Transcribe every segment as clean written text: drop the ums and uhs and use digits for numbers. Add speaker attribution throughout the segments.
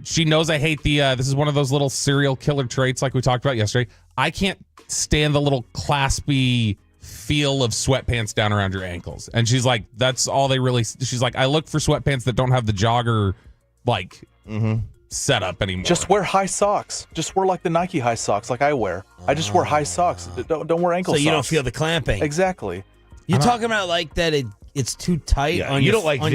Speaker 1: she knows I hate the, this is one of those little serial killer traits like we talked about yesterday. I can't stand the little claspy feel of sweatpants down around your ankles. And she's like, that's all they really, she's like, I look for sweatpants that don't have the jogger, like, setup anymore.
Speaker 2: Just wear high socks. Just wear like the Nike high socks like I wear. I just wear high socks. Don't wear ankle socks.
Speaker 3: So you don't feel the clamping.
Speaker 2: Exactly.
Speaker 3: You're talking about like that it's too tight on your ankles?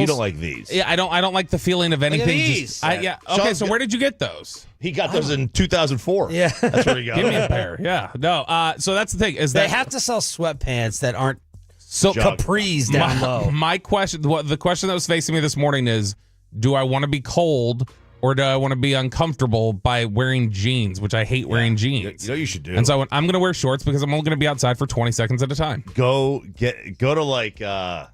Speaker 4: You don't like these.
Speaker 1: Yeah, I don't like the feeling of anything.
Speaker 3: Look at these.
Speaker 1: Okay, so where did you get those?
Speaker 4: He got those in 2004.
Speaker 3: Yeah.
Speaker 4: That's where he got
Speaker 1: Give
Speaker 4: them.
Speaker 1: me a pair. Yeah. No. So that's the thing is
Speaker 3: They
Speaker 1: that
Speaker 3: have to sell sweatpants that aren't
Speaker 1: so
Speaker 3: capris down low.
Speaker 1: My question, the question that was facing me this morning is, do I want to be cold or do I want to be uncomfortable by wearing jeans, which I hate wearing jeans?
Speaker 4: You know what you should do?
Speaker 1: And so I'm going to wear shorts because I'm only going to be outside for 20 seconds at a time.
Speaker 4: Go to like go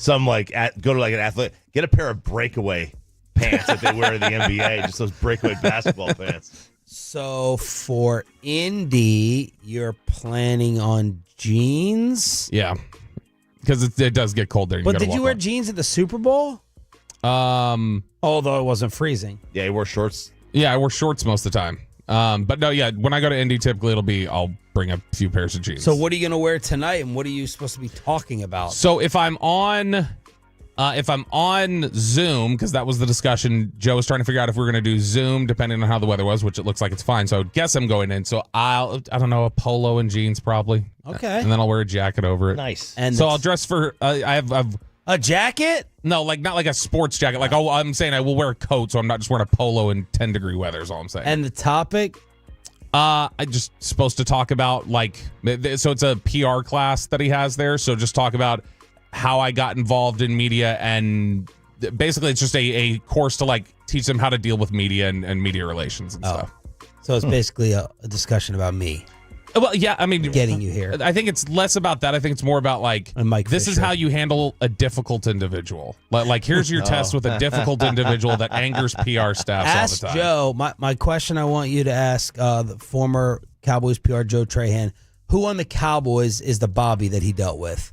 Speaker 4: to like an athlete, get a pair of breakaway pants that they wear in the NBA, just those breakaway basketball pants.
Speaker 3: So for Indy, you're planning on jeans?
Speaker 1: Yeah, because it does get cold there.
Speaker 3: But did you wear jeans at the Super Bowl? Although it wasn't freezing.
Speaker 4: Yeah, he wore shorts.
Speaker 1: Yeah, I wear shorts most of the time. But no, yeah, when I go to Indy, typically I'll bring a few pairs of jeans.
Speaker 3: So what are you going to wear tonight, and what are you supposed to be talking about?
Speaker 1: So if I'm on Zoom, because that was the discussion, Joe was trying to figure out if we were going to do Zoom, depending on how the weather was, which it looks like it's fine. So I would guess I'm going in. So I don't know, a polo and jeans probably.
Speaker 3: Okay.
Speaker 1: And then I'll wear a jacket over it.
Speaker 4: Nice.
Speaker 3: And
Speaker 1: so I'll dress for, I've
Speaker 3: a jacket?
Speaker 1: No, like not like a sports jacket. Like I'm saying I will wear a coat, so I'm not just wearing a polo in 10-degree weather is all I'm saying.
Speaker 3: And the topic?
Speaker 1: I just supposed to talk about like, so it's a PR class that he has there. So just talk about how I got involved in media, and basically it's just a course to like teach them how to deal with media and media relations and stuff.
Speaker 3: So it's basically a discussion about me.
Speaker 1: Well, yeah, I mean,
Speaker 3: getting you here.
Speaker 1: I think it's less about that. I think it's more about like, this is how you handle a difficult individual. Like here's your test with a difficult individual that angers PR staffs all the time.
Speaker 3: Joe, my question I want you to ask the former Cowboys PR Joe Trahan, who on the Cowboys is the Bobby that he dealt with?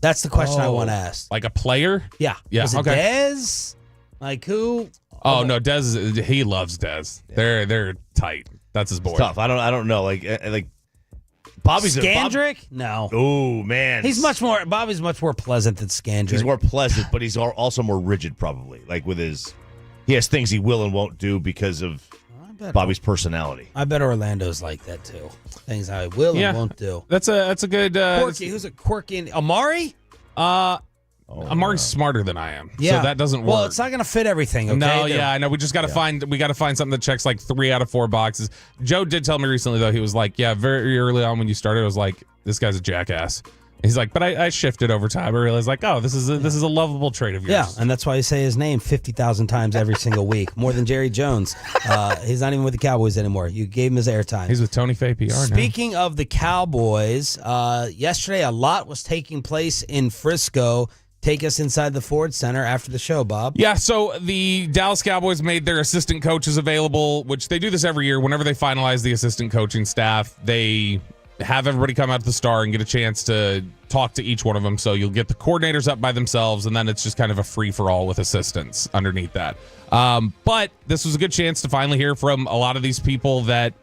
Speaker 3: That's the question I want to ask.
Speaker 1: Like a player?
Speaker 3: Yeah.
Speaker 1: Yeah.
Speaker 3: Was it Dez? Like who?
Speaker 1: Oh no, Dez. He loves Dez. Yeah. They're tight. That's his boy.
Speaker 4: It's tough. I don't know. Like Bobby's
Speaker 3: Scandrick? No.
Speaker 4: Oh man,
Speaker 3: Bobby's much more pleasant than Scandrick.
Speaker 4: He's more pleasant, but he's also more rigid, probably. Like he has things he will and won't do because of Bobby's personality.
Speaker 3: I bet Orlando's like that too. Things I will and won't do.
Speaker 1: That's a good
Speaker 3: quirky. Who's a quirky? Amari?
Speaker 1: Amari's smarter than I am.
Speaker 3: Yeah.
Speaker 1: So that doesn't work.
Speaker 3: Well, it's not going to fit everything, okay?
Speaker 1: No, yeah, I know. We just got to find something that checks like 3 out of 4 boxes. Joe did tell me recently, though, he was like, yeah, very early on when you started, I was like, this guy's a jackass. He's like, but I shifted over time. I realized, like, oh, this is a lovable trait of yours.
Speaker 3: Yeah, and that's why you say his name 50,000 times every single week, more than Jerry Jones. He's not even with the Cowboys anymore. You gave him his airtime.
Speaker 1: He's with Tony Fay PR now.
Speaker 3: Speaking of the Cowboys, yesterday a lot was taking place in Frisco. Take us inside the Ford Center after the show, Bob.
Speaker 1: Yeah, so the Dallas Cowboys made their assistant coaches available, which they do this every year. Whenever they finalize the assistant coaching staff, they have everybody come out to the Star and get a chance to talk to each one of them. So you'll get the coordinators up by themselves, and then it's just kind of a free-for-all with assistants underneath that. But this was a good chance to finally hear from a lot of these people that,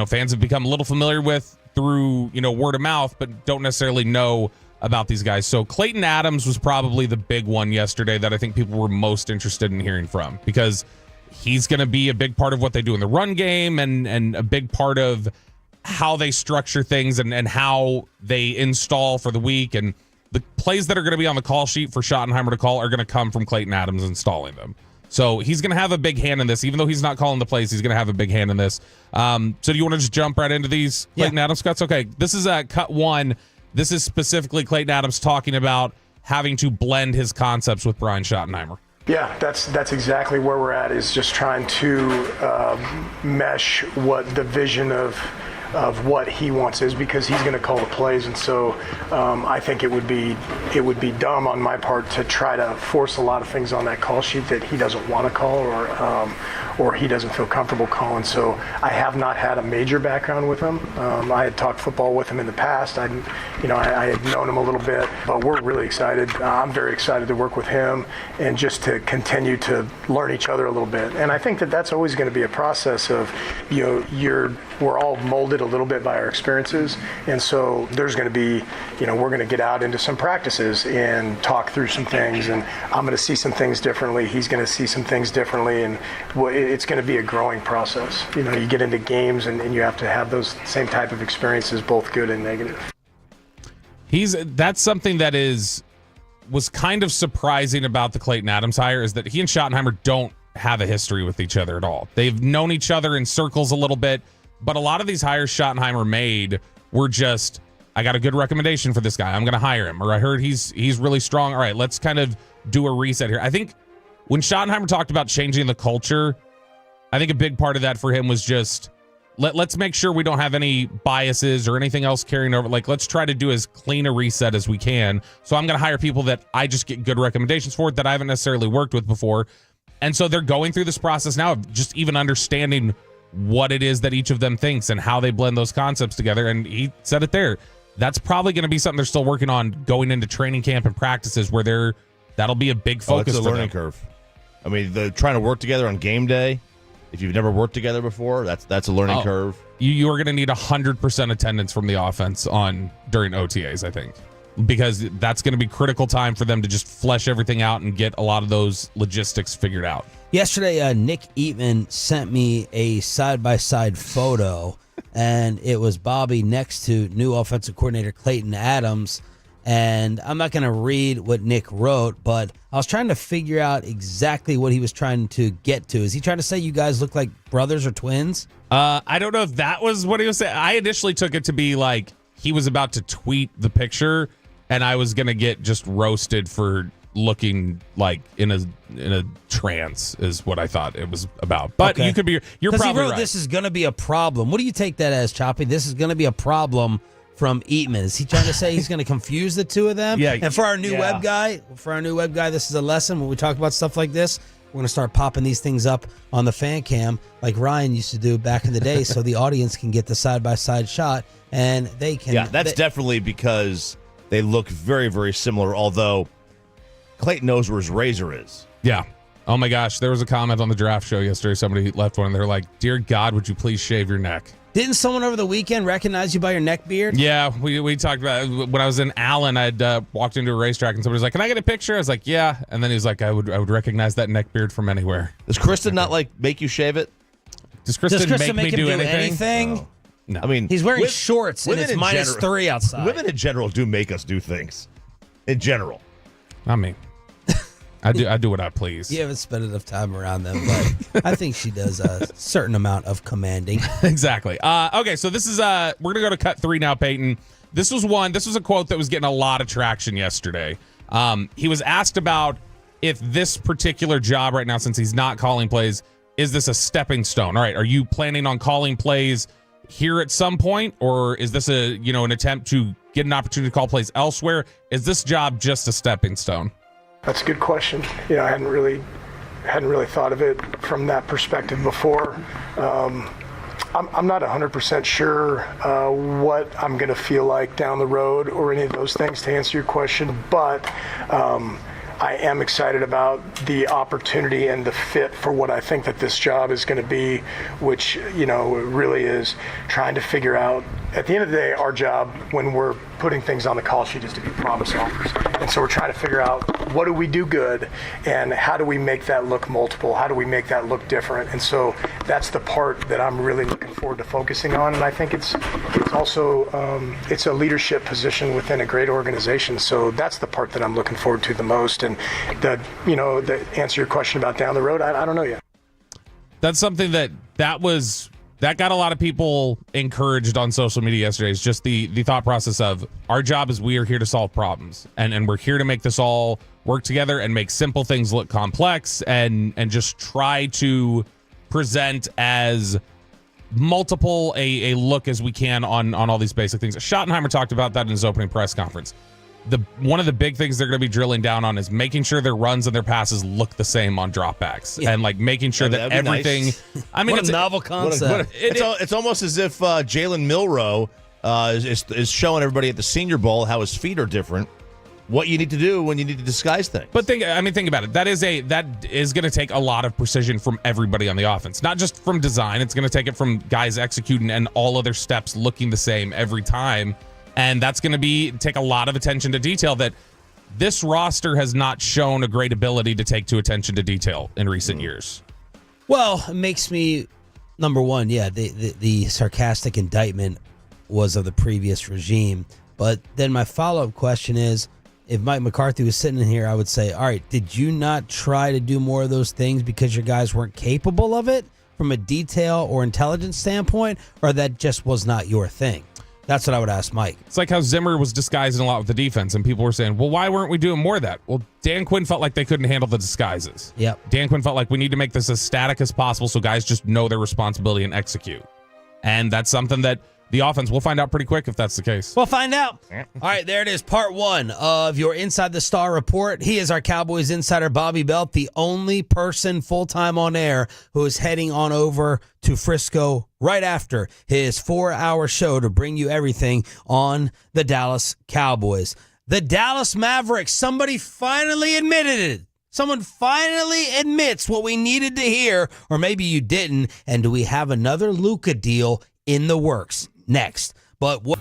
Speaker 1: fans have become a little familiar with through, word of mouth, but don't necessarily know about these guys. So Clayton Adams was probably the big one yesterday that I think people were most interested in hearing from, because he's going to be a big part of what they do in the run game and a big part of how they structure things and how they install for the week. And the plays that are going to be on the call sheet for Schottenheimer to call are going to come from Clayton Adams installing them. So he's going to have a big hand in this. Even though he's not calling the plays, he's going to have a big hand in this. So do you want to just jump right into these Clayton Adams cuts? Okay, this is cut 1. This is specifically Clayton Adams talking about having to blend his concepts with Brian Schottenheimer.
Speaker 5: Yeah, that's exactly where we're at, is just trying to mesh what the vision of what he wants is, because he's going to call the plays. And so I think it would be dumb on my part to try to force a lot of things on that call sheet that he doesn't want to call or he doesn't feel comfortable calling. So I have not had a major background with him. I had talked football with him in the past. I had known him a little bit, but we're really excited. I'm very excited to work with him and just to continue to learn each other a little bit. And I think that that's always going to be a process of, we're all molded a little bit by our experiences. And so there's going to be, we're going to get out into some practices and talk through some things. And I'm going to see some things differently. He's going to see some things differently. And it's going to be a growing process. You get into games and you have to have those same type of experiences, both good and negative.
Speaker 1: That's something that was kind of surprising about the Clayton Adams hire, is that he and Schottenheimer don't have a history with each other at all. They've known each other in circles a little bit, but a lot of these hires Schottenheimer made were just, I got a good recommendation for this guy, I'm going to hire him, or I heard he's really strong. All right, let's kind of do a reset here. I think when Schottenheimer talked about changing the culture, I think a big part of that for him was just, let's make sure we don't have any biases or anything else carrying over. Like, let's try to do as clean a reset as we can. So I'm going to hire people that I just get good recommendations for, that I haven't necessarily worked with before. And so they're going through this process now of just even understanding what it is that each of them thinks and how they blend those concepts together. And he said it there. That's probably going to be something they're still working on going into training camp and practices, where that'll be a big focus.
Speaker 4: It's a learning curve. I mean, they're trying to work together on game day. If you've never worked together before, that's a learning curve. You
Speaker 1: are going to need 100% attendance from the offense during OTAs, I think, because that's going to be critical time for them to just flesh everything out and get a lot of those logistics figured out.
Speaker 3: Yesterday, Nick Eatman sent me a side-by-side photo, and it was Bobby next to new offensive coordinator Clayton Adams. And I'm not going to read what Nick wrote, but I was trying to figure out exactly what he was trying to get to. Is he trying to say you guys look like brothers or twins?
Speaker 1: I don't know if that was what he was saying. I initially took it to be like he was about to tweet the picture, and I was going to get just roasted for looking like in a trance, is what I thought it was about. But
Speaker 3: okay.
Speaker 1: You're probably
Speaker 3: he wrote,
Speaker 1: right.
Speaker 3: This is going to be a problem. What do you take that as, Choppy? This is going to be a problem from Eatman. Is he trying to say he's going to confuse the two of them?
Speaker 1: Yeah.
Speaker 3: And for our new web guy, this is a lesson. When we talk about stuff like this, we're going to start popping these things up on the fan cam like Ryan used to do back in the day, so the audience can get the side-by-side shot and they can.
Speaker 4: Yeah, that's definitely because they look very, very similar, although Clayton knows where his razor is.
Speaker 1: Yeah. Oh my gosh, there was a comment on the draft show yesterday. Somebody left one and they're like, "Dear God, would you please shave your neck?"
Speaker 3: Didn't someone over the weekend recognize you by your neck beard?
Speaker 1: Yeah, we talked about it. When I was in Allen, I'd walked into a racetrack and somebody was like, "Can I get a picture?" I was like, "Yeah," and then he was like, "I would recognize that neck beard from anywhere."
Speaker 4: Does Kristen not make you shave it?
Speaker 1: Does Kristen make me do
Speaker 3: anything?
Speaker 1: Oh. No.
Speaker 4: I mean,
Speaker 3: he's wearing shorts and it's -3 outside.
Speaker 4: Women in general do make us do things. In general,
Speaker 1: not me. I do what I please.
Speaker 3: You haven't spent enough time around them, but I think she does a certain amount of commanding.
Speaker 1: Exactly. Okay, so this is we're gonna go to cut 3 now, Peyton. This was a quote that was getting a lot of traction yesterday. He was asked about if this particular job right now, since he's not calling plays, is this a stepping stone? All right, are you planning on calling plays here at some point, or is this an attempt to get an opportunity to call plays elsewhere? Is this job just a stepping stone?
Speaker 5: That's a good question. I hadn't really thought of it from that perspective before. I'm not 100% sure what I'm going to feel like down the road or any of those things, to answer your question, but I am excited about the opportunity and the fit for what I think that this job is going to be, which, really is trying to figure out, at the end of the day, our job when we're putting things on the call sheet is to be problem solvers. And so we're trying to figure out, what do we do good and how do we make that look multiple? How do we make that look different? And so that's the part that I'm really looking forward to focusing on. And I think it's also, it's a leadership position within a great organization. So that's the part that I'm looking forward to the most. And the answer your question about down the road, I don't know yet.
Speaker 1: That's something that got a lot of people encouraged on social media yesterday. Is just the thought process of, our job is we are here to solve problems, and we're here to make this all work together and make simple things look complex, and just try to present as multiple a look as we can on all these basic things. Schottenheimer talked about that in his opening press conference. one of the big things they're going to be drilling down on is making sure their runs and their passes look the same on dropbacks, and like making sure that everything.
Speaker 4: Nice.
Speaker 1: I mean,
Speaker 3: what
Speaker 1: it's
Speaker 3: a novel concept.
Speaker 4: It's almost as if Jalen Milroe is showing everybody at the Senior Bowl how his feet are different. What you need to do when you need to disguise things.
Speaker 1: But think about it. That is going to take a lot of precision from everybody on the offense, not just from design. It's going to take it from guys executing and all of their steps looking the same every time. And that's going to take a lot of attention to detail that this roster has not shown a great ability to take to attention to detail in recent years.
Speaker 3: Well, it makes me, number one, the sarcastic indictment was of the previous regime. But then my follow-up question is, if Mike McCarthy was sitting in here, I would say, all right, did you not try to do more of those things because your guys weren't capable of it from a detail or intelligence standpoint, or that just was not your thing? That's what I would ask Mike.
Speaker 1: It's like how Zimmer was disguising a lot with the defense, and people were saying, well, why weren't we doing more of that? Well, Dan Quinn felt like they couldn't handle the disguises.
Speaker 3: Yep.
Speaker 1: Dan Quinn felt like we need to make this as static as possible so guys just know their responsibility and execute. And that's something that the offense, we'll find out pretty quick if that's the case.
Speaker 3: We'll find out. All right, there it is, part one of your Inside the Star report. He is our Cowboys insider, Bobby Belt, the only person full-time on air who is heading on over to Frisco right after his 4-hour show to bring you everything on the Dallas Cowboys. The Dallas Mavericks, somebody finally admitted it. Someone finally admits what we needed to hear, or maybe you didn't. And do we have another Luka deal in the works? Next. But what?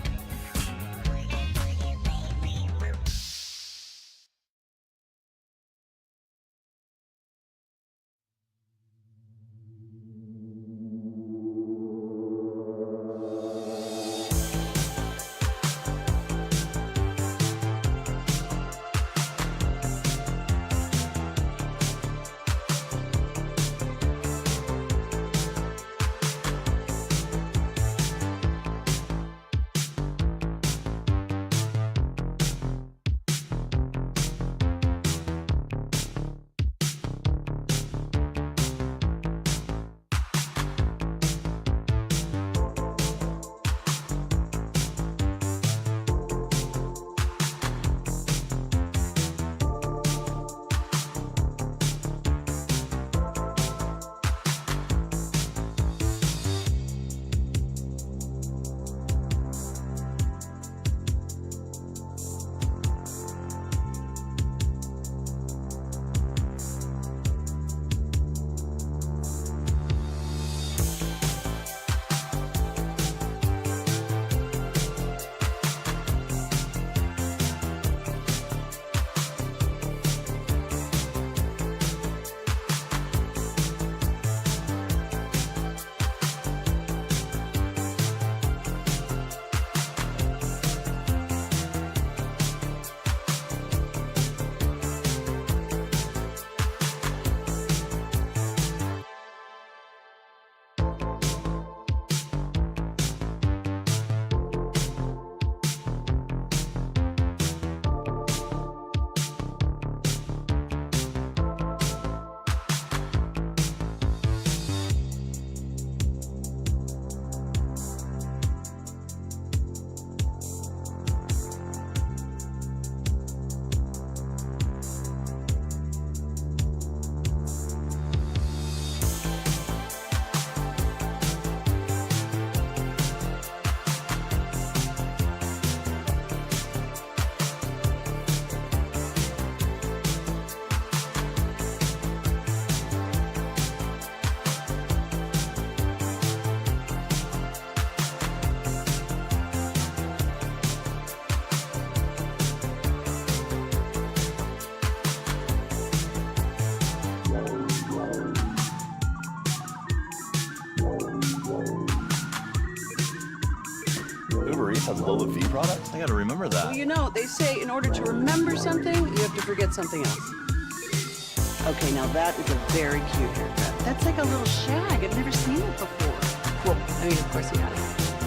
Speaker 6: Has low fee products? I gotta remember that.
Speaker 7: Well, you know, they say in order to remember something, you have to forget something else. Okay, now that is a very cute haircut. That's like a little shag. I've never seen it before. Well, I mean, of course you have.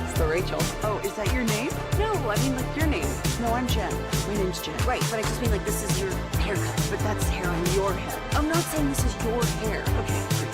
Speaker 7: It's the Rachel. Oh, is that your name? No, I mean like your name. No, I'm Jen. My name's Jen.
Speaker 8: Right, but I just mean like this is your haircut.
Speaker 7: But that's hair on your head.
Speaker 8: I'm not saying this is your hair.
Speaker 7: Okay, great.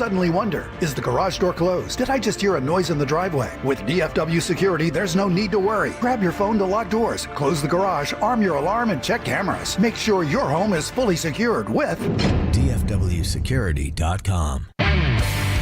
Speaker 9: suddenly wonder, is the garage door closed? Did I just hear a noise in the driveway? With DFW Security, there's no need to worry. Grab your phone to lock doors, close the garage, arm your alarm, and check cameras. Make sure your home is fully secured with
Speaker 10: DFWsecurity.com.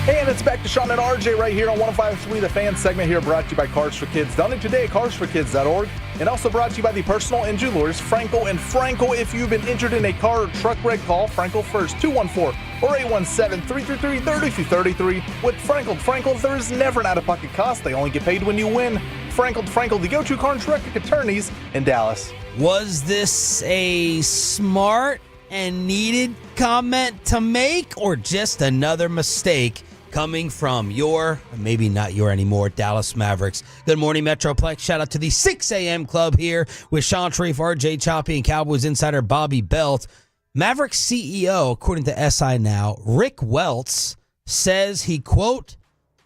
Speaker 2: And it's back to Sean and RJ right here on 105.3, the fan segment here, brought to you by Cars for Kids. Donate today at carsforkids.org. And also brought to you by the personal injury lawyers, Frankel and Frankel. If you've been injured in a car or truck wreck, call Frankel first, 214 or 817-333-3333. With Frankel, there is never an out-of-pocket cost. They only get paid when you win. Frankel, the go-to car and truck attorneys in Dallas.
Speaker 3: Was this a smart and needed comment to make, or just another mistake coming from your, maybe not your anymore, Dallas Mavericks? Good morning, Metroplex. Shout out to the 6 a.m. club here with Sean Sharif, RJ Choppy, and Cowboys insider Bobby Belt. Mavericks CEO, according to SI Now, Rick Welts, says he, quote,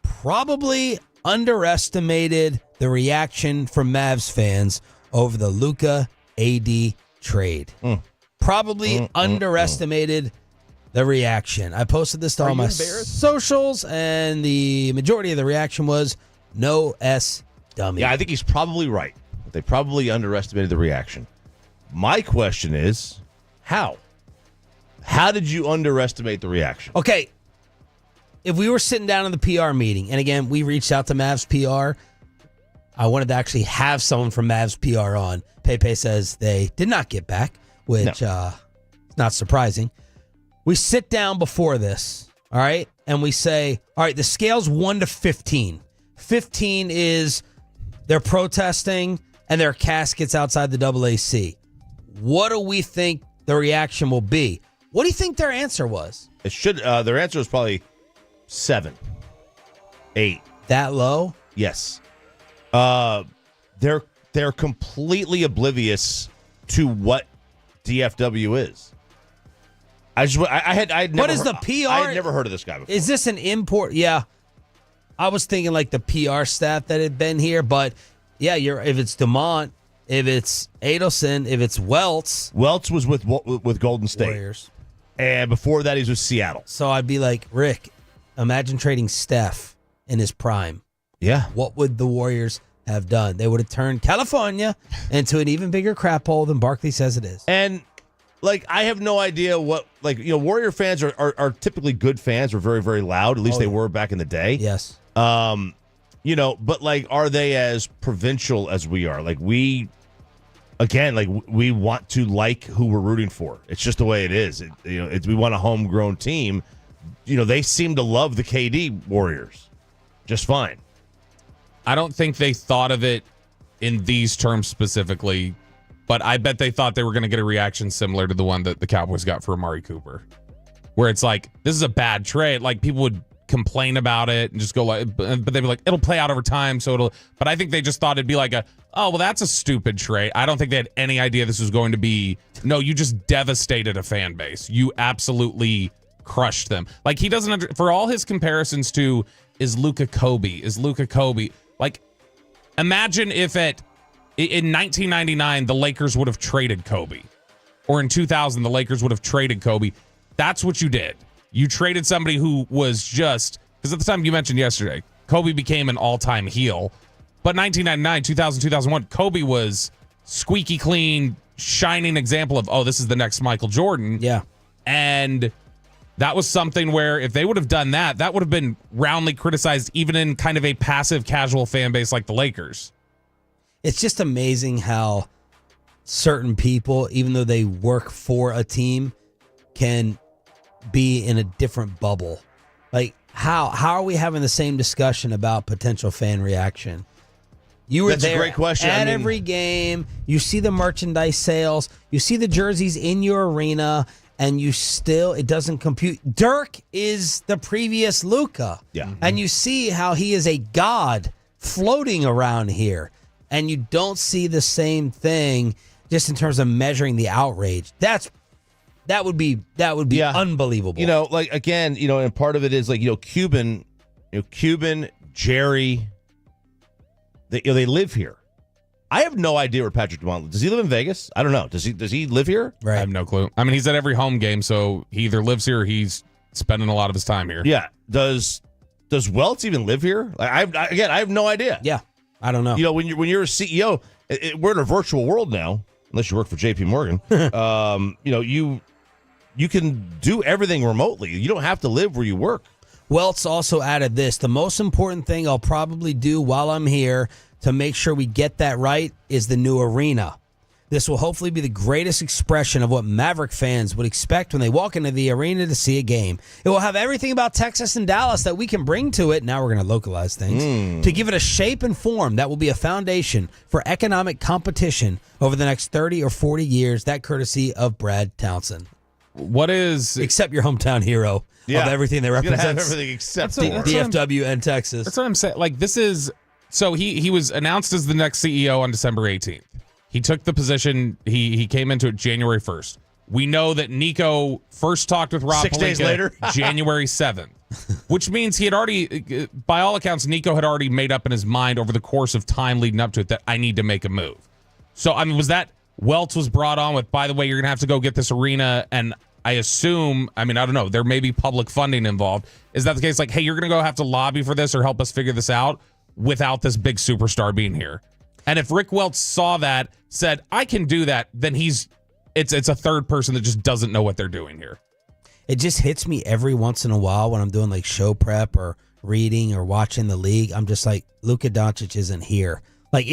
Speaker 3: probably underestimated the reaction from Mavs fans over the Luka-AD trade. Probably underestimated the reaction. I posted this to all my socials, and the majority of the reaction was no S dummy.
Speaker 4: Yeah, I think he's probably right. They probably underestimated the reaction. My question is, how? How did you underestimate the reaction?
Speaker 3: Okay, if we were sitting down in the PR meeting, and again, we reached out to Mavs PR, I wanted to actually have someone from Mavs PR on. Pepe says they did not get back, which is not surprising. We sit down before this, all right, and we say, all right, the scale's 1 to 15. 15 is they're protesting and there are caskets outside the AAC. What do we think the reaction will be? What do you think their answer was?
Speaker 4: It should. Their answer was probably 7, 8.
Speaker 3: That low?
Speaker 4: Yes. They're completely oblivious to what DFW is. I had never.
Speaker 3: What is the PR?
Speaker 4: I had never heard of this guy before.
Speaker 3: Is this an import? Yeah, I was thinking like the PR staff that had been here, but yeah, if it's DeMont, if it's Adelson, if it's Welts.
Speaker 4: Welts was with Golden State
Speaker 3: Warriors,
Speaker 4: and before that, he was with Seattle.
Speaker 3: So I'd be like, Rick, imagine trading Steph in his prime.
Speaker 4: Yeah,
Speaker 3: what would the Warriors have done? They would have turned California into an even bigger crap hole than Barkley says it is.
Speaker 4: And I have no idea what, Warrior fans are typically good fans. We're very, very loud. At least they were back in the day.
Speaker 3: Yes.
Speaker 4: But are they as provincial as we are? We want to like who we're rooting for. It's just the way it is. We want a homegrown team. They seem to love the KD Warriors just fine.
Speaker 1: I don't think they thought of it in these terms specifically, but I bet they thought they were going to get a reaction similar to the one that the Cowboys got for Amari Cooper, where it's like, this is a bad trade. People would complain about it and just go but they'd be like, it'll play out over time. But I think they just thought it'd be like that's a stupid trade. I don't think they had any idea this was going to be, no, you just devastated a fan base. You absolutely crushed them. He doesn't, for all his comparisons to, is Luka Kobe? Imagine if in 1999, the Lakers would have traded Kobe. Or in 2000, the Lakers would have traded Kobe. That's what you did. You traded somebody who was just, because at the time you mentioned yesterday, Kobe became an all-time heel. But 1999, 2000, 2001, Kobe was squeaky clean, shining example of, this is the next Michael Jordan.
Speaker 3: Yeah.
Speaker 1: And that was something where if they would have done that, that would have been roundly criticized, even in kind of a passive, casual fan base like the Lakers.
Speaker 3: It's just amazing how certain people, even though they work for a team, can be in a different bubble. How are we having the same discussion about potential fan reation? You were
Speaker 4: That's
Speaker 3: there
Speaker 4: a great question.
Speaker 3: at every game. You see the merchandise sales. You see the jerseys in your arena. And it doesn't compute. Dirk is the previous Luka.
Speaker 4: Yeah.
Speaker 3: And you see how he is a god floating around here. And you don't see the same thing just in terms of measuring the outrage. That would be unbelievable.
Speaker 4: And part of it is Cuban, Jerry, they live here. I have no idea where Patrick DeMont lives. Does he live in Vegas? I don't know. Does he live here?
Speaker 1: Right. I have no clue. I mean, he's at every home game, so he either lives here or he's spending a lot of his time here.
Speaker 4: Yeah. Does Welts even live here? I have no idea.
Speaker 3: Yeah, I don't know.
Speaker 4: You know, when you're a CEO, we're in a virtual world now, unless you work for J.P. Morgan. You know, you can do everything remotely. You don't have to live where you work.
Speaker 3: Welts also added this: the most important thing I'll probably do while I'm here to make sure we get that right is the new arena. This will hopefully be the greatest expression of what Maverick fans would expect when they walk into the arena to see a game. It will have everything about Texas and Dallas that we can bring to it. Now we're going to localize things. To give it a shape and form that will be a foundation for economic competition over the next 30 or 40 years. That courtesy of Brad Townsend.
Speaker 1: What is...
Speaker 3: Except your hometown hero of everything that represents.
Speaker 4: Have everything except
Speaker 3: DFW and Texas.
Speaker 1: That's what I'm saying. Like, this is... So he was announced as the next CEO on December 18th. He took the position. He came into it January 1st. We know that Nico first talked with Rob
Speaker 4: 6 days later,
Speaker 1: January 7th, which means he had already, by all accounts, Nico had already made up in his mind over the course of time leading up to it that I need to make a move. So, I mean, was that Welts was brought on with, by the way, you're going to have to go get this arena, and I assume, I mean, I don't know, there may be public funding involved. Is that the case? Like, hey, you're going to go have to lobby for this or help us figure this out without this big superstar being here. And if Rick Welts saw that, said, I can do that, then it's a third person that just doesn't know what they're doing here.
Speaker 3: It just hits me every once in a while when I'm doing like show prep or reading or watching the league. I'm just like, Luka Doncic isn't here. Like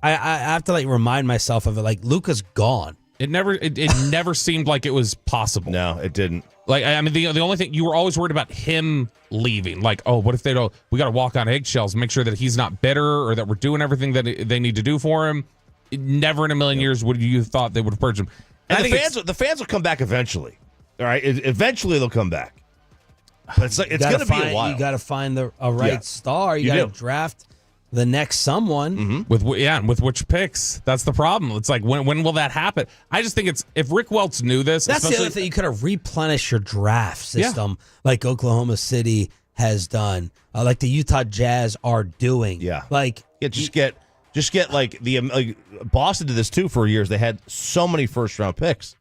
Speaker 3: I have to like remind myself of it. Like, Luka's gone.
Speaker 1: It never seemed like it was possible.
Speaker 4: No, it didn't.
Speaker 1: Like, I mean, the only thing, you were always worried about him leaving. Like, oh, what if they don't, we got to walk on eggshells, make sure that he's not bitter or that we're doing everything that they need to do for him. Never in a million years would you have thought they would have purged him.
Speaker 4: And the fans will come back eventually. All right? Eventually they'll come back. But it's going to be a while.
Speaker 3: You got to find a right star. You got to draft the next someone.
Speaker 1: Mm-hmm. With which picks? That's the problem. It's like, when will that happen? I just think if Rick Welts knew this.
Speaker 3: That's the other thing. You could have replenished your draft system like Oklahoma City has done, like the Utah Jazz are doing.
Speaker 4: Yeah.
Speaker 3: Like,
Speaker 4: just get like Boston did this too for years. They had so many first round picks.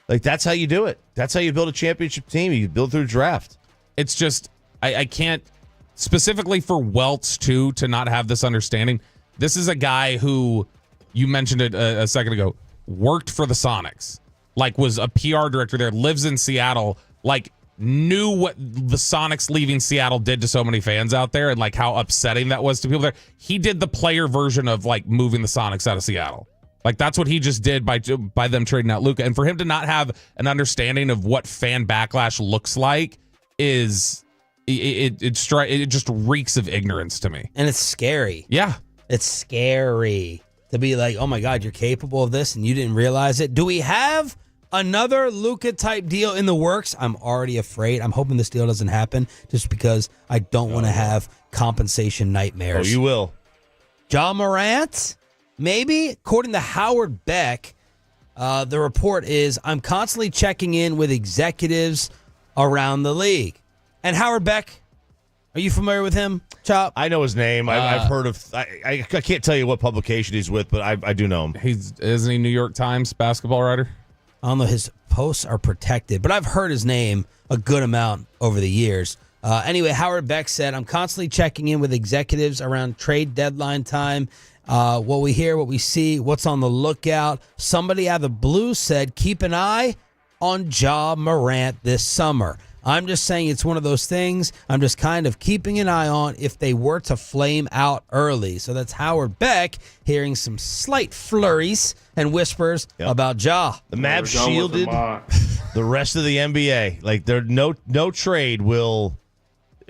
Speaker 4: Like, that's how you do it. That's how you build a championship team. You build through draft.
Speaker 1: It's just, I can't. Specifically for Welts, too, to not have this understanding. This is a guy who, you mentioned it a second ago, worked for the Sonics. Like, was a PR director there, lives in Seattle, like, knew what the Sonics leaving Seattle did to so many fans out there and, like, how upsetting that was to people there. He did the player version of, like, moving the Sonics out of Seattle. Like, that's what he just did by them trading out Luka. And for him to not have an understanding of what fan backlash looks like is... It just reeks of ignorance to me.
Speaker 3: And it's scary.
Speaker 1: Yeah.
Speaker 3: It's scary to be like, oh my God, you're capable of this and you didn't realize it. Do we have another Luka type deal in the works? I'm already afraid. I'm hoping this deal doesn't happen just because I don't want to have compensation nightmares.
Speaker 4: Oh, you will.
Speaker 3: Ja Morant? Maybe? According to Howard Beck, the report is, I'm constantly checking in with executives around the league. And Howard Beck, are you familiar with him, Chop?
Speaker 4: I know his name. I've heard of. I can't tell you what publication he's with, but I do know him.
Speaker 1: Isn't he New York Times basketball writer?
Speaker 3: I don't know. His posts are protected, but I've heard his name a good amount over the years. Anyway, Howard Beck said, I'm constantly checking in with executives around trade deadline time. What we hear, what we see, what's on the lookout. Somebody out of the blue said, keep an eye on Ja Morant this summer. I'm just saying it's one of those things I'm just kind of keeping an eye on if they were to flame out early. So that's Howard Beck hearing some slight flurries and whispers about Ja.
Speaker 4: The Mavs shielded the rest of the NBA. Like, no trade will...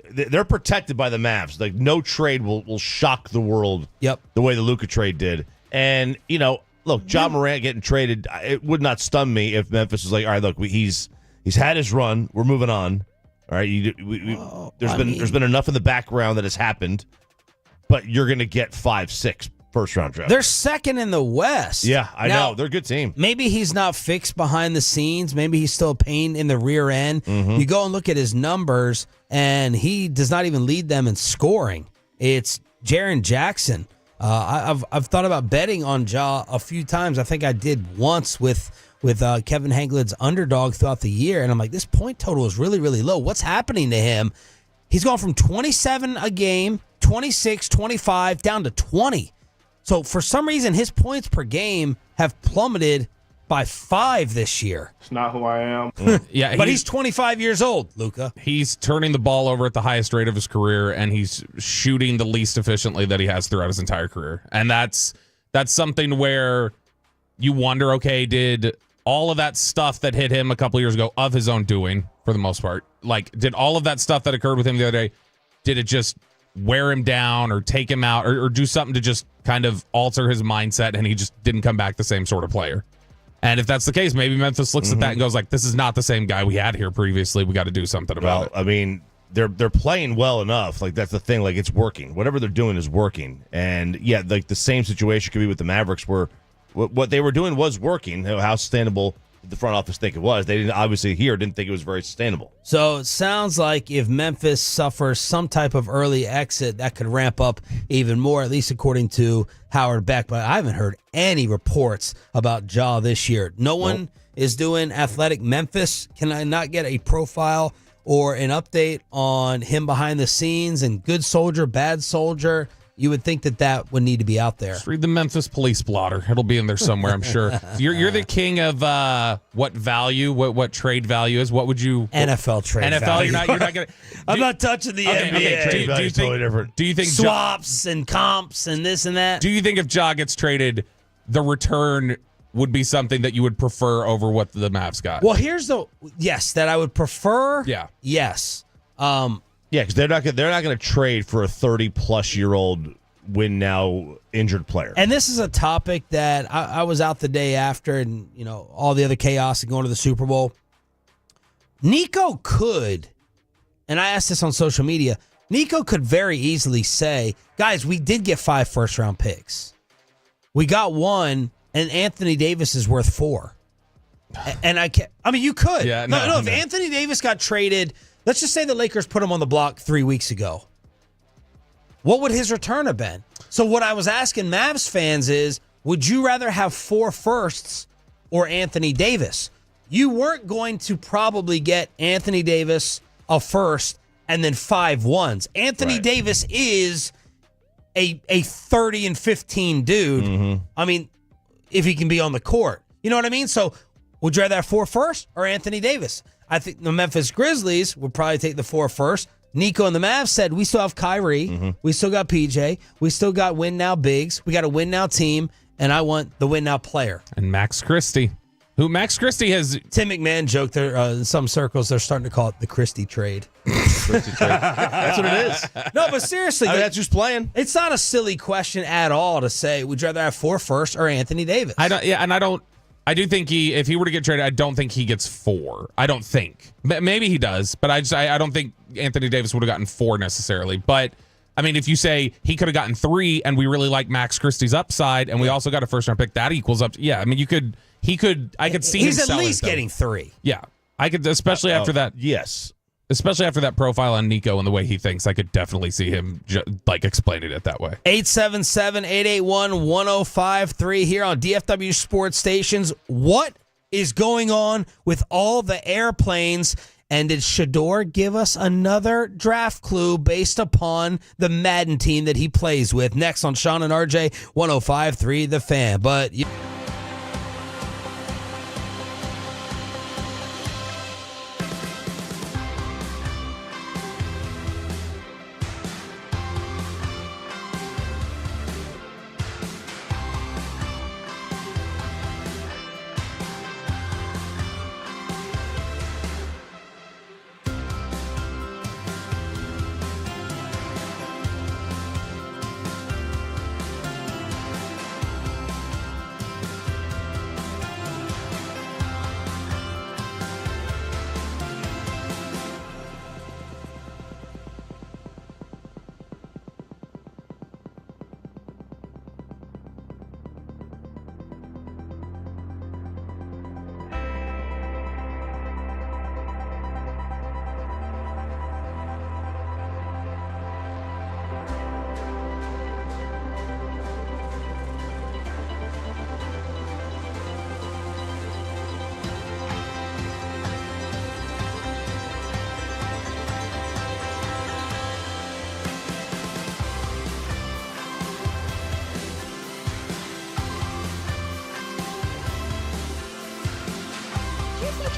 Speaker 4: They're protected by the Mavs. Like, no trade will shock the world the way the Luka trade did. And, look, Ja Morant getting traded, it would not stun me if Memphis was like, all right, look, He's had his run. We're moving on. All right, there's been enough in the background that has happened, but you're going to get 5-6 first-round draft.
Speaker 3: They're second in the West.
Speaker 4: Yeah, I know. They're a good team.
Speaker 3: Maybe he's not fixed behind the scenes. Maybe he's still a pain in the rear end. Mm-hmm. You go and look at his numbers, and he does not even lead them in scoring. It's Jaren Jackson. I've thought about betting on Ja a few times. I think I did once with with Kevin Hangled's underdog throughout the year, and I'm like, this point total is really, really low. What's happening to him? He's gone from 27 a game, 26, 25, down to 20. So for some reason, his points per game have plummeted by 5 this year.
Speaker 5: It's not who I am.
Speaker 1: Yeah,
Speaker 3: but he's 25 years old, Luka.
Speaker 1: He's turning the ball over at the highest rate of his career, and he's shooting the least efficiently that he has throughout his entire career. And that's something where you wonder, okay, did all of that stuff that hit him a couple years ago of his own doing, for the most part, like, did all of that stuff that occurred with him the other day, did it just wear him down or take him out or do something to just kind of alter his mindset, and he just didn't come back the same sort of player? And if that's the case, maybe Memphis looks at that and goes like, this is not the same guy we had here previously. We got to do something about it.
Speaker 4: I mean, they're playing well enough. Like, that's the thing. Like, it's working. Whatever they're doing is working. And, yeah, like the same situation could be with the Mavericks where what they were doing was working. How sustainable did the front office think it was? They didn't think it was very sustainable.
Speaker 3: So it sounds like if Memphis suffers some type of early exit, that could ramp up even more, at least according to Howard Beck. But I haven't heard any reports about Ja this year. No one is doing Athletic Memphis. Can I not get a profile or an update on him behind the scenes and good soldier, bad soldier? You would think that would need to be out there.
Speaker 1: Just read the Memphis Police blotter. It'll be in there somewhere, I'm sure. You're the king of what value, what trade value is. What would you
Speaker 3: NFL trade
Speaker 1: NFL?
Speaker 3: value.
Speaker 1: You're not gonna.
Speaker 3: I'm not touching the NBA.
Speaker 1: Okay, do you think,
Speaker 4: totally different.
Speaker 1: Do you think
Speaker 3: swaps and comps and this and that?
Speaker 1: Do you think if Ja gets traded, the return would be something that you would prefer over what the Mavs got?
Speaker 3: Well, yes, that I would prefer.
Speaker 1: Yeah.
Speaker 3: Yes.
Speaker 4: Yeah, because they're not going to trade for a 30-plus-year-old win now injured player.
Speaker 3: And this is a topic that I was out the day after, and all the other chaos and going to the Super Bowl. Nico could, and I asked this on social media. Nico could very easily say, "Guys, we did get 5 first-round picks. We got 1, and Anthony Davis is worth 4." And you could.
Speaker 1: Yeah,
Speaker 3: no. If Anthony Davis got traded. Let's just say the Lakers put him on the block 3 weeks ago. What would his return have been? So what I was asking Mavs fans is, would you rather have 4 firsts or Anthony Davis? You weren't going to probably get Anthony Davis a first and then 5 ones. Anthony Davis is a 30 and 15 dude. Mm-hmm. I mean, if he can be on the court. You know what I mean? So would you rather have 4 firsts or Anthony Davis? I think the Memphis Grizzlies would probably take the 4 first. Nico and the Mavs said, we still have Kyrie. Mm-hmm. We still got PJ. We still got win now bigs. We got a win now team, and I want the win now player.
Speaker 1: And Max Christie. Max Christie has...
Speaker 3: Tim McMahon joked there, in some circles, they're starting to call it the Christie trade.
Speaker 4: That's what it is.
Speaker 3: No, but seriously.
Speaker 4: That's who's playing.
Speaker 3: It's not a silly question at all to say, would you rather have 4 firsts or Anthony Davis?
Speaker 1: I do think if he were to get traded, I don't think he gets 4. I don't think. Maybe he does, but I don't think Anthony Davis would have gotten 4 necessarily. But, I mean, if you say he could have gotten 3 and we really like Max Christie's upside and we also got a first-round pick, that equals up. I mean, I could see
Speaker 3: He's
Speaker 1: him
Speaker 3: at least getting 3.
Speaker 1: Yeah. I could, especially after that.
Speaker 4: Yes.
Speaker 1: Especially after that profile on Nico and the way he thinks, I could definitely see him explaining it that way.
Speaker 3: 877-881-1053 here on DFW Sports Stations. What is going on with all the airplanes? And did Shador give us another draft clue based upon the Madden team that he plays with? Next on Sean and RJ, 105.3 The Fan. But...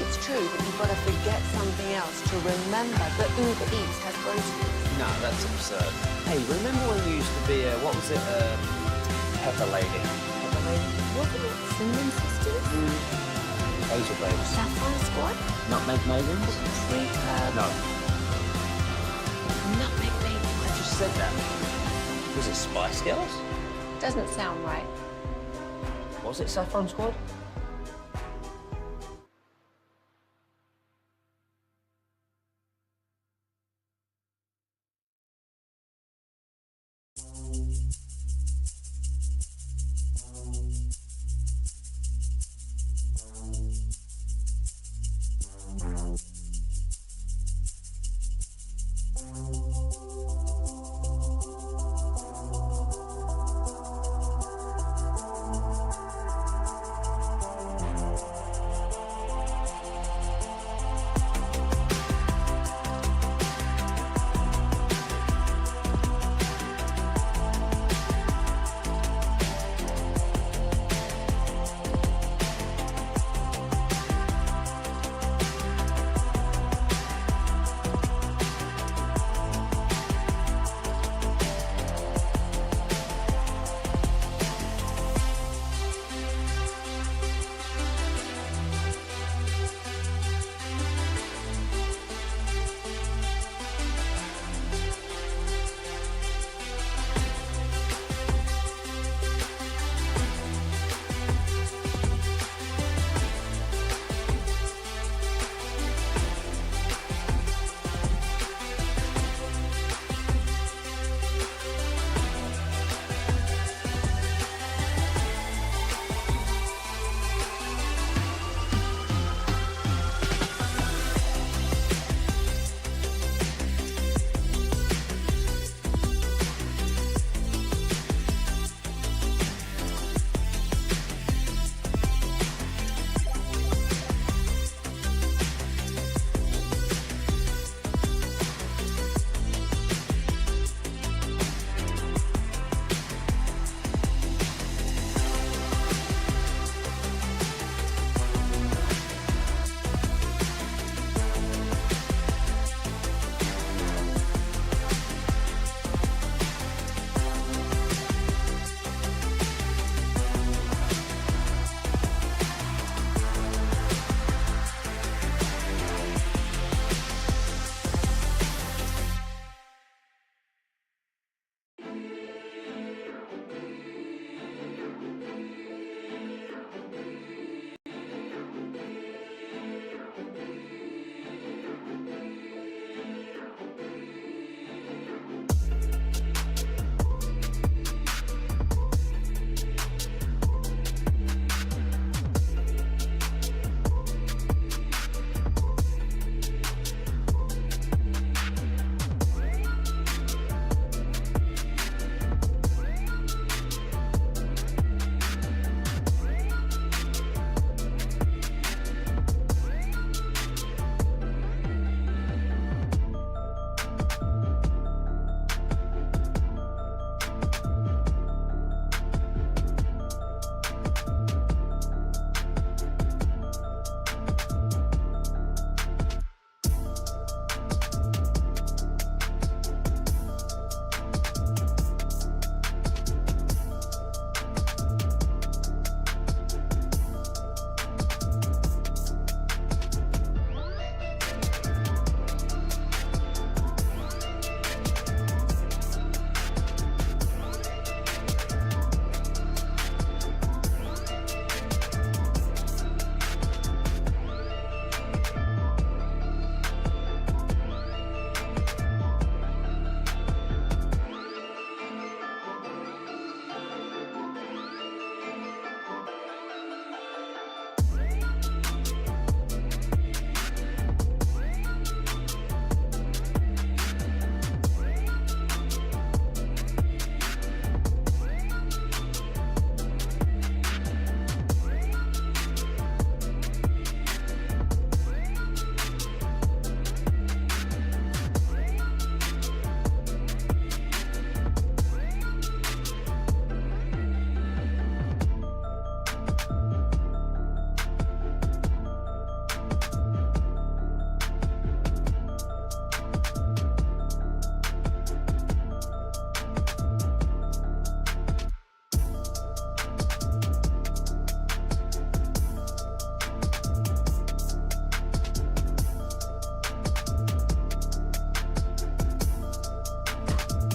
Speaker 8: it's true that you've got to forget something else to remember that Uber Eats has groceries?
Speaker 10: No, that's absurd. Hey, remember when you used to be what was it, Pepper Lady? Pepper Lady?
Speaker 8: Wasn't it Cinnamon Sisters?
Speaker 10: Those are babes.
Speaker 8: Sapphire Squad?
Speaker 10: Nutmeg Maidens?
Speaker 8: Sweet
Speaker 10: No.
Speaker 8: Nutmeg Baby.
Speaker 10: I just said that. Was it Spice Girls?
Speaker 8: Doesn't sound right.
Speaker 10: Was it Saffron Squad?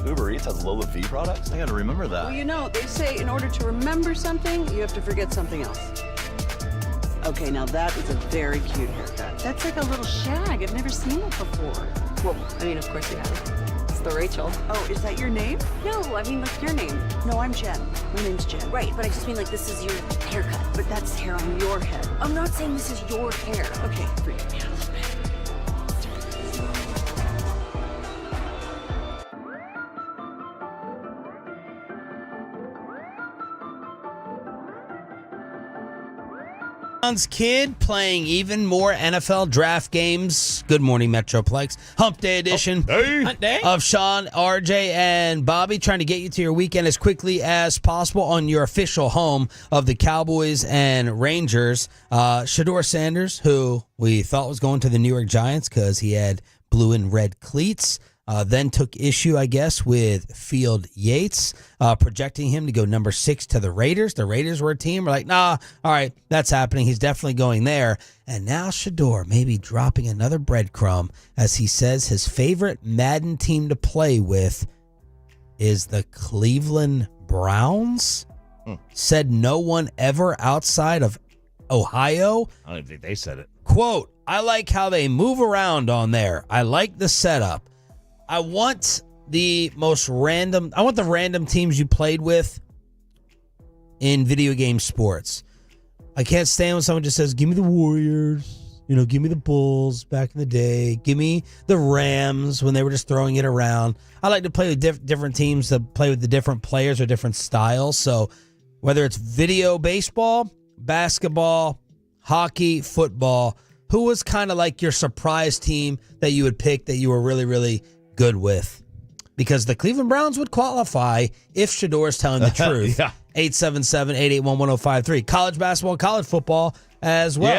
Speaker 6: Uber Eats has low fee products? I gotta remember that.
Speaker 7: Well, you know, they say in order to remember something, you have to forget something else. Okay, now that is a very cute haircut. That's like a little shag. I've never seen it before.
Speaker 8: Well, I mean, of course you have. It's the Rachel.
Speaker 7: Oh, is that your name?
Speaker 8: No, I mean, like your name.
Speaker 7: No, I'm Jen. My name's Jen.
Speaker 8: Right, but I just mean like this is your haircut.
Speaker 7: But that's hair on your head.
Speaker 8: I'm not saying this is your hair.
Speaker 7: Okay, forgive me a little bit.
Speaker 3: Kid playing even more NFL draft games. Good morning, Metroplex. Hump Day edition of Sean, RJ, and Bobby trying to get you to your weekend as quickly as possible on your official home of the Cowboys and Rangers. Shedeur Sanders, who we thought was going to the New York Giants because he had blue and red cleats, then took issue, I guess, with Field Yates, projecting him to go number 6 to the Raiders. The Raiders were a team. We're like, nah, all right, that's happening. He's definitely going there. And now Shedeur maybe dropping another breadcrumb as he says his favorite Madden team to play with is the Cleveland Browns. Said no one ever outside of Ohio.
Speaker 4: I don't even think they said it.
Speaker 3: Quote, I like how they move around on there. I like the setup. I want the random teams you played with in video game sports. I can't stand when someone just says, give me the Warriors, give me the Bulls back in the day, give me the Rams when they were just throwing it around. I like to play with different teams that play with the different players or different styles. So whether it's video baseball, basketball, hockey, football, who was kind of like your surprise team that you would pick that you were really, really good with? Because the Cleveland Browns would qualify if Shedeur is telling the truth. 877-881-1053. College basketball, college football as well.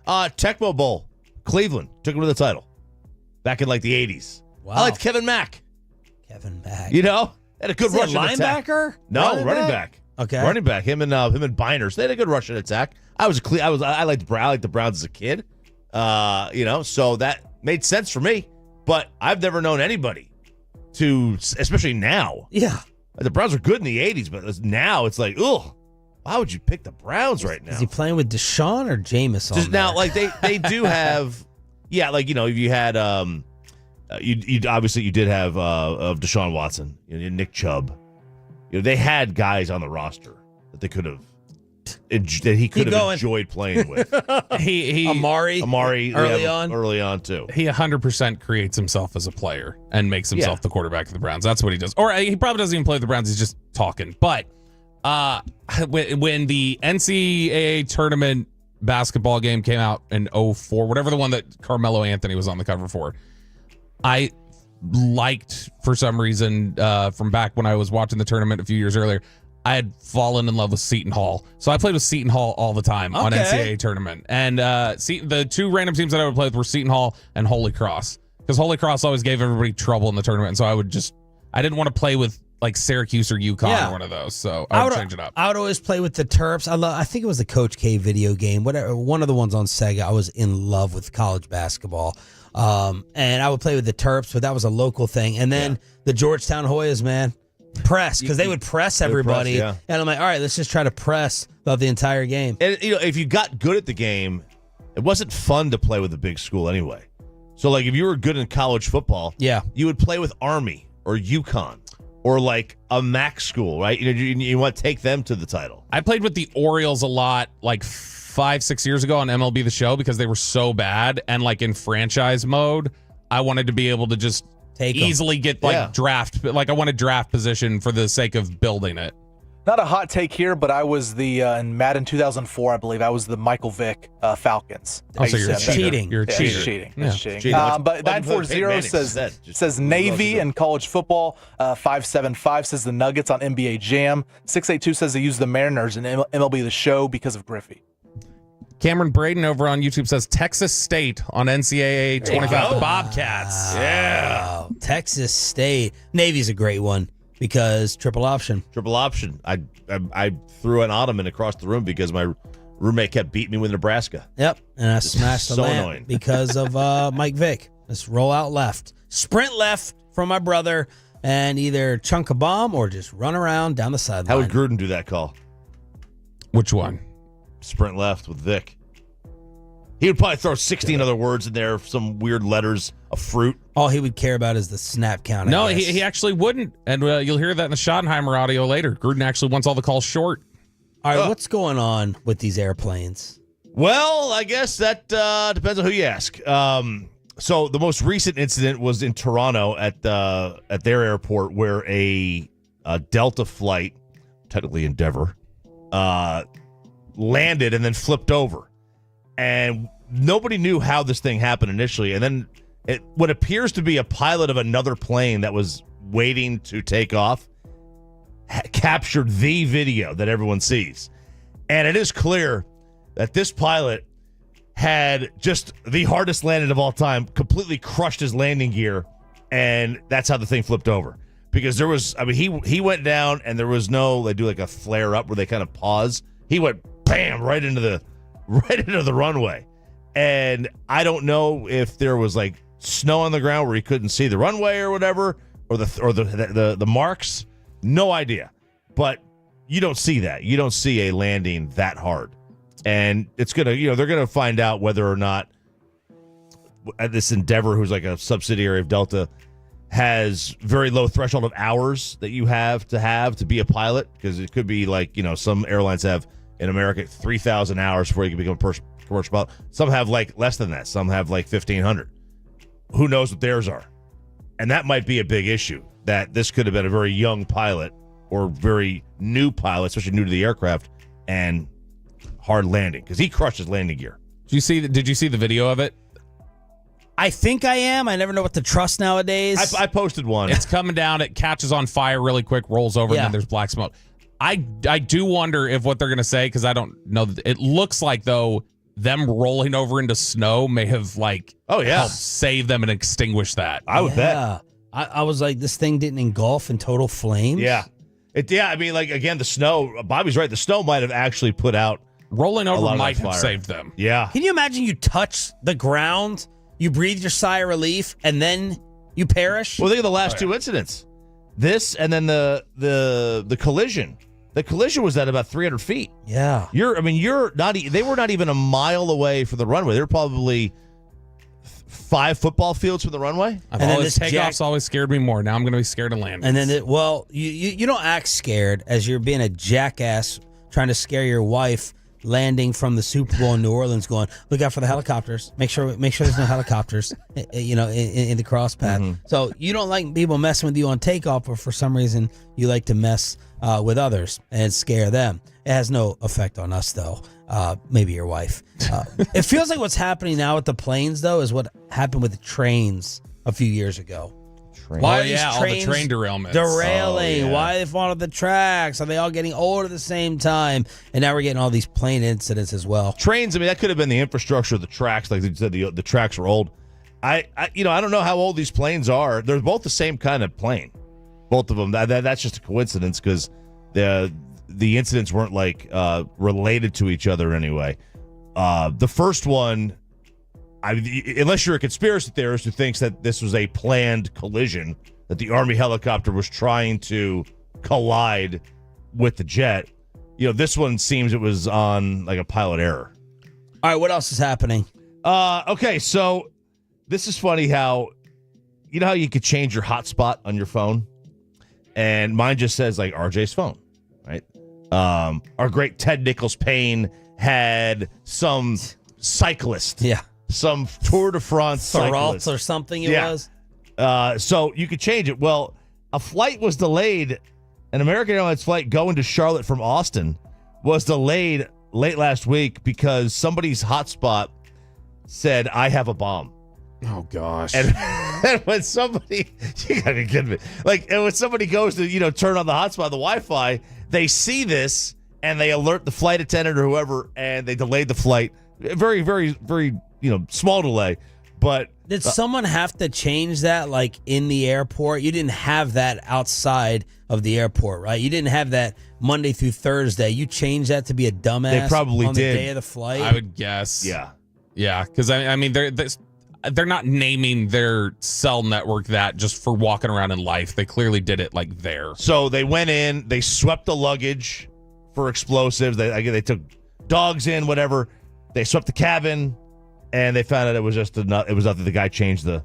Speaker 4: Yeah. Tecmo Bowl. Cleveland took him to the title back in like the 80s.
Speaker 3: Wow.
Speaker 4: I liked Kevin Mack.
Speaker 3: Kevin Mack.
Speaker 4: Had a good rush
Speaker 3: linebacker?
Speaker 4: No, running back.
Speaker 3: Okay.
Speaker 4: Running back. Him and Beiners. They had a good rushing attack. I liked the Browns as a kid. So that made sense for me. But I've never known anybody to, especially now.
Speaker 3: Yeah.
Speaker 4: The Browns were good in the 80s, but now it's like, ugh, why would you pick the Browns right now?
Speaker 3: Is he playing with Deshaun or Jameis on
Speaker 4: Just now, like they do have, if you had, you obviously you did have of Deshaun Watson, Nick Chubb. They had guys on the roster that they could have. That he could have enjoyed playing with.
Speaker 1: he
Speaker 3: Amari
Speaker 1: early on too. He 100% creates himself as a player and makes himself the quarterback of the Browns. That's what he does. Or he probably doesn't even play with the Browns. He's just talking. But when the NCAA tournament basketball game came out in 2004, whatever the one that Carmelo Anthony was on the cover for, I liked for some reason from back when I was watching the tournament a few years earlier. I had fallen in love with Seton Hall. So I played with Seton Hall all the time on NCAA tournament. And the two random teams that I would play with were Seton Hall and Holy Cross. Because Holy Cross always gave everybody trouble in the tournament. And so I didn't want to play with like Syracuse or UConn or one of those. So I would change it up.
Speaker 3: I would always play with the Terps. I think it was the Coach K video game. Whatever, one of the ones on Sega. I was in love with college basketball. And I would play with the Terps, but that was a local thing. And then the Georgetown Hoyas, man. Press, because they would press everybody. And I'm like, all right, let's just try to press throughout the entire game.
Speaker 4: And, if you got good at the game, it wasn't fun to play with a big school anyway. So, like, if you were good in college football, you would play with Army or UConn or, like, a MAC school, right? You want to take them to the title.
Speaker 1: I played with the Orioles a lot, like 5-6 years ago on MLB The Show because they were so bad. And, like, in franchise mode, I wanted to be able to just easily get draft, like I wanted draft position for the sake of building it.
Speaker 2: Not a hot take here, but I was in Madden 2004, I believe. I was the Michael Vick Falcons.
Speaker 1: Oh, so you're cheating. You're
Speaker 2: cheating.
Speaker 1: Yeah.
Speaker 2: It's cheating. But 940 says Navy and college football. 575 says the Nuggets on NBA Jam. 682 says they use the Mariners in MLB The Show because of Griffey.
Speaker 1: Cameron Braden over on YouTube says Texas State on NCAA 25. The Bobcats.
Speaker 3: Yeah. Texas State. Navy's a great one because triple option.
Speaker 4: I threw an ottoman across the room because my roommate kept beating me with Nebraska.
Speaker 3: Yep. And I smashed the lamp
Speaker 4: annoying.
Speaker 3: because of Mike Vick. Let's roll out left. Sprint left from my brother. and either chunk a bomb or just run around down the sideline.
Speaker 4: How would Gruden do that call?
Speaker 1: Which one?
Speaker 4: Sprint left with Vic. He would probably throw 16 other words in there, some weird letters of fruit.
Speaker 3: All he would care about is the snap count.
Speaker 1: No, he actually wouldn't. And you'll hear that in the Schottenheimer audio later. Gruden actually wants all the calls short.
Speaker 3: All right, what's going on with these airplanes?
Speaker 4: Well, I guess that depends on who you ask. So the most recent incident was in Toronto at their airport where a Delta flight, technically Endeavor, landed and then flipped over. And nobody knew how this thing happened initially. And then what appears to be a pilot of another plane that was waiting to take off captured the video that everyone sees. And it is clear that this pilot had just the hardest landing of all time, completely crushed his landing gear, and that's how the thing flipped over. Because there was, he went down, and there was no, they do like a flare up where they kind of pause. He went bam right into the runway, and I don't know if there was like snow on the ground where he couldn't see the runway or whatever, or the marks. No idea, but you don't see that. You don't see a landing that hard. And it's going to, they're going to find out whether or not this Endeavor, who's like a subsidiary of Delta, has very low threshold of hours that you have to be a pilot. Because it could be like, some airlines have in America 3,000 hours before you can become a commercial pilot. Some have like less than that. Some have like 1,500. Who knows what theirs are? And that might be a big issue, that this could have been a very young pilot or very new pilot, especially new to the aircraft, and hard landing, because he crushed his landing gear.
Speaker 1: Did you see the video of it?
Speaker 3: I think I am. I never know what to trust nowadays.
Speaker 4: I posted one.
Speaker 1: It's coming down. It catches on fire really quick, rolls over, and then there's black smoke. I do wonder if what they're going to say, because I don't know. It looks like, though, them rolling over into snow may have, helped save them and extinguish that.
Speaker 4: I would bet.
Speaker 3: I was like, this thing didn't engulf in total flames?
Speaker 4: Yeah. Again, the snow, Bobby's right. The snow might have actually put out.
Speaker 1: Rolling over might have saved them.
Speaker 4: Yeah.
Speaker 3: Can you imagine you touch the ground, you breathe your sigh of relief, and then you perish?
Speaker 4: Well, think of the last two incidents. This and then the collision. The collision was at about 300 feet.
Speaker 3: Yeah.
Speaker 4: They were not even a mile away from the runway. They were probably 5 football fields from the runway.
Speaker 1: Takeoff's always scared me more. Now I'm going to be scared of landings.
Speaker 3: And then, you don't act scared as you're being a jackass trying to scare your wife landing from the Super Bowl in New Orleans, going, look out for the helicopters. Make sure there's no helicopters, in the cross path. Mm-hmm. So you don't like people messing with you on takeoff, but for some reason you like to mess with others and scare them. It has no effect on us, though. Maybe your wife. It feels like what's happening now with the planes, though, is what happened with the trains a few years ago.
Speaker 1: Why are these trains all the train derailments?
Speaker 3: Derailing. Why are they falling off the tracks? Are they all getting old at the same time? And now we're getting all these plane incidents as well.
Speaker 4: Trains, that could have been the infrastructure of the tracks. Like you said, the tracks were old. I don't know how old these planes are. They're both the same kind of plane. Both of them. That's just a coincidence, because the incidents weren't related to each other anyway. The first one, unless you're a conspiracy theorist who thinks that this was a planned collision, that the Army helicopter was trying to collide with the jet, this one seems it was on a pilot error.
Speaker 3: All right, what else is happening?
Speaker 4: Okay, so this is funny how, how you could change your hotspot on your phone? And mine just says RJ's phone, right? Our great Ted Nichols Payne had some cyclist.
Speaker 3: Yeah.
Speaker 4: Some Tour de France cyclist.
Speaker 3: or something it was.
Speaker 4: So you could change it. Well, a flight was delayed. An American Airlines flight going to Charlotte from Austin was delayed late last week because somebody's hotspot said, "I have a bomb."
Speaker 1: Oh, gosh.
Speaker 4: And when somebody, you gotta be kidding me. And when somebody goes to, turn on the hotspot, the Wi-Fi, they see this and they alert the flight attendant or whoever, and they delayed the flight. Very, very, very, small delay. But
Speaker 3: did someone have to change that, in the airport? You didn't have that outside of the airport, right? You didn't have that Monday through Thursday. You changed that to be a dumbass.
Speaker 4: They probably
Speaker 3: on
Speaker 4: did.
Speaker 3: The day of the flight.
Speaker 1: I would guess.
Speaker 4: Yeah.
Speaker 1: Yeah, because they're not naming their cell network that just for walking around in life. They clearly did it like there.
Speaker 4: So they went in, they swept the luggage for explosives. They took dogs in, whatever. They swept the cabin, and they found out it was nothing. The guy changed the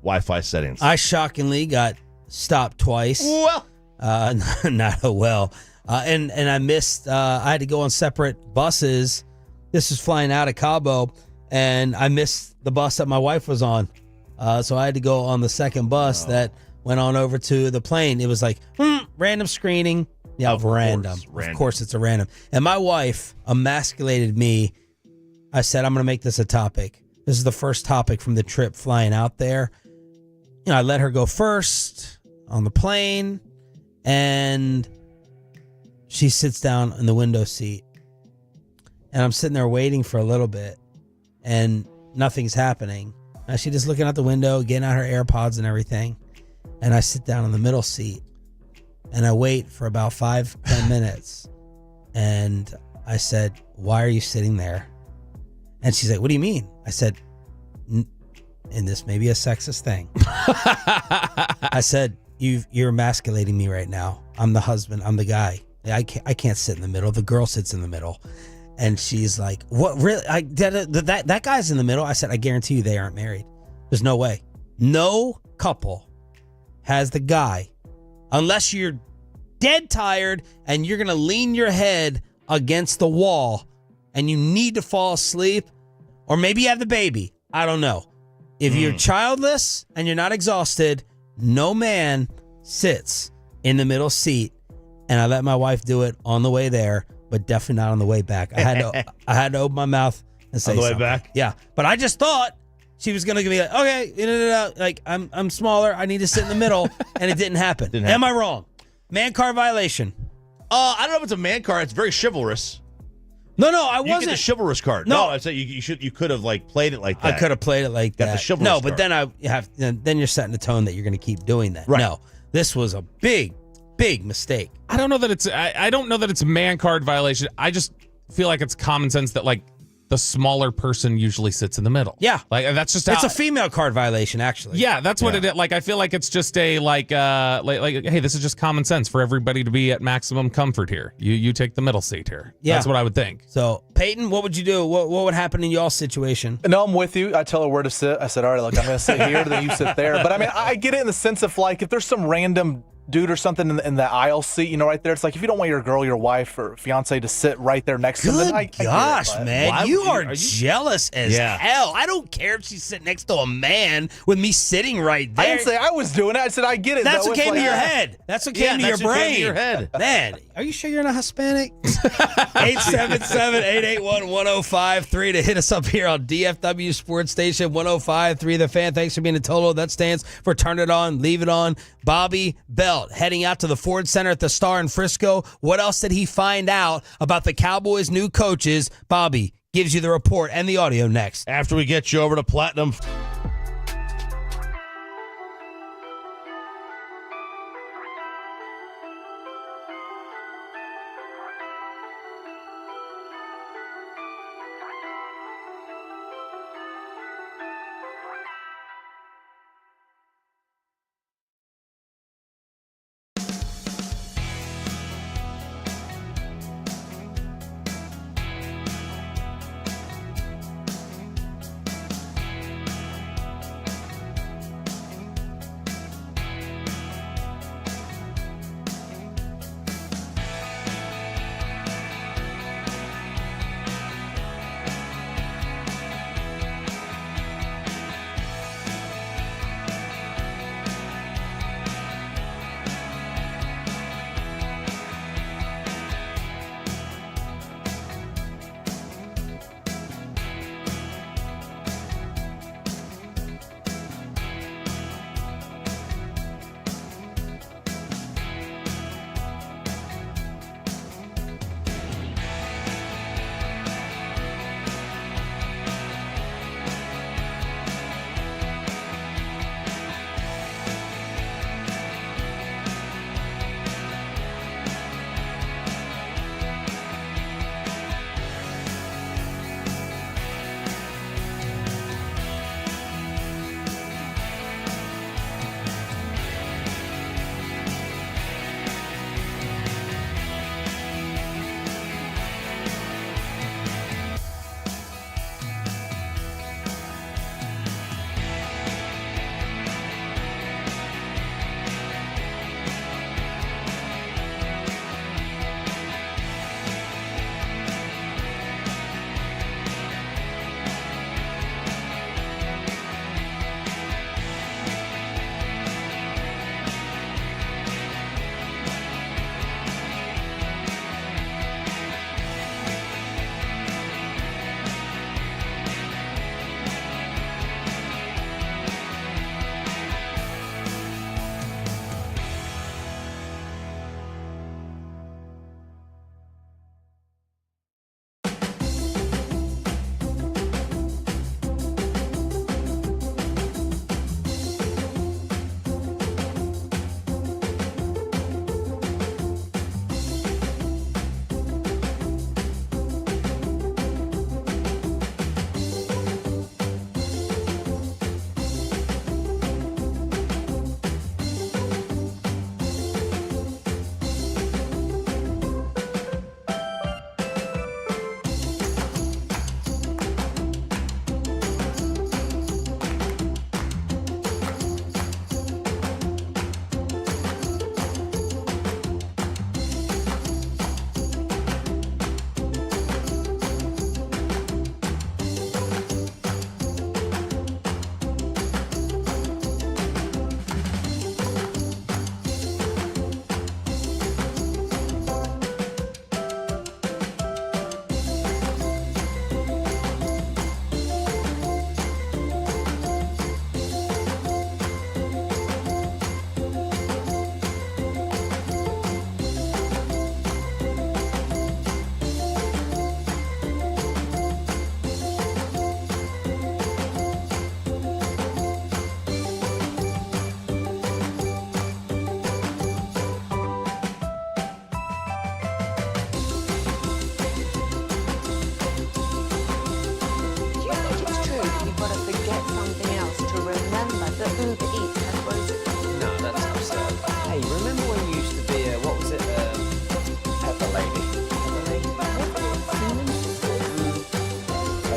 Speaker 4: Wi-Fi settings.
Speaker 3: I shockingly got stopped twice.
Speaker 4: Well,
Speaker 3: not well. And I missed. I had to go on separate buses. This was flying out of Cabo, and I missed the bus that my wife was on. So I had to go on the second bus that went on over to the plane. It was like random screening. Yeah, random. Of course, it's a random. And my wife emasculated me. I said, I'm going to make this a topic. This is the first topic from the trip flying out there. You know, I let her go first on the plane, and she sits down in the window seat. And I'm sitting there waiting for a little bit, and nothing's happening. And she's just looking out the window, getting out her AirPods and everything. And I sit down in the middle seat, and I wait for about 5-10 minutes. And I said, why are you sitting there? And she's like, what do you mean? I said, and this may be a sexist thing. I said, you're emasculating me right now. I'm the husband. I'm the guy. I can't sit in the middle. The girl sits in the middle. And she's like, what, really? That guy's in the middle. I said, I guarantee you they aren't married. There's no way. No couple has the guy, unless you're dead tired and you're going to lean your head against the wall and you need to fall asleep, or maybe you have the baby. I don't know. If you're childless and you're not exhausted, no man sits in the middle seat. And I let my wife do it on the way there, but definitely not on the way back. I had to open my mouth and say
Speaker 4: on the way
Speaker 3: something.
Speaker 4: back.
Speaker 3: Yeah, but I just thought she was gonna be like, okay, like I'm smaller. I need to sit in the middle, and it didn't happen. Am I wrong? Man card violation.
Speaker 4: I don't know if it's a man card. It's very chivalrous.
Speaker 3: No, I wasn't.
Speaker 4: You get the chivalrous card. No, I said you could have like played it like that.
Speaker 3: I could have played it like that.
Speaker 4: Got the chivalrous
Speaker 3: No, but
Speaker 4: card.
Speaker 3: then you're setting the tone that you're going to keep doing that.
Speaker 4: Right.
Speaker 3: No, this was a big mistake.
Speaker 1: I don't know that it's I don't know that it's a man card violation. I just feel like it's common sense that like the smaller person usually sits in the middle.
Speaker 3: Yeah.
Speaker 1: Like that's just
Speaker 3: It's a female card violation, actually.
Speaker 1: Yeah, that's what it is. Like I feel like it's just a like hey, this is just common sense for everybody to be at maximum comfort here. You take the middle seat here.
Speaker 3: Yeah.
Speaker 1: That's what I would think.
Speaker 3: So, Peyton, what would you do? What would happen in y'all's situation?
Speaker 2: No, I'm with you. I tell her where to sit. I said, all right, look, I'm going to sit here, then you sit there. But I mean, I get it in the sense of like, if there's some random dude or something in the aisle seat, right there, it's like if you don't want your girl, your wife, or fiance to sit right there next to them, then I get it,
Speaker 3: man, you are jealous as hell. I don't care if she's sitting next to a man with me sitting right there.
Speaker 2: I didn't say I was doing it. I said I get it.
Speaker 3: That's
Speaker 2: though.
Speaker 3: what came to your head. That's what came to your brain.
Speaker 4: Came to your head.
Speaker 3: Man, are you sure you're not Hispanic? 877-881-1053 to hit us up here on DFW Sports Station 105.3 The Fan. Thanks for being a Tolo. That stands for Turn It On, Leave It On. Bobby Belt heading out to the Ford Center at the Star in Frisco. What else did he find out about the Cowboys' new coaches? Bobby gives you the report and the audio next.
Speaker 4: After we get you over to Platinum.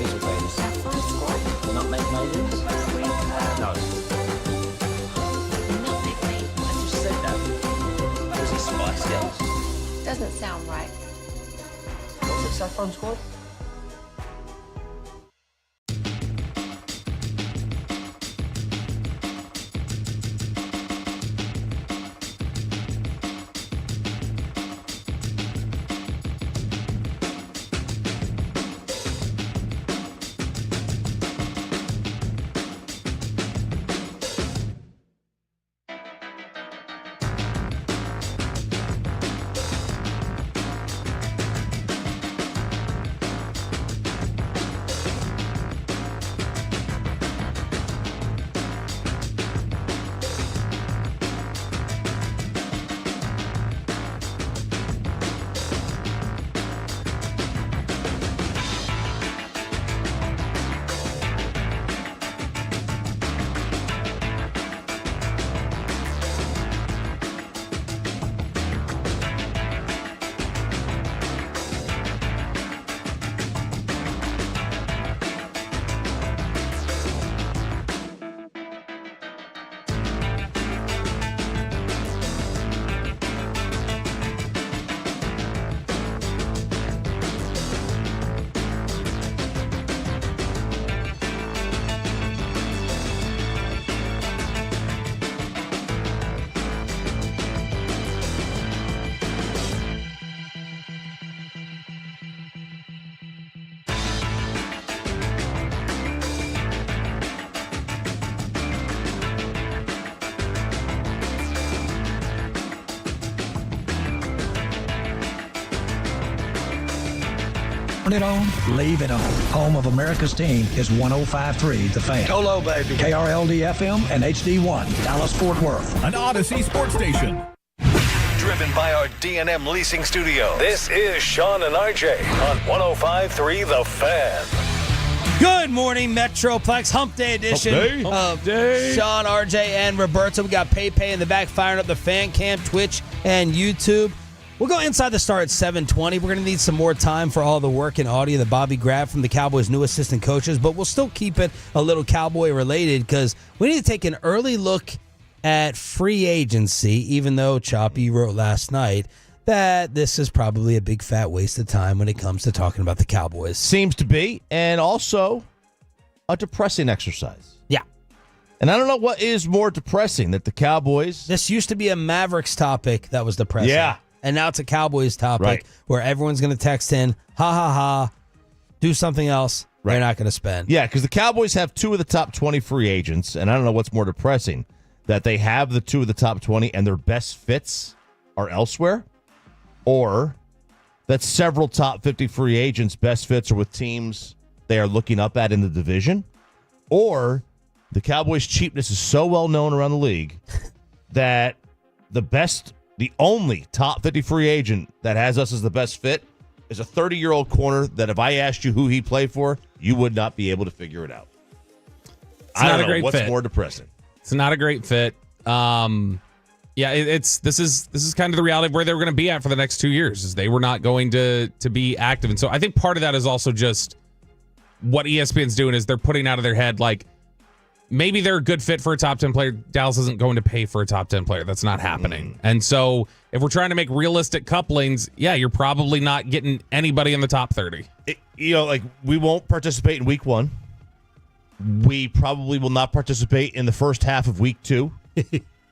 Speaker 10: Razor Faders.
Speaker 8: Saffron Squad.
Speaker 10: Nutmeg Maidens? No.
Speaker 8: Nutmeg Maid.
Speaker 10: I just said that. Was it Spice Girls?
Speaker 8: Doesn't sound right.
Speaker 10: Was it Saffron Squad?
Speaker 11: Turn it on, leave it on. Home of America's team is 105.3 The Fan.
Speaker 12: Hello, baby.
Speaker 11: KRLD-FM and HD1, Dallas, Fort Worth.
Speaker 12: An Odyssey sports station. Driven by our D&M Leasing Studio. This is Sean and RJ on 105.3 The Fan.
Speaker 3: Good morning, Metroplex Hump Day edition of Sean, RJ, and Roberto. We got Pay in the back firing up the fan cam, Twitch, and YouTube. We'll go inside the start at 7:20. We're going to need some more time for all the work and audio that Bobby grabbed from the Cowboys' new assistant coaches, but we'll still keep it a little Cowboy-related because we need to take an early look at free agency, even though Choppy wrote last night that this is probably a big fat waste of time when it comes to talking about the Cowboys.
Speaker 4: Seems to be, and also a depressing exercise.
Speaker 3: Yeah.
Speaker 4: And I don't know what is more depressing, that the Cowboys...
Speaker 3: This used to be a Mavericks topic that was depressing.
Speaker 4: Yeah.
Speaker 3: And now it's a Cowboys topic where everyone's going to text in, ha, ha, ha, do something else they're not going to spend.
Speaker 4: Yeah, because the Cowboys have 2 of the top 20 free agents, and I don't know what's more depressing, that they have the 2 of the top 20 and their best fits are elsewhere, or that several top 50 free agents' best fits are with teams they are looking up at in the division, or the Cowboys' cheapness is so well known around the league that the only top 50 free agent that has us as the best fit is a 30-year-old corner that if I asked you who he played for, you would not be able to figure it out.
Speaker 1: It's not a great
Speaker 4: what's
Speaker 1: fit.
Speaker 4: More depressing.
Speaker 1: It's not a great fit. This is kind of the reality of where they were going to be at for the next 2 years, is they were not going to be active. And so I think part of that is also just what ESPN's doing is they're putting out of their head, like, maybe they're a good fit for a top 10 player. Dallas isn't going to pay for a top 10 player. That's not happening. And so if we're trying to make realistic couplings, you're probably not getting anybody in the top 30.
Speaker 4: We won't participate in week 1. We probably will not participate in the first half of week 2.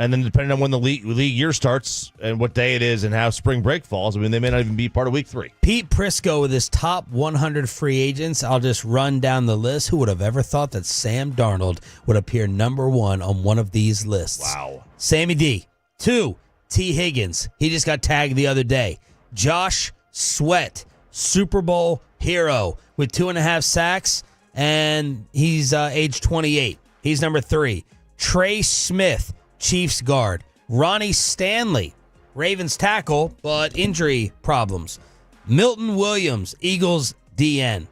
Speaker 4: And then depending on when the league year starts and what day it is and how spring break falls, I mean, they may not even be part of week 3.
Speaker 3: Pete Prisco with his top 100 free agents. I'll just run down the list. Who would have ever thought that Sam Darnold would appear number 1 on one of these lists?
Speaker 4: Wow.
Speaker 3: Sammy D. 2, T. Higgins. He just got tagged the other day. Josh Sweat, Super Bowl hero with 2.5 sacks, and he's age 28. He's number 3. Trey Smith, Chiefs guard. Ronnie Stanley, Ravens tackle, but injury problems. Milton Williams, Eagles DN.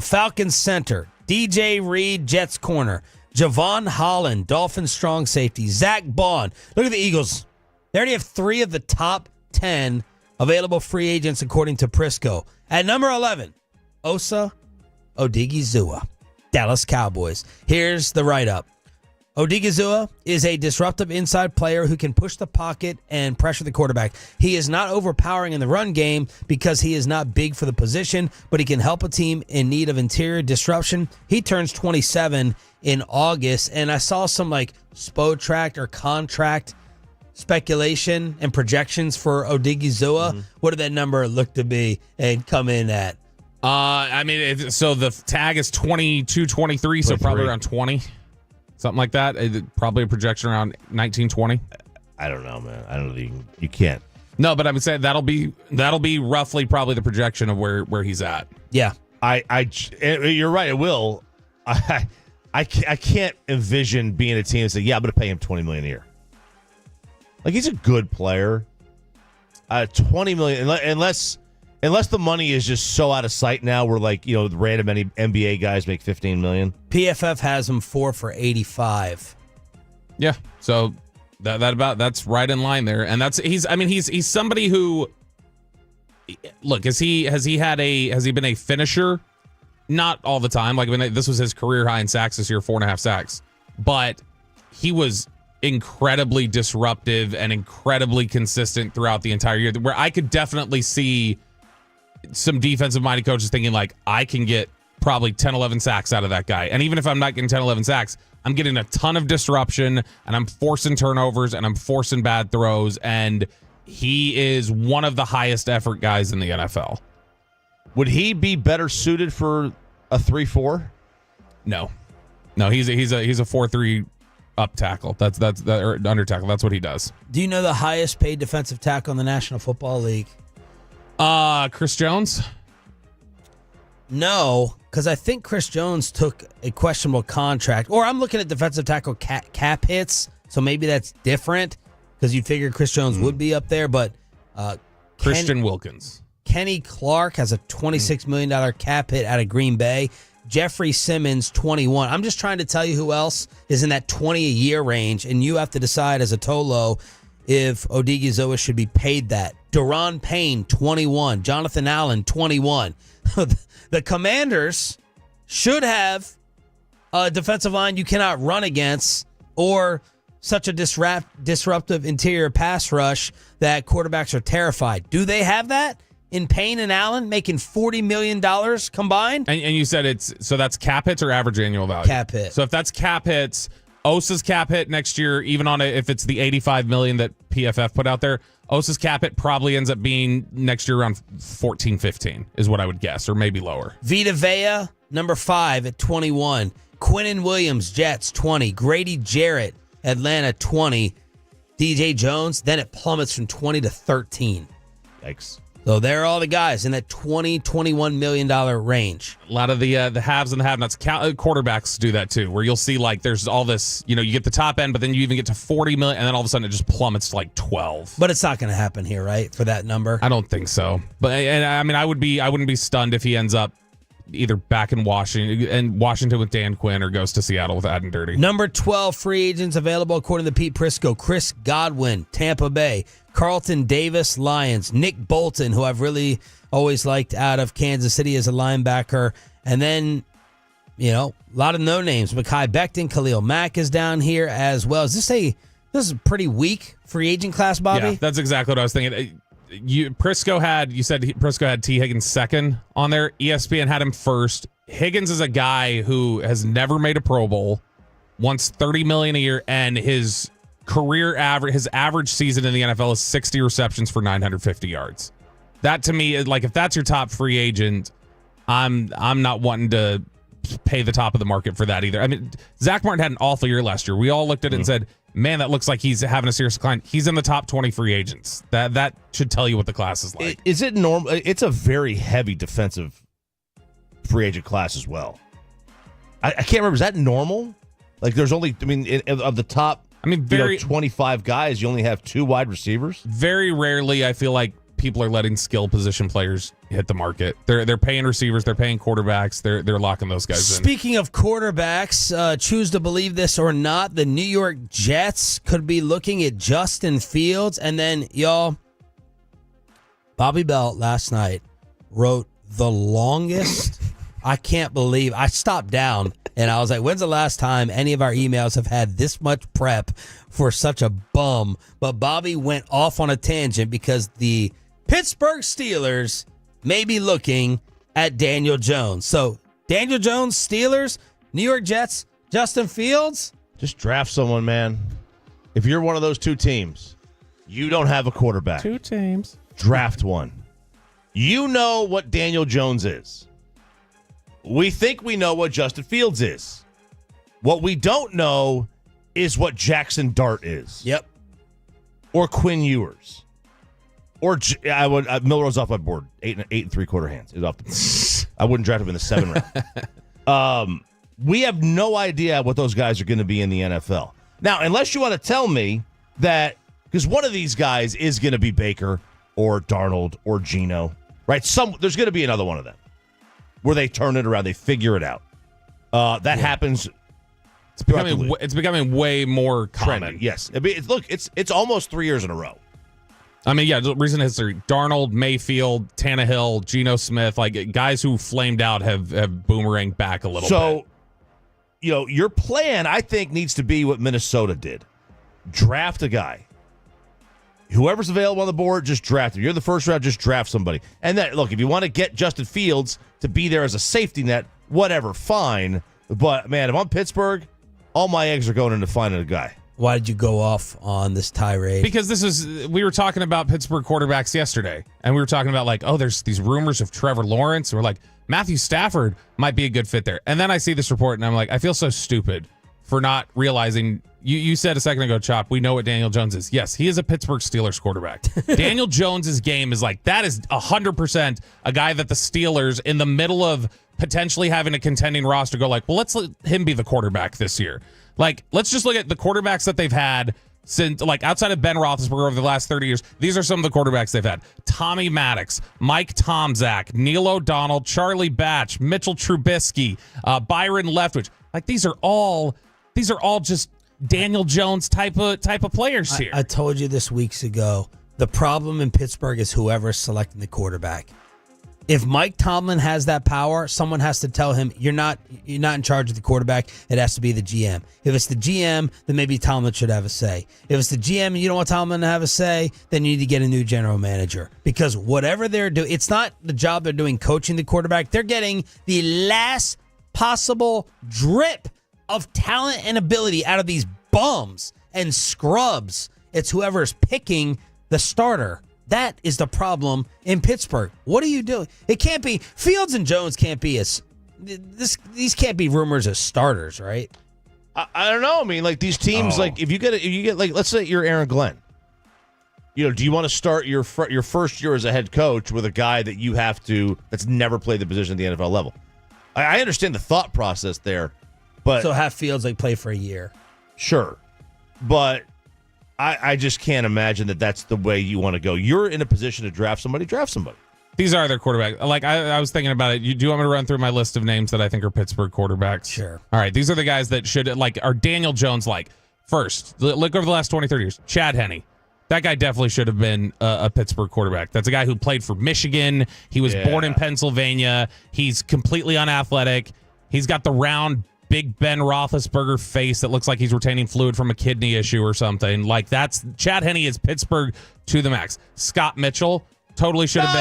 Speaker 3: Falcons center. DJ Reed, Jets corner. Javon Holland, Dolphins strong safety. Zach Bond. Look at the Eagles. They already have 3 of the top 10 available free agents according to Prisco. At number 11, Osa Odigizua, Dallas Cowboys. Here's the write-up. Odigizua is a disruptive inside player who can push the pocket and pressure the quarterback. He is not overpowering in the run game because he is not big for the position, but he can help a team in need of interior disruption. He turns 27 in August, and I saw some Spotrac or contract speculation and projections for Odigizua. Mm-hmm. What did that number look to be and come in at?
Speaker 1: So the tag is 22, 23, so probably around 20. Something like that. Probably a projection around 19, 20.
Speaker 4: I don't know, man. I don't know. You can't.
Speaker 1: No, but I would say that'll be roughly probably the projection of where he's at.
Speaker 3: Yeah.
Speaker 4: You're right. It will. I can't envision being a team and say, yeah, I'm going to pay him $20 million a year. He's a good player. $20 million, unless the money is just so out of sight now, where random NBA guys make $15 million.
Speaker 3: PFF has him 4 for $85.
Speaker 1: Yeah, so that's right in line there, and he's somebody who, look, has he been a finisher? Not all the time. This was his career high in sacks this year, 4.5 sacks, but he was incredibly disruptive and incredibly consistent throughout the entire year. Where I could definitely see some defensive-minded coaches thinking, I can get probably 10, 11 sacks out of that guy. And even if I'm not getting 10, 11 sacks, I'm getting a ton of disruption, and I'm forcing turnovers, and I'm forcing bad throws, and he is one of the highest effort guys in the NFL.
Speaker 4: Would he be better suited for a 3-4?
Speaker 1: No, he's a 4-3 up tackle. That's or under tackle. That's what he does.
Speaker 3: Do you know the highest paid defensive tackle in the National Football League?
Speaker 1: Chris Jones?
Speaker 3: No, because I think Chris Jones took a questionable contract. Or I'm looking at defensive tackle cap hits, so maybe that's different because you figure Chris Jones would be up there. But
Speaker 1: Christian Wilkins.
Speaker 3: Kenny Clark has a $26 million cap hit out of Green Bay. Jeffrey Simmons, 21. I'm just trying to tell you who else is in that 20 a year range, and you have to decide as a Tolo if Odigizua should be paid that. Deron Payne, 21. Jonathan Allen, 21. The Commanders should have a defensive line you cannot run against, or such a disruptive interior pass rush that quarterbacks are terrified. Do they have that? In Payne and Allen making $40 million combined?
Speaker 1: And you said that's cap hits or average annual value?
Speaker 3: Cap hit.
Speaker 1: So if that's cap hits, Osa's cap hit next year, even on if it's the $85 million that PFF put out there, Osa's cap hit probably ends up being next year around 14, 15 is what I would guess, or maybe lower.
Speaker 3: Vita Vea, number 5 at 21. Quinnen Williams, Jets, 20. Grady Jarrett, Atlanta, 20. DJ Jones, then it plummets from 20 to 13.
Speaker 4: Yikes.
Speaker 3: So there are all the guys in that $20, $21 million range.
Speaker 1: A lot of the haves and the have-nots. Quarterbacks do that too, where you'll see there's all this, you get the top end, but then you even get to $40 million, and then all of a sudden it just plummets to 12.
Speaker 3: But it's not going to happen here, right, for that number?
Speaker 1: I don't think so. But I wouldn't be stunned if he ends up either back in Washington with Dan Quinn or goes to Seattle with Aden Dirty.
Speaker 3: Number 12 free agents available according to Pete Prisco. Chris Godwin, Tampa Bay. Carlton Davis, Lions. Nick Bolton, who I've really always liked out of Kansas City as a linebacker. And then, a lot of no names. Mekhi Becton, Khalil Mack is down here as well. This is a pretty weak free agent class, Bobby?
Speaker 1: Yeah, that's exactly what I was thinking. Prisco had T. Higgins second on there. ESPN had him first. Higgins is a guy who has never made a Pro Bowl, wants $30 million a year, and his average season in the NFL is 60 receptions for 950 yards. That to me, if that's your top free agent, I'm not wanting to pay the top of the market for that either. Zach Martin had an awful year last year. We all looked at it and said, man, that looks like he's having a serious decline. He's in the top 20 free agents. That should tell you what the class is like.
Speaker 4: Is it normal? It's a very heavy defensive free agent class as well. I can't remember. Is that normal? There's only, of the top, 25 guys, you only have 2 wide receivers?
Speaker 1: Very rarely, I feel like people are letting skill position players hit the market. They're paying receivers, they're paying quarterbacks, they're locking those guys in.
Speaker 3: Speaking of quarterbacks, choose to believe this or not, the New York Jets could be looking at Justin Fields. And then, y'all, Bobby Belt last night wrote the longest I can't believe I stopped down and I was like, when's the last time any of our emails have had this much prep for such a bum? But Bobby went off on a tangent because the Pittsburgh Steelers may be looking at Daniel Jones. So Daniel Jones, Steelers, New York Jets, Justin Fields.
Speaker 4: Just draft someone, man. If you're one of those two teams, you don't have a quarterback.
Speaker 1: Two teams.
Speaker 4: Draft one. You know what Daniel Jones is. We think we know what Justin Fields is. What we don't know is what Jackson Dart is.
Speaker 3: Yep.
Speaker 4: Or Quinn Ewers. Or Milrose off my board. 8 3/4 hands. Is off the I wouldn't draft him in the 7th round. We have no idea what those guys are going to be in the NFL. Now, unless you want to tell me that, because one of these guys is going to be Baker or Darnold or Geno, right? There's going to be another one of them where they turn it around, they figure it out. That happens.
Speaker 1: It's becoming way more common.
Speaker 4: Trendy, yes. I mean, it's almost 3 years in a row.
Speaker 1: I mean, yeah, recent history. Darnold, Mayfield, Tannehill, Geno Smith, like guys who flamed out have boomeranged back a little bit.
Speaker 4: So, your plan, I think, needs to be what Minnesota did. Draft a guy. Whoever's available on the board, just draft him. You're the first round, just draft somebody. And then, look, if you want to get Justin Fields to be there as a safety net, whatever, fine. But, man, if I'm Pittsburgh, all my eggs are going into finding a guy.
Speaker 3: Why did you go off on this tirade?
Speaker 1: Because we were talking about Pittsburgh quarterbacks yesterday, and we were talking about there's these rumors of Trevor Lawrence, and we're like, Matthew Stafford might be a good fit there. And then I see this report, and I'm like, I feel so stupid for not realizing. You said a second ago, Chop, we know what Daniel Jones is. Yes, he is a Pittsburgh Steelers quarterback. Daniel Jones's game is that is 100% a guy that the Steelers, in the middle of potentially having a contending roster, go well, let's let him be the quarterback this year. Let's just look at the quarterbacks that they've had since, outside of Ben Roethlisberger over the last 30 years. These are some of the quarterbacks they've had. Tommy Maddox, Mike Tomczak, Neil O'Donnell, Charlie Batch, Mitchell Trubisky, Byron Leftwich. These are all just Daniel Jones type of players here.
Speaker 3: I told you this weeks ago. The problem in Pittsburgh is whoever's selecting the quarterback. If Mike Tomlin has that power, someone has to tell him you're not in charge of the quarterback. It has to be the GM. If it's the GM, then maybe Tomlin should have a say. If it's the GM and you don't want Tomlin to have a say, then you need to get a new general manager. Because whatever they're doing, it's not the job they're doing coaching the quarterback. They're getting the last possible drip of talent and ability out of these bums and scrubs. It's whoever's picking the starter. That is the problem in Pittsburgh. What are you doing? It can't be Fields and Jones can't be these can't be rumors as starters, right?
Speaker 4: I don't know. I mean, these teams, if you get let's say you're Aaron Glenn. Do you want to start your first year as a head coach with a guy that's never played the position at the NFL level? I understand the thought process there, but
Speaker 3: so have Fields play for a year.
Speaker 4: Sure, but I just can't imagine that that's the way you want to go. You're in a position to draft somebody.
Speaker 1: These are their quarterbacks. I was thinking about it. Do you want me to run through my list of names that I think are Pittsburgh quarterbacks?
Speaker 3: Sure.
Speaker 1: All right. These are the guys that should, are Daniel Jones first. Look over the last 20, 30 years. Chad Henne. That guy definitely should have been a Pittsburgh quarterback. That's a guy who played for Michigan. He was born in Pennsylvania. He's completely unathletic. He's got the round, big Ben Roethlisberger face that looks like he's retaining fluid from a kidney issue or something. That's Chad Henne is Pittsburgh to the max. Scott Mitchell totally should have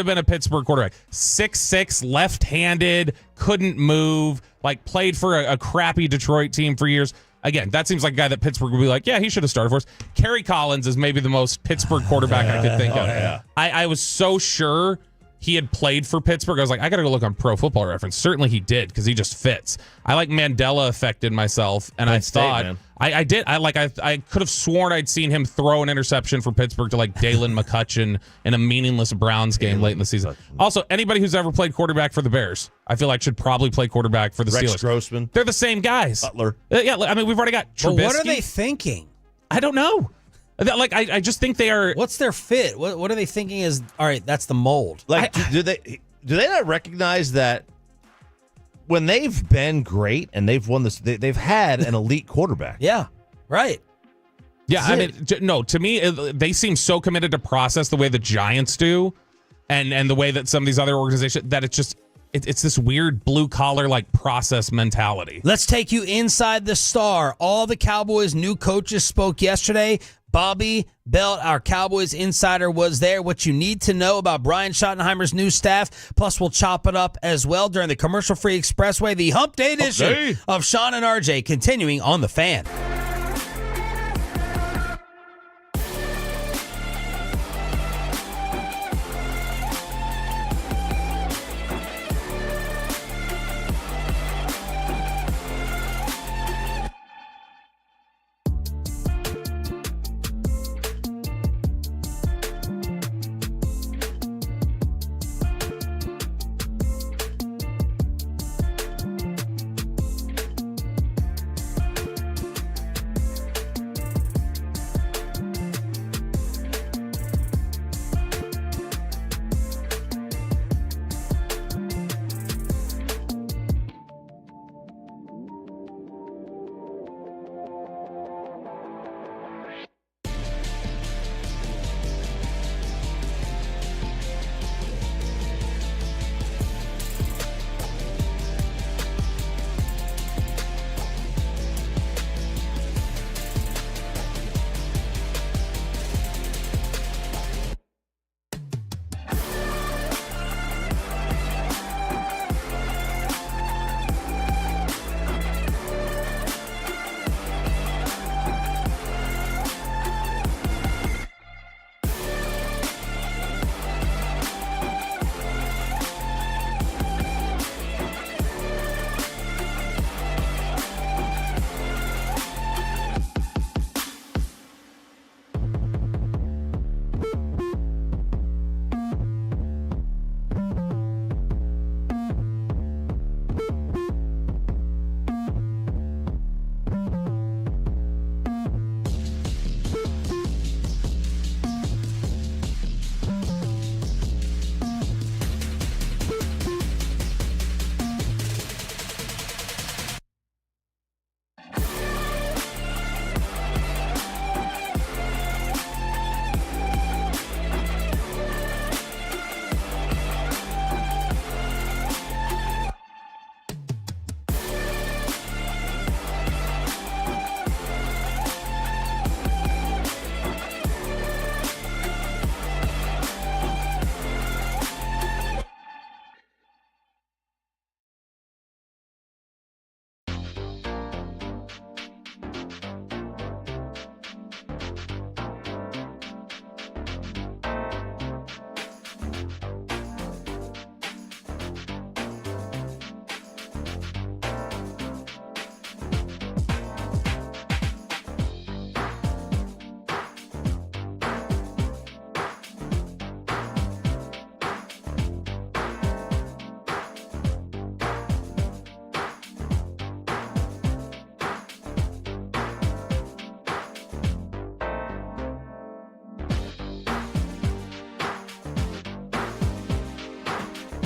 Speaker 1: been a Pittsburgh quarterback. 6'6", left-handed, couldn't move, played for a crappy Detroit team for years. Again, that seems like a guy that Pittsburgh would be he should have started for us. Kerry Collins is maybe the most Pittsburgh quarterback I could think of.
Speaker 4: Yeah.
Speaker 1: I was so sure he had played for Pittsburgh. I was I got to go look on Pro Football Reference. Certainly he did, because he just fits. I Mandela affected myself, and I thought I did. I could have sworn I'd seen him throw an interception for Pittsburgh to Dalen McCutcheon in a meaningless Browns game late in the season. Also, anybody who's ever played quarterback for the Bears, I feel should probably play quarterback for the Steelers.
Speaker 4: Rex Grossman.
Speaker 1: They're the same guys.
Speaker 4: Butler.
Speaker 1: Yeah, I mean, we've already got Trubisky.
Speaker 3: But what are they thinking?
Speaker 1: I don't know. I just think they are.
Speaker 3: What's their fit? What are they thinking is, all right, that's the mold.
Speaker 4: Do they not recognize that when they've been great and they've won this, they've had an elite quarterback?
Speaker 3: Yeah, right.
Speaker 1: Yeah, I mean, no, to me, they seem so committed to process the way the Giants do and the way that some of these other organizations, that it's this weird blue collar like process mentality.
Speaker 3: Let's take you inside the Star. All the Cowboys' new coaches spoke yesterday. Bobby Belt, our Cowboys insider, was there. What you need to know about Brian Schottenheimer's new staff. Plus, we'll chop it up as well during the commercial-free Expressway, the Hump Day edition of Sean and RJ, continuing on The Fan.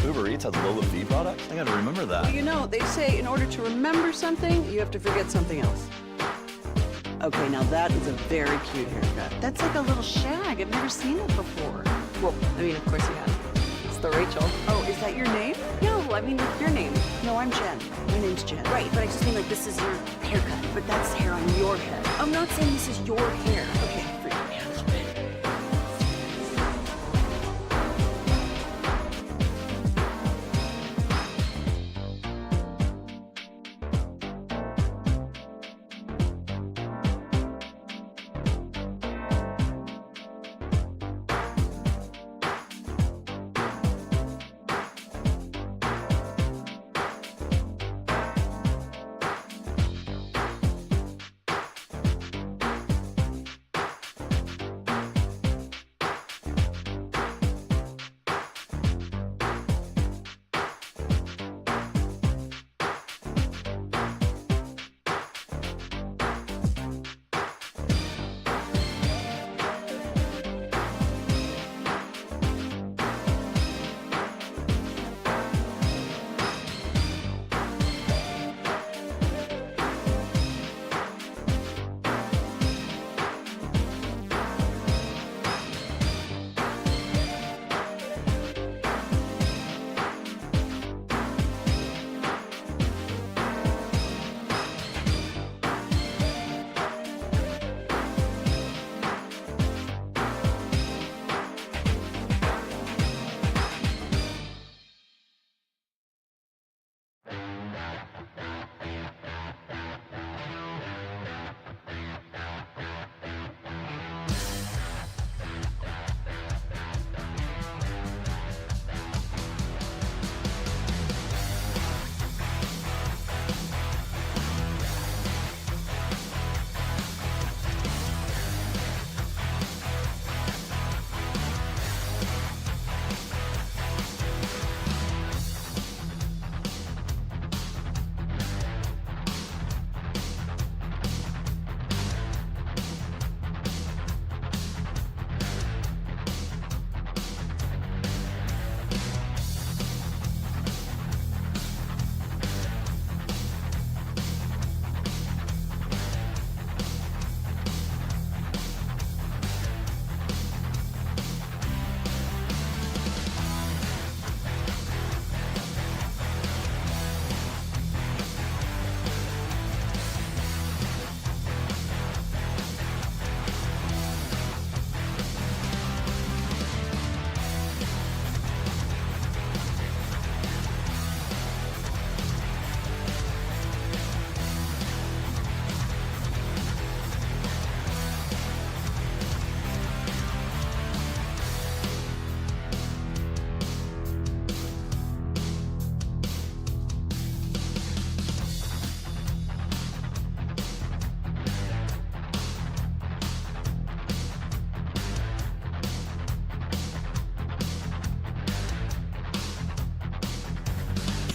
Speaker 6: Uber Eats has low fee products? I gotta remember that.
Speaker 7: Well, you know, they say in order to remember something, you have to forget something else. Okay, now that is a very cute haircut. That's like a little shag. I've never seen it before. Well, I mean, of course you have. It's the Rachel. Oh, is that your name? No, I mean, like your name. No, I'm Jen. My name's Jen.
Speaker 13: Right, but I just mean like this is your haircut, but that's hair on your head. I'm not saying this is your hair. Okay, freak me out a little bit.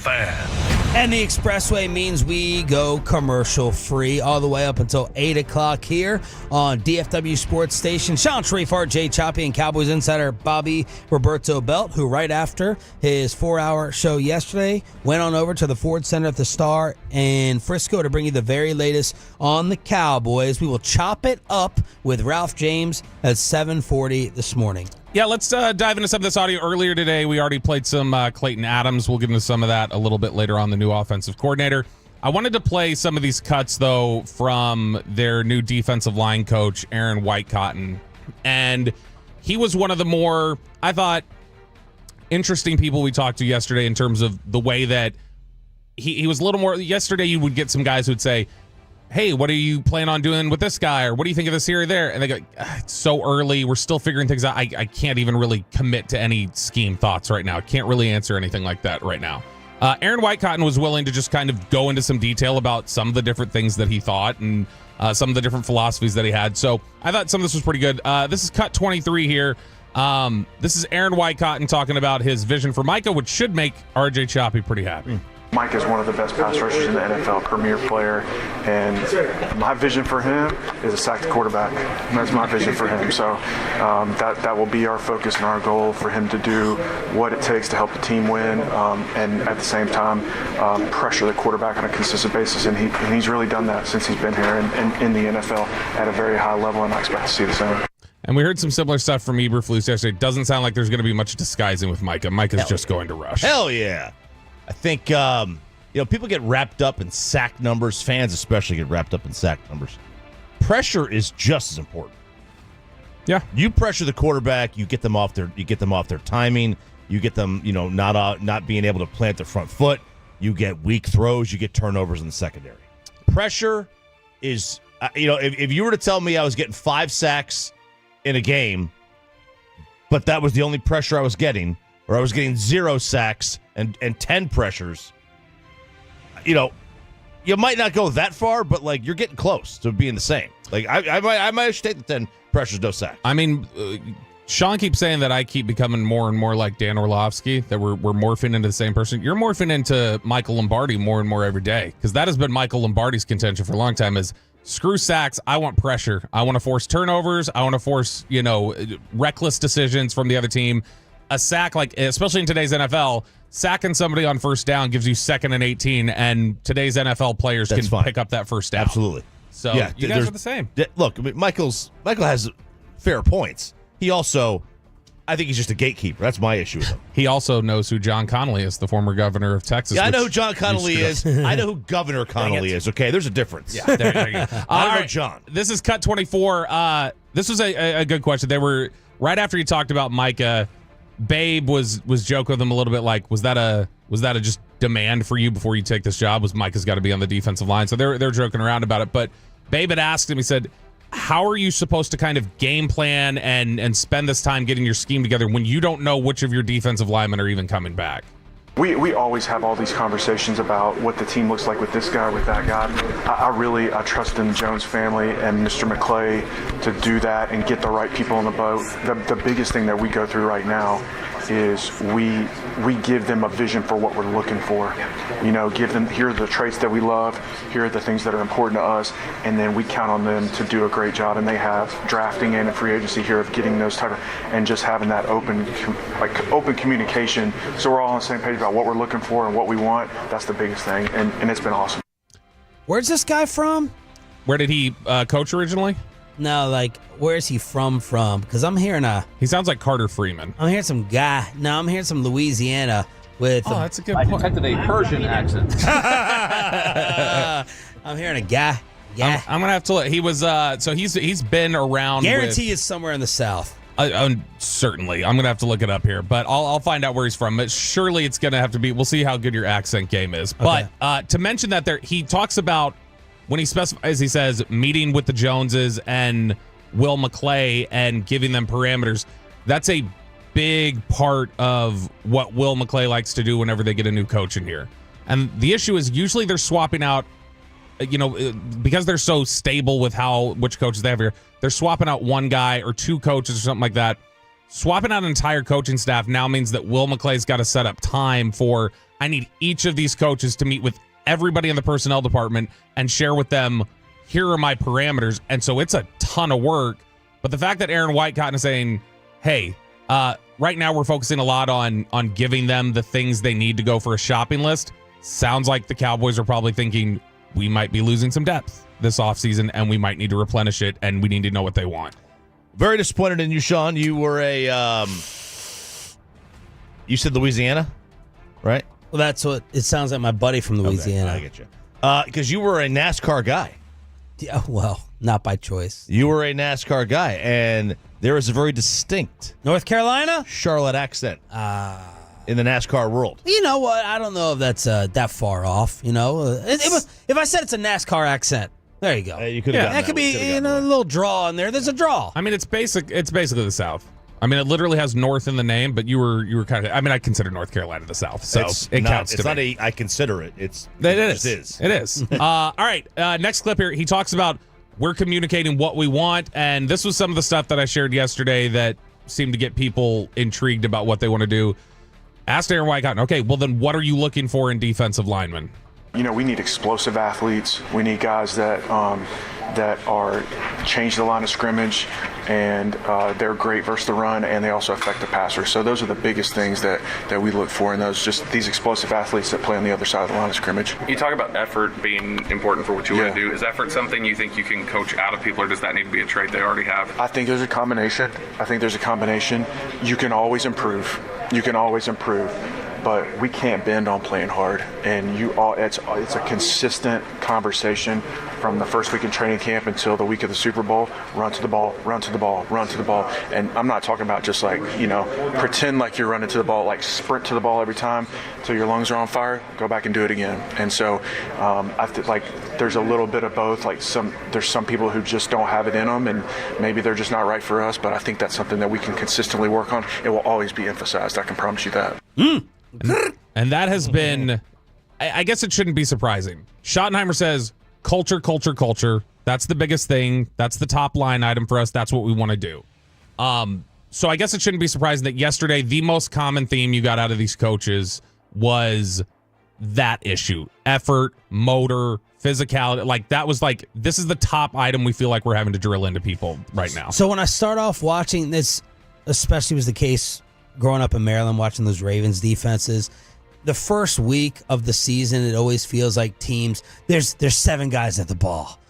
Speaker 12: Fan.
Speaker 3: And the expressway means we go commercial free all the way up until 8 o'clock here on DFW Sports Station. Sean Sharif, RJ Choppy, and Cowboys insider Bobby Roberto Belt, who right after his 4-hour show yesterday went on over to the Ford Center at the Star in Frisco to bring you the very latest on the Cowboys. We will chop it up with Ralph James at 7:40 this morning.
Speaker 1: Yeah, let's dive into some of this audio. Earlier today, we already played some Clayton Adams. We'll get into some of that a little bit later on, the new offensive coordinator. I wanted to play some of these cuts, though, from their new defensive line coach, Aaron Whitecotton. And he was one of the more, I thought, interesting people we talked to yesterday in terms of the way that he was a little more. Yesterday, you would get some guys who would say, hey, what are you planning on doing with this guy? Or what do you think of this here or there? And they go, it's so early. We're still figuring things out. I can't even really commit to any scheme thoughts right now. Can't really answer anything like that right now. Aaron Whitecotton was willing to just kind of go into some detail about some of the different things that he thought and some of the different philosophies that he had. So I thought some of this was pretty good. This is cut 23 here. This is Aaron Whitecotton talking about his vision for Micah, which should make RJ Choppy pretty happy.
Speaker 14: Mike is one of the best pass rushers in the NFL, premier player, and my vision for him is a sacked quarterback. That's my vision for him. So that will be our focus and our goal for him to do what it takes to help the team win, and at the same time pressure the quarterback on a consistent basis. And he's really done that since he's been here and in the NFL at a very high level, and I expect to see the same.
Speaker 1: And we heard some similar stuff from Eberflus yesterday. Doesn't sound like there's going to be much disguising with Micah. Micah's just going to rush.
Speaker 4: Hell yeah. I think, people get wrapped up in sack numbers. Fans especially get wrapped up in sack numbers. Pressure is just as important.
Speaker 1: Yeah.
Speaker 4: You pressure the quarterback, you get them off their timing, you get them, not being able to plant their front foot, you get weak throws, you get turnovers in the secondary. Pressure is, if you were to tell me I was getting 5 sacks in a game, but that was the only pressure I was getting, or I was getting 0 sacks and 10 pressures, you might not go that far, but you're getting close to being the same. I might take the 10 pressures, no sack.
Speaker 1: I mean, Sean keeps saying that I keep becoming more and more like Dan Orlovsky, that we're morphing into the same person. You're morphing into Michael Lombardi more and more every day, because that has been Michael Lombardi's contention for a long time is screw sacks. I want pressure. I want to force turnovers. I want to force, reckless decisions from the other team. A sack, especially in today's NFL, sacking somebody on first down gives you 2nd and 18, and today's NFL players can pick up that first down.
Speaker 4: Absolutely.
Speaker 1: So you guys are the same.
Speaker 4: Look, I mean, Michael has fair points. He also, I think he's just a gatekeeper. That's my issue with him.
Speaker 1: He also knows who John Connolly is, the former governor of Texas.
Speaker 4: Yeah, I know who John Connolly is. I know who Governor Connolly is. Okay, there's a difference.
Speaker 1: Yeah, there you go.
Speaker 4: I don't know John.
Speaker 1: This is cut 24. This was a good question. They were right after he talked about Micah. Babe was joking with him a little bit, like, was that a just demand for you before you take this job? Was Micah's got to be on the defensive line? So they're joking around about it. But Babe had asked him, he said, how are you supposed to kind of game plan and spend this time getting your scheme together when you don't know which of your defensive linemen are even coming back?
Speaker 14: We always have all these conversations about what the team looks like with this guy, with that guy. I trust in the Jones family and Mr. McClay to do that and get the right people on the boat. The biggest thing that we go through right now is we give them a vision for what we're looking for. Give them, here are the traits that we love, here are the things that are important to us, and then we count on them to do a great job. And they have drafting and free agency here of getting those type of, and just having that open communication, so we're all on the same page about what we're looking for and what we want. That's the biggest thing, and it's been awesome.
Speaker 3: Where's this guy from?
Speaker 1: Where did he coach originally?
Speaker 3: No, where's he from? Because I'm hearing
Speaker 1: He sounds like Carter Freeman.
Speaker 3: I'm hearing some guy. No, I'm hearing some Louisiana with.
Speaker 1: Oh, that's a good point.
Speaker 15: I detected a Persian accent.
Speaker 3: I'm hearing a guy. Yeah.
Speaker 1: I'm gonna have to look. He was so he's been around.
Speaker 3: Guarantee it's somewhere in the South.
Speaker 1: Certainly. I'm gonna have to look it up here, but I'll find out where he's from. But surely it's gonna have to be. We'll see how good your accent game is.
Speaker 3: Okay.
Speaker 1: But to mention that he talks about. When he specifies, he says, meeting with the Joneses and Will McClay and giving them parameters, that's a big part of what Will McClay likes to do whenever they get a new coach in here. And the issue is usually they're swapping out, because they're so stable with which coaches they have here, they're swapping out one guy or 2 coaches or something like that. Swapping out an entire coaching staff now means that Will McClay's got to set up time for, I need each of these coaches to meet with everybody in the personnel department and share with them, here are my parameters. And so it's a ton of work. But the fact that Aaron White caught is saying, hey, right now we're focusing a lot on giving them the things they need to go for a shopping list. Sounds like the Cowboys are probably thinking we might be losing some depth this offseason and we might need to replenish it and we need to know what they want.
Speaker 4: Very disappointed in you, Sean. You were you said Louisiana, right?
Speaker 3: Well, that's what it sounds like. My buddy from Louisiana.
Speaker 4: Okay, I get you. Because you were a NASCAR guy.
Speaker 3: Yeah, well, not by choice.
Speaker 4: You were a NASCAR guy, and there is a very distinct
Speaker 3: North Carolina
Speaker 4: Charlotte accent in the NASCAR world.
Speaker 3: You know what? I don't know if that's that far off. You know, if I said it's a NASCAR accent, there you go.
Speaker 4: You could have.
Speaker 3: That could be a little draw in there. There's a draw.
Speaker 1: I mean, it's basically the South. I mean, it literally has North in the name, but you were kind of. I mean, I consider North Carolina the South, so it counts.
Speaker 4: It's
Speaker 1: to
Speaker 4: not
Speaker 1: me.
Speaker 4: I consider it. It is.
Speaker 1: It is. All right. Next clip here. He talks about we're communicating what we want, and this was some of the stuff that I shared yesterday that seemed to get people intrigued about what they want to do. Asked Aaron White, okay, well then, what are you looking for in defensive linemen?
Speaker 14: You know, we need explosive athletes. We need guys that are change the line of scrimmage, and they're great versus the run, and they also affect the passer. So those are the biggest things that we look for in those, just these explosive athletes that play on the other side of the line of scrimmage.
Speaker 15: You talk about effort being important for what you want to do. Is effort something you think you can coach out of people, or does that need to be a trait they already have?
Speaker 14: I think there's a combination. You can always improve. But we can't bend on playing hard, and it's a consistent conversation from the first week in training camp until the week of the Super Bowl. Run to the ball, and I'm not talking about just like, pretend like you're running to the ball, like sprint to the ball every time till your lungs are on fire. Go back and do it again. And so I feel like there's a little bit of both. Like there's some people who just don't have it in them, and maybe they're just not right for us. But I think that's something that we can consistently work on. It will always be emphasized. I can promise you that.
Speaker 1: And that has been, I guess it shouldn't be surprising. Schottenheimer says, culture. That's the biggest thing. That's the top line item for us. That's what we want to do. So I guess it shouldn't be surprising that yesterday, the most common theme you got out of these coaches was that issue. Effort, motor, physicality. Like, that was like, this is the top item we feel like we're having to drill into people right now.
Speaker 3: So when I start off watching this, especially was the case growing up in Maryland, watching those Ravens defenses, the first week of the season, it always feels like teams, there's 7 guys at the ball.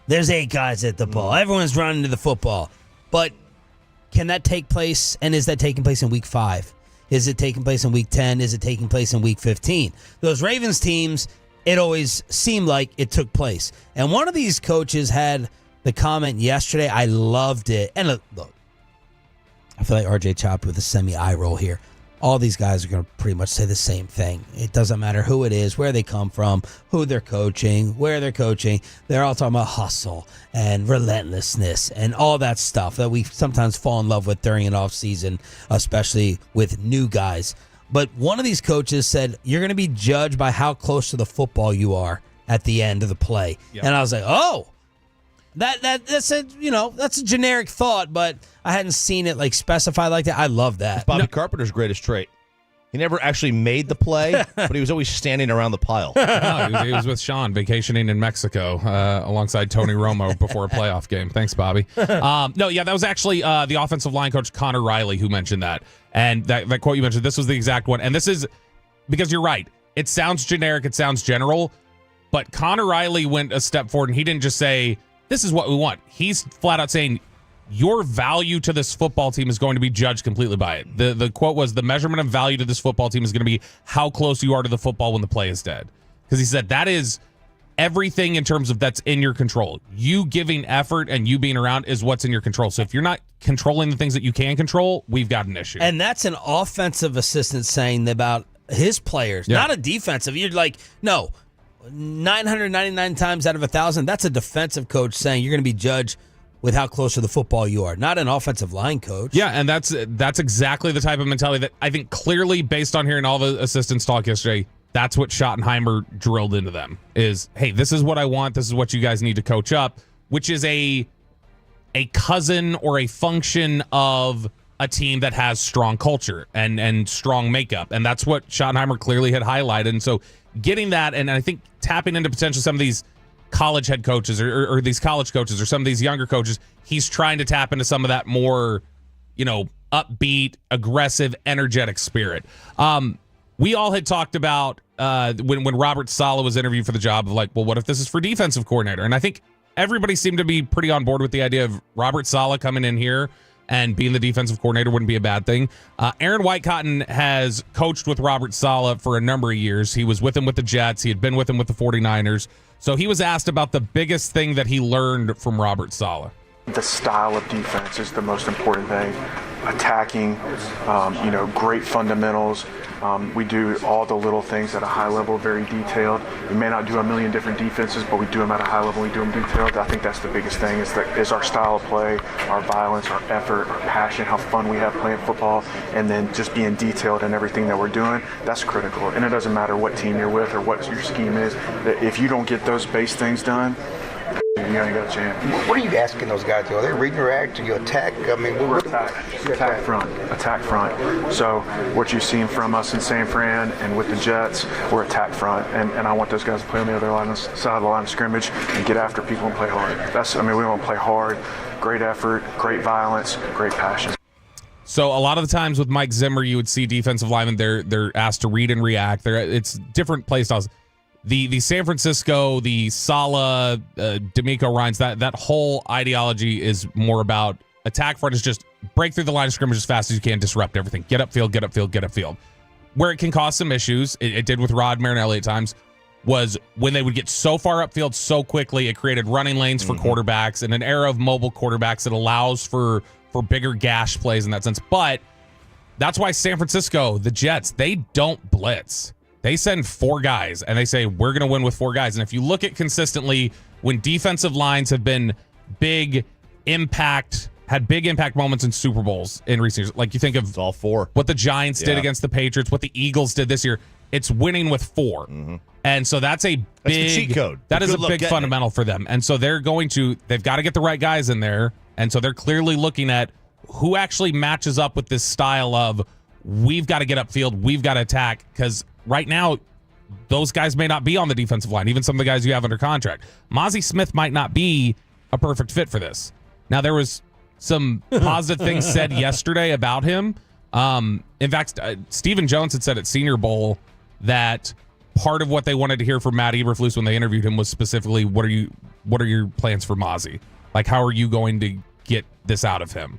Speaker 3: There's 8 guys at the ball. Everyone's running to the football. But can that take place, and is that taking place in week 5? Is it taking place in week 10? Is it taking place in week 15? Those Ravens teams, it always seemed like it took place. And one of these coaches had the comment yesterday. I loved it. And look, I feel like RJ chopped with a semi-eye roll here. All these guys are going to pretty much say the same thing. It doesn't matter who it is, where they come from, who they're coaching, where they're coaching. They're all talking about hustle and relentlessness and all that stuff that we sometimes fall in love with during an offseason, especially with new guys. But one of these coaches said, you're going to be judged by how close to the football you are at the end of the play. Yep. And I was like, oh, that's a generic thought, but I hadn't seen it like specified like that. I love that.
Speaker 4: It's Bobby Carpenter's greatest trait. He never actually made the play, but he was always standing around the pile.
Speaker 1: No, he was with Sean vacationing in Mexico alongside Tony Romo before a playoff game. Thanks, Bobby. That was actually the offensive line coach Connor Riley who mentioned that. And that quote you mentioned, this was the exact one. And this is because you're right. It sounds generic. It sounds general. But Connor Riley went a step forward, and he didn't just say, this is what we want. He's flat out saying, your value to this football team is going to be judged completely by it. The quote was, the measurement of value to this football team is going to be how close you are to the football when the play is dead. Because he said that is everything in terms of that's in your control. You giving effort and you being around is what's in your control. So if you're not controlling the things that you can control, we've got an issue.
Speaker 3: And that's an offensive assistant saying about his players, not a defensive. You're like, no, 999 times out of 1,000, that's a defensive coach saying you're going to be judged with how close to the football you are, not an offensive line coach.
Speaker 1: Yeah, and that's exactly the type of mentality that I think clearly, based on hearing all the assistants talk yesterday, that's what Schottenheimer drilled into them is, hey, this is what I want. This is what you guys need to coach up, which is a cousin or a function of a team that has strong culture and strong makeup. And that's what Schottenheimer clearly had highlighted. And so getting that, and I think tapping into potentially some of these college head coaches or these college coaches or some of these younger coaches, he's trying to tap into some of that more, upbeat, aggressive, energetic spirit. We all had talked about when Robert Saleh was interviewed for the job of what if this is for defensive coordinator? And I think everybody seemed to be pretty on board with the idea of Robert Saleh coming in here and being the defensive coordinator wouldn't be a bad thing. Aaron Whitecotton has coached with Robert Saleh for a number of years. He was with him with the Jets. He had been with him with the 49ers. So he was asked about the biggest thing that he learned from Robert Saleh.
Speaker 14: The style of defense is the most important thing. Attacking, great fundamentals. We do all the little things at a high level, very detailed. We may not do a million different defenses, but we do them at a high level. We do them detailed. I think that's the biggest thing is our style of play, our violence, our effort, our passion, how fun we have playing football, and then just being detailed in everything that we're doing. That's critical. And it doesn't matter what team you're with or what your scheme is. If you don't get those base things done, you ain't got a chance.
Speaker 16: What are you asking those guys to? Are they reading your act? Do you attack? I mean,
Speaker 14: we're attack front. So what you've seen from us in San Fran and with the Jets, we're attack front, and I want those guys to play on the other side of the line of scrimmage and get after people and play hard. We want to play hard, great effort, great violence, great passion.
Speaker 1: So a lot of the times with Mike Zimmer, you would see defensive linemen, they're asked to read and react. It's different play styles. The San Francisco, the Saleh, D'Amico Ryans, that whole ideology is more about attack front is just break through the line of scrimmage as fast as you can, disrupt everything. Get upfield. Where it can cause some issues, it did with Rod Marinelli at times, was when they would get so far upfield so quickly, it created running lanes for quarterbacks and an era of mobile quarterbacks that allows for bigger gash plays in that sense. But that's why San Francisco, the Jets, they don't blitz. They send 4 guys, and they say, we're going to win with 4 guys. And if you look at consistently, when defensive lines have been had big impact moments in Super Bowls in recent years, like you think of
Speaker 4: it's all 4.
Speaker 1: What the Giants did against the Patriots, what the Eagles did this year, it's winning with 4. And so that's a big
Speaker 4: the cheat code.
Speaker 1: That is a big fundamental for them. And so they've got to get the right guys in there. And so they're clearly looking at who actually matches up with this style of we've got to get upfield, we've got to attack, because right now, those guys may not be on the defensive line, even some of the guys you have under contract. Mozzie Smith might not be a perfect fit for this. Now, there was some positive things said yesterday about him. In fact, Stephen Jones had said at Senior Bowl that part of what they wanted to hear from Matt Eberflus when they interviewed him was specifically, what are your plans for Mozzie? Like, how are you going to get this out of him?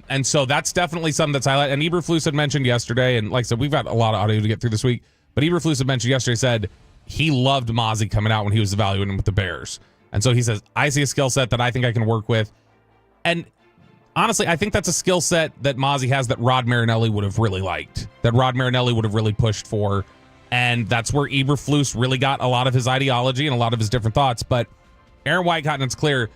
Speaker 1: And so that's definitely something that's highlighted. And Eberflus had mentioned yesterday, and like I said, we've got a lot of audio to get through this week, but Eberflus had mentioned yesterday, said he loved Mozzie coming out when he was evaluating him with the Bears. And so he says, I see a skill set that I think I can work with. And honestly, I think that's a skill set that Mozzie has that Rod Marinelli would have really liked, that Rod Marinelli would have really pushed for. And that's where Eberflus really got a lot of his ideology and a lot of his different thoughts. But Aaron Whitecotton, it's clear,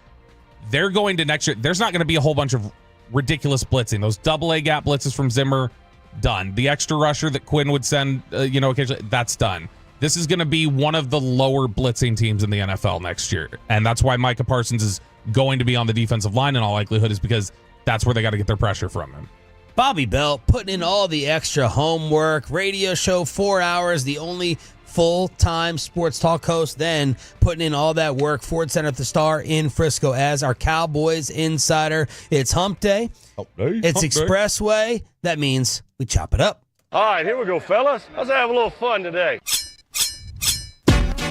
Speaker 1: they're going to next year. There's not going to be a whole bunch of ridiculous blitzing. Those AA gap blitzes from Zimmer, done. The extra rusher that Quinn would send, occasionally, that's done. This is going to be one of the lower blitzing teams in the NFL next year. And that's why Micah Parsons is going to be on the defensive line in all likelihood, is because that's where they got to get their pressure from him.
Speaker 3: Bobby Bell putting in all the extra homework, radio show, 4 hours, the only full-time sports talk host, then putting in all that work. Ford Center at the Star in Frisco as our Cowboys insider. It's hump day. It's Expressway. That means we chop it up.
Speaker 17: All right, here we go, fellas. Let's have a little fun today.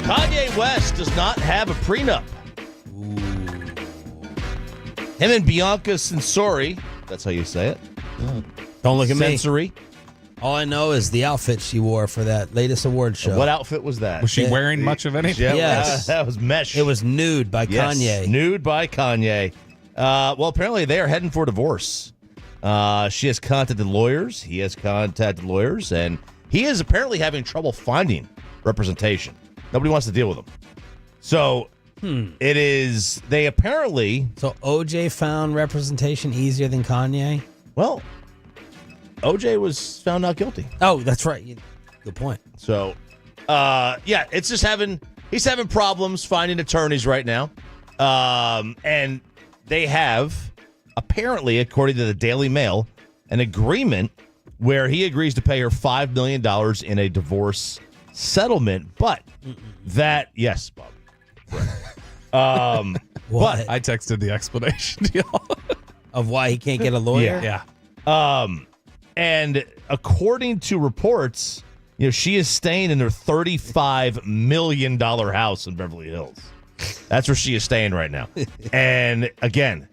Speaker 4: Kanye West does not have a prenup. Him and Bianca Censori, that's how you say it.
Speaker 3: Don't look at
Speaker 4: Sensory.
Speaker 3: me. All I know is the outfit she wore for that latest award show.
Speaker 4: What outfit was that?
Speaker 1: Was she wearing much of anything?
Speaker 3: Yes.
Speaker 4: That was mesh.
Speaker 3: It was nude by Kanye.
Speaker 4: Nude by Kanye. Well, apparently they are heading for divorce. She has contacted lawyers. He has contacted lawyers. And he is apparently having trouble finding representation. Nobody wants to deal with him. So it is, they apparently.
Speaker 3: So OJ found representation easier than Kanye?
Speaker 4: Well, OJ was found not guilty.
Speaker 3: Oh, that's right. Good point.
Speaker 4: So, it's just he's having problems finding attorneys right now. And they have apparently, according to the Daily Mail, an agreement where he agrees to pay her $5 million in a divorce settlement, but that, yes, Bob.
Speaker 3: What?
Speaker 1: I texted the explanation to y'all.
Speaker 3: Of why he can't get a lawyer?
Speaker 1: Yeah.
Speaker 4: And according to reports, she is staying in her $35 million house in Beverly Hills. That's where she is staying right now. And again,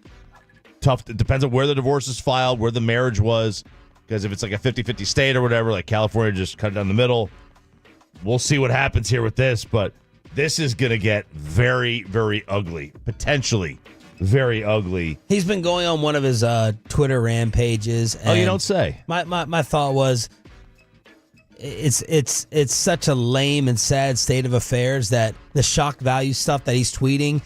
Speaker 4: tough. It depends on where the divorce is filed, where the marriage was. Because if it's like a 50-50 state or whatever, like California just cut it down the middle. We'll see what happens here with this, but this is going to get very, very ugly. Potentially very ugly.
Speaker 3: He's been going on one of his Twitter rampages.
Speaker 4: Oh, you don't say.
Speaker 3: My thought was, it's such a lame and sad state of affairs that the shock value stuff that he's tweeting,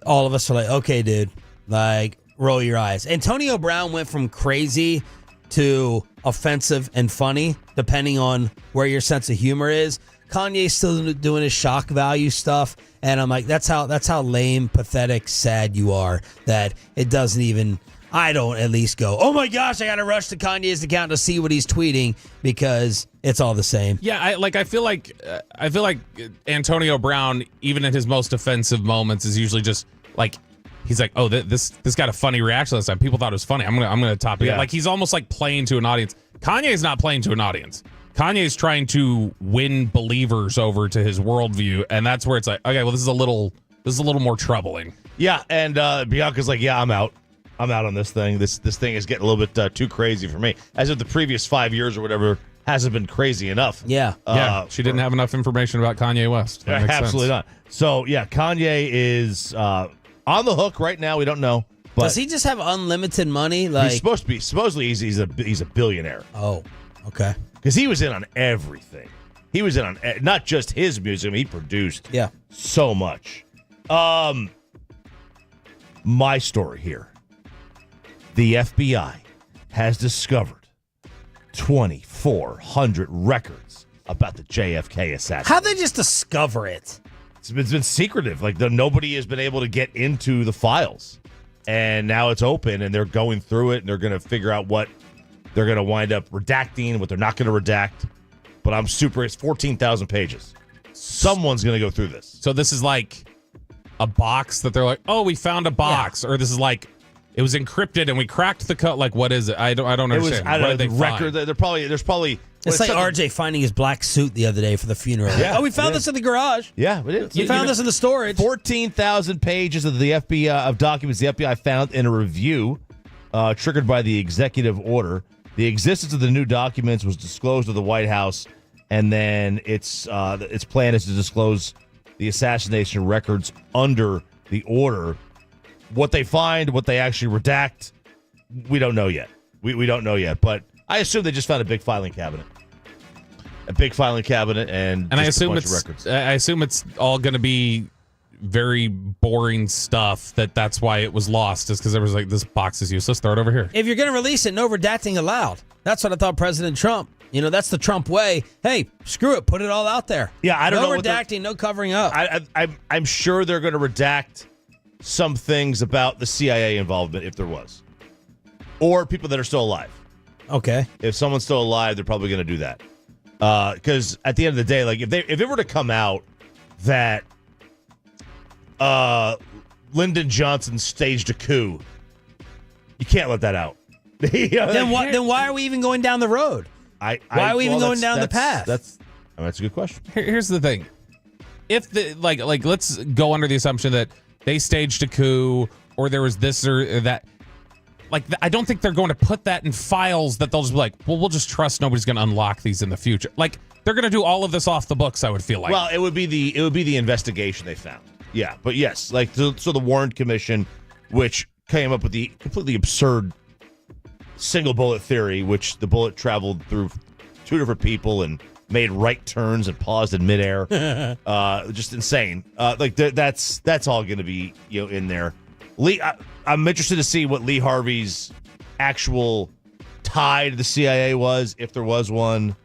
Speaker 3: all of us are like, okay, dude, like, roll your eyes. Antonio Brown went from crazy to offensive and funny, depending on where your sense of humor is. Kanye's still doing his shock value stuff, and I'm like, that's how lame, pathetic, sad you are, that it doesn't even, I don't at least go, oh my gosh, I gotta rush to Kanye's account to see what he's tweeting, because it's all the same.
Speaker 1: Yeah, I feel like Antonio Brown, even in his most offensive moments, is usually just like, he's like, oh, this got a funny reaction this time. People thought it was funny. I'm gonna top it.
Speaker 4: Yeah.
Speaker 1: Like, he's almost like playing to an audience. Kanye's not playing to an audience. Kanye's trying to win believers over to his worldview, and that's where it's like, okay, well, this is a little more troubling.
Speaker 4: Yeah, and Bianca's like, yeah, I'm out on this thing. This thing is getting a little bit too crazy for me. As if the previous 5 years or whatever hasn't been crazy enough.
Speaker 3: Yeah.
Speaker 1: She didn't have enough information about Kanye West. That makes
Speaker 4: absolutely
Speaker 1: sense.
Speaker 4: not. So yeah, Kanye is on the hook right now. We don't know. But
Speaker 3: does he just have unlimited money? Like,
Speaker 4: he's supposed to be. Supposedly, he's a billionaire.
Speaker 3: Oh, okay.
Speaker 4: Because he was in on everything. He was in on not just his music. I mean, he produced so much. My story here. The FBI has discovered 2,400 records about the JFK assassination.
Speaker 3: How'd they just discover it?
Speaker 4: It's been secretive. Like, nobody has been able to get into the files. And now it's open, and they're going through it, and they're going to figure out what they're going to wind up redacting, what they're not going to redact. But it's 14,000 pages. Someone's going to go through this.
Speaker 1: So this is like a box that they're like, oh, we found a box. Or this is like, it was encrypted and we cracked the code. Like, what is it? I don't understand. What did they
Speaker 4: record.
Speaker 1: find?
Speaker 4: There's probably.
Speaker 3: It's like RJ finding his black suit the other day for the funeral.
Speaker 4: Yeah,
Speaker 3: like, oh, we found this in the garage.
Speaker 4: Yeah, it is.
Speaker 3: We found this in the storage. 14,000
Speaker 4: pages of the FBI of documents the FBI found in a review triggered by the executive order. The existence of the new documents was disclosed to the White House, and then its plan is to disclose the assassination records under the order. What they find, what they actually redact, we don't know yet. We don't know yet, but I assume they just found a big filing cabinet. And
Speaker 1: I
Speaker 4: just a
Speaker 1: assume
Speaker 4: bunch of records.
Speaker 1: I assume it's all going to be very boring stuff. That's why it was lost, is because there was like, this box is useless. Throw it over here.
Speaker 3: If you're going to release it, no redacting allowed. That's what I thought President Trump. That's the Trump way. Hey, screw it. Put it all out there.
Speaker 4: Yeah, I don't know.
Speaker 3: No redacting, no covering up.
Speaker 4: I'm sure they're going to redact some things about the CIA involvement if there was, or people that are still alive.
Speaker 3: Okay.
Speaker 4: If someone's still alive, they're probably going to do that. Because at the end of the day, like, if it were to come out that Lyndon Johnson staged a coup, you can't let that out.
Speaker 3: Then why are we even going down the road? Why are we even going down the path?
Speaker 4: That's a good question.
Speaker 1: Here's the thing: if the like let's go under the assumption that they staged a coup, or there was this or that. Like, I don't think they're going to put that in files that they'll just be like, well, we'll just trust nobody's going to unlock these in the future. Like, they're going to do all of this off the books, I would feel like.
Speaker 4: Well, it would be the investigation they found. Yeah, but yes, like, so the Warren Commission, which came up with the completely absurd single bullet theory, which the bullet traveled through two different people and made right turns and paused in midair. Just insane. That's all going to be, in there. Lee, I'm interested to see what Lee Harvey's actual tie to the CIA was, if there was one.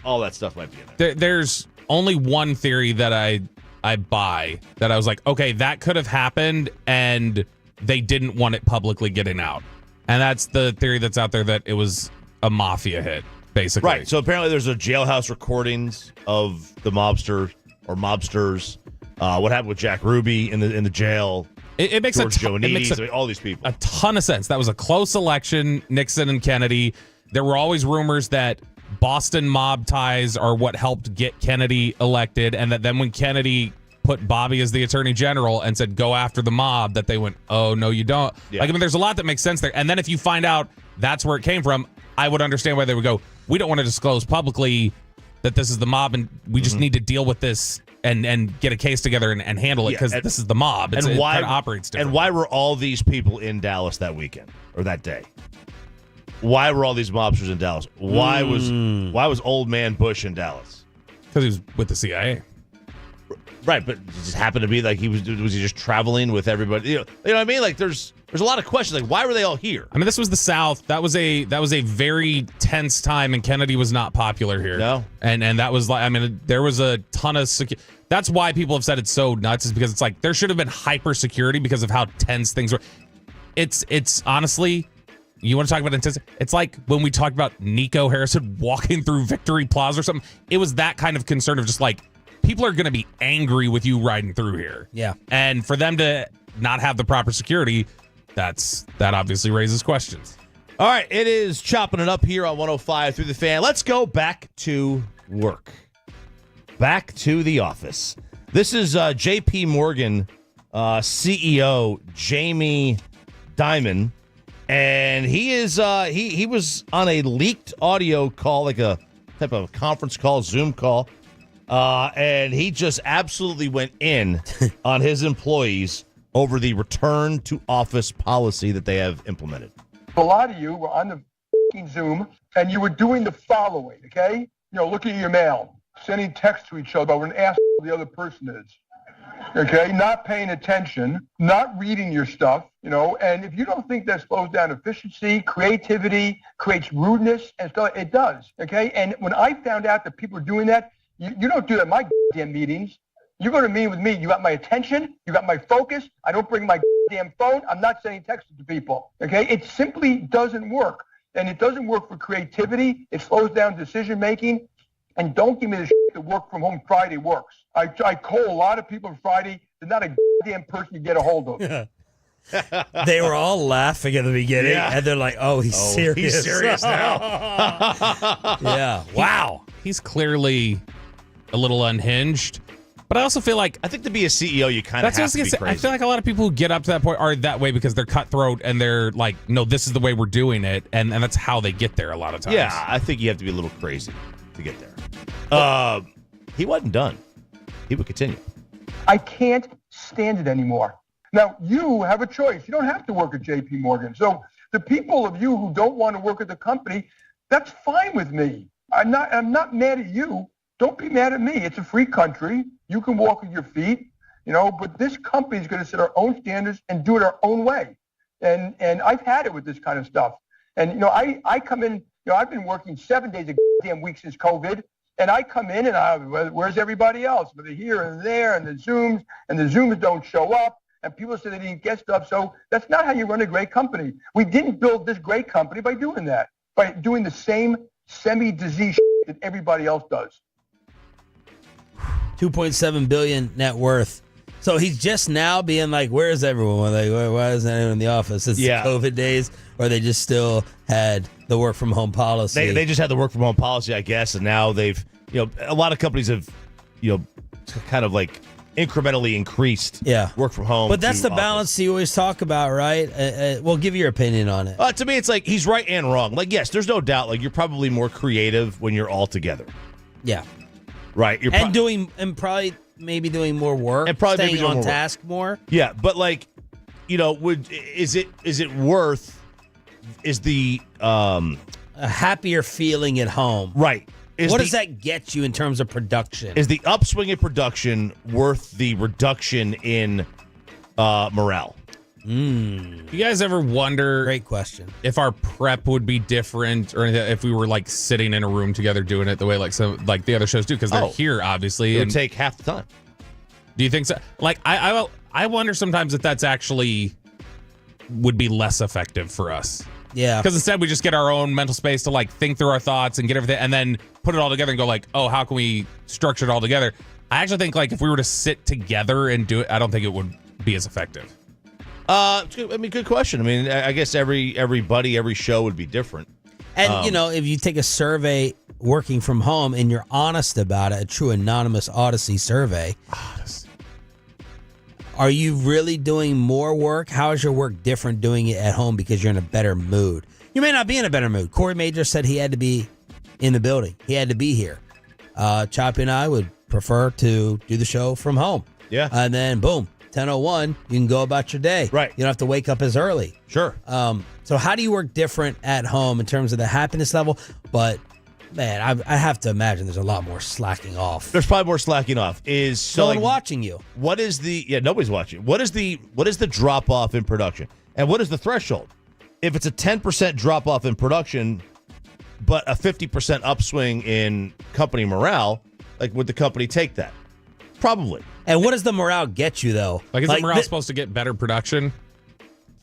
Speaker 4: All that stuff might be in there.
Speaker 1: There's only one theory that I buy, that I was like, okay, that could have happened, and they didn't want it publicly getting out. And that's the theory that's out there, that it was a mafia hit, basically.
Speaker 4: Right. So apparently there's a jailhouse recordings of the mobsters. What happened with Jack Ruby in the jail.
Speaker 1: It makes
Speaker 4: all these people.
Speaker 1: A ton of sense. That was a close election, Nixon and Kennedy. There were always rumors that Boston mob ties are what helped get Kennedy elected, and that then when Kennedy put Bobby as the attorney general and said, go after the mob, that they went, oh, no, you don't.
Speaker 4: Yeah.
Speaker 1: Like, I mean, there's a lot that makes sense there. And then if you find out that's where it came from, I would understand why they would go, we don't want to disclose publicly that this is the mob, and we just need to deal with this and get a case together and handle it, because this is the mob. It kind of operates differently.
Speaker 4: And why were all these people in Dallas that weekend or that day? Why were all these mobsters in Dallas? Why was old man Bush in Dallas?
Speaker 1: Because he was with the CIA.
Speaker 4: Right, but it just happened to be like was he just traveling with everybody? You know what I mean? Like there's a lot of questions. Like, why were they all here?
Speaker 1: I mean, this was the South. That was a very tense time, and Kennedy was not popular here.
Speaker 4: No,
Speaker 1: and that was like, I mean, there was a ton of that's why people have said it's so nuts, is because it's like there should have been hyper security because of how tense things were. It's honestly, you want to talk about intense? It's like when we talked about Nico Harrison walking through Victory Plaza or something. It was that kind of concern of just like, people are going to be angry with you riding through here.
Speaker 3: Yeah.
Speaker 1: And for them to not have the proper security, that obviously raises questions.
Speaker 4: All right, it is chopping it up here on 105 through the Fan. Let's go back to work. Back to the office. This is JP Morgan CEO Jamie Dimon, and he is he was on a leaked audio call, like a type of conference call, Zoom call. And he just absolutely went in on his employees over the return to office policy that they have implemented.
Speaker 18: A lot of you were on the f***ing Zoom, and you were doing the following, okay? You know, looking at your mail, sending texts to each other about what an asshole the other person is, okay? Not paying attention, not reading your stuff, you know? And if you don't think that slows down efficiency, creativity, creates rudeness, and stuff, it does, okay? And when I found out that people are doing that, you don't do that in my damn meetings. You go to meet with me. You got my attention. You got my focus. I don't bring my damn phone. I'm not sending texts to people. Okay? It simply doesn't work. And it doesn't work for creativity. It slows down decision making. And don't give me the shit that work from home Friday works. I call a lot of people on Friday. There's not a damn person you get a hold of.
Speaker 3: They were all laughing at the beginning, and they're like, oh, he's serious.
Speaker 4: He's serious now.
Speaker 3: Yeah. Wow.
Speaker 1: He's clearly a little unhinged. But I also feel like,
Speaker 4: I think to be a CEO, you kind of have to be crazy.
Speaker 1: I feel like a lot of people who get up to that point are that way because they're cutthroat and they're like, no, this is the way we're doing it. And that's how they get there a lot of times.
Speaker 4: Yeah, I think you have to be a little crazy to get there. He wasn't done. He would continue.
Speaker 18: I can't stand it anymore. Now, you have a choice. You don't have to work at JP Morgan. So the people of you who don't want to work at the company, that's fine with me. I'm not mad at you. Don't be mad at me. It's a free country. You can walk with your feet, you know, but this company is going to set our own standards and do it our own way. And I've had it with this kind of stuff. And, you know, I come in, you know, I've been working 7 days a damn week since COVID. And I come in and where's everybody else? But they're here and there and the Zooms don't show up. And people say they didn't get stuff. So that's not how you run a great company. We didn't build this great company by doing that, by doing the same semi-disease that everybody else does.
Speaker 3: 2.7 billion net worth. So he's just now being like, where's everyone? Like, why isn't anyone in the office? It's the COVID days, or they just still had the work from home policy?
Speaker 4: They just had the work from home policy, I guess, and now they've, you know, a lot of companies have, you know, kind of like incrementally increased work from home.
Speaker 3: But that's the balance you always talk about, right? Well, give your opinion on it.
Speaker 4: To me, it's like he's right and wrong. Like, yes, there's no doubt. Like, you're probably more creative when you're all together.
Speaker 3: Yeah.
Speaker 4: Right. You're
Speaker 3: probably maybe doing more work
Speaker 4: and probably
Speaker 3: staying on task more.
Speaker 4: Yeah, but like, you know, is it worth the
Speaker 3: a happier feeling at home?
Speaker 4: Right.
Speaker 3: What does that get you in terms of production?
Speaker 4: Is the upswing in production worth the reduction in morale?
Speaker 1: You guys ever wonder?
Speaker 3: Great question.
Speaker 1: If our prep would be different, or if we were like sitting in a room together doing it the way like the other shows do, because they're here obviously.
Speaker 4: It would take half the time.
Speaker 1: Do you think so? Like I wonder sometimes if that's actually would be less effective for us.
Speaker 3: Yeah.
Speaker 1: Because instead we just get our own mental space to like think through our thoughts and get everything and then put it all together and go like, oh, how can we structure it all together? I actually think like if we were to sit together and do it, I don't think it would be as effective.
Speaker 4: Good question. I mean, I guess everybody, every show would be different.
Speaker 3: And, if you take a survey working from home and you're honest about it, a true anonymous Odyssey survey, are you really doing more work? How is your work different doing it at home because you're in a better mood? You may not be in a better mood. Corey Major said he had to be in the building. He had to be here. Choppy and I would prefer to do the show from home.
Speaker 4: Yeah.
Speaker 3: And then, boom, 10:01, you can go about your day.
Speaker 4: Right.
Speaker 3: You don't have to wake up as early.
Speaker 4: Sure.
Speaker 3: So how do you work different at home in terms of the happiness level? But, man, I have to imagine there's a lot more slacking off.
Speaker 4: There's probably more slacking off.
Speaker 3: No one watching you.
Speaker 4: What is nobody's watching. What is the drop off in production? And what is the threshold? If it's a 10% drop off in production, but a 50% upswing in company morale, like would the company take that? Probably.
Speaker 3: And what does the morale get you, though?
Speaker 1: Like, is the morale supposed to get better production?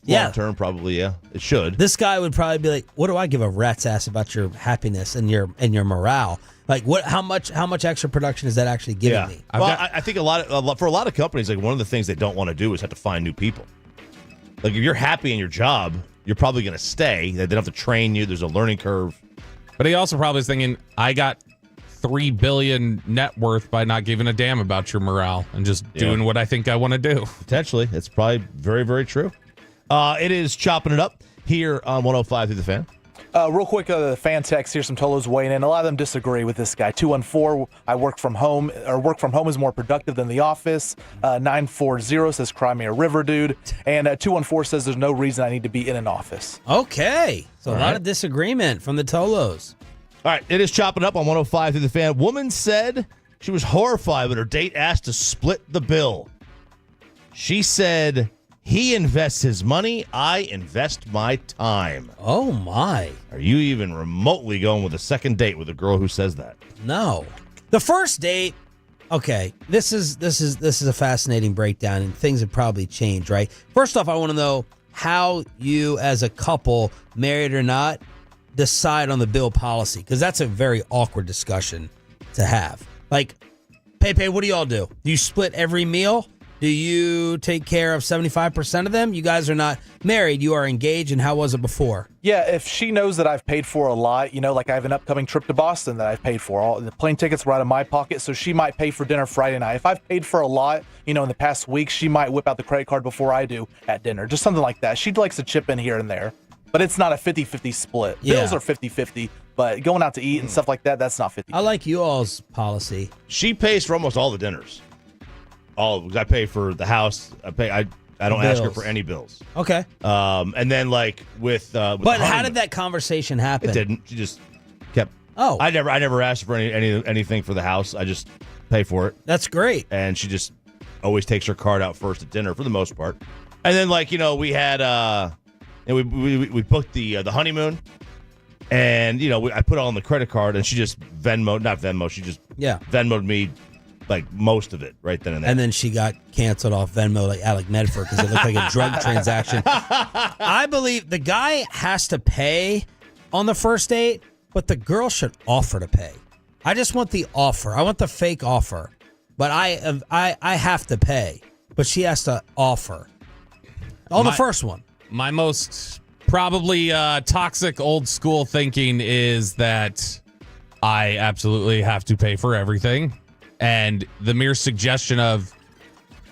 Speaker 4: Long term, probably, yeah. It should.
Speaker 3: This guy would probably be like, what do I give a rat's ass about your happiness and your morale? Like, what? How much extra production is that actually giving me?
Speaker 4: I think for a lot of companies, like one of the things they don't want to do is have to find new people. Like if you're happy in your job, you're probably going to stay. They don't have to train you. There's a learning curve.
Speaker 1: But he also probably is thinking, I got $3 billion net worth by not giving a damn about your morale and just doing what I think I want to do.
Speaker 4: Potentially. It's probably very, very true. It is Chopping It Up here on 105 through the Fan.
Speaker 2: Real quick, the fan text here, some Tolos weighing in. A lot of them disagree with this guy. 214, I work from home is more productive than the office. 940 says, cry me a river, dude. And 214 says, there's no reason I need to be in an office.
Speaker 3: Okay. So a lot of disagreement from the Tolos.
Speaker 4: All right. It is Chopping Up on 105 through the Fan. Woman said she was horrified when her date asked to split the bill. She said, he invests his money, I invest my time.
Speaker 3: Oh, my.
Speaker 4: Are you even remotely going with a second date with a girl who says that?
Speaker 3: No. The first date, okay, this is a fascinating breakdown, and things have probably changed, right? First off, I want to know how you as a couple, married or not, decide on the bill policy, because that's a very awkward discussion to have. Like, Pepe, what do y'all do? Do you split every meal? Do you take care of 75% of them? You guys are not married. You are engaged. And how was it before?
Speaker 2: Yeah, if she knows that I've paid for a lot, like I have an upcoming trip to Boston that I've paid for. All the plane tickets right in my pocket, so she might pay for dinner Friday night. If I've paid for a lot, in the past week, she might whip out the credit card before I do at dinner. Just something like that. She likes to chip in here and there. But it's not a 50-50 split.
Speaker 3: Yeah.
Speaker 2: Bills are 50-50, but going out to eat and stuff like that, that's not 50.
Speaker 3: I like you all's policy.
Speaker 4: She pays for almost all the dinners. I pay for the house. I don't ask her for any bills.
Speaker 3: Okay.
Speaker 4: And then with
Speaker 3: but how did that conversation happen?
Speaker 4: It didn't. She just kept.
Speaker 3: Oh.
Speaker 4: I never asked for anything for the house. I just pay for it.
Speaker 3: That's great.
Speaker 4: And she just always takes her card out first at dinner for the most part. And then we had we booked the honeymoon, and I put it on the credit card, and she just she just Venmo'd me. Most of it right then and there.
Speaker 3: And then she got canceled off Venmo like Alec Medford because it looked like a drug transaction. I believe the guy has to pay on the first date, but the girl should offer to pay. I just want the offer. I want the fake offer. But I have to pay. But she has to offer. The first one.
Speaker 1: My most probably toxic old school thinking is that I absolutely have to pay for everything. And the mere suggestion of,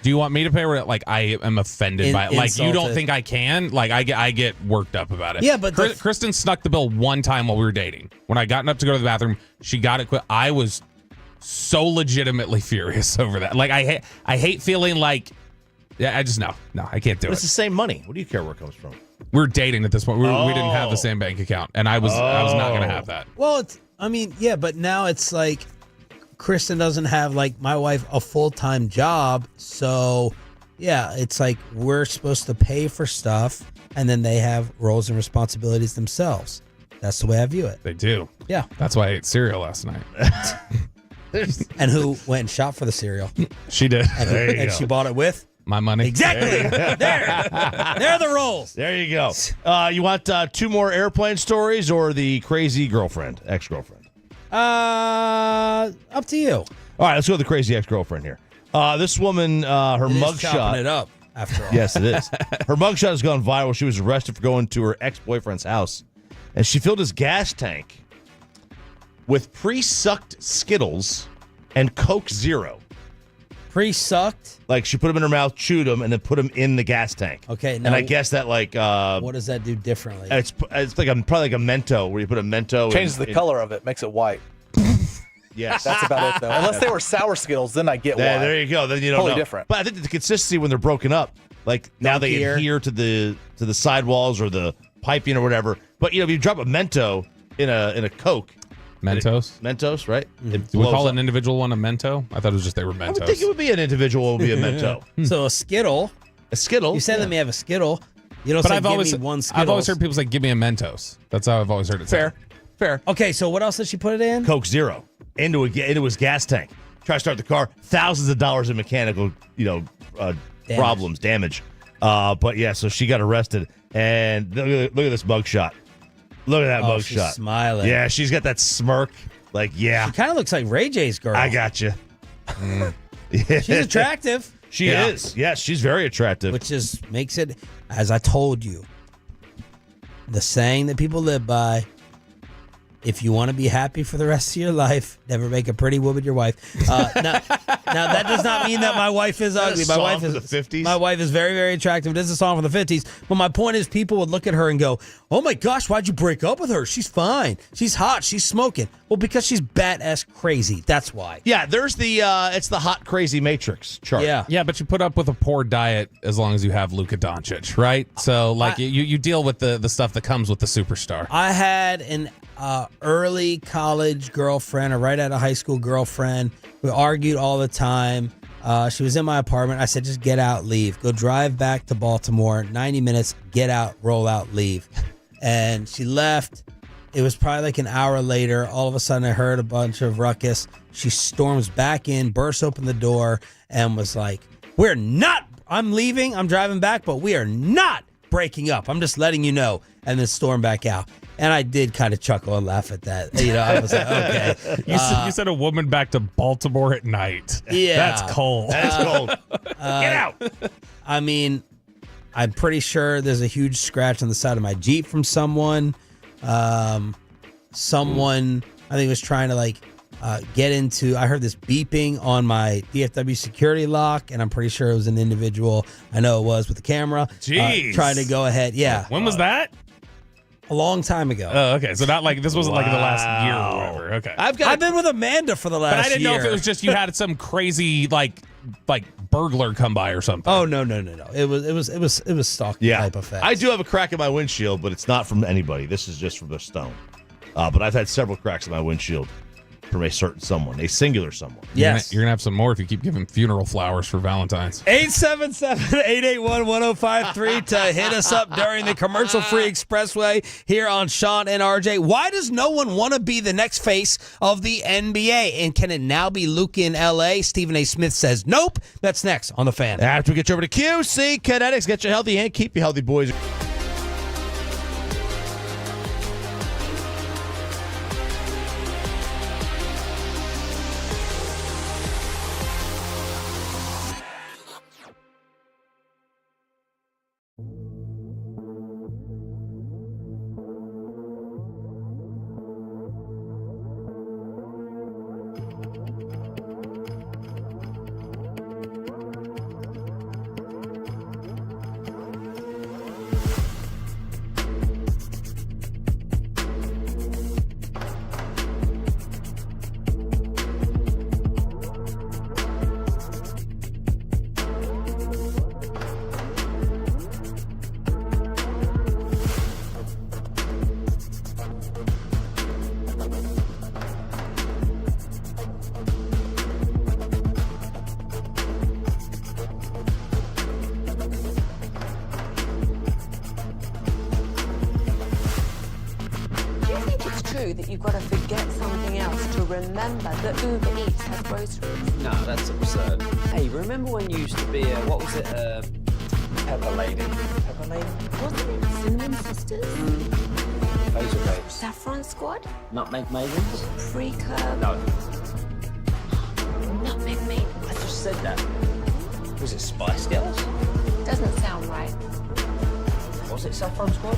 Speaker 1: do you want me to pay? I am offended by it. You don't think I can? I get worked up about it.
Speaker 3: Yeah, but
Speaker 1: Kristen snuck the bill one time while we were dating. When I got up to go to the bathroom, she got it quick. I was so legitimately furious over that. I hate feeling like, I just no, I can't do it.
Speaker 4: It's the same money. What do you care where it comes from?
Speaker 1: We're dating at this point. We didn't have the same bank account, and I was not going to have that.
Speaker 3: Well, but now it's like, Kristen doesn't have, my wife, a full-time job. So, yeah, it's like we're supposed to pay for stuff, and then they have roles and responsibilities themselves. That's the way I view it.
Speaker 1: They do.
Speaker 3: Yeah.
Speaker 1: That's why I ate cereal last night.
Speaker 3: And who went and shop for the cereal?
Speaker 1: She did.
Speaker 3: And she bought it with?
Speaker 1: My money.
Speaker 3: Exactly. There are the roles.
Speaker 4: There you go. You want 2 more airplane stories or the crazy girlfriend, ex-girlfriend?
Speaker 3: Up to you.
Speaker 4: All right, let's go with the crazy ex-girlfriend here. This woman, her mugshot.
Speaker 3: Chopping it up, after all.
Speaker 4: Yes, it is. Her mugshot has gone viral. She was arrested for going to her ex-boyfriend's house, and she filled his gas tank with pre-sucked Skittles and Coke Zero.
Speaker 3: Pre-sucked?
Speaker 4: Like, she put them in her mouth, chewed them, and then put them in the gas tank.
Speaker 3: Okay.
Speaker 4: And I guess that, like...
Speaker 3: what does that do differently?
Speaker 4: It's like probably like a Mento, where you put a Mento...
Speaker 2: Changes the color of it, makes it white.
Speaker 4: Yes.
Speaker 2: That's about it, though. Unless they were sour Skittles, then I get why.
Speaker 4: There you go. Then you don't
Speaker 2: totally
Speaker 4: know.
Speaker 2: different.
Speaker 4: But I think the consistency when they're broken up, like now they adhere to the sidewalls or the piping or whatever. But if you drop a Mento in a Coke... Mentos, right?
Speaker 1: Do we call an individual one a Mento? I thought it was just they were Mentos.
Speaker 4: I would think it would be an individual would be a Mento.
Speaker 3: So a Skittle.
Speaker 4: A Skittle?
Speaker 3: You said let me have a Skittle. You don't say give me one Skittles.
Speaker 1: I've always heard people say, give me a Mentos. That's how I've always heard it said.
Speaker 2: Fair.
Speaker 3: Okay, so what else did she put it in?
Speaker 4: Coke Zero. Into his gas tank. Try to start the car. Thousands of dollars in mechanical, damage. But yeah, so she got arrested. And look at this mugshot. Look at that mugshot.
Speaker 3: She's smiling.
Speaker 4: Yeah, she's got that smirk. Like, yeah.
Speaker 3: She kind of looks like Ray J's girl.
Speaker 4: I got you.
Speaker 3: She's attractive.
Speaker 4: She is. Yes, she's very attractive.
Speaker 3: Which makes it, as I told you, the saying that people live by, if you want to be happy for the rest of your life, never make a pretty woman your wife. Now that does not mean that my wife is ugly. My wife is
Speaker 4: the 50s.
Speaker 3: My wife is very, very attractive. It is a song from the 50s. But my point is, people would look at her and go, "Oh my gosh, why'd you break up with her? She's fine. She's hot. She's smoking." Well, because she's bat-ass crazy. That's why.
Speaker 4: Yeah, there's it's the hot crazy matrix chart.
Speaker 1: Yeah, but you put up with a poor diet as long as you have Luka Doncic, right? So you deal with the stuff that comes with the superstar.
Speaker 3: I had an early college girlfriend, or right out of high school girlfriend. We argued all the time. She was in my apartment. I said, just get out, leave. Go drive back to Baltimore, 90 minutes, get out, roll out, leave. And she left. It was probably like an hour later. All of a sudden, I heard a bunch of ruckus. She storms back in, bursts open the door, and was like, I'm leaving, I'm driving back, but we are not breaking up. I'm just letting you know. And then stormed back out. And I did kind of chuckle and laugh at that. I was like, okay.
Speaker 1: You sent a woman back to Baltimore at night.
Speaker 3: Yeah.
Speaker 1: That's cold.
Speaker 4: That is cold. Get out.
Speaker 3: I mean, I'm pretty sure there's a huge scratch on the side of my Jeep from someone. Someone, I think, was trying to get into, I heard this beeping on my DFW security lock, and I'm pretty sure it was an individual. I know it was with the camera.
Speaker 1: Jeez.
Speaker 3: Trying to go ahead. Yeah.
Speaker 1: When was that?
Speaker 3: A long time ago.
Speaker 1: Oh, okay. So not like this wasn't like in the last year or whatever. Okay.
Speaker 3: I've been with Amanda for the last year.
Speaker 1: But I didn't know if it was just you had some crazy like burglar come by or something.
Speaker 3: Oh no. It was stalking type effect.
Speaker 4: I do have a crack in my windshield, but it's not from anybody. This is just from the stone. But I've had several cracks in my windshield from a certain someone, a singular someone.
Speaker 3: Yes.
Speaker 1: You're gonna have some more if you keep giving funeral flowers for Valentine's.
Speaker 3: 877-881-1053 to hit us up during the commercial-free expressway here on Sean and RJ. Why does no one want to be the next face of the NBA? And can it now be Luka in LA? Stephen A. Smith says nope. That's next on The Fan.
Speaker 4: After we get you over to QC Kinetics, get you healthy and keep you healthy, boys.
Speaker 8: That you've got to forget something else to remember that Uber Eats has groceries.
Speaker 10: No, that's absurd. Hey, remember when you used to be what was it, Pepper Lady? Pepper Lady?
Speaker 8: Wasn't it Cinnamon Sisters?
Speaker 10: Those are babes.
Speaker 8: Saffron Squad?
Speaker 10: Nutmeg Maidens?
Speaker 8: Pre-curb?
Speaker 10: No.
Speaker 8: Nutmeg Maidens?
Speaker 10: I just said that. Was it Spice Girls?
Speaker 8: Doesn't sound right.
Speaker 10: Was it Saffron Squad?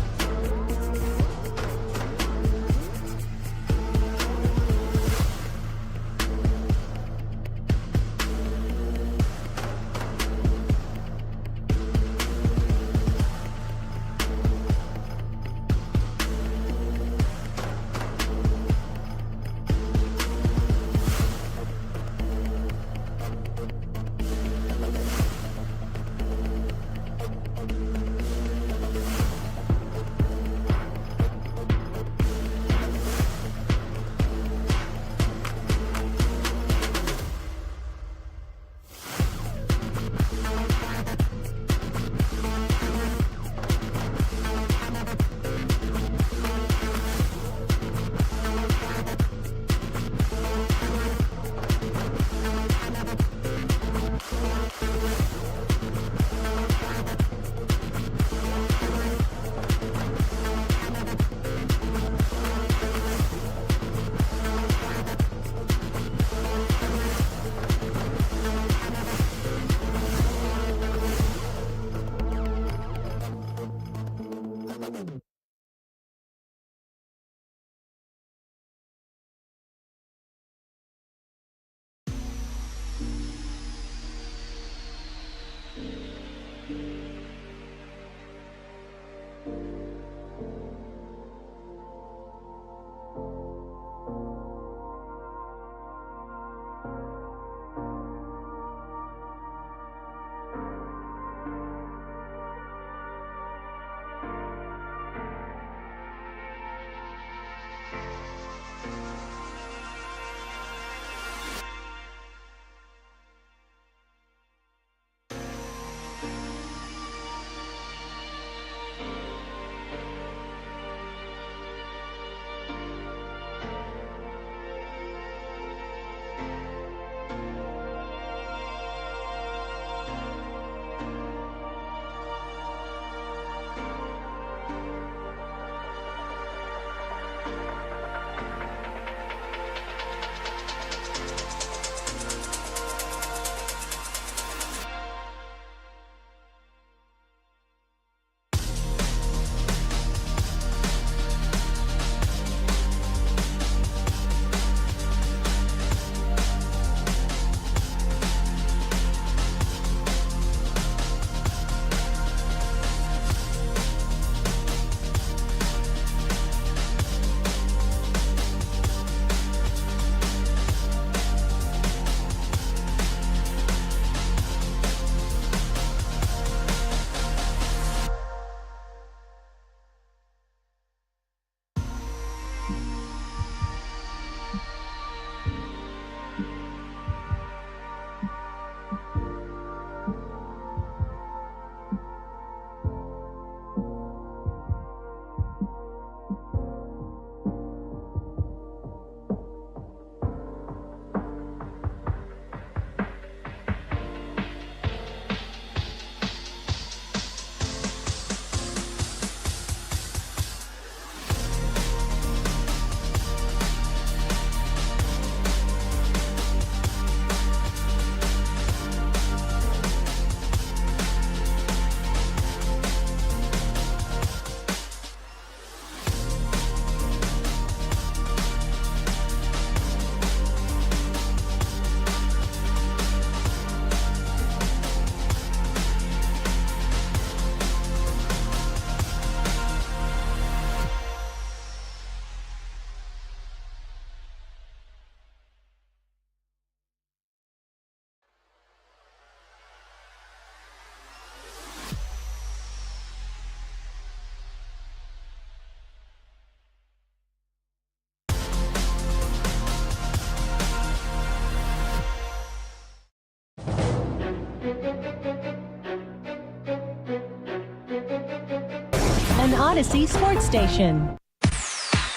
Speaker 19: An Odyssey sports station.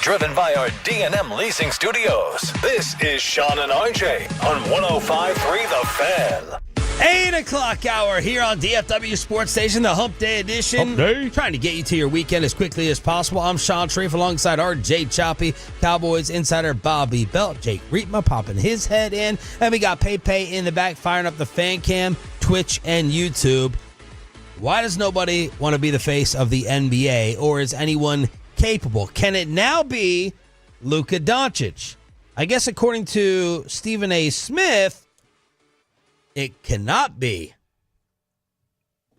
Speaker 12: Driven by our D&M Leasing Studios. This is Sean and RJ on 105.3 The Fan.
Speaker 3: 8 o'clock hour here on DFW Sports Station, the Hump Day edition.
Speaker 4: Hump Day.
Speaker 3: Trying to get you to your weekend as quickly as possible. I'm Sean Sharif alongside RJ Choppy, Cowboys insider Bobby Belt, Jake Reitma popping his head in, and we got Pepe in the back firing up the fan cam, Twitch, and YouTube. Why does nobody want to be the face of the NBA, or is anyone capable? Can it now be Luka Doncic? I guess according to Stephen A. Smith, it cannot be.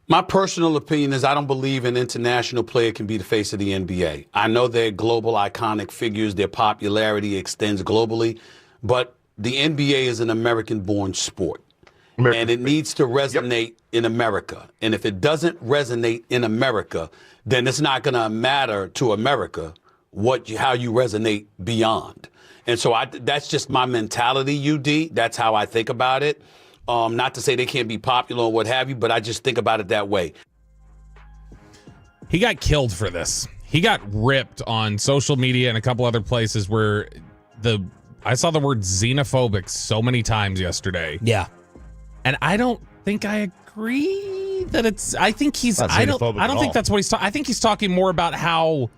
Speaker 19: My personal opinion is I don't believe an international player can be the face of the NBA. I know they're global iconic figures. Their popularity extends globally, but the NBA is an American-born sport. And it needs to resonate in America. And if it doesn't resonate in America, then it's not going to matter to America how you resonate beyond. And so that's just my mentality, UD. That's how I think about it. Not to say they can't be popular or what have you, but I just think about it that way.
Speaker 1: He got killed for this. He got ripped on social media and a couple other places where I saw the word xenophobic so many times yesterday.
Speaker 3: Yeah.
Speaker 1: And I don't think I agree that I think he's, I don't think that's what he's talking. I think he's talking more about how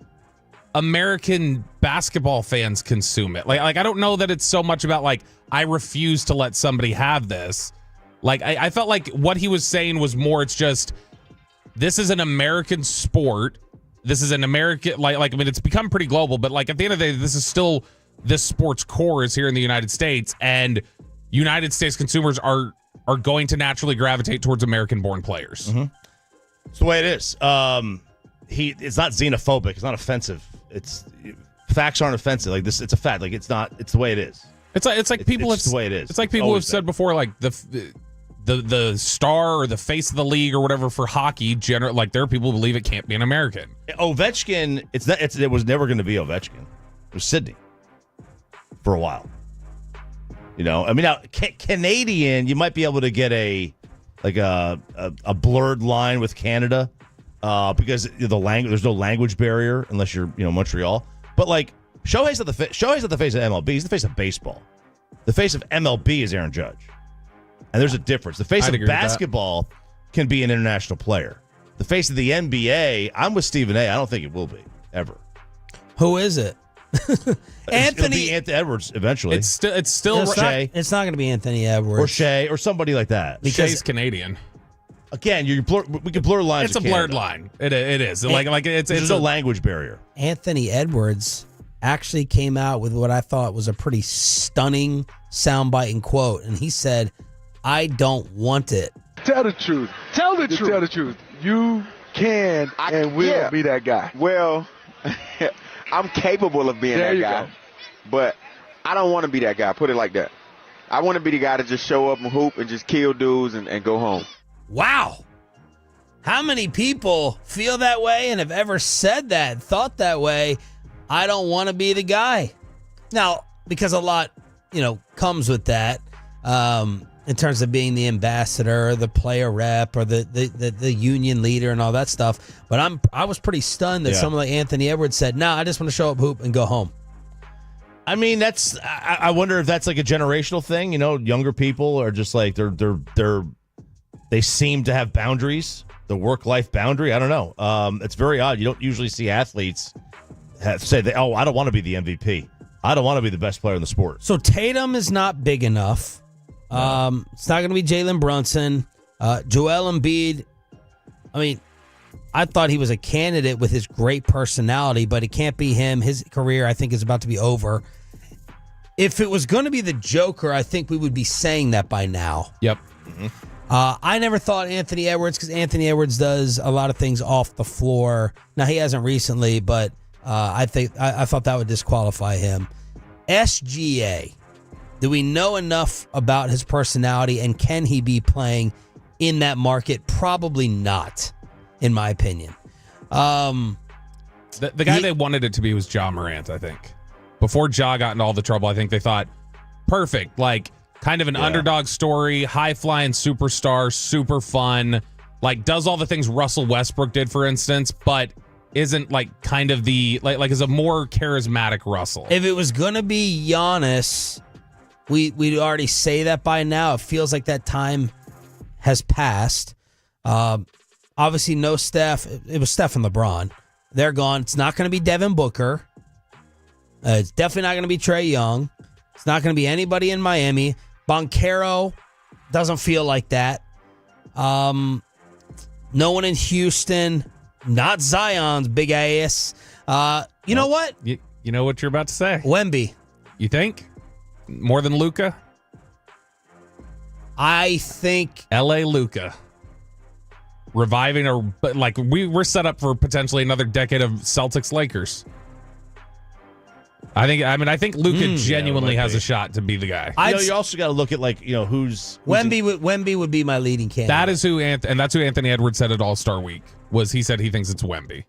Speaker 1: American basketball fans consume it. Like I don't know that it's so much about like, I refuse to let somebody have this. Like, I felt like what he was saying was more, it's just, this is an American sport. This is an American, I mean, it's become pretty global, but like at the end of the day, this is still, this sport's core is here in the United States, and United States consumers are going to naturally gravitate towards American-born players.
Speaker 4: Mm-hmm. It's the way it is. It's not xenophobic. It's not offensive. Facts aren't offensive. Like this, it's a fact. Like it's not. It's the way it is.
Speaker 1: It's like people have,
Speaker 4: the way it is.
Speaker 1: It's like people have said before, like the star or the face of the league or whatever for hockey. Like there are people who believe it can't be an American.
Speaker 4: Ovechkin. It was never going to be Ovechkin. It was Sydney for a while. You know, I mean, now Canadian, you might be able to get a blurred line with Canada because there's no language barrier unless you're Montreal. But like Shohei's not the face of MLB. He's the face of baseball. The face of MLB is Aaron Judge, and there's a difference. The face of basketball can be an international player. The face of the NBA, I'm with Stephen A. I don't think it will be ever.
Speaker 3: Who is it?
Speaker 4: Anthony Edwards eventually.
Speaker 1: It's still
Speaker 4: Shea.
Speaker 3: It's not going to be Anthony Edwards
Speaker 4: or Shea or somebody like that.
Speaker 1: Because Shea's Canadian.
Speaker 4: Again, we can blur lines.
Speaker 1: It's a blurred line. It is. It's
Speaker 4: a language barrier.
Speaker 3: Anthony Edwards actually came out with what I thought was a pretty stunning soundbite and quote, and he said, "I don't want it."
Speaker 18: Tell the truth. Tell the truth. You can and will be that guy.
Speaker 20: Well, I'm capable of being that guy, but I don't want to be that guy. Put it like that. I want to be the guy to just show up and hoop and just kill dudes and go home.
Speaker 3: Wow. How many people feel that way and have ever said that, thought that way? I don't want to be the guy. Now, because a lot, comes with that in terms of being the ambassador, or the player rep, or the union leader and all that stuff. But I was pretty stunned that someone like Anthony Edwards said, "No, I just want to show up, hoop, and go home."
Speaker 4: I mean, I wonder if that's like a generational thing. Younger people are just like they seem to have boundaries, the work-life boundary. I don't know. It's very odd. You don't usually see athletes say, I don't want to be the MVP. I don't want to be the best player in the sport.
Speaker 3: So Tatum is not big enough. No. It's not going to be Jalen Brunson. Joel Embiid, I mean, I thought he was a candidate with his great personality, but it can't be him. His career, I think, is about to be over. If it was going to be the Joker, I think we would be saying that by now.
Speaker 1: Yep.
Speaker 4: Mm-hmm.
Speaker 3: I never thought Anthony Edwards, because Anthony Edwards does a lot of things off the floor. Now, he hasn't recently, but I thought that would disqualify him. SGA, do we know enough about his personality, and can he be playing in that market? Probably not, in my opinion.
Speaker 1: The guy they wanted it to be was Ja Morant, I think. Before Ja got into all the trouble, I think they thought, perfect, like kind of an underdog story, high-flying superstar, super fun, like does all the things Russell Westbrook did, for instance, but isn't like kind of the like is a more charismatic Russell.
Speaker 3: If it was gonna be Giannis, we'd already say that by now. It feels like that time has passed. Obviously, no Steph. It was Steph and LeBron. They're gone. It's not going to be Devin Booker. It's definitely not going to be Trae Young. It's not going to be anybody in Miami. Banchero doesn't feel like that. No one in Houston. Not Zion's big ass. You know what?
Speaker 1: You know what you're about to say.
Speaker 3: Wemby.
Speaker 1: You think? More than Luka?
Speaker 3: I think
Speaker 1: L.A. Luka. Reviving, but like we're set up for potentially another decade of Celtics Lakers. I think Luka genuinely has a shot to be the guy.
Speaker 4: You also got to look at who's
Speaker 3: Wemby would be my leading candidate.
Speaker 1: That is who that's who Anthony Edwards said at All-Star Week. He said he thinks it's Wemby.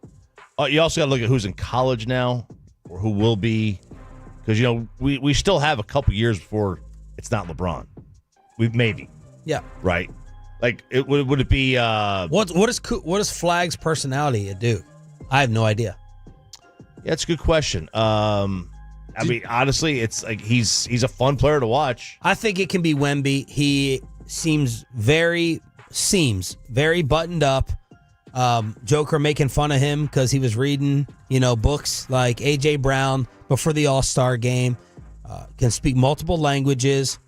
Speaker 4: You also got to look at who's in college now or who will be, because we still have a couple years before it's not LeBron. Maybe.
Speaker 3: Yeah.
Speaker 4: Right. Like, would it be?
Speaker 3: What does Flag's personality at Duke? I have no idea.
Speaker 4: Yeah, it's a good question. I mean, honestly, it's like he's a fun player to watch.
Speaker 3: I think it can be Wemby. He seems very buttoned up. Joker making fun of him because he was reading, books like A.J. Brown before the All-Star game. Can speak multiple languages.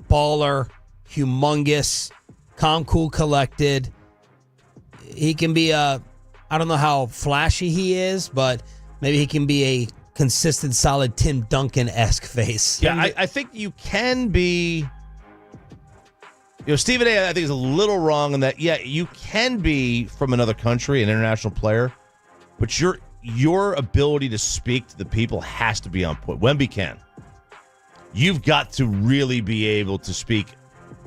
Speaker 3: Baller, humongous. Calm, cool, collected. He can be I don't know how flashy he is, but maybe he can be a consistent, solid Tim Duncan-esque face.
Speaker 4: Yeah, I think you can be. Stephen A, I think, is a little wrong in that, yeah, you can be from another country, an international player, but your ability to speak to the people has to be on point. Wemby can. You've got to really be able to speak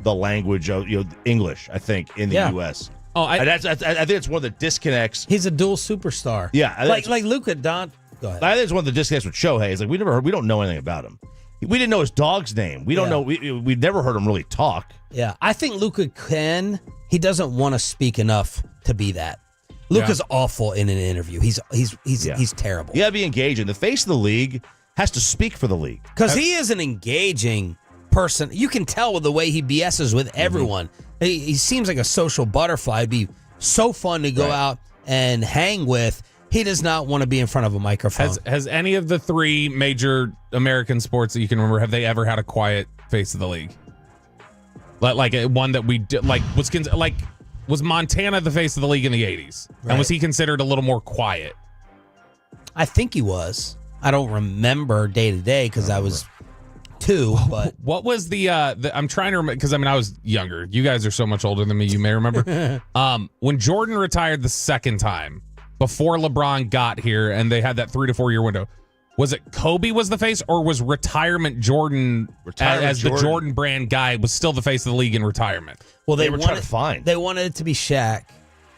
Speaker 4: the language of English, I think, in the U.S.
Speaker 1: Oh,
Speaker 4: I think it's one of the disconnects.
Speaker 3: He's a dual superstar.
Speaker 4: Yeah,
Speaker 3: like Luka. Go ahead.
Speaker 4: I think it's one of the disconnects with Shohei. It's like we don't know anything about him. We didn't know his dog's name. We don't know. We've never heard him really talk.
Speaker 3: Yeah, I think Luka can. He doesn't want to speak enough to be that. Luka's awful in an interview. He's terrible.
Speaker 4: You got to be engaging. The face of the league has to speak for the league
Speaker 3: because he is an engaging person. You can tell with the way he BS's with everyone. Mm-hmm. He seems like a social butterfly. It'd be so fun to go out and hang with. He does not want to be in front of a microphone.
Speaker 1: Has any of the three major American sports that you can remember, have they ever had a quiet face of the league? Like one that we did, was Montana the face of the league in the 80s? Right. And was he considered a little more quiet?
Speaker 3: I think he was. I don't remember day to day because I was 2. But
Speaker 1: what was the I'm trying to remember, because I was younger. You guys are so much older than me. You may remember when Jordan retired the second time before LeBron got here, and they had that 3 to 4 year window. Was it Kobe was the face, or was retirement Jordan as the Jordan brand guy was still the face of the league in retirement?
Speaker 3: Well,
Speaker 4: they were trying to find.
Speaker 3: They wanted it to be Shaq.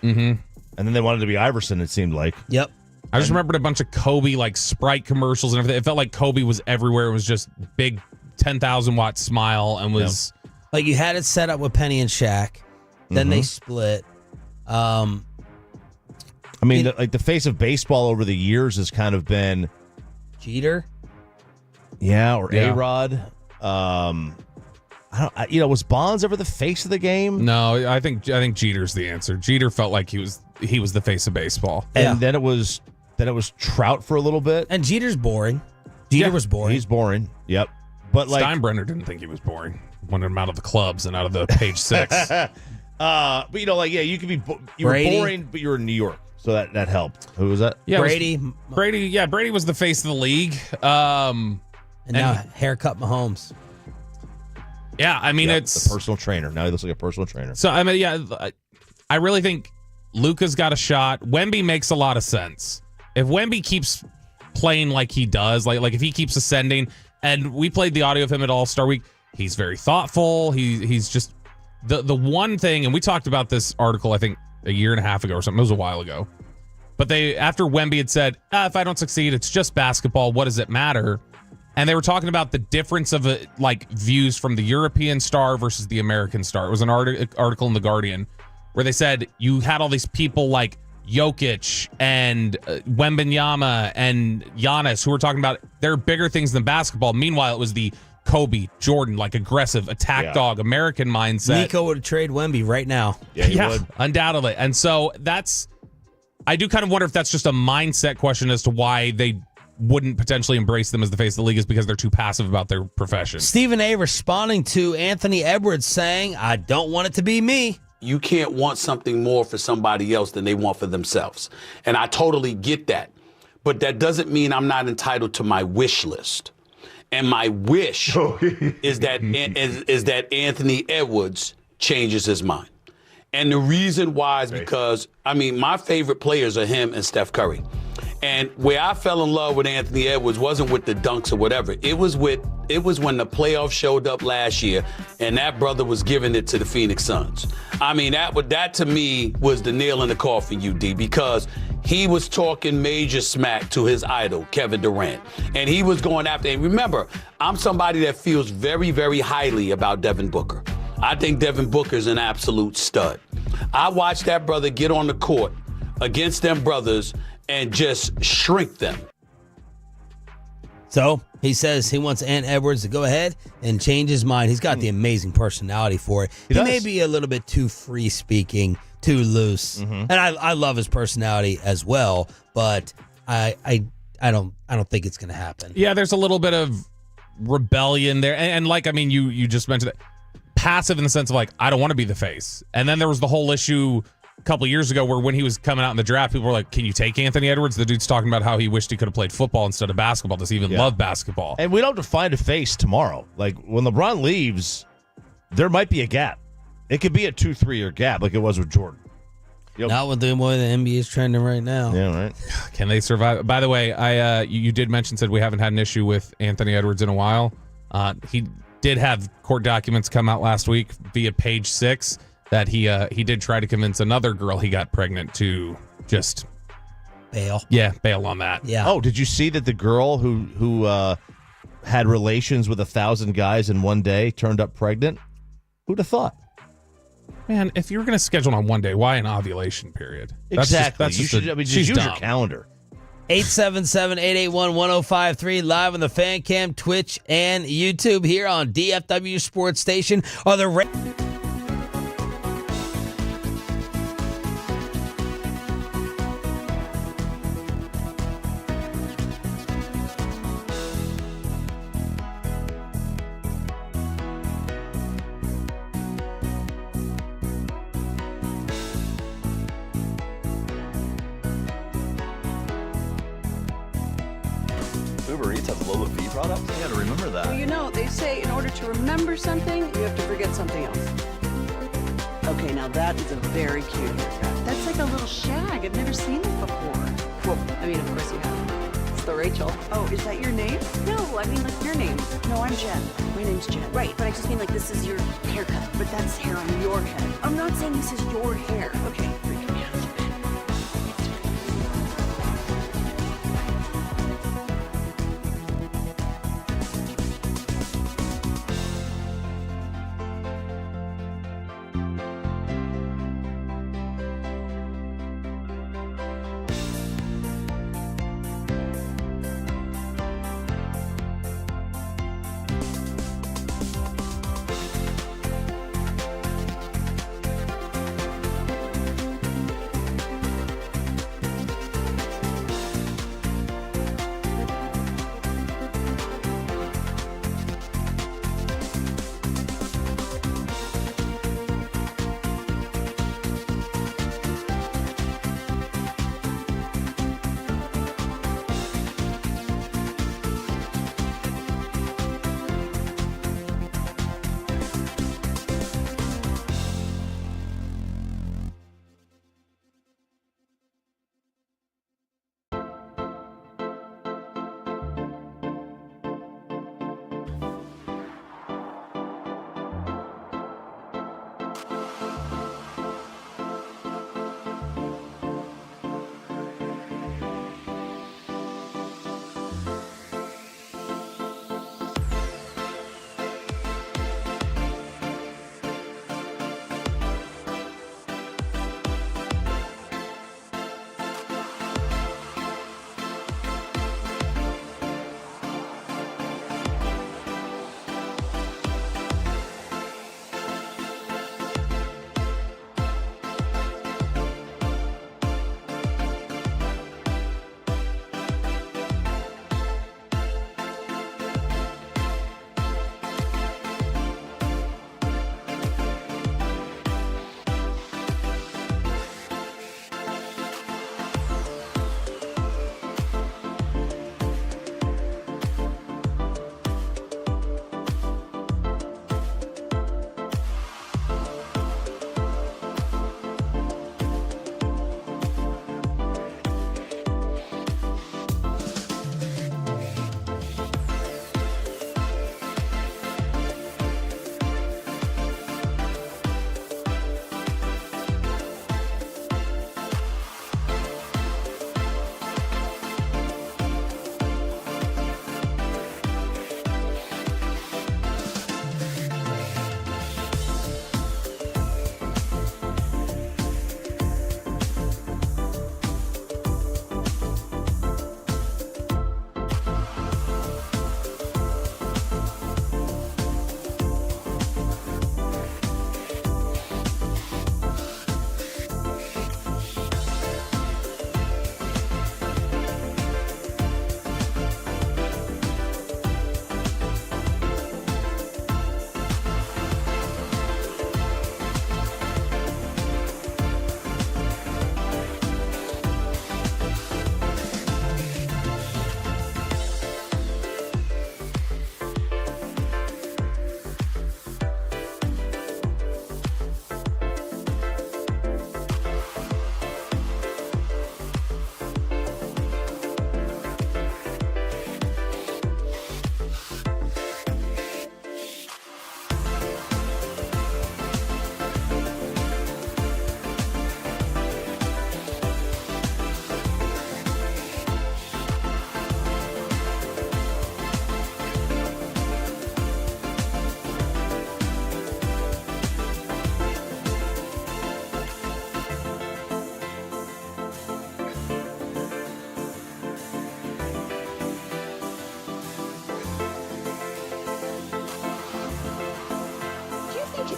Speaker 1: Mm-hmm.
Speaker 4: And then they wanted it to be Iverson, it seemed like.
Speaker 3: Yep.
Speaker 1: I just remembered a bunch of Kobe Sprite commercials and everything. It felt like Kobe was everywhere. It was just big 10,000 watt smile and was
Speaker 3: like you had it set up with Penny and Shaq. Then they split.
Speaker 4: The face of baseball over the years has kind of been
Speaker 3: Jeter.
Speaker 4: Yeah, or A-Rod. Was Bonds ever the face of the game?
Speaker 1: No, I think Jeter's the answer. Jeter felt like he was the face of baseball.
Speaker 4: And then it was Trout for a little bit.
Speaker 3: And Jeter's boring. Jeter was boring.
Speaker 4: He's boring. Yep. But
Speaker 1: Steinbrenner didn't think he was boring. Wanted him out of the clubs and out of the page 6.
Speaker 4: But you could be you were boring, but you were in New York. So that helped. Who was that?
Speaker 3: Yeah, Brady.
Speaker 1: Brady was the face of the league.
Speaker 3: And now haircut Mahomes.
Speaker 1: Yeah, it's
Speaker 4: the personal trainer. Now he looks like a personal trainer.
Speaker 1: So I really think Luka's got a shot. Wemby makes a lot of sense. If Wemby keeps playing like he does, like if he keeps ascending, and we played the audio of him at All-Star Week, he's very thoughtful. He's just the one thing, and we talked about this article, I think, a year and a half ago or something. It was a while ago. But after Wemby had said, if I don't succeed, it's just basketball. What does it matter? And they were talking about the difference of views from the European star versus the American star. It was an article in The Guardian where they said you had all these people Jokic and Wembanyama and Giannis, who were talking about there are bigger things than basketball. Meanwhile, it was the Kobe, Jordan, like aggressive, attack dog, American mindset.
Speaker 3: Nico would trade Wemby right now.
Speaker 4: Yeah, he would.
Speaker 1: Undoubtedly. And so I do kind of wonder if that's just a mindset question as to why they wouldn't potentially embrace them as the face of the league is because they're too passive about their profession.
Speaker 3: Stephen A. responding to Anthony Edwards saying, I don't want it to be me.
Speaker 19: You can't want something more for somebody else than they want for themselves. And I totally get that. But that doesn't mean I'm not entitled to my wish list. And my wish is that Anthony Edwards changes his mind. And the reason why is because, my favorite players are him and Steph Curry. And where I fell in love with Anthony Edwards wasn't with the dunks or whatever. It was when the playoffs showed up last year and that brother was giving it to the Phoenix Suns. That to me was the nail in the coffin, UD, because he was talking major smack to his idol, Kevin Durant. And he was going after, and remember, I'm somebody that feels very, very highly about Devin Booker. I think Devin Booker's an absolute stud. I watched that brother get on the court against them brothers and just shrink them.
Speaker 3: So he says he wants Ant Edwards to go ahead and change his mind. He's got the amazing personality for it. He may be a little bit too free speaking, too loose, and I love his personality as well. But I don't think it's going to happen.
Speaker 1: Yeah, there's a little bit of rebellion there, and you just mentioned that passive in the sense of I don't want to be the face. And then there was the whole issue a couple of years ago where when he was coming out in the draft, people were like, can you take Anthony Edwards? The dude's talking about how he wished he could have played football instead of basketball. Does he even love basketball?
Speaker 4: And we don't have to find a face tomorrow. Like, when LeBron leaves, there might be a gap. It could be a 2-3 year gap like it was with Jordan.
Speaker 3: Not with the way the NBA is trending right now.
Speaker 4: Yeah, right.
Speaker 1: Can they survive? By the way, you did said we haven't had an issue with Anthony Edwards in a while. He did have court documents come out last week via Page 6 that he did try to convince another girl he got pregnant to just
Speaker 3: bail.
Speaker 1: Yeah, bail on that.
Speaker 3: Yeah.
Speaker 4: Oh, did you see that the girl who had relations with 1,000 guys in one day turned up pregnant? Who'd have thought?
Speaker 1: Man, if you're going to schedule on one day, why an ovulation period?
Speaker 4: Exactly.
Speaker 1: That's just
Speaker 4: just use your calendar.
Speaker 3: 877-881-1053 live on the Fan Cam, Twitch, and YouTube here on DFW Sports Station. Are the
Speaker 6: Uber Eats has lower fee products? I gotta remember that.
Speaker 7: Well, they say in order to remember something, you have to forget something else. Okay, now that is a very cute haircut. That's like a little shag. I've never seen it before. Well, of course you have. It's the Rachel. Oh, is that your name? No, like your name. No, I'm Jen. My name's Jen.
Speaker 13: Right, but I just mean this is your haircut.
Speaker 7: But that's hair on your head.
Speaker 13: I'm not saying this is your hair.
Speaker 7: Okay, freaking me out.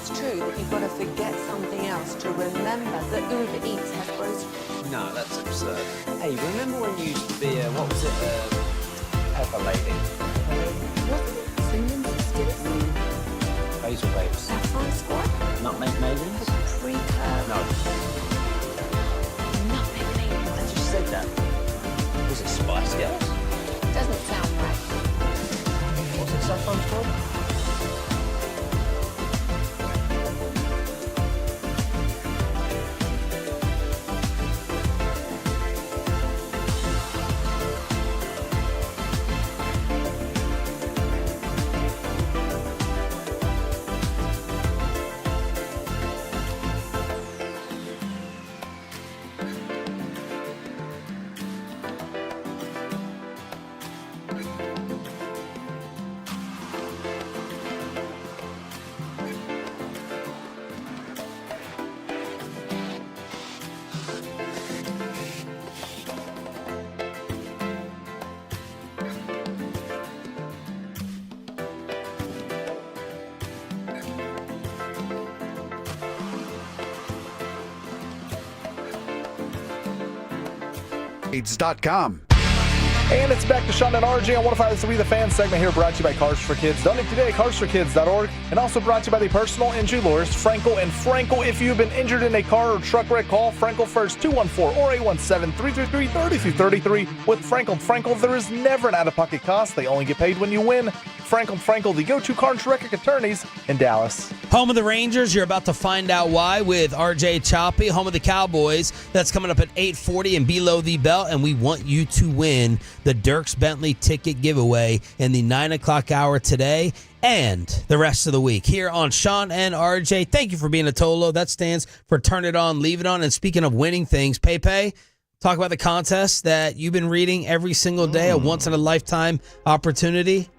Speaker 8: it's true that you've got to forget something else to remember that Uber Eats has groceries.
Speaker 10: No, that's absurd. Hey, remember when you used to be what was it, Pepper Lady?
Speaker 8: Wasn't it Cinnamon Sisters?
Speaker 10: Basil Babes.
Speaker 8: Saffron Squad?
Speaker 10: Nutmeg Maidens?
Speaker 8: Pre-curve?
Speaker 10: No.
Speaker 8: Nutmeg Maidens.
Speaker 10: I just said that. Was it Spice Girls?
Speaker 8: Doesn't sound right.
Speaker 10: Was it Saffron Squad?
Speaker 9: .com.
Speaker 2: And it's back to Sean and RJ on 105.3 The Fan segment here, brought to you by Cars for Kids. Donate today at carsforkids.org, and also brought to you by the personal injury lawyers Frankel and Frankel. If you've been injured in a car or truck wreck, call Frankel first, 214 or 817-333-3333. With Frankel and Frankel, there is never an out-of-pocket cost. They only get paid when you win. Frankel and Frankel, the go-to car and wreck attorneys in Dallas.
Speaker 3: Home of the Rangers, you're about to find out why with RJ Choppy. Home of the Cowboys, that's coming up at 8:40 and below the belt, and we want you to win the Dirks Bentley ticket giveaway in the 9 o'clock hour today and the rest of the week here on Sean and RJ. Thank you for being a Tolo. That stands for Turn It On, Leave It On. And speaking of winning things, Pepe, talk about the contest that you've been reading every single day, a once-in-a-lifetime opportunity.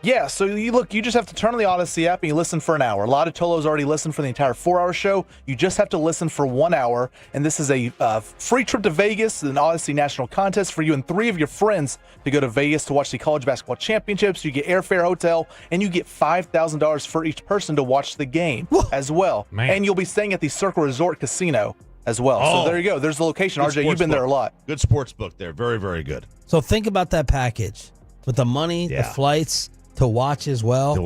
Speaker 2: Yeah, so you just have to turn on the Odyssey app and you listen for an hour. A lot of Tolos already listened for the entire 4-hour show. You just have to listen for 1 hour, and this is a free trip to Vegas, an Odyssey national contest for you and 3 of your friends to go to Vegas to watch the college basketball championships. You get airfare, hotel, and you get $5,000 for each person to watch the game as well.
Speaker 1: Man.
Speaker 2: And you'll be staying at the Circle Resort Casino as well. So there you go. There's the location.
Speaker 4: Good
Speaker 2: RJ, you've been there a lot.
Speaker 4: Good sports book there. Very, very good.
Speaker 3: So think about that package with the money, the flights, to watch as well.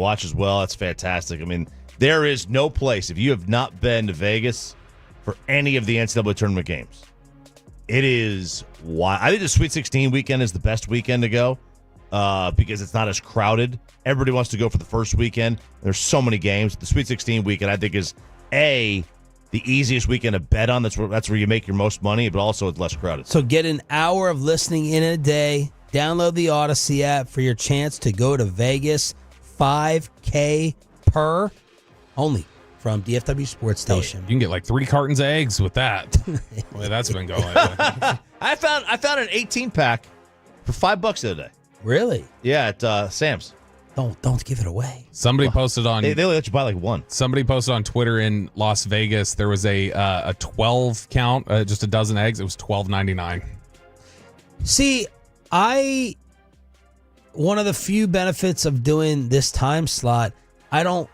Speaker 4: That's fantastic. I mean, there is no place, if you have not been to Vegas for any of the NCAA tournament games, it is why I think the Sweet 16 weekend is the best weekend to go because it's not as crowded. Everybody wants to go for the first weekend. There's so many games. The Sweet 16 weekend, I think, is the easiest weekend to bet on. That's where you make your most money, but also it's less crowded.
Speaker 3: So get an hour of listening in a day. Download the Odyssey app for your chance to go to Vegas. $5K per, only from DFW Sports Station.
Speaker 1: You can get like 3 cartons of eggs with that. The way that's been going.
Speaker 4: I found an 18-pack for $5 the other day.
Speaker 3: Really?
Speaker 4: Yeah, at Sam's.
Speaker 3: Don't give it away.
Speaker 1: Somebody posted on.
Speaker 4: They only let you buy like one.
Speaker 1: Somebody posted on Twitter in Las Vegas. There was a 12 count, just a dozen eggs. It was $12.99.
Speaker 3: See, one of the few benefits of doing this time slot, I don't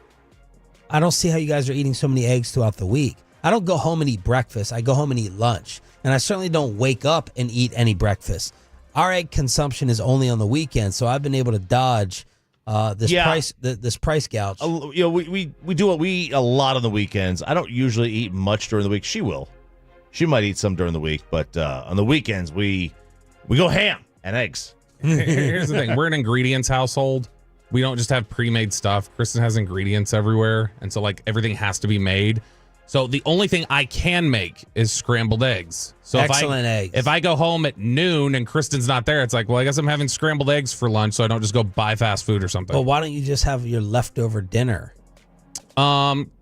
Speaker 3: see how you guys are eating so many eggs throughout the week. I don't go home and eat breakfast. I go home and eat lunch. And I certainly don't wake up and eat any breakfast. Our egg consumption is only on the weekend, so I've been able to dodge this price gouge.
Speaker 4: We eat a lot on the weekends. I don't usually eat much during the week. She will. She might eat some during the week, but on the weekends we go ham and eggs.
Speaker 1: Here's the thing. We're an ingredients household. We don't just have pre-made stuff. Kristen has ingredients everywhere, and so like everything has to be made. So the only thing I can make is scrambled eggs. So
Speaker 3: eggs.
Speaker 1: If I go home at noon and Kristen's not there, it's like, well, I guess I'm having scrambled eggs for lunch, so I don't just go buy fast food or something.
Speaker 3: Well, why don't you just have your leftover dinner?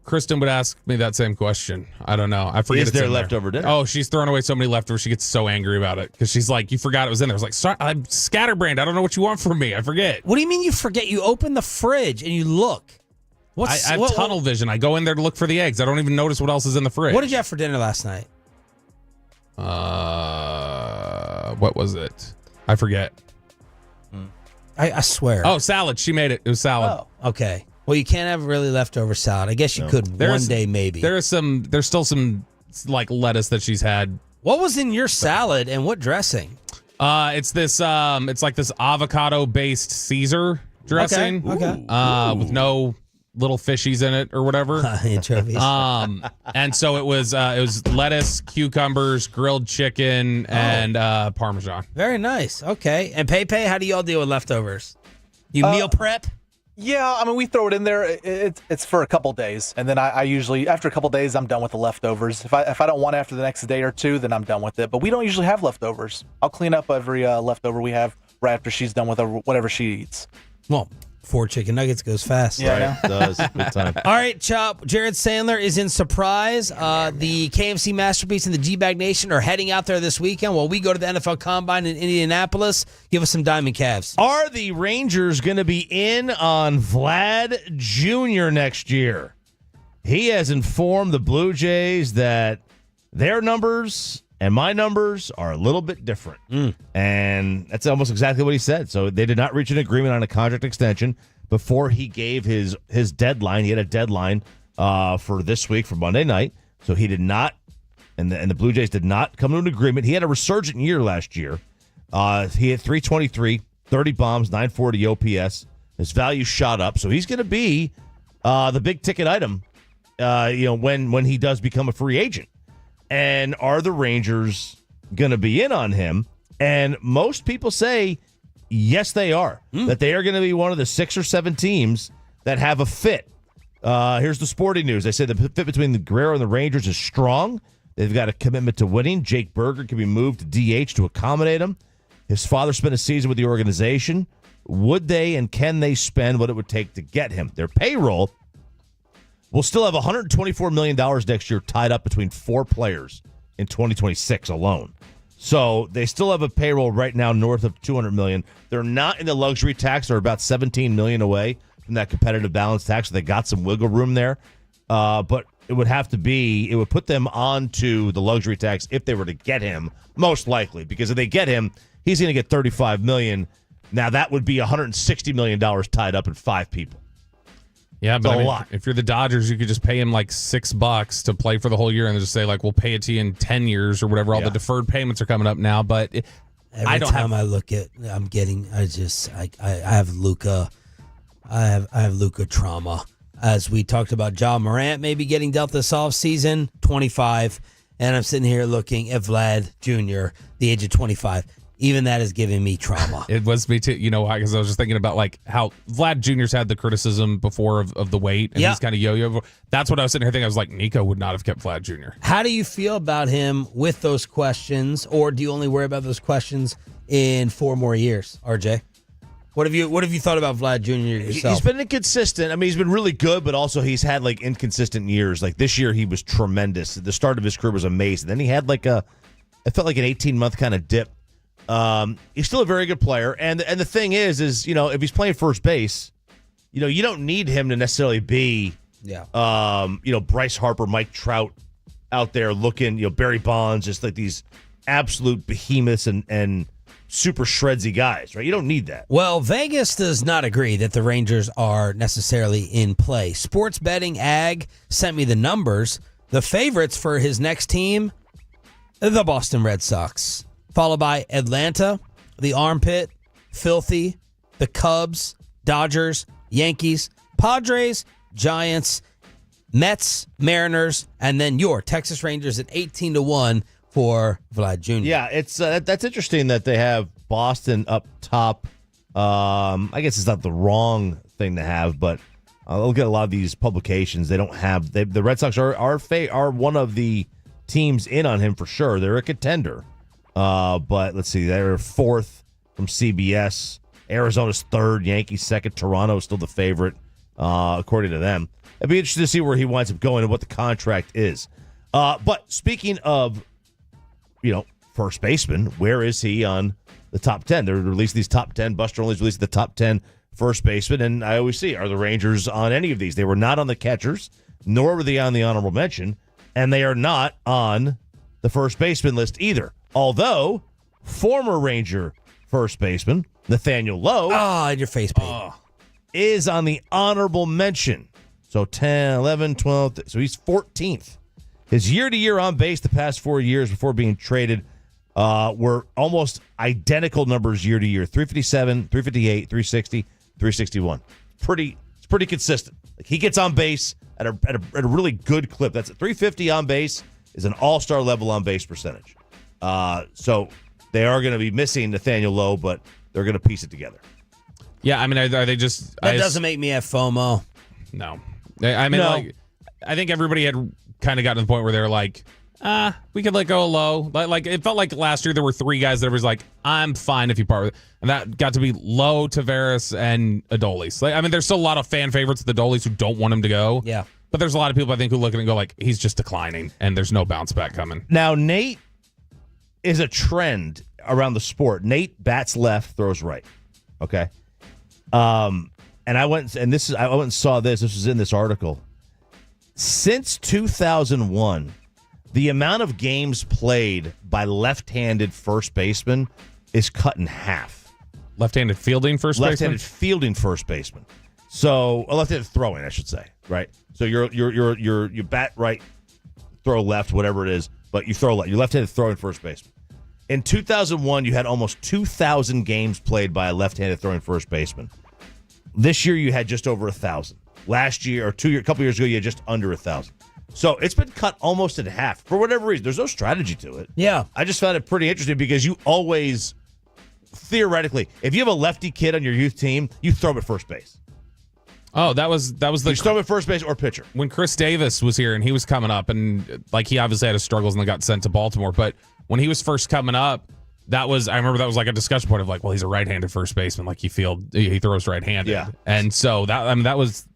Speaker 1: Kristen would ask me that same question. I don't know. I forget.
Speaker 4: Is there leftover dinner?
Speaker 1: Oh, she's throwing away so many leftovers. She gets so angry about it because she's like, you forgot it was in there. I was like, sorry, I'm scatterbrained. I don't know what you want from me. I forget.
Speaker 3: What do you mean you forget? You open the fridge and you look.
Speaker 1: I have tunnel vision. I go in there to look for the eggs. I don't even notice what else is in the fridge.
Speaker 3: What did you have for dinner last night?
Speaker 1: What was it? I forget.
Speaker 3: I swear.
Speaker 1: Oh, salad. She made it. It was salad.
Speaker 3: Oh, okay. Well, you can't have really leftover salad. I guess you could one day maybe.
Speaker 1: There's still some like lettuce that she's had.
Speaker 3: What was in your salad and what dressing?
Speaker 1: It's this it's like this avocado based Caesar dressing.
Speaker 3: Okay.
Speaker 1: With no little fishies in it or whatever.
Speaker 3: Anchovies.
Speaker 1: And so it was lettuce, cucumbers, grilled chicken, and Parmesan.
Speaker 3: Very nice. Okay. And Pepe, how do y'all deal with leftovers? You meal prep?
Speaker 2: Yeah, I mean, we throw it in there. It's for a couple days, and then I usually, after a couple days, I'm done with the leftovers. If I don't want it after the next day or two, then I'm done with it. But we don't usually have leftovers. I'll clean up every leftover we have right after she's done with whatever she eats.
Speaker 3: Well, 4 chicken nuggets goes fast.
Speaker 2: Yeah,
Speaker 4: it does. Good time.
Speaker 3: All right, Chop. Jared Sandler is in Surprise. The KMC Masterpiece and the G-Bag Nation are heading out there this weekend while we go to the NFL Combine in Indianapolis. Give us some Diamond Calves.
Speaker 4: Are the Rangers going to be in on Vlad Jr. next year? He has informed the Blue Jays that their numbers and my numbers are a little bit different. And that's almost exactly what he said. So they did not reach an agreement on a contract extension before he gave his deadline. He had a deadline for this week, for Monday night. So he did not, and the Blue Jays did not come to an agreement. He had a resurgent year last year. He had 323, 30 bombs, 940 OPS. His value shot up. So he's going to be the big ticket item when he does become a free agent. And are the Rangers going to be in on him? And most people say, yes, they are. That they are going to be one of the 6 or 7 teams that have a fit. Here's the sporting news. They say the fit between the Guerrero and the Rangers is strong. They've got a commitment to winning. Jake Berger can be moved to DH to accommodate him. His father spent a season with the organization. Would they and can they spend what it would take to get him? Their payroll will still have $124 million next year tied up between 4 players in 2026 alone. So they still have a payroll right now north of $200 million. They're not in the luxury tax. They're about $17 million away from that competitive balance tax. So they got some wiggle room there. But it would put them onto the luxury tax if they were to get him, most likely. Because if they get him, he's going to get $35 million. Now that would be $160 million tied up in 5 people.
Speaker 1: Yeah, but
Speaker 4: a lot.
Speaker 1: If you're the Dodgers, you could just pay him like $6 to play for the whole year and just say, like, we'll pay it to you in 10 years or whatever. All the deferred payments are coming up now. But
Speaker 3: I have Luka. I have Luka trauma. As we talked about Ja Morant maybe getting dealt this offseason, 25. And I'm sitting here looking at Vlad Jr., the age of 25. Even that is giving me trauma.
Speaker 1: It was me too. You know why? Because I was just thinking about like how Vlad Jr.'s had the criticism before of the weight, and he's kind of yo-yo. That's what I was sitting here thinking. I was like, Nico would not have kept Vlad Jr.
Speaker 3: How do you feel about him with those questions, or do you only worry about those questions in 4 more years, RJ? What have you thought about Vlad Jr. yourself?
Speaker 4: He's been inconsistent. I mean, he's been really good, but also he's had like inconsistent years. Like this year, he was tremendous. The start of his career was amazing. Then he had it felt like an 18-month kind of dip. He's still a very good player, and the thing is if he's playing first base, you don't need him to necessarily be Bryce Harper, Mike Trout out there looking, Barry Bonds, just like these absolute behemoths and super shredsy guys, right? You don't need that.
Speaker 3: Well, Vegas does not agree that the Rangers are necessarily in play. Sports Betting Ag sent me the numbers. The favorites for his next team, the Boston Red Sox, followed by Atlanta, the Armpit, Filthy, the Cubs, Dodgers, Yankees, Padres, Giants, Mets, Mariners, and then your Texas Rangers at 18-1 for Vlad Jr.
Speaker 4: Yeah, it's that's interesting that they have Boston up top. I guess it's not the wrong thing to have, but I'll look at a lot of these publications. They don't have the Red Sox are one of the teams in on him for sure. They're a contender. But let's see, they're 4th from CBS. Arizona's 3rd, Yankees 2nd, Toronto is still the favorite, according to them. It'd be interesting to see where he winds up going and what the contract is. But speaking of, first baseman, where is he on the top 10? They're releasing these top 10. Buster Olney's releasing the top 10 first baseman, and I always see, are the Rangers on any of these? They were not on the catchers, nor were they on the honorable mention, and they are not on the first baseman list either. Although, former Ranger first baseman Nathaniel Lowe.
Speaker 3: In your face, baby.
Speaker 4: is on the honorable mention. So 10, 11, 12. So he's 14th. His year-to-year on base the past 4 years before being traded were almost identical numbers year-to-year. 357, 358, 360, 361. It's pretty consistent. Like, he gets on base at a really good clip. That's 350 on base is an all-star level on base percentage. So they are going to be missing Nathaniel Lowe, but they're going to piece it together.
Speaker 1: Yeah, I mean, are they just...
Speaker 3: That doesn't make me have FOMO.
Speaker 1: No. I mean, like, I think everybody had kind of gotten to the point where they're like, we could let go of Lowe. Like, it felt like last year there were three guys that was like, I'm fine if you part with it. And that got to be Lowe, Tavares, and Adolis. Like, I mean, there's still a lot of fan favorites with Adolis who don't want him to go.
Speaker 3: Yeah.
Speaker 1: But there's a lot of people, I think, who look at it and go like, he's just declining, and there's no bounce back coming.
Speaker 4: Now, Nate is a trend around the sport. Nate bats left, throws right. Okay. And I went and saw this. This was in this article. Since 2001, the amount of games played by left-handed first baseman is cut in half.
Speaker 1: Left-handed fielding first baseman?
Speaker 4: Left-handed fielding first baseman. So left-handed throwing, I should say, right? So you bat right, throw left, whatever it is, but you throw left. You're left-handed throwing first baseman. In 2001, you had almost 2,000 games played by a left-handed throwing first baseman. This year, you had just over 1,000. Last year, or a couple years ago, you had just under 1,000. So it's been cut almost in half for whatever reason. There's no strategy to it.
Speaker 3: Yeah.
Speaker 4: I just found it pretty interesting because you always, theoretically, if you have a lefty kid on your youth team, you throw him at first base.
Speaker 1: Oh, that was the...
Speaker 4: You throw him at first base or pitcher.
Speaker 1: When Chris Davis was here and he was coming up, and like he obviously had his struggles and then got sent to Baltimore, but when he was first coming up, I remember that was like a discussion point of like, well, he's a right-handed first baseman, like he throws right-handed.
Speaker 4: Yeah.
Speaker 1: And so that was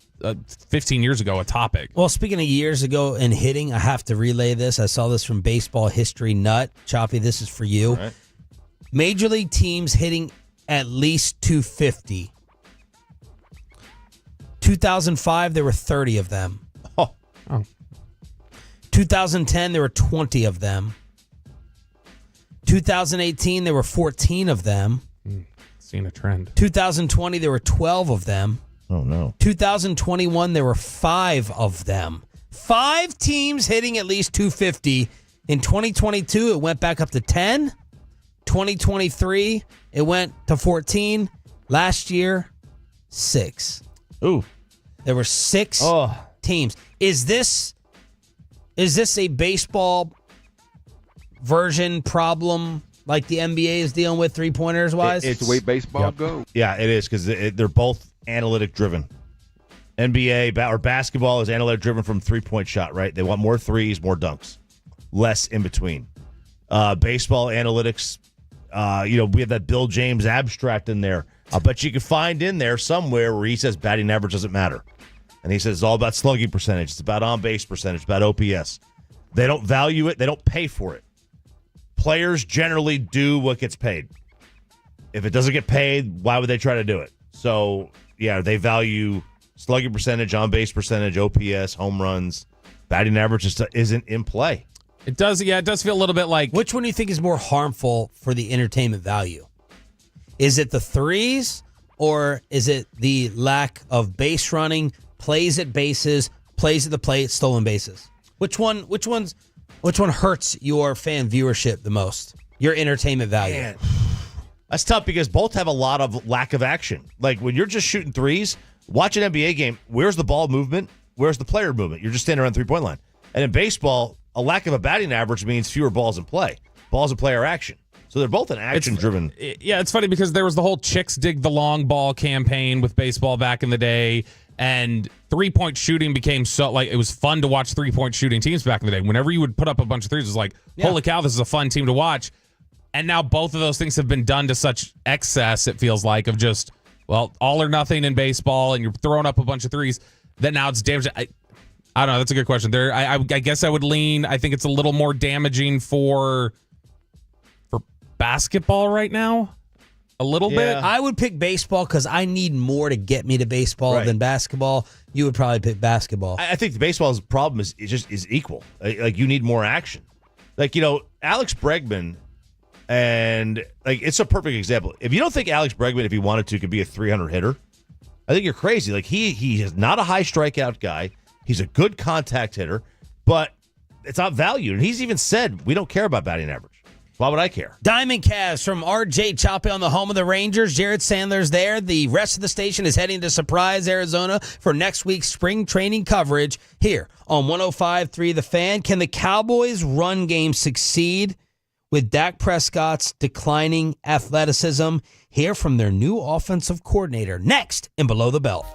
Speaker 1: 15 years ago a topic.
Speaker 3: Well, speaking of years ago and hitting, I have to relay this. I saw this from Baseball History Nut. Choppy, this is for you.
Speaker 4: All right.
Speaker 3: Major League teams hitting at least 250. 2005, there were 30 of them.
Speaker 4: Oh.
Speaker 3: 2010, there were 20 of them. 2018, there were 14 of them.
Speaker 1: Seeing a trend.
Speaker 3: 2020, there were 12 of them.
Speaker 4: Oh, no.
Speaker 3: 2021, there were 5 of them. 5 teams hitting at least 250. In 2022, it went back up to 10. 2023, it went to 14. Last year, 6.
Speaker 4: Ooh.
Speaker 3: There were 6 teams. Is this a baseball version problem like the NBA is dealing with three-pointers wise?
Speaker 21: It's the way baseball goes.
Speaker 4: Yeah, it is because they're both analytic driven. NBA or basketball is analytic driven from three-point shot, right? They want more threes, more dunks, less in between. Baseball analytics, we have that Bill James abstract in there. I bet you can find in there somewhere where he says batting average doesn't matter. And he says it's all about slugging percentage. It's about on-base percentage, about OPS. They don't value it. They don't pay for it. Players generally do what gets paid. If it doesn't get paid, why would they try to do it? So, yeah, they value slugging percentage, on-base percentage, OPS, home runs. Batting average just isn't in play.
Speaker 1: It does feel a little bit like...
Speaker 3: Which one do you think is more harmful for the entertainment value? Is it the threes, or is it the lack of base running, plays at bases, plays at the plate, stolen bases? Which one hurts your fan viewership the most? Your entertainment value?
Speaker 4: Man, that's tough because both have a lot of lack of action. Like when you're just shooting threes, watch an NBA game, where's the ball movement? Where's the player movement? You're just standing around the three-point line. And in baseball, a lack of a batting average means fewer balls in play. Balls in play are action. So they're both an action-driven.
Speaker 1: Yeah, it's funny because there was the whole chicks dig the long ball campaign with baseball back in the day, and three-point shooting became so, like, it was fun to watch three-point shooting teams back in the day. Whenever you would put up a bunch of threes, it was like, holy cow, this is a fun team to watch. And now both of those things have been done to such excess, it feels like, of just, well, all or nothing in baseball, and you're throwing up a bunch of threes, that now it's damaging. I don't know. That's a good question. I guess I would lean, I think it's a little more damaging for basketball right now. A little bit.
Speaker 3: I would pick baseball because I need more to get me to baseball than basketball. You would probably pick basketball.
Speaker 4: I think the baseball's problem is equal. Like you need more action. Like, Alex Bregman, and like it's a perfect example. If you don't think Alex Bregman, if he wanted to, could be a 300 hitter, I think you're crazy. Like he is not a high strikeout guy. He's a good contact hitter, but it's not valued. And he's even said, we don't care about batting average. Why would I care?
Speaker 3: Diamond Calves from RJ Choppy on the home of the Rangers. Jared Sandler's there. The rest of the station is heading to Surprise, Arizona for next week's spring training coverage here on 105.3 The Fan. Can the Cowboys' run game succeed with Dak Prescott's declining athleticism? Hear from their new offensive coordinator next in Below the Belt.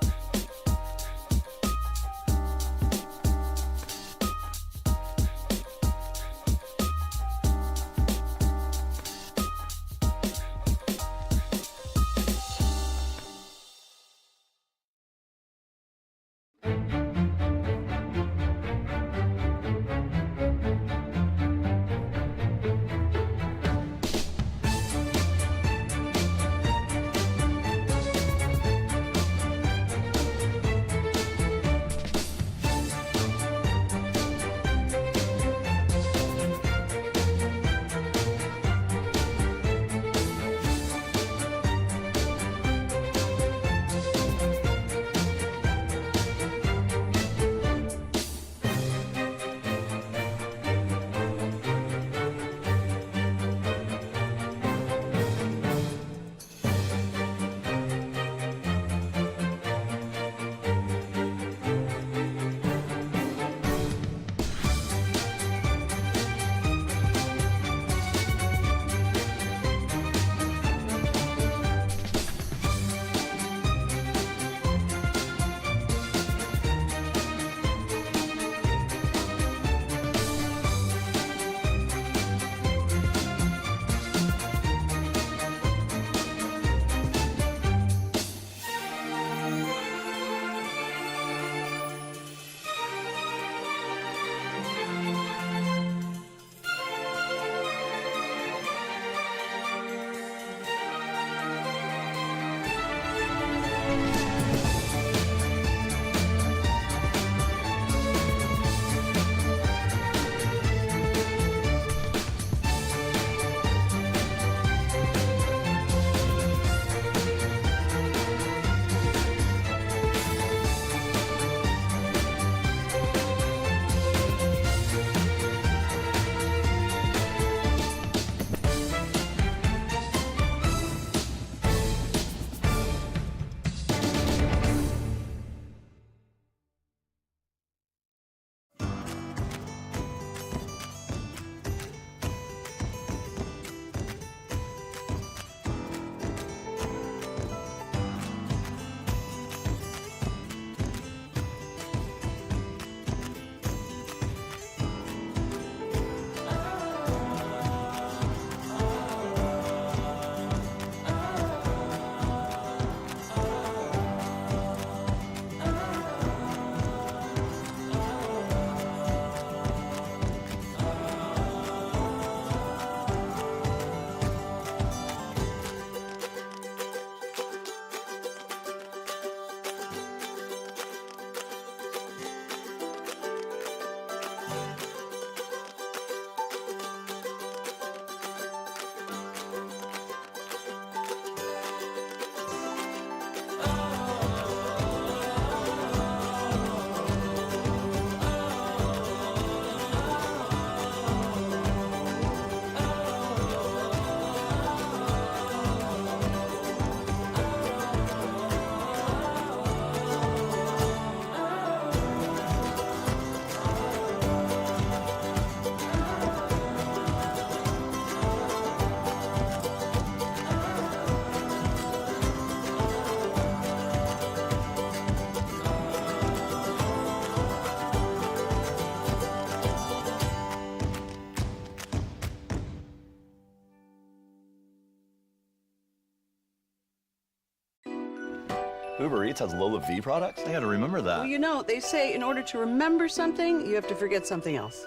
Speaker 6: Uber Eats has Lola V products? I gotta remember that.
Speaker 7: Well, you know, they say in order to remember something, you have to forget something else.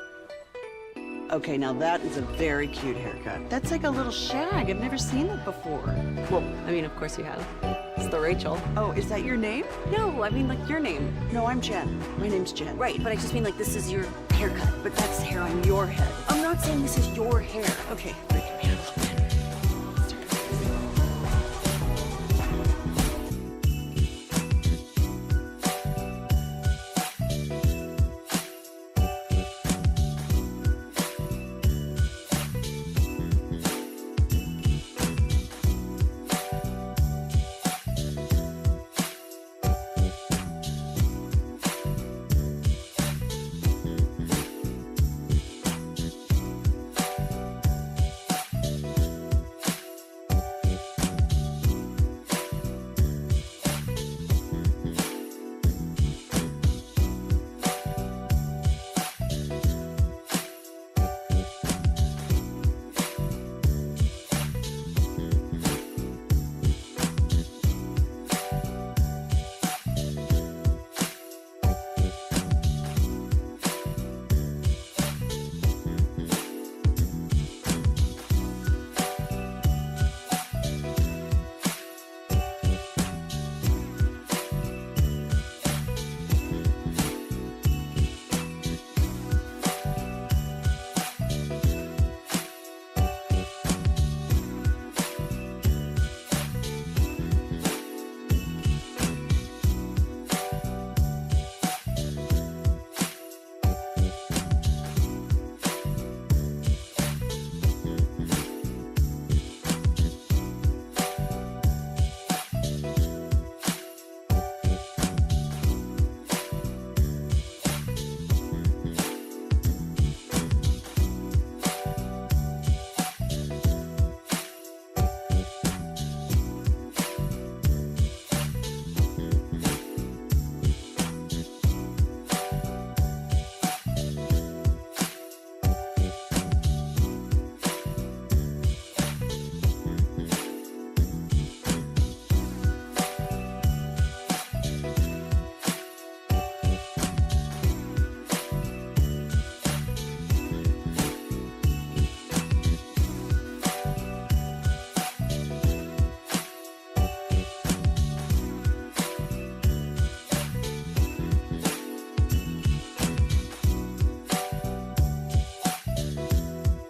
Speaker 7: Okay, now that is a very cute haircut. That's like a little shag. I've never seen that before.
Speaker 13: Well, I mean, of course you have. It's the Rachel.
Speaker 7: Oh, is that your name?
Speaker 13: No, I mean like your name.
Speaker 7: No, I'm Jen. My name's Jen.
Speaker 13: Right, but I just mean like this is your haircut.
Speaker 7: But that's hair on your head.
Speaker 13: I'm not saying this is your hair.
Speaker 7: Okay, break your hand a little bit.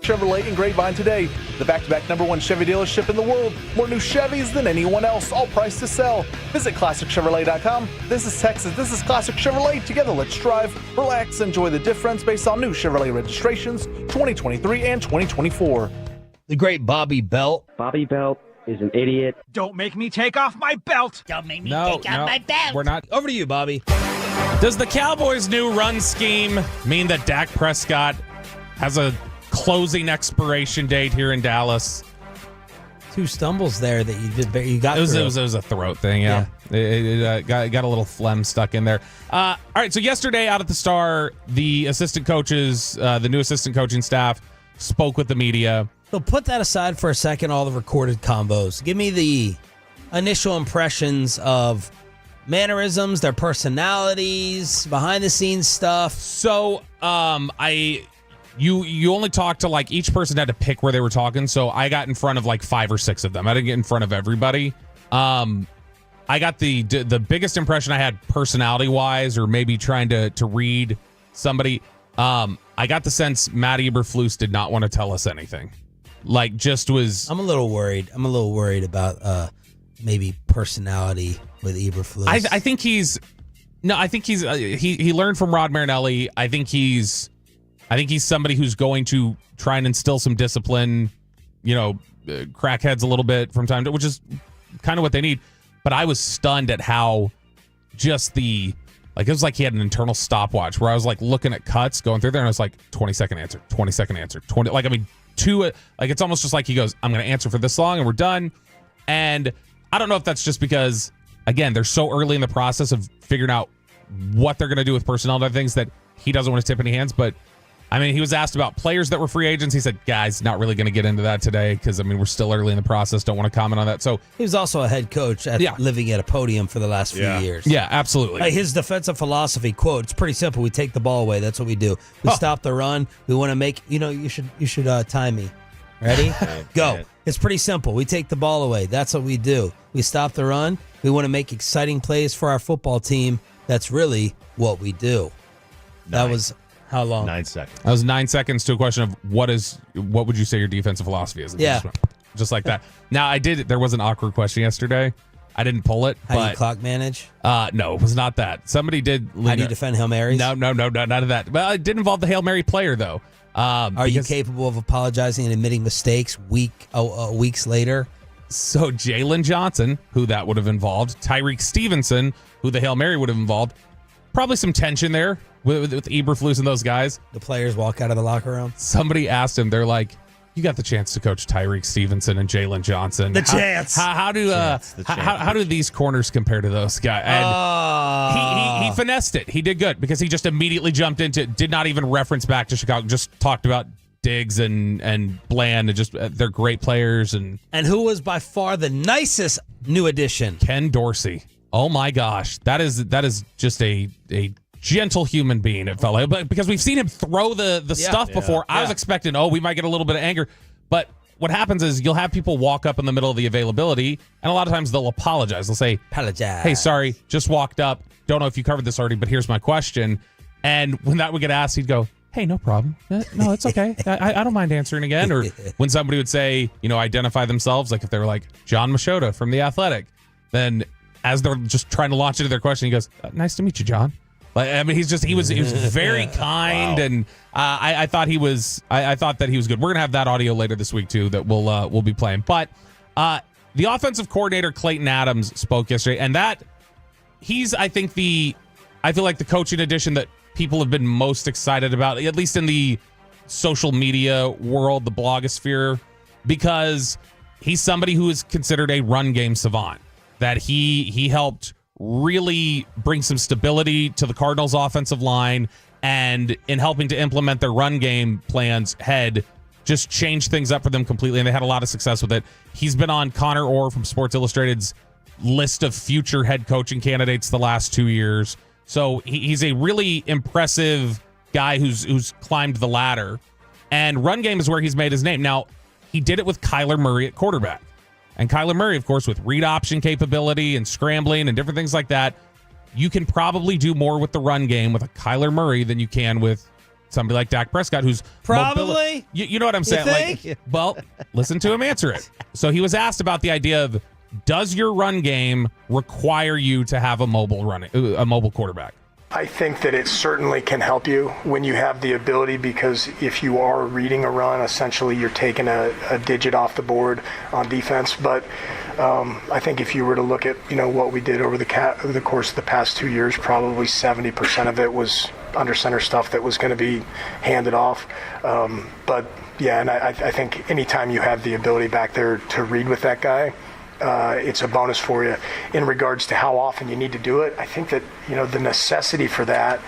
Speaker 2: Chevrolet in Grapevine today. The back-to-back #1 Chevy dealership in the world. More new Chevys than anyone else, all priced to sell. Visit ClassicChevrolet.com. This is Texas. This is Classic Chevrolet. Together, let's drive, relax, enjoy the difference based on new Chevrolet registrations 2023 and 2024.
Speaker 3: The great Bobby Belt.
Speaker 21: Bobby Belt is an idiot.
Speaker 22: Don't make me take off my belt.
Speaker 23: Don't make me take off my belt.
Speaker 1: We're not.
Speaker 3: Over to you, Bobby.
Speaker 1: Does the Cowboys' new run scheme mean that Dak Prescott has a closing expiration date here in Dallas?
Speaker 3: 2 stumbles there that you did. You got.
Speaker 1: It was a throat thing. Yeah. It got a little phlegm stuck in there. All right. So yesterday, out at the Star, the assistant coaches, the new assistant coaching staff, spoke with the media.
Speaker 3: So put that aside for a second. All the recorded combos. Give me the initial impressions of mannerisms, their personalities, behind the scenes stuff.
Speaker 1: So You only talked to, like, each person had to pick where they were talking, so I got in front of like 5 or 6 of them. I didn't get in front of everybody. I got the biggest impression I had personality wise, or maybe trying to read somebody. I got the sense Matt Eberflus did not want to tell us anything. Like, just was.
Speaker 3: I'm a little worried. About maybe personality with Eberflus.
Speaker 1: I think he's he learned from Rod Marinelli. I think he's somebody who's going to try and instill some discipline, crackheads a little bit from time to, which is kind of what they need. But I was stunned at how just it was like he had an internal stopwatch where I was like looking at cuts going through there and I was like 20-second answer, 20-second answer, 20. Like, I mean, it's almost just like he goes, I'm going to answer for this long and we're done. And I don't know if that's just because, again, they're so early in the process of figuring out what they're going to do with personnel and other things that he doesn't want to tip any hands. But I mean, he was asked about players that were free agents. He said, guys, not really going to get into that today because, I mean, we're still early in the process. Don't want to comment on that. So
Speaker 3: he was also a head coach living at a podium for the last few years.
Speaker 1: Yeah, absolutely.
Speaker 3: His defensive philosophy, quote, it's pretty simple. We take the ball away. That's what we do. We stop the run. We want to make, you should time me. Ready? Go. It's pretty simple. We take the ball away. That's what we do. We stop the run. We want to make exciting plays for our football team. That's really what we do. That was how long?
Speaker 4: 9 seconds.
Speaker 1: That was 9 seconds to a question of what would you say your defensive philosophy is?
Speaker 3: Yeah.
Speaker 1: Just like that. Now, there was an awkward question yesterday. I didn't pull it.
Speaker 3: How do you clock manage?
Speaker 1: No, it was not that. Somebody did.
Speaker 3: How do you defend Hail Marys?
Speaker 1: No, none of that. Well, it did involve the Hail Mary player, though.
Speaker 3: Are you capable of apologizing and admitting mistakes weeks later?
Speaker 1: So Jalen Johnson, who that would have involved, Tyreek Stevenson, who the Hail Mary would have involved, probably some tension there with Eberflus and those guys.
Speaker 3: The players walk out of the locker room.
Speaker 1: Somebody asked him, they're like, you got the chance to coach Tyreek Stevenson and Jalen Johnson. How do these corners compare to those guys? And he finessed it. He did good because he just immediately jumped into it, did not even reference back to Chicago, just talked about Diggs and Bland and just they're great players. And
Speaker 3: who was by far the nicest new addition?
Speaker 1: Ken Dorsey. Oh my gosh. That is just a gentle human being, it felt like. But because we've seen him throw the stuff before, I was expecting, we might get a little bit of anger. But what happens is you'll have people walk up in the middle of the availability, and a lot of times they'll apologize. They'll say,
Speaker 3: apologize.
Speaker 1: Hey, sorry, just walked up. Don't know if you covered this already, but here's my question. And when that would get asked, he'd go, hey, no problem. No, it's okay. I don't mind answering again. Or when somebody would say, identify themselves, like if they were like John Machota from The Athletic, then as they're just trying to launch into their question, he goes, nice to meet you, John. Like, I mean, he was very kind, and I thought that he was good. We're gonna have that audio later this week too that we'll be playing. But the offensive coordinator Clayton Adams spoke yesterday, and I feel like the coaching addition that people have been most excited about, at least in the social media world, the blogosphere, because he's somebody who is considered a run game savant. That he helped really bring some stability to the Cardinals' offensive line, and in helping to implement their run game plans, just changed things up for them completely, and they had a lot of success with it. He's been on Connor Orr from Sports Illustrated's list of future head coaching candidates the last 2 years. So he's a really impressive guy who's climbed the ladder, and run game is where he's made his name. Now, he did it with Kyler Murray at quarterback. And Kyler Murray, of course, with read option capability and scrambling and different things like that, you can probably do more with the run game with a Kyler Murray than you can with somebody like Dak Prescott, who's
Speaker 3: Probably.
Speaker 1: You know what I'm saying?
Speaker 3: think?
Speaker 1: Like, well, listen to him answer it. So he was asked about the idea of, does your run game require you to have a mobile quarterback?
Speaker 5: I think that it certainly can help you when you have the ability, because if you are reading a run, essentially you're taking a digit off the board on defense. But I think if you were to look at what we did over the course of the past 2 years, probably 70% of it was under center stuff that was going to be handed off. But yeah, and I think anytime you have the ability back there to read with that guy, it's a bonus for you. In regards to how often you need to do it, I think that the necessity for that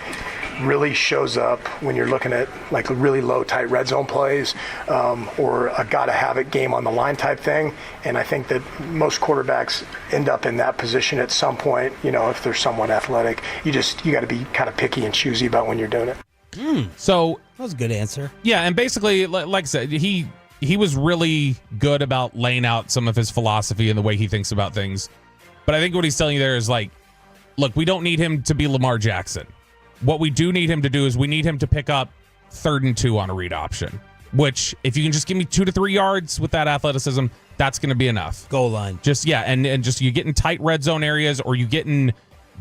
Speaker 5: really shows up when you're looking at like really low, tight red zone plays, or a gotta have it game on the line type thing. And I think that most quarterbacks end up in that position at some point. If they're somewhat athletic, you got to be kind of picky and choosy about when you're doing it.
Speaker 1: So
Speaker 3: that was a good answer.
Speaker 1: Yeah, and basically, like I said, he was really good about laying out some of his philosophy and the way he thinks about things. But I think what he's telling you there is like, look, we don't need him to be Lamar Jackson. What we do need him to do is we need him to pick up 3rd and 2 on a read option, which if you can just give me 2 to 3 yards with that athleticism, that's going to be enough.
Speaker 3: Goal line.
Speaker 1: And just you get in tight red zone areas, or you get in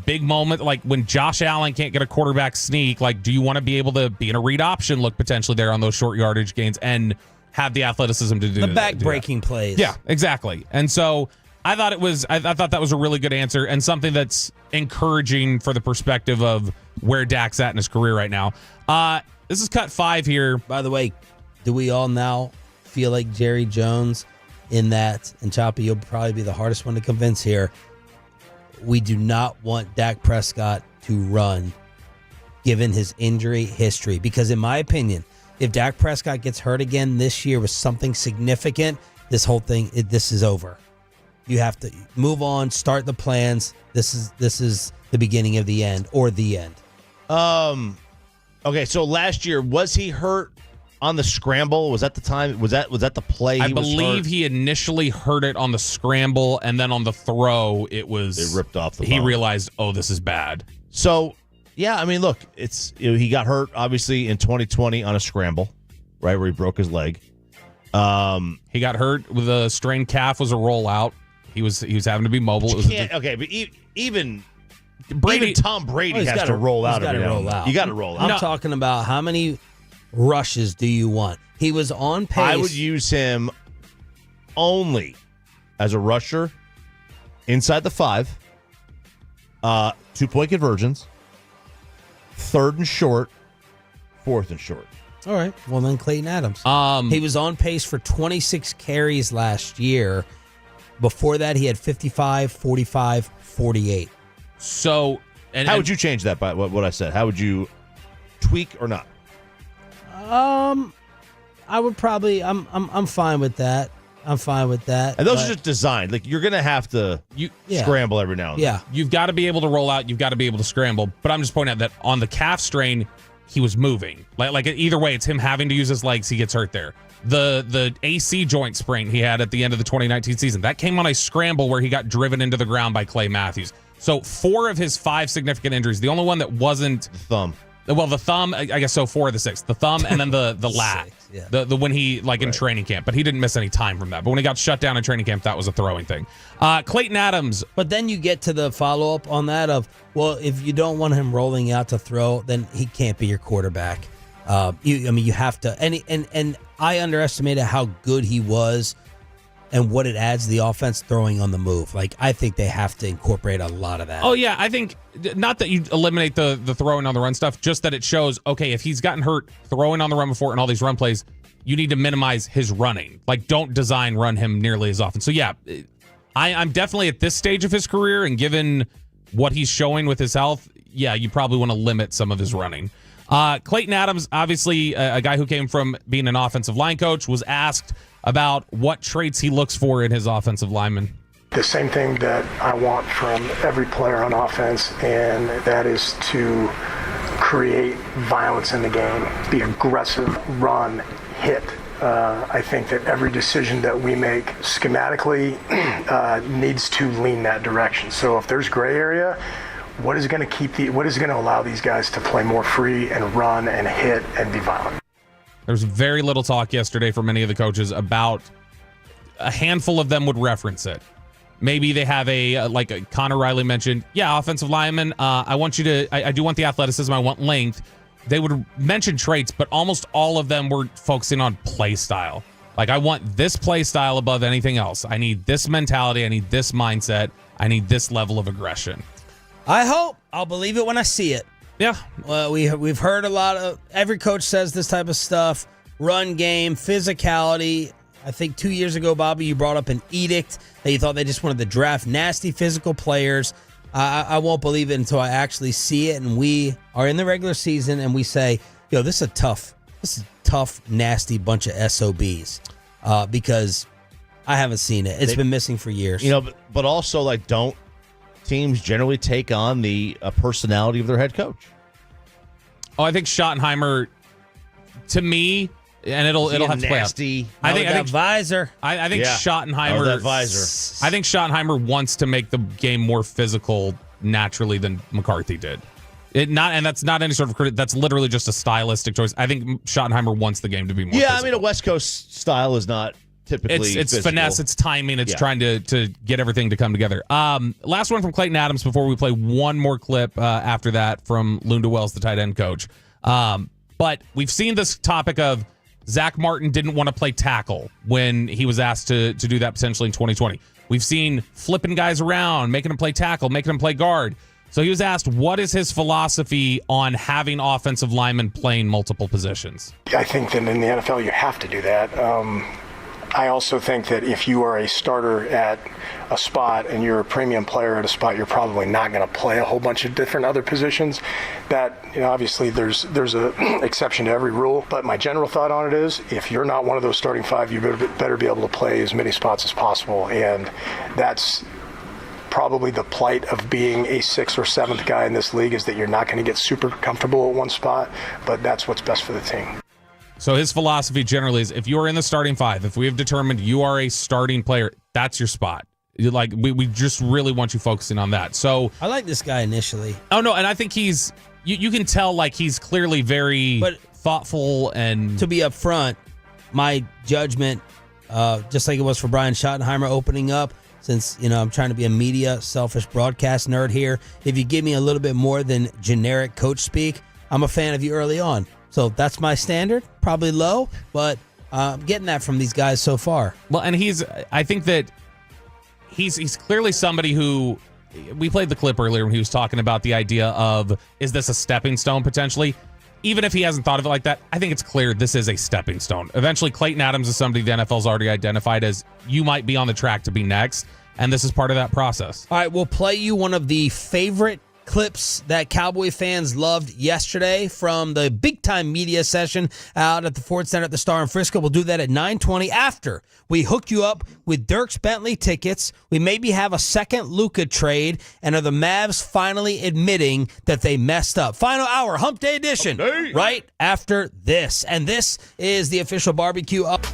Speaker 1: big moment, like when Josh Allen can't get a quarterback sneak, like do you want to be able to be in a read option look potentially there on those short yardage gains and have the athleticism to do
Speaker 3: the back-breaking plays.
Speaker 1: Yeah, exactly. And so I thought that was a really good answer and something that's encouraging for the perspective of where Dak's at in his career right now. This is cut 5 here.
Speaker 3: By the way, do we all now feel like Jerry Jones in that, and Choppy, you'll probably be the hardest one to convince here, we do not want Dak Prescott to run given his injury history? Because in my opinion, if Dak Prescott gets hurt again this year with something significant, this whole thing, this is over. You have to move on, start the plans. This is the beginning of the end, or the end.
Speaker 4: Okay, so last year, was he hurt on the scramble? Was that the time? Was that the play?
Speaker 1: I believe he initially hurt it on the scramble, and then on the throw, it
Speaker 4: ripped off the bone.
Speaker 1: He realized, oh, this is bad.
Speaker 4: So, yeah, I mean, look, it's he got hurt obviously in 2020 on a scramble, right, where he broke his leg.
Speaker 1: He got hurt with a strained calf. Was a rollout. He was having to be mobile.
Speaker 4: But even Tom Brady has to roll out every now and then. You got to roll out.
Speaker 3: I'm talking about how many rushes do you want? He was on pace.
Speaker 4: I would use him only as a rusher inside the 5, 2-point conversions, 3rd and short, 4th and short.
Speaker 3: All right. Well, then Clayton Adams. He was on pace for 26 carries last year. Before that, he had 55, 45, 48.
Speaker 1: So,
Speaker 4: how would you change that by what I said? How would you tweak or not?
Speaker 3: I would probably. I'm fine with that. I'm fine with that.
Speaker 4: And those are just designed. Like, you're gonna have to scramble every now and then.
Speaker 3: Yeah,
Speaker 1: you've got to be able to roll out. You've got to be able to scramble. But I'm just pointing out that on the calf strain, he was moving. Like either way, it's him having to use his legs. He gets hurt there. The AC joint sprain he had at the end of the 2019 season, that came on a scramble where he got driven into the ground by Clay Matthews. So 4 of his 5 significant injuries, the only one that wasn't
Speaker 4: the thumb.
Speaker 1: Well, the thumb, I guess so. 4 of the 6, the thumb, and then the lat.
Speaker 3: Yeah.
Speaker 1: The when he in training camp, but he didn't miss any time from that. But when he got shut down in training camp, that was a throwing thing. Clayton Adams.
Speaker 3: But then you get to the follow up on that of, well, if you don't want him rolling out to throw, then he can't be your quarterback. You have to, and I underestimated how good he was and what it adds to the offense throwing on the move. Like, I think they have to incorporate a lot of that.
Speaker 1: Oh, yeah. I think not that you eliminate the throwing on the run stuff, just that it shows, okay, if he's gotten hurt throwing on the run before and all these run plays, you need to minimize his running. Like, don't run him nearly as often. So, yeah, I'm definitely at this stage of his career, and given what he's showing with his health, yeah, you probably want to limit some of his running. Clayton Adams, obviously a guy who came from being an offensive line coach, was asked about what traits he looks for in his offensive lineman.
Speaker 5: The same thing that I want from every player on offense, and that is to create violence in the game, be aggressive, run, hit. I think that every decision that we make schematically needs to lean that direction. So if there's gray area, what is going to allow these guys to play more free and run and hit and be violent?
Speaker 1: There's very little talk yesterday from many of the coaches about, a handful of them would reference it. Maybe they have like Connor Riley mentioned, offensive lineman, I do want the athleticism, I want length. They would mention traits, but almost all of them were focusing on play style. Like, I want this play style above anything else. I need this mentality, I need this mindset, I need this level of aggression.
Speaker 3: I hope. I'll believe it when I see it.
Speaker 1: Yeah.
Speaker 3: Well, we've heard a lot of, every coach says this type of stuff. Run game, physicality. I think 2 years ago, Bobby, you brought up an edict that you thought they just wanted to draft nasty physical players. I won't believe it until I actually see it, and we are in the regular season, and we say, this is a tough, nasty bunch of SOBs, because I haven't seen it. It's been missing for years.
Speaker 4: But also, like, don't teams generally take on the personality of their head coach?
Speaker 1: Oh, I think Schottenheimer, to me, and it'll have to play out.
Speaker 3: I think visor.
Speaker 1: I think Schottenheimer.
Speaker 4: That visor.
Speaker 1: I think Schottenheimer wants to make the game more physical naturally than McCarthy did. And that's not any sort of critic. That's literally just a stylistic choice. I think Schottenheimer wants the game to be more.
Speaker 4: Yeah,
Speaker 1: physical.
Speaker 4: I mean, a West Coast style is not typically.
Speaker 1: It's
Speaker 4: physical.
Speaker 1: finesse, it's timing, it's trying to get everything to come together. Last one from Clayton Adams before we play one more clip after that from Lunda Wells, the tight end coach. But we've seen this topic of Zach Martin didn't want to play tackle when he was asked to do that potentially in 2020. We've seen flipping guys around, making them play tackle, making them play guard. So he was asked, what is his philosophy on having offensive linemen playing multiple positions?
Speaker 5: I think that in the NFL you have to do that. I also think that if you are a starter at a spot and you're a premium player at a spot, you're probably not going to play a whole bunch of different other positions. That, obviously there's a exception to every rule. But my general thought on it is, if you're not one of those starting five, you better be able to play as many spots as possible. And that's probably the plight of being a sixth or seventh guy in this league, is that you're not going to get super comfortable at one spot, but that's what's best for the team.
Speaker 1: So his philosophy generally is, if you are in the starting five, if we have determined you are a starting player, that's your spot. We just really want you focusing on that. So
Speaker 3: I like this guy initially.
Speaker 1: Oh no, and I think he's you can tell like he's clearly very thoughtful. And
Speaker 3: to be upfront, my judgment, just like it was for Brian Schottenheimer opening up, since I'm trying to be a media selfish broadcast nerd here. If you give me a little bit more than generic coach speak, I'm a fan of you early on. So that's my standard, probably low, but I'm getting that from these guys so far.
Speaker 1: Well, and I think that he's clearly somebody who, we played the clip earlier when he was talking about the idea of, is this a stepping stone potentially? Even if he hasn't thought of it like that, I think it's clear this is a stepping stone. Eventually, Clayton Adams is somebody the NFL's already identified as, you might be on the track to be next, and this is part of that process.
Speaker 3: All right, we'll play you one of the favorite clips that Cowboy fans loved yesterday from the big-time media session out at the Ford Center at the Star in Frisco. We'll do that at 9:20 after we hook you up with Dirks Bentley tickets. We maybe have a second Luka trade, and are the Mavs finally admitting that they messed up? Final hour, Hump Day edition, right after this. And this is the official barbecue up.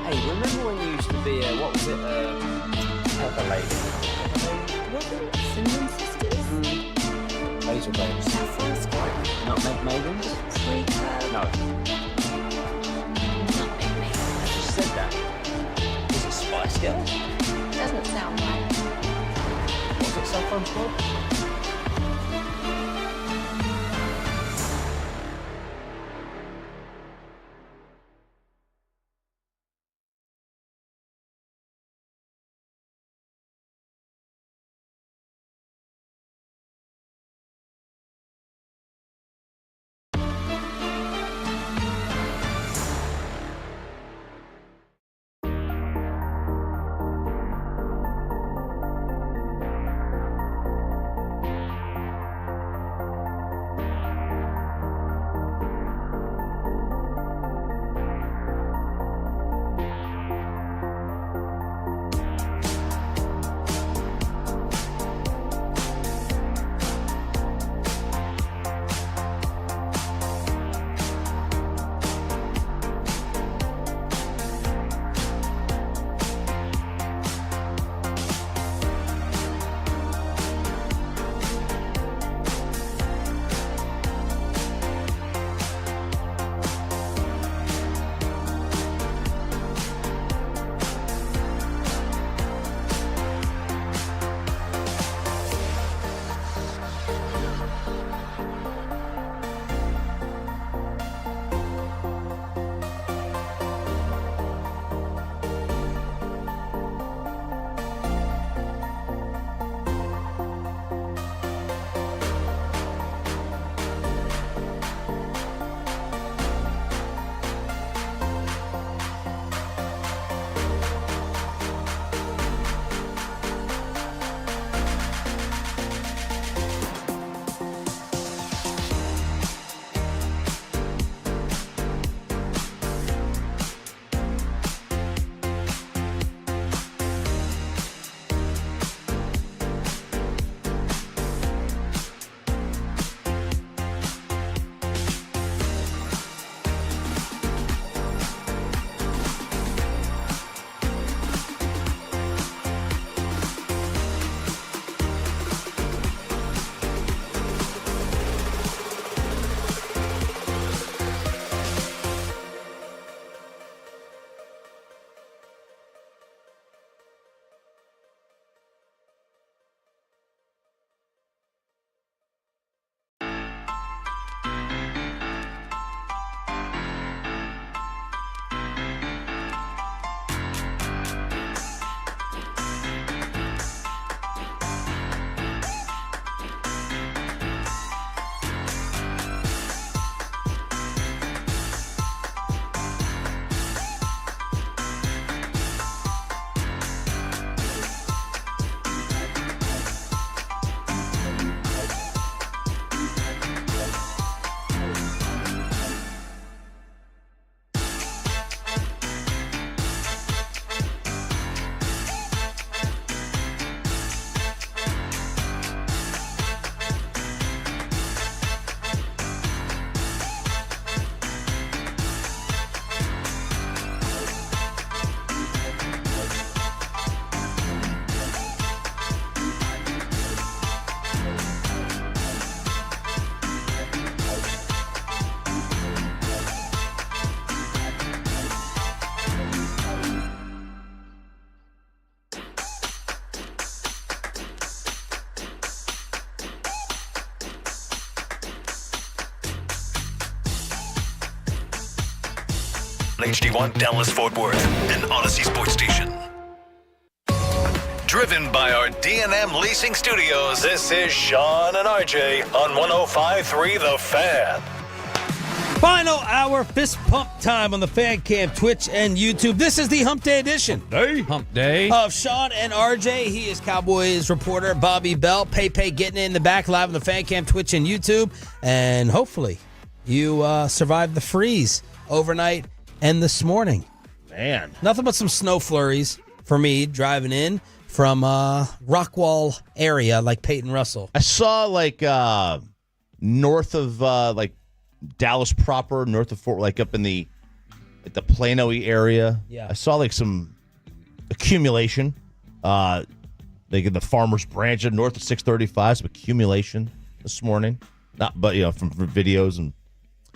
Speaker 10: Hey, remember when you used to be what was it? Pepper lady.
Speaker 13: Was it Cinnamon Sisters?
Speaker 10: Basil babes.
Speaker 13: Saffron Squad?
Speaker 10: Nutmeg maidens?
Speaker 13: Pre-club?
Speaker 10: No.
Speaker 13: Nutmeg Maiden.
Speaker 10: I just said that. Is it Spice Girls?
Speaker 13: Doesn't sound right.
Speaker 10: Was it Saffron Squad?
Speaker 12: HD1 Dallas Fort Worth, an Odyssey sports station. Driven by our D&M Leasing Studios, this is Sean and RJ on 105.3 The Fan.
Speaker 3: Final hour fist pump time on the Fan Cam, Twitch, and YouTube. This is the Hump Day edition.
Speaker 1: Hump Day.
Speaker 3: Of Sean and RJ. He is Cowboys reporter Bobby Bell. Pay getting in the back live on the Fan Cam, Twitch, and YouTube. And hopefully you survived the freeze overnight and this morning.
Speaker 4: Man.
Speaker 3: Nothing but some snow flurries for me driving in from Rockwall area like Peyton Russell.
Speaker 4: I saw like north of like Dallas proper, north of Fort, like up in the at the Plano-y area.
Speaker 3: Yeah.
Speaker 4: I saw like some accumulation. Like in the Farmers Branch north of 635, some accumulation this morning. But from videos and.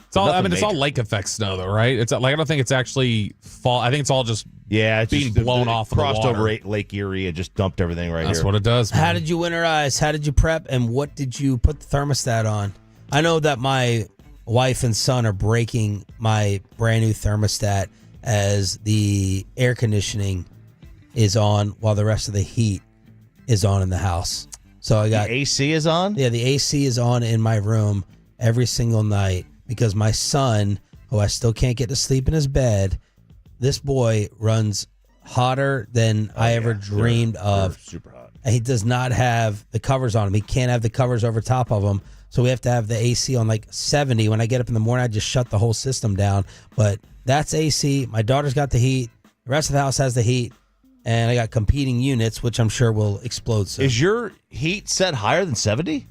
Speaker 1: It's all. I mean, it's all lake effect snow, though, right? It's like I don't think it's actually fall. I think it's all just
Speaker 4: it's
Speaker 1: being
Speaker 4: just
Speaker 1: blown off.
Speaker 4: Crossed
Speaker 1: of the water.
Speaker 4: over Lake Erie and just dumped everything right here.
Speaker 1: That's what it does. Man.
Speaker 3: How did you winterize? How did you prep? And what did you put the thermostat on? I know that my wife and son are breaking my brand new thermostat as the air conditioning is on while the rest of the heat is on in the house. So I got
Speaker 4: the AC is on?
Speaker 3: Yeah, the AC is on in my room every single night because my son, who I still can't get to sleep in his bed, this boy runs hotter than I ever dreamed of.
Speaker 4: Super hot.
Speaker 3: And he does not have the covers on him. He can't have the covers over top of him. So we have to have the AC on like 70. When I get up in the morning, I just shut the whole system down. But that's AC. My daughter's got the heat. The rest of the house has the heat. And I got competing units, which I'm sure will explode soon.
Speaker 4: Is your heat set higher than 70?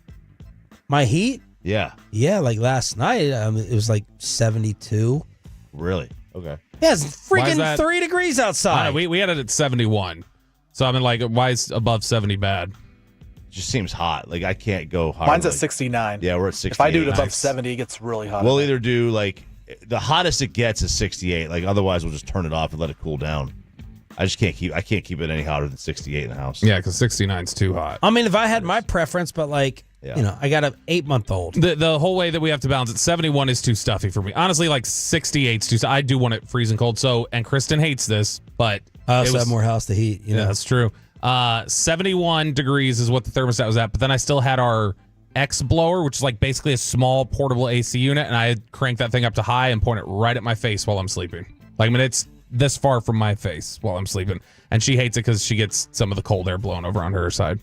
Speaker 3: My heat?
Speaker 4: Yeah.
Speaker 3: Yeah, like last night, it was like 72.
Speaker 4: Really? Okay.
Speaker 3: Yeah, it's freaking 3 degrees outside.
Speaker 1: We had it at 71. So I mean, like, why is above 70 bad?
Speaker 4: It just seems hot. Like, I can't go higher.
Speaker 2: Mine's at 69.
Speaker 4: Yeah, we're at 68.
Speaker 2: If I do it above 70, it gets really hot.
Speaker 4: We'll either do, like, the hottest it gets is 68. Like, otherwise, we'll just turn it off and let it cool down. I can't keep it any hotter than 68 in the house.
Speaker 1: Yeah, because 69's too hot.
Speaker 3: I mean, if I had my preference, but like, I got an 8-month-old.
Speaker 1: The whole way that we have to balance it, 71 is too stuffy for me. Honestly, like 68's too stuffy. I do want it freezing cold. So, and Kristen hates this, but
Speaker 3: I also have more house to heat.
Speaker 1: Yeah, that's true. 71 degrees is what the thermostat was at, but then I still had our X blower, which is like basically a small portable AC unit, and I crank that thing up to high and point it right at my face while I'm sleeping. Like, I mean, it's this far from my face while I'm sleeping, and she hates it because she gets some of the cold air blown over on her side.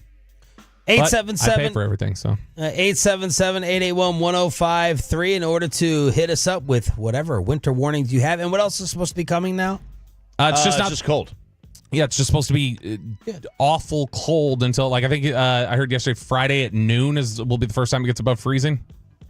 Speaker 3: 877.
Speaker 1: I pay for everything, so
Speaker 3: 877-881-1053 in order to hit us up with whatever winter warnings you have. And what else is supposed to be coming now?
Speaker 1: It's just
Speaker 4: cold.
Speaker 1: Yeah, it's just supposed to be awful cold until, like, I think I heard yesterday Friday at noon will be the first time it gets above freezing.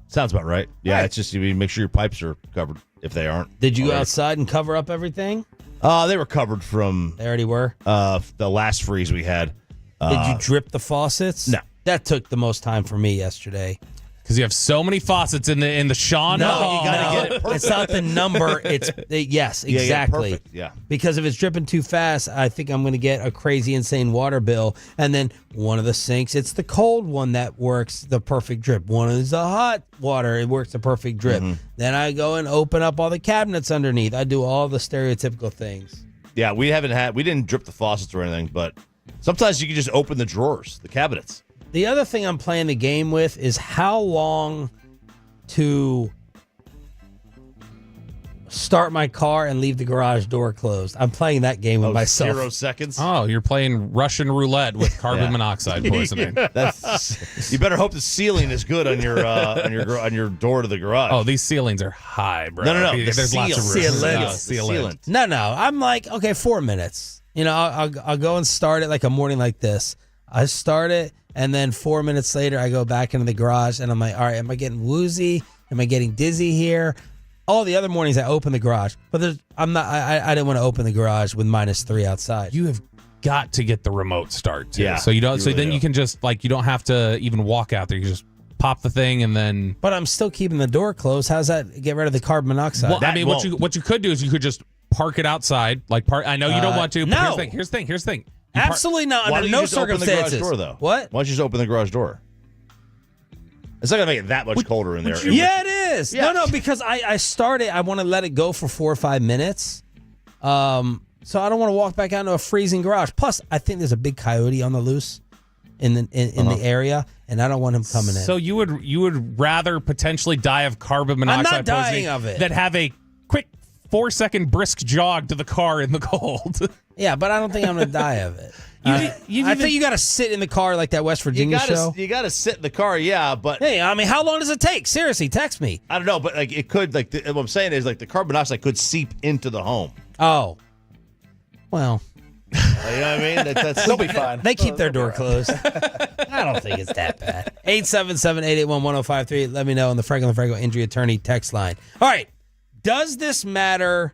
Speaker 4: Sounds about right. Yeah, It's just you make sure your pipes are covered if they aren't.
Speaker 3: Did you go outside and cover up everything?
Speaker 4: They were covered from.
Speaker 3: They already were.
Speaker 4: The last freeze we had.
Speaker 3: Did you drip the faucets?
Speaker 4: No.
Speaker 3: That took the most time for me yesterday.
Speaker 1: Because you have so many faucets in the Sean.
Speaker 3: No, you gotta get it perfect. It's not the number. Yes, exactly.
Speaker 4: Perfect. Yeah.
Speaker 3: Because if it's dripping too fast, I think I'm going to get a crazy, insane water bill. And then one of the sinks, it's the cold one that works the perfect drip. One is the hot water, it works the perfect drip.
Speaker 4: Mm-hmm.
Speaker 3: Then I go and open up all the cabinets underneath. I do all the stereotypical things.
Speaker 4: Yeah, we didn't drip the faucets or anything, but sometimes you can just open the drawers, the cabinets.
Speaker 3: The other thing I'm playing the game with is how long to start my car and leave the garage door closed. I'm playing that game with myself.
Speaker 4: 0 seconds?
Speaker 1: Oh, you're playing Russian roulette with carbon monoxide poisoning.
Speaker 4: You better hope the ceiling is good on your door to the garage.
Speaker 1: Oh, these ceilings are high, bro.
Speaker 4: No.
Speaker 1: There's lots of room.
Speaker 3: Sealant. No. I'm like, okay, 4 minutes. I'll go and start it like a morning like this. I start it, and then 4 minutes later, I go back into the garage, and I'm like, all right, am I getting woozy? Am I getting dizzy here? All the other mornings, I open the garage, but I'm not. I didn't want to open the garage with -3 outside.
Speaker 1: You have got to get the remote start too.
Speaker 4: Yeah,
Speaker 1: so you don't.
Speaker 4: you really do.
Speaker 1: You can just you don't have to even walk out there. You just pop the thing and then.
Speaker 3: But I'm still keeping the door closed. How's that get rid of the carbon monoxide?
Speaker 1: Well, I mean, what you could do is you could just park it outside. I know you don't want to. But
Speaker 3: no.
Speaker 1: Here's the thing.
Speaker 3: Absolutely not. Under no circumstances.
Speaker 4: Open the garage door, though?
Speaker 3: What?
Speaker 4: Why don't you just open the garage door? It's not gonna make it that much colder in there.
Speaker 3: Yeah, it is.
Speaker 4: Yeah.
Speaker 3: No, because I started. I want to let it go for 4 or 5 minutes. So I don't want to walk back out into a freezing garage. Plus, I think there's a big coyote on the loose in the area, and I don't want him coming in.
Speaker 1: So you would rather potentially die of carbon monoxide
Speaker 3: I'm not dying
Speaker 1: poisoning
Speaker 3: of it.
Speaker 1: than have a quick 4-second brisk jog to the car in the cold.
Speaker 3: Yeah, but I don't think I'm going to die of it. I think you got to sit in the car like that West Virginia show.
Speaker 4: You got to sit in the car, yeah, but
Speaker 3: hey, I mean, how long does it take? Seriously, text me.
Speaker 4: I don't know, but it could what I'm saying is the carbon monoxide could seep into the home.
Speaker 3: Oh, well,
Speaker 4: you know what I mean?
Speaker 2: They'll be fine.
Speaker 3: They keep their door closed. I don't think it's that bad. 877-881-1053. Let me know on the Franklin Franco Injury Attorney text line. All right, does this matter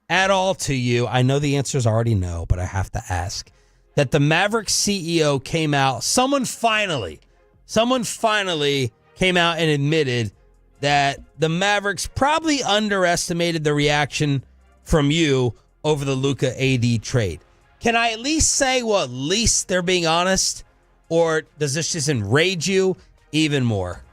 Speaker 3: at all to you, I know the answer is already no, but I have to ask, that the Mavericks CEO came out, someone finally came out and admitted that the Mavericks probably underestimated the reaction from you over the Luka-AD trade. Can I at least say, well, at least they're being honest? Or does this just enrage you even more?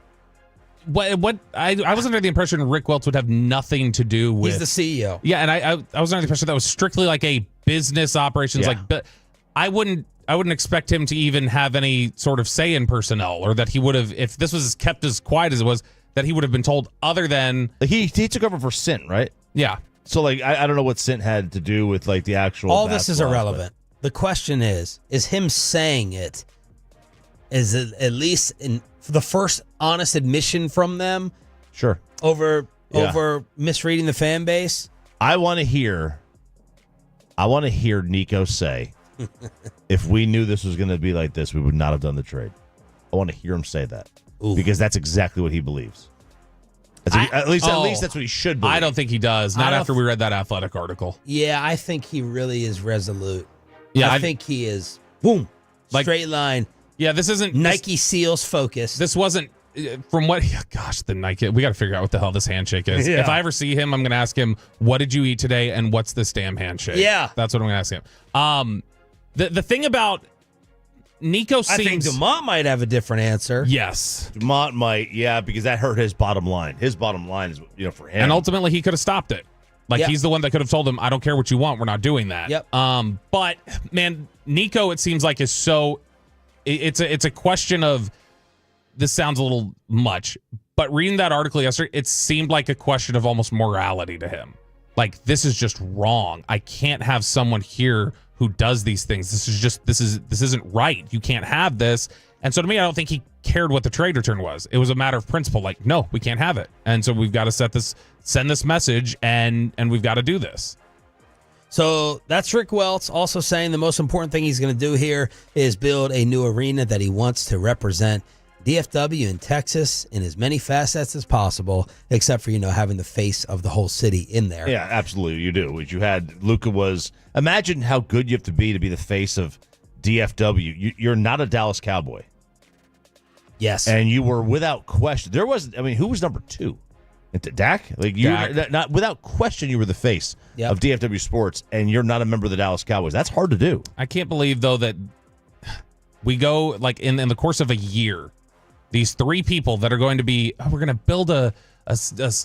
Speaker 1: What I was under the impression Rick Welts would have nothing to do with.
Speaker 3: He's the CEO.
Speaker 1: Yeah, and I was under the impression that was strictly like a business operations.
Speaker 4: Yeah.
Speaker 1: But I wouldn't expect him to even have any sort of say in personnel, or that he would have, if this was kept as quiet as it was, that he would have been told other than
Speaker 4: he took over for Sint, right?
Speaker 1: Yeah.
Speaker 4: So like I don't know what Sint had to do with like the actual.
Speaker 3: All this is irrelevant. The question is him saying it, is it at least for the first honest admission from them?
Speaker 4: Sure.
Speaker 3: Over misreading the fan base?
Speaker 4: I want to hear Nico say, if we knew this was going to be like this, we would not have done the trade. I want to hear him say that.
Speaker 3: Ooh.
Speaker 4: Because that's exactly what he believes. At least that's what he should believe.
Speaker 1: I don't think he does. Not after we read that Athletic article.
Speaker 3: Yeah, I think he really is resolute.
Speaker 1: Yeah,
Speaker 3: I think he is. Boom. Straight line.
Speaker 1: Yeah, this isn't
Speaker 3: Nike SEALs focus.
Speaker 1: This wasn't from what. Gosh, the Nike. We got to figure out what the hell this handshake is.
Speaker 3: Yeah.
Speaker 1: If I ever see him, I'm going to ask him, "What did you eat today?" and "What's this damn handshake?"
Speaker 3: Yeah,
Speaker 1: that's what I'm going to ask him. The thing about Nico seems.
Speaker 3: I think Dumont might have a different answer.
Speaker 1: Yes,
Speaker 4: Dumont might. Yeah, because that hurt his bottom line. His bottom line is for him.
Speaker 1: And ultimately, he could have stopped it. Like he's the one that could have told him, "I don't care what you want. We're not doing that."
Speaker 3: Yep.
Speaker 1: But man, Nico, it seems like is so. It's a question of. This sounds a little much, but reading that article yesterday, it seemed like a question of almost morality to him. Like, this is just wrong. I can't have someone here who does these things. This isn't right. You can't have this. And so to me, I don't think he cared what the trade return was. It was a matter of principle. Like, no, we can't have it. And so we've got to send this message, and we've got to do this.
Speaker 3: So that's Rick Welts also saying the most important thing he's going to do here is build a new arena that he wants to represent DFW in Texas in as many facets as possible, except for, having the face of the whole city in there.
Speaker 4: Yeah, absolutely. You do. What you had, Luka was, imagine how good you have to be the face of DFW. You're not a Dallas Cowboy.
Speaker 3: Yes.
Speaker 4: And you were without question. Who was number 2? Dak? Not without question, you were the face of DFW sports, and you're not a member of the Dallas Cowboys. That's hard to do.
Speaker 1: I can't believe, though, that we go, like, in the course of a year, these 3 people that are going to be, we're going to build an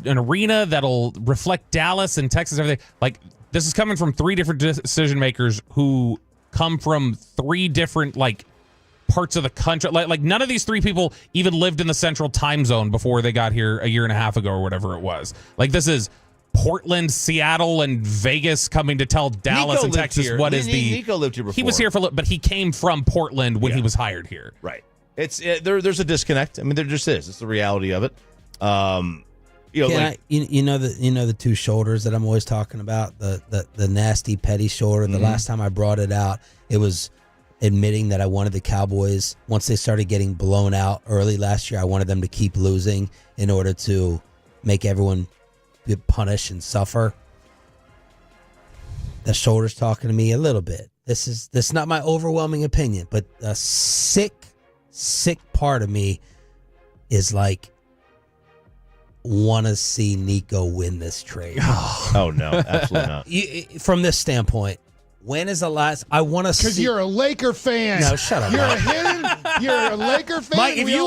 Speaker 1: arena that'll reflect Dallas and Texas and everything. Like, this is coming from 3 different decision makers who come from 3 different, parts of the country. Like none of these 3 people even lived in the central time zone before they got here a year and a half ago or whatever it was. Like, this is Portland, Seattle, and Vegas coming to tell Dallas and Texas
Speaker 4: here.
Speaker 1: what is the.
Speaker 4: Nico lived here before.
Speaker 1: He was here but he came from Portland when he was hired here.
Speaker 4: Right. There's a disconnect. I mean, there just is. It's the reality of it.
Speaker 3: The 2 shoulders that I'm always talking about, the nasty petty shoulder. The last time I brought it out, it was admitting that I wanted the Cowboys, once they started getting blown out early last year, I wanted them to keep losing in order to make everyone get punished and suffer. The shoulder's talking to me a little bit. This is not my overwhelming opinion, but a sick part of me is like, want to see Nico win this trade.
Speaker 4: Oh no, absolutely not.
Speaker 3: From this standpoint, when is the last? I want to see.
Speaker 11: Because you're a Laker fan.
Speaker 3: No, shut up.
Speaker 11: You're a Laker fan.
Speaker 3: Mike, if you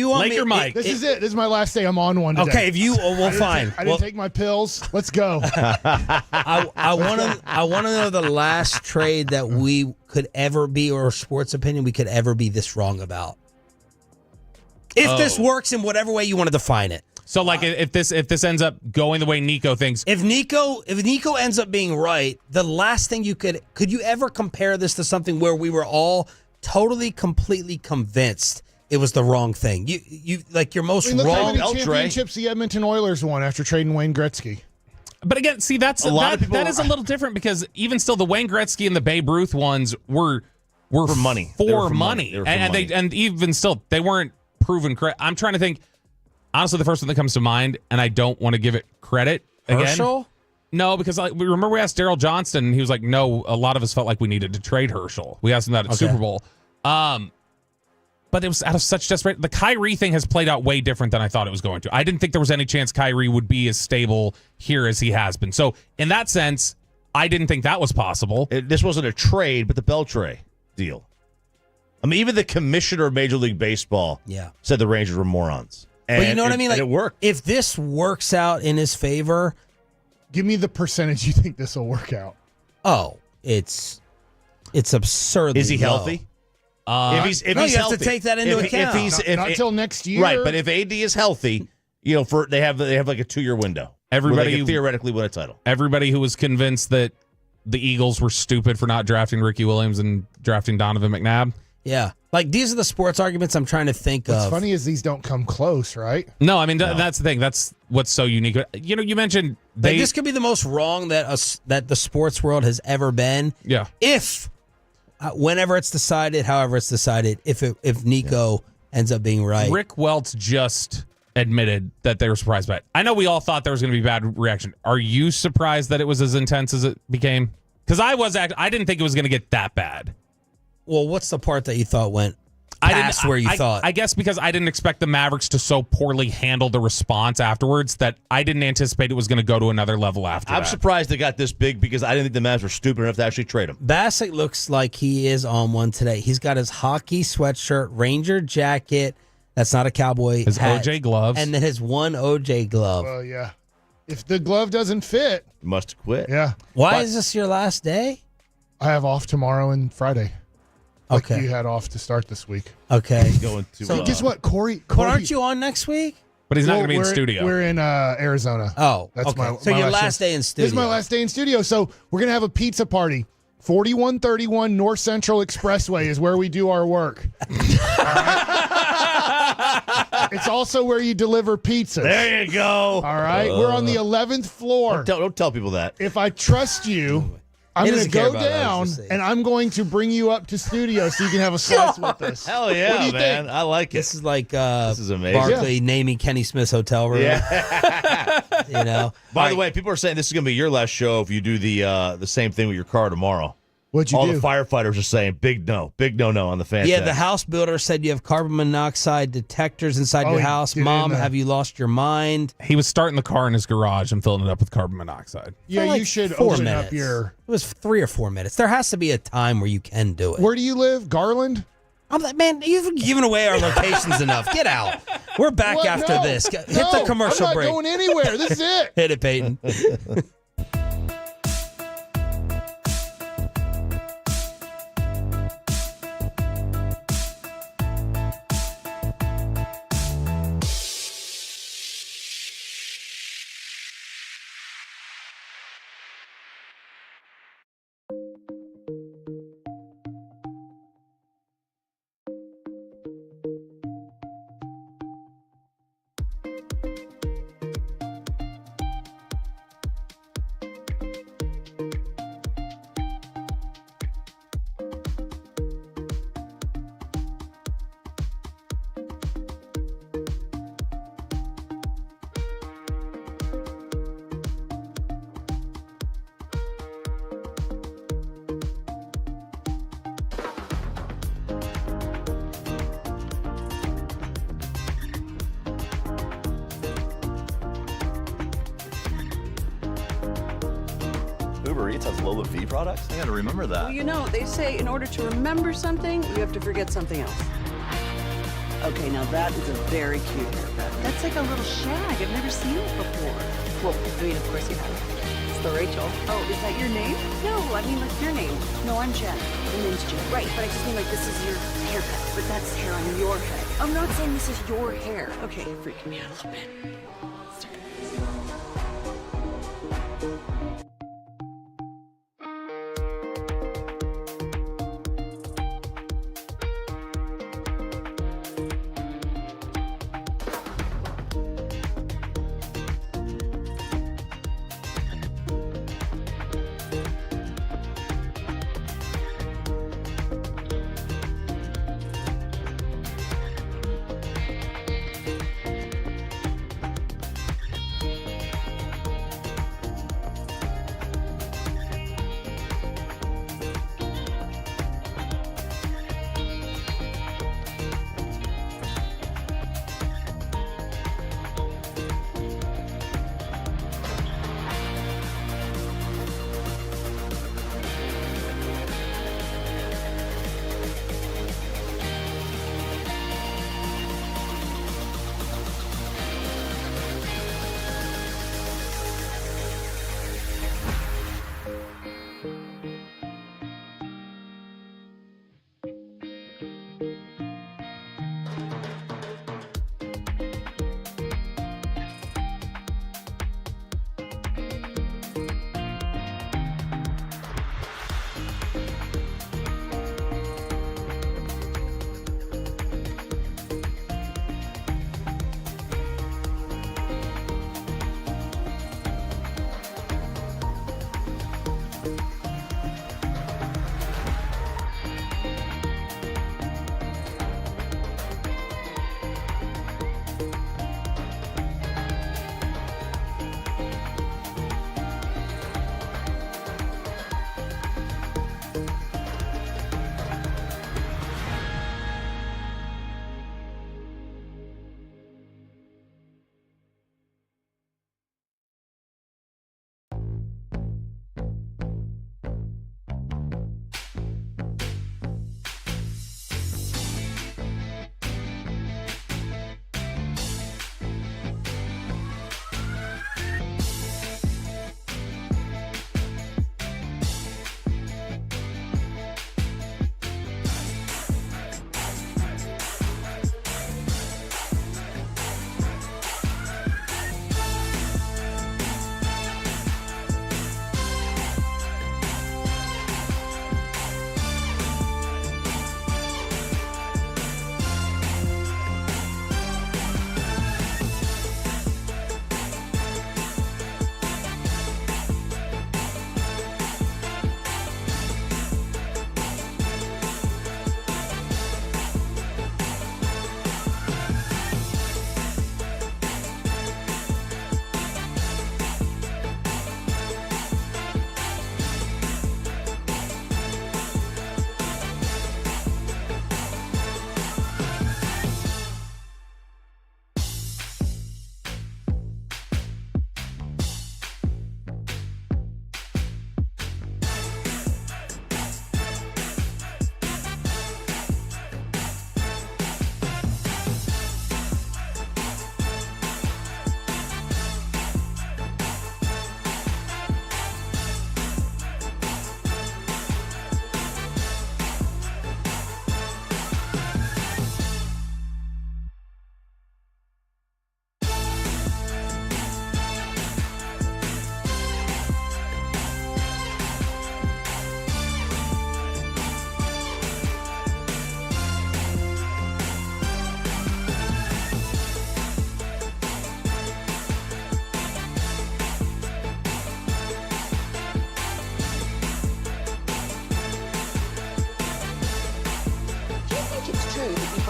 Speaker 3: want
Speaker 1: Laker
Speaker 3: me,
Speaker 1: Mike.
Speaker 11: This is it. This is my last day. I'm on one today.
Speaker 3: Okay, if you, fine.
Speaker 11: I didn't take my pills. Let's go.
Speaker 3: I want to know the last trade that we could ever be, or sports opinion we could ever be this wrong about. If this works in whatever way you want to define it.
Speaker 1: So, if this ends up going the way Nico thinks,
Speaker 3: if Nico ends up being right, the last thing could you ever compare this to something where we were all totally, completely convinced it was the wrong thing? You like your most
Speaker 11: look
Speaker 3: wrong.
Speaker 11: How many championships the Edmonton Oilers won after trading Wayne Gretzky?
Speaker 1: But again, see, that is a little different, because even still, the Wayne Gretzky and the Babe Ruth ones were
Speaker 4: for money.
Speaker 1: For money, and even still, they weren't proven correct. I'm trying to think. Honestly, the first one that comes to mind, and I don't want to give it credit again.
Speaker 3: Herschel?
Speaker 1: No, because remember we asked Daryl Johnston, and he was like, no, a lot of us felt like we needed to trade Herschel. We asked him that at Super Bowl. But it was out of such desperation. The Kyrie thing has played out way different than I thought it was going to. I didn't think there was any chance Kyrie would be as stable here as he has been. So in that sense, I didn't think that was possible.
Speaker 4: This wasn't a trade, but the Beltray deal. I mean, even the commissioner of Major League Baseball said the Rangers were morons.
Speaker 3: But you know what I mean?
Speaker 4: Like, it worked.
Speaker 3: If this works out in his favor,
Speaker 11: give me the percentage you think this will work out.
Speaker 3: Oh, it's absurdly
Speaker 4: Is he
Speaker 3: low.
Speaker 4: healthy? If he's
Speaker 3: you
Speaker 4: healthy,
Speaker 3: have to take that into account.
Speaker 11: Not till next year,
Speaker 4: right? But if AD is healthy, they have like a 2-year window.
Speaker 1: Everybody
Speaker 4: where they can theoretically win a title.
Speaker 1: Everybody who was convinced that the Eagles were stupid for not drafting Ricky Williams and drafting Donovan McNabb.
Speaker 3: Yeah, like these are the sports arguments I'm trying to think of.
Speaker 11: What's funny is these don't come close, right?
Speaker 1: No, I mean that's the thing. That's what's so unique. You mentioned
Speaker 3: this could be the most wrong that the sports world has ever been.
Speaker 1: Yeah.
Speaker 3: If whenever it's decided, however it's decided, if Nico ends up being right.
Speaker 1: Rick Welts just admitted that they were surprised by it. I know we all thought there was going to be bad reaction. Are you surprised that it was as intense as it became? Because I didn't think it was going to get that bad.
Speaker 3: Well, what's the part that you thought went past where you thought?
Speaker 1: I guess because I didn't expect the Mavericks to so poorly handle the response afterwards that I didn't anticipate it was going to go to another level after
Speaker 4: I'm surprised it got this big because I didn't think the Mavs were stupid enough to actually trade him.
Speaker 3: Bassett looks like he is on one today. He's got his hockey sweatshirt, Ranger jacket. That's not a Cowboy
Speaker 1: his
Speaker 3: hat.
Speaker 1: OJ gloves.
Speaker 3: And then his one OJ glove.
Speaker 11: Well, yeah. If the glove doesn't fit,
Speaker 4: you must quit.
Speaker 11: Yeah.
Speaker 3: Why is this your last day?
Speaker 11: I have off tomorrow and Friday.
Speaker 3: Okay.
Speaker 11: You had off to start this week.
Speaker 3: Okay.
Speaker 11: So guess what, Corey?
Speaker 3: But aren't you on next week?
Speaker 1: But he's not going to be in studio.
Speaker 11: We're in Arizona.
Speaker 3: Oh,
Speaker 11: that's
Speaker 3: okay.
Speaker 11: my
Speaker 3: So your last day in studio.
Speaker 11: This is my last day in studio. So we're going to have a pizza party. 4131 North Central Expressway is where we do our work. All right? It's also where you deliver pizzas.
Speaker 4: There you go.
Speaker 11: All right. We're on the 11th floor.
Speaker 4: Don't tell people that.
Speaker 11: If I trust you, I'm going to go down and I'm going to bring you up to studio so you can have a slice with us.
Speaker 4: Hell yeah,
Speaker 11: what do you
Speaker 4: man.
Speaker 11: think?
Speaker 4: I like it.
Speaker 3: This is like
Speaker 4: this is amazing.
Speaker 3: Barkley naming Kenny Smith's hotel room.
Speaker 4: Yeah. By the
Speaker 3: All
Speaker 4: way, people are saying this is going to be your last show if you do the same thing with your car tomorrow.
Speaker 11: What'd you
Speaker 4: All
Speaker 11: do?
Speaker 4: the firefighters are saying big no on the fan.
Speaker 3: Yeah, the house builder said you have carbon monoxide detectors inside your house. Mom, have you lost your mind?
Speaker 1: He was starting the car in his garage and filling it up with carbon monoxide.
Speaker 11: Yeah,
Speaker 3: For like
Speaker 11: you should
Speaker 3: 4
Speaker 11: open
Speaker 3: minutes.
Speaker 11: up your.
Speaker 3: It was 3 or 4 minutes. There has to be a time where you can do it.
Speaker 11: Where do you live? Garland?
Speaker 3: I'm like, man, you've given away our locations enough. Get out. We're back
Speaker 11: What?
Speaker 3: after
Speaker 11: No.
Speaker 3: this. Hit
Speaker 11: No,
Speaker 3: the commercial
Speaker 11: I'm not
Speaker 3: break.
Speaker 11: going anywhere. This is it.
Speaker 3: Hit it, Peyton.
Speaker 6: Uber Eats has Lola V products? I gotta remember that.
Speaker 7: Well, they say in order to remember something, you have to forget something else. Okay, now that is a very cute haircut. That's like a little shag. I've never seen it before. Well, of course you have. It's the Rachel. Oh, is that your name? No, I mean like your name. No, I'm Jen. My name's Jen. Right, but I just mean like this is your haircut. But that's hair on your head. I'm not saying this is your hair. Okay, you're freaking me out a little bit.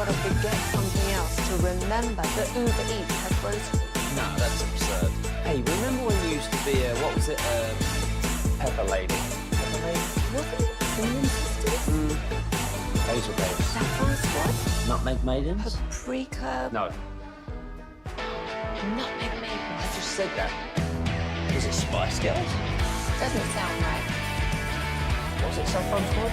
Speaker 8: got to forget something else to remember that Uber Eats has groceries.
Speaker 10: No, that's absurd. Hey, remember when you used to be what was it, Pepper Lady? Pepper Lady?
Speaker 8: Wasn't it? Cinnamon Sisters?
Speaker 10: Basil Babes.
Speaker 8: Saffron Squad?
Speaker 10: Nutmeg Maidens?
Speaker 8: Paprika?
Speaker 10: No.
Speaker 8: Nutmeg
Speaker 10: I
Speaker 8: Maidens.
Speaker 10: just said that. Was it Spice Girls?
Speaker 8: Doesn't sound right.
Speaker 10: Was it Saffron Squad?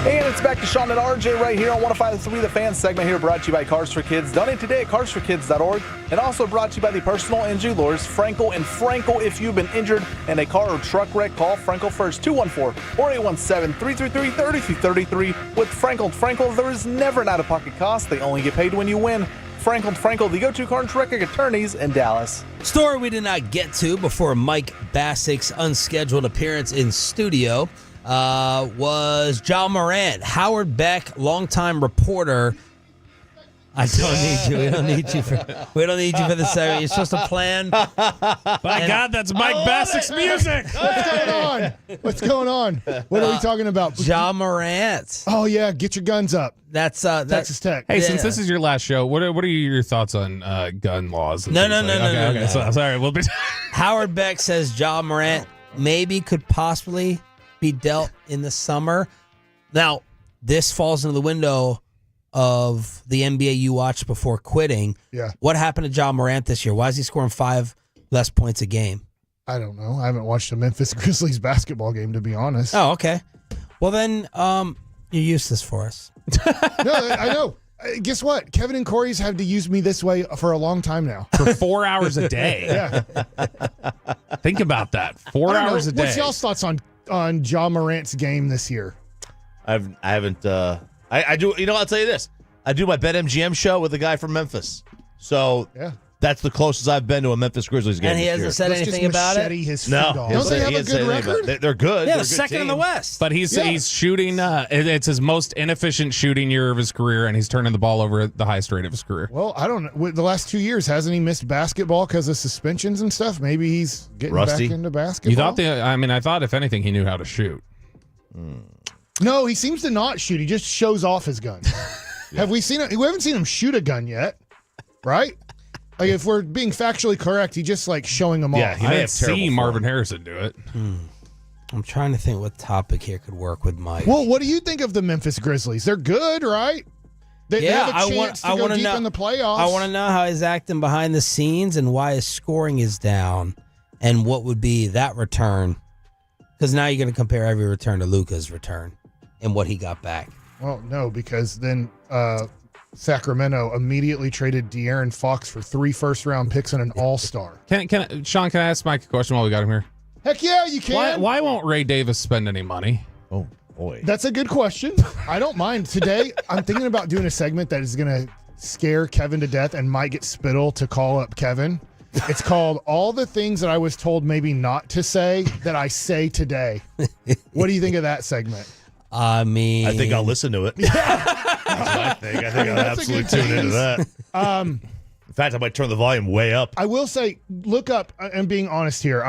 Speaker 2: And it's back to Sean and RJ right here on 105.3 The Fan segment here, brought to you by Cars for Kids. Donate today at carsforkids.org. And also brought to you by the personal injury lawyers, Frankel and Frankel. If you've been injured in a car or truck wreck, call Frankel first, 214-4817-333-3333. With Frankel, there is never an out-of-pocket cost. They only get paid when you win. Frankel, the go-to car and wreck attorneys in Dallas.
Speaker 3: Story we did not get to before Mike Bassick's unscheduled appearance in studio was Ja Morant. Howard Beck, longtime reporter. I don't need you. We don't need you for the segment. You're supposed to plan.
Speaker 1: By God, that's Mike Bassick's music.
Speaker 11: What's going on? What are we talking about?
Speaker 3: Ja Morant.
Speaker 11: Oh yeah, get your guns up.
Speaker 3: That's
Speaker 11: Texas Tech.
Speaker 1: Hey, since this is your last show, what are your thoughts on gun laws? And
Speaker 3: No.
Speaker 1: Okay. So, sorry, we'll be.
Speaker 3: Howard Beck says Ja Morant maybe could possibly be dealt in the summer. Now, this falls into the window of the NBA you watched before quitting.
Speaker 11: Yeah.
Speaker 3: What happened to Ja Morant this year? Why is he scoring 5 less points a game?
Speaker 11: I don't know. I haven't watched a Memphis Grizzlies basketball game, to be honest.
Speaker 3: Oh, okay. Well, then you're useless for us.
Speaker 11: No, I know. Guess what? Kevin and Corey's had to use me this way for a long time now.
Speaker 1: For 4 hours a day.
Speaker 11: Yeah.
Speaker 1: Think about that. 4 hours a day.
Speaker 11: What's y'all's thoughts on Ja Morant's game this year?
Speaker 4: I haven't. I do. You know, I'll tell you this. I do my BetMGM show with a guy from Memphis. So
Speaker 11: yeah,
Speaker 4: that's the closest I've been to a Memphis Grizzlies game.
Speaker 3: And he hasn't said anything about it?
Speaker 11: No.
Speaker 3: Don't they have a good record?
Speaker 4: They're good.
Speaker 3: Yeah,
Speaker 4: They're
Speaker 3: the
Speaker 4: a good
Speaker 3: second in the
Speaker 4: team.
Speaker 3: West.
Speaker 1: But he's shooting. It's his most inefficient shooting year of his career, and he's turning the ball over at the highest rate of his career.
Speaker 11: Well, I don't know. With the last 2 years, hasn't he missed basketball because of suspensions and stuff? Maybe he's getting
Speaker 4: Rusty.
Speaker 11: back into basketball.
Speaker 1: You thought I thought if anything, he knew how to shoot.
Speaker 11: No, he seems to not shoot. He just shows off his gun. Have we seen it? We haven't seen him shoot a gun yet, right? Like, if we're being factually correct, he just like showing them off.
Speaker 1: I didn't see Marvin Harrison do it.
Speaker 3: I'm trying to think what topic here could work with Mike.
Speaker 11: Well, what do you think of the Memphis Grizzlies? They're good, right? They have a chance to go deep in the playoffs.
Speaker 3: I want to know how he's acting behind the scenes and why his scoring is down and what would be that return. Because now you're going to compare every return to Luka's return and what he got back.
Speaker 11: Well, no, because then Sacramento immediately traded De'Aaron Fox for 3 first-round picks and an all-star.
Speaker 1: Sean, can I ask Mike a question while we got him here?
Speaker 11: Heck yeah, you can.
Speaker 1: Why won't Ray Davis spend any money?
Speaker 4: Oh, boy.
Speaker 11: That's a good question. I don't mind. Today, I'm thinking about doing a segment that is going to scare Kevin to death and might get Spittle to call up Kevin. It's called All the Things That I Was Told Maybe Not to Say That I Say Today. What do you think of that segment?
Speaker 3: I mean,
Speaker 4: I think I'll listen to it. That's what I think. I think I'll absolutely tune into that. In fact, I might turn the volume way up.
Speaker 11: I will say, look up, and being honest here,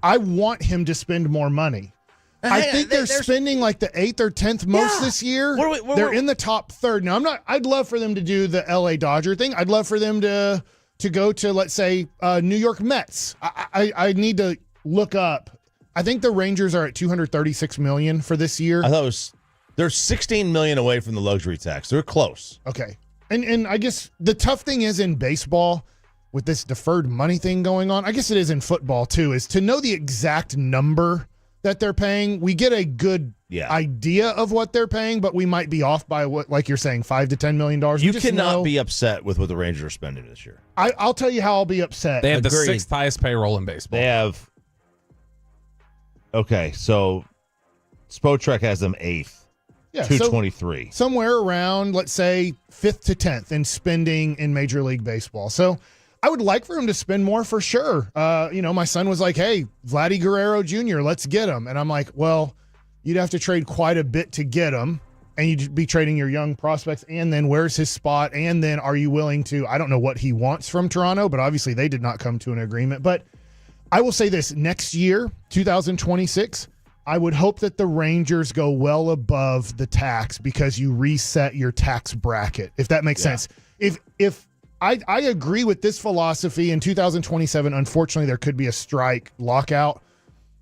Speaker 11: I want him to spend more money. I think they're spending like the 8th or 10th most this year. They're in the top third. Now, I'd love for them to do the LA Dodger thing. I'd love for them to go to, let's say, New York Mets. I need to look up. I think the Rangers are at $236 million for this year.
Speaker 4: I thought they're $16 million away from the luxury tax. They're close.
Speaker 11: Okay. And I guess the tough thing is in baseball with this deferred money thing going on, I guess it is in football too, is to know the exact number that they're paying. We get a good idea of what they're paying, but we might be off by what, like you're saying, $5 to $10 million.
Speaker 4: You cannot be upset with what the Rangers are spending this year.
Speaker 11: I'll tell you how I'll be upset.
Speaker 1: They have the 6th highest payroll in baseball.
Speaker 4: They have. Okay, so Spotrac has them 8th.
Speaker 11: Yeah,
Speaker 4: 223.
Speaker 11: So somewhere around, let's say, 5th to 10th in spending in Major League Baseball. So I would like for him to spend more for sure. My son was like, hey, Vladdy Guerrero Jr., let's get him. And I'm like, well, you'd have to trade quite a bit to get him. And you'd be trading your young prospects. And then where's his spot? And then are you willing to, I don't know what he wants from Toronto, but obviously they did not come to an agreement. But I will say this, next year, 2026, I would hope that the Rangers go well above the tax because you reset your tax bracket, if that makes sense. If I agree with this philosophy in 2027, unfortunately, there could be a strike lockout.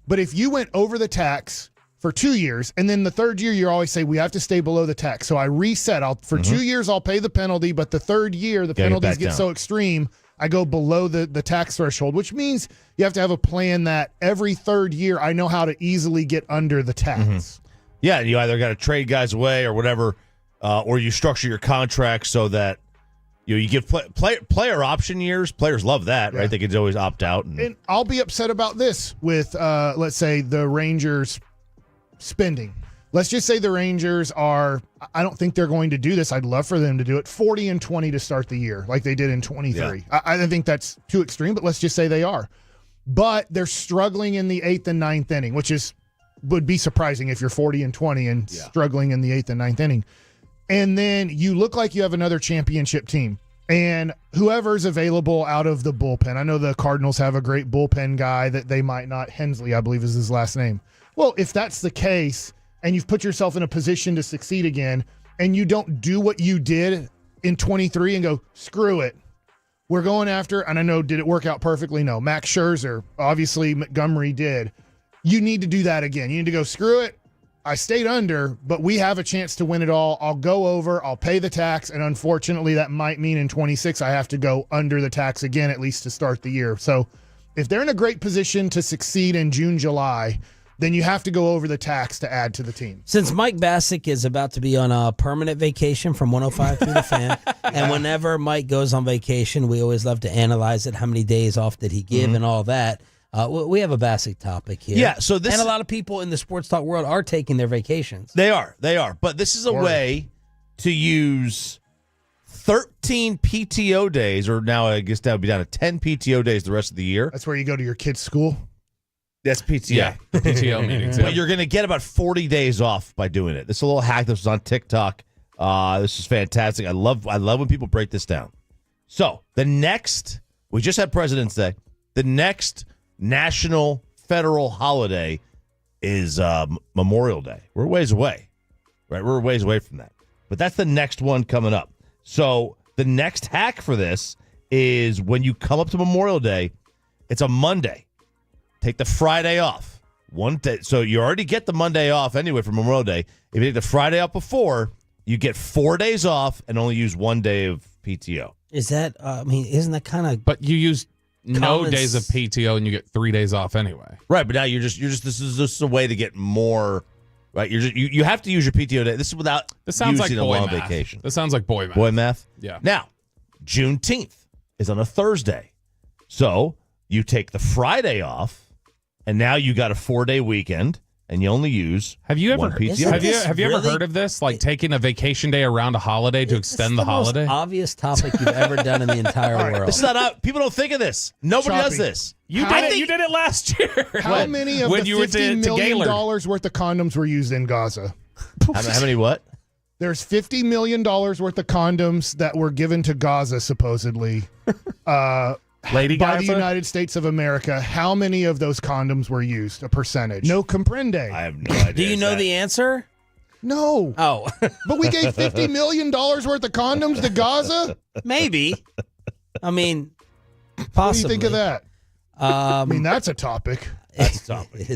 Speaker 11: But if you went over the tax for 2 years, and then the third year, you always say, we have to stay below the tax. So I reset. For 2 years, I'll pay the penalty, but the third year, the penalties get so extreme, I go below the tax threshold, which means you have to have a plan that every third year I know how to easily get under the tax.
Speaker 4: Yeah, you either got to trade guys away or whatever, or you structure your contract so that you give player option years. Players love that, right? They can always opt out.
Speaker 11: And I'll be upset about this with, let's say, the Rangers spending. Let's just say the Rangers are, I don't think they're going to do this. I'd love for them to do it, 40-20 to start the year like they did in 23. Yeah. I think that's too extreme, but let's just say they are. But they're struggling in the 8th and 9th inning, which would be surprising if you're 40-20 and struggling in the 8th and 9th inning. And then you look like you have another championship team. And whoever's available out of the bullpen, I know the Cardinals have a great bullpen guy that they might not, Hensley, I believe is his last name. Well, if that's the case, and you've put yourself in a position to succeed again, and you don't do what you did in 23 and go, screw it. We're going after, and I know, did it work out perfectly? No. Max Scherzer, obviously Montgomery did. You need to do that again. You need to go, screw it. I stayed under, but we have a chance to win it all. I'll go over, I'll pay the tax, and unfortunately that might mean in 26 I have to go under the tax again, at least to start the year. So if they're in a great position to succeed in June, July, then you have to go over the tax to add to the team.
Speaker 3: Since Mike Bassick is about to be on a permanent vacation from 105 through the Fan, and whenever Mike goes on vacation, we always love to analyze it. How many days off did he give and all that? We have a Bassick topic here.
Speaker 4: Yeah, so this
Speaker 3: and a lot of people in the sports talk world are taking their vacations.
Speaker 4: They are. But this is a way to use 13 PTO days, or now I guess that would be down to 10 PTO days the rest of the year.
Speaker 11: That's where you go to your kid's school?
Speaker 4: That's PTO.
Speaker 1: Yeah, PTO meetings.
Speaker 4: But you're going to get about 40 days off by doing it. This is a little hack that was on TikTok. This is fantastic. I love when people break this down. So we just had President's Day. The next national federal holiday is Memorial Day. We're a ways away, right? We're a ways away from that. But that's the next one coming up. So the next hack for this is when you come up to Memorial Day, it's a Monday. Take the Friday off. One day, so you already get the Monday off anyway for Memorial Day. If you take the Friday off before, you get 4 days off and only use 1 day of PTO.
Speaker 3: Is that? Isn't that kind of?
Speaker 1: But you use no days of PTO and you get 3 days off anyway.
Speaker 4: Right, but now you're just. This is just a way to get more. Right, you have to use your PTO day. This is without.
Speaker 1: This sounds
Speaker 4: using
Speaker 1: like boy
Speaker 4: a long
Speaker 1: math.
Speaker 4: vacation.
Speaker 1: This sounds like boy math.
Speaker 4: Boy math.
Speaker 1: Yeah.
Speaker 4: Now, Juneteenth is on a Thursday, so you take the Friday off. And now you got a 4-day weekend, and you only use
Speaker 1: one
Speaker 4: PTO.
Speaker 1: Have you ever heard of this? Like taking a vacation day around a holiday to extend the holiday?
Speaker 3: Most obvious topic you've ever done in the entire world.
Speaker 4: This is not people don't think of this. Nobody does this.
Speaker 1: You did it last year.
Speaker 11: How many of the $50 million worth of condoms were used in Gaza?
Speaker 4: How many what?
Speaker 11: There's $50 million worth of condoms that were given to Gaza, supposedly.
Speaker 1: Lady
Speaker 11: by
Speaker 1: Gaza?
Speaker 11: the United States of America. How many of those condoms were used? A percentage? No comprende.
Speaker 4: I have no idea.
Speaker 3: Do you know the answer?
Speaker 11: No.
Speaker 3: Oh.
Speaker 11: But we gave $50 million worth of condoms to Gaza?
Speaker 3: Maybe. I mean, possibly.
Speaker 11: What do you think of that? I mean, that's a topic.
Speaker 4: That's a topic.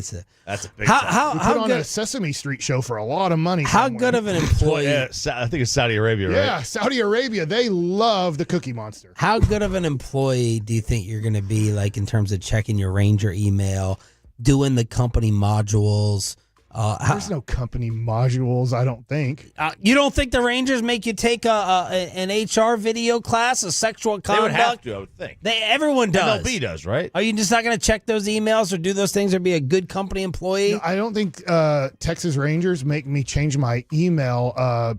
Speaker 4: That's a big topic.
Speaker 11: We put on a Sesame Street show for a lot of money.
Speaker 3: How good of an employee?
Speaker 4: I think it's Saudi Arabia, right?
Speaker 11: Yeah, Saudi Arabia. They love the Cookie Monster.
Speaker 3: How good of an employee do you think you're going to be, like in terms of checking your Ranger email, doing the company modules,
Speaker 11: There's no company modules, I don't think.
Speaker 3: You don't think the Rangers make you take an HR video class, a sexual conduct?
Speaker 4: They would have to, I would think.
Speaker 3: Everyone does.
Speaker 4: MLB does, right?
Speaker 3: Are you just not going to check those emails or do those things or be a good company employee?
Speaker 11: No, I don't think Texas Rangers make me change my email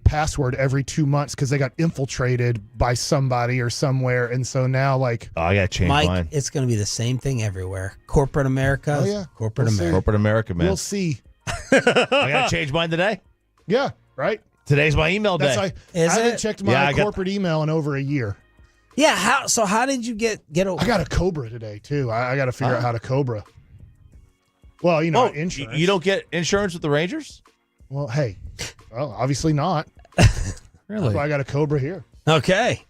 Speaker 11: password every 2 months because they got infiltrated by somebody or somewhere. And so now, like...
Speaker 4: Oh, I got to change mine.
Speaker 3: It's going to be the same thing everywhere. Corporate America.
Speaker 11: Oh, yeah.
Speaker 3: Corporate America.
Speaker 4: Corporate America, man.
Speaker 11: We'll see.
Speaker 4: I got to change mine today?
Speaker 11: Yeah, right?
Speaker 4: Today's my email day.
Speaker 11: I haven't checked my corporate email in over a year.
Speaker 3: Yeah, how did you get a...
Speaker 11: I got a Cobra today, too. I got to figure out how to Cobra. Well, insurance.
Speaker 4: You don't get insurance with the Rangers?
Speaker 11: Well, hey. Well, obviously not.
Speaker 1: Really?
Speaker 11: So I got a Cobra here.
Speaker 3: Okay.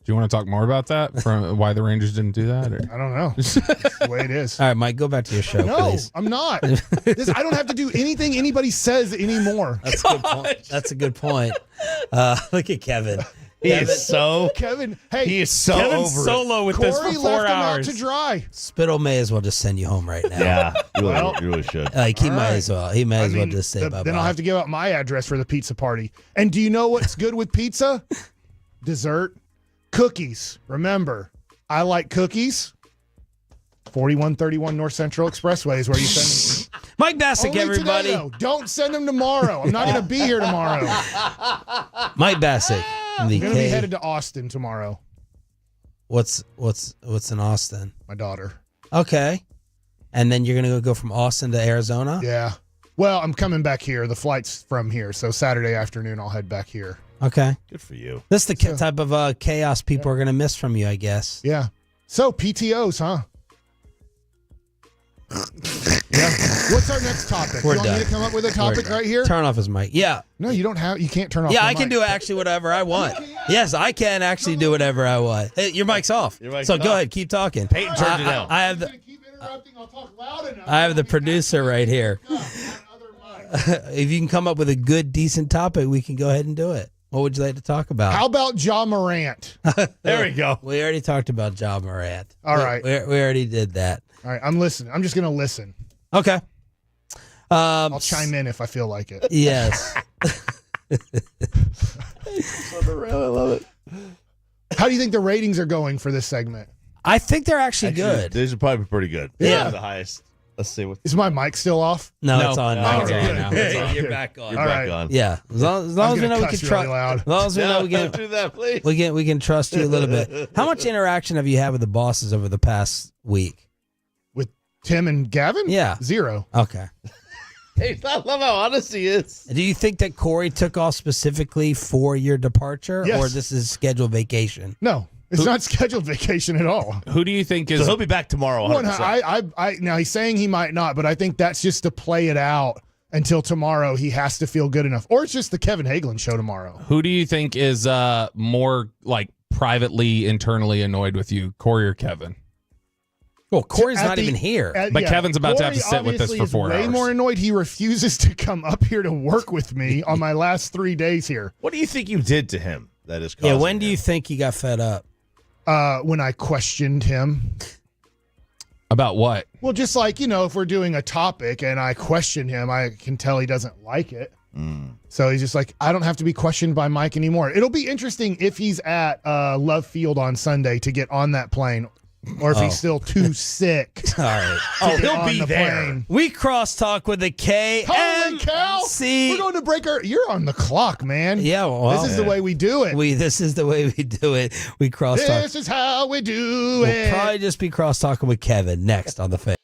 Speaker 1: Do you want to talk more about that? From why the Rangers didn't do that? Or?
Speaker 11: I don't know. That's the way it is.
Speaker 3: All right, Mike, go back to your show, please.
Speaker 11: I'm not. I don't have to do anything anybody says anymore.
Speaker 3: That's a good point. That's a good point. Look at Kevin.
Speaker 11: Kevin, hey.
Speaker 4: He is so
Speaker 1: Kevin's
Speaker 4: over
Speaker 1: solo with
Speaker 11: Corey
Speaker 1: this for 4
Speaker 11: left
Speaker 1: hours.
Speaker 11: him out to dry.
Speaker 3: Spittle may as well just send you home right now.
Speaker 4: Yeah, you really should.
Speaker 3: Like, he might as well. He might as well just say bye-bye.
Speaker 11: Then I'll have to give out my address for the pizza party. And do you know what's good with pizza? Dessert. Cookies. Remember, I like cookies. 4131 North Central Expressway is where you send them.
Speaker 3: Mike Bassick,
Speaker 11: Only
Speaker 3: everybody.
Speaker 11: Today, though. Don't send them tomorrow. I'm not going to be here tomorrow.
Speaker 3: Mike Bassick.
Speaker 11: I'm going to be headed to Austin tomorrow.
Speaker 3: What's in Austin?
Speaker 11: My daughter.
Speaker 3: Okay. And then you're going to go from Austin to Arizona?
Speaker 11: Yeah. Well, I'm coming back here. The flight's from here. So Saturday afternoon, I'll head back here.
Speaker 3: Okay.
Speaker 4: Good for you.
Speaker 3: This is the type of chaos people are going to miss from you, I guess.
Speaker 11: Yeah. So PTOs, huh? Yeah. What's our next topic?
Speaker 3: We're
Speaker 11: you want
Speaker 3: done.
Speaker 11: me to come up with a topic right here?
Speaker 3: Turn off his mic. Yeah.
Speaker 11: No, you don't have. You can't turn off.
Speaker 3: Yeah,
Speaker 11: the
Speaker 3: I can
Speaker 11: mic.
Speaker 3: do actually whatever I want. Yes, I can actually do whatever I want. Hey, your mic's off. Go ahead, keep talking.
Speaker 4: Peyton turned it down.
Speaker 3: I have the.
Speaker 11: I'll talk loud enough.
Speaker 3: I have the producer right here. If you can come up with a good, decent topic, we can go ahead and do it. What would you like to talk about?
Speaker 11: How about Ja Morant?
Speaker 4: There we go.
Speaker 3: We already talked about Ja Morant.
Speaker 11: All right.
Speaker 3: We already did that.
Speaker 11: All right, I'm listening. I'm just going to listen.
Speaker 3: Okay.
Speaker 11: I'll chime in if I feel like it.
Speaker 3: Yes.
Speaker 4: I love it.
Speaker 11: How do you think the ratings are going for this segment?
Speaker 3: I think they're actually good.
Speaker 4: These are probably pretty good.
Speaker 3: Yeah.
Speaker 4: The highest. Let's see what.
Speaker 11: Is my mic still off?
Speaker 3: No, it's on now.
Speaker 1: it's on now.
Speaker 3: It's on. You're back on.
Speaker 4: You're back on.
Speaker 3: Yeah, as long as we know we can trust.
Speaker 11: loud.
Speaker 3: As long as we know we can
Speaker 4: do that, please.
Speaker 3: we can trust you a little bit. How much interaction have you had with the bosses over the past week?
Speaker 11: With Tim and Gavin?
Speaker 3: Yeah.
Speaker 11: 0.
Speaker 3: Okay.
Speaker 4: Hey, I love how honest he is.
Speaker 3: Do you think that Corey took off specifically for your departure,
Speaker 11: Yes.
Speaker 3: or this is scheduled vacation?
Speaker 11: No, it's not scheduled vacation at all.
Speaker 1: Who do you think is?
Speaker 4: So he'll be back tomorrow. 100%.
Speaker 11: Now he's saying he might not, but I think that's just to play it out until tomorrow. He has to feel good enough, or it's just the Kevin Hagelin show tomorrow.
Speaker 1: Who do you think is more like privately, internally annoyed with you, Corey or Kevin?
Speaker 3: Well, Corey's not even here.
Speaker 1: But Kevin's about to have to
Speaker 11: Corey
Speaker 1: sit with this
Speaker 11: obviously
Speaker 1: for
Speaker 11: is
Speaker 1: 4
Speaker 11: way
Speaker 1: hours.
Speaker 11: more annoyed. He refuses to come up here to work with me on my last 3 days here.
Speaker 4: What do you think you did to him that is
Speaker 3: Yeah,
Speaker 4: causing
Speaker 3: when do you think he got fed up?
Speaker 11: When I questioned him.
Speaker 1: About what?
Speaker 11: Well, just like, if we're doing a topic and I question him, I can tell he doesn't like it. So he's just like, I don't have to be questioned by Mike anymore. It'll be interesting if he's at Love Field on Sunday to get on that plane, or if he's still too sick.
Speaker 3: All right.
Speaker 11: Oh,
Speaker 4: he'll be there.
Speaker 3: We crosstalk with a K.
Speaker 11: Holy cow!
Speaker 3: See,
Speaker 11: we're going to break our. You're on the clock, man.
Speaker 3: Yeah, well,
Speaker 11: this is the way we do it.
Speaker 3: This is the way we do it. We crosstalk.
Speaker 11: This is how we do
Speaker 3: We'll
Speaker 11: it.
Speaker 3: probably just be crosstalking with Kevin next on the face.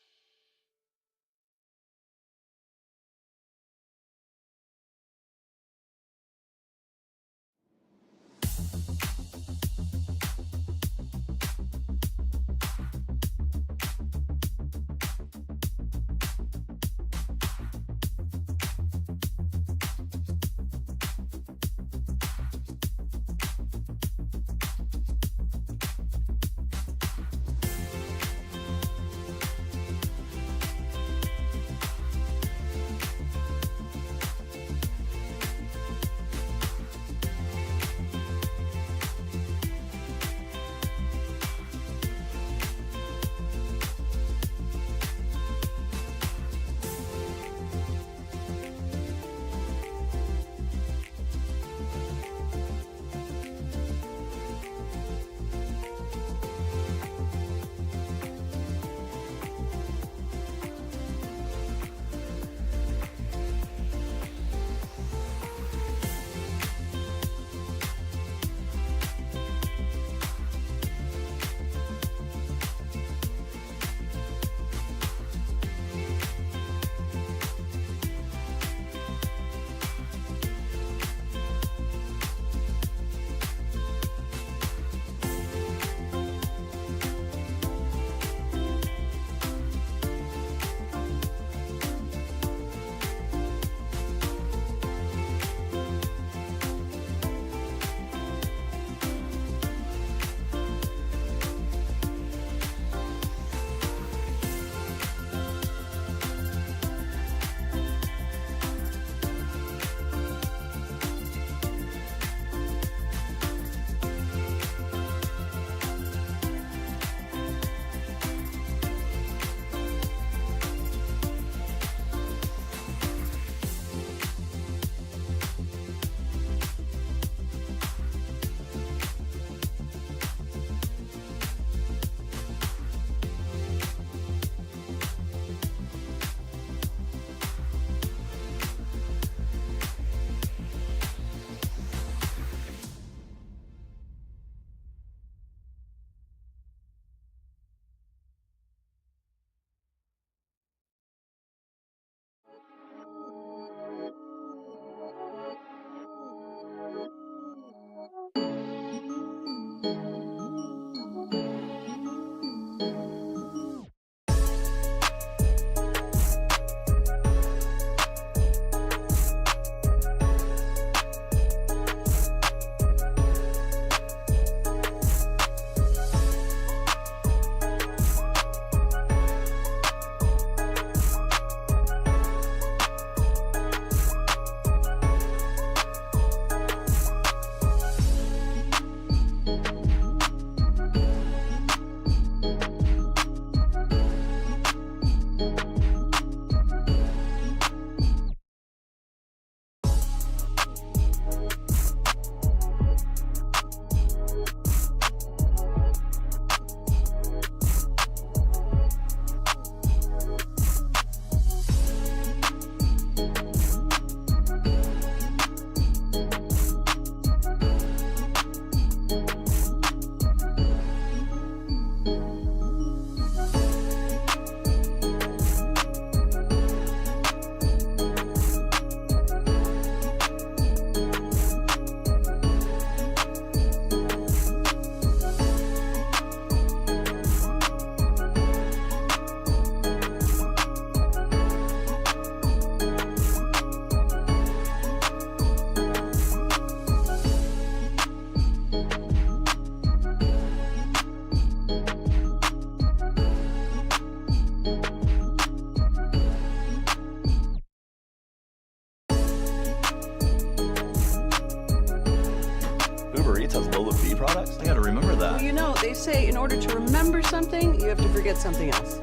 Speaker 6: products. I gotta remember that.
Speaker 7: Well, you know, they say in order to remember something, you have to forget something else.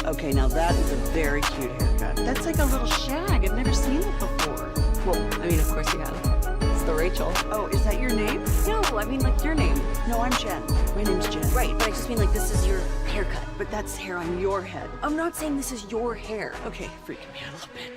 Speaker 7: Okay, now that is a very cute haircut. That's like a little shag. I've never seen it before. Well, I mean, of course you have. It's the Rachel. Oh, is that your name? No, I mean like your name. No, I'm Jen. My name's Jen. Right, but I just mean like this is your haircut. But that's hair on your head. I'm not saying this is your hair. Okay, freaking me out a little bit.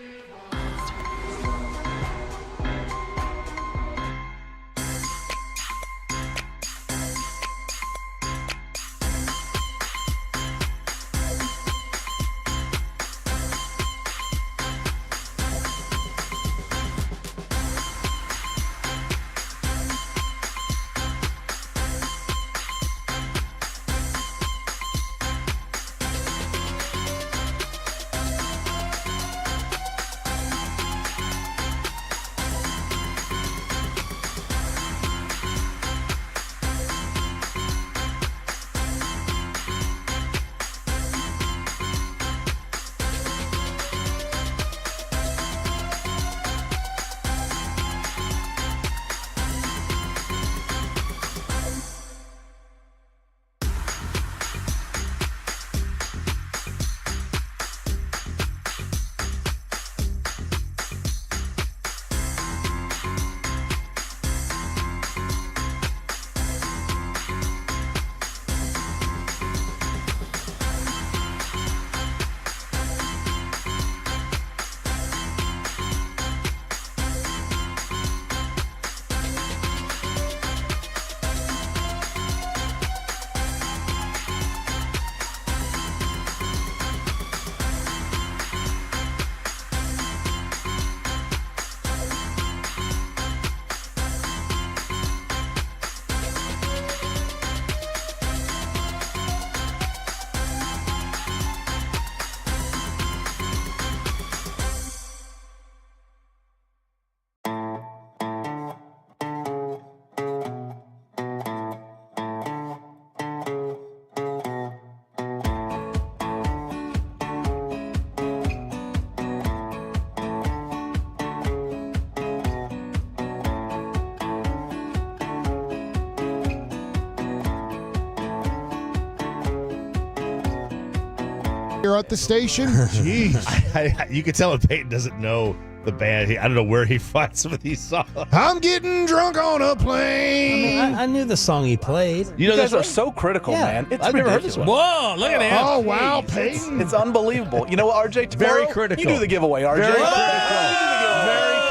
Speaker 11: Here at the station? Jeez.
Speaker 4: You can tell when Peyton doesn't know the band. I don't know where he finds some of these songs.
Speaker 11: I'm getting drunk on a plane.
Speaker 3: I mean, I knew the song he played.
Speaker 2: You guys are so critical, man. It's
Speaker 4: I've never heard this
Speaker 2: ridiculous.
Speaker 1: Whoa, look at him.
Speaker 11: Oh, wow, Peyton.
Speaker 2: It's unbelievable. You know what, RJ? Tomorrow,
Speaker 4: Very critical.
Speaker 2: You do the giveaway, RJ.
Speaker 4: Very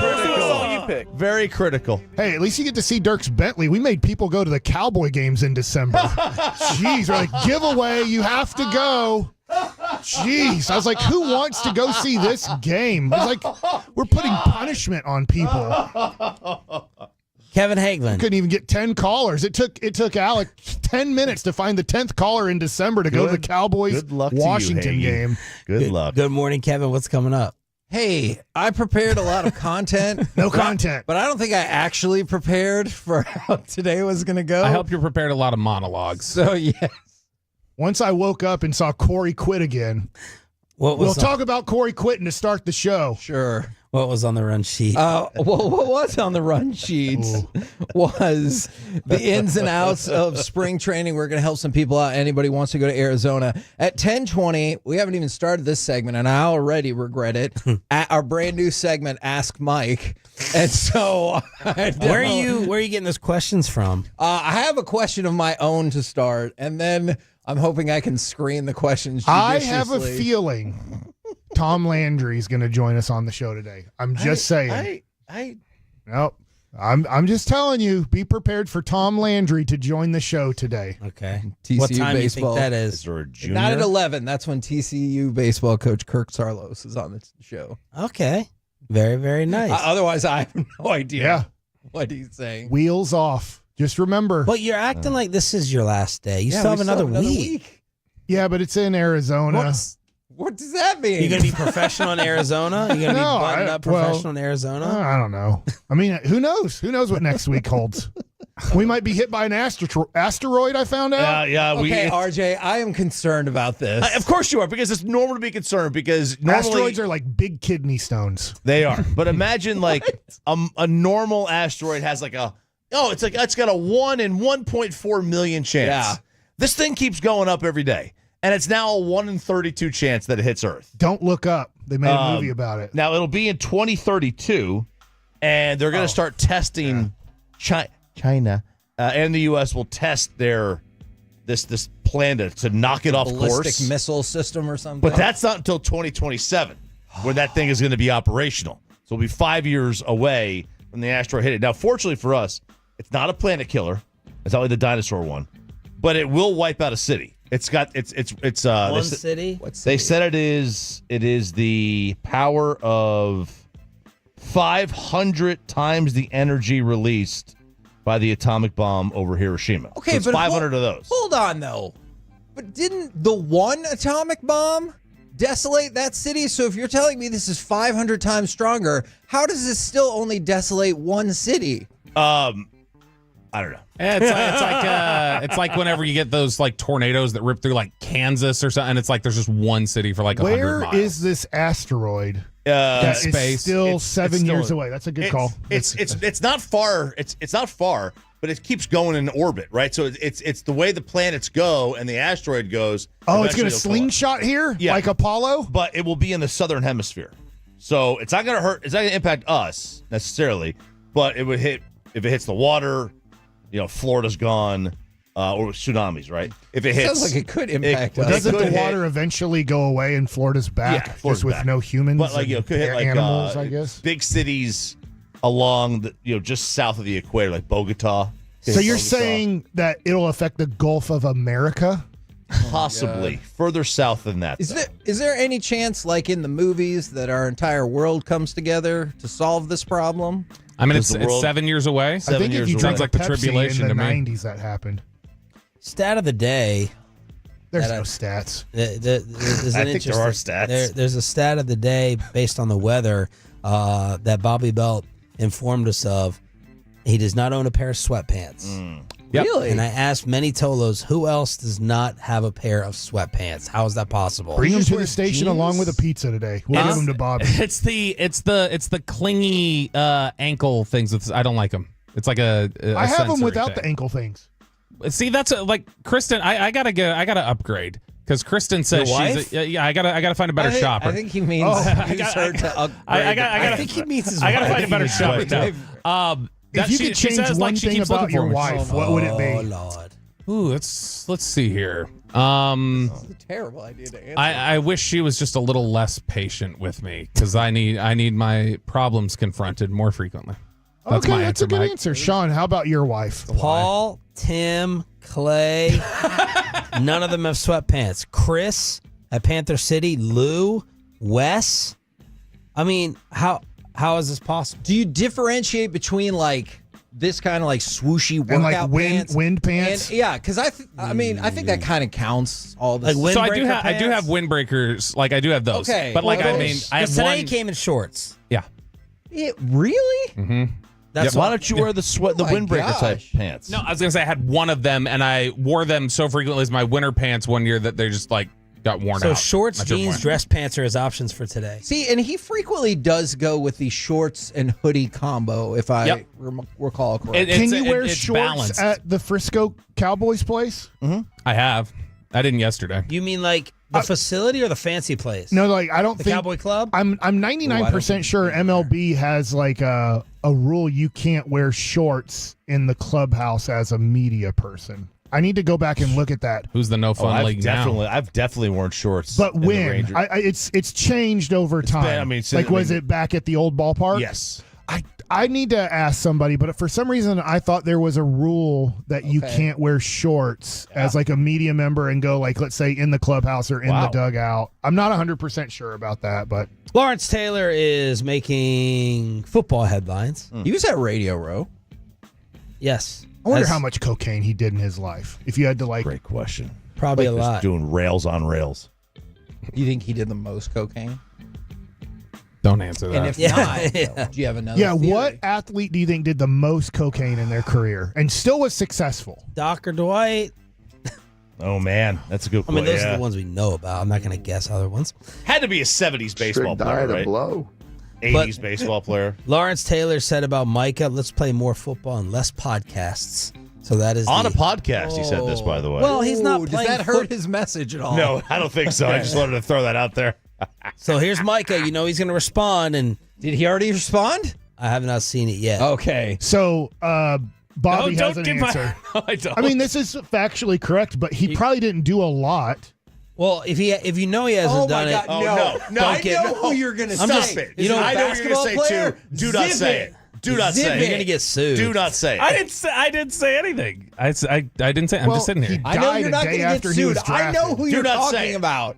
Speaker 2: What's the song you pick?
Speaker 4: Very critical.
Speaker 11: Hey, at least you get to see Dirks Bentley. We made people go to the Cowboy games in December. Jeez, we're like, giveaway, you have to go. Jeez, I was like, who wants to go see this game? It's like, we're putting punishment on people.
Speaker 3: Kevin Hagelin.
Speaker 11: Couldn't even get 10 callers. It took Alec 10 minutes to find the 10th caller in December to go to the Cowboys Washington game.
Speaker 4: Good luck.
Speaker 3: Good morning, Kevin. What's coming up?
Speaker 15: Hey, I prepared a lot of content.
Speaker 11: No content.
Speaker 15: But I don't think I actually prepared for how today was going to go.
Speaker 1: I hope you prepared a lot of monologues.
Speaker 15: So, yes.
Speaker 11: Once I woke up and saw Corey quit again. We'll talk about Corey quitting to start the show.
Speaker 15: Sure.
Speaker 3: What was on the run sheet?
Speaker 15: Well, what was on the run sheets was the ins and outs of spring training. We're going to help some people out. Anybody wants to go to Arizona. At 10:20, we haven't even started this segment, and I already regret it. At our brand new segment, Ask Mike. And so,
Speaker 3: where are you getting those questions from?
Speaker 15: I have a question of my own to start, and then I'm hoping I can screen the questions judiciously.
Speaker 11: I have a feeling Tom Landry's going to join us on the show today. I'm just saying. Nope. I'm just telling you, be prepared for Tom Landry to join the show today.
Speaker 3: Okay.
Speaker 15: TCU
Speaker 3: what time
Speaker 15: baseball.
Speaker 3: do you think that is?
Speaker 4: Is there a junior?
Speaker 15: Not at 11. That's when TCU baseball coach Kirk Sarlos is on the show.
Speaker 3: Okay. Very, very nice.
Speaker 15: Otherwise, I have no idea
Speaker 11: Yeah.
Speaker 15: what he's saying.
Speaker 11: Wheels off. Just remember.
Speaker 3: But you're acting like this is your last day. You still have another week.
Speaker 11: Yeah, but it's in Arizona.
Speaker 15: What does that mean?
Speaker 3: You're going to be professional in Arizona? You're going to be buttoned up professional in Arizona?
Speaker 11: I don't know. I mean, who knows? Who knows what next week holds? We might be hit by an asteroid, I found out.
Speaker 4: Yeah.
Speaker 15: Okay, RJ, I am concerned about this.
Speaker 4: Of course you are, because it's normal to be concerned, because normally
Speaker 11: asteroids are like big kidney stones.
Speaker 4: They are. But imagine like a normal asteroid has like a Oh, it's got a 1 in 1.4 million chance.
Speaker 15: Yeah.
Speaker 4: This thing keeps going up every day. And it's now a 1 in 32 chance that it hits Earth.
Speaker 11: Don't Look Up. They made a movie about it.
Speaker 4: Now, it'll be in 2032, and they're going to start testing China. And the U.S. will test this plan to knock it off course.
Speaker 15: Ballistic missile system or something.
Speaker 4: But that's not until 2027 when that thing is going to be operational. So it'll be 5 years away when the asteroid hit it. Now, fortunately for us, it's not a planet killer. It's not like the dinosaur one, but it will wipe out a city. It's got it's
Speaker 3: one city.
Speaker 15: What city?
Speaker 4: They said it is the power of 500 times the energy released by the atomic bomb over Hiroshima.
Speaker 15: Okay,
Speaker 4: so it's
Speaker 15: but
Speaker 4: 500 of those.
Speaker 15: Hold on, though. But didn't the one atomic bomb desolate that city? So if you're telling me this is 500 times stronger, how does this still only desolate one city?
Speaker 4: I don't know.
Speaker 1: Yeah, it's like whenever you get those like tornadoes that rip through like Kansas or something, and it's like there's just one city for like 100 miles.
Speaker 11: Where is this asteroid? That is
Speaker 1: space.
Speaker 11: still 7 years away. That's a good call.
Speaker 4: It's not far. It's not far, but it keeps going in orbit, right? So it's the way the planets go and the asteroid goes.
Speaker 11: Oh, it's going to slingshot here, like Apollo,
Speaker 4: but it will be in the southern hemisphere, so it's not going to hurt. It's not going to impact us necessarily, but it would hit if it hits the water. Florida's gone, or tsunamis, right? If it hits,
Speaker 15: sounds like it could impact us.
Speaker 11: Doesn't the water eventually go away and Florida's back,
Speaker 4: Florida's
Speaker 11: just with
Speaker 4: back.
Speaker 11: no humans?
Speaker 4: But like it could hit like
Speaker 11: animals, I guess.
Speaker 4: Big cities along the just south of the equator, like Bogota.
Speaker 11: So you're saying that it'll affect the Gulf of America?
Speaker 4: Possibly further south than that.
Speaker 15: Is there any chance, like in the movies, that our entire world comes together to solve this problem?
Speaker 1: I mean, it's 7 years away.
Speaker 11: I think if you
Speaker 1: sounds like the
Speaker 11: Pepsi
Speaker 1: tribulation
Speaker 11: in the
Speaker 1: to me.
Speaker 11: 90s that happened.
Speaker 3: Stat of the day.
Speaker 11: There's no stats.
Speaker 3: I
Speaker 4: think there are stats.
Speaker 3: There's a stat of the day based on the weather that Bobby Belt informed us of. He does not own a pair of sweatpants.
Speaker 1: Yep.
Speaker 15: Really?
Speaker 3: And I asked many Tolos, who else does not have a pair of sweatpants? How is that possible?
Speaker 11: Bring them to the station along with a pizza today. We'll give them to Bobby.
Speaker 1: It's the clingy ankle things. I don't like them. It's like a
Speaker 11: I have them
Speaker 1: sensory
Speaker 11: without
Speaker 1: thing.
Speaker 11: the ankle things.
Speaker 1: See, that's like Kristen. I gotta upgrade because Kristen says
Speaker 3: Your
Speaker 1: she's I gotta find a better shopper.
Speaker 15: I think he means use her to upgrade.
Speaker 1: I
Speaker 15: think he means his
Speaker 1: I gotta
Speaker 15: wife.
Speaker 1: find a better shopper now.
Speaker 11: If you could change one thing about your wife, what would it be?
Speaker 3: Oh, Lord.
Speaker 1: Ooh, let's see here.
Speaker 15: It's a terrible idea to answer.
Speaker 1: I wish she was just a little less patient with me because I need my problems confronted more frequently. That's
Speaker 11: okay,
Speaker 1: my
Speaker 11: that's
Speaker 1: answer,
Speaker 11: a good
Speaker 1: Mike.
Speaker 11: answer. Sean, how about your wife?
Speaker 3: Paul, Tim, Clay, none of them have sweatpants. Chris at Panther City, Lou, Wes. I mean, how is this possible?
Speaker 15: Do you differentiate between like this kind of like swooshy workout
Speaker 11: And like
Speaker 15: pants?
Speaker 11: wind pants?
Speaker 15: And, yeah, because I think that kind of counts. All this.
Speaker 3: Like
Speaker 1: So
Speaker 3: windbreaker
Speaker 1: I do have windbreakers. Like I do have those.
Speaker 15: Okay.
Speaker 1: But like
Speaker 15: Well,
Speaker 1: I mean, I have
Speaker 3: Today
Speaker 1: one.
Speaker 3: he came in shorts.
Speaker 1: Yeah.
Speaker 15: It really?
Speaker 1: Mm-hmm.
Speaker 3: That's
Speaker 4: Why don't you wear the
Speaker 15: my
Speaker 4: windbreaker type
Speaker 15: gosh.
Speaker 4: pants?
Speaker 1: No, I was gonna say I had one of them, and I wore them so frequently as my winter pants one year that they just like got worn
Speaker 3: So
Speaker 1: out.
Speaker 3: shorts,
Speaker 1: Not your
Speaker 3: jeans,
Speaker 1: point.
Speaker 3: dress pants are his options for today.
Speaker 15: See, and he frequently does go with the shorts and hoodie combo, if I
Speaker 1: Yep.
Speaker 15: recall correctly.
Speaker 11: Can you wear
Speaker 1: it's
Speaker 11: shorts
Speaker 1: balanced.
Speaker 11: at the Frisco Cowboys place?
Speaker 1: I have. I didn't yesterday.
Speaker 3: You mean like the facility or the fancy place?
Speaker 11: No, like I don't
Speaker 3: The
Speaker 11: think
Speaker 3: Cowboy Club?
Speaker 11: I'm
Speaker 15: I don't
Speaker 11: 99%
Speaker 15: think
Speaker 11: sure MLB has like a rule you can't wear shorts in the clubhouse as a media person. I need to go back and look at that.
Speaker 1: Who's the no fun league now?
Speaker 4: I've definitely worn shorts.
Speaker 11: But
Speaker 4: in the
Speaker 11: when
Speaker 4: Rangers.
Speaker 11: it's changed over time.
Speaker 4: been- I mean,
Speaker 11: like was it back at the old ballpark?
Speaker 4: Yes.
Speaker 11: I need to ask somebody, but for some reason I thought there was a rule that you can't wear shorts as like a media member and go like let's say in the clubhouse or in the dugout. I'm not 100% sure about that, but
Speaker 3: Lawrence Taylor is making football headlines.
Speaker 15: He was at Radio Row.
Speaker 3: Yes.
Speaker 11: I wonder how much cocaine he did in his life. If you had to like
Speaker 4: Great question.
Speaker 3: Probably
Speaker 4: Like
Speaker 3: a
Speaker 4: just
Speaker 3: lot.
Speaker 4: doing rails on rails.
Speaker 15: You think he did the most cocaine?
Speaker 1: Don't answer that.
Speaker 15: And if not, do you have another?
Speaker 11: Yeah,
Speaker 15: theory?
Speaker 11: what athlete do you think did the most cocaine in their career and still was successful?
Speaker 3: Dr. Dwight.
Speaker 4: Oh man, that's a good
Speaker 3: I
Speaker 4: point.
Speaker 3: mean, those are the ones we know about. I'm not going to guess other ones.
Speaker 4: Had to be a 70s baseball player, right?
Speaker 20: blow.
Speaker 4: 80s baseball player.
Speaker 3: Lawrence Taylor said about Micah, let's play more football and less podcasts. So that is
Speaker 4: on a podcast. He said this, by the way.
Speaker 3: Well, he's not
Speaker 15: Does
Speaker 3: playing.
Speaker 15: that hurt his message at all?
Speaker 4: No, I don't think so. I just wanted to throw that out there.
Speaker 3: So here's Micah. You know he's going to respond. And
Speaker 15: did he already respond?
Speaker 3: I have not seen it yet.
Speaker 15: Okay.
Speaker 11: So Bobby has an
Speaker 1: give
Speaker 11: answer.
Speaker 1: I don't.
Speaker 11: I mean, this is factually correct, but he probably didn't do a lot.
Speaker 3: Well, if you know he hasn't done it,
Speaker 4: no.
Speaker 15: I know who you're going to say.
Speaker 3: Just,
Speaker 15: you know,
Speaker 4: I know what you're going to say too. Do not say it. Do not say it.
Speaker 3: You're going to get sued.
Speaker 4: Do not say it.
Speaker 1: I didn't say anything. I didn't say. I'm just sitting here.
Speaker 11: He
Speaker 15: I know
Speaker 11: died
Speaker 15: you're
Speaker 11: a
Speaker 15: not
Speaker 11: day
Speaker 15: going to get
Speaker 11: after he
Speaker 15: sued.
Speaker 11: was
Speaker 15: I know who
Speaker 4: Do
Speaker 15: you're
Speaker 4: not say
Speaker 15: talking
Speaker 4: it.
Speaker 15: about.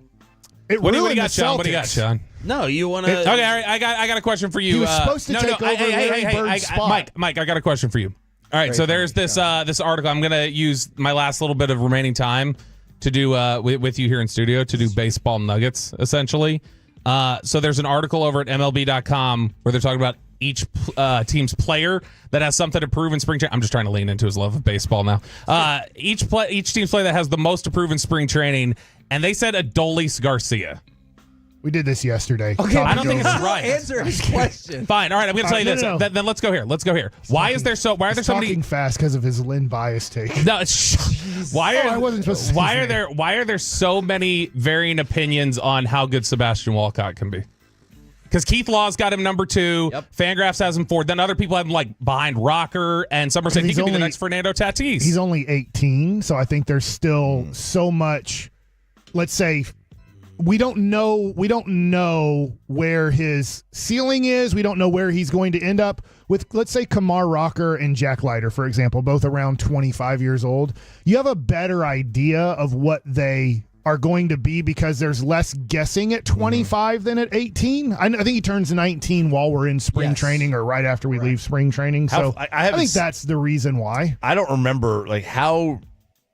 Speaker 1: What do you
Speaker 11: ruined
Speaker 1: got,
Speaker 11: the
Speaker 1: Sean? What do you got,
Speaker 11: Celtics.
Speaker 1: Sean?
Speaker 3: No, you want to.
Speaker 1: Okay, all right. I got a question for you.
Speaker 11: He was supposed to take over Larry Bird's spot.
Speaker 1: Mike, I got a question for you. All right, so there's this article. I'm gonna use my last little bit of remaining time to do with you here in studio to do baseball nuggets, essentially. So there's an article over at MLB.com where they're talking about each team's player that has something to prove in spring training. I'm just trying to lean into his love of baseball now. Each team's player that has the most to prove in spring training, and they said Adolis Garcia.
Speaker 11: We did this yesterday.
Speaker 15: Okay,
Speaker 1: I don't think it's right.
Speaker 15: Answer his question.
Speaker 1: Fine. All right, I'm going to tell you this.
Speaker 11: No.
Speaker 1: Then let's go here. Why are there so many
Speaker 11: talking fast because of his Lynn bias take?
Speaker 1: No,
Speaker 11: I wasn't supposed to.
Speaker 1: why are there so many varying opinions on how good Sebastian Walcott can be? Because Keith Law's got him number 2.
Speaker 15: Yep.
Speaker 1: Fangraphs has him 4. Then other people have him like behind Rocker, and some are saying he could be the next Fernando Tatis.
Speaker 11: He's only 18, so I think there's still so much. Let's say we don't know where his ceiling is. We don't know where he's going to end up with, let's say, Kamar Rocker and Jack Leiter, for example, both around 25 years old. You have a better idea of what they are going to be because there's less guessing at 25 than at 18. I think he turns 19 while we're in spring training or right after we leave spring training. So I think that's the reason why.
Speaker 4: I don't remember how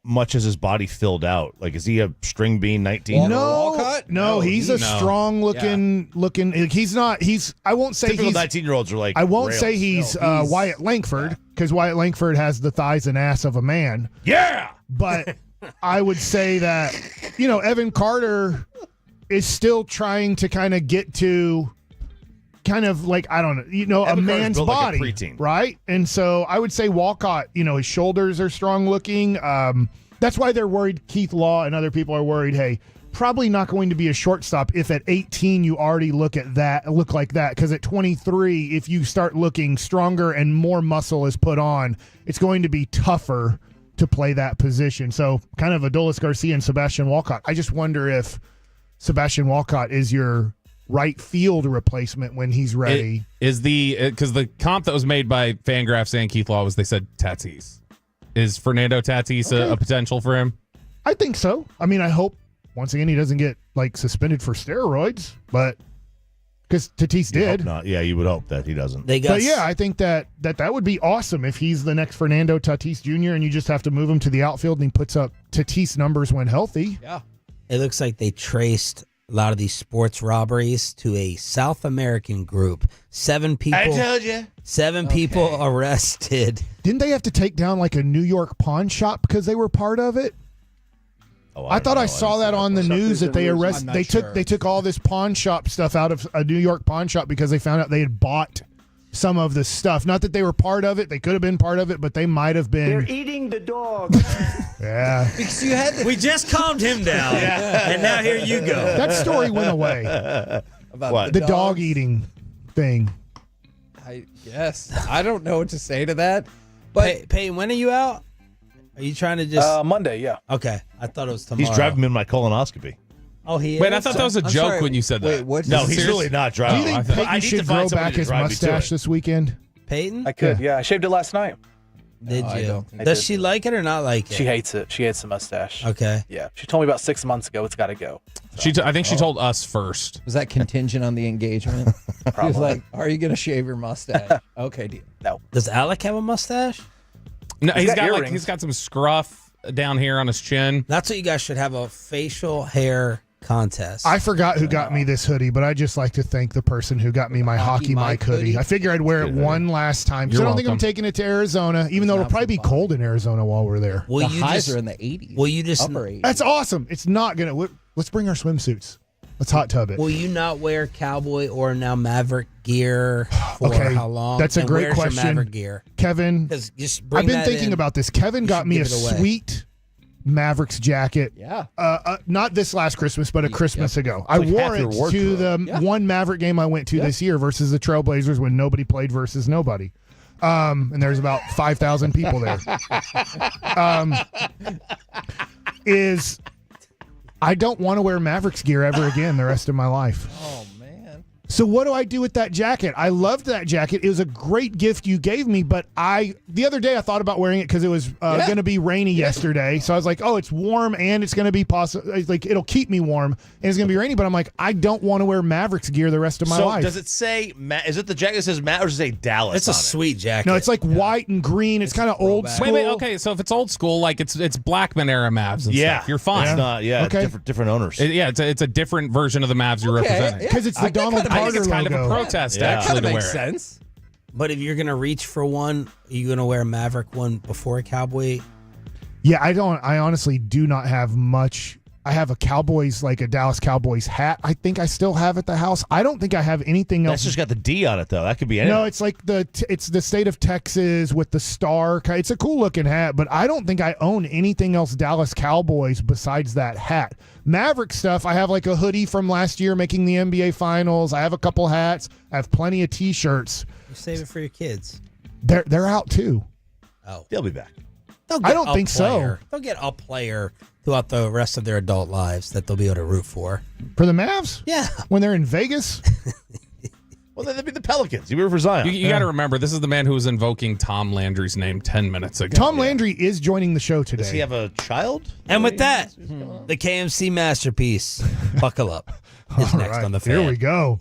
Speaker 4: much has his body filled out? Like, is he a string bean 19?
Speaker 11: No, he's a strong looking. He's not. I won't say
Speaker 4: typical
Speaker 11: he's
Speaker 4: 19-years are like.
Speaker 11: I won't
Speaker 4: rails.
Speaker 11: say he's Wyatt Langford because Wyatt Langford has the thighs and ass of a man.
Speaker 4: Yeah,
Speaker 11: but I would say that Evan Carter is still trying to kind of get to. Kind of like, I don't know, a man's body, like right? And so I would say Walcott, his shoulders are strong looking. That's why they're worried. Keith Law and other people are worried. Hey, probably not going to be a shortstop if at 18 you already look like that. Because at 23, if you start looking stronger and more muscle is put on, it's going to be tougher to play that position. So kind of Adolis Garcia and Sebastian Walcott. I just wonder if Sebastian Walcott is your right field replacement when he's ready.
Speaker 1: Because the comp that was made by Fangraphs and Keith Law was they said Tatis. Is Fernando Tatis a potential for him?
Speaker 11: I think so. I mean, I hope once again he doesn't get suspended for steroids, but because Tatis did.
Speaker 4: Not. Yeah, you would hope that he doesn't.
Speaker 11: But yeah, I think that would be awesome if he's the next Fernando Tatis Jr. and you just have to move him to the outfield and he puts up Tatis numbers when healthy.
Speaker 15: Yeah,
Speaker 3: it looks like they traced a lot of these sports robberies to a South American group. 7 people.
Speaker 4: I told you.
Speaker 3: 7 people arrested.
Speaker 11: Didn't they have to take down a New York pawn shop because they were part of it?
Speaker 4: Oh,
Speaker 11: I thought I saw that on the news that they arrested. They took all this pawn shop stuff out of a New York pawn shop because they found out they had bought some of the stuff. Not that they were part of it. They could have been part of it, but they might have been.
Speaker 10: They're eating the dog.
Speaker 11: Yeah.
Speaker 15: Because you had
Speaker 3: we just calmed him down, and now here you go.
Speaker 11: That story went away.
Speaker 15: About
Speaker 4: what?
Speaker 11: The dog eating thing.
Speaker 15: I guess. I don't know what to say to that. But
Speaker 3: Peyton, when are you out? Are you trying to just
Speaker 2: Monday? Yeah.
Speaker 3: Okay, I thought it was tomorrow.
Speaker 4: He's driving me in my colonoscopy.
Speaker 3: Oh, he is?
Speaker 1: Wait, I thought that was a
Speaker 15: I'm
Speaker 1: joke
Speaker 15: sorry.
Speaker 1: when you said that.
Speaker 15: Wait, what?
Speaker 4: No, he's really not
Speaker 11: Do
Speaker 4: driving.
Speaker 11: you think
Speaker 1: I
Speaker 11: Peyton
Speaker 4: need to
Speaker 11: should
Speaker 4: find
Speaker 11: grow
Speaker 4: somebody
Speaker 11: back
Speaker 4: to
Speaker 11: his
Speaker 4: drive me to
Speaker 11: mustache
Speaker 4: it.
Speaker 11: this weekend?
Speaker 3: Peyton?
Speaker 2: I could. Yeah, I shaved it last night.
Speaker 3: Did
Speaker 15: No, I
Speaker 3: you?
Speaker 15: don't think
Speaker 3: Does
Speaker 2: I
Speaker 3: she like it or not like it?
Speaker 2: She hates it. She hates the mustache.
Speaker 3: Okay.
Speaker 2: Yeah, she told me about 6 months ago. It's got to go.
Speaker 1: I think she told us first.
Speaker 15: Was that contingent on the engagement? He was
Speaker 2: Probably.
Speaker 15: like, "Are you going to shave your mustache?" Okay, deal.
Speaker 2: No.
Speaker 3: Does Alec have a mustache?
Speaker 1: No,
Speaker 2: He's got earrings.
Speaker 1: he's got some scruff down here on his chin.
Speaker 3: That's what you guys should have, a facial hair contest.
Speaker 11: I forgot who got me this hoodie, but I'd just like to thank the person who got me my Hockey Mike hoodie. I figure I'd wear it one last time because I don't think I'm taking it to Arizona, even though it'll probably be cold in Arizona while we're there.
Speaker 3: Will
Speaker 15: The
Speaker 3: you
Speaker 15: highs
Speaker 3: just
Speaker 15: are in the 80s.
Speaker 3: Will you just
Speaker 15: upper 80s.
Speaker 11: That's awesome. It's not going to. Let's bring our swimsuits. Let's hot tub it.
Speaker 3: Will you not wear Cowboy or now Maverick gear for
Speaker 11: Okay,
Speaker 3: how long?
Speaker 11: that's a
Speaker 3: And
Speaker 11: great
Speaker 3: where's your
Speaker 11: question.
Speaker 3: Maverick gear?
Speaker 11: Kevin,
Speaker 3: 'Cause just bring
Speaker 11: I've been
Speaker 3: that
Speaker 11: thinking
Speaker 3: in.
Speaker 11: about this. Kevin
Speaker 3: You
Speaker 11: got
Speaker 3: should
Speaker 11: me a
Speaker 3: give it away.
Speaker 11: sweet Mavericks jacket.
Speaker 15: Yeah.
Speaker 11: Not this last Christmas, but a Christmas ago. I
Speaker 4: like
Speaker 11: wore
Speaker 4: half your
Speaker 11: it to the
Speaker 4: wardrobe.
Speaker 11: one Maverick game I went to this year versus the Trailblazers when nobody played versus nobody. And there's about 5,000 people there. I don't want to wear Mavericks gear ever again the rest of my life.
Speaker 15: Oh, man.
Speaker 11: So what do I do with that jacket? I loved that jacket. It was a great gift you gave me, but the other day I thought about wearing it because it was going to be rainy yesterday. So I was like, oh, it's warm and it's going to be like it'll keep me warm and it's going to be rainy. But I'm like, I don't want to wear Mavericks gear the rest of my life.
Speaker 4: Does it say is it the jacket that says Matt or does it say Dallas?
Speaker 3: It's a
Speaker 4: on it?
Speaker 3: sweet jacket.
Speaker 11: No, it's like white and green. It's kind of old school.
Speaker 1: Wait, okay. So if it's old school, like it's Blackman era Mavs and stuff, you're fine.
Speaker 4: It's not. Yeah,
Speaker 11: Okay.
Speaker 4: different owners.
Speaker 1: It's a different version of the Mavs you're representing.
Speaker 11: Because it's the Donald
Speaker 1: I think
Speaker 11: Carter
Speaker 1: it's kind
Speaker 11: logo.
Speaker 1: of a protest
Speaker 4: Yeah.
Speaker 1: actually to wear
Speaker 15: Makes
Speaker 1: it.
Speaker 15: sense.
Speaker 3: But if you're going to reach for one, are you going to wear a Maverick one before a Cowboy?
Speaker 11: Yeah, I honestly do not have much. I have a Dallas Cowboys hat. I think I still have at the house. I don't think I have anything else.
Speaker 4: That's just got the D on it though. That could be anything.
Speaker 11: No, it's like it's the state of Texas with the star. It's a cool looking hat, but I don't think I own anything else Dallas Cowboys besides that hat. Maverick stuff, I have like a hoodie from last year making the NBA Finals. I have a couple hats. I have plenty of T-shirts.
Speaker 3: You save it for your kids.
Speaker 11: They're out too.
Speaker 3: Oh,
Speaker 4: They'll be back.
Speaker 11: I don't think so.
Speaker 3: They'll get a player throughout the rest of their adult lives that they'll be able to root for.
Speaker 11: For the Mavs?
Speaker 3: Yeah.
Speaker 11: When they're in Vegas?
Speaker 4: Well, then they'd be the Pelicans. You were for Zion.
Speaker 1: You got to remember, this is the man who was invoking Tom Landry's name 10 minutes ago.
Speaker 11: Tom Landry is joining the show today.
Speaker 4: Does he have a child?
Speaker 3: And with that, the KMC masterpiece, Buckle Up, is
Speaker 11: All
Speaker 3: next
Speaker 11: right,
Speaker 3: on the Fan.
Speaker 11: Here we go.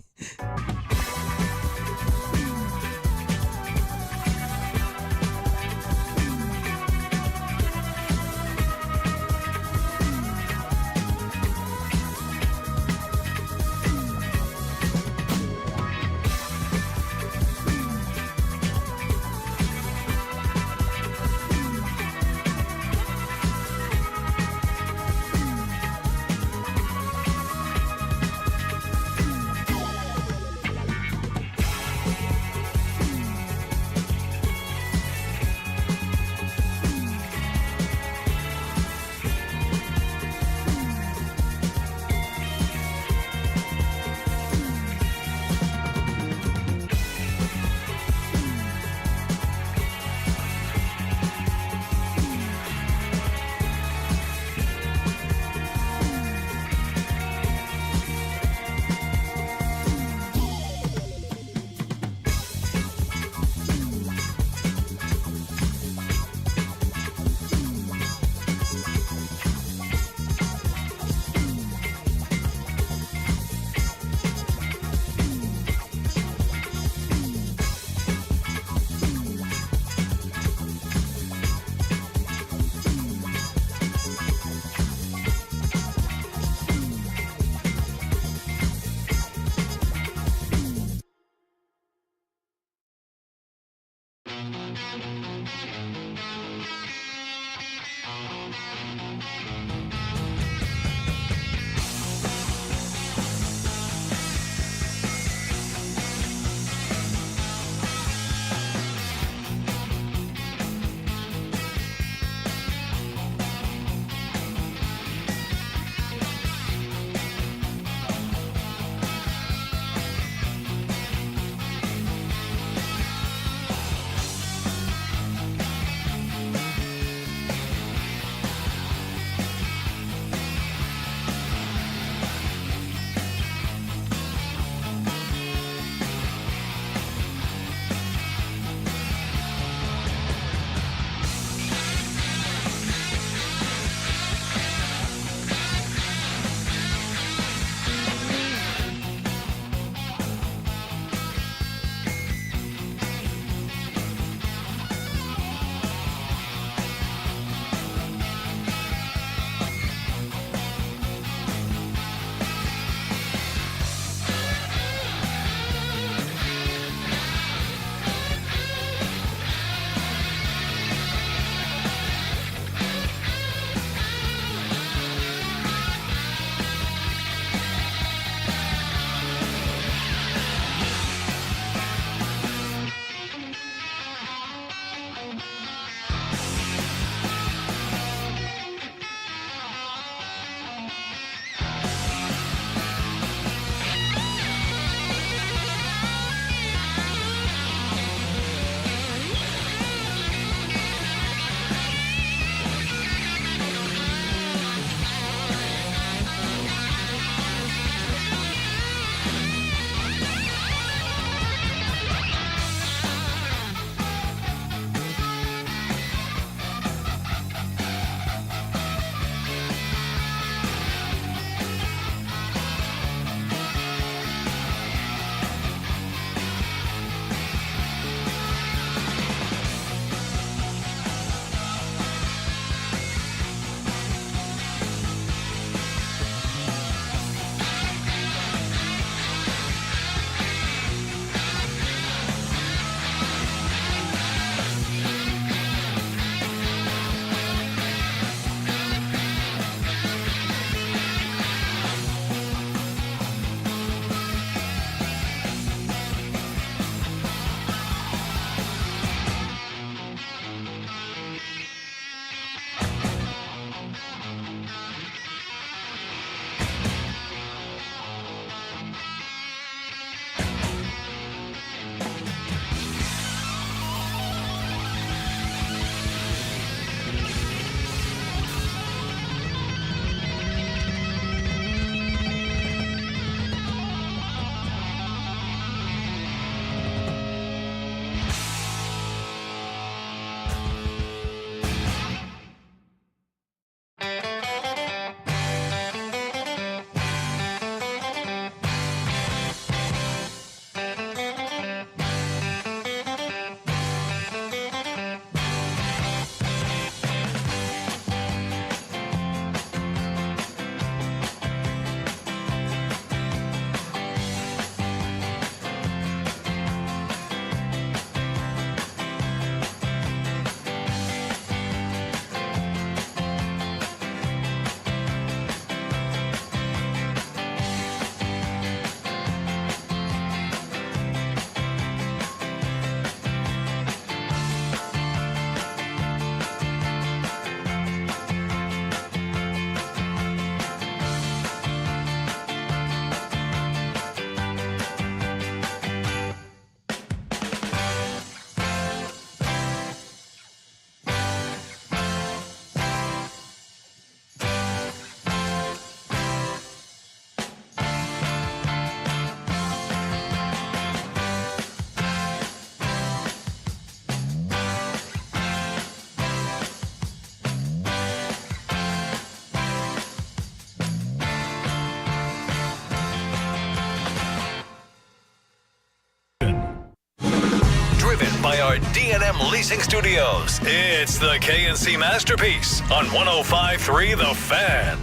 Speaker 12: driven by our D&M Leasing Studios. It's the KNC Masterpiece on 105.3 The Fan.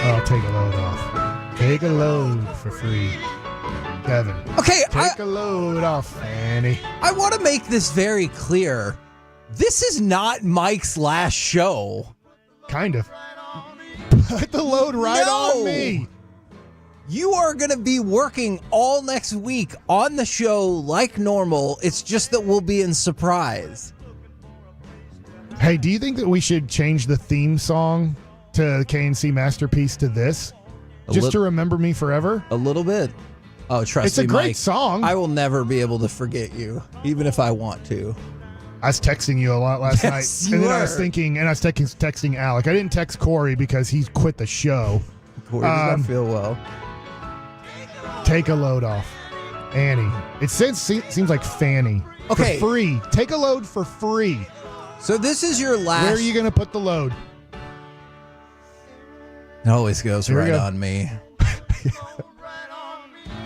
Speaker 11: Oh, take a load off. Take a load for free. Kevin.
Speaker 15: Okay.
Speaker 11: Take a load off, Fanny.
Speaker 15: I want to make this very clear. This is not Mike's last show.
Speaker 11: Kind of. Put the load right on me.
Speaker 15: You are going to be working all next week on the show like normal. It's just that we'll be in surprise.
Speaker 11: Hey, do you think that we should change the theme song to KNC Masterpiece to this? Just to remember me forever?
Speaker 15: A little bit. Oh, trust me,
Speaker 11: It's a great
Speaker 15: Mike,
Speaker 11: song.
Speaker 15: I will never be able to forget you, even if I want to.
Speaker 11: I was texting you a lot last
Speaker 15: Yes,
Speaker 11: night.
Speaker 15: you
Speaker 11: And then I
Speaker 15: were.
Speaker 11: was thinking, and I was texting Alec. I didn't text Corey because he's quit the show.
Speaker 15: Corey does not feel well.
Speaker 11: Take a load off. Annie. It seems like Fanny.
Speaker 15: Okay.
Speaker 11: For free. Take a load for free.
Speaker 15: So this is your last...
Speaker 11: Where are you going to put the load?
Speaker 15: It always goes
Speaker 11: Here we
Speaker 15: right
Speaker 11: go.
Speaker 15: on me.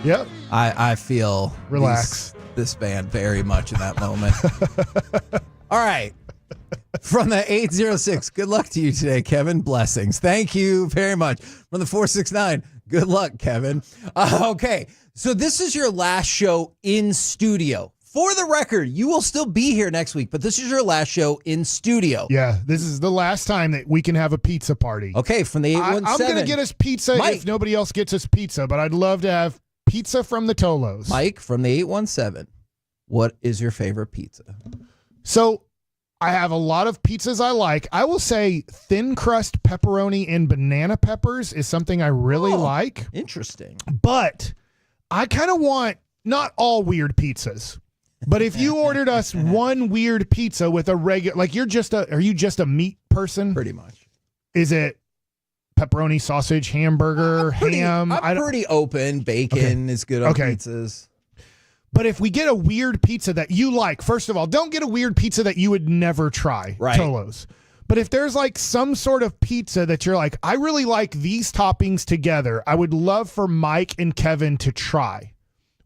Speaker 11: Yep.
Speaker 15: I feel
Speaker 11: Relax.
Speaker 15: this band very much in that moment. All right. From the 806, good luck to you today, Kevin. Blessings. Thank you very much. From the 469, good luck, Kevin. Okay. So this is your last show in studio. For the record, you will still be here next week, but this is your last show in studio.
Speaker 11: Yeah, this is the last time that we can have a pizza party.
Speaker 15: Okay, from the 817.
Speaker 11: I'm going to get us pizza
Speaker 15: Mike.
Speaker 11: if nobody else gets us pizza, but I'd love to have pizza from the Tolos.
Speaker 15: Mike, from the 817, what is your favorite pizza?
Speaker 11: So I have a lot of pizzas I like. I will say thin crust pepperoni and banana peppers is something I really like.
Speaker 15: Interesting.
Speaker 11: But I kind of want not all weird pizzas. But if you ordered us one weird pizza with a regular, like are you just a meat person?
Speaker 15: Pretty much.
Speaker 11: Is it pepperoni, sausage, hamburger, ham?
Speaker 15: I'm pretty open. Bacon is good on pizzas.
Speaker 11: But if we get a weird pizza that you like, first of all, don't get a weird pizza that you would never try.
Speaker 15: Right.
Speaker 11: Tolos. But if there's like some sort of pizza that you're like, I really like these toppings together, I would love for Mike and Kevin to try.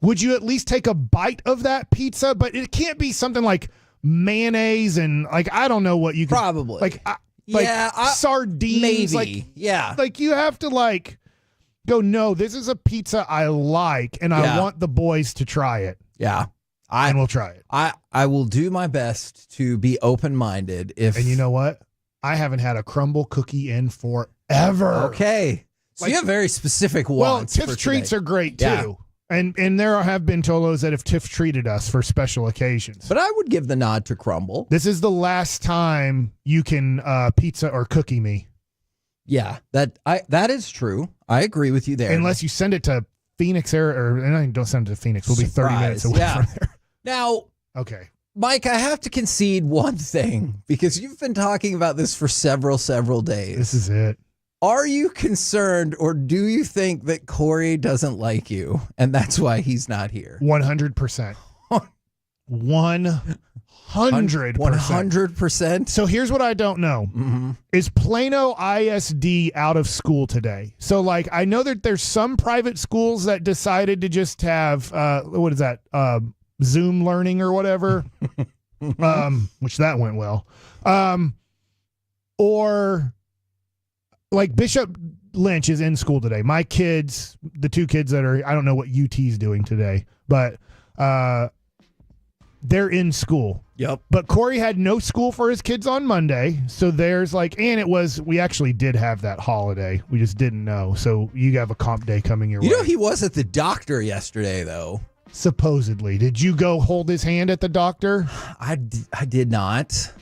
Speaker 11: Would you at least take a bite of that pizza? But it can't be something like mayonnaise and like, I don't know what you could.
Speaker 15: Probably.
Speaker 11: Like sardines.
Speaker 15: Maybe.
Speaker 11: Like,
Speaker 15: yeah.
Speaker 11: Like you have to like go, no, this is a pizza I like and I want the boys to try it.
Speaker 15: Yeah.
Speaker 11: And we'll try it.
Speaker 15: I will do my best to be open-minded.
Speaker 11: And you know what? I haven't had a crumble cookie in forever.
Speaker 15: Okay. So you have very specific
Speaker 11: Well,
Speaker 15: wants.
Speaker 11: Tiff's
Speaker 15: for
Speaker 11: treats
Speaker 15: today.
Speaker 11: are great too.
Speaker 15: Yeah.
Speaker 11: And there have been Tolos that have Tiff treated us for special occasions.
Speaker 15: But I would give the nod to crumble.
Speaker 11: This is the last time you can pizza or cookie me.
Speaker 15: Yeah, that is true. I agree with you there.
Speaker 11: Unless you send it to Phoenix, or don't send it to Phoenix. We'll be 30 minutes away from there.
Speaker 15: Now,
Speaker 11: okay,
Speaker 15: Mike, I have to concede one thing because you've been talking about this for several days.
Speaker 11: This is it.
Speaker 15: Are you concerned or do you think that Corey doesn't like you and that's why he's not here?
Speaker 11: 100%. 100%.
Speaker 15: 100%.
Speaker 11: So here's what I don't know.
Speaker 15: Mm-hmm.
Speaker 11: Is Plano ISD out of school today? So like I know that there's some private schools that decided to just have what is that? Zoom learning or whatever. Which that went well. Or like Bishop Lynch is in school today. My kids, the two kids that are, I don't know what UT's doing today, but they're in school.
Speaker 15: Yep.
Speaker 11: But Corey had no school for his kids on Monday. So there's like, and we actually did have that holiday. We just didn't know. So you have a comp day coming your way.
Speaker 15: You know, he was at the doctor yesterday, though.
Speaker 11: Supposedly. Did you go hold his hand at the doctor?
Speaker 15: I did not.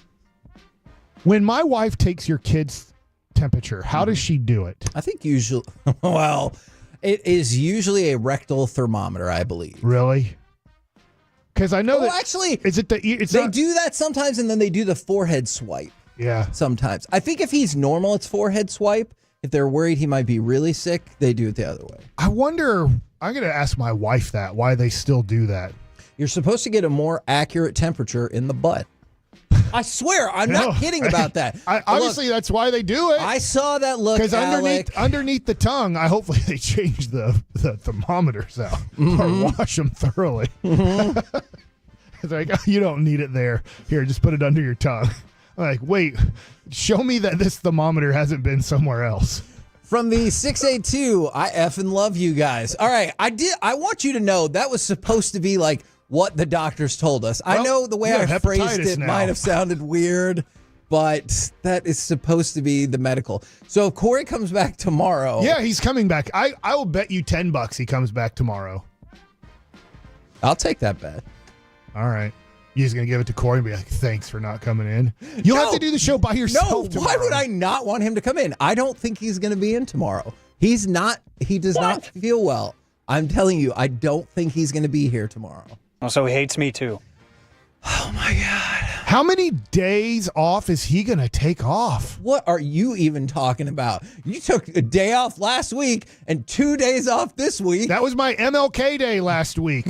Speaker 11: When my wife takes your kid's temperature, how does she do it?
Speaker 15: I think usually, well, it is usually a rectal thermometer, I believe.
Speaker 11: Really? Because I know that
Speaker 15: actually,
Speaker 11: is it they
Speaker 15: do that sometimes, and then they do the forehead swipe.
Speaker 11: Yeah.
Speaker 15: Sometimes. I think if he's normal, it's forehead swipe. If they're worried he might be really sick, they do it the other way.
Speaker 11: I wonder, I'm going to ask my wife why they still do that.
Speaker 15: You're supposed to get a more accurate temperature in the butt. I swear, I'm not kidding about that.
Speaker 11: Obviously, that's why they do it.
Speaker 15: I saw that look,
Speaker 11: because
Speaker 15: Alec.
Speaker 11: underneath the tongue, hopefully they change the thermometers out or wash them thoroughly. It's like, oh, you don't need it there. Here, just put it under your tongue. I'm like, wait, show me that this thermometer hasn't been somewhere else.
Speaker 15: From the 682, I effing love you guys. All right, I want you to know that was supposed to be like what the doctors told us. I know the way I phrased it might have sounded weird, but that is supposed to be the medical. So if Corey comes back tomorrow.
Speaker 11: Yeah, he's coming back. I will bet you $10 he comes back tomorrow.
Speaker 15: I'll take that bet.
Speaker 11: All right. You're just going to give it to Corey and be like, thanks for not coming in? You'll have to do the show by yourself tomorrow.
Speaker 15: Why would I not want him to come in? I don't think he's going to be in tomorrow. He does not feel well. I'm telling you, I don't think he's going to be here tomorrow.
Speaker 14: Oh, so he hates me too.
Speaker 15: Oh my God.
Speaker 11: How many days off is he going to take off?
Speaker 15: What are you even talking about? You took a day off last week and 2 days off this week.
Speaker 11: That was my MLK Day last week.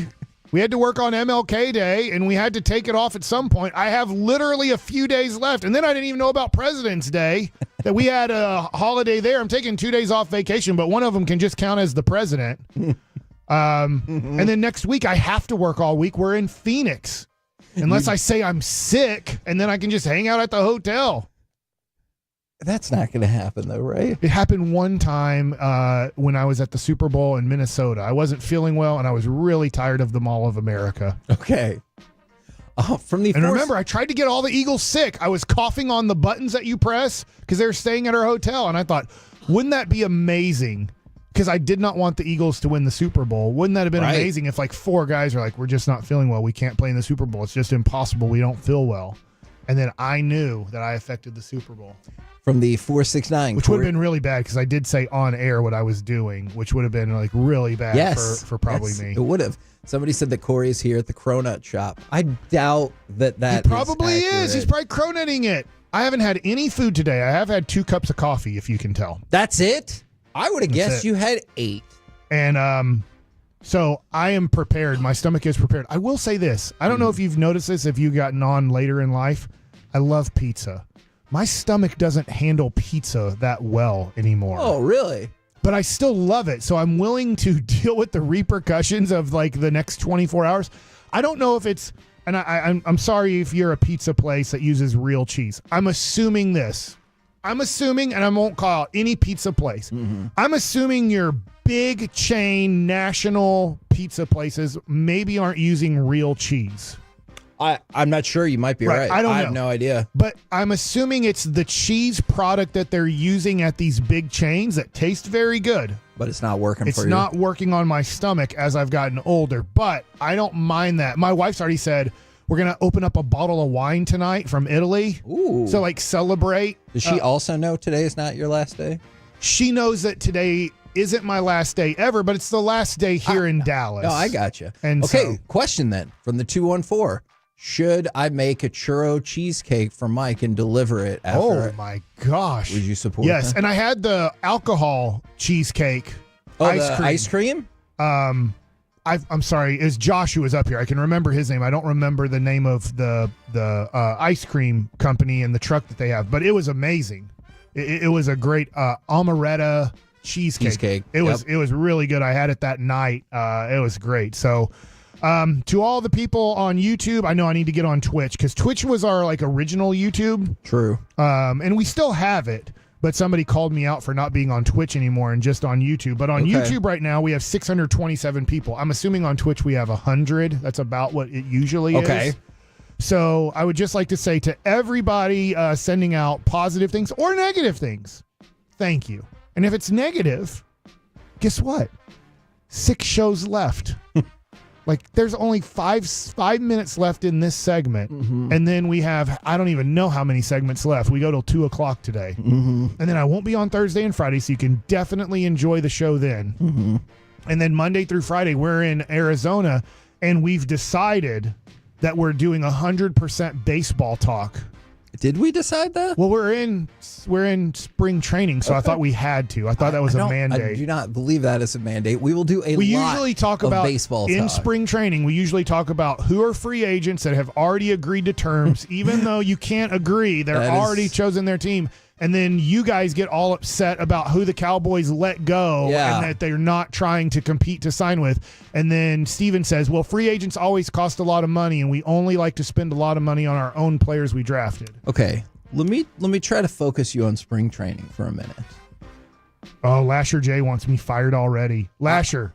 Speaker 11: We had to work on MLK Day, and we had to take it off at some point. I have literally a few days left, and then I didn't even know about President's Day, that we had a holiday there. I'm taking 2 days off vacation, but one of them can just count as the president. And then next week, I have to work all week. We're in Phoenix, unless I say I'm sick, and then I can just hang out at the hotel.
Speaker 15: That's not going to happen, though, right?
Speaker 11: It happened one time when I was at the Super Bowl in Minnesota. I wasn't feeling well, and I was really tired of the Mall of America.
Speaker 15: Okay.
Speaker 11: Remember, I tried to get all the Eagles sick. I was coughing on the buttons that you press because they were staying at our hotel, and I thought, wouldn't that be amazing? Because I did not want the Eagles to win the Super Bowl. Wouldn't that have been amazing if like 4 guys are like, we're just not feeling well. We can't play in the Super Bowl. It's just impossible. We don't feel well. And then I knew that I affected the Super Bowl.
Speaker 15: From the 469.
Speaker 11: Which would have been really bad because I did say on air what I was doing, which would have been like really bad for probably me.
Speaker 15: It would have. Somebody said that Corey is here at the Cronut shop. I doubt that
Speaker 11: He probably is. He's probably cronutting it. I haven't had any food today. I have had 2 cups of coffee, if you can tell.
Speaker 15: That's it? I would have guessed you had 8.
Speaker 11: And so I am prepared. My stomach is prepared. I will say this. I don't know if you've noticed this, if you've gotten on later in life. I love pizza. My stomach doesn't handle pizza that well anymore.
Speaker 15: Oh, really?
Speaker 11: But I still love it. So I'm willing to deal with the repercussions of like the next 24 hours. I don't know if it's, and I'm sorry if you're a pizza place that uses real cheese. I'm assuming this. I'm assuming, and I won't call out any pizza place. I'm assuming your big chain national pizza places maybe aren't using real cheese.
Speaker 15: I'm not sure. You might be right.
Speaker 11: I don't know.
Speaker 15: I have no idea.
Speaker 11: But I'm assuming it's the cheese product that they're using at these big chains that taste very good.
Speaker 15: But it's not working for you.
Speaker 11: It's not working on my stomach as I've gotten older. But I don't mind that. My wife's already said, we're going to open up a bottle of wine tonight from Italy.
Speaker 15: Ooh.
Speaker 11: So like celebrate.
Speaker 15: Does she also know today is not your last day?
Speaker 11: She knows that today isn't my last day ever, but it's the last day here in Dallas.
Speaker 15: No, I got you.
Speaker 11: And
Speaker 15: okay, question then from the 214. Should I make a churro cheesecake for Mike and deliver it after?
Speaker 11: Oh, my gosh.
Speaker 15: Would you support
Speaker 11: Yes,
Speaker 15: that?
Speaker 11: and I had the alcohol cheesecake.
Speaker 15: Ice cream?
Speaker 11: I'm sorry. It was Josh who was up here. I can remember his name. I don't remember the name of the ice cream company and the truck that they have, but it was amazing. It was a great amaretto cheesecake. It was really good. I had it that night. It was great. So to all the people on YouTube, I know I need to get on Twitch because Twitch was our like original YouTube.
Speaker 15: True.
Speaker 11: And we still have it, but somebody called me out for not being on Twitch anymore and just on YouTube. But on YouTube right now, we have 627 people. I'm assuming on Twitch we have 100. That's about what it usually is. So I would just like to say to everybody sending out positive things or negative things, thank you. And if it's negative, guess what? 6 shows left. Like, there's only 5 minutes left in this segment, and then we have, I don't even know how many segments left. We go till 2 o'clock today. And then I won't be on Thursday and Friday, so you can definitely enjoy the show then. And then Monday through Friday, we're in Arizona, and we've decided that we're doing 100% baseball talk.
Speaker 15: Did we decide that?
Speaker 11: Well, we're in spring training, so I thought we had to. I thought that was a mandate.
Speaker 15: I do not believe that is a mandate. We will do
Speaker 11: We usually talk about
Speaker 15: baseball
Speaker 11: in
Speaker 15: talk.
Speaker 11: spring training. We usually talk about who are free agents that have already agreed to terms, even though you can't agree. They're already chosen their team. And then you guys get all upset about who the Cowboys let go and that they're not trying to compete to sign with. And then Steven says, well, free agents always cost a lot of money, and we only like to spend a lot of money on our own players we drafted.
Speaker 15: Okay, let me try to focus you on spring training for a minute.
Speaker 11: Oh, Lasher J wants me fired already. Lasher,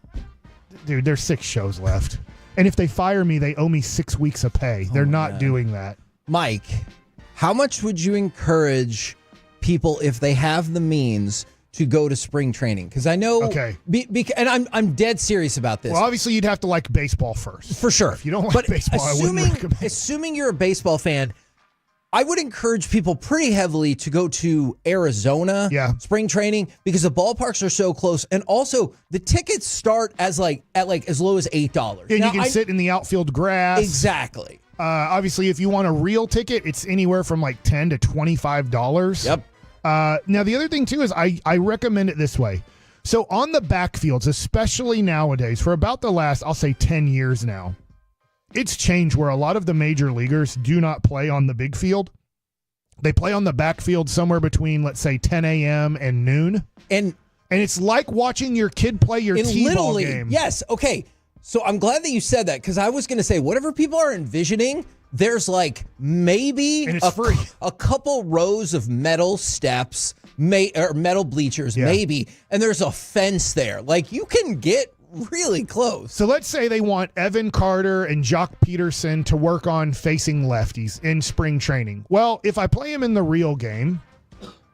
Speaker 11: dude, there's 6 shows left. And if they fire me, they owe me 6 weeks of pay. They're not doing that.
Speaker 15: Mike, how much would you encourage people, if they have the means, to go to spring training? Because I know, and I'm dead serious about this.
Speaker 11: Well, obviously, you'd have to like baseball first.
Speaker 15: For sure.
Speaker 11: If you don't like baseball, I wouldn't recommend.
Speaker 15: Assuming you're a baseball fan, I would encourage people pretty heavily to go to Arizona spring training, because the ballparks are so close, and also the tickets start as low as $8.
Speaker 11: And you can sit in the outfield grass.
Speaker 15: Exactly.
Speaker 11: Obviously, if you want a real ticket, it's anywhere from like $10 to $25.
Speaker 15: Yep.
Speaker 11: Now, the other thing, too, is I recommend it this way. So on the backfields, especially nowadays, for about the last, I'll say 10 years now, it's changed where a lot of the major leaguers do not play on the big field. They play on the backfield somewhere between, let's say, 10 a.m. and noon. And it's like watching your kid play your T-ball game.
Speaker 15: Yes, okay. So I'm glad that you said that, because I was going to say, whatever people are envisioning, there's like maybe a couple rows of metal steps, or metal bleachers, maybe, and there's a fence there. Like, you can get really close.
Speaker 11: So let's say they want Evan Carter and Jock Peterson to work on facing lefties in spring training. Well, if I play him in the real game,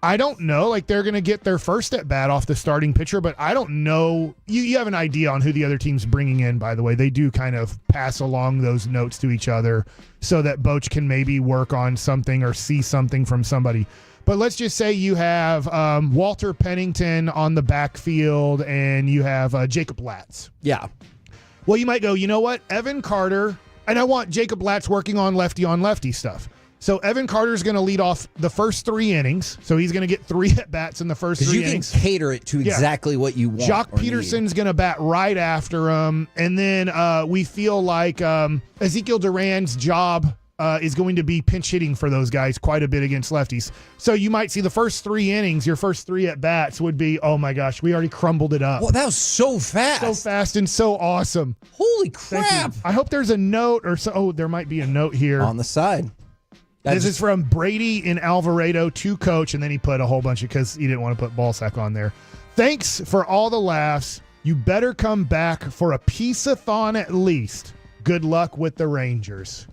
Speaker 11: I don't know. Like, they're going to get their first at bat off the starting pitcher, but I don't know. You have an idea on who the other team's bringing in, by the way. They do kind of pass along those notes to each other so that Boch can maybe work on something or see something from somebody. But let's just say you have Walter Pennington on the backfield and you have Jacob Latz.
Speaker 15: Yeah.
Speaker 11: Well, you might go, you know what? Evan Carter, and I want Jacob Latz working on lefty stuff. So Evan Carter's going to lead off the first 3 innings. So he's going to get 3 at-bats in the first 3 innings.
Speaker 15: You can cater it to exactly what you want.
Speaker 11: Jock Peterson's going to bat right after him. And then we feel like Ezekiel Duran's job is going to be pinch hitting for those guys quite a bit against lefties. So you might see the first 3 innings, your first 3 at-bats would be, oh my gosh, we already crumbled it up.
Speaker 15: Well, that was so fast.
Speaker 11: So fast and so awesome.
Speaker 15: Holy crap.
Speaker 11: I hope there's a note or so. Oh, there might be a note here.
Speaker 15: On the side.
Speaker 11: This is from Brady in Alvarado to Coach, and then he put a whole bunch because he didn't want to put Ballsack on there. Thanks for all the laughs. You better come back for a peace-a-thon at least. Good luck with the Rangers.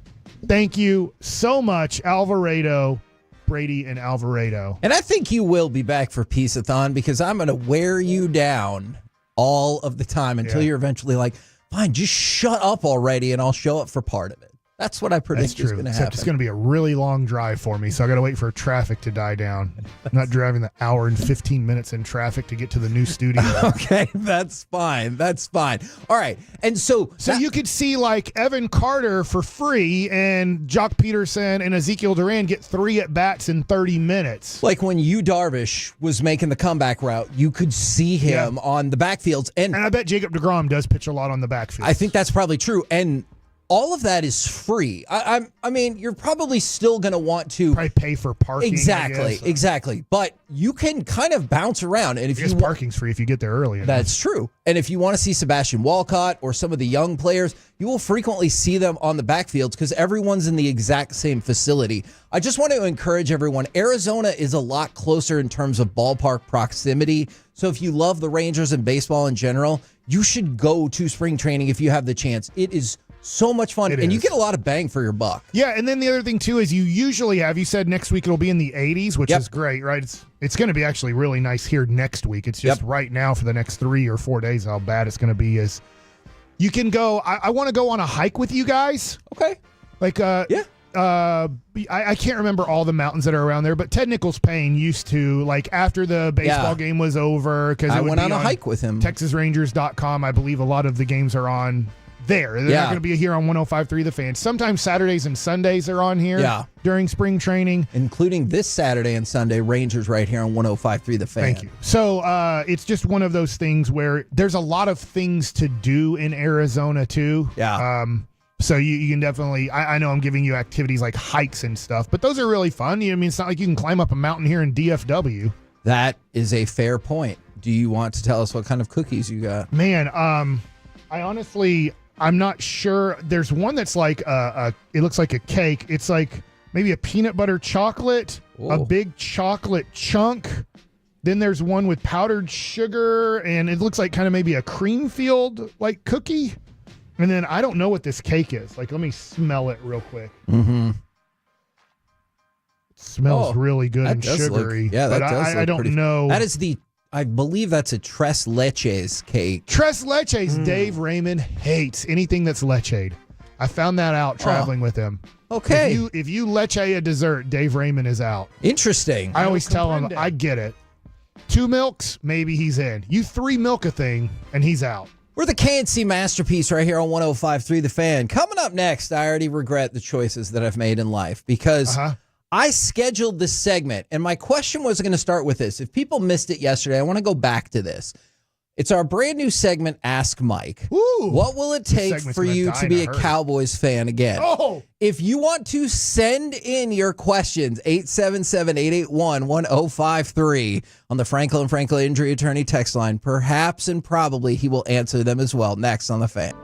Speaker 11: Thank you so much, Alvarado, Brady and Alvarado.
Speaker 15: And I think you will be back for Peace-a-thon, because I'm going to wear you down all of the time until you're eventually like, fine, just shut up already, and I'll show up for part of it. That's what I predict is going to happen.
Speaker 11: Except it's going to be a really long drive for me, so I got to wait for traffic to die down. I'm not driving the hour and 15 minutes in traffic to get to the new studio.
Speaker 15: Okay, that's fine. That's fine. All right, and so
Speaker 11: you could see like Evan Carter for free, and Jock Peterson and Ezekiel Duran get 3 at-bats in 30 minutes.
Speaker 15: Like when Yu Darvish was making the comeback route, you could see him on the backfields. And
Speaker 11: I bet Jacob deGrom does pitch a lot on the backfield.
Speaker 15: I think that's probably true. And all of that is free. I mean, you're probably still going to want to
Speaker 11: probably pay for parking.
Speaker 15: Exactly. But you can kind of bounce around, and if
Speaker 11: parking's free if you get there early enough.
Speaker 15: That's true. And if you want to see Sebastian Walcott or some of the young players, you will frequently see them on the backfields because everyone's in the exact same facility. I just want to encourage everyone. Arizona is a lot closer in terms of ballpark proximity. So if you love the Rangers and baseball in general, you should go to spring training if you have the chance. It is so much fun, and you get a lot of bang for your buck.
Speaker 11: Yeah, and then the other thing, too, is you usually have, you said next week it'll be in the 80s, which is great, right? It's going to be actually really nice here next week. It's just right now for the next 3 or 4 days how bad it's going to be is you can go, I want to go on a hike with you guys.
Speaker 15: Okay.
Speaker 11: Like, I can't remember all the mountains that are around there, but Ted Nichols-Payne used to, like, after the baseball game was over, because
Speaker 15: I went on a hike with him.
Speaker 11: TexasRangers.com, I believe a lot of the games are on there. They're not going to be here on 105.3 The Fan. Sometimes Saturdays and Sundays are on here during spring training.
Speaker 15: Including this Saturday and Sunday, Rangers right here on 105.3 The Fan.
Speaker 11: Thank you. So it's just one of those things where there's a lot of things to do in Arizona, too.
Speaker 15: Yeah.
Speaker 11: So you can definitely, I know I'm giving you activities like hikes and stuff, but those are really fun. I mean, it's not like you can climb up a mountain here in DFW.
Speaker 15: That is a fair point. Do you want to tell us what kind of cookies you got?
Speaker 11: Man, I honestly, I'm not sure. There's one that's like it looks like a cake. It's like maybe a peanut butter chocolate, a big chocolate chunk. Then there's one with powdered sugar, and it looks like kind of maybe a cream field like cookie. And then I don't know what this cake is. Like, let me smell it real quick.
Speaker 15: Mm-hmm.
Speaker 11: It smells really good and sugary.
Speaker 15: That does
Speaker 11: I don't know.
Speaker 15: That is I believe that's a tres leches cake.
Speaker 11: Tres leches. Dave Raymond hates anything that's leche'd. I found that out traveling with him.
Speaker 15: Okay.
Speaker 11: If you leche a dessert, Dave Raymond is out.
Speaker 15: Interesting.
Speaker 11: I always tell him, I get it. 2 milks, maybe he's in. You 3 milk a thing, and he's out.
Speaker 15: We're the KNC Masterpiece right here on 105.3 The Fan. Coming up next, I already regret the choices that I've made in life because I scheduled this segment, and my question was going to start with this. If people missed it yesterday, I want to go back to this. It's our brand new segment, Ask Mike.
Speaker 11: Ooh,
Speaker 15: what will it take for you to be a Cowboys fan again?
Speaker 11: Oh.
Speaker 15: If you want to send in your questions, 877-881-1053 on the Franklin Injury Attorney text line. Perhaps and probably he will answer them as well. Next on The Fan.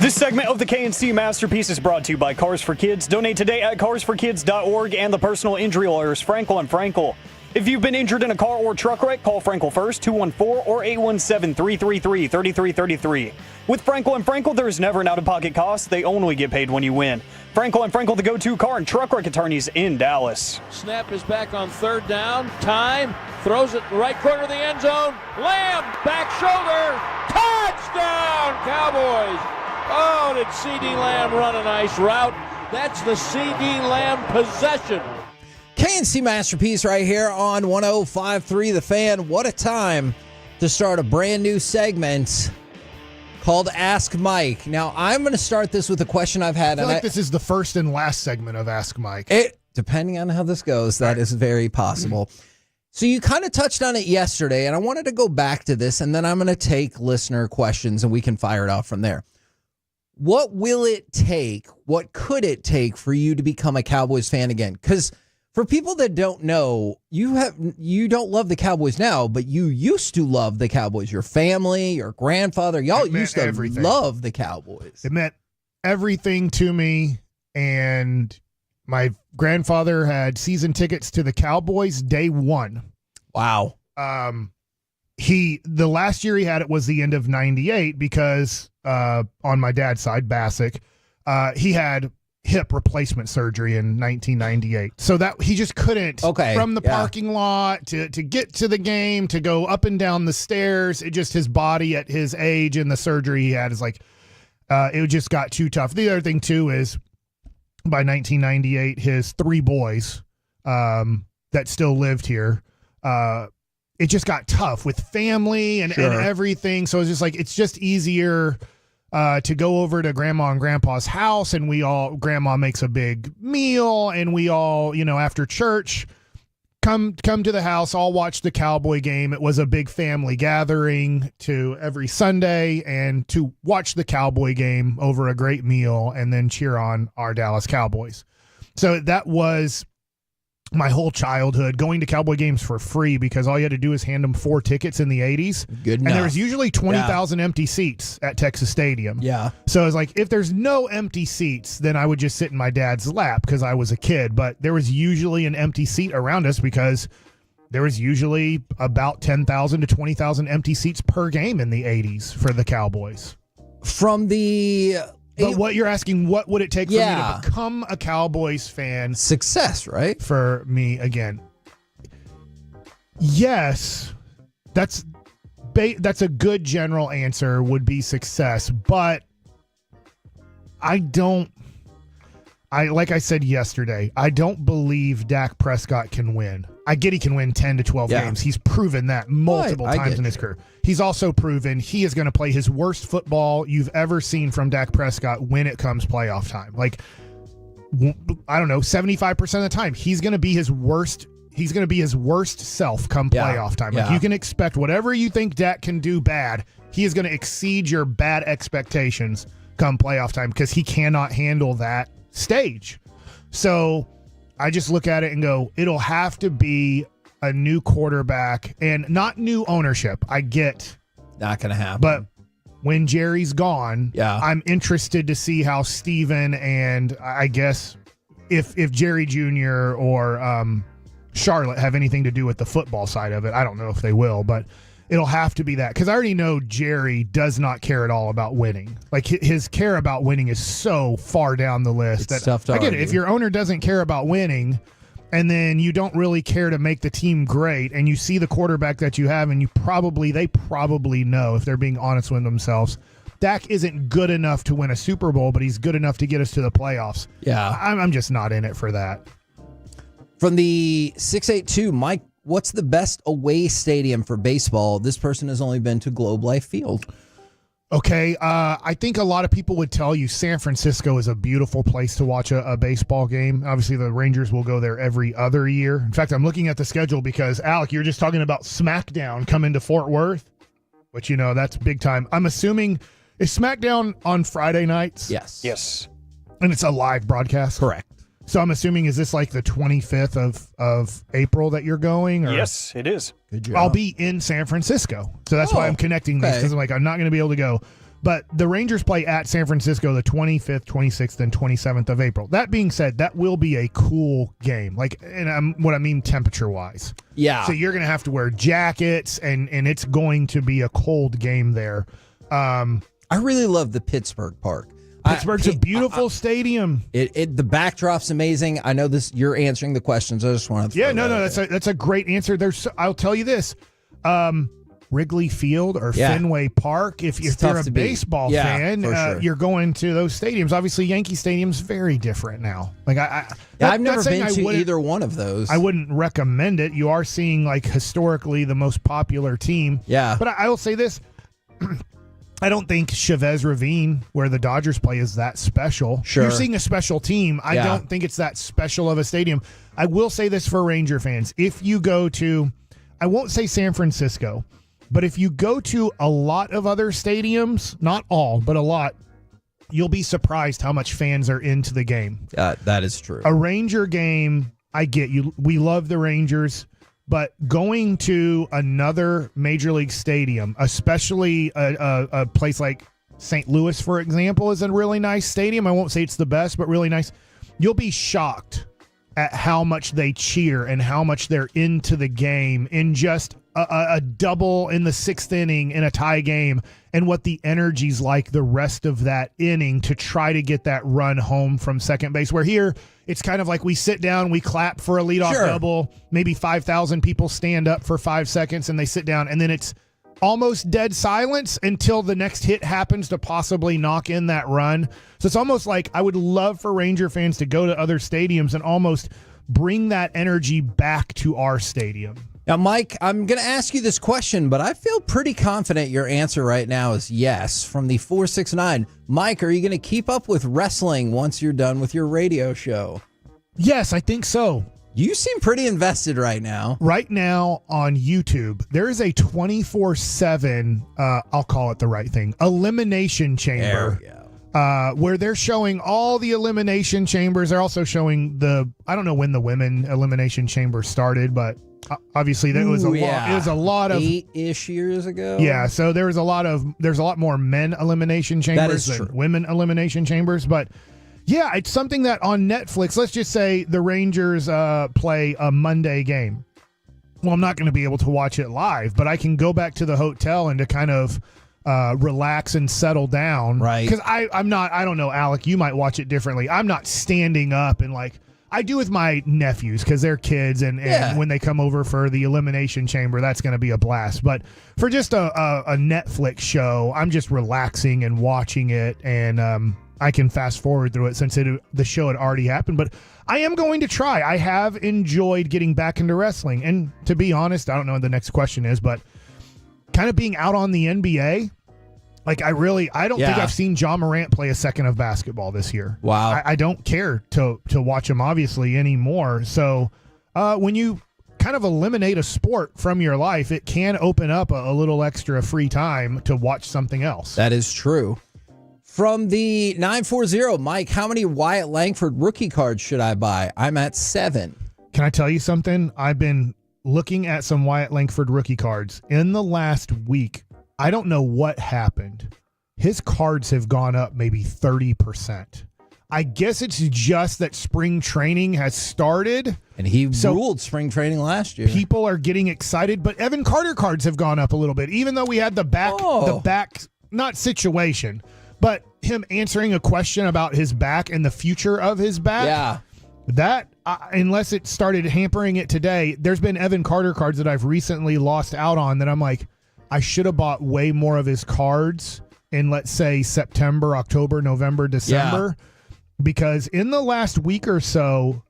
Speaker 14: This segment of the KNC Masterpiece is brought to you by Cars for Kids. Donate today at carsforkids.org and the personal injury lawyers, Frankel and Frankel. If you've been injured in a car or truck wreck, call Frankel first, 214 or 817-333-3333. With Frankel and Frankel, there is never an out-of-pocket cost. They only get paid when you win. Frankel and Frankel, the go-to car and truck wreck attorneys in Dallas.
Speaker 16: Snap is back on third down. Time. Throws it right corner of the end zone. Lamb, back shoulder. Touchdown, Cowboys. Oh, did C.D. Lamb run a nice route? That's the C.D. Lamb possession.
Speaker 15: KNC Masterpiece right here on 105.3 The Fan. What a time to start a brand new segment called Ask Mike. Now, I'm going to start this with a question I've had.
Speaker 11: I feel like this is the first and last segment of Ask Mike.
Speaker 15: Depending on how this goes, that is very possible. So you kind of touched on it yesterday, and I wanted to go back to this, and then I'm going to take listener questions, and we can fire it off from there. What will it take, what could it take for you to become a Cowboys fan again? Because for people that don't know, you don't love the Cowboys now, but you used to love the Cowboys. Your family, your grandfather, y'all used to love the Cowboys.
Speaker 11: It meant everything to me, and my grandfather had season tickets to the Cowboys day one.
Speaker 15: Wow.
Speaker 11: The last year he had it was the end of 98 because on my dad's side, Bassick, he had hip replacement surgery in 1998. So that he just couldn't from the parking lot to get to the game, to go up and down the stairs. It just, his body at his age and the surgery he had is like, it just got too tough. The other thing too is by 1998, his three boys that still lived here, it just got tough with family and everything. So it's just like, it's just easier to go over to grandma and grandpa's house, and grandma makes a big meal, and we all, after church, come to the house, all watch the Cowboy game. It was a big family gathering to every Sunday, and to watch the Cowboy game over a great meal and then cheer on our Dallas Cowboys. So that was my whole childhood, going to Cowboy games for free because all you had to do is hand them 4 tickets in the 80s.
Speaker 15: Good enough.
Speaker 11: And there was usually 20,000 empty seats at Texas Stadium.
Speaker 15: Yeah.
Speaker 11: So I was like, if there's no empty seats, then I would just sit in my dad's lap because I was a kid. But there was usually an empty seat around us because there was usually about 10,000 to 20,000 empty seats per game in the 80s for the Cowboys. But what you're asking, what would it take for me to become a Cowboys fan?
Speaker 15: Success, right?
Speaker 11: For me, again. Yes, that's a good general answer, would be success. But like I said yesterday, I don't believe Dak Prescott can win. I get he can win 10 to 12 games. He's proven that multiple times in his career. He's also proven he is going to play his worst football you've ever seen from Dak Prescott when it comes playoff time. Like, I don't know, 75% of the time, he's going to be his worst. He's going to be his worst self come playoff time. Like, you can expect whatever you think Dak can do bad, he is going to exceed your bad expectations come playoff time because he cannot handle that stage. So I just look at it and go, it'll have to be a new quarterback and not new ownership. I get
Speaker 15: not going to happen.
Speaker 11: But when Jerry's gone, I'm interested to see how Steven and I guess if Jerry Jr. or Charlotte have anything to do with the football side of it. I don't know if they will, but it'll have to be that because I already know Jerry does not care at all about winning. Like, his care about winning is so far down the list.
Speaker 15: It's tough to
Speaker 11: I get
Speaker 15: argue.
Speaker 11: it. If your owner doesn't care about winning and then you don't really care to make the team great and you see the quarterback that you have and they probably know, if they're being honest with themselves, Dak isn't good enough to win a Super Bowl, but he's good enough to get us to the playoffs.
Speaker 15: Yeah.
Speaker 11: I'm just not in it for that.
Speaker 15: From the 682, Mike, what's the best away stadium for baseball? This person has only been to Globe Life Field.
Speaker 11: Okay, I think a lot of people would tell you San Francisco is a beautiful place to watch a baseball game. Obviously, the Rangers will go there every other year. In fact, I'm looking at the schedule because, Alec, you're just talking about SmackDown coming to Fort Worth, which, that's big time. I'm assuming, is SmackDown on Friday nights?
Speaker 15: Yes.
Speaker 11: And it's a live broadcast?
Speaker 15: Correct.
Speaker 11: So I'm assuming, is this like the 25th of April that you're going? Or?
Speaker 14: Yes, it is.
Speaker 15: Good job.
Speaker 11: I'll be in San Francisco. So that's why I'm connecting these, because I'm not going to be able to go. But the Rangers play at San Francisco the 25th, 26th, and 27th of April. That being said, that will be a cool game. What I mean temperature-wise.
Speaker 15: Yeah.
Speaker 11: So you're going to have to wear jackets, and it's going to be a cold game there.
Speaker 15: I really love the Pittsburgh Park.
Speaker 11: Pittsburgh's a beautiful stadium.
Speaker 15: The backdrop's amazing. I know this. You're answering the questions. I just want to.
Speaker 11: That's a great answer. I'll tell you this. Wrigley Field or Fenway Park. If you're a baseball fan,
Speaker 15: sure.
Speaker 11: You're going to those stadiums. Obviously, Yankee Stadium's very different now.
Speaker 15: I've never been to either one of those.
Speaker 11: I wouldn't recommend it. You are seeing historically the most popular team.
Speaker 15: Yeah,
Speaker 11: but I will say this. I don't think Chavez Ravine, where the Dodgers play, is that special.
Speaker 15: Sure.
Speaker 11: You're seeing a special team. I don't think it's that special of a stadium. I will say this for Ranger fans. If you go to, I won't say San Francisco, but if you go to a lot of other stadiums, not all, but a lot, you'll be surprised how much fans are into the game.
Speaker 15: That is true.
Speaker 11: A Ranger game, I get you. We love the Rangers. But going to another Major League stadium, especially a place like St. Louis, for example, is a really nice stadium. I won't say it's the best, but really nice. You'll be shocked at how much they cheer and how much they're into the game in just a double in the sixth inning in a tie game, and what the energy's like the rest of that inning to try to get that run home from second base. Where here, it's kind of like we sit down, we clap for a leadoff double, maybe 5,000 people stand up for 5 seconds and they sit down, and then it's almost dead silence until the next hit happens to possibly knock in that run. So it's almost like I would love for Ranger fans to go to other stadiums and almost bring that energy back to our stadium.
Speaker 15: Now, Mike, I'm going to ask you this question, but I feel pretty confident your answer right now is yes. From the 469, Mike, are you going to keep up with wrestling once you're done with your radio show?
Speaker 11: Yes, I think so.
Speaker 15: You seem pretty invested right now.
Speaker 11: Right now on YouTube, there is a 24/7, I'll call it the right thing, elimination chamber. Where they're showing all the elimination chambers. They're also showing I don't know when the women elimination chamber started, but obviously it was a lot of
Speaker 15: 8-ish years ago.
Speaker 11: Yeah, so there's a lot more men elimination chambers than women elimination chambers, but yeah, it's something that on Netflix, let's just say the Rangers play a Monday game. Well, I'm not going to be able to watch it live, but I can go back to the hotel and to kind of relax and settle down.
Speaker 15: Right.
Speaker 11: Because I don't know, Alec, you might watch it differently. I'm not standing up and I do with my nephews because they're kids, and when they come over for the elimination chamber, that's going to be a blast. But for just a Netflix show, I'm just relaxing and watching it, and I can fast forward through it since the show had already happened. But I am going to try. I have enjoyed getting back into wrestling, and to be honest, I don't know what the next question is, but kind of being out on the NBA. I don't think I've seen Ja Morant play a second of basketball this year.
Speaker 15: Wow.
Speaker 11: I don't care to watch him, obviously, anymore. So when you kind of eliminate a sport from your life, it can open up a little extra free time to watch something else.
Speaker 15: That is true. From the 940, Mike, how many Wyatt Langford rookie cards should I buy? I'm at 7.
Speaker 11: Can I tell you something? I've been looking at some Wyatt Langford rookie cards in the last week. I don't know what happened. His cards have gone up maybe 30%. I guess it's just that spring training has started.
Speaker 15: And he ruled spring training last year.
Speaker 11: People are getting excited, but Evan Carter cards have gone up a little bit, even though we had the back, not situation, but him answering a question about his back and the future of his back.
Speaker 15: Yeah.
Speaker 11: That, unless it started hampering it today, there's been Evan Carter cards that I've recently lost out on that I'm like, I should have bought way more of his cards in, let's say, September, October, November, December. Yeah. Because in the last week or so,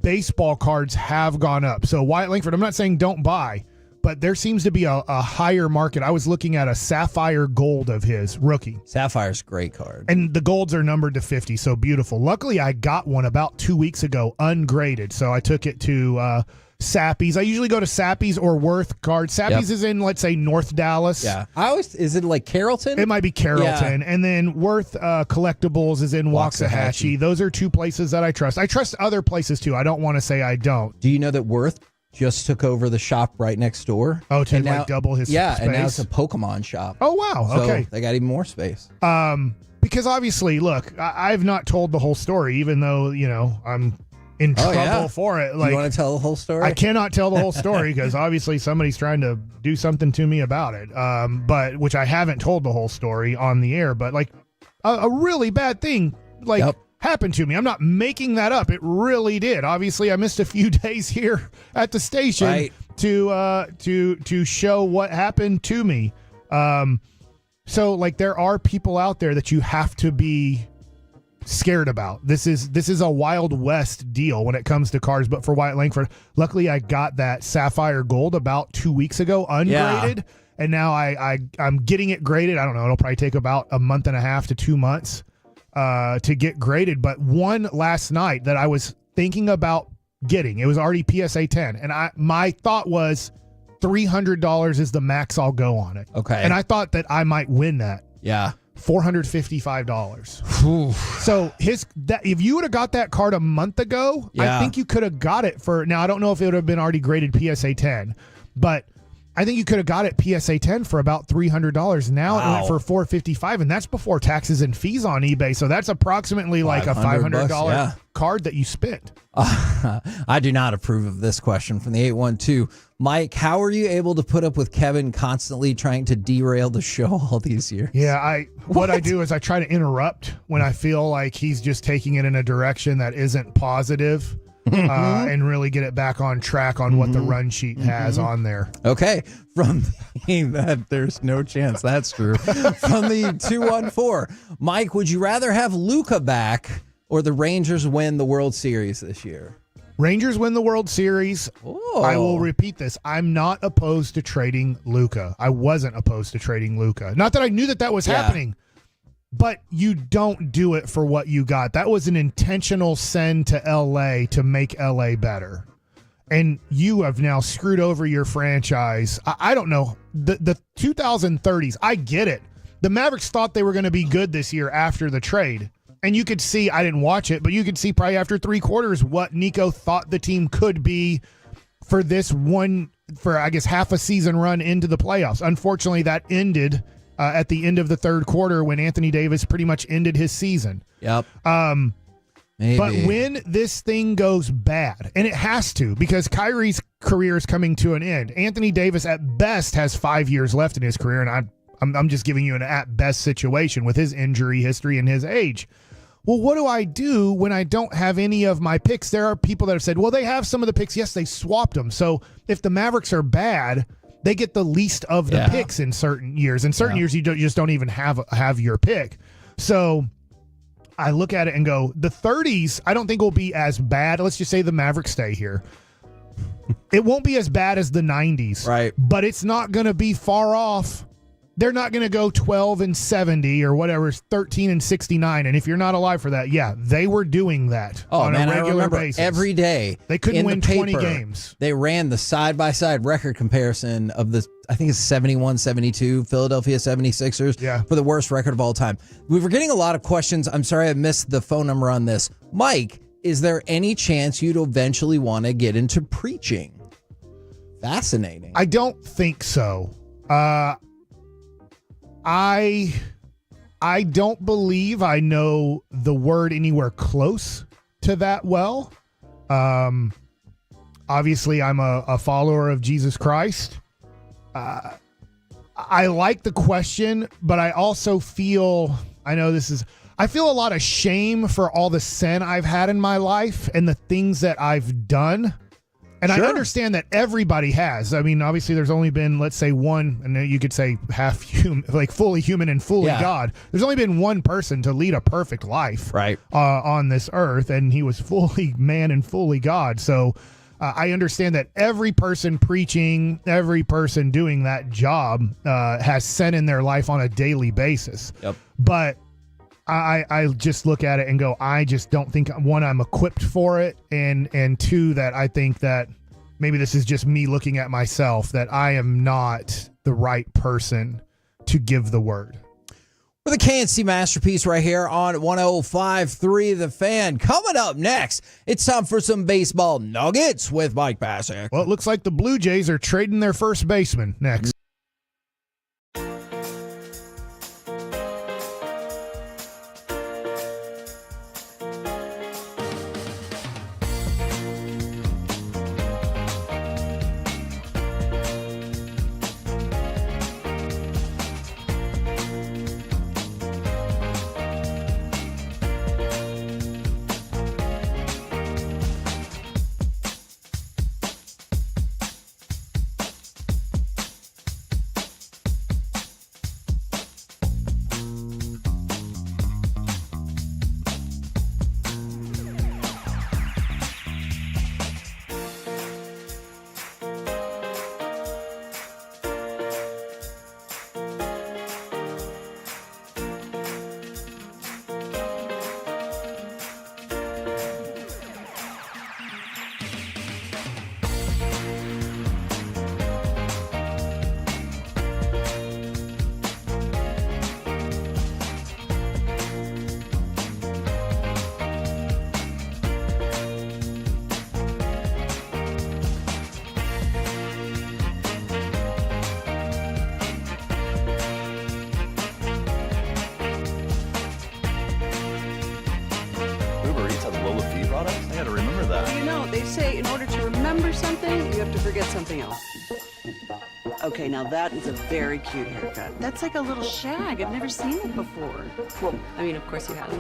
Speaker 11: baseball cards have gone up. So Wyatt Langford, I'm not saying don't buy, but there seems to be a higher market. I was looking at a Sapphire Gold of his rookie.
Speaker 15: Sapphire's a great card.
Speaker 11: And the golds are numbered to 50, so beautiful. Luckily, I got one about 2 weeks ago, ungraded. So I took it to Sappy's. I usually go to Sappy's or Worth cards. Sappy's is in, let's say, North Dallas.
Speaker 15: Yeah. Is it like Carrollton?
Speaker 11: It might be Carrollton. Yeah. And then Worth Collectibles is in Waxahachie. Those are two places that I trust. I trust other places too. I don't want to say I don't.
Speaker 15: Do you know that Worth just took over the shop right next door.
Speaker 11: Oh, to
Speaker 15: And
Speaker 11: like
Speaker 15: now-
Speaker 11: double his
Speaker 15: Yeah,
Speaker 11: space?
Speaker 15: and now it's a Pokemon shop.
Speaker 11: Oh, wow.
Speaker 15: So
Speaker 11: Okay.
Speaker 15: they got even more space.
Speaker 11: Because obviously, look, I've not told the whole story, even though, I'm in trouble for it. Like,
Speaker 15: you want to tell the whole story?
Speaker 11: I cannot tell the whole story because obviously somebody's trying to do something to me about it. But which I haven't told the whole story on the air, but like a really bad thing happened to me. I'm not making that up. It really did. Obviously, I missed a few days here at the station to show what happened to me. So like there are people out there that you have to be scared about. This is a Wild West deal when it comes to cars, but for Wyatt Langford, luckily I got that Sapphire Gold about 2 weeks ago ungraded, and now I'm getting it graded. I don't know, it'll probably take about a month and a half to 2 months to get graded, but one last night that I was thinking about getting, it was already PSA 10, and my thought was $300 is the max I'll go on it.
Speaker 15: Okay.
Speaker 11: And I thought that I might win that.
Speaker 15: Yeah.
Speaker 11: $455. So if you would have got that card a month ago, I think you could have got it for, now I don't know if it would have been already graded PSA 10, but I think you could have got it PSA 10 for about $300. Now it went for $455, and that's before taxes and fees on eBay. So that's approximately like a $500 card that you spent.
Speaker 15: I do not approve of this question from the 812. Mike, how are you able to put up with Kevin constantly trying to derail the show all these years?
Speaker 11: Yeah, what I do is I try to interrupt when I feel like he's just taking it in a direction that isn't positive. And really get it back on track on what the run sheet has on there.
Speaker 15: Okay. From that, there's no chance that's true. From the 214, Mike, would you rather have Luka back or the Rangers win the World Series this year?
Speaker 11: Rangers win the World Series.
Speaker 15: Oh.
Speaker 11: I will repeat this. I'm not opposed to trading Luka. I wasn't opposed to trading Luka. Not that I knew that was happening. But you don't do it for what you got. That was an intentional send to LA to make LA better. And you have now screwed over your franchise. I don't know. The 2030s, I get it. The Mavericks thought they were going to be good this year after the trade. And you could see, I didn't watch it, but you could see probably after 3 quarters what Nico thought the team could be for this I guess half a season run into the playoffs. Unfortunately, that ended at the end of the third quarter when Anthony Davis pretty much ended his season.
Speaker 15: Yep.
Speaker 11: Maybe. But when this thing goes bad, and it has to, because Kyrie's career is coming to an end. Anthony Davis at best has 5 years left in his career, and I'm just giving you an at best situation with his injury history and his age. Well, what do I do when I don't have any of my picks? There are people that have said, well, they have some of the picks. Yes, they swapped them. So if the Mavericks are bad, they get the least of the picks in certain years. In certain years, you just don't even have your pick. So I look at it and go, the 30s, I don't think will be as bad. Let's just say the Mavericks stay here. It won't be as bad as the 90s.
Speaker 15: Right.
Speaker 11: But it's not going to be far off. They're not going to go 12-70 or whatever, 13-69. And if you're not alive for that, they were doing that on a regular basis.
Speaker 15: Every day.
Speaker 11: They couldn't win 20
Speaker 15: paper,
Speaker 11: games.
Speaker 15: They ran the side-by-side record comparison of the, I think it's 71-72 Philadelphia 76ers for the worst record of all time. We were getting a lot of questions. I'm sorry I missed the phone number on this. Mike, is there any chance you'd eventually want to get into preaching? Fascinating.
Speaker 11: I don't think so. I don't believe I know the word anywhere close to that well. Obviously, I'm a follower of Jesus Christ. I like the question, but I also feel, I feel a lot of shame for all the sin I've had in my life and the things that I've done. And I understand that everybody has. I mean, obviously, there's only been, let's say, one, and you could say half human, like fully human and fully God. There's only been one person to lead a perfect life on this earth, and he was fully man and fully God. So I understand that every person preaching, every person doing that job has sin in their life on a daily basis.
Speaker 15: Yep.
Speaker 11: But I just look at it and go, I just don't think, one, I'm equipped for it, and two, that I think that maybe this is just me looking at myself, that I am not the right person to give the word.
Speaker 15: For the KNC Masterpiece right here on 105.3 The Fan. Coming up next, it's time for some baseball nuggets with Mike Bassick.
Speaker 11: Well, it looks like the Blue Jays are trading their first baseman next.
Speaker 6: I gotta remember that.
Speaker 7: You know, they say in order to remember something, you have to forget something else. Okay, now that is a very cute haircut. That's like a little shag. I've never seen it before. Well, I mean, of course you have.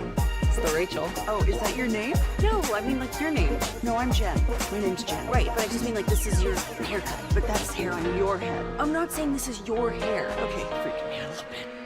Speaker 7: It's the Rachel. Oh, is that your name? No, I mean like your name. No, I'm Jen. My name's Jen.
Speaker 13: Right, but I just mean like this is your haircut.
Speaker 7: But that's hair on your head.
Speaker 13: I'm not saying this is your hair.
Speaker 7: Okay, freaking me out a little bit.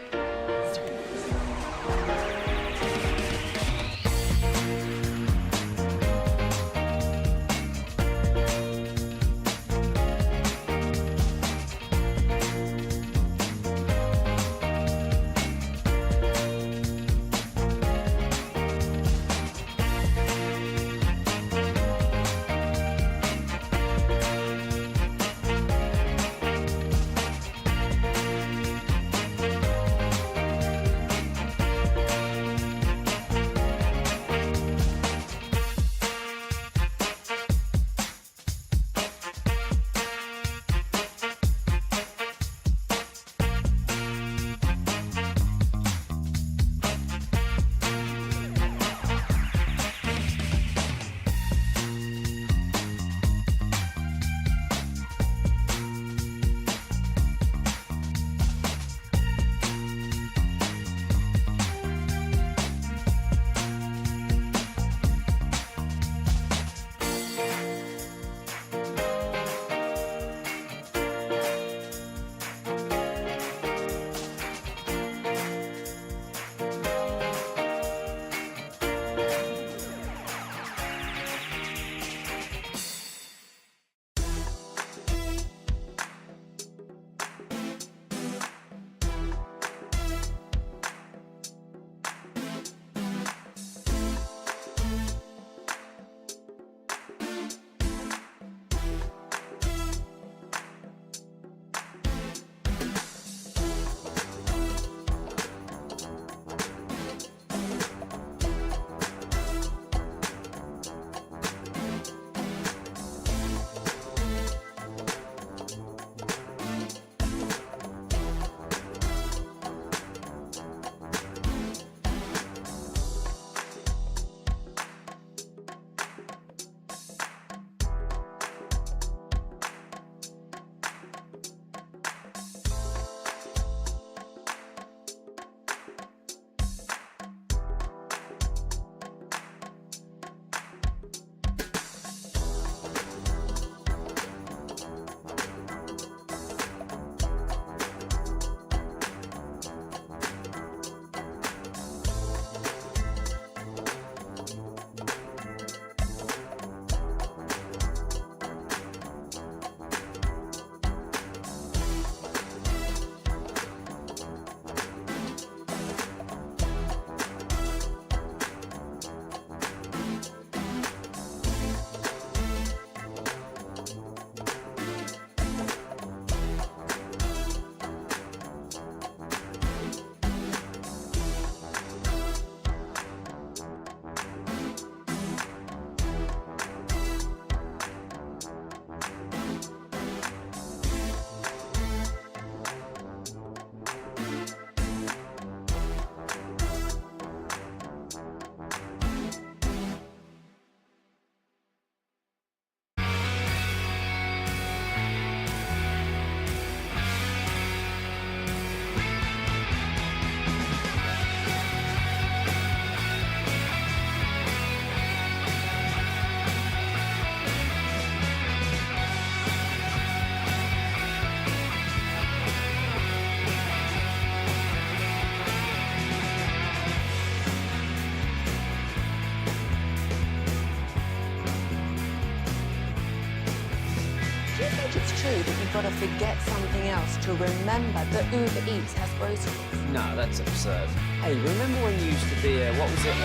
Speaker 8: true that you've got to forget something else to remember that Uber Eats has groceries?
Speaker 10: No, that's absurd. Hey, remember when you used to be a, what was it,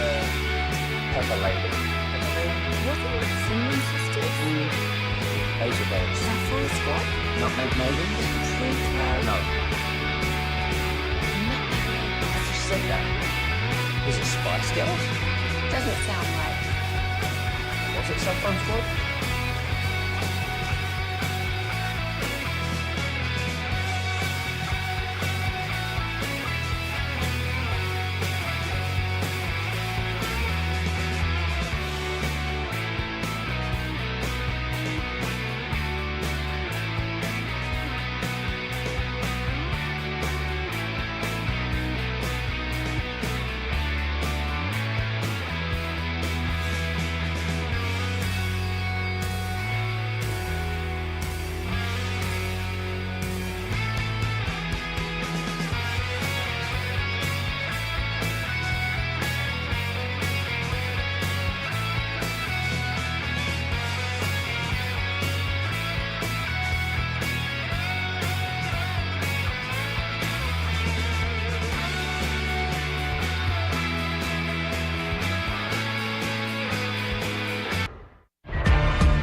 Speaker 10: Pepper Lady?
Speaker 8: Wasn't it Cinnamon Sisters?
Speaker 10: Asia Babes.
Speaker 8: Saffron Squad?
Speaker 10: Nutmeg Maidens? No. I just said that. Was it Spice Girls?
Speaker 8: Doesn't sound right.
Speaker 10: Was it Saffron Squad?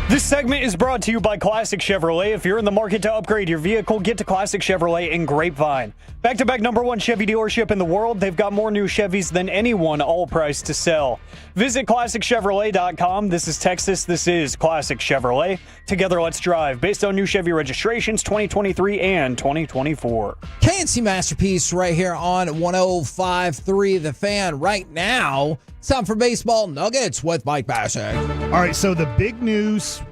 Speaker 14: This segment is brought to you by Classic Chevrolet. If you're in the market to upgrade your vehicle, get to Classic Chevrolet in Grapevine. Back-to-back #1 Chevy dealership in the world, they've got more new Chevys than anyone, all priced to sell. Visit ClassicChevrolet.com. This is Texas. This is Classic Chevrolet. Together, let's drive. Based on new Chevy registrations 2023 and 2024.
Speaker 15: KNC Masterpiece right here on 105.3 The Fan. Right now, it's time for Baseball Nuggets with Mike Bassett.
Speaker 11: All right, so the big news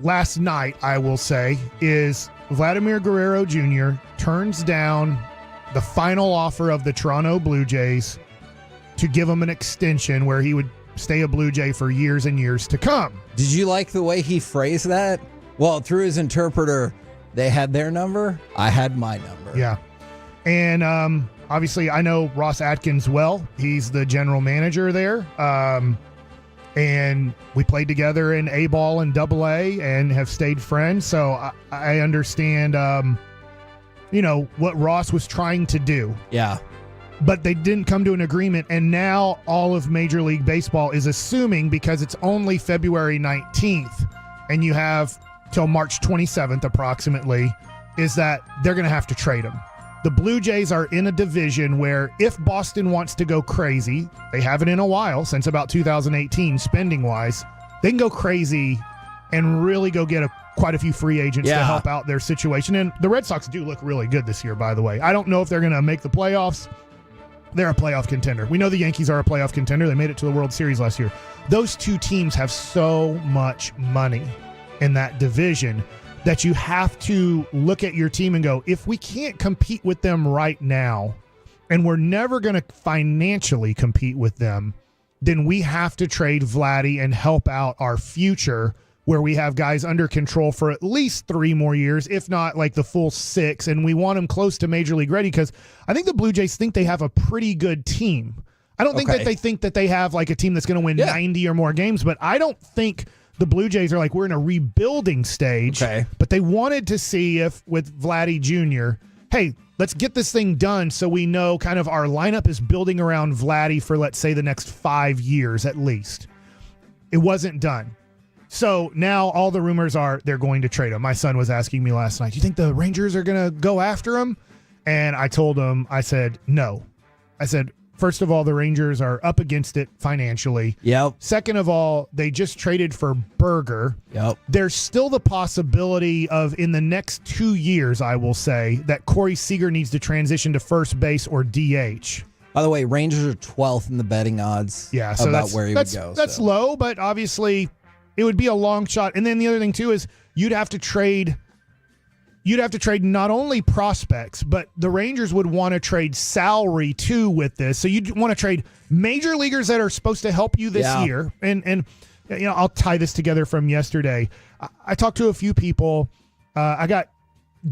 Speaker 11: last night, I will say, is Vladimir Guerrero Jr. turns down the final offer of the Toronto Blue Jays to give him an extension where he would stay a Blue Jay for years and years to come.
Speaker 15: Did you like the way he phrased that? Well, through his interpreter, they had their number, I had my number.
Speaker 11: Yeah. And obviously, I know Ross Atkins well. He's the general manager there. And we played together in A-ball and AA and have stayed friends. So I understand, what Ross was trying to do.
Speaker 15: Yeah.
Speaker 11: But they didn't come to an agreement. And now all of Major League Baseball is assuming, because it's only February 19th and you have till March 27th approximately, is that they're going to have to trade him. The Blue Jays are in a division where if Boston wants to go crazy, they haven't in a while, since about 2018, spending-wise, they can go crazy and really go get quite a few free agents to help out their situation. And the Red Sox do look really good this year, by the way. I don't know if they're going to make the playoffs. They're a playoff contender. We know the Yankees are a playoff contender. They made it to the World Series last year. Those two teams have so much money in that division that you have to look at your team and go, if we can't compete with them right now, and we're never going to financially compete with them, then we have to trade Vladdy and help out our future, where we have guys under control for at least 3 more years, if not like the full 6, and we want them close to Major League ready, because I think the Blue Jays think they have a pretty good team. I don't think that they think that they have like a team that's going to win 90 or more games, but I don't think the Blue Jays are like, we're in a rebuilding stage. But they wanted to see if with Vladdy Jr., hey, let's get this thing done so we know kind of our lineup is building around Vladdy for, let's say, the next 5 years at least. It wasn't done. So now all the rumors are they're going to trade him. My son was asking me last night, do you think the Rangers are going to go after him? And I told him, I said, no. I said, first of all, the Rangers are up against it financially.
Speaker 15: Yep.
Speaker 11: Second of all, they just traded for Berger.
Speaker 15: Yep.
Speaker 11: There's still the possibility of, in the next 2 years, I will say, that Corey Seager needs to transition to first base or DH.
Speaker 15: By the way, Rangers are 12th in the betting odds
Speaker 11: so
Speaker 15: about where he would go.
Speaker 11: That's low, but obviously it would be a long shot. And then the other thing, too, is you'd have to trade not only prospects, but the Rangers would want to trade salary too with this. So you'd want to trade major leaguers that are supposed to help you this year. And I'll tie this together from yesterday. I talked to a few people. I got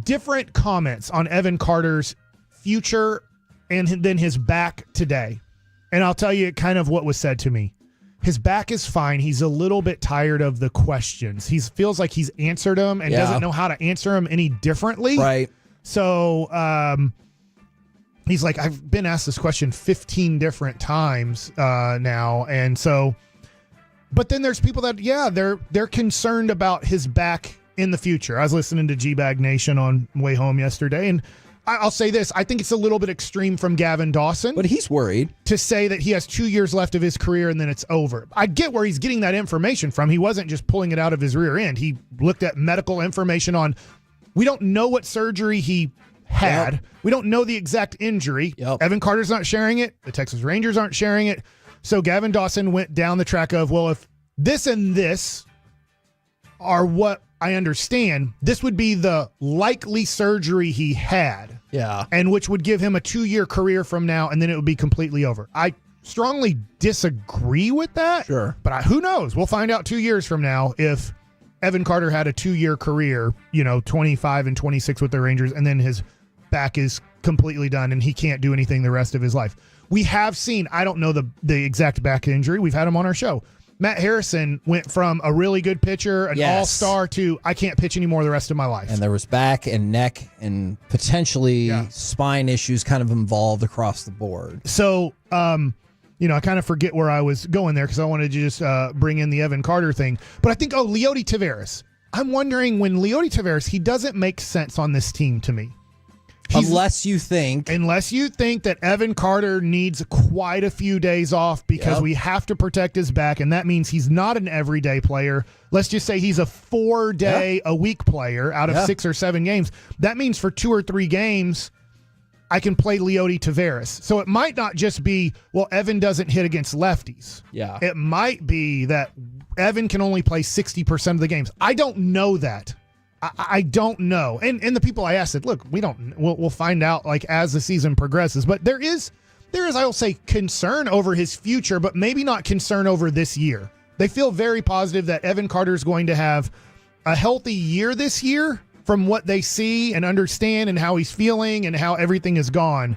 Speaker 11: different comments on Evan Carter's future and then his back today. And I'll tell you kind of what was said to me. his back is fine. He's a little bit tired of the questions. He feels like he's answered them and doesn't know how to answer them any differently.
Speaker 15: Right.
Speaker 11: So he's like, I've been asked this question 15 different times now. And so, but then there's people that, they're concerned about his back in the future. I was listening to G-Bag Nation on way home yesterday, and I'll say this. I think it's a little bit extreme from Gavin Dawson.
Speaker 15: But he's worried.
Speaker 11: To say that he has 2 years left of his career and then it's over. I get where he's getting that information from. He wasn't just pulling it out of his rear end. He looked at medical information on, we don't know what surgery he had. Yep. We don't know the exact injury. Yep. Evan Carter's not sharing it. The Texas Rangers aren't sharing it. So Gavin Dawson went down the track of, well, if this and this are what I understand, this would be the likely surgery he had.
Speaker 15: Yeah.
Speaker 11: And which would give him a 2-year career from now, and then it would be completely over. I strongly disagree with that.
Speaker 15: Sure.
Speaker 11: But who knows? We'll find out 2 years from now if Evan Carter had a 2-year career, 25 and 26 with the Rangers, and then his back is completely done and he can't do anything the rest of his life. We have seen, I don't know the exact back injury. We've had him on our show. Matt Harrison went from a really good pitcher, an all-star, to I can't pitch anymore the rest of my life.
Speaker 15: And there was back and neck and potentially spine issues kind of involved across the board.
Speaker 11: So, I kind of forget where I was going there because I wanted to just bring in the Evan Carter thing. But I think, Leody Taveras. I'm wondering when Leody Taveras, he doesn't make sense on this team to me.
Speaker 15: Unless you think
Speaker 11: that Evan Carter needs quite a few days off because we have to protect his back, and that means he's not an everyday player. Let's just say he's a 4-day-a-week player out of 6 or 7 games. That means for 2 or 3 games, I can play Leody Taveras. So it might not just be, well, Evan doesn't hit against lefties.
Speaker 15: Yeah.
Speaker 11: It might be that Evan can only play 60% of the games. I don't know that. I don't know. And the people I asked said, look, we'll find out as the season progresses. But there is, I will say, concern over his future, but maybe not concern over this year. They feel very positive that Evan Carter is going to have a healthy year this year from what they see and understand and how he's feeling and how everything is gone.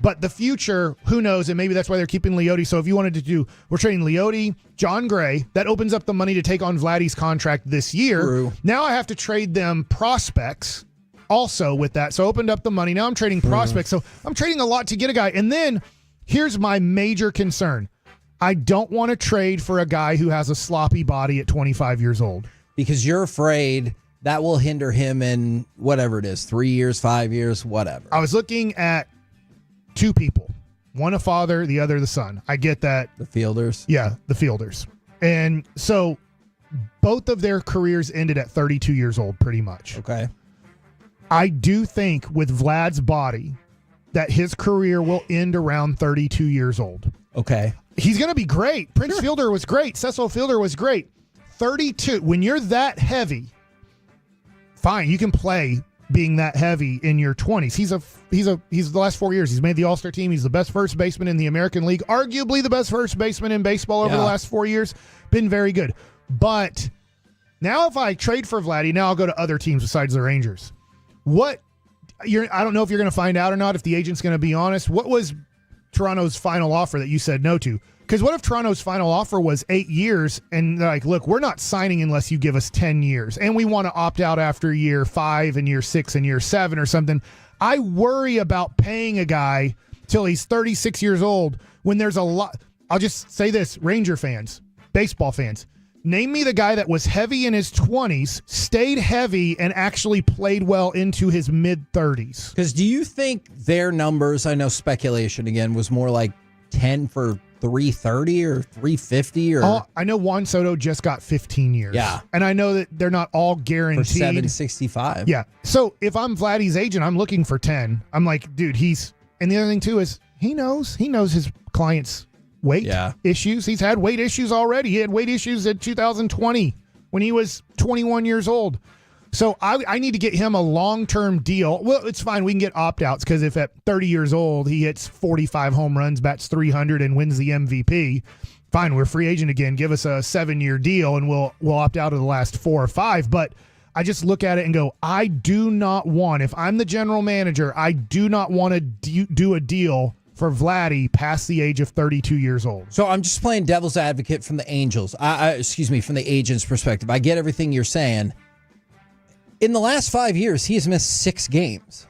Speaker 11: But the future, who knows? And maybe that's why they're keeping Leody. So if you wanted to do, we're trading Leody, John Gray, that opens up the money to take on Vladdy's contract this year.
Speaker 15: True.
Speaker 11: Now I have to trade them prospects also with that. So opened up the money. Now I'm trading prospects. So I'm trading a lot to get a guy. And then here's my major concern. I don't want to trade for a guy who has a sloppy body at 25 years old.
Speaker 15: Because you're afraid that will hinder him in whatever it is, 3 years, 5 years, whatever.
Speaker 11: I was looking at 2 people, one a father, the other the son. I get that.
Speaker 15: The Fielders?
Speaker 11: Yeah, the Fielders. And so both of their careers ended at 32 years old, pretty much.
Speaker 15: Okay.
Speaker 11: I do think with Vlad's body that his career will end around 32 years old.
Speaker 15: Okay.
Speaker 11: He's going to be great. Prince Fielder was great. Cecil Fielder was great. 32, when you're that heavy, fine, you can play being that heavy in your 20s. He's the last 4 years. He's made the All-Star team. He's the best first baseman in the American League, arguably the best first baseman in baseball over the last 4 years. Been very good. But now if I trade for Vladdy, now I'll go to other teams besides the Rangers. I don't know if you're going to find out or not, if the agent's going to be honest. What was Toronto's final offer that you said no to? Because what if Toronto's final offer was 8 years and they're like, look, we're not signing unless you give us 10 years and we want to opt out after year 5 and year 6 and year 7 or something. I worry about paying a guy till he's 36 years old when there's a lot. I'll just say this, Ranger fans, baseball fans, name me the guy that was heavy in his 20s, stayed heavy, and actually played well into his mid-30s.
Speaker 15: Because do you think their numbers, I know speculation again, was more like 10 for 330 or 350 or
Speaker 11: I know Juan Soto just got 15 years.
Speaker 15: Yeah.
Speaker 11: And I know that they're not all guaranteed.
Speaker 15: For 765.
Speaker 11: Yeah. So if I'm Vladdy's agent, I'm looking for 10. I'm like, dude, and the other thing too is he knows his clients' weight issues. He's had weight issues already. He had weight issues in 2020 when he was 21 years old. So I need to get him a long-term deal. Well, it's fine. We can get opt-outs because if at 30 years old he hits 45 home runs, bats 300, and wins the MVP, fine, we're free agent again. Give us a 7-year deal, and we'll opt out of the last 4 or 5. But I just look at it and go, I do not want, if I'm the general manager, I do not want to do a deal for Vladdy past the age of 32 years old.
Speaker 15: So I'm just playing devil's advocate from the Angels. From the agent's perspective. I get everything you're saying. In the last 5 years, he has missed 6 games.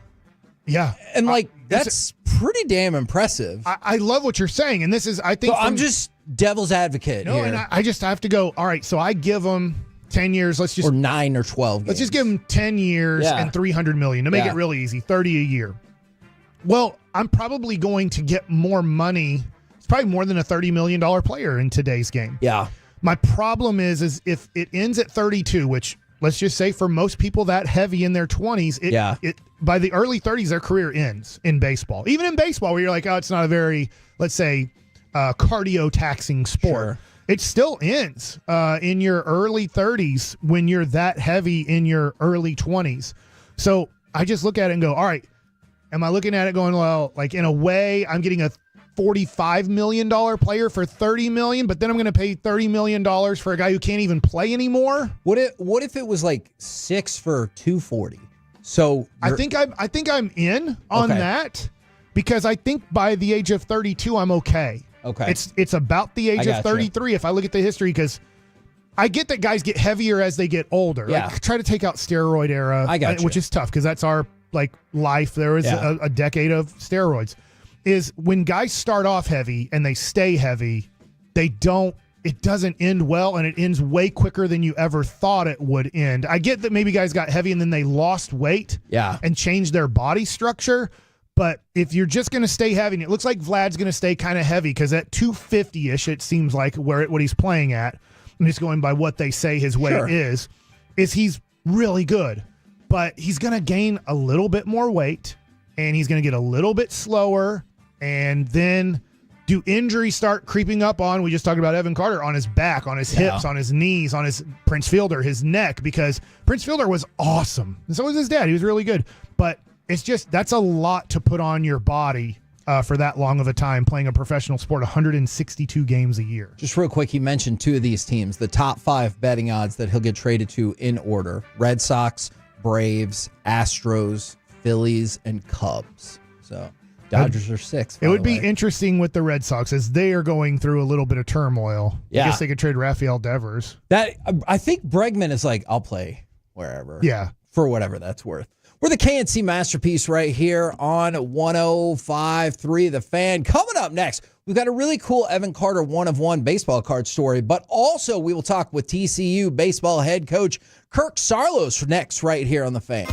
Speaker 11: Yeah.
Speaker 15: And that's pretty damn impressive.
Speaker 11: I love what you're saying. And this is, I think.
Speaker 15: So I'm just devil's advocate here.
Speaker 11: And I just have to go, all right, so I give him 10 years.
Speaker 15: Or 9 or 12 games.
Speaker 11: Let's just give him 10 years and $300 million to make it really easy, 30 a year. Well, I'm probably going to get more money. It's probably more than a $30 million player in today's game.
Speaker 15: Yeah.
Speaker 11: My problem is if it ends at 32, which let's just say for most people that heavy in their 20s, it by the early 30s, their career ends in baseball. Even in baseball, where you're like, oh, it's not a very, let's say, cardio taxing sport. Sure. It still ends in your early 30s when you're that heavy in your early 20s. So I just look at it and go, all right, am I looking at it going, well, like in a way, I'm getting a $45 million player for $30 million, but then I'm going to pay $30 million for a guy who can't even play anymore?
Speaker 15: What if it was like 6 for $240? So
Speaker 11: I think I'm in on that, because I think by the age of 32, I'm okay.
Speaker 15: Okay.
Speaker 11: It's about the age of 33 if I look at the history, because I get that guys get heavier as they get older.
Speaker 15: Yeah.
Speaker 11: Like, try to take out steroid era, which is tough because that's our life. There was a decade of steroids. Is when guys start off heavy and they stay heavy, it doesn't end well, and it ends way quicker than you ever thought it would end. I get that maybe guys got heavy and then they lost weight and changed their body structure. But if you're just going to stay heavy, and it looks like Vlad's going to stay kind of heavy because at 250-ish, it seems like what he's playing at, I'm just going by what they say his weight is he's really good. But he's going to gain a little bit more weight, and he's going to get a little bit slower, and then do injuries start creeping up on, we just talked about Evan Carter, on his back, on his hips, on his knees, on his Prince Fielder, his neck, because Prince Fielder was awesome. And so was his dad. He was really good. But it's just, that's a lot to put on your body for that long of a time, playing a professional sport, 162 games a year.
Speaker 15: Just real quick, he mentioned 2 of these teams, the top 5 betting odds that he'll get traded to in order: Red Sox, Braves, Astros, Phillies, and Cubs. So Dodgers are 6.
Speaker 11: It would be interesting with the Red Sox, as they are going through a little bit of turmoil.
Speaker 15: Yeah.
Speaker 11: I guess they could trade Rafael Devers.
Speaker 15: That I think Bregman is like, I'll play wherever.
Speaker 11: Yeah.
Speaker 15: For whatever that's worth. We're the KNC Masterpiece right here on 105.3 The Fan. Coming up next, we've got a really cool Evan Carter 1-of-1 baseball card story, but also we will talk with TCU baseball head coach Kirk Saarloos next right here on The Fan.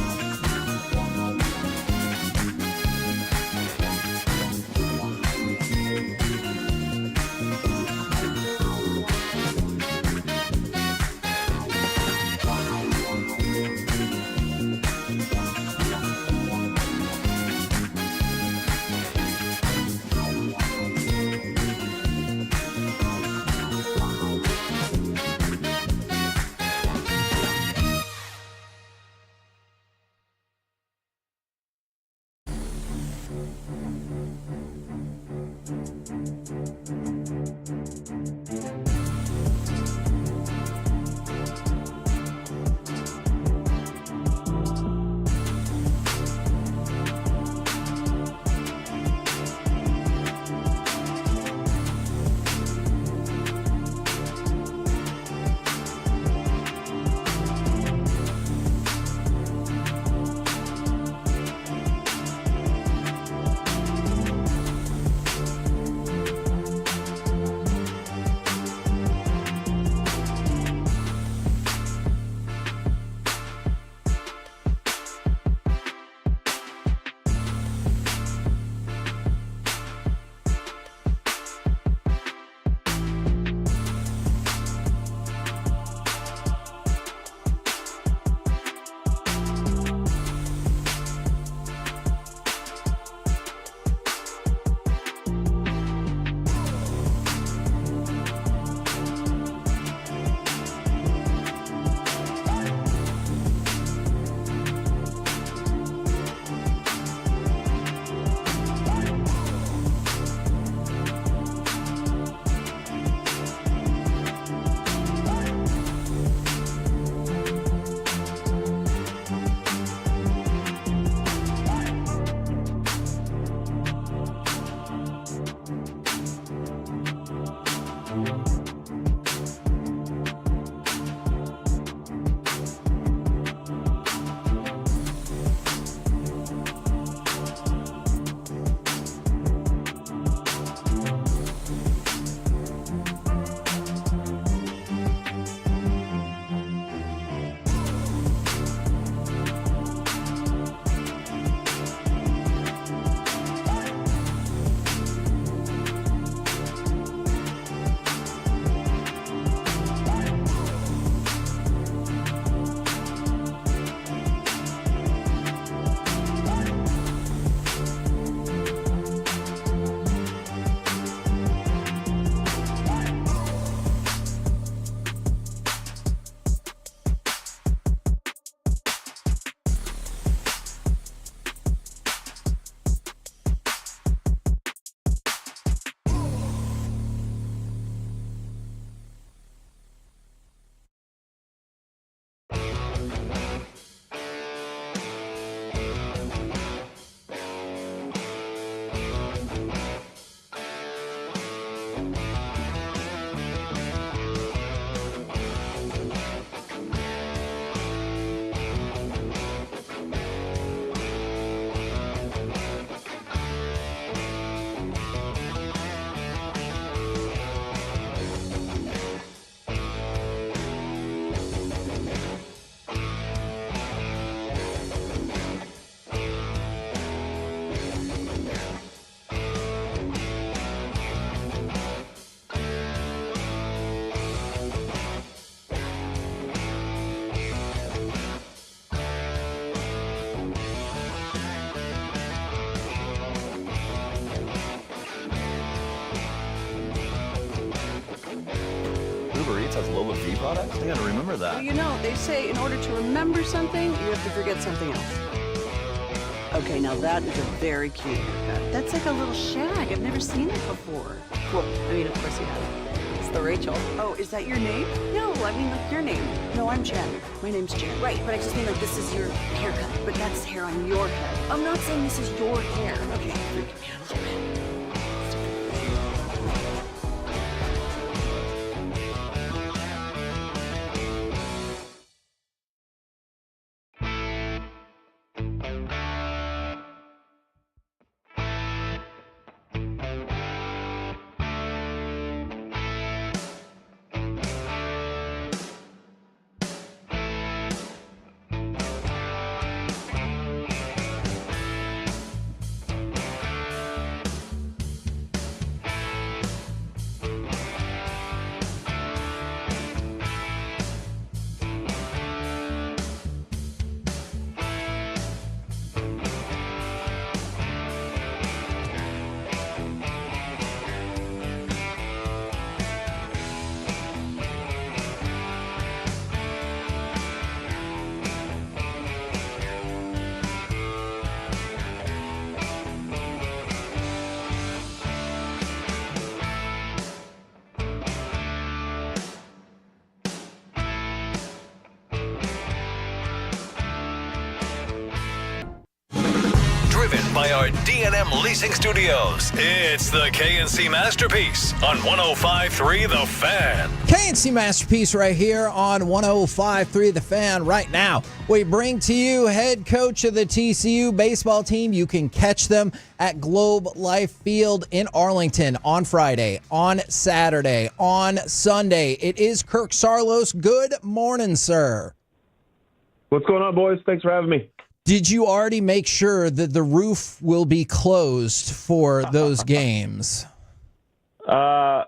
Speaker 6: has Lola V products? I gotta remember that.
Speaker 7: Well, you know, they say in order to remember something, you have to forget something else. Okay, now that is a very cute haircut. That's like a little shag. I've never seen it before. Well, I mean, of course you have. It's the Rachel. Oh, is that your name? No, I mean like your name. No, I'm Jen. My name's Jen. Right, but I just mean like this is your haircut, but that's hair on your head. I'm not saying this is your hair. Okay, freaking me out a little bit.
Speaker 12: Driven by our D&M Leasing Studios, it's the KNC Masterpiece on 105.3 The Fan.
Speaker 15: KNC Masterpiece right here on 105.3 The Fan. Right now, we bring to you head coach of the TCU baseball team. You can catch them at Globe Life Field in Arlington on Friday, on Saturday, on Sunday. It is Kirk Sarlos. Good morning, sir.
Speaker 17: What's going on, boys? Thanks for having me.
Speaker 15: Did you already make sure that the roof will be closed for those games?
Speaker 17: Yeah,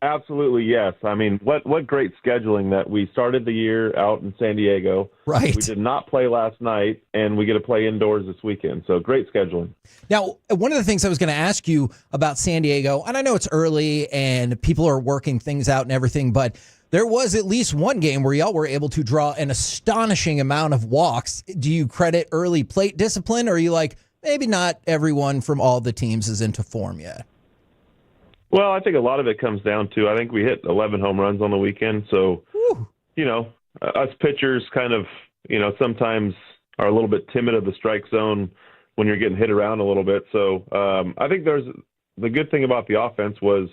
Speaker 17: absolutely, yes. I mean, what great scheduling that we started the year out in San Diego.
Speaker 15: Right.
Speaker 17: We did not play last night, and we get to play indoors this weekend. So great scheduling.
Speaker 15: Now, one of the things I was going to ask you about San Diego, and I know it's early and people are working things out and everything, but there was at least one game where y'all were able to draw an astonishing amount of walks. Do you credit early plate discipline, or are you like, maybe not everyone from all the teams is into form yet?
Speaker 17: Well, I think a lot of it comes down to, I think we hit 11 home runs on the weekend. So, you know, us pitchers kind of, you know, sometimes are a little bit timid of the strike zone when you're getting hit around a little bit. So I think the good thing about the offense was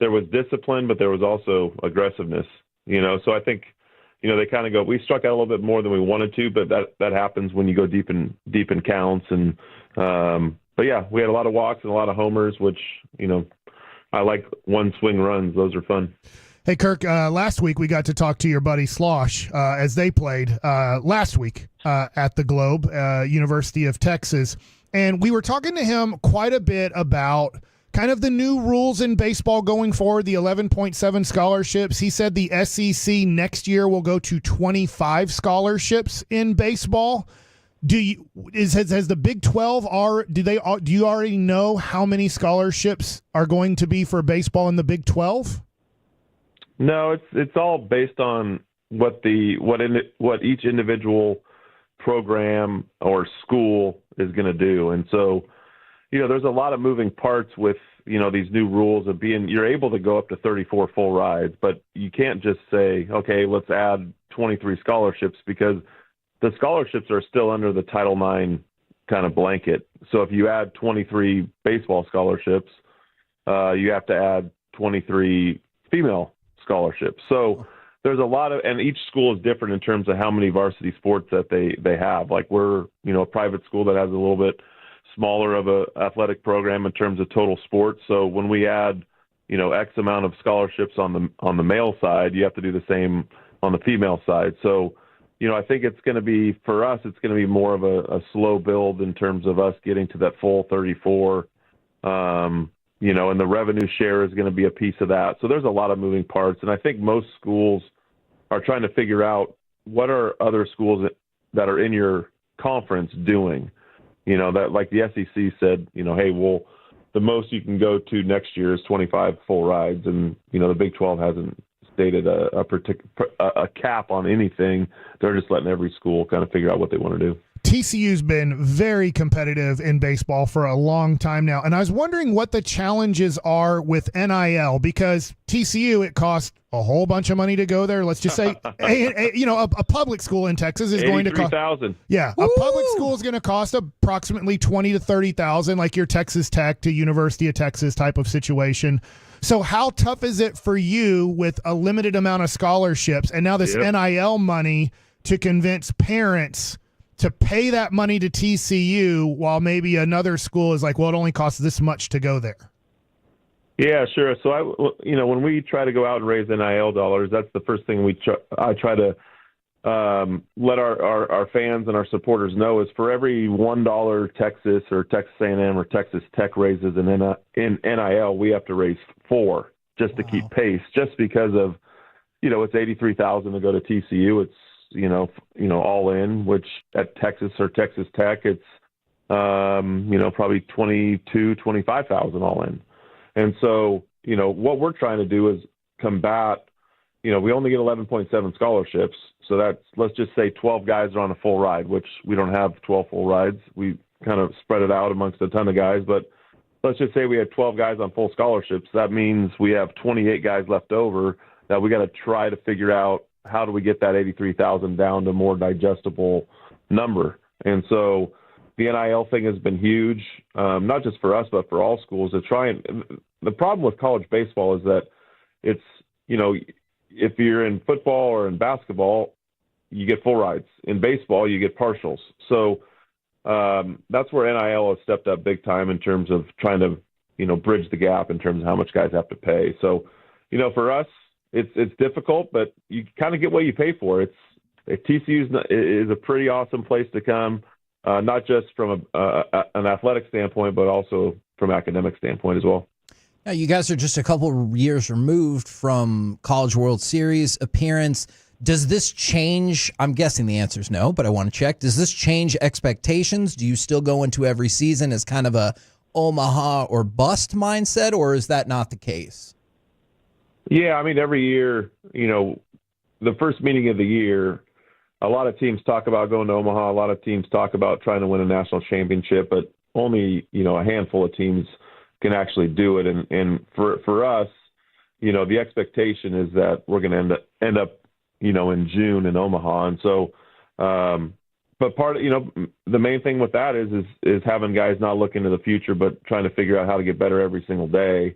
Speaker 17: there was discipline, but there was also aggressiveness, you know. So I think, you know, they kind of go, we struck out a little bit more than we wanted to, but that happens when you go deep in counts. And but yeah, we had a lot of walks and a lot of homers, which, you know, I like one swing runs. Those are fun.
Speaker 11: Hey, Kirk, last week we got to talk to your buddy Slosh as they played last week at the Globe, University of Texas. And we were talking to him quite a bit about kind of the new rules in baseball going forward, the 11.7 scholarships. He said the SEC next year will go to 25 scholarships in baseball. Has the Big 12 do you already know how many scholarships are going to be for baseball in the Big 12?
Speaker 17: No, it's all based on what each individual program or school is going to do. And so, you know, there's a lot of moving parts with, you know, these new rules of you're able to go up to 34 full rides, but you can't just say, okay, let's add 23 scholarships, because the scholarships are still under the Title IX kind of blanket. So if you add 23 baseball scholarships, you have to add 23 female scholarships. So there's a lot of, and each school is different in terms of how many varsity sports that they have. Like we're, you know, a private school that has a little bit smaller of a athletic program in terms of total sports. So when we add, you know, X amount of scholarships on the male side, you have to do the same on the female side. So, you know, I think it's going to be, for us, it's going to be more of a slow build in terms of us getting to that full 34, you know, and the revenue share is going to be a piece of that. So there's a lot of moving parts. And I think most schools are trying to figure out, what are other schools that are in your conference doing? You know, that, like the SEC said, you know, hey, well, the most you can go to next year is 25 full rides. And, you know, the Big 12 hasn't stated a cap on anything. They're just letting every school kind of figure out what they want to do.
Speaker 11: TCU's been very competitive in baseball for a long time now, and I was wondering what the challenges are with NIL, because TCU, it costs a whole bunch of money to go there. Let's just say, a public school in Texas is going to cost
Speaker 17: $83,000.
Speaker 11: Yeah, a public school is going to cost approximately $20,000 to $30,000, like your Texas Tech to University of Texas type of situation. So how tough is it for you with a limited amount of scholarships and now this NIL money to convince parents to pay that money to TCU while maybe another school is like, well, it only costs this much to go there?
Speaker 17: Yeah, sure. So when we try to go out and raise NIL dollars, that's the first thing I try to let our fans and our supporters know is for every $1 Texas or Texas A&M or Texas Tech raises in NIL, we have to raise $4 just to keep pace. Just because of it's $83,000 to go to TCU. It's all in, which at Texas or Texas Tech, it's, probably $22,000-$25,000 all in. And so, what we're trying to do is combat, we only get 11.7 scholarships. So that's, let's just say 12 guys are on a full ride, which we don't have 12 full rides. We kind of spread it out amongst a ton of guys, but let's just say we had 12 guys on full scholarships. That means we have 28 guys left over that we got to try to figure out how do we get that 83,000 down to a more digestible number. And so the NIL thing has been huge, not just for us, but for all schools to try. And the problem with college baseball is that it's, if you're in football or in basketball, you get full rides. In baseball, you get partials. So that's where NIL has stepped up big time in terms of trying to, bridge the gap in terms of how much guys have to pay. So, for us, it's difficult, but you kind of get what you pay for. TCU is a pretty awesome place to come, not just from an athletic standpoint, but also from academic standpoint as well.
Speaker 15: Now, you guys are just a couple years removed from College World Series appearance. Does this change? I'm guessing the answer is no, but I want to check. Does this change expectations? Do you still go into every season as kind of a Omaha or bust mindset, or is that not the case?
Speaker 17: Yeah, I mean, every year, the first meeting of the year, a lot of teams talk about going to Omaha. A lot of teams talk about trying to win a national championship, but only, a handful of teams can actually do it. And for us, the expectation is that we're going to end up, in June in Omaha. And so, but part of, the main thing with that is having guys not looking to the future, but trying to figure out how to get better every single day.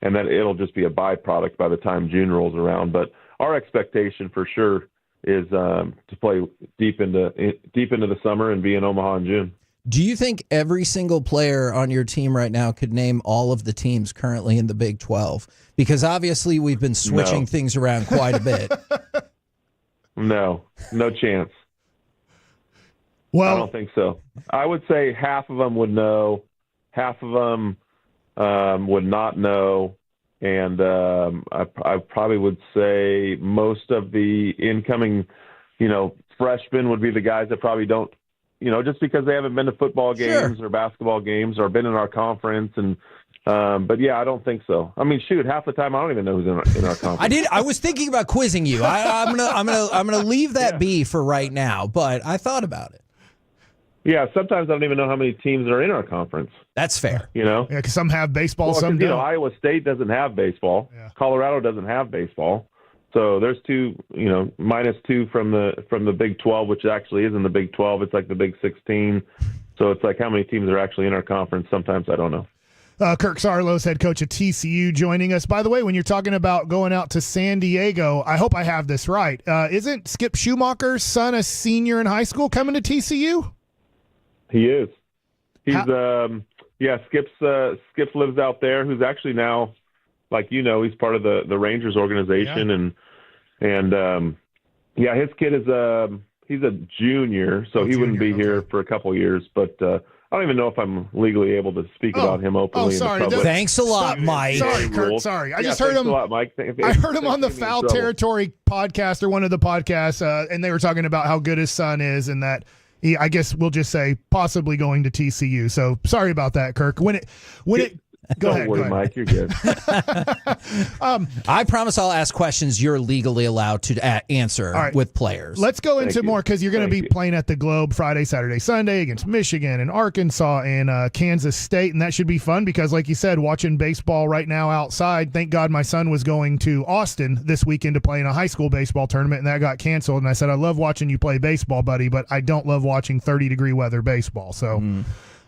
Speaker 17: And then it'll just be a byproduct by the time June rolls around. But our expectation for sure is to play deep into the summer and be in Omaha in June.
Speaker 15: Do you think every single player on your team right now could name all of the teams currently in the Big 12? Because obviously we've been switching things around quite a bit.
Speaker 17: No chance.
Speaker 11: Well,
Speaker 17: I don't think so. I would say half of them would know, half of them would not know, and I probably would say most of the incoming, freshmen would be the guys that probably don't, just because they haven't been to football games or basketball games or been in our conference. And but yeah, I don't think so. I mean, shoot, half the time I don't even know who's in our conference.
Speaker 15: I was thinking about quizzing you. I'm gonna leave that be for right now, but I thought about it.
Speaker 17: Yeah, sometimes I don't even know how many teams are in our conference.
Speaker 15: That's fair.
Speaker 11: Yeah, because some have baseball, some don't.
Speaker 17: Iowa State doesn't have baseball. Yeah. Colorado doesn't have baseball. So there's -2 from the Big 12, which actually isn't the Big 12. It's like the Big 16. So it's like how many teams are actually in our conference. Sometimes I don't know.
Speaker 11: Kirk Saarloos, head coach of TCU, joining us. By the way, when you're talking about going out to San Diego, I hope I have this right. Isn't Skip Schumacher's son a senior in high school coming to TCU?
Speaker 17: He is. He's Skips lives out there. Who's actually now, he's part of the Rangers organization, and his kid is he's a junior, so he wouldn't be here for a couple years. But I don't even know if I'm legally able to speak about him openly.
Speaker 11: Sorry.
Speaker 17: In the public.
Speaker 15: Thanks a lot, Mike.
Speaker 11: Sorry, Kurt. Sorry, I just heard him.
Speaker 17: A lot, Mike.
Speaker 11: I heard him on the Foul Territory podcast or one of the podcasts, and they were talking about how good his son is, and that. I guess we'll just say possibly going to TCU. So sorry about that, Kirk. Go ahead,
Speaker 17: Mike. You're good.
Speaker 15: I promise I'll ask questions you're legally allowed to answer with players.
Speaker 11: Let's go into more because you're going to be playing at the Globe Friday, Saturday, Sunday against Michigan and Arkansas and Kansas State, and that should be fun because, like you said, watching baseball right now outside. Thank God my son was going to Austin this weekend to play in a high school baseball tournament, and that got canceled. And I said, I love watching you play baseball, buddy, but I don't love watching 30-degree weather baseball. So.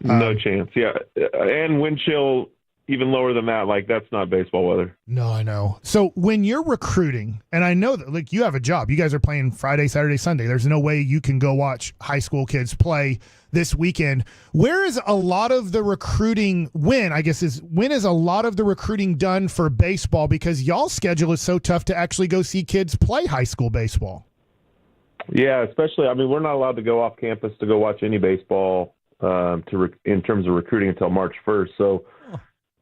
Speaker 17: No chance. Yeah. And wind chill even lower than that. Like, that's not baseball weather.
Speaker 11: No, I know. So when you're recruiting, and I know that, like, you have a job. You guys are playing Friday, Saturday, Sunday. There's no way you can go watch high school kids play this weekend. Where is a lot of the recruiting when is a lot of the recruiting done for baseball? Because y'all's schedule is so tough to actually go see kids play high school baseball.
Speaker 17: Yeah, especially, I mean, we're not allowed to go off campus to go watch any baseball in terms of recruiting until March 1st. So,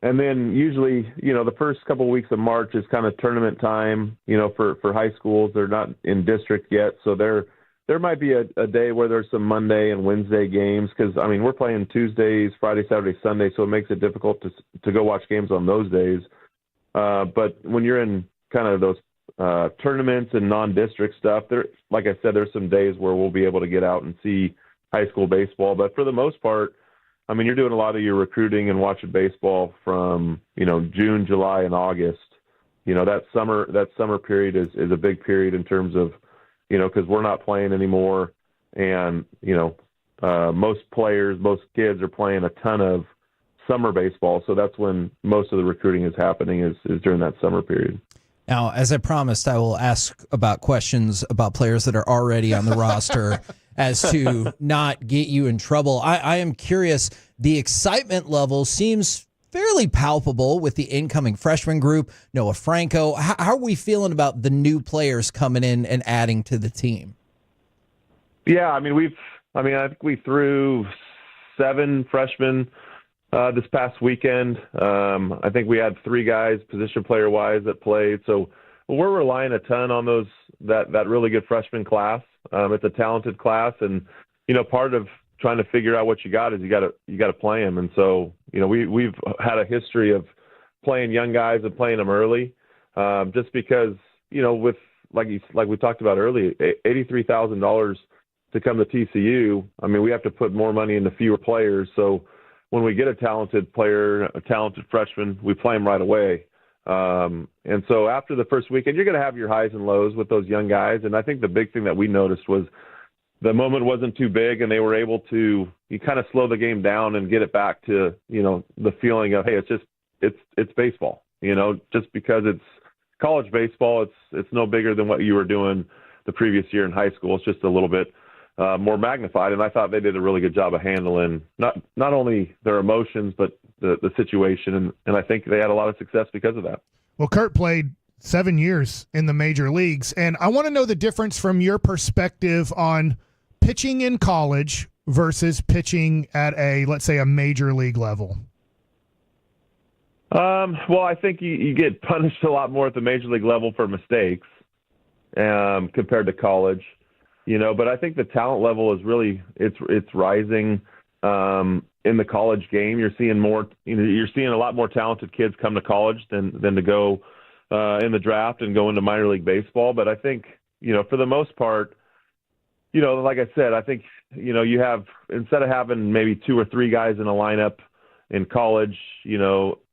Speaker 17: and then usually, the first couple of weeks of March is kind of tournament time, for high schools. They're not in district yet. So there might be a day where there's some Monday and Wednesday games. Cause I mean, we're playing Tuesdays, Friday, Saturday, Sunday. So it makes it difficult to go watch games on those days. But when you're in kind of those tournaments and non-district stuff, like I said, there's some days where we'll be able to get out and see high school baseball. But for the most part, I mean, you're doing a lot of your recruiting and watching baseball from, June, July, and August. That summer period is a big period in terms of, because we're not playing anymore. And, most kids are playing a ton of summer baseball. So that's when most of the recruiting is happening is during that summer period.
Speaker 15: Now, as I promised, I will ask about questions about players that are already on the roster as to not get you in trouble. I am curious. The excitement level seems fairly palpable with the incoming freshman group, Noah Franco. How are we feeling about the new players coming in and adding to the team?
Speaker 17: Yeah, I mean, I think we threw 7 freshmen this past weekend. I think we had 3 guys position player wise that played. So we're relying a ton on that really good freshman class. It's a talented class, and part of trying to figure out what you got is you got to play them. And so we've had a history of playing young guys and playing them early, just because with like we talked about earlier, $83,000 to come to TCU. I mean, we have to put more money into fewer players. So when we get a talented player, a talented freshman, we play them right away. And so after the first weekend, you're going to have your highs and lows with those young guys. And I think the big thing that we noticed was the moment wasn't too big, and they were able to kind of slow the game down and get it back to, the feeling of, hey, it's baseball, just because it's college baseball, it's no bigger than what you were doing the previous year in high school. It's just a little bit more magnified. And I thought they did a really good job of handling not only their emotions, but the situation. And I think they had a lot of success because of that.
Speaker 11: Well, Kurt played 7 years in the major leagues. And I want to know the difference from your perspective on pitching in college versus pitching at let's say a major league level.
Speaker 17: Well, I think you get punished a lot more at the major league level for mistakes compared to college. But I think the talent level is really it's rising in the college game. You're seeing more. You're seeing a lot more talented kids come to college than to go in the draft and go into minor league baseball. But I think for the most part, like I said, I think you have, instead of having maybe 2 or 3 guys in a lineup in college,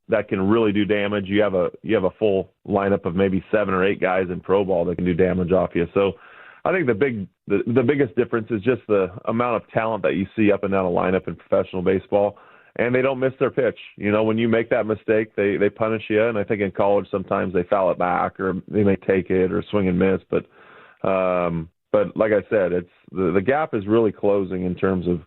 Speaker 17: that can really do damage. You have a full lineup of maybe 7 or 8 guys in pro ball that can do damage off you. So I think the biggest difference is just the amount of talent that you see up and down a lineup in professional baseball, and they don't miss their pitch. When you make that mistake, they punish you. And I think in college sometimes they foul it back, or they may take it or swing and miss. But like I said, it's the gap is really closing in terms of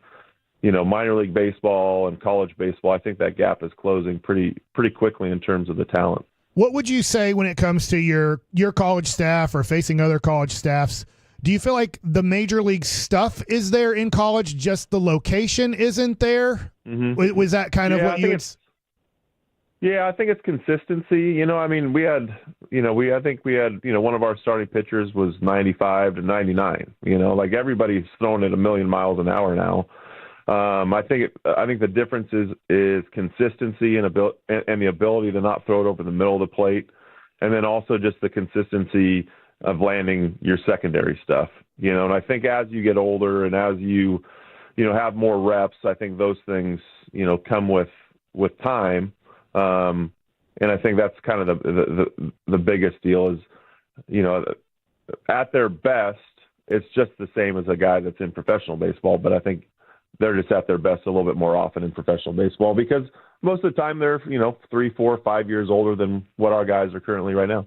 Speaker 17: minor league baseball and college baseball. I think that gap is closing pretty quickly in terms of the talent.
Speaker 11: What would you say when it comes to your college staff or facing other college staffs? Do you feel like the major league stuff is there in college, just the location isn't there? Mm-hmm. Was that kind of what you would?
Speaker 17: Yeah, I think it's consistency. I mean, I think we had one of our starting pitchers was 95 to 99. Like everybody's throwing it a million miles an hour now. I think the difference is consistency and the ability to not throw it over the middle of the plate, and then also just the consistency of landing your secondary stuff. And I think as you get older and as you have more reps, I think those things come with time. And I think that's kind of the biggest deal is, at their best, it's just the same as a guy that's in professional baseball, but I think they're just at their best a little bit more often in professional baseball because most of the time they're, 3, 4, 5 years older than what our guys are currently right now.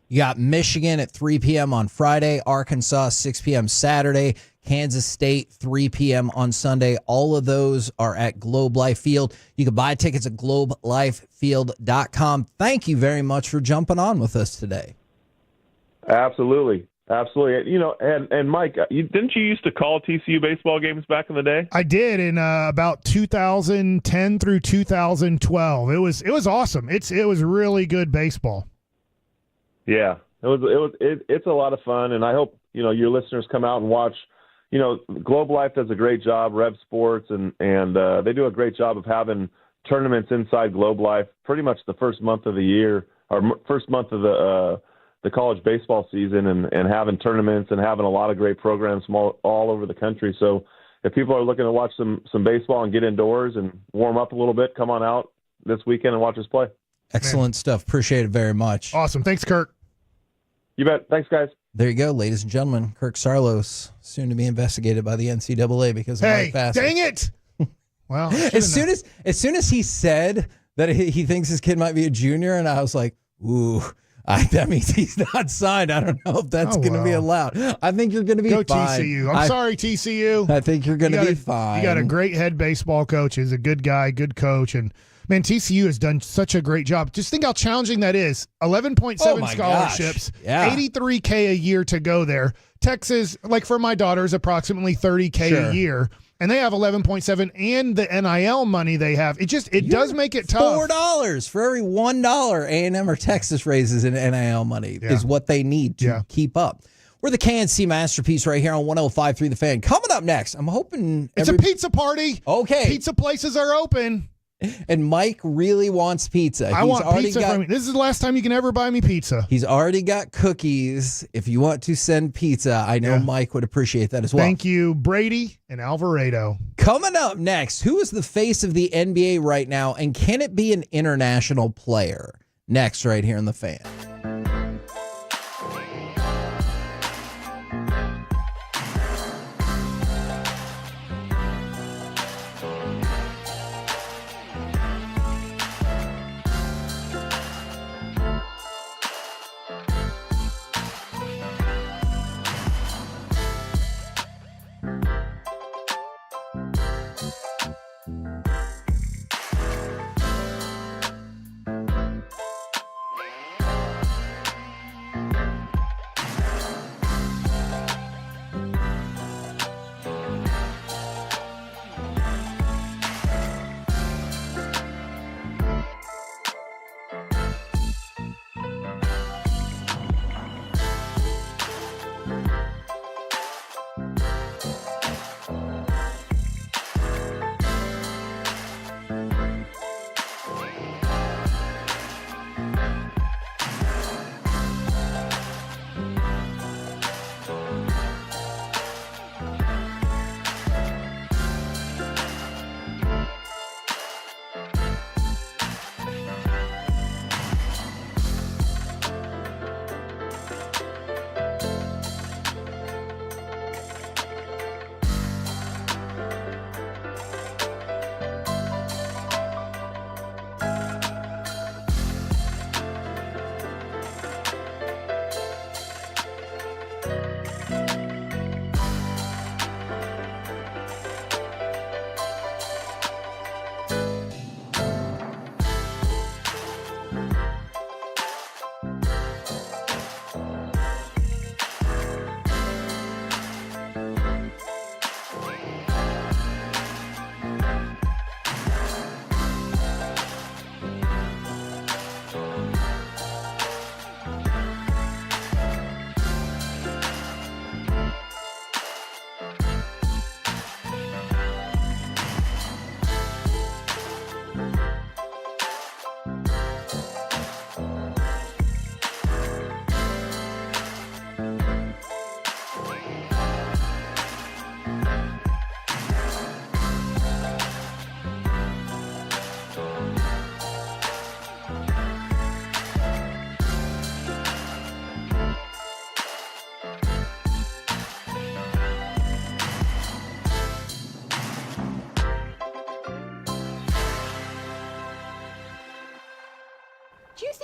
Speaker 15: You got Michigan at 3 p.m. on Friday, Arkansas 6 p.m. Saturday, Kansas State 3 p.m. on Sunday. All of those are at Globe Life Field. You can buy tickets at globelifefield.com. Thank you very much for jumping on with us today.
Speaker 17: Absolutely. And Mike, didn't you used to call TCU baseball games back in the day?
Speaker 11: I did in about 2010 through 2012. It was awesome. It was really good baseball.
Speaker 17: Yeah, it's a lot of fun, and I hope your listeners come out and watch. Globe Life does a great job, Rev Sports, and they do a great job of having tournaments inside Globe Life pretty much the first month of the year or first month of the college baseball season, and having tournaments and having a lot of great programs from all over the country. So if people are looking to watch some baseball and get indoors and warm up a little bit, come on out this weekend and watch us play.
Speaker 15: Excellent stuff. Appreciate it very much.
Speaker 11: Awesome. Thanks, Kirk.
Speaker 17: You bet. Thanks, guys.
Speaker 15: There you go, ladies and gentlemen. Kirk Sarlos, soon to be investigated by the NCAA because of Mike Bassett.
Speaker 11: Dang it! Well,
Speaker 15: as soon as he said that he thinks his kid might be a junior, and I was like, ooh, that means he's not signed. I don't know if that's going to be allowed. I think you're going to be fine.
Speaker 11: Go TCU. I'm sorry, TCU.
Speaker 15: I think you're going to be fine.
Speaker 11: You got a great head baseball coach. He's a good guy, good coach, and man, TCU has done such a great job. Just think how challenging that is. 11.7 scholarships, $83K a year to go there. Texas, like for my daughter, is approximately $30K a year. And they have 11.7 and the NIL money they have. It does make it tough.
Speaker 15: $4 for every $1 A&M or Texas raises in NIL money is what they need to keep up. We're the KNC Masterpiece right here on 105.3 The Fan. Coming up next, I'm hoping
Speaker 11: it's a pizza party.
Speaker 15: Okay.
Speaker 11: Pizza places are open.
Speaker 15: And Mike really wants pizza.
Speaker 11: I want pizza from me. This is the last time you can ever buy me pizza.
Speaker 15: He's already got cookies. If you want to send pizza, I know Mike would appreciate that as well.
Speaker 11: Thank you, Brady and Alvarado.
Speaker 15: Coming up next, who is the face of the NBA right now, and can it be an international player? Next, right here in The Fan.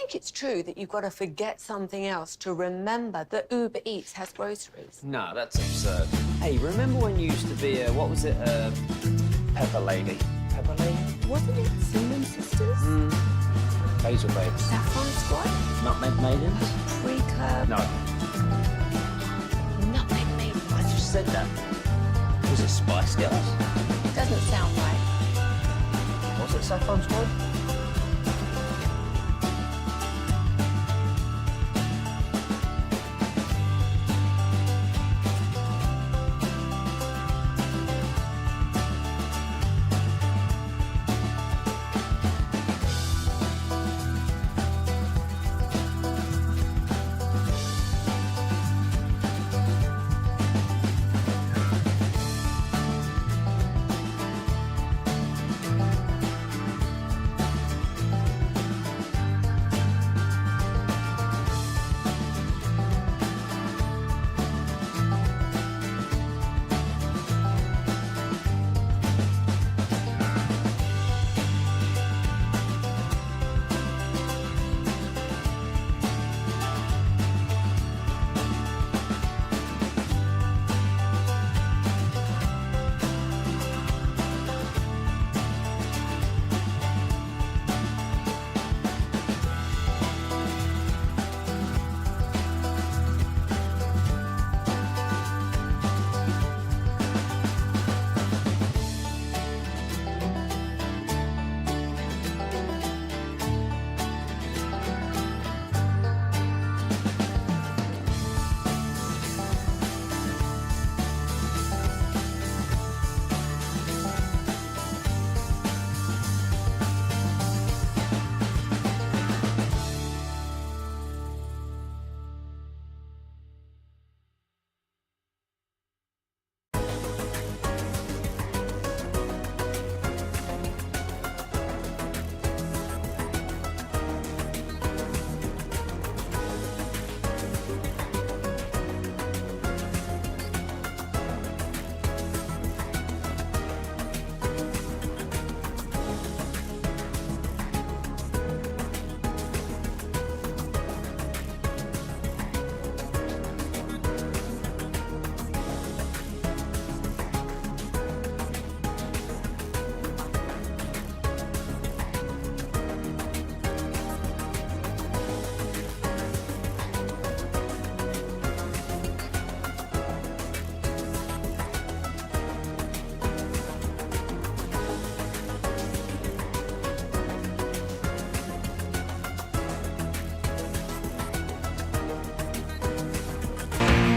Speaker 8: think it's true that you've got to forget something else to remember that Uber Eats has groceries?
Speaker 10: No, that's absurd. Hey, remember when you used to be a, what was it, Pepper Lady? Pepper Lady?
Speaker 8: Wasn't it Cinnamon Sisters?
Speaker 10: Basil Babes.
Speaker 8: Saffron Squad?
Speaker 10: Nutmeg Maidens?
Speaker 8: Tree Club?
Speaker 10: No.
Speaker 8: Nutmeg Maidens?
Speaker 10: I just said that. Was it Spice Girls?
Speaker 8: Doesn't sound right.
Speaker 10: Was it Saffron Squad?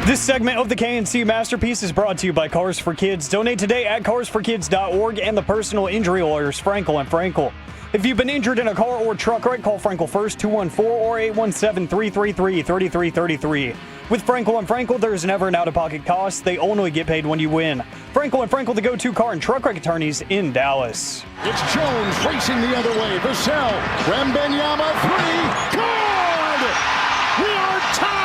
Speaker 14: This segment of the KNC Masterpiece is brought to you by Cars for Kids. Donate today at carsforkids.org and the personal injury lawyers, Frankel & Frankel. If you've been injured in a car or truck wreck, call Frankel first, 214 or 817-333-3333. With Frankel & Frankel, there's never an out-of-pocket cost. They only get paid when you win. Frankel & Frankel, the go-to car and truck wreck attorneys in Dallas.
Speaker 18: It's Jones racing the other way. Vassell, Wembanyama, three. Good! We are tied!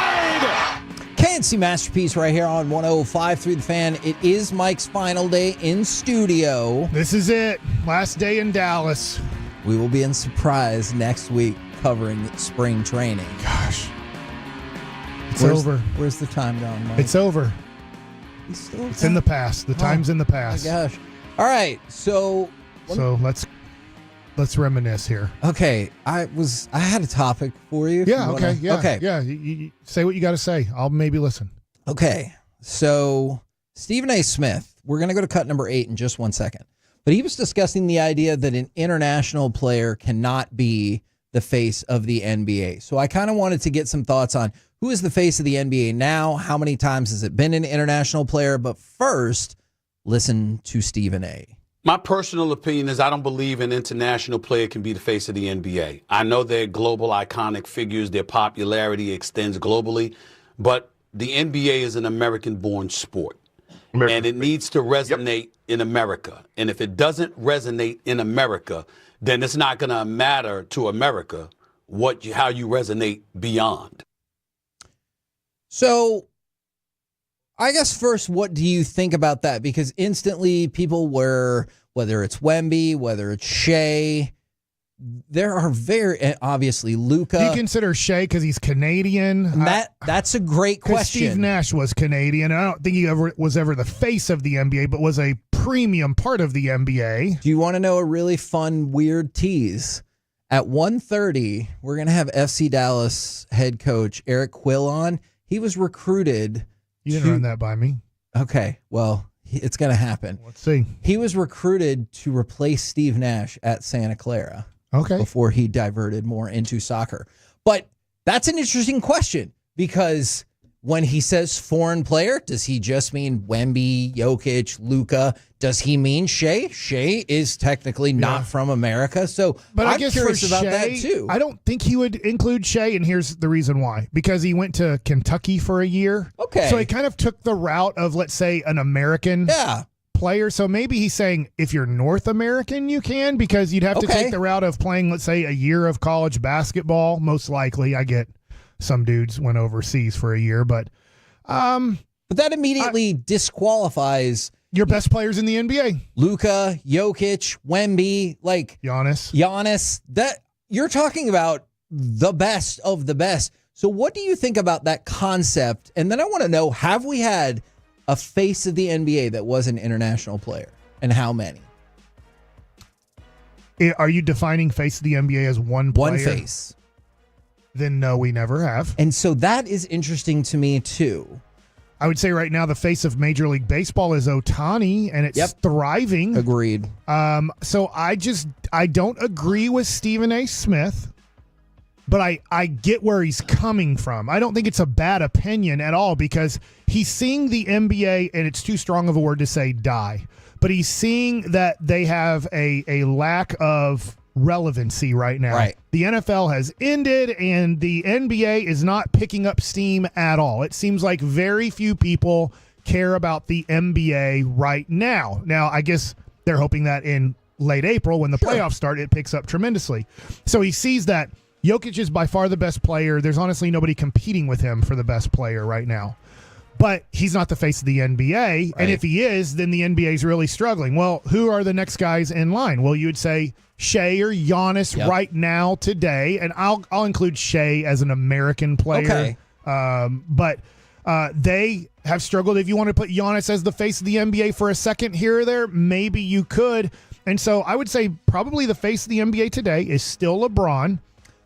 Speaker 15: KNC Masterpiece right here on 105.3 The Fan. It is Mike's final day in studio.
Speaker 11: This is it. Last day in Dallas.
Speaker 15: We will be in Surprise next week covering spring training.
Speaker 11: Gosh. It's over.
Speaker 15: Where's the time gone, Mike?
Speaker 11: It's over. It's in the past. The time's in the past.
Speaker 15: Oh my gosh. All right. So
Speaker 11: let's reminisce here.
Speaker 15: Okay. I had a topic for you.
Speaker 11: Yeah. Okay. Yeah.
Speaker 15: Okay.
Speaker 11: Yeah. You say what you got to say. I'll maybe listen.
Speaker 15: Okay. So Stephen A. Smith, we're going to go to cut number 8 in just 1 second. But he was discussing the idea that an international player cannot be the face of the NBA. So I kind of wanted to get some thoughts on who is the face of the NBA now, how many times has it been an international player? But first, listen to Stephen A.
Speaker 19: My personal opinion is I don't believe an international player can be the face of the NBA. I know they're global iconic figures. Their popularity extends globally. But the NBA is an American-born sport. And it needs to resonate in America. And if it doesn't resonate in America, then it's not going to matter to America how you resonate beyond.
Speaker 15: So I guess first, what do you think about that? Because instantly people were, whether it's Wemby, whether it's Shea, there are very obviously Luka.
Speaker 11: Do you consider Shea because he's Canadian?
Speaker 15: That's a great question.
Speaker 11: Steve Nash was Canadian. I don't think he was ever the face of the NBA, but was a premium part of the NBA.
Speaker 15: Do you want to know a really fun, weird tease? At 1:30, we're going to have FC Dallas head coach Eric Quill on. He was recruited.
Speaker 11: You didn't run that by me.
Speaker 15: Okay, well, it's going to happen.
Speaker 11: Let's see.
Speaker 15: He was recruited to replace Steve Nash at Santa Clara.
Speaker 11: Okay.
Speaker 15: Before he diverted more into soccer. But that's an interesting question because when he says foreign player, does he just mean Wemby, Jokic, Luka? Does he mean Shea? Shea is technically not from America. So
Speaker 11: but
Speaker 15: I'm
Speaker 11: I guess
Speaker 15: curious
Speaker 11: for
Speaker 15: about
Speaker 11: Shea,
Speaker 15: that too.
Speaker 11: I don't think he would include Shea, and here's the reason why. Because he went to Kentucky for a year.
Speaker 15: Okay.
Speaker 11: So he kind of took the route of, let's say, an American player. So maybe he's saying if you're North American, you can, because you'd have to take the route of playing, let's say, a year of college basketball. Most likely. I get some dudes went overseas for a year, but
Speaker 15: that immediately disqualifies
Speaker 11: your best players in the NBA.
Speaker 15: Luka, Jokic, Wemby, like
Speaker 11: Giannis.
Speaker 15: That you're talking about the best of the best. So what do you think about that concept? And then I want to know, have we had a face of the NBA that was an international player, and how many?
Speaker 11: Are you defining face of the NBA as one player?
Speaker 15: One face.
Speaker 11: Then no, we never have.
Speaker 15: And so that is interesting to me too.
Speaker 11: I would say right now the face of Major League Baseball is Ohtani, and it's thriving.
Speaker 15: Agreed.
Speaker 11: So I don't agree with Stephen A. Smith, but I get where he's coming from. I don't think it's a bad opinion at all, because he's seeing the NBA, and it's too strong of a word to say die, but he's seeing that they have a lack of relevancy right now.
Speaker 15: Right.
Speaker 11: The NFL has ended, and the NBA is not picking up steam at all. It seems like very few people care about the NBA right now. Now, I guess they're hoping that in late April, when the playoffs start, it picks up tremendously. So he sees that Jokic is by far the best player. There's honestly nobody competing with him for the best player right now. But he's not the face of the NBA. Right. And if he is, then the NBA is really struggling. Well, who are the next guys in line? Well, you would say Shea or Giannis right now today. And I'll include Shea as an American player.
Speaker 15: Okay.
Speaker 11: But they have struggled. If you want to put Giannis as the face of the NBA for a second here or there, maybe you could. And so I would say probably the face of the NBA today is still LeBron.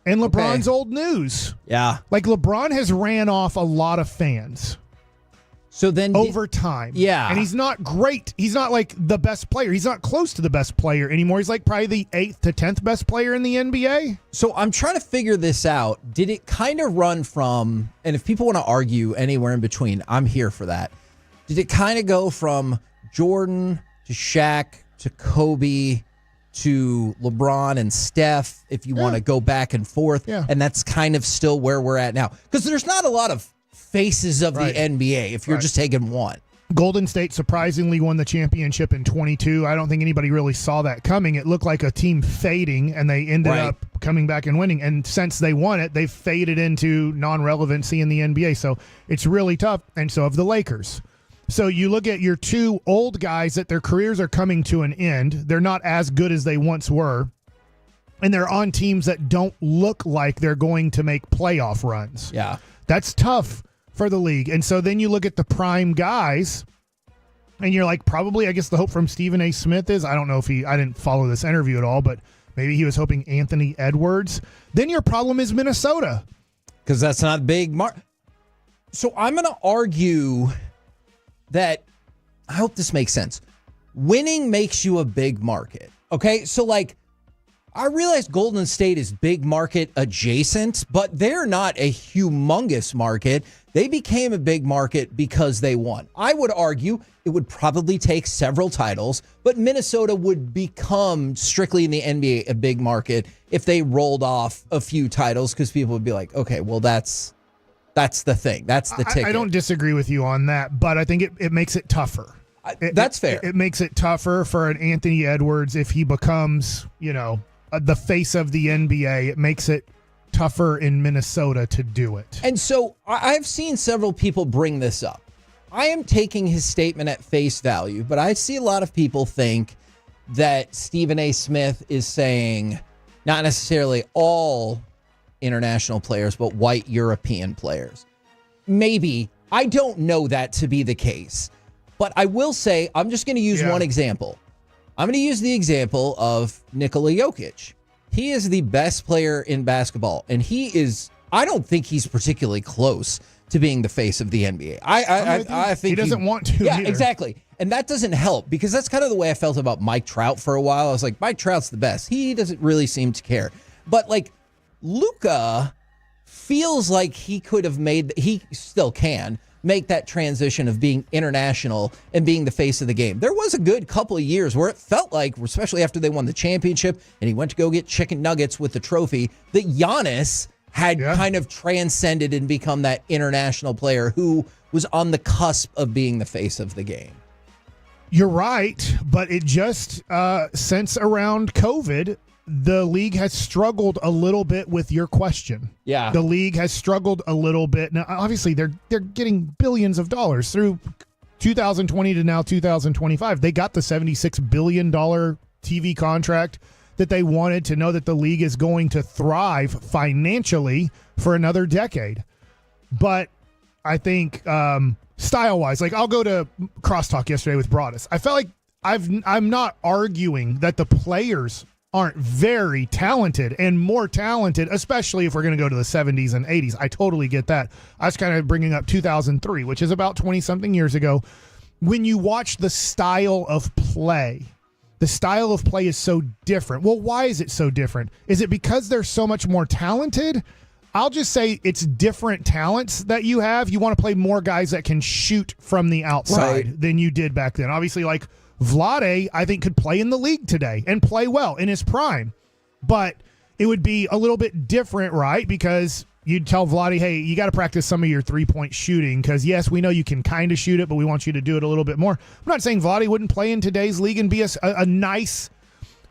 Speaker 11: And LeBron's old news.
Speaker 15: Yeah.
Speaker 11: Like, LeBron has ran off a lot of fans.
Speaker 15: So then
Speaker 11: over time.
Speaker 15: Yeah.
Speaker 11: And he's not great. He's not like the best player. He's not close to the best player anymore. He's like probably the 8th to 10th best player in the NBA.
Speaker 15: So I'm trying to figure this out. Did it kind of run from, and if people want to argue anywhere in between, I'm here for that. Did it kind of go from Jordan to Shaq to Kobe to LeBron and Steph, if you want to go back and forth?
Speaker 11: Yeah.
Speaker 15: And that's kind of still where we're at now. Because there's not a lot of faces of the NBA if you're just taking one.
Speaker 11: Golden State surprisingly won the championship in 22. I don't think anybody really saw that coming. It looked like a team fading, and they ended up coming back and winning. And since they won it, they've faded into non-relevancy in the NBA. So it's really tough. And so have the Lakers. So you look at your two old guys that their careers are coming to an end. They're not as good as they once were. And they're on teams that don't look like they're going to make playoff runs.
Speaker 15: Yeah.
Speaker 11: That's tough for the league. And so then you look at the prime guys, and you're like, probably, I guess the hope from Stephen A. Smith is, I don't know if I didn't follow this interview at all, but maybe he was hoping Anthony Edwards. Then your problem is Minnesota.
Speaker 15: Because that's not big. So I'm going to argue that, I hope this makes sense. Winning makes you a big market. Okay. So like, I realize Golden State is big market adjacent, but they're not a humongous market. They became a big market because they won. I would argue it would probably take several titles, but Minnesota would become, strictly in the NBA, a big market if they rolled off a few titles, because people would be like, okay, well, that's the thing. That's the ticket.
Speaker 11: I don't disagree with you on that, but I think it makes it tougher.
Speaker 15: That's fair.
Speaker 11: It makes it tougher for an Anthony Edwards if he becomes, the face of the NBA. It makes it tougher in Minnesota to do it.
Speaker 15: And so I've seen several people bring this up. I am taking his statement at face value, but I see a lot of people think that Stephen A. Smith is saying, Not necessarily all international players, but white European players. Maybe. I don't know that to be the case. But I will say, I'm just going to use one example. I'm going to use the example of Nikola Jokic. He is the best player in basketball, and I don't think he's particularly close to being the face of the NBA. I think
Speaker 11: he doesn't want to.
Speaker 15: Yeah,
Speaker 11: either.
Speaker 15: exactly. And that doesn't help, because that's kind of the way I felt about Mike Trout for a while. I was like, Mike Trout's the best. He doesn't really seem to care. But like Luka feels like he still can make that transition of being international and being the face of the game. There was a good couple of years where it felt like, especially after they won the championship and he went to go get chicken nuggets with the trophy, that Giannis had kind of transcended and become that international player who was on the cusp of being the face of the game.
Speaker 11: You're right, but it just, since around COVID, the league has struggled a little bit with your question.
Speaker 15: Yeah.
Speaker 11: The league has struggled a little bit. Now, obviously, they're getting billions of dollars through 2020 to now 2025. They got the $76 billion TV contract that they wanted to know that the league is going to thrive financially for another decade. But I think style-wise, like I'll go to Crosstalk yesterday with Broadus. I felt like I'm not arguing that the players aren't very talented and more talented, especially if we're going to go to the 70s and 80s. I totally get that. I was kind of bringing up 2003, which is about 20-something years ago. When you watch the style of play is so different. Well, why is it so different? Is it because they're so much more talented? I'll just say it's different talents that you have. You want to play more guys that can shoot from the outside than you did back then. Obviously, like Vlade, I think, could play in the league today and play well in his prime. But it would be a little bit different, right? Because you'd tell Vlade, hey, you got to practice some of your three-point shooting because, yes, we know you can kind of shoot it, but we want you to do it a little bit more. I'm not saying Vlade wouldn't play in today's league and be a nice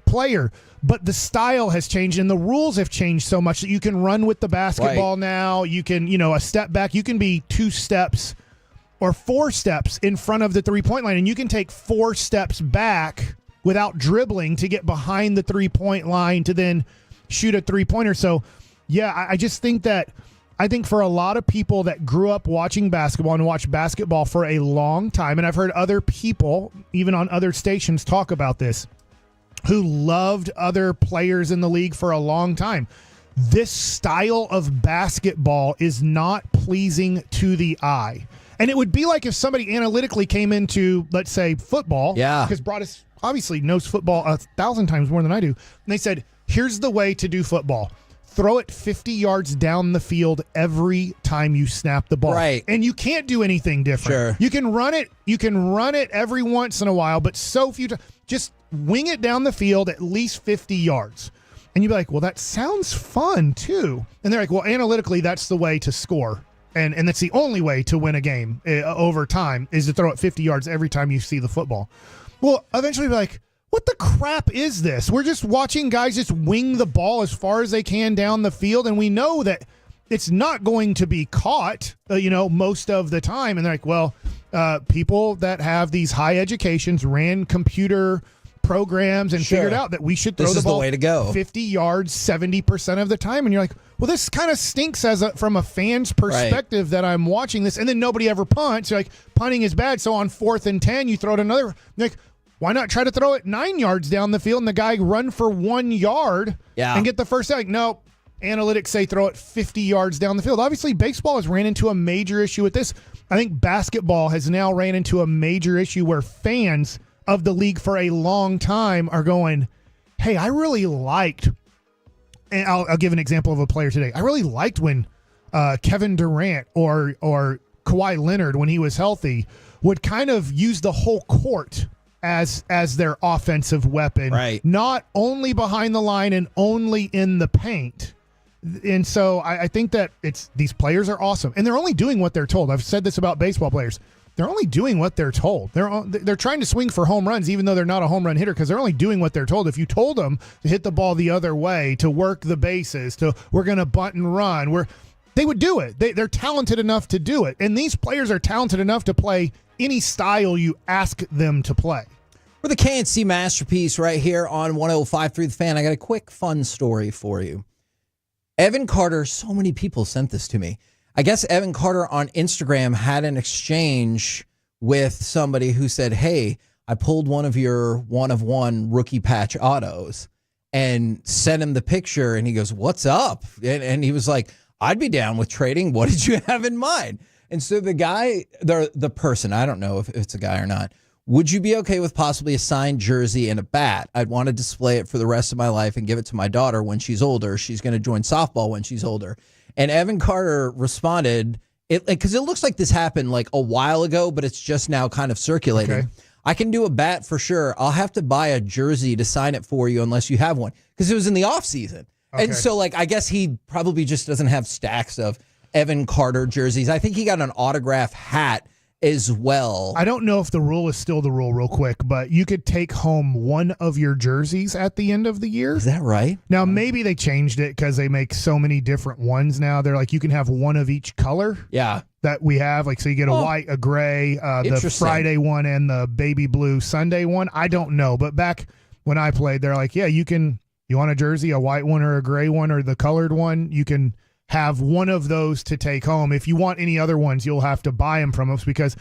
Speaker 11: player, but the style has changed and the rules have changed so much that you can run with the basketball now. You can, a step back. You can be 2 steps or 4 steps in front of the three-point line, and you can take 4 steps back without dribbling to get behind the three-point line to then shoot a three-pointer. So, yeah, I just think that for a lot of people that grew up watching basketball and watched basketball for a long time, and I've heard other people, even on other stations, talk about this, who loved other players in the league for a long time, this style of basketball is not pleasing to the eye. And it would be like if somebody analytically came into, let's say, football. Yeah. Because Broadus obviously knows football 1,000 times more than I do. And they said, here's the way to do football. Throw it 50 yards down the field every time you snap the ball. Right. And you can't do anything different. Sure. You can run it every once in a while, but so few times. Just wing it down the field at least 50 yards. And you'd be like, well, that sounds fun too. And they're like, well, analytically, that's the way to score. And that's the only way to win a game over time is to throw it 50 yards every time you see the football. Well, eventually be like, what the crap is this? We're just watching guys just wing the ball as far as they can down the field, and we know that it's not going to be caught, most of the time. And they're like, well, people that have these high educations ran computer programs and figured out that we should throw the ball
Speaker 15: way to go.
Speaker 11: 50 yards 70% of the time. And you're like, well, this kind of stinks from a fan's perspective that I'm watching this. And then nobody ever punts. You're like, punting is bad. So on 4th and 10, you throw it another. You're like, why not try to throw it 9 yards down the field and the guy run for 1 yard and get the first down? Like, no, analytics say throw it 50 yards down the field. Obviously, baseball has ran into a major issue with this. I think basketball has now ran into a major issue where fans of the league for a long time are going, hey, I really liked, and I'll give an example of a player today. I really liked when Kevin Durant or Kawhi Leonard, when he was healthy, would kind of use the whole court as their offensive weapon, not only behind the line and only in the paint. And so I think that these players are awesome, and they're only doing what they're told. I've said this about baseball players. They're only doing what they're told. They're trying to swing for home runs, even though they're not a home run hitter, because they're only doing what they're told. If you told them to hit the ball the other way, to work the bases, we're going to bunt and run, they would do it. They're talented enough to do it. And these players are talented enough to play any style you ask them to play.
Speaker 15: We're the KNC Masterpiece right here on 105.3 The Fan. I got a quick fun story for you. Evan Carter, so many people sent this to me. I guess Evan Carter on Instagram had an exchange with somebody who said, hey, I pulled one of your one-of-one rookie patch autos, and sent him the picture, and he goes, what's up? And he was like, I'd be down with trading. What did you have in mind? And so the guy, the person, I don't know if it's a guy or not, would you be okay with possibly a signed jersey and a bat? I'd want to display it for the rest of my life and give it to my daughter when she's older. She's going to join softball when she's older. And Evan Carter responded, because it looks like this happened like a while ago, but it's just now kind of circulating. Okay. I can do a bat for sure. I'll have to buy a jersey to sign it for you unless you have one, because it was in the offseason. Okay. And so, like, I guess he probably just doesn't have stacks of Evan Carter jerseys. I think he got an autograph hat as well.
Speaker 11: I don't know if the rule is still the rule real quick, but you could take home one of your jerseys at the end of the year.
Speaker 15: Is that right?
Speaker 11: Now, maybe they changed it because they make so many different ones now. They're like, you can have one of each color.
Speaker 15: Yeah.
Speaker 11: That we have. Like, so you get a white, a gray, the Friday one, and the baby blue Sunday one. I don't know. But back when I played, they're like, yeah, you want a jersey, a white one or a gray one or the colored one? You can have one of those to take home. If you want any other ones, you'll have to buy them from us, because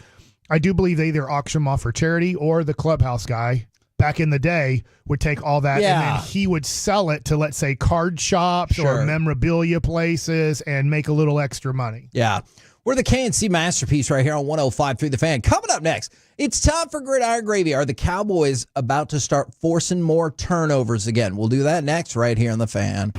Speaker 11: I do believe they either auction them off for charity, or the clubhouse guy back in the day would take all that and then he would sell it to, let's say, card shops or memorabilia places and make a little extra money.
Speaker 15: Yeah. We're the KNC Masterpiece right here on 105.3 The Fan. Coming up next, it's time for Gridiron Gravy. Are the Cowboys about to start forcing more turnovers again? We'll do that next right here on The Fan.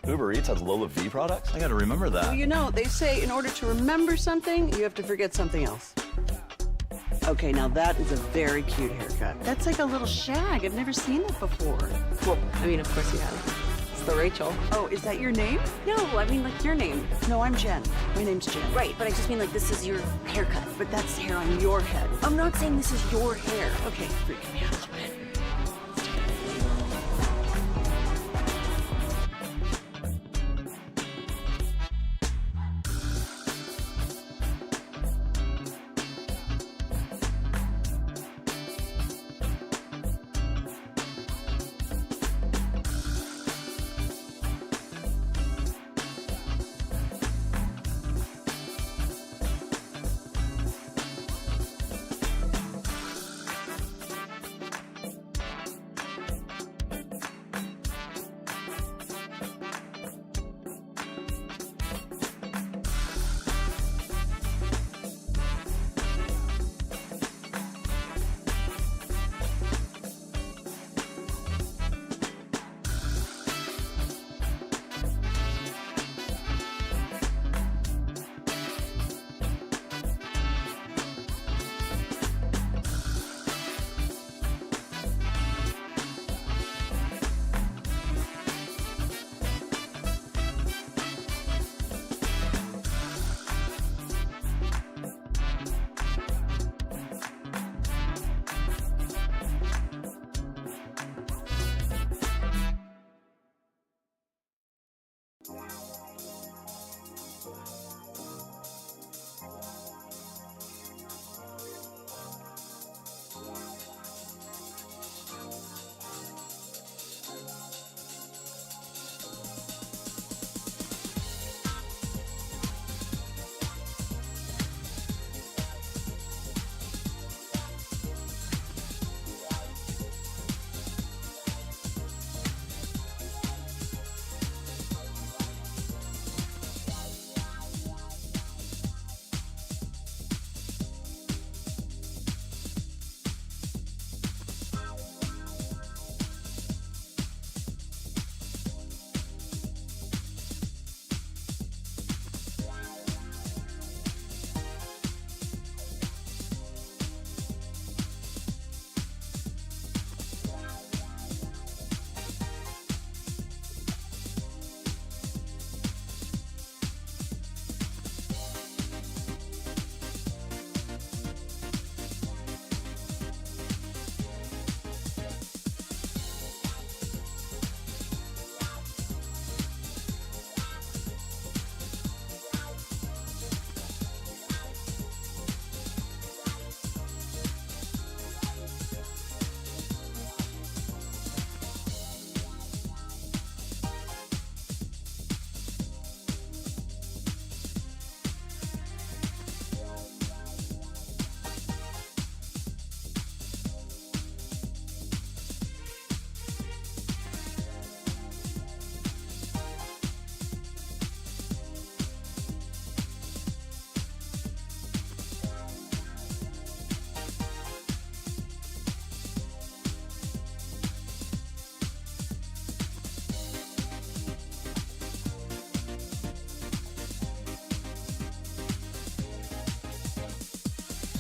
Speaker 6: Uber Eats has Lola V products? I gotta remember that.
Speaker 7: Well, you know, they say in order to remember something, you have to forget something else. Okay, now that is a very cute haircut. That's like a little shag. I've never seen it before.
Speaker 8: Well, I mean, of course you have. It's the Rachel.
Speaker 7: Oh, is that your name?
Speaker 13: No, I mean like your name.
Speaker 7: No, I'm Jen. My name's Jen.
Speaker 13: Right, but I just mean like this is your haircut.
Speaker 7: But that's hair on your head.
Speaker 13: I'm not saying this is your hair.
Speaker 7: Okay, freaking me out a little bit.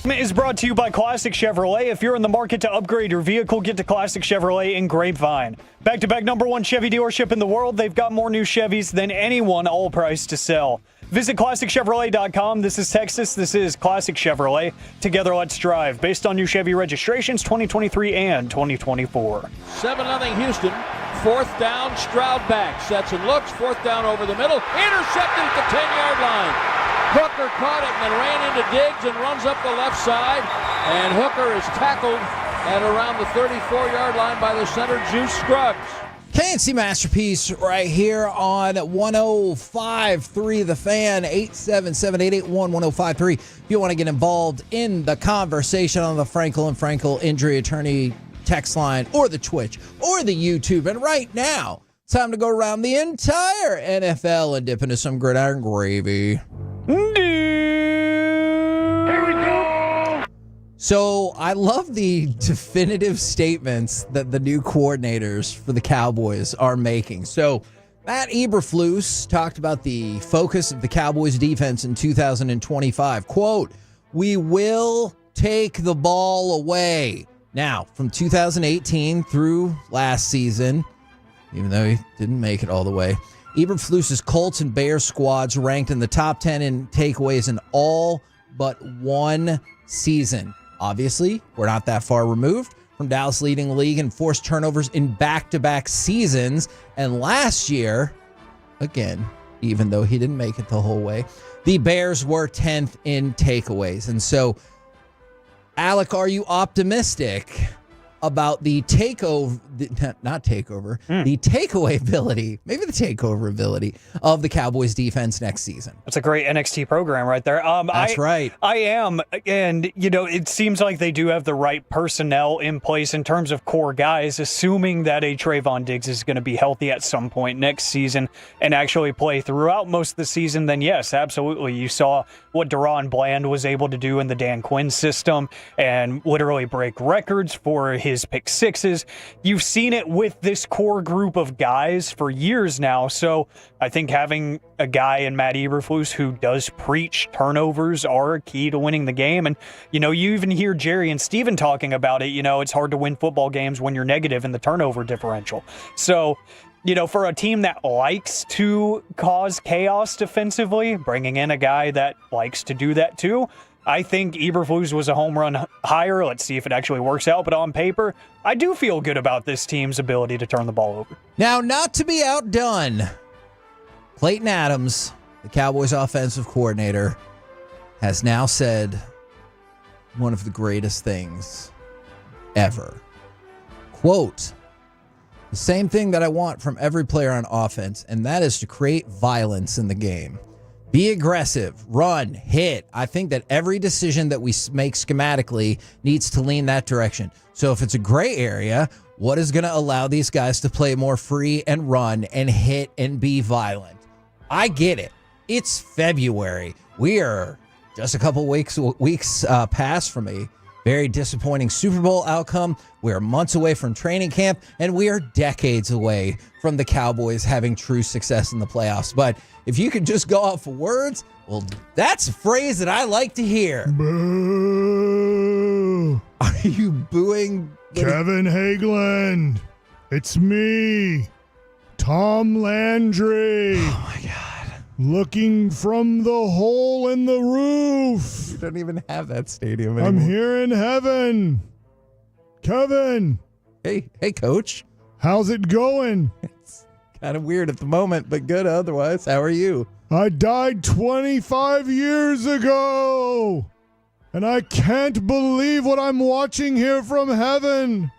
Speaker 14: Is brought to you by Classic Chevrolet. If you're in the market to upgrade your vehicle, get to Classic Chevrolet in Grapevine. Back-to-back #1 Chevy dealership in the world. They've got more new Chevys than anyone, all priced to sell. Visit ClassicChevrolet.com. This is Texas. This is Classic Chevrolet. Together, let's drive. Based on new Chevy registrations 2023 and 2024.
Speaker 16: 7-0 Houston. 4th down, Stroud back. Sets and looks. 4th down over the middle. Intercepted at the 10-yard line. Hooker caught it and then ran into Diggs and runs up the left side. And Hooker is tackled at around the 34-yard line by the center, Juice Scruggs.
Speaker 15: KNC Masterpiece right here on 105.3 The Fan, 877-881-1053. If you want to get involved in the conversation on the Frankel and Frankel Injury Attorney text line or the Twitch or the YouTube. And right now, it's time to go around the entire NFL and dip into some gridiron gravy.
Speaker 18: Here we go.
Speaker 15: So I love the definitive statements that the new coordinators for the Cowboys are making. So Matt Eberflus talked about the focus of the Cowboys defense in 2025. Quote, "We will take the ball away." Now, from 2018 through last season, even though he didn't make it all the way, Eberflus's Colts and Bears squads ranked in the top 10 in takeaways in all but one season. Obviously, we're not that far removed from Dallas leading the league in forced turnovers in back-to-back seasons. And last year, again, even though he didn't make it the whole way, the Bears were 10th in takeaways. And so, Alec, are you optimistic about the takeover, the takeaway ability, maybe the takeover ability of the Cowboys defense next season?
Speaker 14: That's a great NXT program right there.
Speaker 15: That's right.
Speaker 14: I am. And, it seems like they do have the right personnel in place in terms of core guys, assuming that a Trayvon Diggs is going to be healthy at some point next season and actually play throughout most of the season. Then, yes, absolutely. You saw what Deron Bland was able to do in the Dan Quinn system and literally break records for his pick sixes. You've seen it with this core group of guys for years now. So I think having a guy in Matt Eberflus who does preach turnovers are a key to winning the game. And, you even hear Jerry and Steven talking about it. It's hard to win football games when you're negative in the turnover differential. So, for a team that likes to cause chaos defensively, bringing in a guy that likes to do that too, I think Eberflus was a home run hire. Let's see if it actually works out. But on paper, I do feel good about this team's ability to turn the ball over.
Speaker 15: Now, not to be outdone, Clayton Adams, the Cowboys offensive coordinator, has now said one of the greatest things ever. Quote, "The same thing that I want from every player on offense, and that is to create violence in the game. Be aggressive, run, hit. I think that every decision that we make schematically needs to lean that direction. So if it's a gray area, what is going to allow these guys to play more free and run and hit and be violent?" I get it. It's February. We are just a couple weeks past from a very disappointing Super Bowl outcome. We are months away from training camp, and we are decades away from the Cowboys having true success in the playoffs. But if you could just go off of words, well, that's a phrase that I like to hear.
Speaker 11: Boo!
Speaker 15: Are you booing
Speaker 11: Kevin Hageland? It's me, Tom Landry.
Speaker 15: Oh my God.
Speaker 11: Looking from the hole in the roof.
Speaker 15: You don't even have that stadium anymore.
Speaker 11: I'm here in heaven. Kevin.
Speaker 15: Hey, coach.
Speaker 11: How's it going?
Speaker 15: It's kind of weird at the moment, but good otherwise. How are you?
Speaker 11: I died 25 years ago. And I can't believe what I'm watching here from heaven.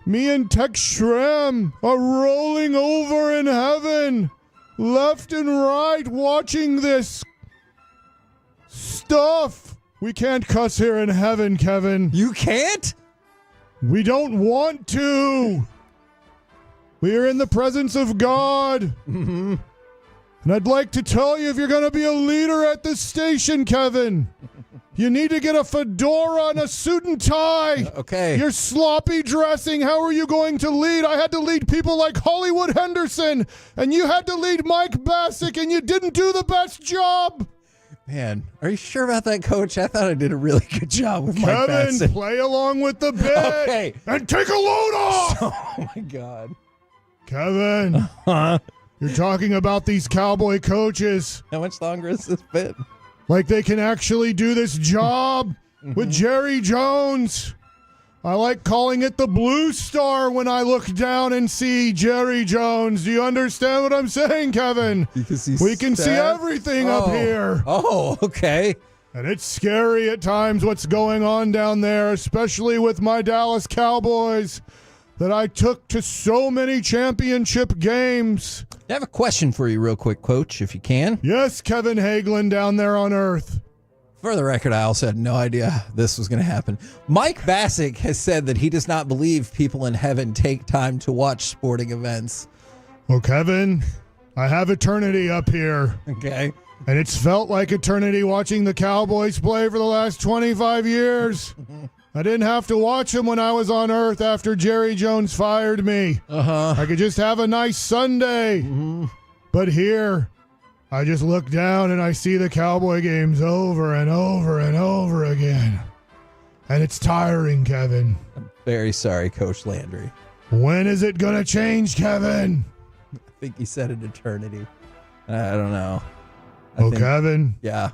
Speaker 11: Me and Tex Schramm are rolling over in heaven. Left and right watching this stuff. We can't cuss here in heaven, Kevin.
Speaker 15: You can't?
Speaker 11: We don't want to. We are in the presence of God.
Speaker 15: Mm-hmm.
Speaker 11: And I'd like to tell you, if you're going to be a leader at this station, Kevin, you need to get a fedora and a suit and tie.
Speaker 15: Okay.
Speaker 11: You're sloppy dressing. How are you going to lead? I had to lead people like Hollywood Henderson, and you had to lead Mike Bassick, and you didn't do the best job.
Speaker 15: Man, are you sure about that, Coach? I thought I did a really good job with Mike
Speaker 11: Kevin,
Speaker 15: Parsons.
Speaker 11: play along with the bit.
Speaker 15: Okay.
Speaker 11: And take a load off.
Speaker 15: Oh, my God.
Speaker 11: Kevin, you're talking about these Cowboy coaches.
Speaker 15: How much longer has this been?
Speaker 11: Like they can actually do this job with Jerry Jones. I like calling it the Blue Star when I look down and see Jerry Jones. Do you understand what I'm saying, Kevin? We can see everything up here.
Speaker 15: Oh, okay.
Speaker 11: And it's scary at times what's going on down there, especially with my Dallas Cowboys that I took to so many championship games.
Speaker 15: I have a question for you real quick, Coach, if you can.
Speaker 11: Yes, Kevin Hagelin down there on Earth.
Speaker 15: For the record, I also had no idea this was going to happen. Mike Bassick has said that he does not believe people in heaven take time to watch sporting events.
Speaker 11: Well, Kevin, I have eternity up here.
Speaker 15: Okay.
Speaker 11: And it's felt like eternity watching the Cowboys play for the last 25 years. I didn't have to watch them when I was on Earth after Jerry Jones fired me. I could just have a nice Sunday. But here, I just look down and I see the Cowboy games over and over and over again. And it's tiring, Kevin.
Speaker 15: I'm very sorry, Coach Landry.
Speaker 11: When is it going to change, Kevin?
Speaker 15: I think he said an eternity. I don't know.
Speaker 11: Kevin.
Speaker 15: Yeah.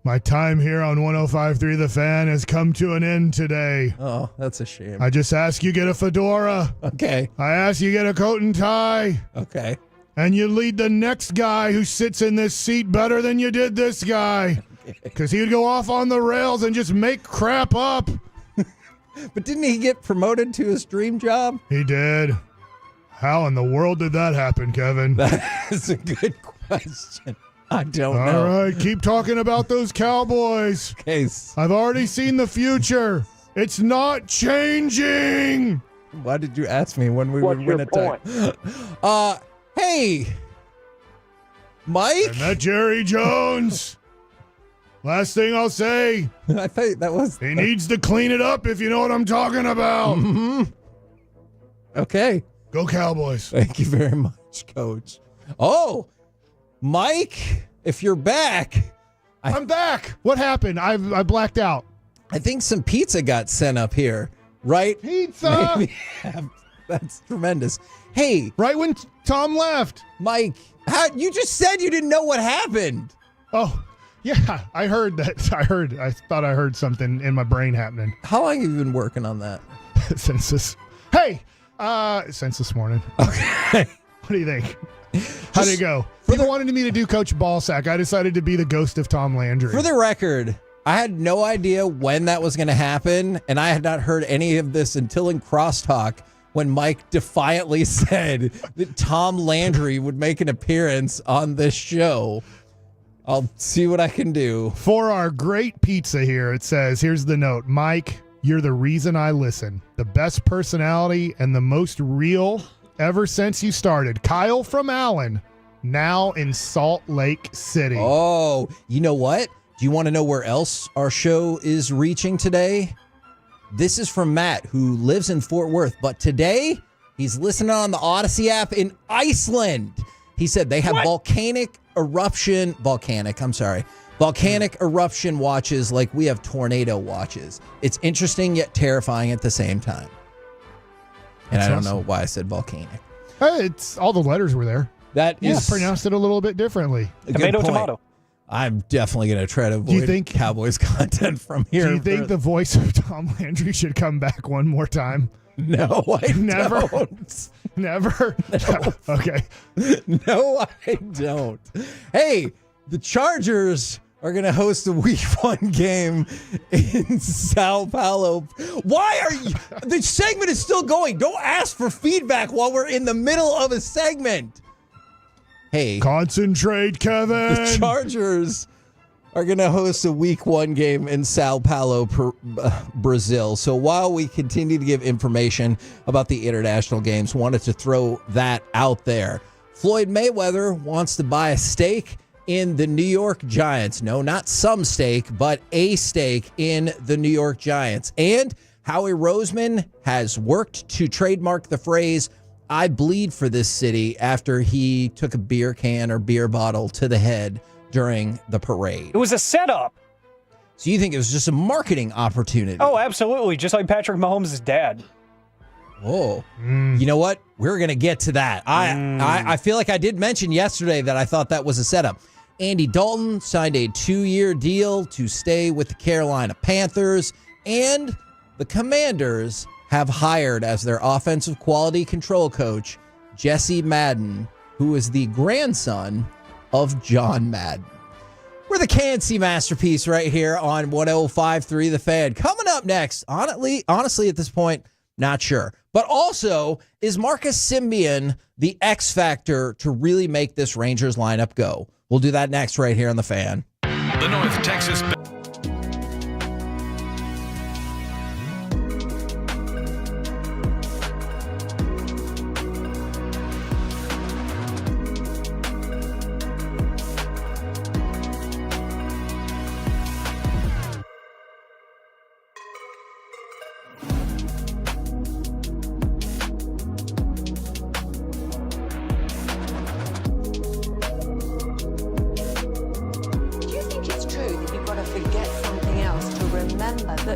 Speaker 11: My time here on 105.3 The Fan has come to an end today.
Speaker 15: Oh, that's a shame.
Speaker 11: I just ask you get a fedora.
Speaker 15: Okay.
Speaker 11: I ask you get a coat and tie.
Speaker 15: Okay.
Speaker 11: And you lead the next guy who sits in this seat better than you did this guy. Because he would go off on the rails and just make crap up.
Speaker 15: But didn't he get promoted to his dream job?
Speaker 11: He did. How in the world did that happen, Kevin?
Speaker 15: That is a good question. I don't know.
Speaker 11: All right, keep talking about those Cowboys.
Speaker 15: Case.
Speaker 11: I've already seen the future. It's not changing.
Speaker 15: Why did you ask me when we would win a tie? Hey, Mike.
Speaker 11: And that Jerry Jones. Last thing I'll say.
Speaker 15: I thought that was.
Speaker 11: He needs to clean it up if you know what I'm talking about.
Speaker 15: Mm-hmm. Okay.
Speaker 11: Go Cowboys.
Speaker 15: Thank you very much, Coach. Oh, Mike, if you're back.
Speaker 11: I'm back. What happened? I blacked out.
Speaker 15: I think some pizza got sent up here, right?
Speaker 11: Pizza.
Speaker 15: Maybe. That's tremendous. Hey.
Speaker 11: Right when Tom left.
Speaker 15: Mike, you just said you didn't know what happened.
Speaker 11: Oh, yeah. I heard that. I thought I heard something in my brain happening.
Speaker 15: How long have you been working on that?
Speaker 11: Since this morning.
Speaker 15: Okay.
Speaker 11: What do you think? How did it go? People wanted me to do Coach Ballsack. I decided to be the ghost of Tom Landry.
Speaker 15: For the record, I had no idea when that was going to happen, and I had not heard any of this until in crosstalk when Mike defiantly said that Tom Landry would make an appearance on this show. I'll see what I can do.
Speaker 11: For our great pizza here, it says, here's the note. Mike, you're the reason I listen. The best personality and the most real ever since you started. Kyle from Allen, now in Salt Lake City.
Speaker 15: Oh, you know what? Do you want to know where else our show is reaching today? This is from Matt, who lives in Fort Worth, but today he's listening on the Odyssey app in Iceland. He said they have volcanic eruption watches like we have tornado watches. It's interesting yet terrifying at the same time. And I don't know why I said volcanic.
Speaker 11: It's all the letters were there.
Speaker 15: That
Speaker 11: You
Speaker 15: is
Speaker 11: just pronounced it a little bit differently.
Speaker 14: Tomato.
Speaker 15: I'm definitely going to try to avoid Cowboys content from here.
Speaker 11: Do you think the voice of Tom Landry should come back one more time?
Speaker 15: No, I
Speaker 11: Never.
Speaker 15: don't.
Speaker 11: Never?
Speaker 15: No.
Speaker 11: Okay.
Speaker 15: No, I don't. Hey, the Chargers are going to host a Week 1 game in Sao Paulo. Why are you... The segment is still going. Don't ask for feedback while we're in the middle of a segment. Hey.
Speaker 11: Concentrate, Kevin.
Speaker 15: The Chargers are going to host a Week 1 game in Sao Paulo, Brazil. So while we continue to give information about the international games, wanted to throw that out there. Floyd Mayweather wants to buy a stake in the New York Giants. No, not some stake, but a stake in the New York Giants. And Howie Roseman has worked to trademark the phrase, I bleed for this city, after he took a beer can or beer bottle to the head during the parade.
Speaker 14: It was a setup.
Speaker 15: So you think it was just a marketing opportunity?
Speaker 14: Oh, absolutely. Just like Patrick Mahomes' dad.
Speaker 15: Oh, you know what? We're going to get to that. I feel like I did mention yesterday that I thought that was a setup. Andy Dalton signed a 2-year deal to stay with the Carolina Panthers, and the Commanders have hired as their offensive quality control coach Jesse Madden, who is the grandson of John Madden. We're the KNC Masterpiece right here on 105.3 The Fan. Coming up next, honestly, at this point, not sure. But also, is Marcus Semien the X factor to really make this Rangers lineup go? We'll do that next right here on The Fan.
Speaker 12: The North Texas...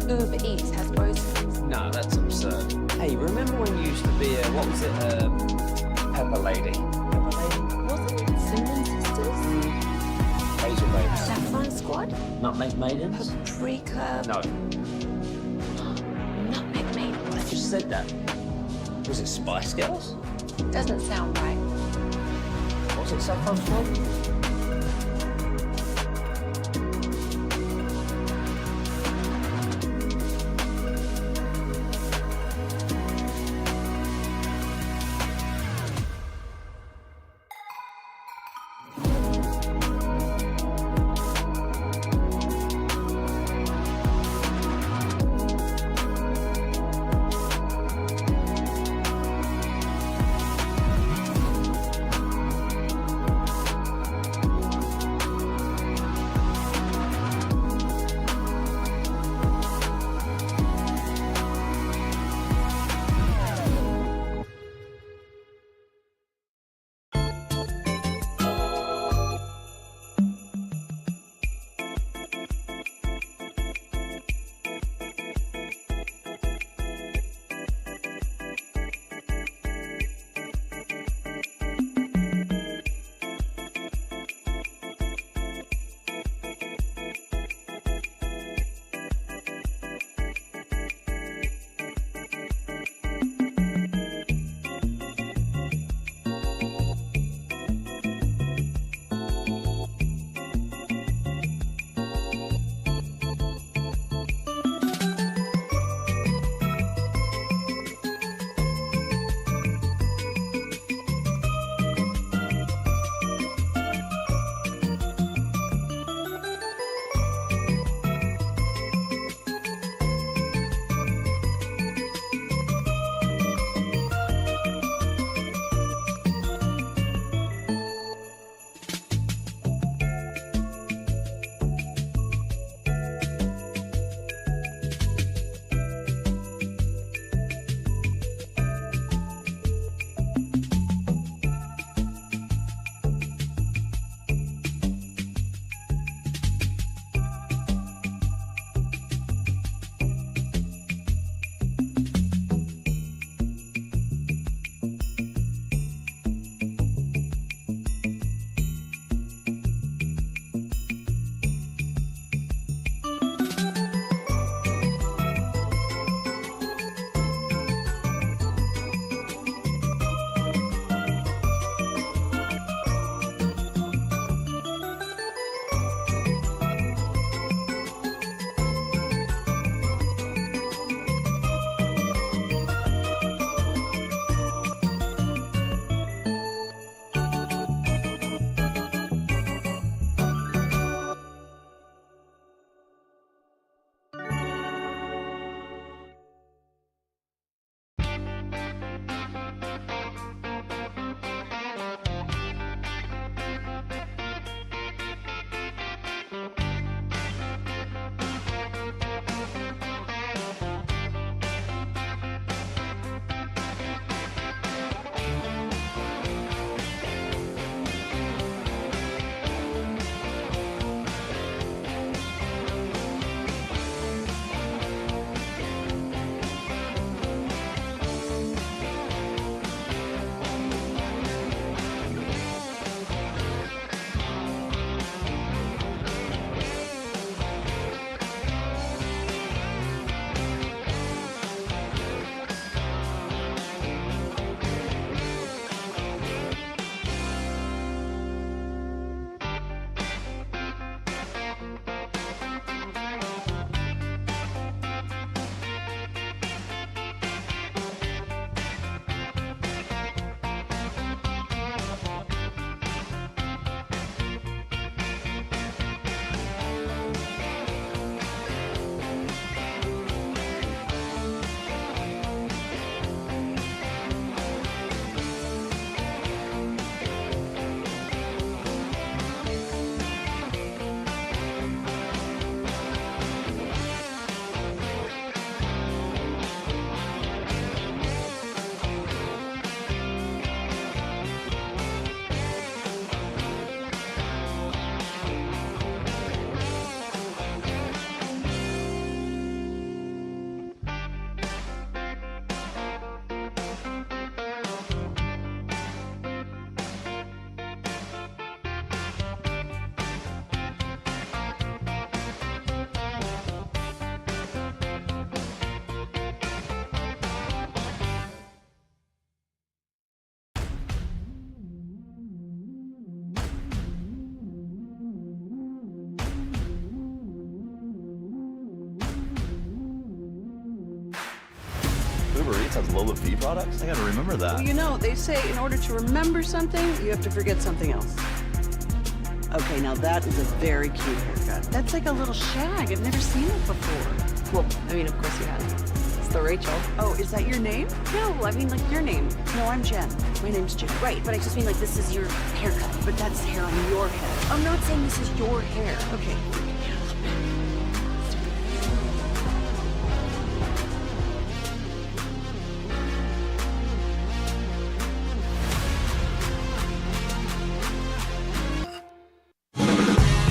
Speaker 8: Uber Eats has groceries.
Speaker 10: No, that's absurd. Hey, remember when you used to be a, what was it, Pepper Lady?
Speaker 8: Pepper Lady? Wasn't it Cinnamon Sisters?
Speaker 10: Hazel Babes.
Speaker 8: Saffron Squad?
Speaker 10: Nutmeg Maidens?
Speaker 8: Paprika?
Speaker 10: No.
Speaker 8: Nutmeg Maidens?
Speaker 10: I just said that. Was it Spice Girls?
Speaker 8: Doesn't sound right.
Speaker 10: Was it Saffron Squad?
Speaker 6: Eats has Lola V products? I gotta remember that.
Speaker 7: Well, you know, they say in order to remember something, you have to forget something else. Okay, now that is a very cute haircut. That's like a little shag. I've never seen it before. Well, I mean, of course you have. It's the Rachel. Oh, is that your name? No, I mean like your name. No, I'm Jen. My name's Jen.
Speaker 13: Right, but I just mean like this is your haircut.
Speaker 7: But that's hair on your head.
Speaker 13: I'm not saying this is your hair.
Speaker 7: Okay.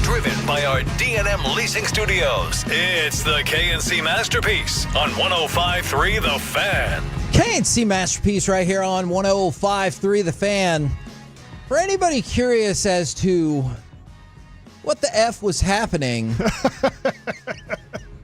Speaker 12: Driven by our D&M Leasing Studios, it's the KNC Masterpiece on 105.3 The Fan.
Speaker 15: KNC Masterpiece right here on 105.3 The Fan. For anybody curious as to what the F was happening,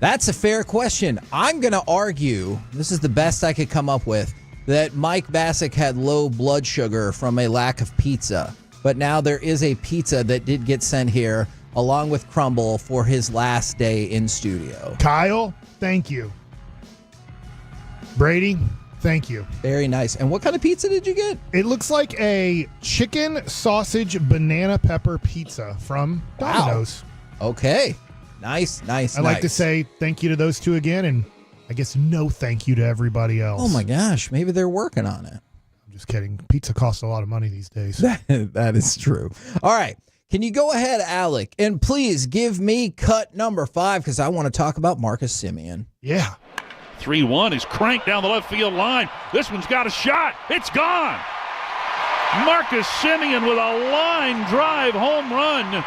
Speaker 15: that's a fair question. I'm going to argue, this is the best I could come up with, that Mike Bassick had low blood sugar from a lack of pizza. But now there is a pizza that did get sent here along with crumble for his last day in studio.
Speaker 11: Kyle, thank you. Brady, thank you.
Speaker 15: Very nice. And what kind of pizza did you get?
Speaker 11: It looks like a chicken sausage banana pepper pizza from Domino's.
Speaker 15: Wow. Okay. Nice.
Speaker 11: I'd like to say thank you to those two again, and I guess no thank you to everybody else.
Speaker 15: Oh my gosh, maybe they're working on it.
Speaker 11: I'm just kidding. Pizza costs a lot of money these days.
Speaker 15: That is true. All right. Can you go ahead, Alec, and please give me cut number 5 because I want to talk about Marcus Semien.
Speaker 11: Yeah.
Speaker 16: 3-1 is cranked down the left field line. This one's got a shot. It's gone. Marcus Semien with a line drive home run.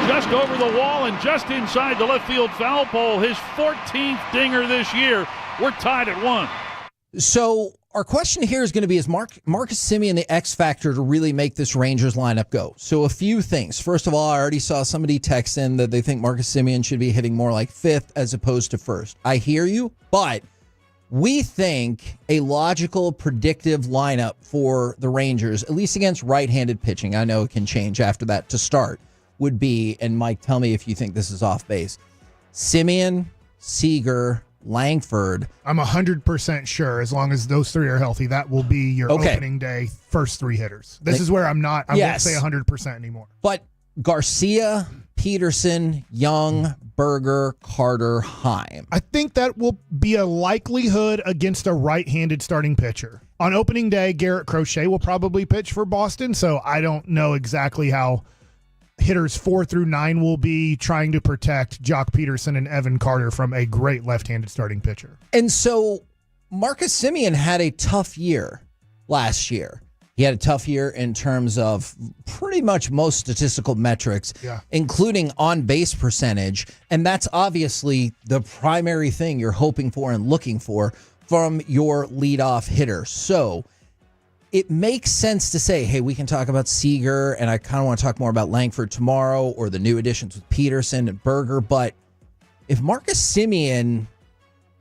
Speaker 16: Just over the wall and just inside the left field foul pole. His 14th dinger this year. We're tied at 1.
Speaker 15: So our question here is going to be, is Marcus Semien the X factor to really make this Rangers lineup go? So a few things. First of all, I already saw somebody text in that they think Marcus Semien should be hitting more like 5th as opposed to 1st. I hear you, but we think a logical, predictive lineup for the Rangers, at least against right-handed pitching, I know it can change after that to start, would be, and Mike, tell me if you think this is off base, Semien, Seager, Langford.
Speaker 11: I'm 100% sure as long as those three are healthy, that will be your opening day first 3 hitters. This is where I'm not, I won't say 100% anymore.
Speaker 15: But Garcia, Peterson, Young, Berger, Carter, Heim.
Speaker 11: I think that will be a likelihood against a right-handed starting pitcher. On opening day, Garrett Crochet will probably pitch for Boston, so I don't know exactly how hitters 4 through 9 will be trying to protect Jock Peterson and Evan Carter from a great left-handed starting pitcher.
Speaker 15: And so Marcus Semien had a tough year last year. He had a tough year in terms of pretty much most statistical metrics, including on-base percentage. And that's obviously the primary thing you're hoping for and looking for from your leadoff hitter. So it makes sense to say, hey, we can talk about Seager, and I kind of want to talk more about Langford tomorrow, or the new additions with Peterson and Berger. But if Marcus Semien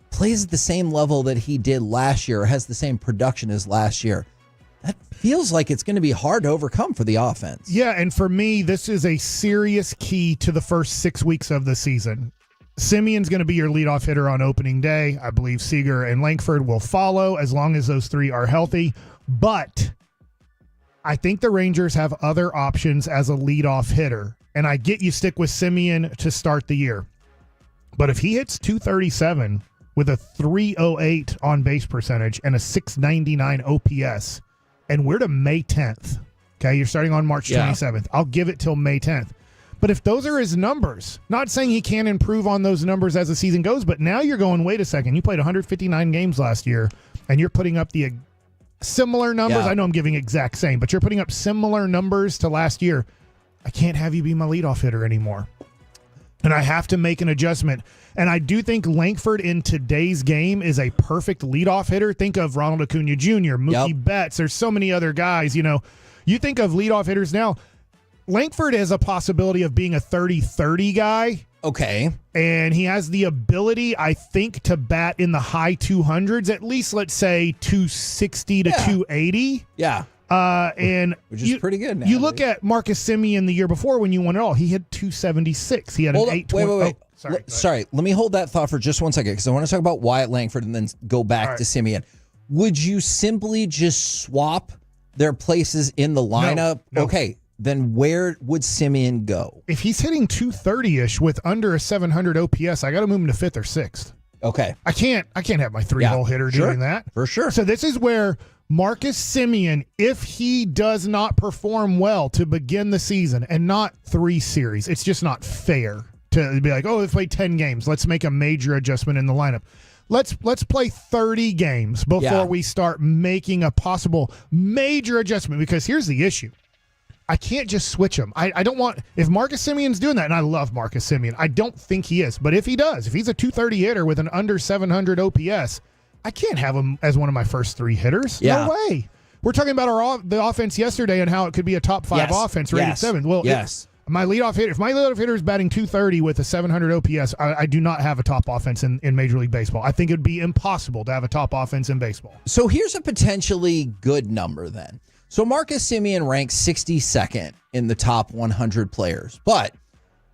Speaker 15: plays at the same level that he did last year, or has the same production as last year, that feels like it's going to be hard to overcome for the offense.
Speaker 11: Yeah, and for me, this is a serious key to the first 6 weeks of the season. Semien's going to be your leadoff hitter on opening day. I believe Seager and Langford will follow as long as those 3 are healthy. But I think the Rangers have other options as a leadoff hitter. And I get you stick with Semien to start the year. But if he hits 237 with a 308 on base percentage and a 699 OPS, and we're to May 10th, okay, you're starting on March 27th. I'll give it till May 10th. But if those are his numbers, not saying he can't improve on those numbers as the season goes, but now you're going, wait a second, you played 159 games last year, and you're putting up the similar numbers. I know I'm giving exact same, but you're putting up similar numbers to last year. I can't have you be my leadoff hitter anymore. And I have to make an adjustment. And I do think Langford in today's game is a perfect leadoff hitter. Think of Ronald Acuna Jr., Mookie Betts. There's so many other guys. You know, you think of leadoff hitters now. Langford has a possibility of being a 30-30 guy.
Speaker 15: Okay.
Speaker 11: And he has the ability, I think, to bat in the high 200s, at least, let's say, 260 to 280.
Speaker 15: Yeah.
Speaker 11: And
Speaker 15: which is pretty good now.
Speaker 11: You look at Marcus Semien the year before when you won it all. He had 276. He had an 820.
Speaker 15: Wait. Sorry, let me hold that thought for just 1 second because I want to talk about Wyatt Langford and then go back to Simeon. Would you simply just swap their places in the lineup?
Speaker 11: No.
Speaker 15: Okay, then where would Simeon go?
Speaker 11: If he's hitting 230-ish with under a 700 OPS, I got to move him to 5th or 6th.
Speaker 15: Okay.
Speaker 11: I can't have my 3-hole hitter doing that.
Speaker 15: For sure.
Speaker 11: So this is where Marcus Simeon, if he does not perform well to begin the season and not 3 series, it's just not fair to be like, oh, let's play 10 games. Let's make a major adjustment in the lineup. Let's play 30 games before we start making a possible major adjustment, because here's the issue. I can't just switch him. I don't want, if Marcus Simeon's doing that, and I love Marcus Simeon, I don't think he is, but if he does, if he's a 230 hitter with an under 700 OPS, I can't have him as one of my first 3 hitters.
Speaker 15: Yeah.
Speaker 11: No way. We're talking about the offense yesterday and how it could be a top 5 offense rated 7. Well, my leadoff hitter, if my leadoff hitter is batting 230 with a 700 OPS, I do not have a top offense in Major League Baseball. I think it would be impossible to have a top offense in baseball.
Speaker 15: So here's a potentially good number then. So Marcus Simeon ranks 62nd in the top 100 players. But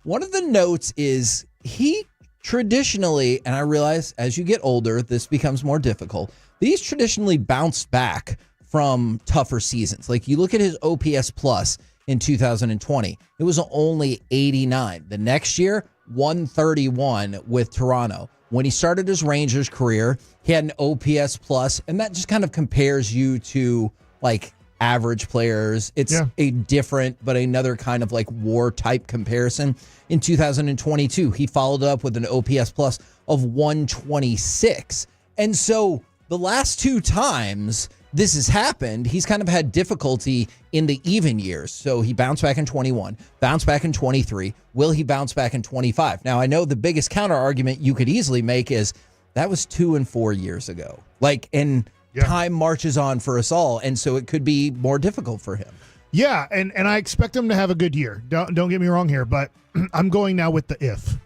Speaker 15: one of the notes is he traditionally, and I realize as you get older, this becomes more difficult, these traditionally bounce back from tougher seasons. Like you look at his OPS plus in 2020, it was only 89. The next year, 131 with Toronto. When he started his Rangers career, he had an OPS plus, and that just kind of compares you to like average players. It's a different, but another kind of like war type comparison. In 2022, he followed up with an OPS plus of 126. And so the last 2 times this has happened, he's kind of had difficulty in the even years. So he bounced back in 21, bounced back in 23. Will he bounce back in 25? Now, I know the biggest counter argument you could easily make is that was 2 and 4 years ago. Time marches on for us all, and so it could be more difficult for him.
Speaker 11: Yeah, and I expect him to have a good year. Don't get me wrong here, but I'm going now with the if.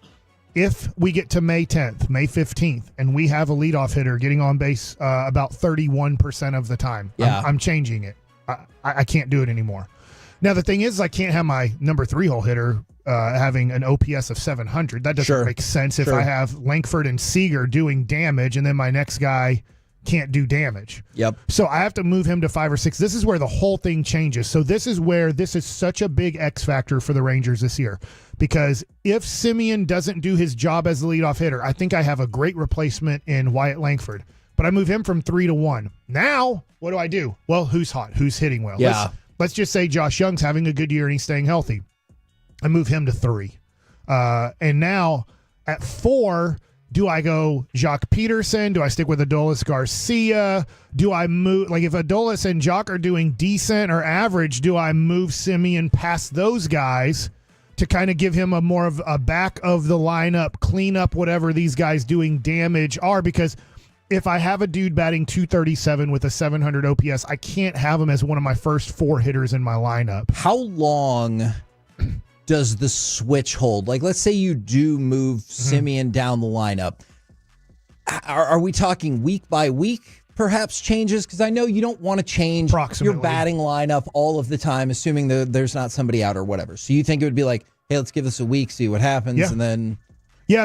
Speaker 11: If we get to May 10th, May 15th, and we have a leadoff hitter getting on base about 31% of the time, I'm changing it. I can't do it anymore. Now, the thing is, I can't have my number 3-hole hitter having an OPS of 700. That doesn't make sense if I have Langford and Seager doing damage, and then my next guy can't do damage.
Speaker 15: Yep.
Speaker 11: So I have to move him to 5 or 6. This is where the whole thing changes. So this is where this is such a big X factor for the Rangers this year, because if Simeon doesn't do his job as the leadoff hitter, I think I have a great replacement in Wyatt Langford, but I move him from 3 to 1. Now, what do I do? Well, who's hot? Who's hitting well?
Speaker 15: Yeah.
Speaker 11: Let's just say Josh Young's having a good year and he's staying healthy. I move him to 3. And now at 4, do I go Jacques Peterson? Do I stick with Adolis Garcia? Do I move, like if Adolis and Jacques are doing decent or average, do I move Simeon past those guys to kind of give him a more of a back of the lineup, clean up whatever these guys doing damage are? Because if I have a dude batting 237 with a 700 OPS, I can't have him as one of my first 4 hitters in my lineup.
Speaker 15: How long does the switch hold? Like, let's say you do move Simeon down the lineup. Are we talking week by week, perhaps changes? Because I know you don't want to change your batting lineup all of the time, assuming that there's not somebody out or whatever. So you think it would be like, hey, let's give this a week, see what happens, and then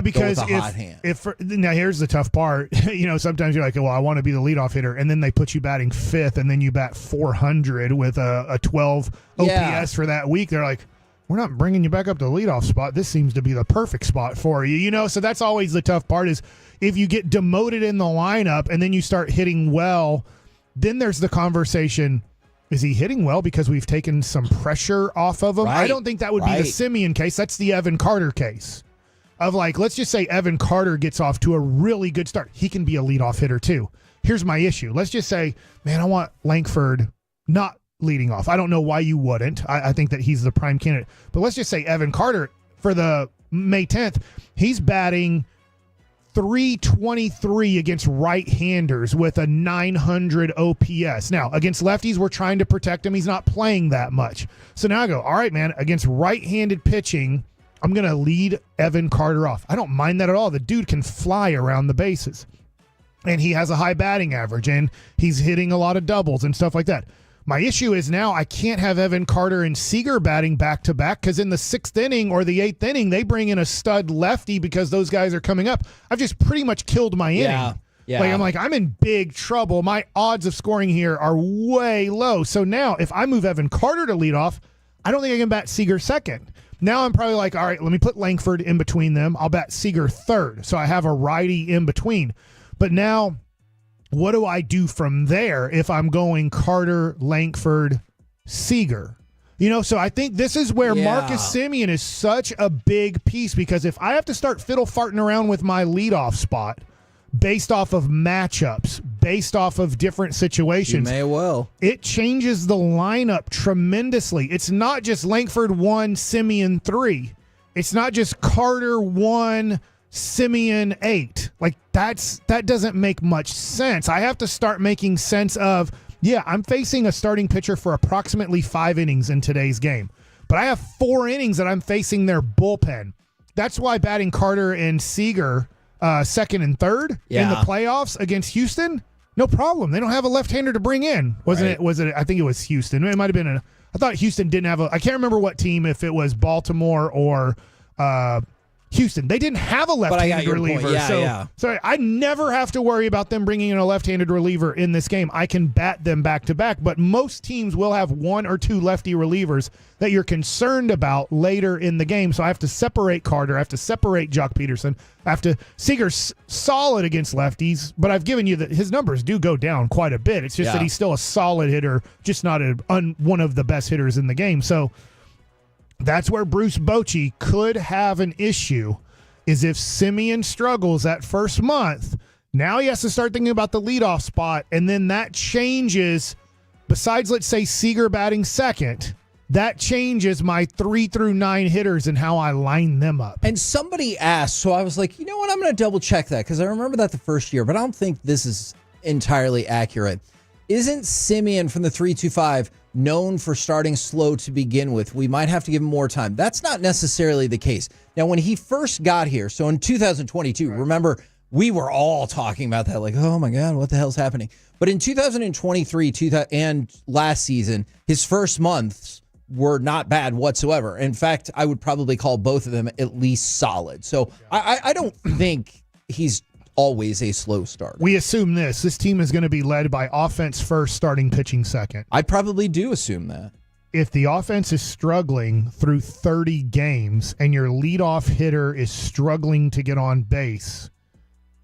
Speaker 11: because
Speaker 15: go with a hot hand.
Speaker 11: Now here's the tough part. Sometimes you're like, well, I want to be the leadoff hitter, and then they put you batting 5th, and then you bat 400 with a 12 OPS for that week. They're like, we're not bringing you back up to the leadoff spot. This seems to be the perfect spot for you, So that's always the tough part is if you get demoted in the lineup and then you start hitting well, then there's the conversation, is he hitting well because we've taken some pressure off of him? I don't think that would be the Simeon case. That's the Evan Carter case. Of like, let's just say Evan Carter gets off to a really good start. He can be a leadoff hitter too. Here's my issue. Let's just say, man, I want Langford not leading off. I don't know why you wouldn't. I think that he's the prime candidate. But let's just say Evan Carter for the May 10th, he's batting 323 against right-handers with a 900 OPS. Now, against lefties, we're trying to protect him. He's not playing that much. So now I go, all right, man, against right-handed pitching, I'm going to lead Evan Carter off. I don't mind that at all. The dude can fly around the bases. And he has a high batting average, and he's hitting a lot of doubles and stuff like that. My issue is now I can't have Evan Carter and Seager batting back-to-back because in the 6th inning or the 8th inning, they bring in a stud lefty because those guys are coming up. I've just pretty much killed my inning.
Speaker 15: Yeah.
Speaker 11: I'm in big trouble. My odds of scoring here are way low. So now if I move Evan Carter to lead off, I don't think I can bat Seager second. Now I'm probably like, all right, let me put Langford in between them. I'll bat Seager third. So I have a righty in between. But now what do I do from there if I'm going Carter, Langford, Seager? So I think this is where Marcus Semien is such a big piece because if I have to start fiddle-farting around with my leadoff spot based off of matchups, based off of different situations,
Speaker 15: you may well.
Speaker 11: It changes the lineup tremendously. It's not just Langford 1, Semien 3. It's not just Carter 1, Semien 8. Like that doesn't make much sense. I have to start making sense of, I'm facing a starting pitcher for approximately 5 innings in today's game. But I have 4 innings that I'm facing their bullpen. That's why batting Carter and Seager second and third in the playoffs against Houston, no problem. They don't have a left-hander to bring in. Was it? I think it was Houston. It might have been I thought Houston didn't have I can't remember what team, if it was Baltimore or Houston. They didn't have a left-handed reliever. So I never have to worry about them bringing in a left-handed reliever in this game. I can bat them back-to-back, but most teams will have 1 or 2 lefty relievers that you're concerned about later in the game. So I have to separate Carter. I have to separate Jock Peterson. Seager's solid against lefties, but I've given you that his numbers do go down quite a bit. It's just that he's still a solid hitter, just not one of the best hitters in the game. So that's where Bruce Bochy could have an issue, is if Semien struggles that first month. Now he has to start thinking about the leadoff spot, and then that changes, besides, let's say, Seager batting second, that changes my 3 through 9 hitters and how I line them up.
Speaker 15: And somebody asked, so I was like, you know what, I'm going to double check that because I remember that the first year, but I don't think this is entirely accurate. Isn't Semien from the 3-2-5 known for starting slow to begin with? We might have to give him more time. That's not necessarily the case. Now, when he first got here, so in 2022, remember, we were all talking about that, like, oh my God, what the hell's happening? But in 2023 and last season, his first months were not bad whatsoever. In fact, I would probably call both of them at least solid. So I don't think he's always a slow start.
Speaker 11: We assume this team is going to be led by offense first, starting pitching second.
Speaker 15: I probably do assume that.
Speaker 11: If the offense is struggling through 30 games and your leadoff hitter is struggling to get on base,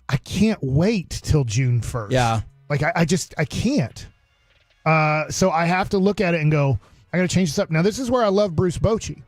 Speaker 11: I can't wait till June 1st.
Speaker 15: Yeah.
Speaker 11: Like I can't. So I have to look at it and go, I got to change this up. Now, this is where I love Bruce Bochy.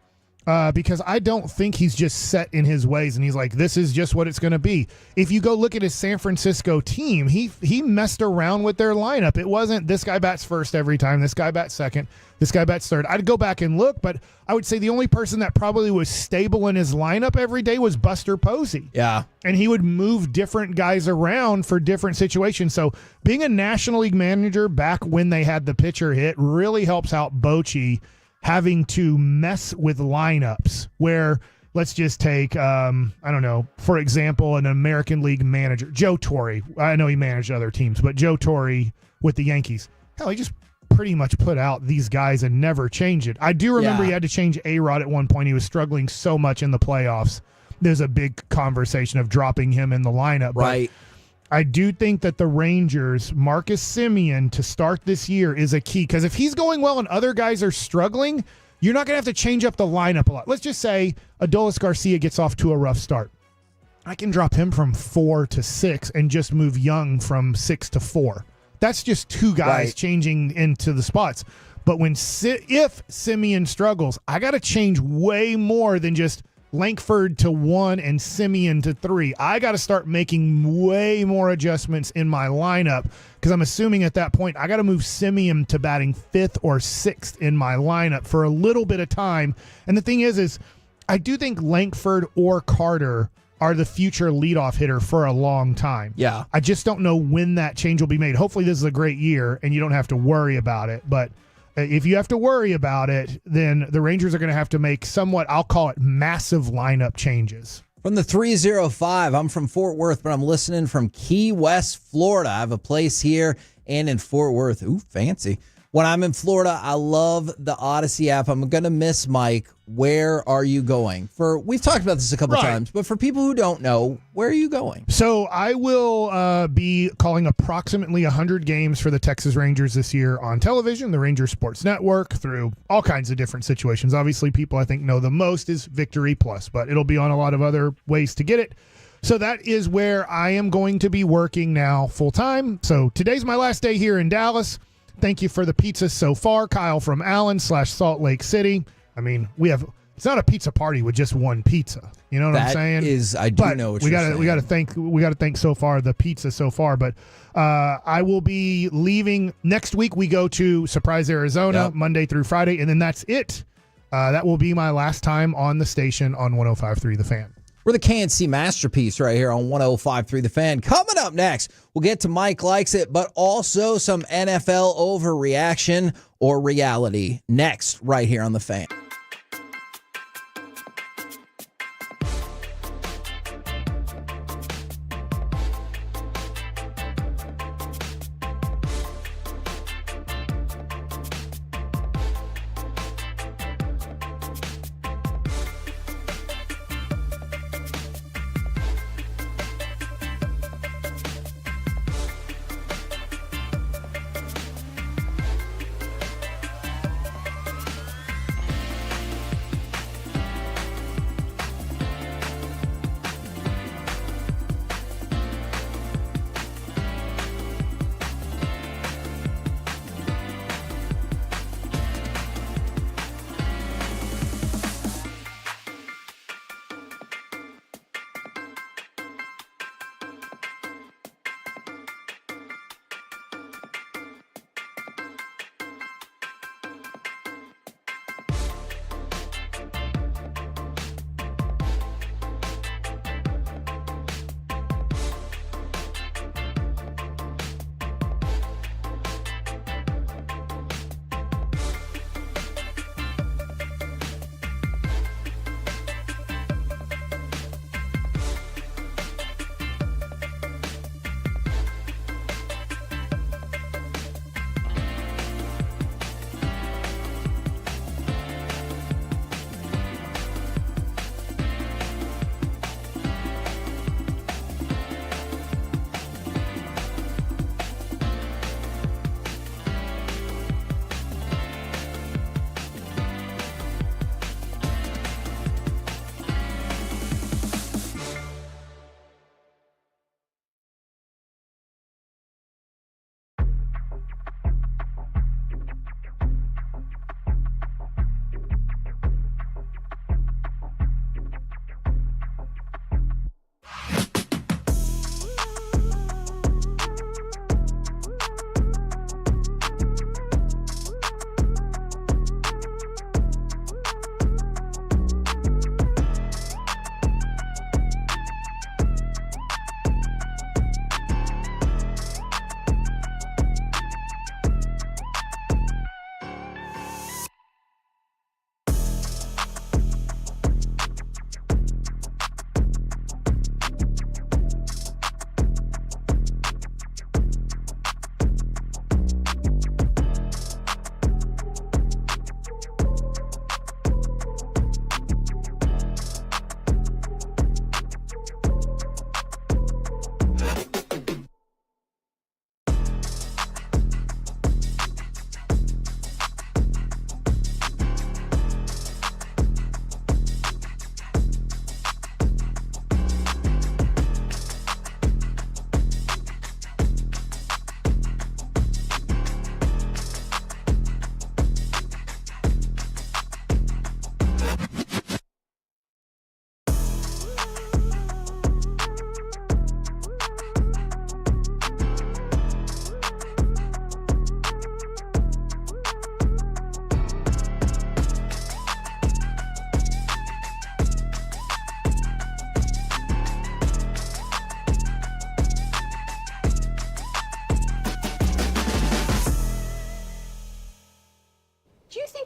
Speaker 11: Because I don't think he's just set in his ways and he's like, this is just what it's going to be. If you go look at his San Francisco team, he messed around with their lineup. It wasn't this guy bats first every time, this guy bats second, this guy bats third. I'd go back and look, but I would say the only person that probably was stable in his lineup every day was Buster Posey.
Speaker 15: Yeah.
Speaker 11: And he would move different guys around for different situations. So being a National League manager back when they had the pitcher hit really helps out Bochy having to mess with lineups where, let's just take, I don't know, for example, an American League manager, Joe Torre. I know he managed other teams, but Joe Torre with the Yankees, hell, he just pretty much put out these guys and never changed it. I do remember he had to change A-Rod at one point. He was struggling so much in the playoffs. There's a big conversation of dropping him in the lineup.
Speaker 15: Right.
Speaker 11: But I do think that the Rangers, Marcus Semien, to start this year is a key. Because if he's going well and other guys are struggling, you're not going to have to change up the lineup a lot. Let's just say Adolis Garcia gets off to a rough start. I can drop him from 4 to 6 and just move Young from 6 to 4. That's just 2 guys changing into the spots. But if Semien struggles, I got to change way more than just Langford to 1 and Semien to 3. I got to start making way more adjustments in my lineup because I'm assuming at that point I got to move Semien to batting 5th or 6th in my lineup for a little bit of time. And the thing is I do think Langford or Carter are the future leadoff hitter for a long time.
Speaker 15: Yeah.
Speaker 11: I just don't know when that change will be made. Hopefully this is a great year and you don't have to worry about it. But if you have to worry about it, then the Rangers are going to have to make somewhat, I'll call it, massive lineup changes.
Speaker 15: From the 305, I'm from Fort Worth, but I'm listening from Key West, Florida. I have a place here and in Fort Worth. Ooh, fancy. When I'm in Florida, I love the Odyssey app. I'm going to miss Mike. Where are you going? We've talked about this a couple times, but for people who don't know, where are you going?
Speaker 11: So I will be calling approximately 100 games for the Texas Rangers this year on television, the Rangers Sports Network, through all kinds of different situations. Obviously, people I think know the most is Victory Plus, but it'll be on a lot of other ways to get it. So that is where I am going to be working now full time. So today's my last day here in Dallas. Thank you for the pizza so far, Kyle from Allen/Salt Lake City. I mean, it's not a pizza party with just one pizza. You know what I'm saying?
Speaker 15: I do know what you're saying.
Speaker 11: We got to thank so far the pizza so far. But I will be leaving next week. We go to Surprise, Arizona, Monday through Friday, and then that's it. That will be my last time on the station on 105.3 The Fan.
Speaker 15: We're the KNC Masterpiece right here on 105.3 The Fan. Coming up next, we'll get to Mike Likes It, but also some NFL overreaction or reality next right here on The Fan.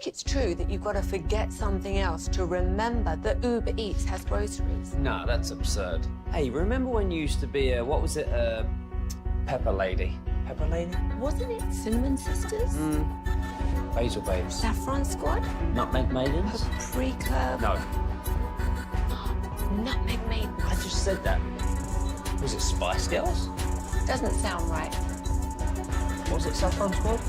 Speaker 8: It's true that you've got to forget something else to remember that Uber Eats has groceries.
Speaker 10: No, that's absurd. Hey, remember when you used to be a, what was it, Pepper Lady? Pepper Lady?
Speaker 8: Wasn't it Cinnamon Sisters?
Speaker 10: Basil babes.
Speaker 8: Saffron squad?
Speaker 10: Nutmeg maidens?
Speaker 8: Paprika?
Speaker 10: No.
Speaker 8: Nutmeg maiden.
Speaker 10: I just said that. Was it Spice Girls?
Speaker 8: Doesn't sound right.
Speaker 10: Was it Saffron Squad?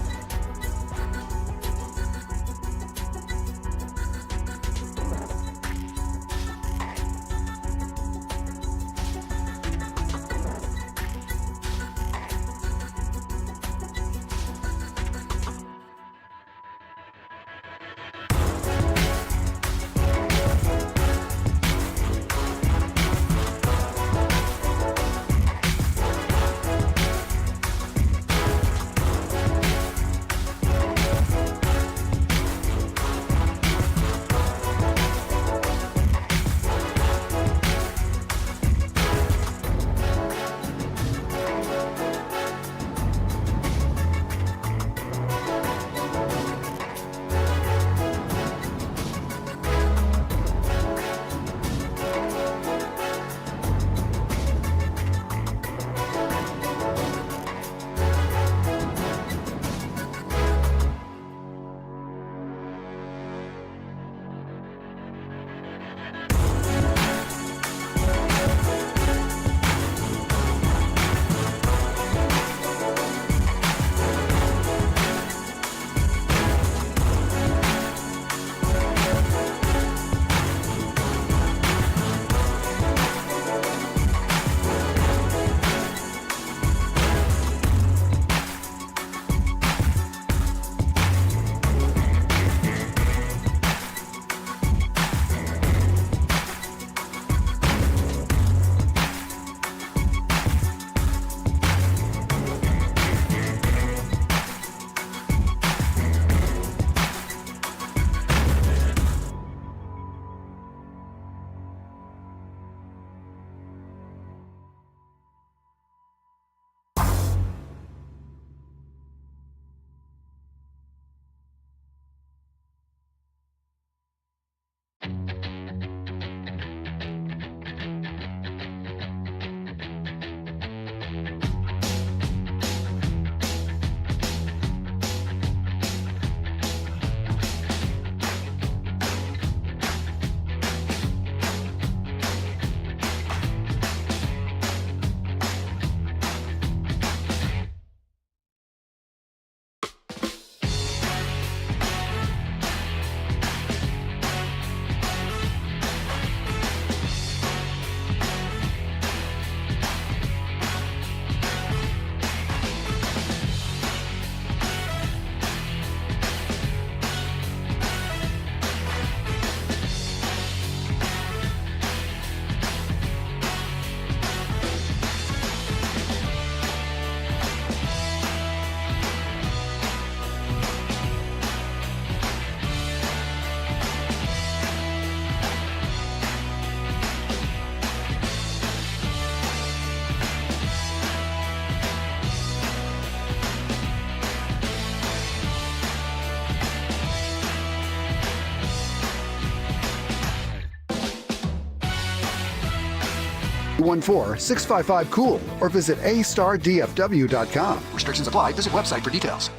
Speaker 9: #14655-COOL or visit astardfw.com. Restrictions apply. Visit website for details.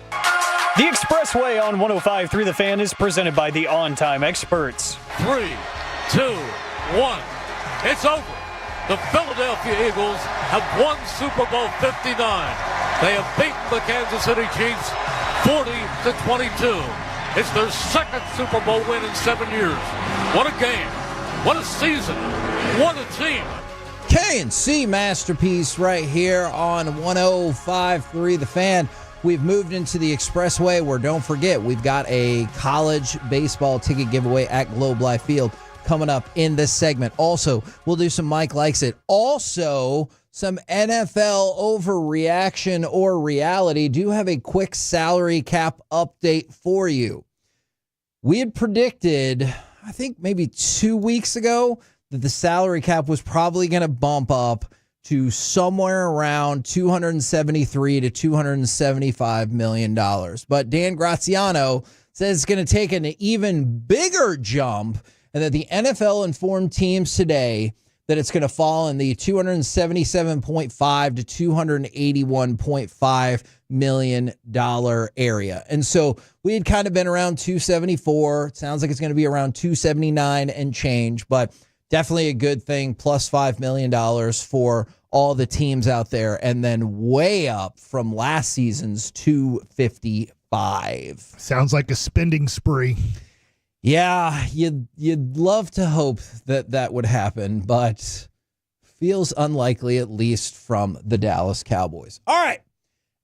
Speaker 14: The Expressway on 105.3 The Fan is presented by the On Time Experts.
Speaker 16: 3, 2, 1. It's over. The Philadelphia Eagles have won Super Bowl 59. They have beaten the Kansas City Chiefs 40-22. It's their second Super Bowl win in 7 years. What a game. What a season. What a team.
Speaker 15: K&C masterpiece right here on 105.3 The Fan. We've moved into the Expressway where, don't forget, we've got a college baseball ticket giveaway at Globe Life Field coming up in this segment. Also, we'll do some Mike Likes It. Also, some NFL overreaction or reality. Do have a quick salary cap update for you. We had predicted, I think maybe 2 weeks ago, that the salary cap was probably going to bump up to somewhere around $273 to $275 million. But Dan Graziano says it's going to take an even bigger jump, and that the NFL informed teams today that it's going to fall in the $277.5 to $281.5 million area. And so we had kind of been around 274. It sounds like it's going to be around 279 and change, but definitely a good thing. Plus $5 million for all the teams out there. And then way up from last season's 255.
Speaker 11: Sounds like a spending spree.
Speaker 15: Yeah, you'd love to hope that would happen, but feels unlikely, at least from the Dallas Cowboys. All right,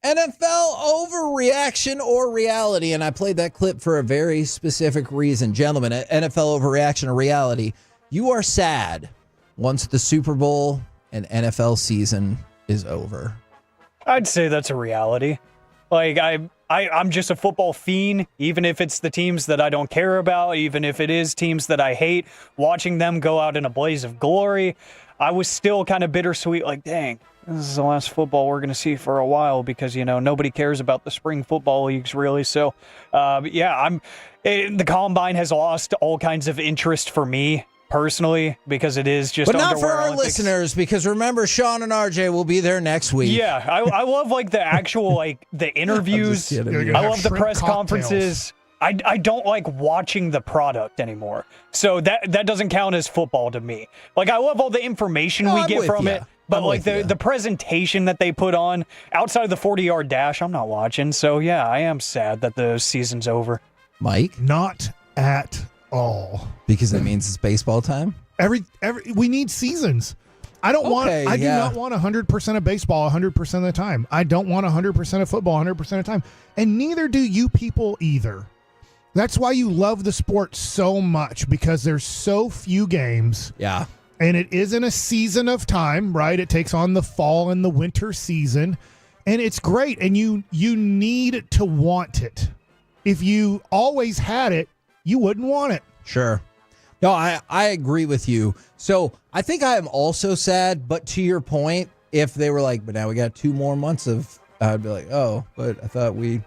Speaker 15: NFL overreaction or reality, and I played that clip for a very specific reason. Gentlemen, NFL overreaction or reality, you are sad once the Super Bowl and NFL season is over.
Speaker 14: I'd say that's a reality. Like, I'm just a football fiend, even if it's the teams that I don't care about, even if it is teams that I hate, watching them go out in a blaze of glory. I was still kind of bittersweet, like, dang, this is the last football we're going to see for a while because, nobody cares about the spring football leagues, really. So, the Combine has lost all kinds of interest for me personally because it is just.
Speaker 15: But not for our
Speaker 14: Olympics.
Speaker 15: listeners, because remember, Sean and RJ will be there next week.
Speaker 14: Yeah, I love the actual the interviews. I love the press conferences. I don't like watching the product anymore. So that doesn't count as football to me. Like, I love all the information we get from it, but the presentation that they put on outside of the 40-yard dash, I'm not watching. So yeah, I am sad that the season's over.
Speaker 15: Mike?
Speaker 11: Not at all.
Speaker 15: Because that means it's baseball time?
Speaker 11: We need seasons. I do not want 100% of baseball 100% of the time. I don't want 100% of football 100% of the time. And neither do you people either. That's why you love the sport so much, because there's so few games.
Speaker 15: Yeah.
Speaker 11: And it isn't a season of time, right? It takes on the fall and the winter season. And it's great. And you need to want it. If you always had it, you wouldn't want it.
Speaker 15: Sure. No, I agree with you. So I think I am also sad, but to your point, if they were like, but now we got 2 more months of, I'd be like, oh, but I thought we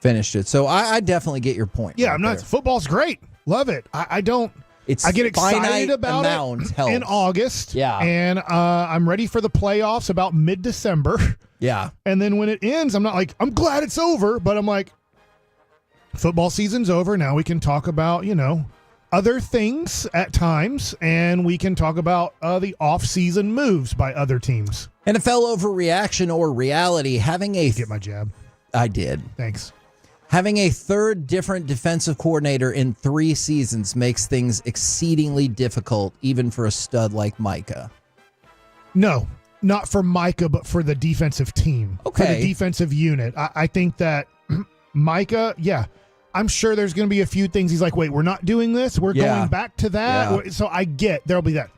Speaker 15: finished it. So I definitely get your point.
Speaker 11: Yeah,
Speaker 15: right
Speaker 11: I'm not.
Speaker 15: there.
Speaker 11: Football's great. Love it. I don't.
Speaker 15: It's
Speaker 11: I get excited about
Speaker 15: it
Speaker 11: in August.
Speaker 15: Yeah.
Speaker 11: And I'm ready for the playoffs about mid-December.
Speaker 15: Yeah.
Speaker 11: And then when it ends, I'm not like, I'm glad it's over, but I'm like, football season's over. Now we can talk about, other things at times, and we can talk about the off-season moves by other teams.
Speaker 15: NFL overreaction or reality, having a...
Speaker 11: Get my jab.
Speaker 15: I did.
Speaker 11: Thanks.
Speaker 15: Having a third different defensive coordinator in 3 seasons makes things exceedingly difficult, even for a stud like Micah.
Speaker 11: No, not for Micah, but for the defensive team.
Speaker 15: Okay.
Speaker 11: For the defensive unit. I think that Micah, I'm sure there's going to be a few things he's like, wait, we're not doing this. We're going back to that. Yeah. So I get there'll be that.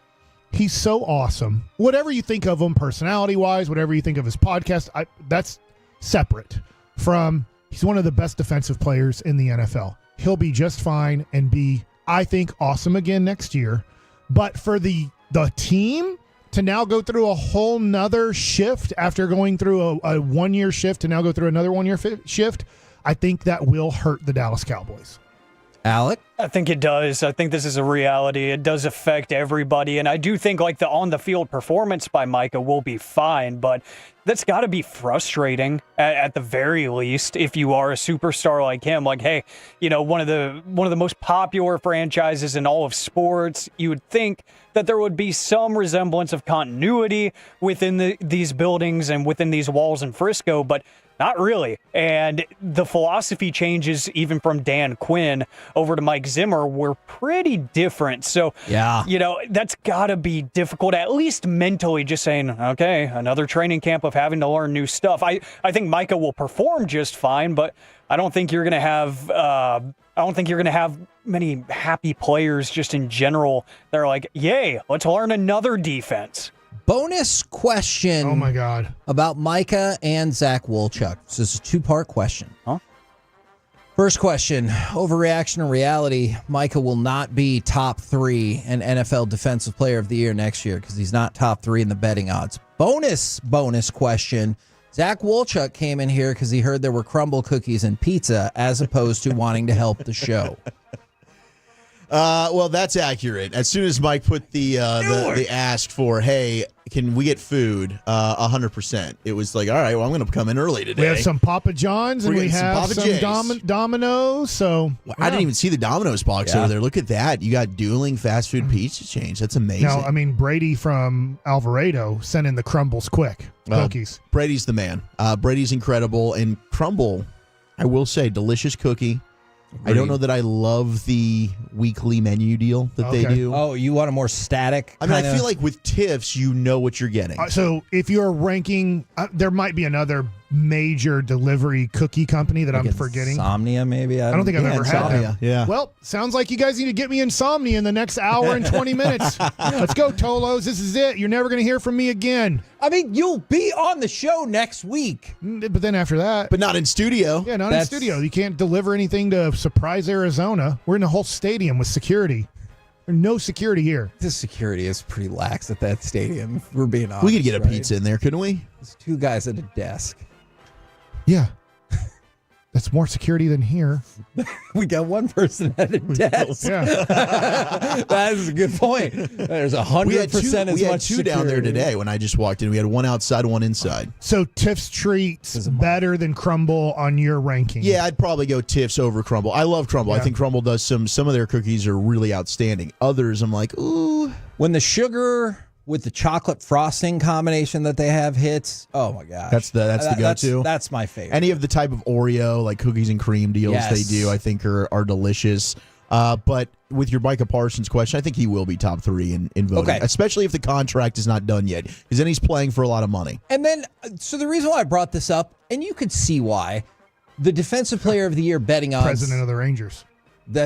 Speaker 11: He's so awesome. Whatever you think of him personality-wise, whatever you think of his podcast, that's separate from he's one of the best defensive players in the NFL. He'll be just fine and be, I think, awesome again next year. But for the team to now go through a whole nother shift after going through a 1-year shift to now go through another 1-year shift, I think that will hurt the Dallas Cowboys.
Speaker 15: Alec?
Speaker 14: I think it does. I think this is a reality. It does affect everybody. And I do think the on-the-field performance by Micah will be fine, but that's got to be frustrating at the very least if you are a superstar like him. Like, hey, one of the most popular franchises in all of sports, you would think that there would be some resemblance of continuity within these buildings and within these walls in Frisco, but not really. And the philosophy changes even from Dan Quinn over to Mike Zimmer were pretty different. So, that's got to be difficult, at least mentally, just saying, okay, another training camp of having to learn new stuff. I think Micah will perform just fine, but I don't think you're going to have many happy players just in general. They're like, yay, let's learn another defense.
Speaker 15: Bonus question.
Speaker 11: Oh, my God.
Speaker 15: About Micah and Zach Wolchuk. This is a 2-part question. First question, overreaction or reality. Micah will not be top 3 in NFL Defensive Player of the Year next year because he's not top 3 in the betting odds. Bonus question. Zach Wolchuk came in here because he heard there were crumble cookies and pizza as opposed to wanting to help the show.
Speaker 21: Well, that's accurate. As soon as Mike put the ask for, hey, can we get food? 100%. It was like, all right, well, I'm going to come in early today.
Speaker 11: We have some Papa John's and we have some Domino's. So
Speaker 21: I didn't even see the Domino's box over there. Look at that. You got dueling fast food pizza chains. That's amazing.
Speaker 11: Now, I mean, Brady from Alvarado sent in the crumbles quick cookies.
Speaker 21: Brady's the man. Brady's incredible. And Crumble, I will say, delicious cookie. I don't know that I love the weekly menu deal that they do.
Speaker 15: Oh, you want a more static?
Speaker 21: I mean, I feel like with Tiff's, you know what you're getting.
Speaker 11: So if you're ranking, there might be another major delivery cookie company that I'm forgetting.
Speaker 15: Insomnia, maybe?
Speaker 11: I don't think I've ever had that.
Speaker 21: Yeah.
Speaker 11: Well, sounds like you guys need to get me Insomnia in the next hour and 20 minutes. Let's go, Tolos. This is it. You're never going to hear from me again.
Speaker 15: I mean, you'll be on the show next week.
Speaker 11: But then after that.
Speaker 21: But not in studio.
Speaker 11: Yeah, not in studio. You can't deliver anything to Surprise, Arizona. We're in a whole stadium with security. There's no security here.
Speaker 15: The security is pretty lax at that stadium, if we're being honest.
Speaker 21: We could get a pizza in there, couldn't we?
Speaker 15: There's two guys at a desk.
Speaker 11: Yeah. That's more security than here.
Speaker 15: We got one person at a desk.
Speaker 11: Yeah.
Speaker 15: That is a good point. There's 100% as much security.
Speaker 21: We had two down there today when I just walked in. We had one outside, one inside.
Speaker 11: So Tiff's Treats better than Crumble on your ranking?
Speaker 21: Yeah, I'd probably go Tiff's over Crumble. I love Crumble.
Speaker 11: Yeah.
Speaker 21: I think Crumble does some of their cookies are really outstanding. Others, I'm like, ooh.
Speaker 15: When the sugar with the chocolate frosting combination that they have hits, oh my gosh.
Speaker 21: That's the go-to.
Speaker 15: That's my favorite.
Speaker 21: Any of the type of Oreo, like cookies and cream deals they do, I think are delicious. But with your Micah Parsons question, I think he will be top 3 in voting, especially if the contract is not done yet, because then he's playing for a lot of money.
Speaker 15: And then, so the reason why I brought this up, and you could see why, the Defensive Player of the Year betting odds.
Speaker 11: President of the Rangers.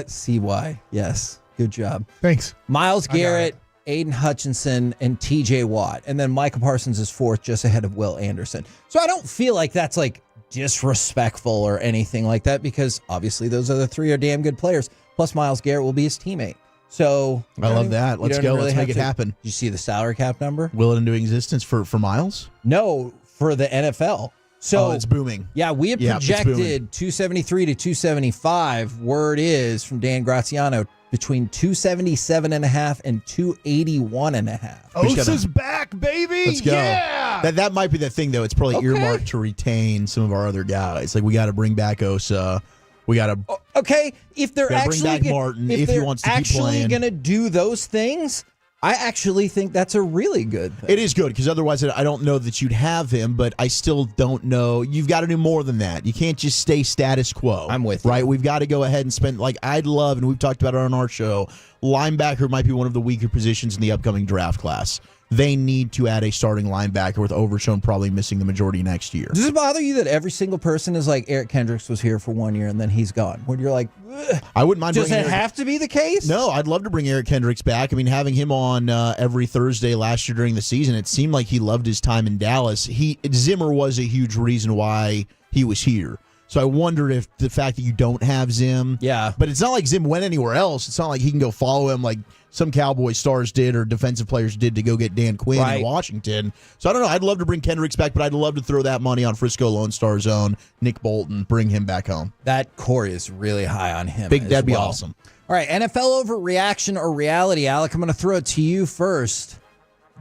Speaker 15: See why. Yes. Good job.
Speaker 11: Thanks.
Speaker 15: Myles Garrett, Aiden Hutchinson, and TJ Watt. And then Micah Parsons is 4th, just ahead of Will Anderson. So I don't feel like that's like disrespectful or anything like that, because obviously those other 3 are damn good players. Plus Myles Garrett will be his teammate. So
Speaker 21: I love that. Let's go. Let's make it happen.
Speaker 15: Did you see the salary cap number?
Speaker 21: Will it into existence for Myles?
Speaker 15: No, for the NFL. So
Speaker 21: it's booming.
Speaker 15: Yeah, we had projected 273 to 275. Word is from Dan Graziano, between 277.5 and 281.5.
Speaker 11: Osa's back, baby.
Speaker 21: Let's go.
Speaker 11: Yeah.
Speaker 21: That might be the thing, though. It's probably earmarked to retain some of our other guys. Like, we got to bring back Osa. We got to.
Speaker 15: Okay, if they're actually
Speaker 21: bring back Martin if he wants to keep playing.
Speaker 15: Going to do those things, I actually think that's a really good thing.
Speaker 21: It is good, because otherwise I don't know that you'd have him, but I still don't know. You've got to do more than that. You can't just stay status quo.
Speaker 15: I'm with you.
Speaker 21: Right? We've got to go ahead and spend, like, I'd love, and we've talked about it on our show, linebacker might be one of the weaker positions in the upcoming draft class. They need to add a starting linebacker, with Overshown probably missing the majority next year.
Speaker 15: Does it bother you that every single person is like, Eric Kendricks was here for 1 year and then he's gone? When you're like, ugh.
Speaker 21: I wouldn't mind.
Speaker 15: Does it have to be the case?
Speaker 21: No, I'd love to bring Eric Kendricks back. I mean, having him on every Thursday last year during the season, it seemed like he loved his time in Dallas. Zimmer was a huge reason why he was here. So I wondered if the fact that you don't have Zim.
Speaker 15: Yeah.
Speaker 21: But it's not like Zim went anywhere else. It's not like he can go follow him like some Cowboys stars did or defensive players did to go get Dan Quinn in Washington. So I don't know. I'd love to bring Kendricks back, but I'd love to throw that money on Frisco Lone Star Zone, Nick Bolton, bring him back home.
Speaker 15: That core is really high on him.
Speaker 21: That'd be awesome.
Speaker 15: All right, NFL overreaction or reality, Alec, I'm going to throw it to you first.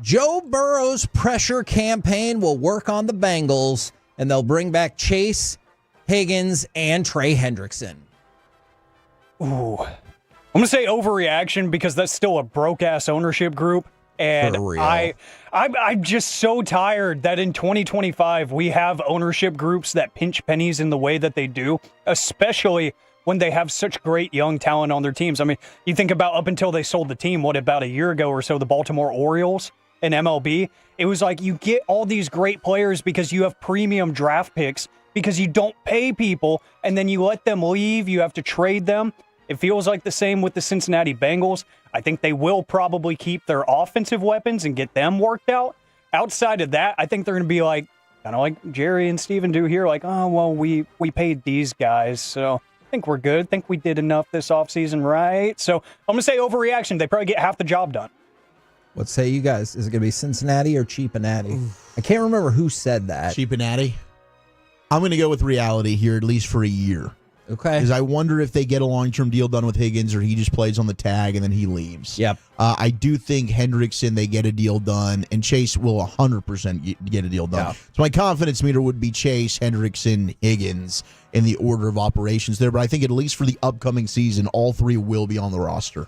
Speaker 15: Joe Burrow's pressure campaign will work on the Bengals, and they'll bring back Chase, Higgins, and Trey Hendrickson.
Speaker 14: Ooh. I'm going to say overreaction, because that's still a broke-ass ownership group. And
Speaker 15: For real.
Speaker 14: I'm just so tired that in 2025 we have ownership groups that pinch pennies in the way that they do, especially when they have such great young talent on their teams. I mean, you think about up until they sold the team, about a year ago or so, the Baltimore Orioles in MLB, it was like you get all these great players because you have premium draft picks, because you don't pay people, and then you let them leave, you have to trade them. It feels like the same with the Cincinnati Bengals. I think they will probably keep their offensive weapons and get them worked out. Outside of that, I think they're going to be like, kind of like Jerry and Steven do here, like, oh, well, we paid these guys, so I think we're good. I think we did enough this offseason, right? So I'm going to say overreaction. They probably get half the job done.
Speaker 15: What say you guys? Is it going to be Cincinnati or Cheapinati? I can't remember who said that.
Speaker 21: Cheapinati. I'm going to go with reality here, at least for a year.
Speaker 3: Okay.
Speaker 21: Because I wonder if they get a long-term deal done with Higgins or he just plays on the tag and then he leaves.
Speaker 3: Yep.
Speaker 21: I do think Hendrickson, they get a deal done, and Chase will 100% get a deal done.
Speaker 3: Yeah.
Speaker 21: So my confidence meter would be Chase, Hendrickson, Higgins in the order of operations there. But I think at least for the upcoming season, all three will be on the roster.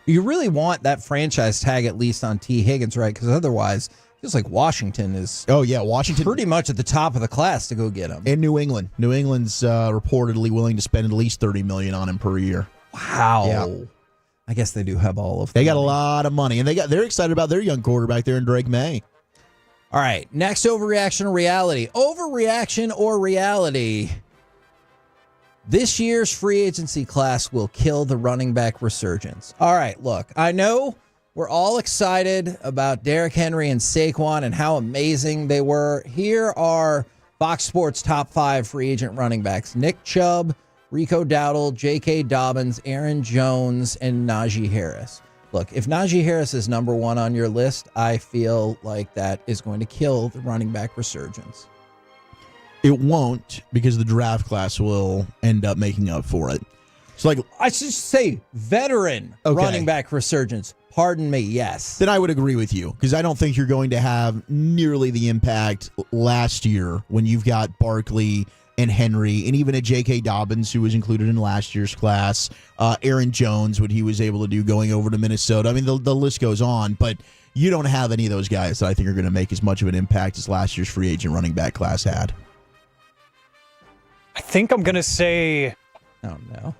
Speaker 15: You really want that franchise tag at least on T. Higgins, right? Because otherwise, it feels like Washington is
Speaker 21: Washington
Speaker 15: pretty much at the top of the class to go get him.
Speaker 21: And New England. New England's reportedly willing to spend at least $30 million on him per year.
Speaker 15: Wow.
Speaker 21: Yeah.
Speaker 15: I guess they do have all of them.
Speaker 21: They got a lot of money, and they're excited about their young quarterback there in Drake May.
Speaker 15: All right, next, overreaction or reality? Overreaction or reality? This year's free agency class will kill the running back resurgence. All right, look, I know we're all excited about Derrick Henry and Saquon and how amazing they were. Here are Fox Sports' top 5 free agent running backs: Nick Chubb, Rico Dowdle, J.K. Dobbins, Aaron Jones, and Najee Harris. Look, if Najee Harris is number 1 on your list, I feel like that is going to kill the running back resurgence.
Speaker 21: It won't, because the draft class will end up making up for it. So, like,
Speaker 15: I should say veteran running back resurgence. Pardon me, yes.
Speaker 21: Then I would agree with you, because I don't think you're going to have nearly the impact last year when you've got Barkley and Henry, and even a J.K. Dobbins, who was included in last year's class, Aaron Jones, what he was able to do going over to Minnesota. I mean, the list goes on, but you don't have any of those guys that I think are going to make as much of an impact as last year's free agent running back class had.
Speaker 14: I think I'm going to say...
Speaker 15: Oh, no.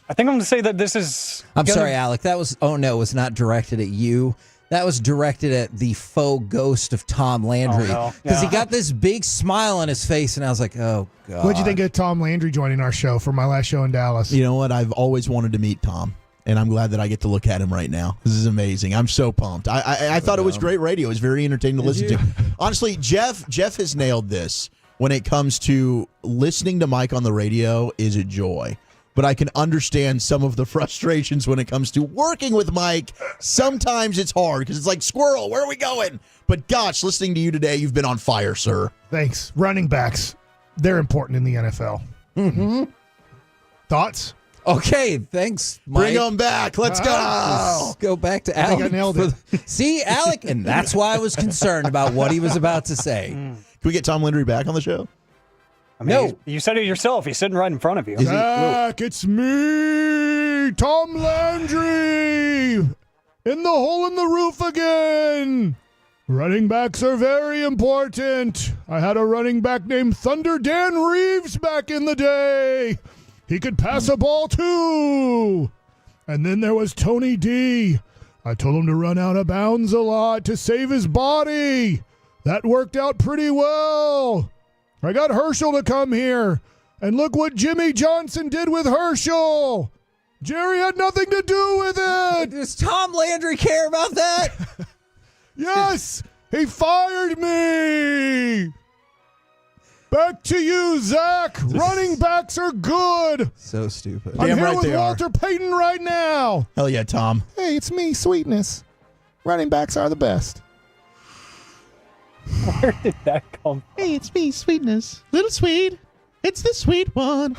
Speaker 14: I think I'm going to say that this is...
Speaker 15: I'm sorry, Alec. That was... Oh, no, it was not directed at you. That was directed at the faux ghost of Tom Landry. Because he got this big smile on his face, and I was like, oh, God.
Speaker 11: What'd you think of Tom Landry joining our show for my last show in Dallas?
Speaker 21: You know what? I've always wanted to meet Tom, and I'm glad that I get to look at him right now. This is amazing. I'm so pumped. I thought it was great radio. It was very entertaining to listen to. Honestly, Jeff has nailed this. When it comes to listening to Mike on the radio is a joy. But I can understand some of the frustrations when it comes to working with Mike. Sometimes it's hard because it's like, squirrel, where are we going? But gosh, listening to you today, you've been on fire, sir.
Speaker 11: Thanks. Running backs, they're important in the NFL.
Speaker 15: Mm-hmm.
Speaker 11: Thoughts?
Speaker 15: Okay, thanks, Mike.
Speaker 21: Bring them back. Let's go.
Speaker 15: Let's go back to Alec.
Speaker 11: I think I nailed it.
Speaker 15: See, Alec, and that's why I was concerned about what he was about to say.
Speaker 21: Can we get Tom Landry back on the show?
Speaker 14: I mean, you said it yourself. He's sitting right in front of you.
Speaker 11: Zach, it's me, Tom Landry, in the hole in the roof again. Running backs are very important. I had a running back named Thunder Dan Reeves back in the day. He could pass a ball too. And then there was Tony D. I told him to run out of bounds a lot to save his body. That worked out pretty well. I got Herschel to come here. And look what Jimmy Johnson did with Herschel. Jerry had nothing to do with it.
Speaker 15: Does Tom Landry care about that?
Speaker 11: Yes, he fired me. Back to you, Zach. Running backs are good.
Speaker 15: So stupid.
Speaker 11: I'm
Speaker 21: Damn
Speaker 11: here
Speaker 21: right
Speaker 11: with
Speaker 21: they are.
Speaker 11: Walter Payton right now.
Speaker 21: Hell yeah, Tom.
Speaker 11: Hey, it's me, Sweetness. Running backs are the best.
Speaker 14: Where did that come from?
Speaker 21: Hey, it's me, Sweetness. Little sweet. It's the sweet one.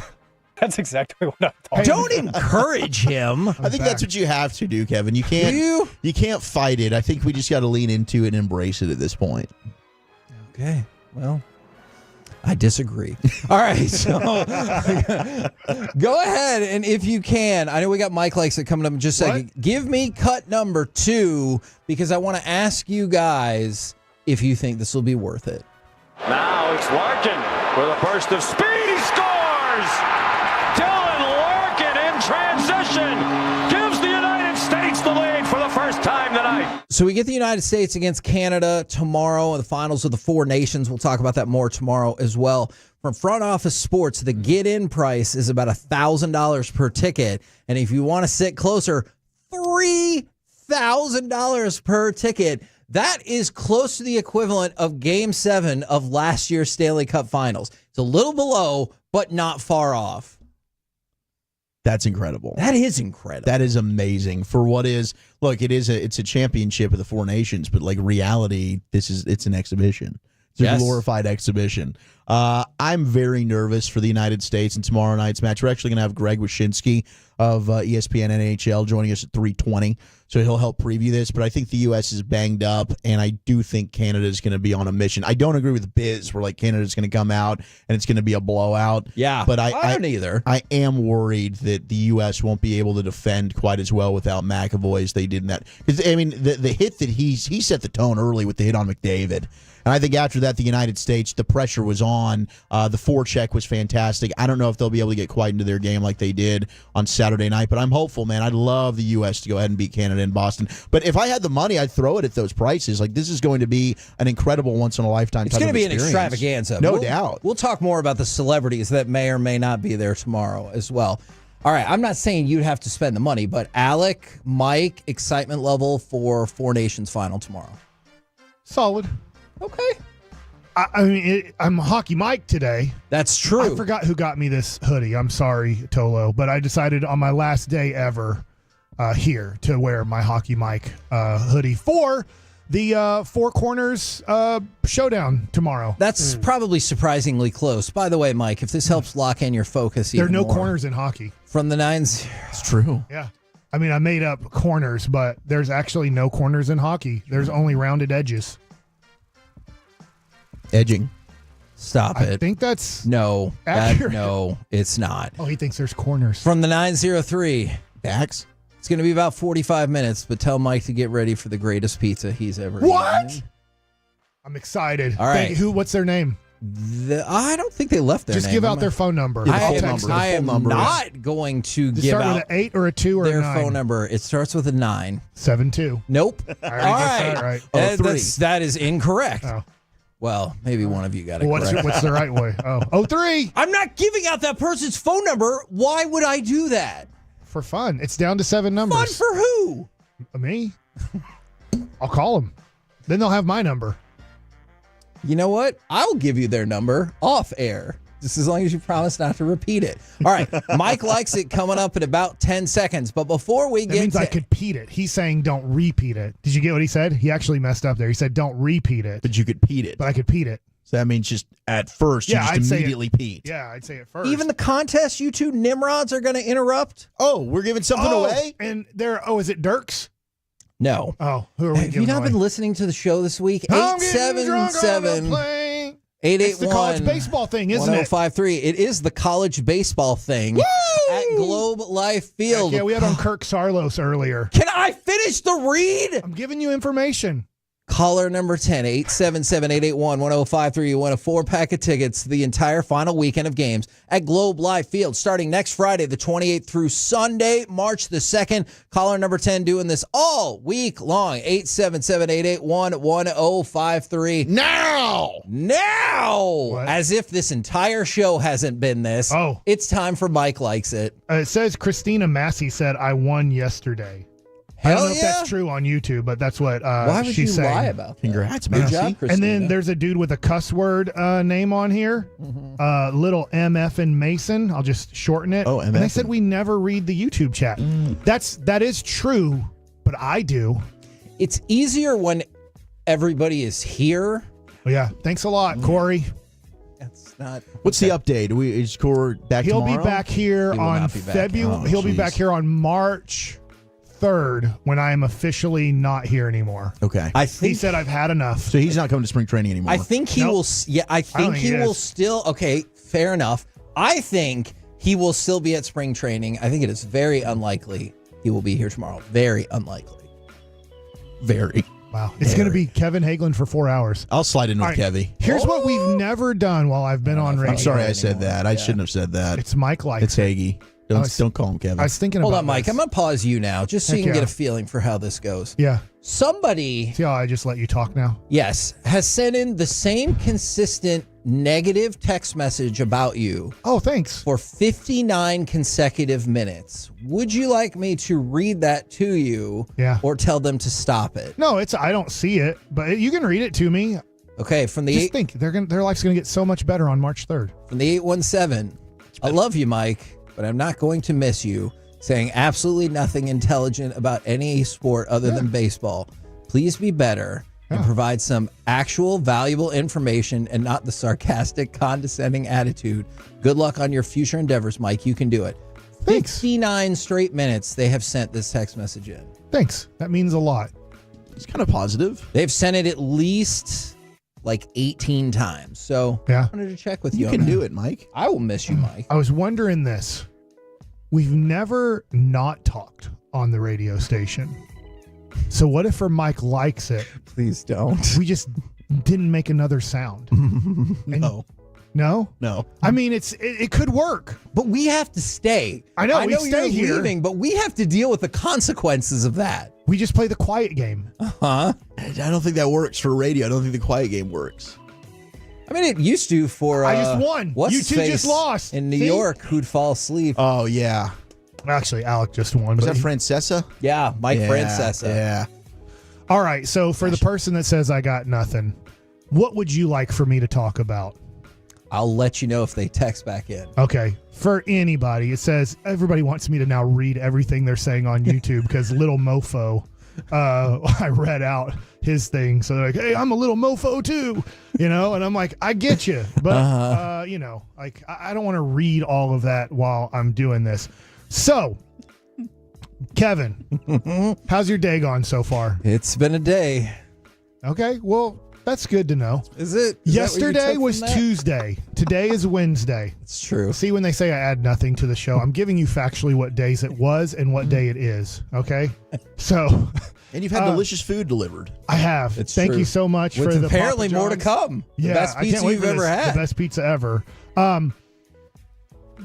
Speaker 14: That's exactly what I thought.
Speaker 15: Don't encourage him.
Speaker 21: I think that's what you have to do, Kevin. You can't fight it. I think we just got to lean into it and embrace it at this point.
Speaker 15: Okay, well, I disagree. All right, so go ahead, and if you can, I know we got Mike likes it coming up in just a second. Give me cut number 2 because I want to ask you guys if you think this will be worth it.
Speaker 16: Now it's Larkin with a burst of speed. He scores! Dylan Larkin in transition gives the United States the lead for the first time tonight.
Speaker 15: So we get the United States against Canada tomorrow in the finals of the Four Nations. We'll talk about that more tomorrow as well. From Front Office Sports, the get-in price is about $1,000 per ticket. And if you want to sit closer, $3,000 per ticket. That is close to the equivalent of Game 7 of last year's Stanley Cup Finals. It's a little below, but not far off.
Speaker 21: That's incredible.
Speaker 15: That is incredible.
Speaker 21: That is amazing for what is. Look, it's a championship of the Four Nations, but like reality, it's an exhibition. It's a glorified exhibition. I'm very nervous for the United States in tomorrow night's match. We're actually going to have Greg Wyshynski of ESPN NHL joining us at 3:20, so he'll help preview this. But I think the U.S. is banged up, and I do think Canada is going to be on a mission. I don't agree with Biz, where like Canada's going to come out and it's going to be a blowout.
Speaker 15: Yeah,
Speaker 21: but
Speaker 15: I don't either.
Speaker 21: I am worried that the U.S. won't be able to defend quite as well without McAvoy as they did in that. Because I mean, the hit that he set the tone early with the hit on McDavid. And I think after that, the United States, the pressure was on. The forecheck was fantastic. I don't know if they'll be able to get quite into their game like they did on Saturday night, but I'm hopeful, man. I'd love the U.S. to go ahead and beat Canada in Boston. But if I had the money, I'd throw it at those prices. Like, this is going to be an incredible once-in-a-lifetime
Speaker 15: It's
Speaker 21: type
Speaker 15: going to
Speaker 21: of
Speaker 15: be
Speaker 21: experience.
Speaker 15: an extravaganza.
Speaker 21: No doubt.
Speaker 15: We'll talk more about the celebrities that may or may not be there tomorrow as well. All right, I'm not saying you'd have to spend the money, but Alec, Mike, excitement level for Four Nations final tomorrow.
Speaker 11: Solid.
Speaker 15: Okay.
Speaker 11: I mean, I'm Hockey Mike today.
Speaker 15: That's true.
Speaker 11: I forgot who got me this hoodie. I'm sorry, Tolo, but I decided on my last day ever here to wear my Hockey Mike hoodie for the Four Corners showdown tomorrow.
Speaker 15: That's probably surprisingly close. By the way, Mike, if this helps lock in your focus
Speaker 11: There are
Speaker 15: even
Speaker 11: no
Speaker 15: more,
Speaker 11: corners in hockey.
Speaker 15: From the nines.
Speaker 21: It's true.
Speaker 11: Yeah. I mean, I made up corners, but there's actually no corners in hockey. There's only rounded edges.
Speaker 21: Edging.
Speaker 15: Stop
Speaker 11: I
Speaker 15: it.
Speaker 11: think that's
Speaker 15: No. No, it's not.
Speaker 11: Oh, he thinks there's corners.
Speaker 15: From the 903.
Speaker 21: Dax.
Speaker 15: It's going to be about 45 minutes, but tell Mike to get ready for the greatest pizza he's ever
Speaker 11: What?
Speaker 15: eaten.
Speaker 11: I'm excited.
Speaker 15: All right.
Speaker 11: Thank you. What's their name?
Speaker 15: I don't think they left their
Speaker 11: Just
Speaker 15: name.
Speaker 11: give out their phone number.
Speaker 15: I
Speaker 11: I'll
Speaker 15: am,
Speaker 11: text
Speaker 15: I
Speaker 11: them.
Speaker 15: am not going to
Speaker 11: Does it
Speaker 15: give
Speaker 11: start
Speaker 15: out
Speaker 11: with an 8 or a 2 or
Speaker 15: their
Speaker 11: a 9?
Speaker 15: phone number. It starts with a 9.
Speaker 11: 7-2.
Speaker 15: Nope.
Speaker 11: I
Speaker 15: All
Speaker 11: already guessed
Speaker 15: right.
Speaker 11: that right.
Speaker 15: That is incorrect.
Speaker 11: Oh.
Speaker 15: Well, maybe one of you got it
Speaker 11: What's
Speaker 15: correct.
Speaker 11: the right way? Oh, 03.
Speaker 15: I'm not giving out that person's phone number. Why would I do that?
Speaker 11: For fun. It's down to 7 numbers.
Speaker 15: Fun for who?
Speaker 11: Me. I'll call them. Then they'll have my number.
Speaker 15: You know what? I'll give you their number off air, just as long as you promise not to repeat it. All right. Mike likes it coming up in about 10 seconds. But before we
Speaker 11: That
Speaker 15: get
Speaker 11: means
Speaker 15: to
Speaker 11: I could repeat it. He's saying don't repeat it. Did you get what he said? He actually messed up there. He said don't repeat it.
Speaker 21: But you could peat it.
Speaker 11: But I could peat it.
Speaker 21: So that means just at first you
Speaker 11: I'd
Speaker 21: just
Speaker 11: say
Speaker 21: immediately
Speaker 11: it.
Speaker 21: peat.
Speaker 11: Yeah, I'd say it first.
Speaker 15: even the contest, you two Nimrods are going to interrupt?
Speaker 21: Oh, we're giving something away?
Speaker 11: And is it Dirks?
Speaker 15: No.
Speaker 11: Oh, who are we
Speaker 15: Have you
Speaker 11: giving
Speaker 15: not
Speaker 11: away?
Speaker 15: been listening to the show this week?
Speaker 11: I'm getting drunk on the
Speaker 15: 877
Speaker 11: plane.
Speaker 15: 881
Speaker 11: It's the college baseball thing, isn't it?
Speaker 15: 1053. It is the college baseball thing at Globe Life Field.
Speaker 11: Yeah, we had on Kirk Sarlos earlier.
Speaker 15: Can I finish the read?
Speaker 11: I'm giving you information.
Speaker 15: Caller number 10, 877-881-1053. You win a 4-pack of tickets the entire final weekend of games at Globe Life Field starting next Friday, the 28th through Sunday, March the 2nd. Caller number 10 doing this all week long. 877-881-1053.
Speaker 21: Now!
Speaker 15: What? As if this entire show hasn't been this.
Speaker 11: Oh.
Speaker 15: It's time for Mike Likes It.
Speaker 11: It says Christina Massey said, I won yesterday. I don't know if that's true on YouTube, but that's what
Speaker 15: Why would
Speaker 11: she's
Speaker 15: you
Speaker 11: saying.
Speaker 15: lie about that?
Speaker 21: Congrats,
Speaker 15: Good
Speaker 21: Massey.
Speaker 15: job,
Speaker 11: And
Speaker 15: Christina.
Speaker 11: then there's a dude with a cuss word name on here, little MF and Mason. I'll just shorten it.
Speaker 21: Oh,
Speaker 11: And they
Speaker 21: MF.
Speaker 11: said we never read the YouTube chat. That is true, but I do.
Speaker 15: It's easier when everybody is here.
Speaker 11: Well, yeah. Thanks a lot, Corey.
Speaker 15: That's not.
Speaker 21: What's the update? Is Core back
Speaker 11: He'll
Speaker 21: tomorrow?
Speaker 11: be back here
Speaker 15: He will
Speaker 11: on
Speaker 15: not be back.
Speaker 11: February.
Speaker 21: Oh,
Speaker 11: He'll be
Speaker 21: geez.
Speaker 11: back here on March 3rd when I am officially not here anymore.
Speaker 21: Okay.
Speaker 15: I
Speaker 11: He
Speaker 15: think
Speaker 11: said I've had enough.
Speaker 21: So he's not coming to spring training anymore.
Speaker 15: I think he
Speaker 11: Nope.
Speaker 15: will. I think
Speaker 11: think
Speaker 15: he
Speaker 11: he
Speaker 15: will
Speaker 11: is.
Speaker 15: still. Okay, fair enough. I think he will still be at spring training. I think it is very unlikely he will be here tomorrow. Very unlikely.
Speaker 21: Very.
Speaker 11: Wow. It's going to be Kevin Hagelin for 4 hours.
Speaker 21: I'll slide in with
Speaker 11: All right.
Speaker 21: Kevy.
Speaker 11: Here's what we've never done while I've been on radio.
Speaker 21: I'm sorry I said that. I shouldn't have said that.
Speaker 11: It's Mike Likes
Speaker 21: It's Hagee. Don't call him Kevin.
Speaker 11: I was thinking
Speaker 15: Hold
Speaker 11: about
Speaker 15: on, Mike.
Speaker 11: this.
Speaker 15: I'm gonna pause you now, just so
Speaker 11: Heck
Speaker 15: you can
Speaker 11: yeah.
Speaker 15: get a feeling for how this goes.
Speaker 11: Yeah.
Speaker 15: Somebody,
Speaker 11: See how I just let you talk now?
Speaker 15: yes, has sent in the same consistent negative text message about you
Speaker 11: Oh, thanks.
Speaker 15: for 59 consecutive minutes. Would you like me to read that to you?
Speaker 11: Yeah.
Speaker 15: Or tell them to stop it?
Speaker 11: No, I don't see it, but you can read it to me.
Speaker 15: Okay, from the
Speaker 11: Just think, their life's going to get so much better on March 3rd.
Speaker 15: From the 817, I love you, Mike, but I'm not going to miss you. Saying absolutely nothing intelligent about any sport other than baseball. Please be better. and provide some actual valuable information and not the sarcastic, condescending attitude. Good luck on your future endeavors, Mike. You can do it.
Speaker 11: Thanks.
Speaker 15: 59 straight minutes they have sent this text message in.
Speaker 11: Thanks. That means a lot.
Speaker 21: It's kind of positive.
Speaker 15: They've sent it at least like 18 times. So
Speaker 11: yeah.
Speaker 15: I wanted to check with you.
Speaker 21: You can do it, Mike.
Speaker 15: I will miss you, Mike.
Speaker 11: I was wondering this. We've never not talked on the radio station. So what if Mike likes it?
Speaker 15: Please don't.
Speaker 11: We just didn't make another sound.
Speaker 21: No.
Speaker 11: No? I mean, it could work.
Speaker 15: But we have to stay.
Speaker 11: I know we stay
Speaker 15: you're
Speaker 11: here.
Speaker 15: leaving, but we have to deal with the consequences of that.
Speaker 11: We just play the quiet game.
Speaker 15: Huh?
Speaker 21: I don't think that works for radio. I don't think the quiet game works.
Speaker 15: I mean, it used to for...
Speaker 11: I just won.
Speaker 15: What's
Speaker 11: You
Speaker 15: his
Speaker 11: two
Speaker 15: face
Speaker 11: just lost.
Speaker 15: in New
Speaker 11: See?
Speaker 15: York who'd fall asleep.
Speaker 21: Oh, yeah.
Speaker 11: Actually, Alec just won.
Speaker 21: Was
Speaker 11: but
Speaker 21: that Francesa?
Speaker 15: Yeah, Mike Francesa.
Speaker 21: Yeah.
Speaker 11: All right, so for the person that says I got nothing, what would you like for me to talk about?
Speaker 15: I'll let you know if they text back in.
Speaker 11: Okay. For anybody, it says everybody wants me to now read everything they're saying on YouTube because little mofo, I read out his thing. So they're like, hey, I'm a little mofo too, and I'm like, I get you. But, like I don't want to read all of that while I'm doing this. So, Kevin, how's your day gone so far?
Speaker 15: It's been a day.
Speaker 11: Okay. Well, that's good to know.
Speaker 15: Is it?
Speaker 11: Yesterday was Tuesday. Today is Wednesday.
Speaker 15: It's true.
Speaker 11: See, when they say I add nothing to the show, I'm giving you factually what days it was and what day it is. Okay? So.
Speaker 21: And you've had delicious food delivered.
Speaker 11: I have. Thank you so much
Speaker 15: With
Speaker 11: for the
Speaker 15: apparently
Speaker 11: Papa
Speaker 15: more to
Speaker 11: John's.
Speaker 15: come. The
Speaker 11: Yeah,
Speaker 15: best
Speaker 11: I can't
Speaker 15: pizza
Speaker 11: wait
Speaker 15: you've
Speaker 11: for
Speaker 15: ever
Speaker 11: this.
Speaker 15: had.
Speaker 11: The best pizza ever.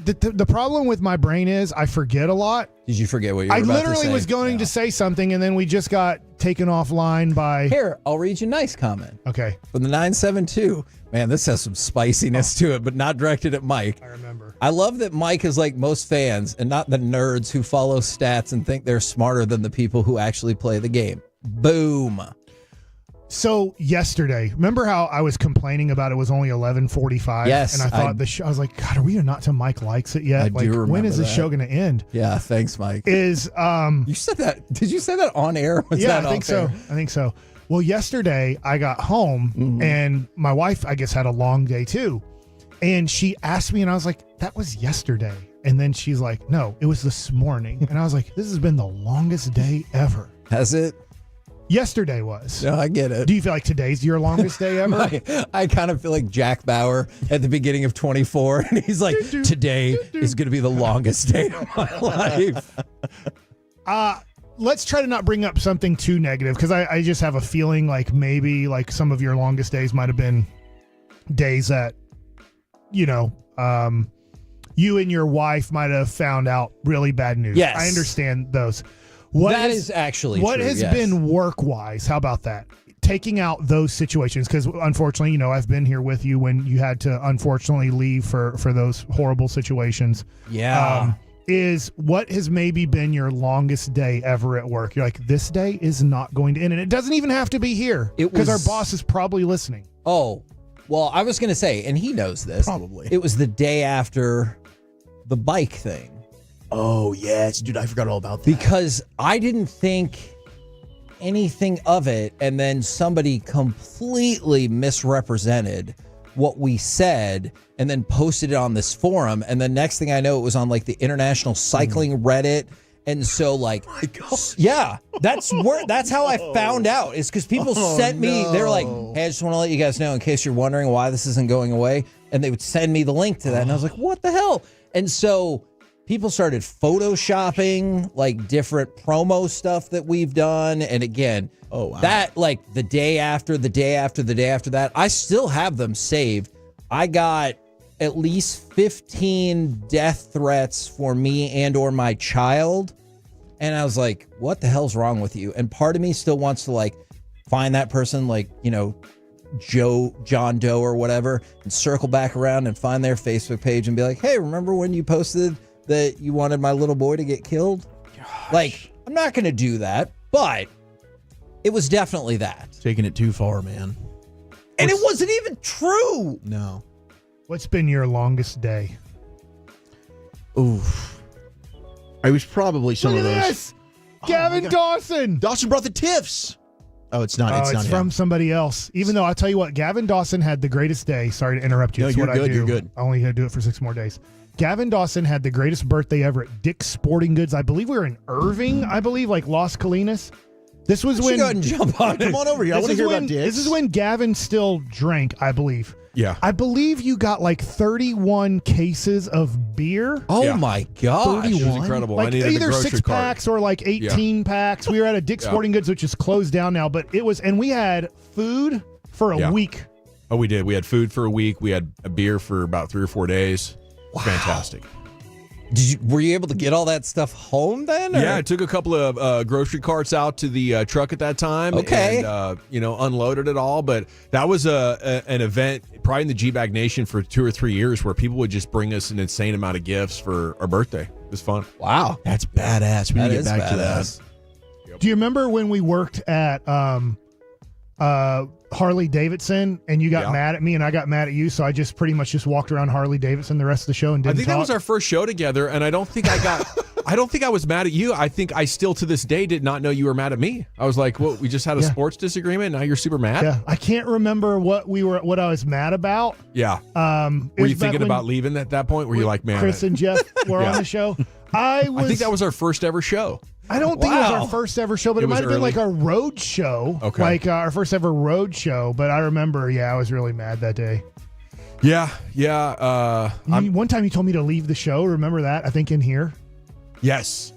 Speaker 11: The problem with my brain is I forget a lot.
Speaker 15: Did you forget what you were
Speaker 11: I
Speaker 15: about to
Speaker 11: literally
Speaker 15: say?
Speaker 11: was going to say something, and then we just got taken offline by...
Speaker 15: Here, I'll read you a nice comment.
Speaker 11: Okay.
Speaker 15: From the 972. Man, this has some spiciness to it, but not directed at Mike.
Speaker 11: I remember.
Speaker 15: I love that Mike is like most fans and not the nerds who follow stats and think they're smarter than the people who actually play the game. Boom.
Speaker 11: So yesterday, remember how I was complaining about it was only 11:45?
Speaker 15: Yes,
Speaker 11: and I thought the show. I was like, God, are we not to Mike likes it yet?
Speaker 15: I
Speaker 11: Like,
Speaker 15: do remember
Speaker 11: when is this
Speaker 15: that.
Speaker 11: show going to end?
Speaker 15: Yeah, thanks, Mike.
Speaker 11: You
Speaker 15: said that? Did you say that on air? Was
Speaker 11: yeah,
Speaker 15: that
Speaker 11: I think
Speaker 15: off
Speaker 11: so.
Speaker 15: air?
Speaker 11: I think so. Well, yesterday I got home and my wife, I guess, had a long day too, and she asked me, and I was like, that was yesterday. And then she's like, no, it was this morning. And I was like, this has been the longest day ever.
Speaker 15: Has it?
Speaker 11: Yesterday was.
Speaker 15: No, I get it.
Speaker 11: Do you feel like today's your longest day ever?
Speaker 15: I kind of feel like Jack Bauer at the beginning of 24, and he's like, today is going to be the longest day of my life.
Speaker 11: Let's try to not bring up something too negative, because I just have a feeling like maybe like some of your longest days might have been days that, you and your wife might have found out really bad news.
Speaker 15: Yes.
Speaker 11: I understand those.
Speaker 15: That is actually
Speaker 11: what
Speaker 15: true,
Speaker 11: has
Speaker 15: yes.
Speaker 11: been work-wise? How about that? Taking out those situations, because unfortunately, I've been here with you when you had to unfortunately leave for those horrible situations.
Speaker 15: Yeah.
Speaker 11: Is what has maybe been your longest day ever at work? You're like, this day is not going to end, and it doesn't even have to be here because our boss is probably listening.
Speaker 15: Oh, well, I was going to say, and he knows this.
Speaker 21: Probably.
Speaker 15: It was the day after the bike thing.
Speaker 21: Oh, yes. Dude, I forgot all about that.
Speaker 15: Because I didn't think anything of it, and then somebody completely misrepresented what we said and then posted it on this forum, and the next thing I know, it was on like the International Cycling Reddit. And so like, yeah, that's how I found out, is because people sent me, they're like, hey, I just want to let you guys know in case you're wondering why this isn't going away. And they would send me the link to that. And I was like, what the hell? And so people started photoshopping like different promo stuff that we've done. And again, that like the day after that, I still have them saved. I got at least 15 death threats for me and or my child. And I was like, what the hell's wrong with you? And part of me still wants to like find that person, like, John Doe or whatever, and circle back around and find their Facebook page and be like, hey, remember when you posted that you wanted my little boy to get killed? Gosh. Like, I'm not going to do that, but it was definitely that.
Speaker 21: Taking it too far, man.
Speaker 15: And it wasn't even true.
Speaker 21: No.
Speaker 11: What's been your longest day?
Speaker 21: Oof. I was probably some
Speaker 11: Look
Speaker 21: of
Speaker 11: at
Speaker 21: those.
Speaker 11: this! Gavin Dawson!
Speaker 21: Dawson brought the tiffs. Oh, it's not.
Speaker 11: It's from somebody else. Even though I'll tell you what, Gavin Dawson had the greatest day. Sorry to interrupt you.
Speaker 21: No,
Speaker 11: That's
Speaker 21: you're
Speaker 11: what
Speaker 21: good.
Speaker 11: I do.
Speaker 21: You're good.
Speaker 11: I only had to do it for 6 more days. Gavin Dawson had the greatest birthday ever at Dick's Sporting Goods. I believe we were in Irving. I believe like Las Colinas. This was when.
Speaker 15: Go ahead and jump on it.
Speaker 21: Come on over here. I want to hear about Dick's.
Speaker 11: This is when Gavin still drank, I believe.
Speaker 21: Yeah.
Speaker 11: I believe you got like 31 cases of beer.
Speaker 15: Oh my gosh.
Speaker 11: 31?
Speaker 5: It was incredible.
Speaker 11: Like
Speaker 5: I needed
Speaker 11: either
Speaker 5: a grocery
Speaker 11: 6
Speaker 5: cart.
Speaker 11: packs or like 18 packs. We were at a Dick's Sporting Goods, which is closed down now, but it was, and we had food for a week.
Speaker 5: Oh, we did. We had food for a week. We had a beer for about 3 or 4 days. Wow. Fantastic.
Speaker 15: Were you able to get all that stuff home then? Or?
Speaker 5: Yeah, I took a couple of grocery carts out to the truck at that time.
Speaker 15: Okay.
Speaker 5: And, unloaded it all. But that was an event probably in the G-Bag Nation for 2 or 3 years where people would just bring us an insane amount of gifts for our birthday. It was fun.
Speaker 15: Wow.
Speaker 21: That's badass. We need to get back to that.
Speaker 11: Do you remember when we worked at Harley Davidson and you got mad at me and I got mad at you, so I just pretty much just walked around Harley Davidson the rest of the show and didn't
Speaker 5: I think
Speaker 11: talk?
Speaker 5: that was our first show together, and I don't think I was mad at you. I think I still to this day did not know you were mad at me. I was like, "Well, we just had a sports disagreement, now you're super mad?"
Speaker 11: Yeah, I can't remember what I was mad about.
Speaker 5: Yeah.
Speaker 11: It
Speaker 5: Were
Speaker 11: was
Speaker 5: you thinking
Speaker 11: back
Speaker 5: about leaving at that point? Were you like, "Man,
Speaker 11: Chris and Jeff were
Speaker 5: Yeah.
Speaker 11: on the show"? I
Speaker 5: think that was our first ever show.
Speaker 11: I don't think it was our first ever show, but it
Speaker 5: was
Speaker 11: might have been
Speaker 5: early.
Speaker 11: like our road show.
Speaker 5: Okay.
Speaker 11: Like our first ever road show. But I remember, I was really mad that day.
Speaker 5: Yeah.
Speaker 11: One time you told me to leave the show. Remember that? I think in here.
Speaker 5: Yes,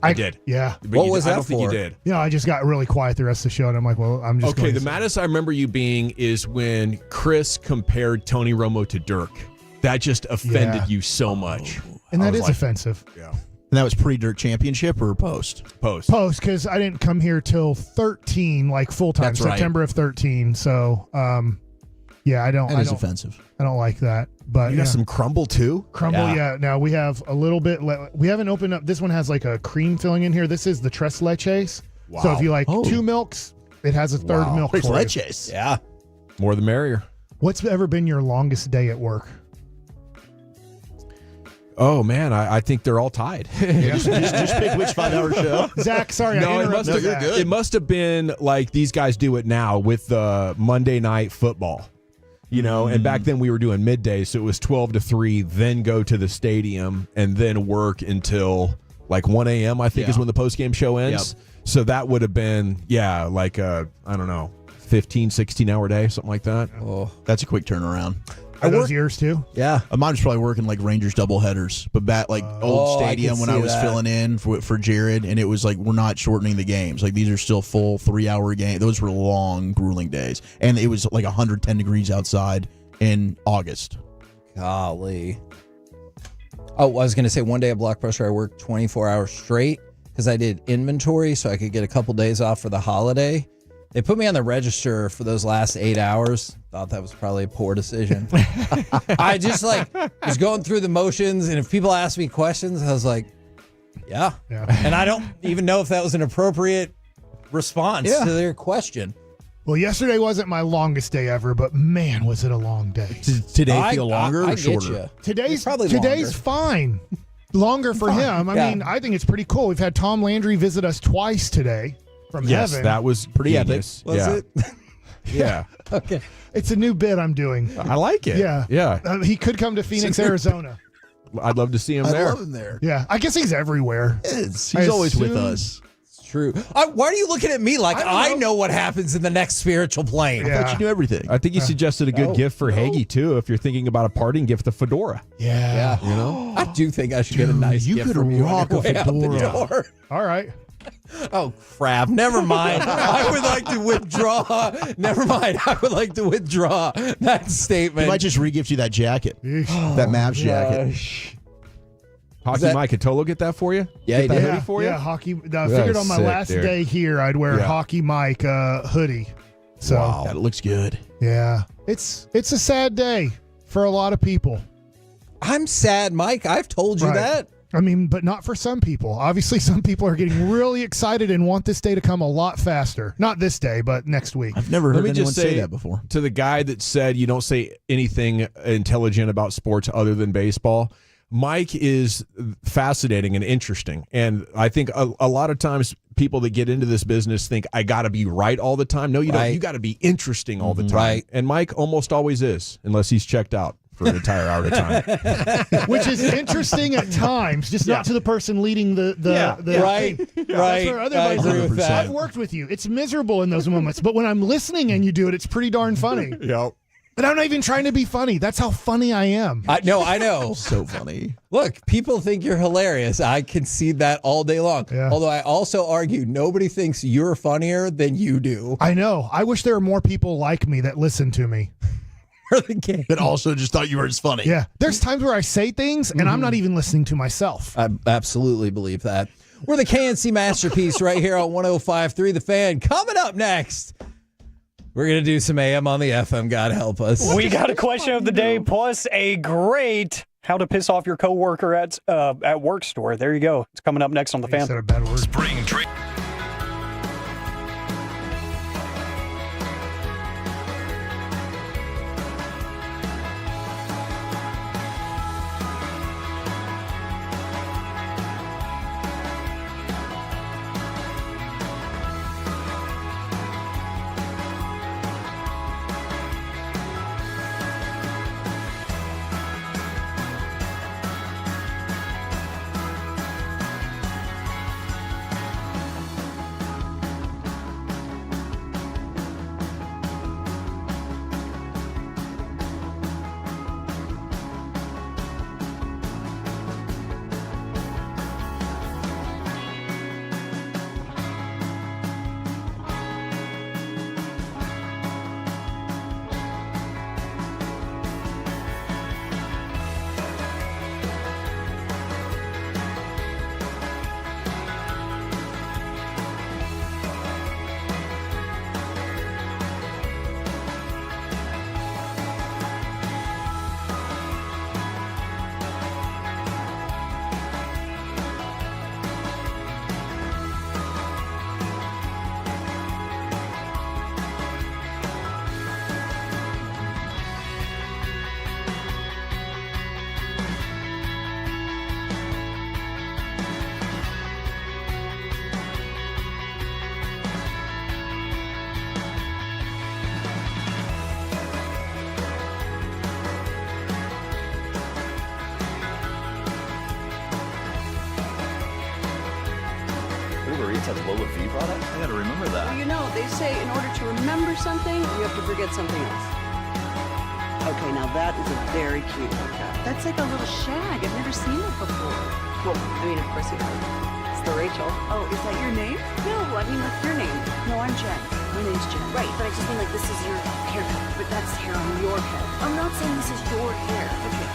Speaker 5: I did.
Speaker 11: Yeah.
Speaker 5: But I don't think you did.
Speaker 11: I just got really quiet the rest of the show, and I'm like, well, I'm just
Speaker 5: Okay,
Speaker 11: going
Speaker 5: the
Speaker 11: to
Speaker 5: maddest I remember you being is when Chris compared Tony Romo to Dirk. That just offended you so much.
Speaker 11: And
Speaker 5: I
Speaker 11: that
Speaker 5: was
Speaker 11: is
Speaker 5: like,
Speaker 11: offensive.
Speaker 5: Yeah.
Speaker 21: And that was pre-Dirk championship or post?
Speaker 5: Post,
Speaker 11: because I didn't come here till 13, like full time,
Speaker 21: That's right.
Speaker 11: September of 13. So, I don't.
Speaker 21: That is offensive.
Speaker 11: I don't like that. But
Speaker 5: You got some crumble too?
Speaker 11: crumble. Yeah. Now we have a little bit. We haven't opened up. This one has like a cream filling in here. This is the tres leches.
Speaker 5: Wow.
Speaker 11: So if you like
Speaker 21: Oh.
Speaker 11: 2 milks, it has a third milk.
Speaker 21: Tres
Speaker 11: for you.
Speaker 21: leches.
Speaker 15: Yeah.
Speaker 5: More the merrier.
Speaker 11: What's ever been your longest day at work?
Speaker 5: Oh man, I think they're all tied.
Speaker 21: just pick which 5-hour show.
Speaker 11: Zach, sorry,
Speaker 5: No,
Speaker 11: I
Speaker 5: it must
Speaker 11: interrupted.
Speaker 5: have.
Speaker 11: Zach.
Speaker 5: It must have been like these guys do it now with the Monday night football. And back then we were doing midday, so it was 12 to 3, then go to the stadium and then work until like 1 a.m. I think is when the post-game show ends.
Speaker 21: Yep.
Speaker 5: So that would have been, like a, 15, 16-hour day, something like that.
Speaker 21: Oh, that's a quick turnaround.
Speaker 11: Are those yours too?
Speaker 15: Yeah.
Speaker 21: Mine was probably working like Rangers doubleheaders, but back like old
Speaker 15: I
Speaker 21: stadium
Speaker 15: can
Speaker 21: when I
Speaker 15: see
Speaker 21: was
Speaker 15: that.
Speaker 21: filling in for Jared, and it was like we're not shortening the games. Like these are still full 3-hour games. Those were long, grueling days, and it was like 110 degrees outside in August.
Speaker 15: Golly. Oh, I was going to say one day at Block Pressure, I worked 24 hours straight because I did inventory so I could get a couple days off for the holiday. They put me on the register for those last 8 hours. Thought that was probably a poor decision. I just was going through the motions, and if people asked me questions, I was like, yeah. And I don't even know if that was an appropriate response to their question.
Speaker 11: Well, yesterday wasn't my longest day ever, but man, was it a long day.
Speaker 21: Does today feel longer
Speaker 15: I
Speaker 21: or shorter?
Speaker 15: Get you.
Speaker 11: Today's
Speaker 15: Probably
Speaker 11: today's
Speaker 15: longer.
Speaker 11: fine. Longer for him. I mean, I think it's pretty cool. We've had Tom Landry visit us twice today from
Speaker 5: Yes,
Speaker 11: heaven.
Speaker 5: that was pretty epic.
Speaker 15: Was it?
Speaker 5: Yeah.
Speaker 15: Okay.
Speaker 11: It's a new bit I'm doing.
Speaker 5: I like it.
Speaker 11: Yeah.
Speaker 5: Yeah.
Speaker 11: He could come to Phoenix, Arizona.
Speaker 5: I'd love to see him
Speaker 21: I
Speaker 5: there.
Speaker 21: love him there.
Speaker 11: Yeah. I guess he's everywhere.
Speaker 21: He's
Speaker 11: I
Speaker 21: always with
Speaker 11: assume-
Speaker 21: us.
Speaker 15: It's true. Why are you looking at me like I know what happens in the next spiritual plane?
Speaker 11: Yeah.
Speaker 21: I thought you knew everything.
Speaker 5: I think you suggested a good
Speaker 15: No,
Speaker 5: gift for
Speaker 15: no.
Speaker 5: Hagee too. If you're thinking about a party, gift the fedora.
Speaker 11: Yeah.
Speaker 15: I do think I should get a nice
Speaker 21: you
Speaker 15: gift
Speaker 21: could
Speaker 15: from you on
Speaker 21: rock
Speaker 15: your
Speaker 21: a
Speaker 15: way out the
Speaker 21: fedora.
Speaker 15: door.
Speaker 11: All right.
Speaker 15: Oh, crap. Never mind. I would like to withdraw. Never mind. I would like to withdraw that
Speaker 21: He
Speaker 15: statement.
Speaker 21: might just re-gift you that jacket, that Mavs jacket.
Speaker 15: Gosh.
Speaker 5: Hockey
Speaker 15: that-
Speaker 5: Mike, could Tolo get that for you?
Speaker 15: Yeah,
Speaker 5: Get
Speaker 15: he
Speaker 5: that
Speaker 15: did.
Speaker 5: hoodie for you?
Speaker 11: Yeah, hockey. I figured on my
Speaker 5: sick,
Speaker 11: last
Speaker 5: dude.
Speaker 11: day here, I'd wear
Speaker 5: Yeah.
Speaker 11: Hockey Mike hoodie. So
Speaker 21: That looks good.
Speaker 11: yeah, it's a sad day for a lot of people.
Speaker 15: I'm sad, Mike. I've told you
Speaker 11: Right.
Speaker 15: that.
Speaker 11: I mean, but not for some people. Obviously, some people are getting really excited and want this day to come a lot faster. Not this day, but next week.
Speaker 21: I've never
Speaker 5: Let
Speaker 21: heard
Speaker 5: me
Speaker 21: anyone
Speaker 5: just
Speaker 21: say
Speaker 5: say
Speaker 21: that before.
Speaker 5: to the guy that said you don't say anything intelligent about sports other than baseball. Mike is fascinating and interesting. And I think a lot of times people that get into this business think, I got to be right all the time. No, you don't. You got to be interesting all the time.
Speaker 3: Right.
Speaker 5: And Mike almost always is, unless he's checked out for an entire hour at a time.
Speaker 11: Which is interesting at times, just not to the person leading the
Speaker 3: right.
Speaker 11: That's
Speaker 3: Right.
Speaker 11: where other
Speaker 3: I
Speaker 11: guys
Speaker 3: agree with that.
Speaker 11: I've worked with you. It's miserable in those moments, but when I'm listening and you do it, it's pretty darn funny.
Speaker 5: Yep.
Speaker 11: But I'm not even trying to be funny. That's how funny I am.
Speaker 3: I know.
Speaker 21: So funny.
Speaker 3: Look, people think you're hilarious. I concede that all day long.
Speaker 11: Yeah.
Speaker 3: Although I also argue nobody thinks you're funnier than you do.
Speaker 11: I know. I wish there were more people like me that listen to me.
Speaker 21: That also just thought you were as funny.
Speaker 11: Yeah. There's times where I say things and I'm not even listening to myself.
Speaker 3: I absolutely believe that. We're the KNC Masterpiece right here on 105.3 The Fan. Coming up next, we're going to do some AM on the FM. God help us.
Speaker 14: We got a question of the day plus a great how to piss off your coworker at work story. There you go. It's coming up next on The Fan.
Speaker 11: Said a bad word.
Speaker 12: Spring training.
Speaker 6: Uber Eats has Lola V products? I gotta remember that.
Speaker 7: Well, you know, they say in order to remember something, you have to forget something else. Okay, now that is a very cute haircut. That's like a little shag. I've never seen it before. Well, I mean, of course you have. It's the Rachel. Oh, is that your name? No, I mean, like your name. No, I'm Jen. My name's Jen. Right, but I just mean like this is your haircut, but that's hair on your head. I'm not saying this is your hair. Okay.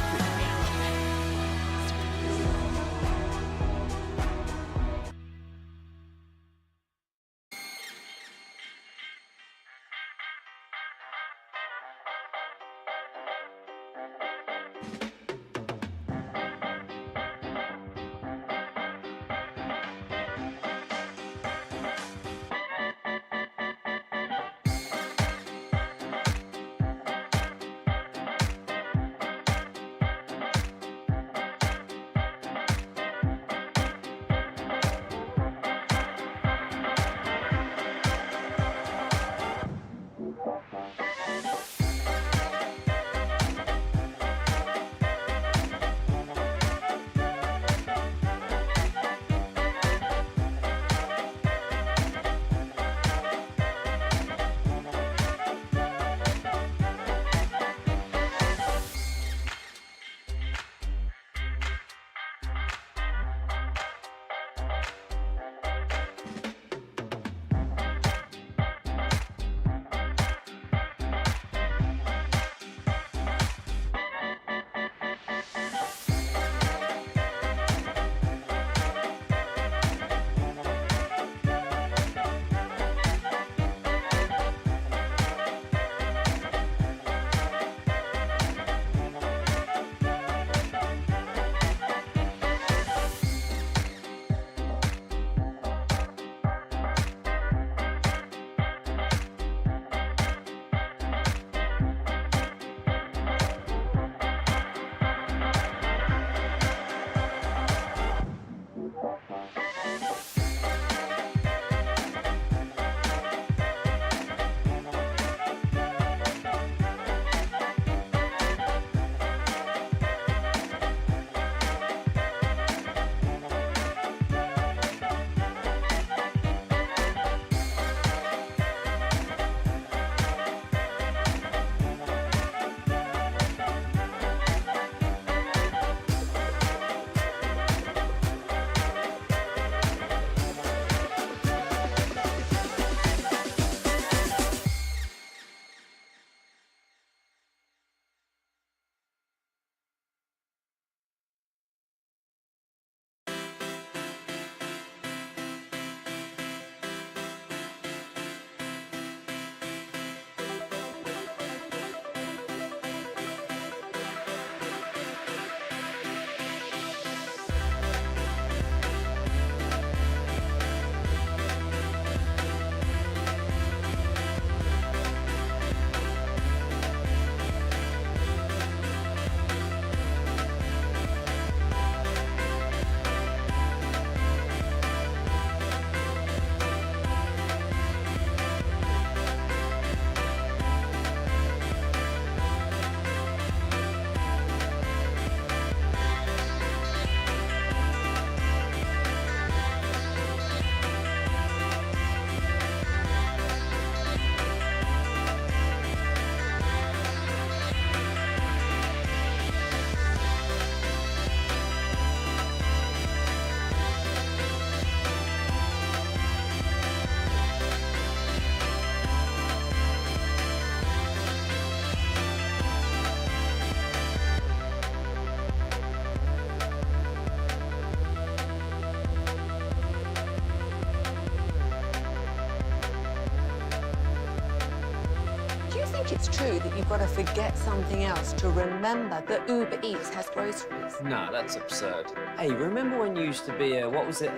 Speaker 8: think it's true that you've got to forget something else to remember that Uber Eats has groceries?
Speaker 10: No, that's absurd. Hey, remember when you used to be a, what was it,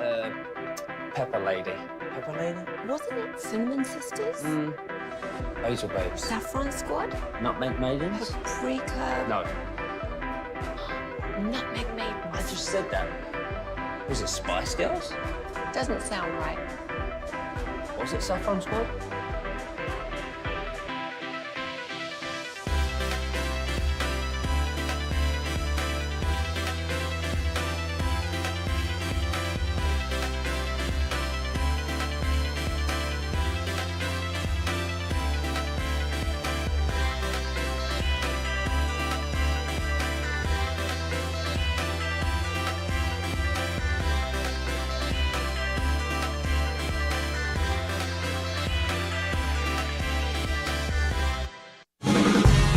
Speaker 10: Pepper Lady? Pepper Lady?
Speaker 8: Wasn't it Cinnamon Sisters?
Speaker 10: Basil Babes.
Speaker 8: Saffron Squad?
Speaker 10: Nutmeg Maidens?
Speaker 8: Paprika?
Speaker 10: No.
Speaker 8: Nutmeg Maidens?
Speaker 10: I just said that. Was it Spice Girls?
Speaker 8: Doesn't sound right.
Speaker 10: Was it Saffron Squad?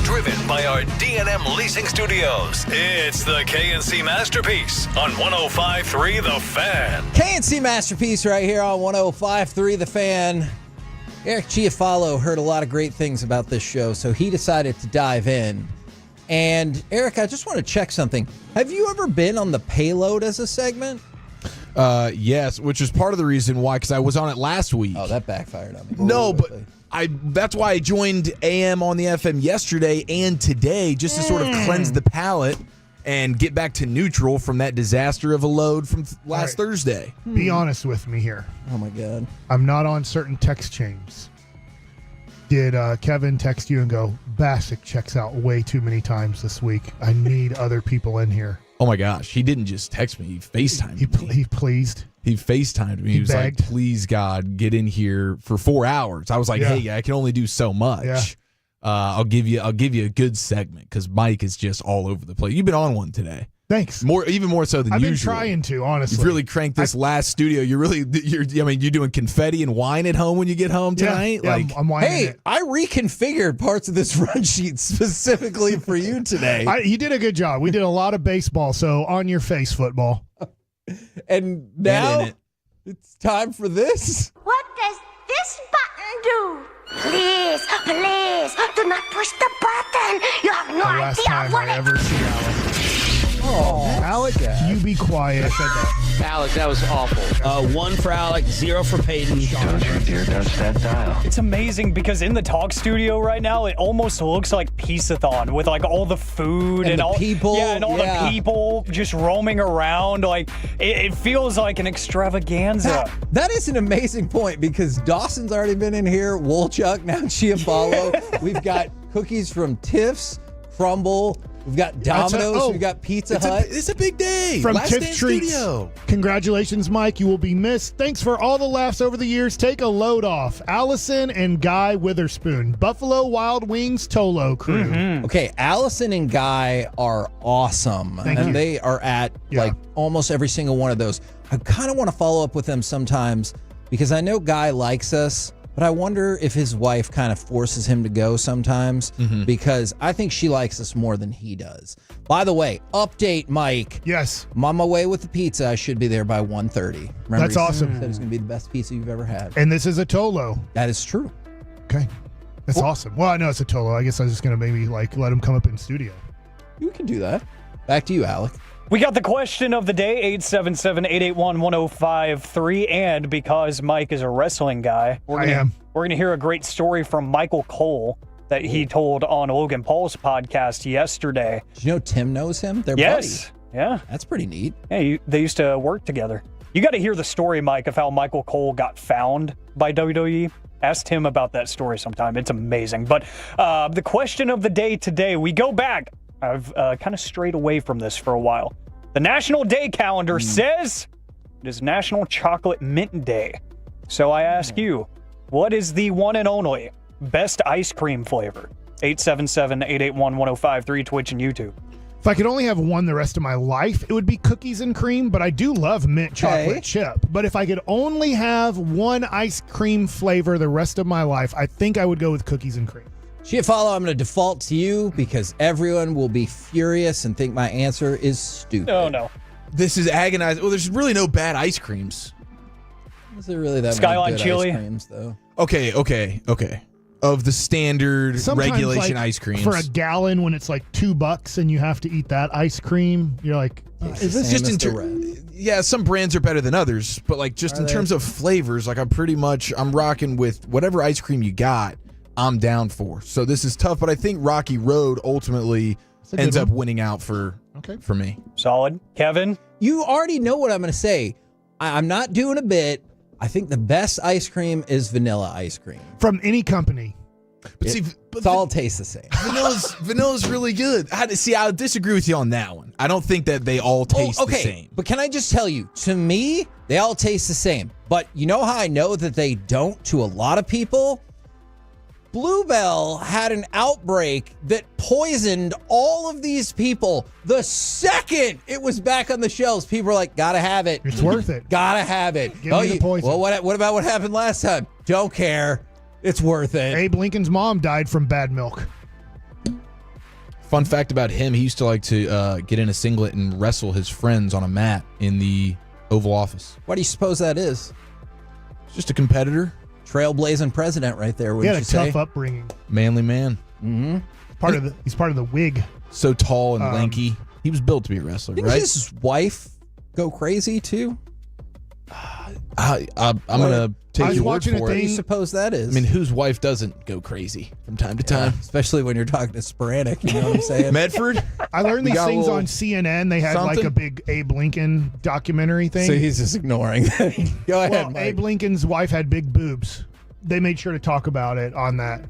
Speaker 12: Driven by our D&M Leasing Studios, it's the KNC Masterpiece on 105.3 The Fan.
Speaker 15: KNC Masterpiece right here on 105.3 The Fan. Eric Chiafalo heard a lot of great things about this show, so he decided to dive in. And Eric, I just want to check something. Have you ever been on the Payload as a segment?
Speaker 5: Yes, which is part of the reason why, because I was on it last week.
Speaker 15: Oh, that backfired on me.
Speaker 5: No, but that's why I joined AM on the FM yesterday and today, just to sort of cleanse the palate and get back to neutral from that disaster of a load from last Thursday.
Speaker 11: Be honest with me here.
Speaker 15: Oh, my God.
Speaker 11: I'm not on certain text chains. Did Kevin text you and go, Bassick checks out way too many times this week. I need other people in here.
Speaker 5: Oh, my gosh. He didn't just text me. He FaceTimed me.
Speaker 11: He pleased.
Speaker 5: He FaceTimed me. He was
Speaker 11: begged.
Speaker 5: like, please, God, get in here for 4 hours. I was like, hey, I can only do so much.
Speaker 11: Yeah.
Speaker 5: I'll give you a good segment because Mike is just all over the place. You've been on one today.
Speaker 11: Thanks.
Speaker 5: Even more so than
Speaker 11: I've been
Speaker 5: usual.
Speaker 11: trying to, honestly.
Speaker 5: You've really cranked this last studio. You're doing confetti and wine at home when you get home tonight.
Speaker 11: Yeah, I'm whining
Speaker 15: Hey,
Speaker 11: it.
Speaker 15: I reconfigured parts of this run sheet specifically for you today.
Speaker 11: You did a good job. We did a lot of baseball, so on your face football.
Speaker 15: And now it's time for this.
Speaker 13: What does this button do? Please, please, do not push the button. You have no
Speaker 11: The last
Speaker 13: idea
Speaker 11: time
Speaker 13: what
Speaker 11: I ever see Alex.
Speaker 15: Oh,
Speaker 11: Alec, you be quiet. I said that.
Speaker 10: Alex, that was awful.
Speaker 3: 1 for Alec, 0 for Peyton.
Speaker 14: It's amazing because in the talk studio right now, it almost looks like Peace-a-thon with like all the food and
Speaker 15: the
Speaker 14: all
Speaker 15: people.
Speaker 14: Yeah, and all the people just roaming around. Like it feels like an extravaganza.
Speaker 15: That is an amazing point because Dawson's already been in here. Wolchuk, now Chiafalo. We've got cookies from Tiff's, Crumble. We've got Domino's. We've got Pizza Hut.
Speaker 5: It's a big day.
Speaker 11: From
Speaker 5: Last
Speaker 11: Tiff
Speaker 5: day in
Speaker 11: Treats.
Speaker 5: studio.
Speaker 11: Congratulations, Mike. You will be missed. Thanks for all the laughs over the years. Take a load off. Allison and Guy Witherspoon. Buffalo Wild Wings Tolo crew.
Speaker 14: Mm-hmm.
Speaker 15: Okay, Allison and Guy are awesome.
Speaker 11: Thank you.
Speaker 15: They are at like almost every single one of those. I kind of want to follow up with them sometimes because I know Guy likes us, but I wonder if his wife kind of forces him to go sometimes because I think she likes us more than he does. By the way, update, Mike.
Speaker 11: Yes.
Speaker 15: I'm on my way with the pizza. I should be there by 1:30. Remember,
Speaker 11: That's
Speaker 15: he
Speaker 11: awesome.
Speaker 15: said it's going to be the best pizza you've ever had.
Speaker 11: And this is a Tolo.
Speaker 15: That is true.
Speaker 11: Okay. That's awesome. Well, I know it's a Tolo. I guess I was just going to maybe like let him come up in studio.
Speaker 15: You can do that. Back to you, Alec.
Speaker 14: We got the question of the day, 877-881-1053, and because Mike is a wrestling guy, we're going to hear a great story from Michael Cole that he told on Logan Paul's podcast yesterday.
Speaker 15: Did you know Tim knows him? They're
Speaker 14: Yes.
Speaker 15: buddies.
Speaker 14: Yeah.
Speaker 15: That's pretty neat.
Speaker 14: Yeah, they used to work together. You got to hear the story, Mike, of how Michael Cole got found by WWE. Ask Tim about that story sometime. It's amazing. But the question of the day today, we go back. I've kind of strayed away from this for a while. The National Day calendar says it is National Chocolate Mint Day. So I ask you, what is the one and only best ice cream flavor? 877-881-1053, Twitch and YouTube.
Speaker 11: If I could only have one the rest of my life, it would be cookies and cream, but I do love mint chocolate chip. But if I could only have one ice cream flavor the rest of my life, I think I would go with cookies and cream.
Speaker 15: Chiafalo, I'm going to default to you because everyone will be furious and think my answer is stupid.
Speaker 14: Oh, no.
Speaker 5: This is agonizing. Well, there's really no bad ice creams.
Speaker 15: Is there really that
Speaker 14: Skyline
Speaker 15: many good
Speaker 14: chili?
Speaker 15: ice creams, though?
Speaker 5: Okay. of the standard
Speaker 11: Sometimes,
Speaker 5: regulation
Speaker 11: like,
Speaker 5: ice creams.
Speaker 11: for a gallon when it's like $2 and you have to eat that ice cream, you're like, is this
Speaker 5: just yeah, some brands are better than others, but like just in terms of flavors, like I'm rocking with whatever ice cream you got, I'm down for. So this is tough, but I think Rocky Road ultimately ends up winning out for me.
Speaker 14: Solid. Kevin?
Speaker 15: You already know what I'm going to say. I'm not doing a bit. I think the best ice cream is vanilla ice cream.
Speaker 11: From any company.
Speaker 5: But
Speaker 15: It all tastes the same.
Speaker 5: Vanilla's really good. I'll disagree with you on that one. I don't think that they all taste the same.
Speaker 15: But can I just tell you, to me, they all taste the same. But you know how I know that they don't to a lot of people? Bluebell had an outbreak that poisoned all of these people. The second it was back on the shelves, people were like, gotta have it.
Speaker 11: It's worth it.
Speaker 15: Gotta have it.
Speaker 11: Give me the poison.
Speaker 15: Well, what about what happened last time? Don't care. It's worth it.
Speaker 11: Abe Lincoln's mom died from bad milk.
Speaker 5: Fun fact about him, he used to like to get in a singlet and wrestle his friends on a mat in the Oval Office.
Speaker 15: What do you suppose that is?
Speaker 5: Just a competitor.
Speaker 15: Trailblazing president right there,
Speaker 11: He
Speaker 15: wouldn't
Speaker 11: had
Speaker 15: you
Speaker 11: a
Speaker 15: say?
Speaker 11: tough upbringing.
Speaker 5: Manly man.
Speaker 15: Mm-hmm.
Speaker 11: He's part of the Whig.
Speaker 5: So tall and lanky. He was built to be a wrestler,
Speaker 15: Didn't
Speaker 5: right?
Speaker 15: his wife go crazy too?
Speaker 5: I'm gonna take your word for
Speaker 15: What do you
Speaker 5: it.
Speaker 15: suppose that is?
Speaker 5: I mean, whose wife doesn't go crazy from time to time?
Speaker 15: Especially when you're talking to sporadic, you know what I'm saying?
Speaker 5: Medford?
Speaker 11: I learned
Speaker 5: We
Speaker 11: these
Speaker 5: got a
Speaker 11: things
Speaker 5: little
Speaker 11: on CNN. They had like
Speaker 5: something?
Speaker 11: a big Abe Lincoln documentary thing.
Speaker 15: So he's just ignoring. Go ahead,
Speaker 11: Well,
Speaker 15: Mike.
Speaker 11: Abe Lincoln's wife had big boobs. They made sure to talk about it on that.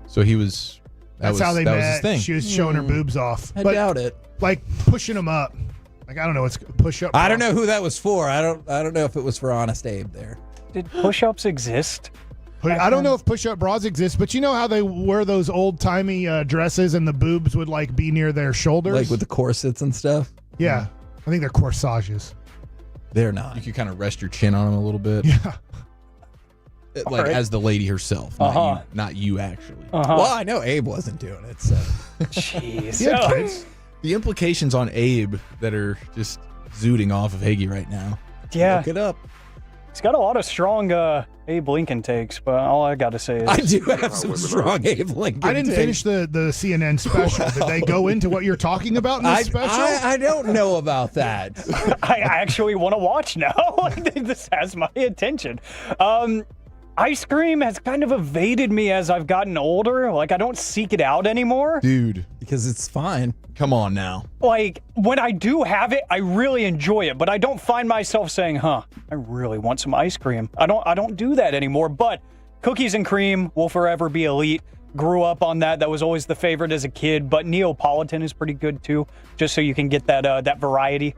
Speaker 5: So he was.
Speaker 11: That's how they
Speaker 5: that
Speaker 11: met.
Speaker 5: was his thing.
Speaker 11: She was showing her boobs off.
Speaker 15: I doubt it.
Speaker 11: Like pushing them up. Like I don't know. It's push up.
Speaker 15: I don't know who that was for. I don't know if it was for Honest Abe there.
Speaker 14: Did push-ups exist?
Speaker 11: I don't know if push-up bras exist, but you know how they wear those old-timey dresses and the boobs would like be near their shoulders,
Speaker 15: Like with the corsets and stuff?
Speaker 11: Yeah, I think they're corsages.
Speaker 15: They're not.
Speaker 5: You could kind of rest your chin on him a little bit.
Speaker 11: Yeah.
Speaker 5: Like
Speaker 11: Alright.
Speaker 5: as the lady herself, not you actually.
Speaker 15: Well, I know Abe wasn't doing it, so.
Speaker 14: Jeez.
Speaker 5: Yeah, kids. The implications on Abe that are just zooting off of Hagee right now.
Speaker 14: Yeah.
Speaker 15: Look it up.
Speaker 14: He's got a lot of strong Abe Lincoln takes, but all I got to say is...
Speaker 15: I do have some strong Abe Lincoln
Speaker 11: I didn't
Speaker 15: takes.
Speaker 11: finish the CNN special. Did they go into what you're talking about in this special?
Speaker 15: I don't know about that.
Speaker 14: I actually want to watch now. This has my attention. Ice cream has kind of evaded me as I've gotten older. Like, I don't seek it out anymore.
Speaker 5: Dude.
Speaker 15: Because it's fine.
Speaker 5: Come on now.
Speaker 14: Like, when I do have it, I really enjoy it, but I don't find myself saying, I really want some ice cream. I don't do that anymore, but cookies and cream will forever be elite. Grew up on that. That was always the favorite as a kid, but Neapolitan is pretty good too, just so you can get that variety.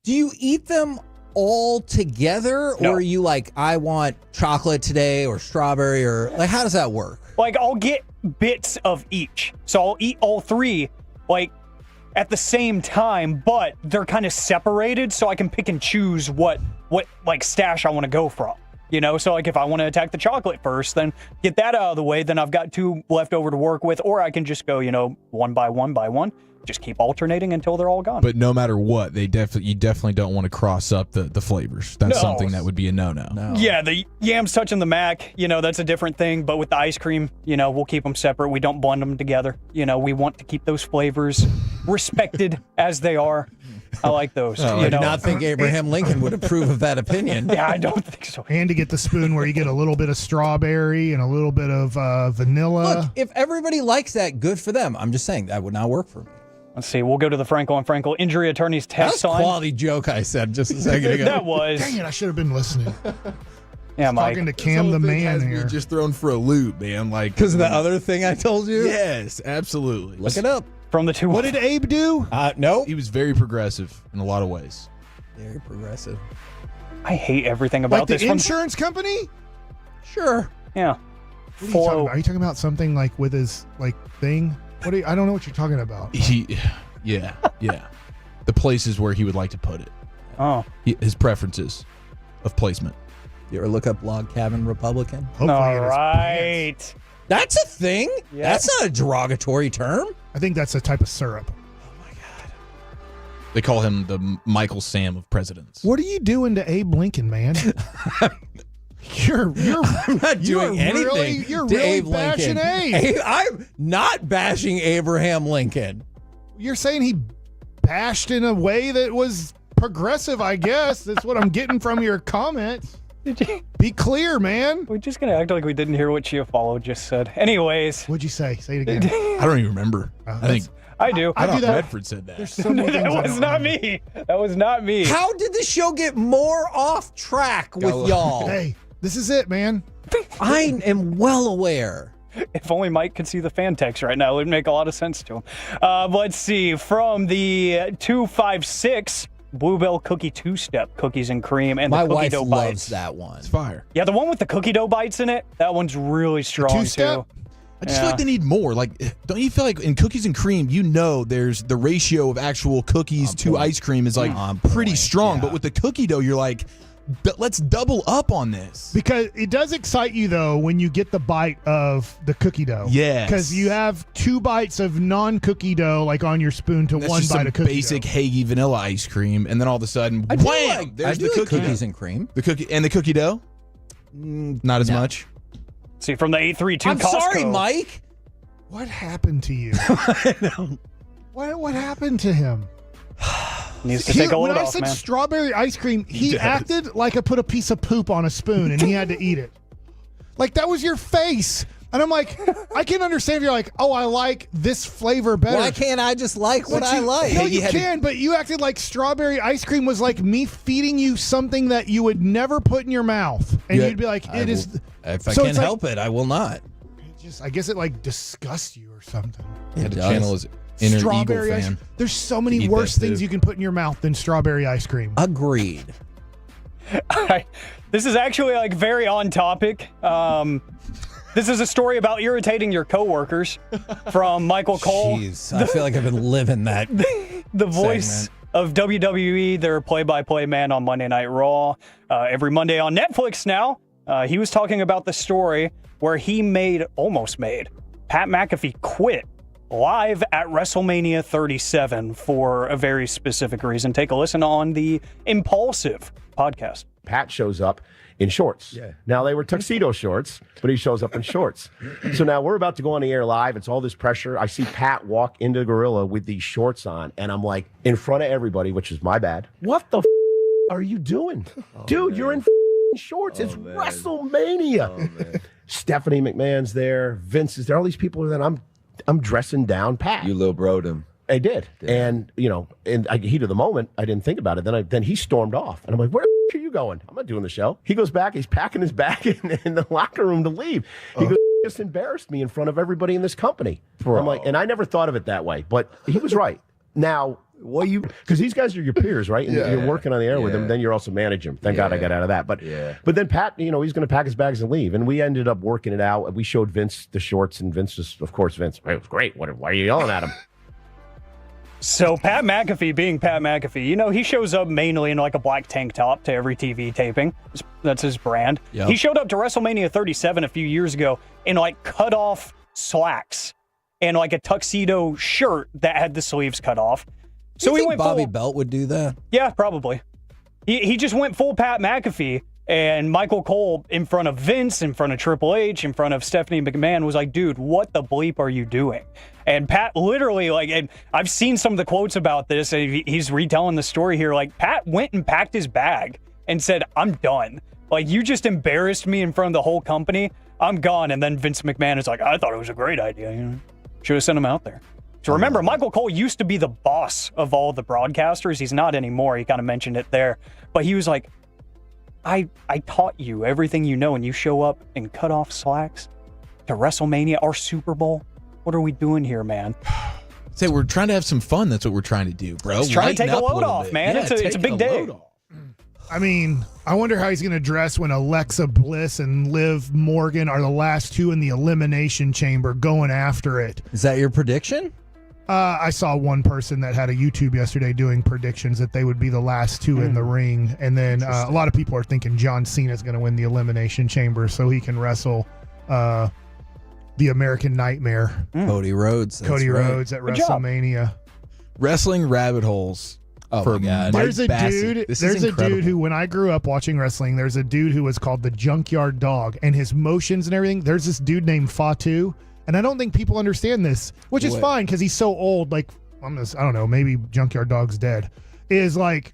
Speaker 15: Do you eat them all together,
Speaker 14: No.
Speaker 15: or are you like, I want chocolate today or strawberry, or like, how does that work?
Speaker 14: Like, I'll get bits of each. So I'll eat all three, like, at the same time, but they're kind of separated, so I can pick and choose what like stash I want to go from. You know, so like if I want to attack the chocolate first, then get that out of the way, then I've got two left over to work with, or I can just go, one by one. Just keep alternating until they're all gone.
Speaker 5: But no matter what, you definitely don't want to cross up the flavors. That's
Speaker 14: No.
Speaker 5: something that would be a no-no.
Speaker 14: Yeah, the yams touching the mac, that's a different thing. But with the ice cream, we'll keep them separate. We don't blend them together. We want to keep those flavors respected as they are. I like those.
Speaker 15: I do not think Abraham Lincoln would approve of that opinion.
Speaker 14: Yeah, I don't think so.
Speaker 11: And to get the spoon where you get a little bit of strawberry and a little bit of vanilla.
Speaker 15: Look, if everybody likes that, good for them. I'm just saying that would not work for me.
Speaker 14: Let's see. We'll go to the Frankel and Frankel injury attorney's text
Speaker 15: That's a
Speaker 14: line.
Speaker 15: quality joke I said just a second ago.
Speaker 14: That was.
Speaker 11: Dang it, I should have been listening.
Speaker 14: Yeah, Mike.
Speaker 11: Talking to Cam the man here.
Speaker 5: Just thrown for a loop, man. Like
Speaker 15: Because of the other thing I told you?
Speaker 5: Yes, absolutely.
Speaker 15: Look it up.
Speaker 14: From the two.
Speaker 11: What did Abe do?
Speaker 15: No.
Speaker 5: He was very progressive in a lot of ways.
Speaker 15: Very progressive.
Speaker 14: I hate everything about
Speaker 11: Like the
Speaker 14: this.
Speaker 11: insurance company?
Speaker 15: Sure.
Speaker 14: Yeah.
Speaker 11: What are you talking about? Are you talking about something like with his thing? I don't know what you're talking about.
Speaker 5: Yeah. The places where he would like to put it.
Speaker 14: Oh.
Speaker 5: His preferences of placement.
Speaker 15: You ever look up log cabin Republican?
Speaker 11: Hopefully
Speaker 14: All
Speaker 11: it is
Speaker 14: right.
Speaker 15: That's a thing?
Speaker 14: Yeah.
Speaker 15: That's not a derogatory term.
Speaker 11: I think that's a type of syrup.
Speaker 5: They call him the Michael Sam of presidents.
Speaker 11: What are you doing to Abe Lincoln, man?
Speaker 15: I'm not doing anything.
Speaker 11: You're
Speaker 15: to
Speaker 11: really
Speaker 15: Abe
Speaker 11: bashing
Speaker 15: Lincoln.
Speaker 11: Abe.
Speaker 15: I'm not bashing Abraham Lincoln.
Speaker 11: You're saying he bashed in a way that was progressive, I guess. That's what I'm getting from your comments. Be clear, man.
Speaker 14: We're just going to act like we didn't hear what Chiafalo just said. Anyways.
Speaker 11: What'd you say? Say it again.
Speaker 21: I don't even remember. I think
Speaker 14: I do.
Speaker 21: I thought Bedford said that.
Speaker 11: There's so many things
Speaker 14: That was not me. That was not me.
Speaker 15: How did the show get more off track with y'all?
Speaker 11: Hey, this is it, man.
Speaker 15: I am well aware.
Speaker 14: If only Mike could see the fan text right now, it would make a lot of sense to him. Let's see. From the 256, Bluebell Cookie Two-Step Cookies and Cream and
Speaker 15: My
Speaker 14: the cookie
Speaker 15: wife
Speaker 14: dough
Speaker 15: loves
Speaker 14: bites.
Speaker 15: that one.
Speaker 21: It's fire.
Speaker 14: Yeah, the one with the cookie dough bites in it, that one's really strong
Speaker 11: two-step?
Speaker 14: too.
Speaker 21: I just feel like they need more. Like, don't you feel like in cookies and cream, there's the ratio of actual cookies to ice cream is like pretty strong.
Speaker 15: yeah.
Speaker 21: But with the cookie dough, you're like, let's double up on this.
Speaker 11: Because it does excite you, though, when you get the bite of the cookie dough.
Speaker 21: Yes.
Speaker 11: Because you have 2 bites of non-cookie dough, like on your spoon, to
Speaker 21: That's
Speaker 11: 1
Speaker 21: just
Speaker 11: bite
Speaker 21: some
Speaker 11: of cookie
Speaker 21: basic
Speaker 11: dough.
Speaker 21: Hagee vanilla ice cream, and then all of a sudden,
Speaker 15: I do
Speaker 21: wham!
Speaker 15: like,
Speaker 21: There's
Speaker 15: I do
Speaker 21: the
Speaker 15: like
Speaker 21: cookie
Speaker 15: cookies
Speaker 21: dough.
Speaker 15: and cream.
Speaker 21: The cookie dough. Not as much.
Speaker 14: See, from the 832
Speaker 15: I'm
Speaker 14: Costco.
Speaker 15: sorry, Mike.
Speaker 11: What happened to you? What happened to him?
Speaker 14: Needs to take a
Speaker 11: when
Speaker 14: load
Speaker 11: I
Speaker 14: off,
Speaker 11: said
Speaker 14: man.
Speaker 11: strawberry ice cream, he acted like I put a piece of poop on a spoon and he had to eat it. Like, that was your face. And I'm like, I can understand if you're like, oh, I like this flavor better.
Speaker 15: Why can't I just like what I like?
Speaker 11: No, you can, but you acted like strawberry ice cream was like me feeding you something that you would never put in your mouth. And you'd be like,
Speaker 15: If I
Speaker 11: So
Speaker 15: can
Speaker 11: it's like-
Speaker 15: help it, I will not.
Speaker 11: I guess it like disgusts you or something.
Speaker 21: He had to
Speaker 15: does.
Speaker 21: channel his inner Eagle
Speaker 11: Strawberry ice
Speaker 21: fan.
Speaker 11: There's so
Speaker 21: To
Speaker 11: many
Speaker 21: eat
Speaker 11: worse
Speaker 21: that
Speaker 11: things
Speaker 21: too.
Speaker 11: you can put in your mouth than strawberry ice cream.
Speaker 15: Agreed.
Speaker 14: This is actually like very on topic. This is a story about irritating your coworkers from Michael Cole.
Speaker 15: Jeez, I feel like I've been living that.
Speaker 14: The voice
Speaker 15: segment.
Speaker 14: of WWE, their play-by-play man on Monday Night Raw, every Monday on Netflix now. He was talking about the story where he almost made Pat McAfee quit live at WrestleMania 37 for a very specific reason. Take a listen on the Impulsive podcast.
Speaker 20: Pat shows up in shorts. Yeah. Now, they were tuxedo shorts, but he shows up in shorts. So now we're about to go on the air live. It's all this pressure. I see Pat walk into Gorilla with these shorts on, and I'm like, in front of everybody, which is my bad. What the are you doing? Dude, you're in shorts. It's WrestleMania. Stephanie McMahon's there. Vince is there. All these people are there. I'm dressing down Pat.
Speaker 22: You little bro'd him.
Speaker 20: I did. And, in heat of the moment, I didn't think about it. Then he stormed off. And I'm like, where the are you going? I'm not doing the show. He goes back. He's packing his bag in the locker room to leave. He goes, just embarrassed me in front of everybody in this company. I'm like, and I never thought of it that way. But he was right. Now, because these guys are your peers, right? And you're working on the air with them. Then you're also managing them. Thank God I got out of that. But then Pat, he's going to pack his bags and leave. And we ended up working it out. We showed Vince the shorts, and Vince was, of course, Vince. It was great. Why are you yelling at him?
Speaker 14: So Pat McAfee being Pat McAfee, he shows up mainly in like a black tank top to every TV taping. That's his brand.
Speaker 15: Yep.
Speaker 14: He showed up to WrestleMania 37 a few years ago in like cut off slacks and like a tuxedo shirt that had the sleeves cut off. So he went
Speaker 15: Bobby
Speaker 14: full,
Speaker 15: Belt would do that.
Speaker 14: Yeah, probably. He just went full Pat McAfee, and Michael Cole in front of Vince, in front of Triple H, in front of Stephanie McMahon was like, dude, what the bleep are you doing? And Pat literally, and I've seen some of the quotes about this, and he's retelling the story here. Like, Pat went and packed his bag and said, I'm done. Like, you just embarrassed me in front of the whole company. I'm gone. And then Vince McMahon is like, I thought it was a great idea. Should have sent him out there. So remember, Michael Cole used to be the boss of all the broadcasters. He's not anymore. He kind of mentioned it there. But he was like, I taught you everything you know, and you show up in cut-off slacks to WrestleMania, our Super Bowl. What are we doing here, man?
Speaker 21: Say we're trying to have some fun. That's what we're trying to do, bro.
Speaker 14: Let's try to take a
Speaker 21: Lighten up
Speaker 14: load
Speaker 21: little
Speaker 14: off,
Speaker 21: bit.
Speaker 14: man.
Speaker 21: Yeah,
Speaker 14: It's a big day.
Speaker 11: I mean, I wonder how he's going to dress when Alexa Bliss and Liv Morgan are the last two in the Elimination Chamber going after it.
Speaker 15: Is that your prediction?
Speaker 11: I saw one person that had a YouTube yesterday doing predictions that they would be the last two in the ring. And then a lot of people are thinking John Cena is going to win the Elimination Chamber so he can wrestle the American Nightmare.
Speaker 15: Cody Rhodes.
Speaker 11: Cody Rhodes at WrestleMania.
Speaker 5: Wrestling rabbit holes for Mike
Speaker 11: There's a
Speaker 5: Bassey.
Speaker 11: dude who, when I grew up watching wrestling, there's a dude who was called the Junkyard Dog, and his motions and everything. There's this dude named Fatu, and I don't think people understand this, which is fine because he's so old. Like, I don't know, maybe Junkyard Dog's dead. Is like,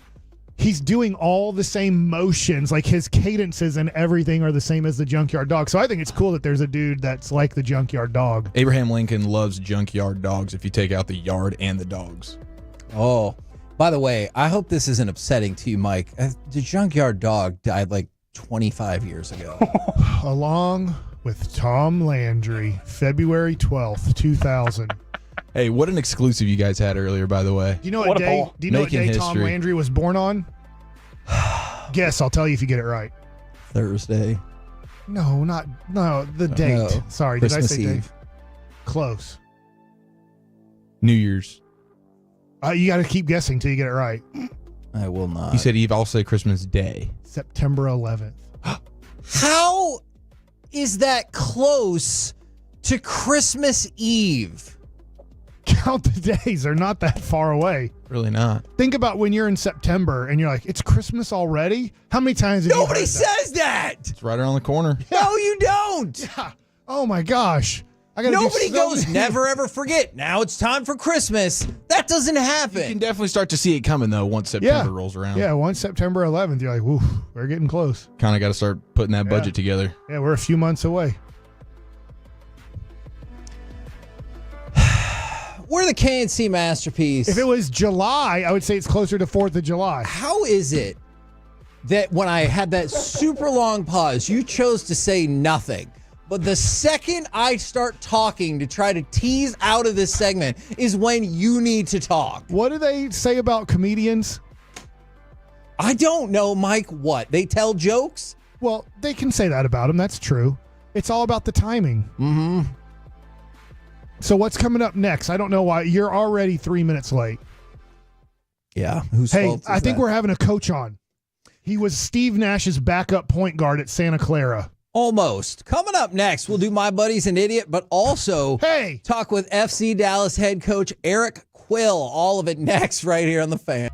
Speaker 11: he's doing all the same motions, like his cadences and everything are the same as the Junkyard Dog. So I think it's cool that there's a dude that's like the Junkyard Dog.
Speaker 5: Abraham Lincoln loves junkyard dogs if you take out the yard and the dogs.
Speaker 15: Oh, by the way, I hope this isn't upsetting to you, Mike. The Junkyard Dog died like 25 years ago.
Speaker 11: Along with Tom Landry, February 12th, 2000.
Speaker 5: Hey, what an exclusive you guys had earlier, by the way.
Speaker 11: Do you know what day? Do you know what day Tom Landry was born on? Guess. I'll tell you if you get it right.
Speaker 15: Thursday.
Speaker 11: No, the date.
Speaker 15: No.
Speaker 11: Sorry,
Speaker 15: Christmas
Speaker 11: did I say
Speaker 15: Eve.
Speaker 11: date? Close.
Speaker 5: New Year's.
Speaker 11: You got to keep guessing till you get it right.
Speaker 15: I will not.
Speaker 5: You said Eve. I'll say Christmas Day.
Speaker 11: September 11th.
Speaker 15: How is that close to Christmas Eve?
Speaker 11: Count the days. They're not that far away.
Speaker 5: Really not.
Speaker 11: Think about when you're in September and you're like, it's Christmas already? How many times have you
Speaker 15: Nobody
Speaker 11: heard
Speaker 15: says that.
Speaker 5: It's right around the corner.
Speaker 15: No, you don't.
Speaker 11: Yeah. Oh my gosh.
Speaker 15: Nobody goes, never ever forget. Now it's time for Christmas. That doesn't happen.
Speaker 5: You can definitely start to see it coming, though, once September rolls around.
Speaker 11: Yeah, once September 11th, you're like, woo, we're getting close.
Speaker 5: Kind of got to start putting that budget together.
Speaker 11: Yeah, we're a few months away.
Speaker 15: We're the KNC masterpiece.
Speaker 11: If it was July, I would say it's closer to 4th of July.
Speaker 15: How is it that when I had that super long pause, you chose to say nothing? But the second I start talking to try to tease out of this segment is when you need to talk.
Speaker 11: What do they say about comedians?
Speaker 15: I don't know, Mike. What? They tell jokes?
Speaker 11: Well, they can say that about them. That's true. It's all about the timing.
Speaker 15: Mm-hmm.
Speaker 11: So what's coming up next? I don't know why. You're already 3 minutes late.
Speaker 15: Yeah.
Speaker 11: I think we're having a coach on. He was Steve Nash's backup point guard at Santa Clara.
Speaker 15: Almost. Coming up next, we'll do My Buddy's an Idiot, but also talk with FC Dallas head coach Eric Quill. All of it next right here on The Fan.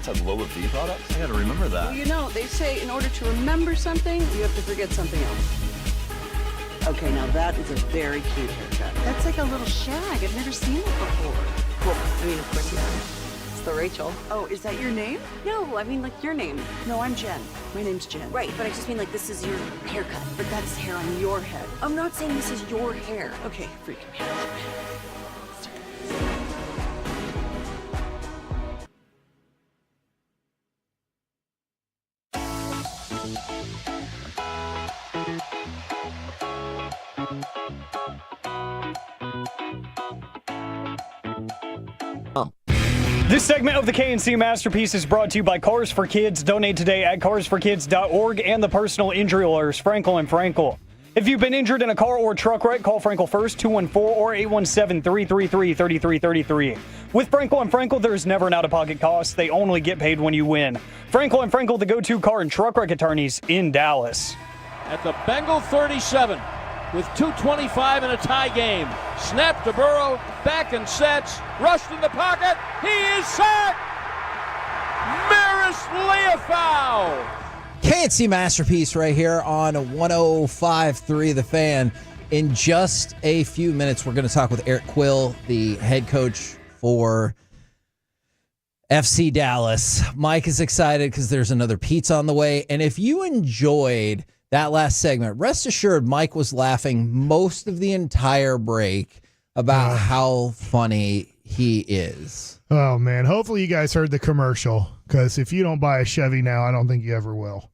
Speaker 6: Eats has Lola V products? I gotta remember that.
Speaker 7: Well, you know, they say in order to remember something, you have to forget something else. Okay, now that is a very cute haircut. That's like a little shag. I've never seen it before. Well, I mean, of course you have. It's the Rachel. Oh, is that your name?
Speaker 13: No, I mean like your name.
Speaker 7: No, I'm Jen. My name's Jen.
Speaker 13: Right, but I just mean like this is your haircut.
Speaker 7: But that's hair on your head.
Speaker 13: I'm not saying this is your hair.
Speaker 7: Okay, freaking me.
Speaker 14: This segment of the KNC Masterpiece is brought to you by Cars for Kids. Donate today at carsforkids.org and the personal injury lawyers, Frankel and Frankel. If you've been injured in a car or truck wreck, call Frankel first, 214 or 817-333-3333. With Frankel and Frankel, there's never an out-of-pocket cost. They only get paid when you win. Frankel and Frankel, the go-to car and truck wreck attorneys in Dallas.
Speaker 16: At the Bengal 37 with 2:25 in a tie game. Snap to Burrow, back and sets, rushed in the pocket. He is sacked! Maris Leofau!
Speaker 15: KNC Masterpiece right here on 105.3 The Fan. In just a few minutes, we're going to talk with Eric Quill, the head coach for FC Dallas. Mike is excited because there's another pizza on the way. And if you enjoyed that last segment, rest assured Mike was laughing most of the entire break about how funny he is.
Speaker 11: Oh, man. Hopefully you guys heard the commercial, because if you don't buy a Chevy now, I don't think you ever will.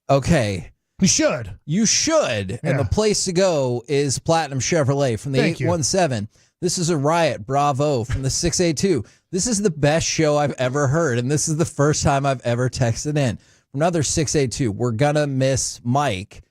Speaker 15: Okay.
Speaker 11: You should.
Speaker 15: You should.
Speaker 11: Yeah.
Speaker 15: And the place to go is Platinum Chevrolet from the 817. This is a riot. Bravo from the 682. This is the best show I've ever heard, and this is the first time I've ever texted in. Another 682. We're going to miss Mike.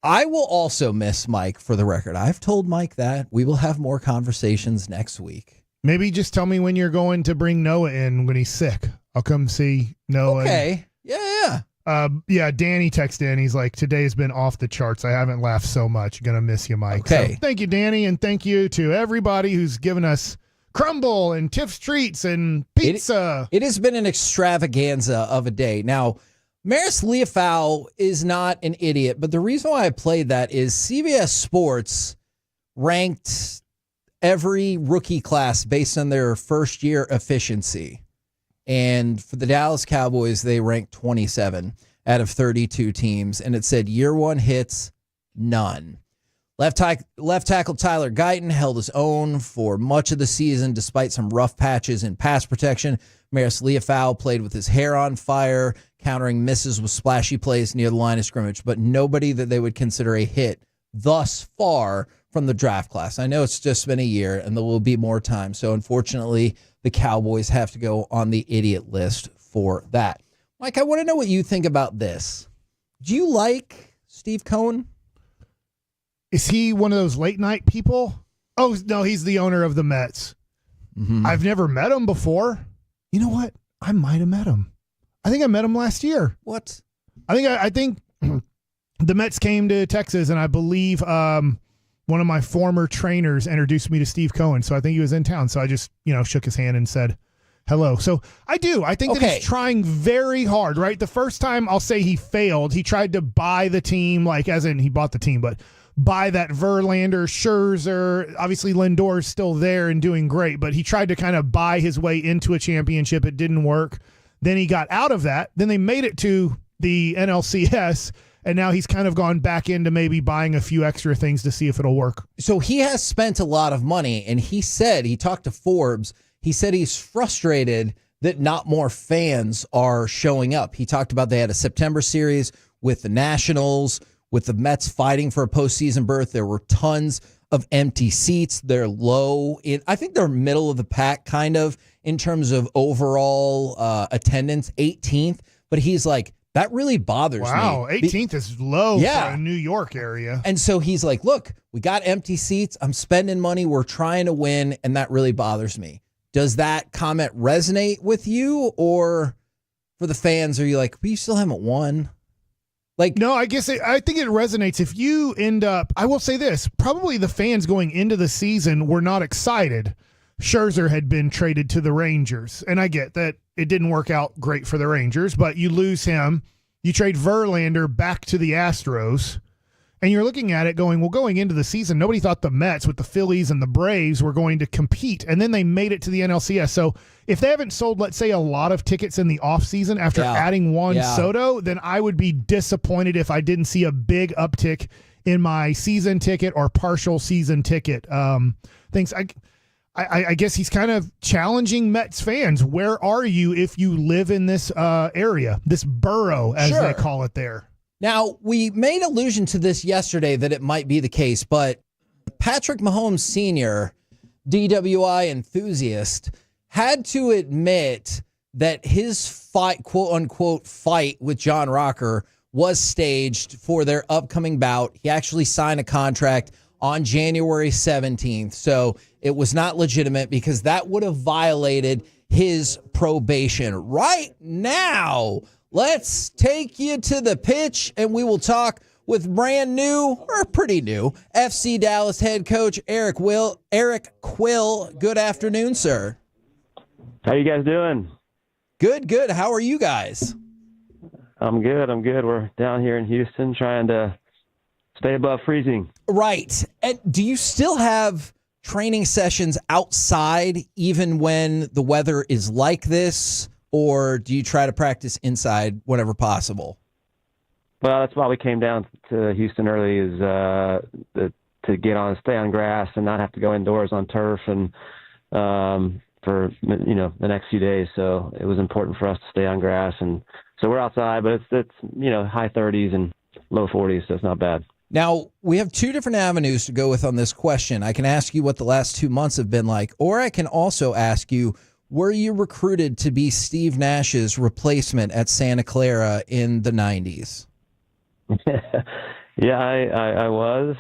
Speaker 15: I will also miss Mike, for the record. I've told Mike that. We will have more conversations next week.
Speaker 11: Maybe just tell me when you're going to bring Noah in when he's sick. I'll come see Noah.
Speaker 15: Okay. Yeah.
Speaker 11: Danny texted in. He's like, today's been off the charts. I haven't laughed so much. Gonna miss you, Mike.
Speaker 15: Okay.
Speaker 11: So thank you, Danny, and thank you to everybody who's given us crumble and Tiff's treats and pizza.
Speaker 15: It has been an extravaganza of a day. Now, Maris Leofau is not an idiot, but the reason why I played that is CBS Sports ranked every rookie class based on their first year efficiency. And for the Dallas Cowboys, they ranked 27 out of 32 teams. And it said year one hits, none. Left tackle Tyler Guyton held his own for much of the season, despite some rough patches in pass protection. Maris Leofau played with his hair on fire, countering misses with splashy plays near the line of scrimmage, but nobody that they would consider a hit thus far from the draft class. I know it's just been a year, and there will be more time. So unfortunately, the Cowboys have to go on the idiot list for that. Mike, I want to know what you think about this. Do you like Steve Cohen?
Speaker 11: Is he one of those late night people? Oh, no, he's the owner of the Mets.
Speaker 15: Mm-hmm.
Speaker 11: I've never met him before. You know what? I might have met him. I think I met him last year.
Speaker 15: What?
Speaker 11: I think the Mets came to Texas, and I believe one of my former trainers introduced me to Steve Cohen. So I think he was in town. So I just, shook his hand and said hello. So I do. I think that he's trying very hard, right? The first time I'll say he failed, he tried to buy the team, like as in he bought the team, but buy that Verlander, Scherzer. Obviously, Lindor's still there and doing great, but he tried to kind of buy his way into a championship. It didn't work. Then he got out of that. Then they made it to the NLCS, and now he's kind of gone back into maybe buying a few extra things to see if it'll work.
Speaker 15: So he has spent a lot of money, and he talked to Forbes, he said he's frustrated that not more fans are showing up. He talked about they had a September series with the Nationals, with the Mets fighting for a postseason berth. There were tons of empty seats. They're low. I think they're middle of the pack kind of in terms of overall attendance, 18th. But he's like, that really bothers me.
Speaker 11: Wow, 18th is low for a New York area.
Speaker 15: And so he's like, look, we got empty seats. I'm spending money. We're trying to win, and that really bothers me. Does that comment resonate with you? Or for the fans, are you like, we still haven't won?
Speaker 11: No, I think it resonates. If you end up, I will say this, probably the fans going into the season were not excited. Scherzer had been traded to the Rangers. And I get that it didn't work out great for the Rangers, but you lose him. You trade Verlander back to the Astros. And you're looking at it going, well, going into the season, nobody thought the Mets with the Phillies and the Braves were going to compete. And then they made it to the NLCS. So if they haven't sold, let's say, a lot of tickets in the offseason after adding Juan Soto, then I would be disappointed if I didn't see a big uptick in my season ticket or partial season ticket things. I guess he's kind of challenging Mets fans. Where are you if you live in this area, this borough, as they call it there?
Speaker 15: Now, we made allusion to this yesterday that it might be the case, but Patrick Mahomes Sr., DWI enthusiast, had to admit that his fight, quote unquote, fight with John Rocker was staged for their upcoming bout. He actually signed a contract on January 17th. So it was not legitimate because that would have violated his probation. Right now, let's take you to the pitch and we will talk with brand new, or pretty new, FC Dallas head coach Eric Quill. Good afternoon, sir.
Speaker 2: How you guys doing?
Speaker 15: Good. How are you guys?
Speaker 2: I'm good. We're down here in Houston trying to stay above freezing.
Speaker 15: Right. And do you still have training sessions outside even when the weather is like this, or do you try to practice inside whenever possible?
Speaker 2: Well, that's why we came down to Houston early, is to stay on grass and not have to go indoors on turf and for the next few days. So it was important for us to stay on grass, and so we're outside, but it's high 30s and low 40s, so it's not bad.
Speaker 15: Now, we have two different avenues to go with on this question. I can ask you what the last 2 months have been like, or I can also ask you, were you recruited to be Steve Nash's replacement at Santa Clara in the 90s?
Speaker 2: Yeah, I was.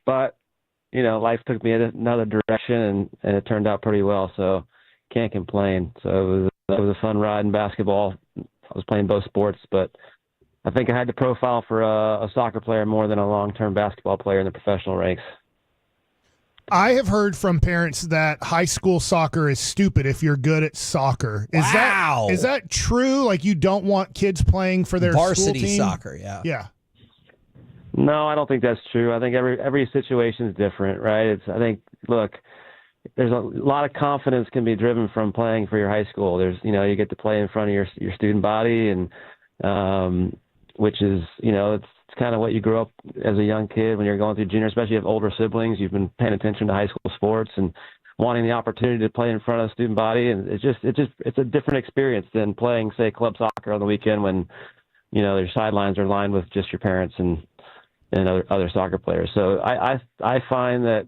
Speaker 2: But, life took me in another direction, and it turned out pretty well, so can't complain. So it was a fun ride in basketball. I was playing both sports, but I think I had the profile for a soccer player more than a long-term basketball player in the professional ranks.
Speaker 11: I have heard from parents that high school soccer is stupid if you're good at soccer. Is that true? Like, you don't want kids playing for their
Speaker 15: varsity
Speaker 11: school team?
Speaker 15: Soccer, yeah.
Speaker 11: Yeah.
Speaker 2: No, I don't think that's true. I think every situation is different, right? There's a lot of confidence can be driven from playing for your high school. There's, you get to play in front of your student body, and which is, it's kind of what you grew up as a young kid when you're going through junior, especially if you have older siblings. You've been paying attention to high school sports and wanting the opportunity to play in front of the student body, and it's a different experience than playing, say, club soccer on the weekend when your sidelines are lined with just your parents and other soccer players. So I find that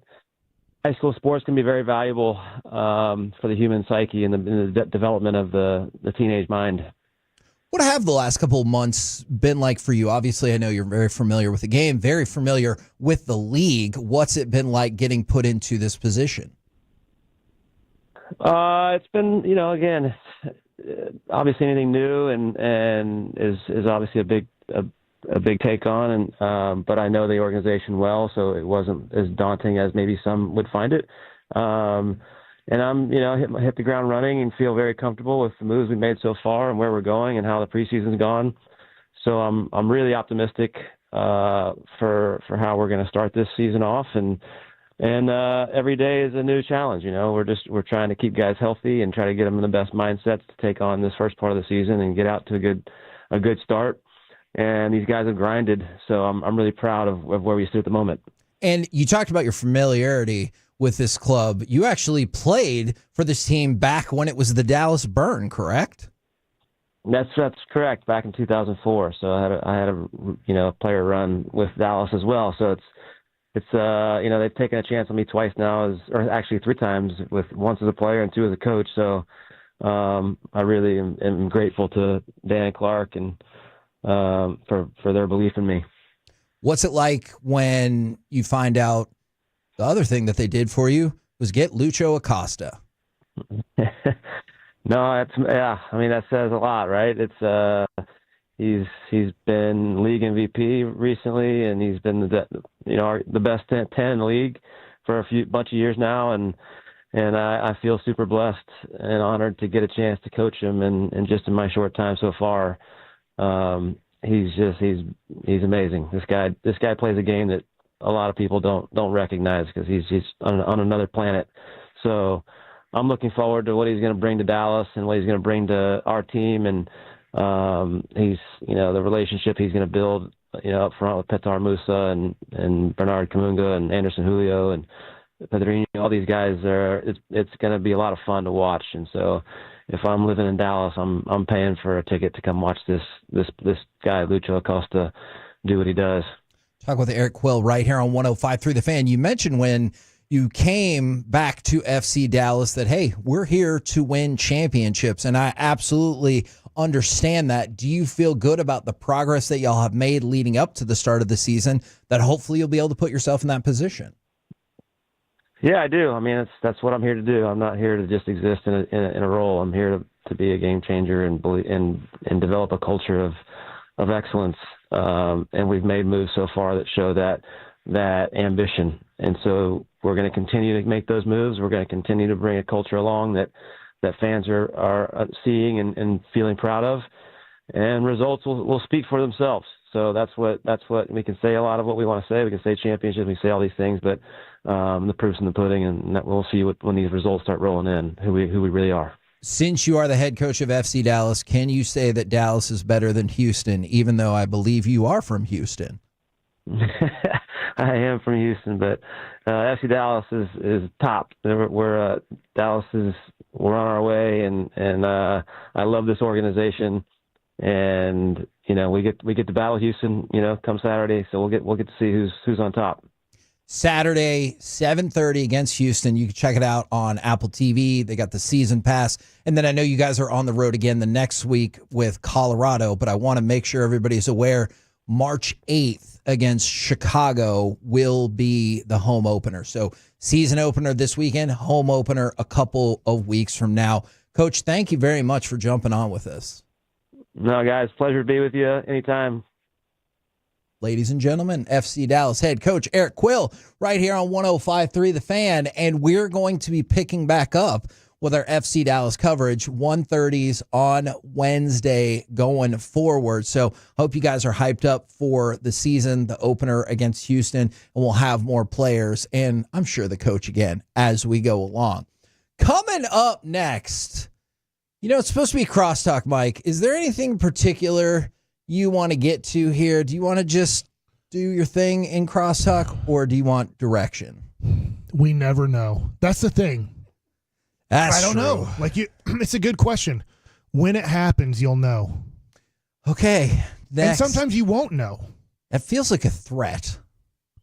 Speaker 2: high school sports can be very valuable for the human psyche and the development of the teenage mind.
Speaker 15: What have the last couple of months been like for you? Obviously, I know you're very familiar with the game, very familiar with the league. What's it been like getting put into this position?
Speaker 2: It's been, again, obviously anything new and is obviously a big take on, and but I know the organization well, so it wasn't as daunting as maybe some would find it. And I'm, hit the ground running and feel very comfortable with the moves we made so far and where we're going and how the preseason's gone. So I'm really optimistic for how we're going to start this season off, and every day is a new challenge. We're trying to keep guys healthy and try to get them in the best mindsets to take on this first part of the season and get out to a good start. And these guys have grinded, so I'm really proud of where we sit at the moment.
Speaker 15: And you talked about your familiarity with this club. You actually played for this team back when it was the Dallas Burn, correct?
Speaker 2: That's correct. Back in 2004. So I had a player run with Dallas as well. So it's they've taken a chance on me twice now, or actually 3 times, with once as a player and 2 as a coach. So I really am grateful to Dan and Clark and for their belief in me.
Speaker 15: What's it like when you find out the other thing that they did for you was get Lucho Acosta?
Speaker 2: No, that says a lot, right? It's he's been league MVP recently, and he's been the best 10 in the league. for a bunch of years now, and I feel super blessed and honored to get a chance to coach him. And just in my short time so far, he's amazing. This guy plays a game that a lot of people don't recognize because he's on another planet. So I'm looking forward to what he's going to bring to Dallas and what he's going to bring to our team. And he's, the relationship he's going to build, up front with Petar Musa and Bernard Kamunga and Anderson Julio and Pedrinho, all these guys it's going to be a lot of fun to watch. And so if I'm living in Dallas, I'm paying for a ticket to come watch this guy, Lucho Acosta, do what he does.
Speaker 15: Talk with Eric Quill right here on 105.3 The Fan. You mentioned when you came back to FC Dallas that, hey, we're here to win championships, and I absolutely understand that. Do you feel good about the progress that y'all have made leading up to the start of the season, that hopefully you'll be able to put yourself in that position?
Speaker 2: Yeah, I do. I mean, that's what I'm here to do. I'm not here to just exist in a role. I'm here to be a game changer and develop a culture of excellence. And we've made moves so far that show that ambition. And so we're going to continue to make those moves. We're going to continue to bring a culture along that fans are seeing and feeling proud of, and results will speak for themselves. So that's what we can say. A lot of what we want to say. We can say championships. We can say all these things, but the proof's in the pudding, and we'll see when these results start rolling in who we really are.
Speaker 15: Since you are the head coach of FC Dallas, can you say that Dallas is better than Houston, even though I believe you are from Houston?
Speaker 2: I am from Houston, but FC Dallas is top. We're on our way, and I love this organization, and we get to battle Houston, come Saturday, so we'll get to see who's on top.
Speaker 15: Saturday, 7:30 against Houston. You can check it out on Apple TV. They got the season pass. And then I know you guys are on the road again the next week with Colorado, but I want to make sure everybody's aware March 8th against Chicago will be the home opener. So season opener this weekend, home opener a couple of weeks from now. Coach, thank you very much for jumping on with us.
Speaker 2: No, guys, pleasure to be with you anytime.
Speaker 15: Ladies and gentlemen, FC Dallas head coach Eric Quill right here on 105.3 The Fan, and we're going to be picking back up with our FC Dallas coverage, 1:30s on Wednesday going forward. So hope you guys are hyped up for the season, the opener against Houston, and we'll have more players, and I'm sure the coach again as we go along. Coming up next, it's supposed to be crosstalk, Mike. Is there anything in particular you want to get to here? Do you want to just do your thing in crosstalk, or do you want direction?
Speaker 11: We never know. That's the thing. I don't know. It's a good question. When it happens, you'll know.
Speaker 15: Okay. Next.
Speaker 11: And sometimes you won't know.
Speaker 15: That feels like a threat.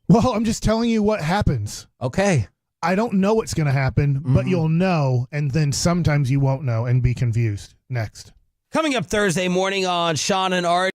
Speaker 11: Well, I'm just telling you what happens.
Speaker 15: Okay.
Speaker 11: I don't know what's going to happen, but you'll know, and then sometimes you won't know and be confused. Next.
Speaker 3: Coming up Thursday morning on Sean and Art.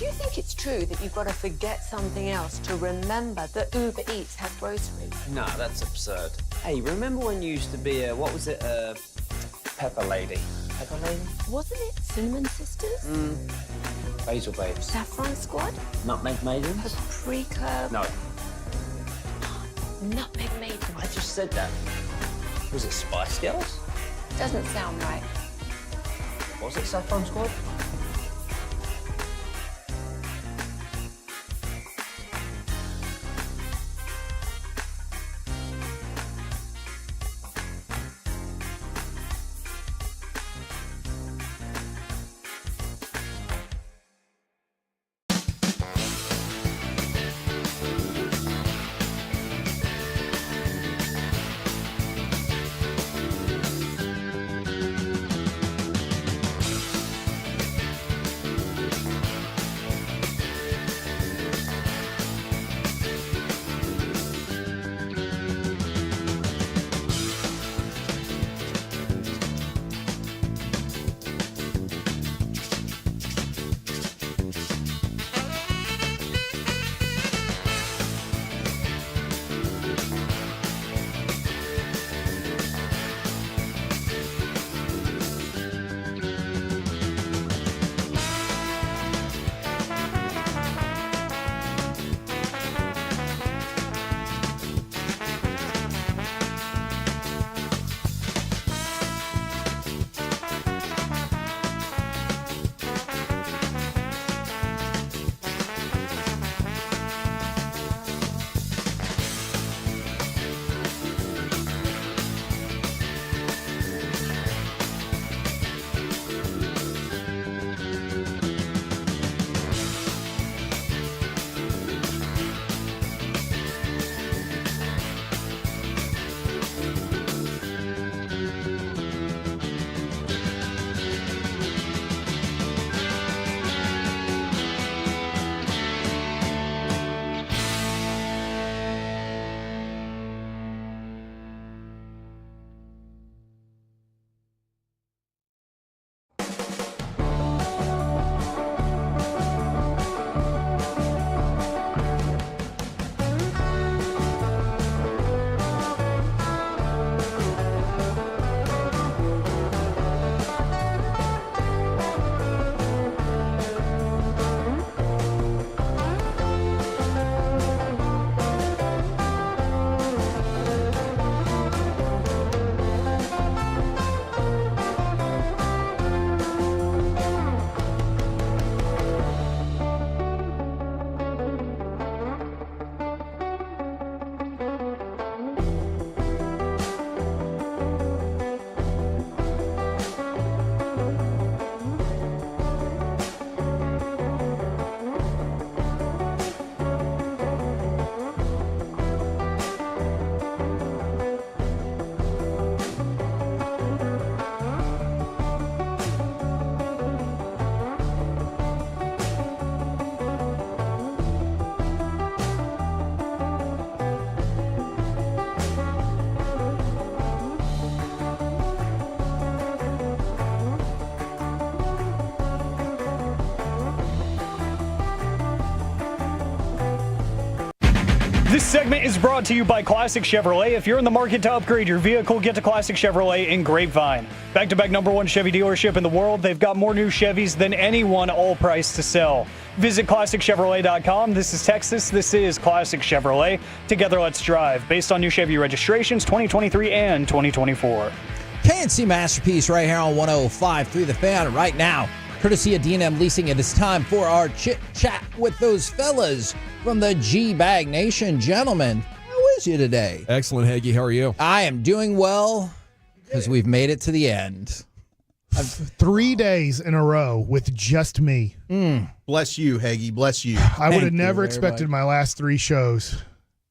Speaker 8: Do you think it's true that you've got to forget something else to remember that Uber Eats has groceries?
Speaker 10: No, that's absurd. Hey, remember when you used to be a, what was it, Pepper Lady? Pepper Lady?
Speaker 8: Wasn't it Cinnamon Sisters?
Speaker 10: Basil Babes.
Speaker 8: Saffron Squad?
Speaker 10: Nutmeg Maidens?
Speaker 8: Paprika?
Speaker 10: No,
Speaker 8: Nutmeg Maiden.
Speaker 10: I just said that. Was it Spice Girls?
Speaker 8: Doesn't sound right.
Speaker 10: Was it Saffron Squad?
Speaker 14: This segment is brought to you by Classic Chevrolet. If you're in the market to upgrade your vehicle, get to Classic Chevrolet in Grapevine. Back-to-back #1 Chevy dealership in the world. They've got more new Chevys than anyone, all priced to sell. Visit ClassicChevrolet.com. This is Texas. This is Classic Chevrolet. Together, let's drive. Based on new Chevy registrations 2023 and 2024.
Speaker 15: KNC Masterpiece right here on 105.3 The Fan right now. Courtesy of D&M Leasing, it is time for our chit-chat with those fellas from the G-Bag Nation. Gentlemen, how is you today?
Speaker 5: Excellent, Hagee. How are you?
Speaker 15: I am doing well because we've made it to the end.
Speaker 11: 3 days in a row with just me.
Speaker 21: Bless you, Hagee. Bless you.
Speaker 11: I would have never expected my last 3 shows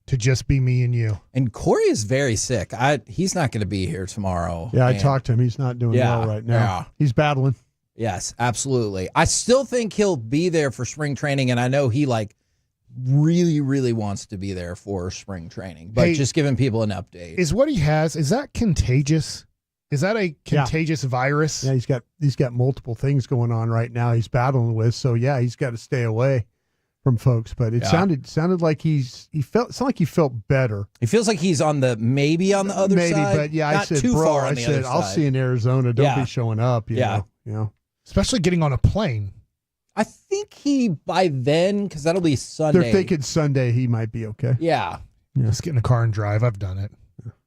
Speaker 11: to just be me and you.
Speaker 15: And Corey is very sick. He's not going to be here tomorrow.
Speaker 1: Yeah, I talked to him. He's not doing well right now.
Speaker 15: Yeah.
Speaker 1: He's battling.
Speaker 15: Yes, absolutely. I still think he'll be there for spring training, and I know he really, really wants to be there for spring training. But just giving people an update.
Speaker 11: Is what he has, is that contagious? Is that a contagious virus?
Speaker 1: Yeah, he's got multiple things going on right now he's battling with. So yeah, he's got to stay away from folks. But it sounded like he felt better.
Speaker 15: He feels like he's maybe on the other side.
Speaker 1: Maybe, but yeah,
Speaker 15: not
Speaker 1: I said,
Speaker 15: too
Speaker 1: bro,
Speaker 15: far on
Speaker 1: I
Speaker 15: the
Speaker 1: said,
Speaker 15: other
Speaker 1: I'll
Speaker 15: side.
Speaker 1: see you in Arizona. Don't be showing up. You know.
Speaker 11: Especially getting on a plane.
Speaker 15: I think by then, because that'll be Sunday.
Speaker 1: They're thinking Sunday he might be okay.
Speaker 15: Yeah.
Speaker 11: Just get in a car and drive. I've done it.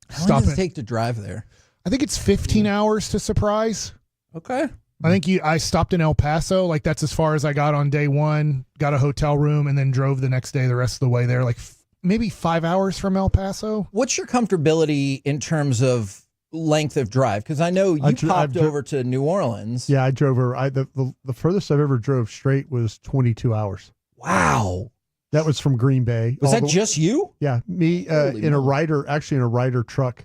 Speaker 15: How long does it take to drive there?
Speaker 11: I think it's 15 hours to Surprise.
Speaker 15: Okay.
Speaker 11: I think I stopped in El Paso. Like, that's as far as I got on day one, got a hotel room, and then drove the next day the rest of the way there. Like, maybe 5 hours from El Paso.
Speaker 15: What's your comfortability in terms of length of drive? Because I know you popped over to New Orleans.
Speaker 1: Yeah, I drove over. The furthest I've ever drove straight was 22 hours.
Speaker 15: Wow.
Speaker 1: That was from Green Bay.
Speaker 15: Was that just you?
Speaker 1: Yeah, me in a Ryder truck,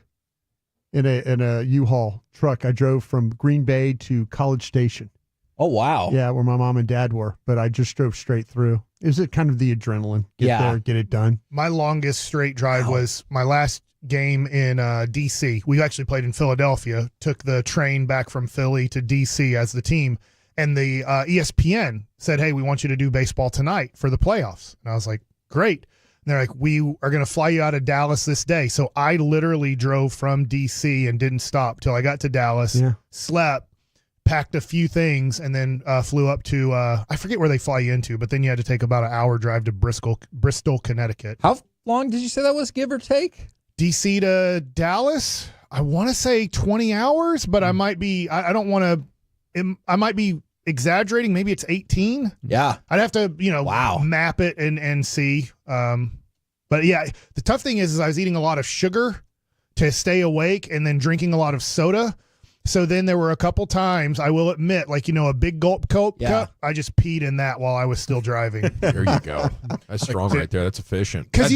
Speaker 1: in a U-Haul truck. I drove from Green Bay to College Station.
Speaker 15: Oh, wow.
Speaker 1: Yeah, where my mom and dad were, but I just drove straight through. It was kind of the adrenaline. Get there, get it done.
Speaker 11: My longest straight drive was my last game in D.C. We actually played in Philadelphia, took the train back from Philly to D.C. as the team, and the ESPN said, hey, we want you to do baseball tonight for the playoffs. And I was like, great. And they're like, we are going to fly you out of Dallas this day. So I literally drove from D.C. and didn't stop till I got to Dallas, slept, packed a few things, and then flew up to, I forget where they fly you into, but then you had to take about an hour drive to Bristol, Connecticut.
Speaker 15: How long did you say that was, give or take?
Speaker 11: D.C. to Dallas, I want to say 20 hours, but I might be, I don't want to, I might be exaggerating. Maybe it's 18.
Speaker 15: Yeah.
Speaker 11: I'd have to, map it and see. But yeah, the tough thing is I was eating a lot of sugar to stay awake and then drinking a lot of soda. So then there were a couple times, I will admit, like, a big gulp cup, I just peed in that while I was still driving.
Speaker 5: There you go. That's strong right there. That's efficient.
Speaker 11: Because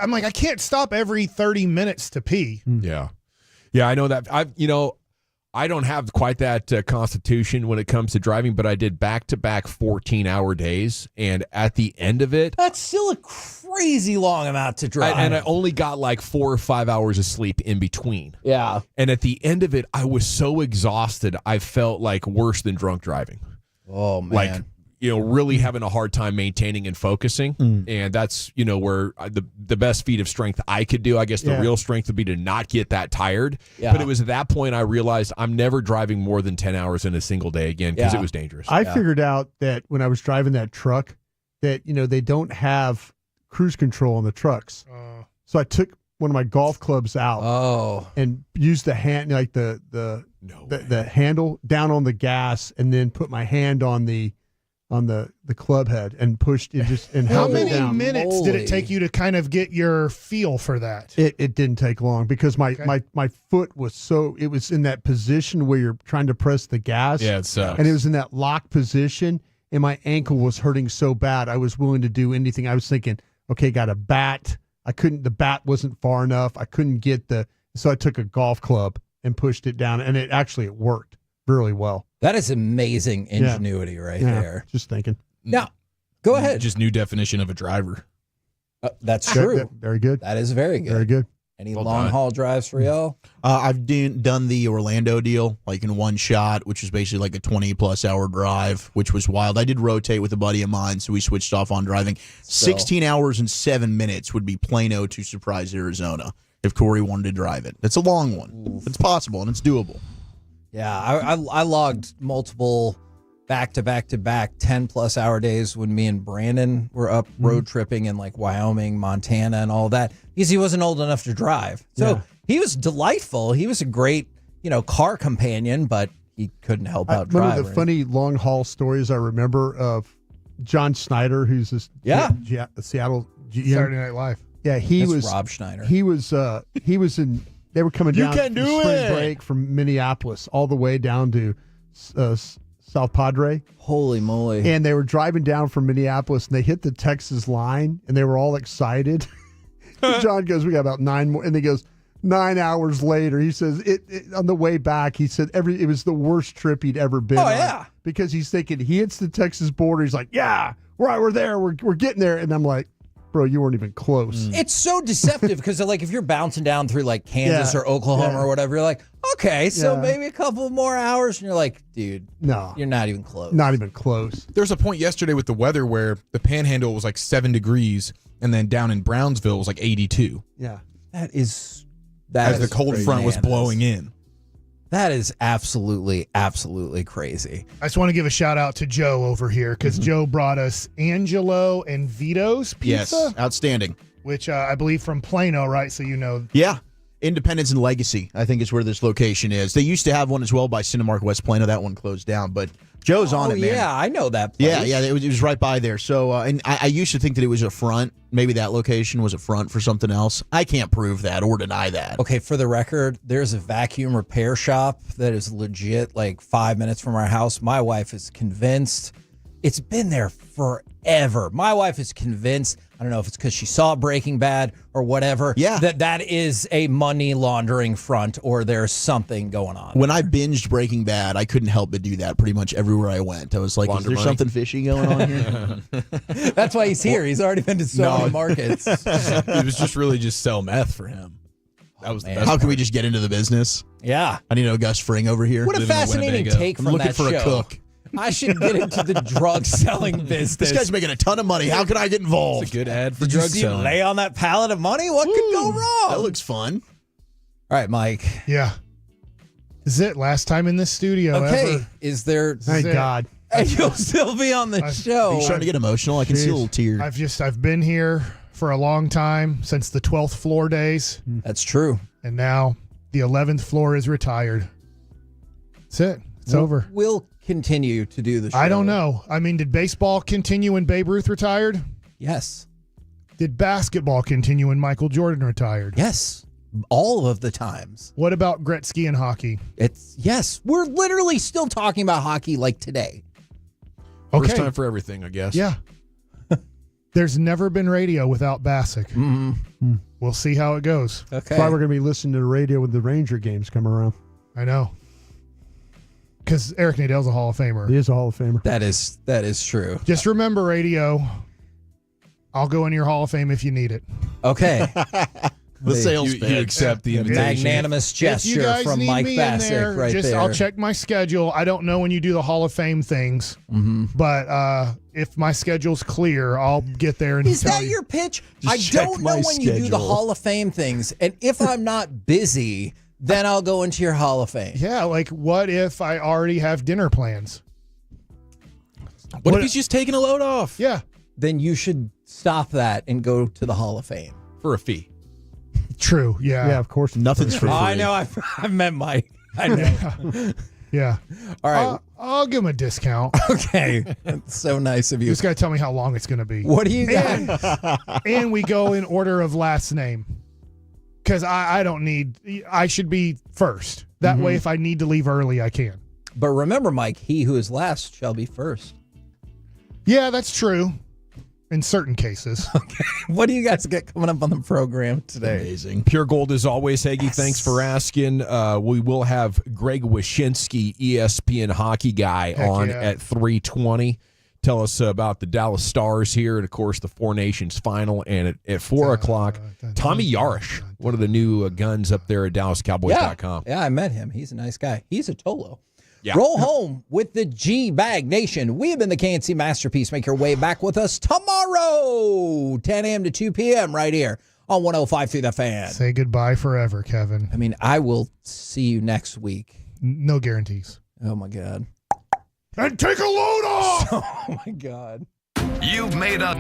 Speaker 11: I'm like, I can't stop every 30 minutes to pee.
Speaker 5: Yeah. Yeah, I know that. I don't have quite that constitution when it comes to driving, but I did back-to-back 14-hour days, and at the end of it...
Speaker 15: That's still a crazy long amount to drive.
Speaker 5: And I only got like 4 or 5 hours of sleep in between.
Speaker 15: Yeah.
Speaker 5: And at the end of it, I was so exhausted, I felt like worse than drunk driving.
Speaker 15: Oh, man.
Speaker 5: Like, really having a hard time maintaining and focusing. And that's, where the best feat of strength I could do. I guess the real strength would be to not get that tired. Yeah. But it was at that point I realized I'm never driving more than 10 hours in a single day again because it was dangerous.
Speaker 1: I figured out that when I was driving that truck that, they don't have cruise control on the trucks. So I took one of my golf clubs out and used the hand, like the handle down on the gas, and then put my hand on the club head and pushed it and
Speaker 11: how
Speaker 1: held it down.
Speaker 11: How many minutes did it take you to kind of get your feel for that?
Speaker 1: It didn't take long because my foot was it was in that position where you're trying to press the gas.
Speaker 5: Yeah, it sucks.
Speaker 1: And it was in that lock position, and my ankle was hurting so bad I was willing to do anything. I was thinking, okay, got a bat. The bat wasn't far enough. I couldn't get so I took a golf club and pushed it down, and it worked really well.
Speaker 15: That is amazing ingenuity right there.
Speaker 1: Just thinking.
Speaker 15: Now, go ahead.
Speaker 4: Just new definition of a driver.
Speaker 15: That's true.
Speaker 1: Very good.
Speaker 15: That is very good.
Speaker 1: Very good.
Speaker 15: Any long haul drives for y'all?
Speaker 21: I've done the Orlando deal, like in one shot, which was basically like a 20-plus hour drive, which was wild. I did rotate with a buddy of mine, so we switched off on driving. 16 hours and 7 minutes would be Plano to Surprise, Arizona, if Corey wanted to drive it. It's a long one. It's possible, and it's doable.
Speaker 15: Yeah, I logged multiple back-to-back-to-back 10-plus hour days when me and Brandon were up road tripping in like Wyoming, Montana, and all that because he wasn't old enough to drive. So he was delightful. He was a great, car companion, but he couldn't help out driving.
Speaker 1: One of the funny long-haul stories I remember of John Schneider, who's this Seattle GM.
Speaker 11: Saturday Night Live.
Speaker 1: Yeah,
Speaker 15: That's Rob Schneider.
Speaker 1: He was in... They were coming down from spring break from Minneapolis all the way down to South Padre.
Speaker 15: Holy moly.
Speaker 1: And they were driving down from Minneapolis, and they hit the Texas line, and they were all excited. John goes, we got about 9 more. And he goes, 9 hours later, he says, on the way back, he said it was the worst trip he'd ever been on.
Speaker 15: Yeah.
Speaker 1: Because he's thinking, he hits the Texas border. He's like, yeah, we're there. We're getting there. And I'm like, bro, you weren't even close.
Speaker 15: It's so deceptive because, like, if you're bouncing down through like Kansas or Oklahoma or whatever, you're like, Okay, so maybe a couple more hours, and you're like, dude,
Speaker 1: no,
Speaker 15: you're not even close.
Speaker 1: Not even close.
Speaker 4: There was a point yesterday with the weather where the Panhandle was like 7 degrees, and then down in Brownsville was like 82.
Speaker 1: Yeah,
Speaker 15: as
Speaker 4: the cold front was blowing in.
Speaker 15: That is absolutely, absolutely crazy.
Speaker 11: I just want to give a shout out to Joe over here because Joe brought us Angelo and Vito's pizza.
Speaker 21: Yes, outstanding.
Speaker 11: Which I believe from Plano, right? So you know.
Speaker 21: Yeah. Independence and Legacy, I think, is where this location is. They used to have one as well by Cinemark West Plano. That one closed down, but Joe's on it, man.
Speaker 15: Yeah, I know that place.
Speaker 21: Yeah, it was right by there. So, and I used to think that it was a front. Maybe that location was a front for something else. I can't prove that or deny that.
Speaker 15: Okay, for the record, there's a vacuum repair shop that is legit like 5 minutes from our house. My wife is convinced. It's been there forever. My wife is convinced, I don't know if it's because she saw Breaking Bad or whatever, that is a money laundering front or there's something going on.
Speaker 21: When I binged Breaking Bad, I couldn't help but do that pretty much everywhere I went. I was like, is there something fishy going on here?
Speaker 15: That's why he's here. He's already been to so many markets.
Speaker 4: It was just really just sell meth for him. That was the best
Speaker 21: How can
Speaker 4: part.
Speaker 21: we just get into the business?
Speaker 15: Yeah.
Speaker 21: I need to know Gus Fring over here.
Speaker 15: What a fascinating take from
Speaker 21: I'm looking
Speaker 15: that
Speaker 21: for
Speaker 15: show.
Speaker 21: a cook.
Speaker 15: I should get into the drug selling business.
Speaker 21: This guy's making a ton of money. How can I get involved?
Speaker 4: It's a good ad for
Speaker 15: Did you
Speaker 4: drug
Speaker 15: see him
Speaker 4: selling.
Speaker 15: lay on that pallet of money? What could go wrong?
Speaker 21: That looks fun.
Speaker 15: All right, Mike.
Speaker 11: Yeah. This is it. Last time in this studio
Speaker 15: Okay.
Speaker 11: ever.
Speaker 15: Is there...
Speaker 1: Thank God.
Speaker 15: And you'll still be on the show.
Speaker 21: Are you starting to get emotional? I can see a little tear.
Speaker 11: I've been here for a long time, since the 12th floor days.
Speaker 15: That's true.
Speaker 11: And now the 11th floor is retired. That's it. It's over.
Speaker 15: We'll continue to do the show.
Speaker 11: I don't know. I mean, did baseball continue when Babe Ruth retired?
Speaker 15: Yes.
Speaker 11: Did basketball continue when Michael Jordan retired?
Speaker 15: Yes. All of the times.
Speaker 11: What about Gretzky and hockey?
Speaker 15: Yes. We're literally still talking about hockey like today.
Speaker 11: Okay.
Speaker 4: First time for everything, I guess.
Speaker 11: Yeah. There's never been radio without Bassick.
Speaker 15: Mm-hmm.
Speaker 11: We'll see how it goes.
Speaker 15: Okay.
Speaker 1: That's why we're going to be listening to the radio when the Ranger games come around.
Speaker 11: I know. Because Eric Nadell's a Hall of Famer.
Speaker 1: He is a Hall of Famer.
Speaker 15: That is true.
Speaker 11: Just remember, radio, I'll go in your Hall of Fame if you need it.
Speaker 15: Okay.
Speaker 21: The sales
Speaker 4: you accept the invitation.
Speaker 15: Magnanimous
Speaker 11: If you
Speaker 15: gesture
Speaker 11: guys
Speaker 15: from
Speaker 11: need
Speaker 15: Mike
Speaker 11: me in
Speaker 15: Bassick
Speaker 11: there,
Speaker 15: right there.
Speaker 11: I'll check my schedule. I don't know when you do the Hall of Fame things, but if my schedule's clear, I'll get there and
Speaker 15: Is
Speaker 11: tell
Speaker 15: that
Speaker 11: you.
Speaker 15: your pitch?
Speaker 21: Just
Speaker 15: I
Speaker 21: check
Speaker 15: don't know
Speaker 21: my
Speaker 15: when you do the
Speaker 21: schedule.
Speaker 15: Hall of Fame things. And if I'm not busy, then I'll go into your Hall of Fame.
Speaker 11: Yeah, like what if I already have dinner plans?
Speaker 4: What if he's just taking a load off?
Speaker 11: Yeah.
Speaker 15: Then you should stop that and go to the Hall of Fame.
Speaker 4: For a fee.
Speaker 11: True. Yeah.
Speaker 1: Yeah, of course.
Speaker 21: Nothing's for free.
Speaker 15: I know. I meant Mike. I know.
Speaker 11: Yeah.
Speaker 15: All right.
Speaker 11: I'll give him a discount.
Speaker 15: Okay. That's so nice of
Speaker 11: You
Speaker 15: you.
Speaker 11: just got to tell me how long it's going to be.
Speaker 15: What do you got?
Speaker 11: And we go in order of last name. Because I don't need, I should be first. That way, if I need to leave early, I can.
Speaker 15: But remember, Mike, he who is last shall be first.
Speaker 11: Yeah, that's true. In certain cases.
Speaker 15: What do you guys get coming up on the program today?
Speaker 21: Amazing.
Speaker 5: Pure Gold as always, Hagee. Thanks for asking. We will have Greg Wyshynski, ESPN hockey guy, on at 3:20. Tell us about the Dallas Stars here, and of course the Four Nations final. And at 4 o'clock, Tommy Yarish, one of the new guns up there at DallasCowboys.com.
Speaker 15: Yeah, I met him. He's a nice guy. He's a Tolo.
Speaker 5: Yeah.
Speaker 15: Roll home with the G-Bag Nation. We have been the KNC Masterpiece. Make your way back with us tomorrow, 10 a.m. to 2 p.m. right here on 105.3 The Fan.
Speaker 11: Say goodbye forever, Kevin.
Speaker 15: I mean, I will see you next week.
Speaker 11: No guarantees.
Speaker 15: Oh, my God.
Speaker 11: And take a load off!
Speaker 15: Oh, my God.
Speaker 12: You've made a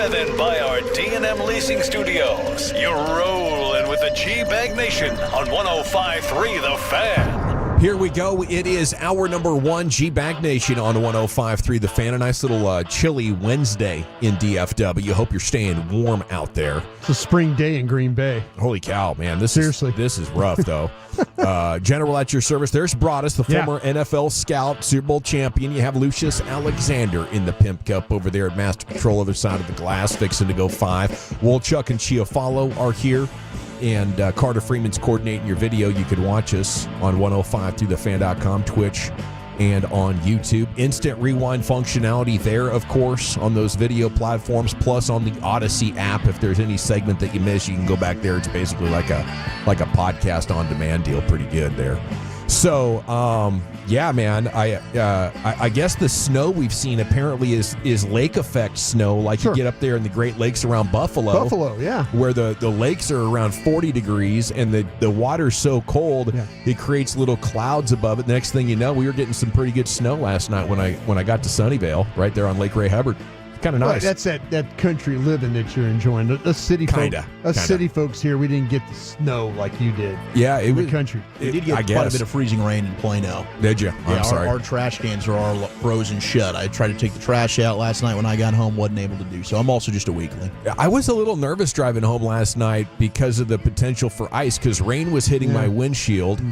Speaker 12: driven by our D&M Leasing Studios. You're rolling with the G-Bag Nation on 105.3 The Fan.
Speaker 5: Here we go. It is hour number 1, G-Bag Nation on 105.3 The Fan. A nice little chilly Wednesday in DFW. Hope you're staying warm out there.
Speaker 1: It's a spring day in Green Bay.
Speaker 5: Holy cow, man. This is rough, though. General at your service. There's Broadus, the former NFL scout, Super Bowl champion. You have Lucius Alexander in the Pimp Cup over there at Master Control, other side of the glass, fixing to go 5. Wolchuk and Chiafalo are here. And Carter Freeman's coordinating your video. You could watch us on 105throughthefan.com, Twitch, and on YouTube. Instant rewind functionality there, of course, on those video platforms, plus on the Odyssey app. If there's any segment that you miss, you can go back there. It's basically like a podcast on demand deal. Pretty good there. So, yeah, man, I guess the snow we've seen apparently is lake effect snow, like you get up there in the Great Lakes around Buffalo,
Speaker 1: yeah,
Speaker 5: where the lakes are around 40 degrees and the water's so cold it creates little clouds above it. Next thing you know, we were getting some pretty good snow last night when I got to Sunnyvale, right there on Lake Ray Hubbard. Kind of nice.
Speaker 1: That's that country living that you're enjoying. Us city folks here, we didn't get the snow like you did.
Speaker 5: Yeah, it was
Speaker 1: the country.
Speaker 21: We did get quite a bit of freezing rain in Plano.
Speaker 5: Did you?
Speaker 21: Yeah,
Speaker 5: I'm sorry.
Speaker 21: Our trash cans are all frozen shut. I tried to take the trash out last night when I got home, wasn't able to do so. I'm also just a weakling.
Speaker 5: I was a little nervous driving home last night because of the potential for ice, because rain was hitting my windshield,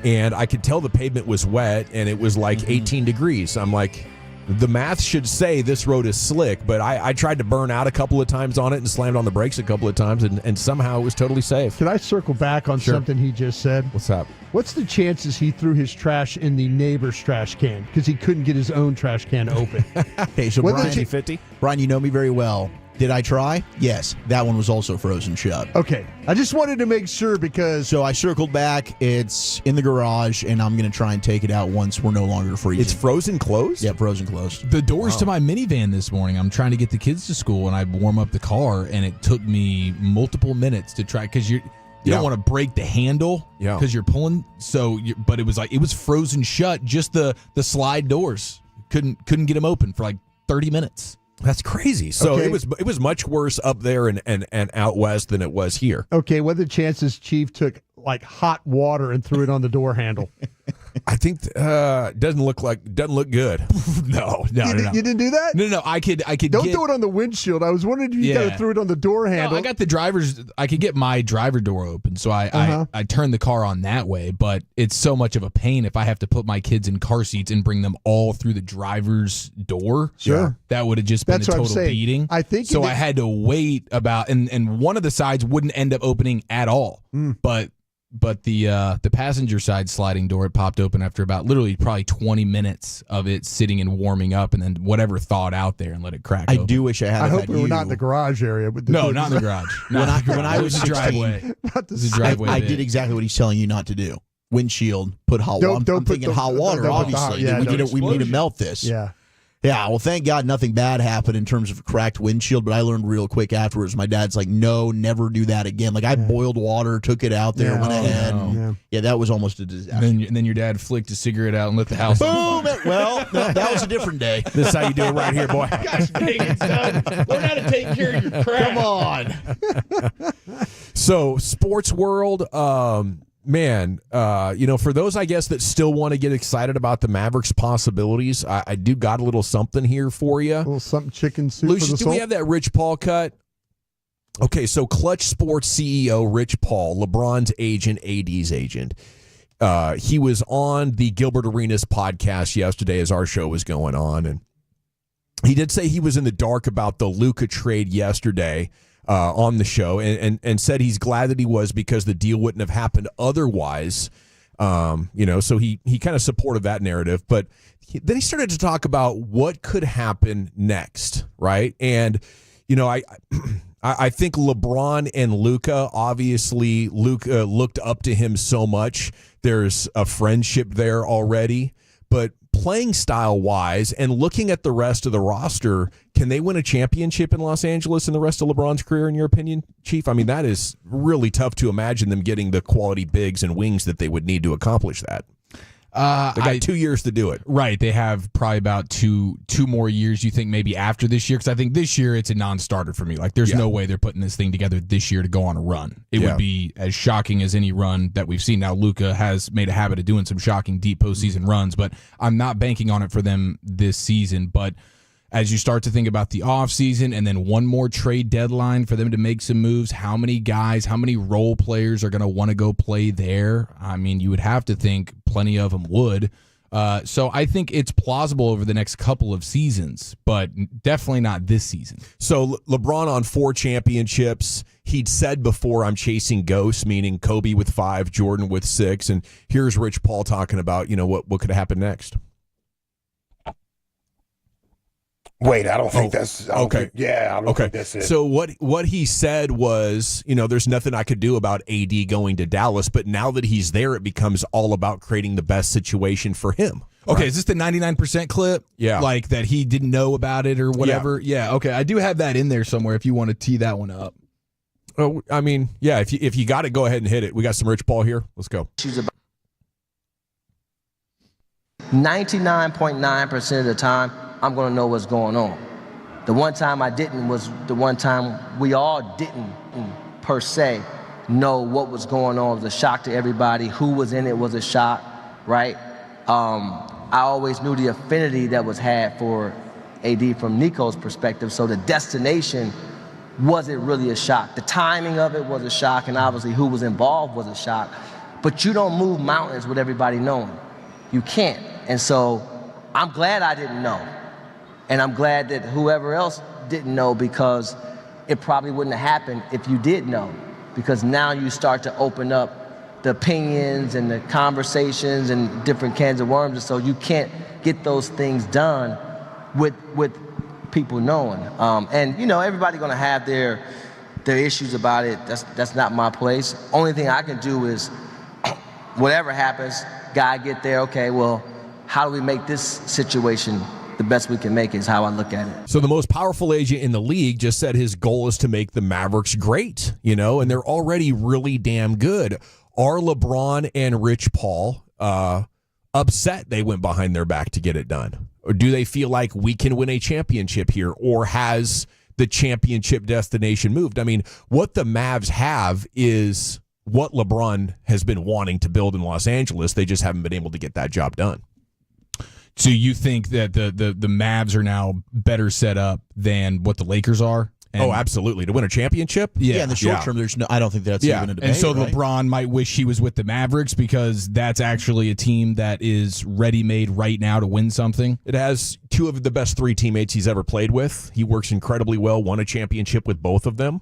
Speaker 5: and I could tell the pavement was wet, and it was like 18 degrees. I'm like, the math should say this road is slick, but I tried to burn out a couple of times on it and slammed on the brakes a couple of times, and somehow it was totally safe.
Speaker 1: Could I circle back on something he just said?
Speaker 5: What's up?
Speaker 1: What's the chances he threw his trash in the neighbor's trash can because he couldn't get his own trash can open?
Speaker 21: Okay, so Brian, you know me very well. Did I try? Yes. That one was also frozen shut.
Speaker 1: Okay. I just wanted to make sure because...
Speaker 21: So I circled back. It's in the garage, and I'm going to try and take it out once we're no longer freezing.
Speaker 5: It's frozen closed?
Speaker 21: Yeah, frozen closed.
Speaker 4: The doors to my minivan this morning, I'm trying to get the kids to school, and I warm up the car, and it took me multiple minutes to try, because you don't want to break the handle because you're pulling. But it was frozen shut, just the slide doors. Couldn't get them open for like 30 minutes.
Speaker 5: That's crazy. So it was much worse up there and out west than it was here.
Speaker 1: Okay, what are the chances Chief took like hot water and threw it on the door handle?
Speaker 5: I think doesn't look good. No.
Speaker 1: You didn't do that?
Speaker 5: No. I could.
Speaker 1: Don't throw it on the windshield. I was wondering if you kind of threw it on the door handle.
Speaker 4: No, I got the driver's. I could get my driver door open, so I turned the car on that way. But it's so much of a pain if I have to put my kids in car seats and bring them all through the driver's door.
Speaker 1: Sure,
Speaker 4: that would have just been a total beating.
Speaker 1: I think
Speaker 4: so. I had to wait about, and one of the sides wouldn't end up opening at all. But the passenger side sliding door, it popped open after about literally probably 20 minutes of it sitting and warming up, and then whatever thawed out there and let it crack open.
Speaker 21: I do wish I had.
Speaker 1: I hope we were not in the garage area.
Speaker 4: No, not in the garage.
Speaker 21: When I was 16,
Speaker 4: driveway.
Speaker 21: I did exactly what he's telling you not to do. Windshield, put hot water. I'm thinking hot water, obviously. We need to melt this.
Speaker 1: Yeah.
Speaker 21: Yeah, well, thank God nothing bad happened in terms of a cracked windshield, but I learned real quick afterwards. My dad's like, no, never do that again. Like, I boiled water, took it out there, went ahead.
Speaker 5: No.
Speaker 21: Yeah, that was almost a disaster.
Speaker 4: And then your dad flicked a cigarette out and lit the house on
Speaker 21: fire. Well, that was a different day.
Speaker 5: This is how you do it right here, boy.
Speaker 21: Gosh dang it, son. Learn how to take care of your crap. Come on.
Speaker 5: So, sports world, man, for those, I guess, that still want to get excited about the Mavericks possibilities, I do got a little something here for you.
Speaker 1: A little something chicken soup.
Speaker 5: Lucius, do we have that Rich Paul cut? Okay, so Clutch Sports CEO Rich Paul, LeBron's agent, AD's agent, he was on the Gilbert Arenas podcast yesterday as our show was going on, and he did say he was in the dark about the Luka trade yesterday. On the show, and said he's glad that he was because the deal wouldn't have happened otherwise. So he kind of supported that narrative. But then he started to talk about what could happen next, right? And, I think LeBron and Luka, obviously Luka looked up to him so much. There's a friendship there already. But playing style wise and looking at the rest of the roster, can they win a championship in Los Angeles in the rest of LeBron's career, in your opinion, Chief? I mean, that is really tough to imagine them getting the quality bigs and wings that they would need to accomplish that. They got 2 years to do it.
Speaker 4: Right. They have probably about two more years, you think, maybe after this year? Because I think this year it's a non-starter for me. Like, there's no way they're putting this thing together this year to go on a run. It would be as shocking as any run that we've seen. Now, Luka has made a habit of doing some shocking deep postseason runs, but I'm not banking on it for them this season. But as you start to think about the offseason and then one more trade deadline for them to make some moves, how many guys, how many role players are going to want to go play there? I mean, you would have to think plenty of them would. So I think it's plausible over the next couple of seasons, but definitely not this season.
Speaker 5: So LeBron on 4 championships. He'd said before, I'm chasing ghosts, meaning Kobe with 5, Jordan with 6. And here's Rich Paul talking about, what could happen next.
Speaker 17: Wait, I don't think that's okay. I don't think that's it.
Speaker 5: So what he said was, there's nothing I could do about AD going to Dallas, but now that he's there, it becomes all about creating the best situation for him.
Speaker 4: Okay, right? Is this the 99% clip?
Speaker 5: Yeah.
Speaker 4: Like that he didn't know about it or whatever? Yeah, okay. I do have that in there somewhere if you want to tee that one up.
Speaker 5: Oh, I mean, yeah, if you got it, go ahead and hit it. We got some Rich Paul here. Let's go.
Speaker 22: 99.9% of the time, I'm going to know what's going on. The one time I didn't was the one time we all didn't, per se, know what was going on. It was a shock to everybody. Who was in it was a shock, right? I always knew the affinity that was had for AD from Nico's perspective, so the destination wasn't really a shock. The timing of it was a shock, and obviously who was involved was a shock. But you don't move mountains with everybody knowing. You can't. And so I'm glad I didn't know. And I'm glad that whoever else didn't know, because it probably wouldn't have happened if you did know. Because now you start to open up the opinions and the conversations and different cans of worms. And so you can't get those things done with people knowing. And, everybody's going to have their issues about it. That's not my place. Only thing I can do is, whatever happens, guy get there, okay, well, how do we make this situation the best we can make is how I look at it.
Speaker 5: So the most powerful agent in the league just said his goal is to make the Mavericks great, and they're already really damn good. Are LeBron and Rich Paul upset they went behind their back to get it done? Or do they feel like we can win a championship here? Or has the championship destination moved? I mean, what the Mavs have is what LeBron has been wanting to build in Los Angeles. They just haven't been able to get that job done.
Speaker 4: So you think that the Mavs are now better set up than what the Lakers are?
Speaker 5: Oh, absolutely. To win a championship?
Speaker 21: Yeah, in the short term, I don't think that's even a debate.
Speaker 4: And so
Speaker 21: right?
Speaker 4: LeBron might wish he was with the Mavericks because that's actually a team that is ready-made right now to win something.
Speaker 5: It has 2 of the best 3 teammates he's ever played with. He works incredibly well, won a championship with both of them.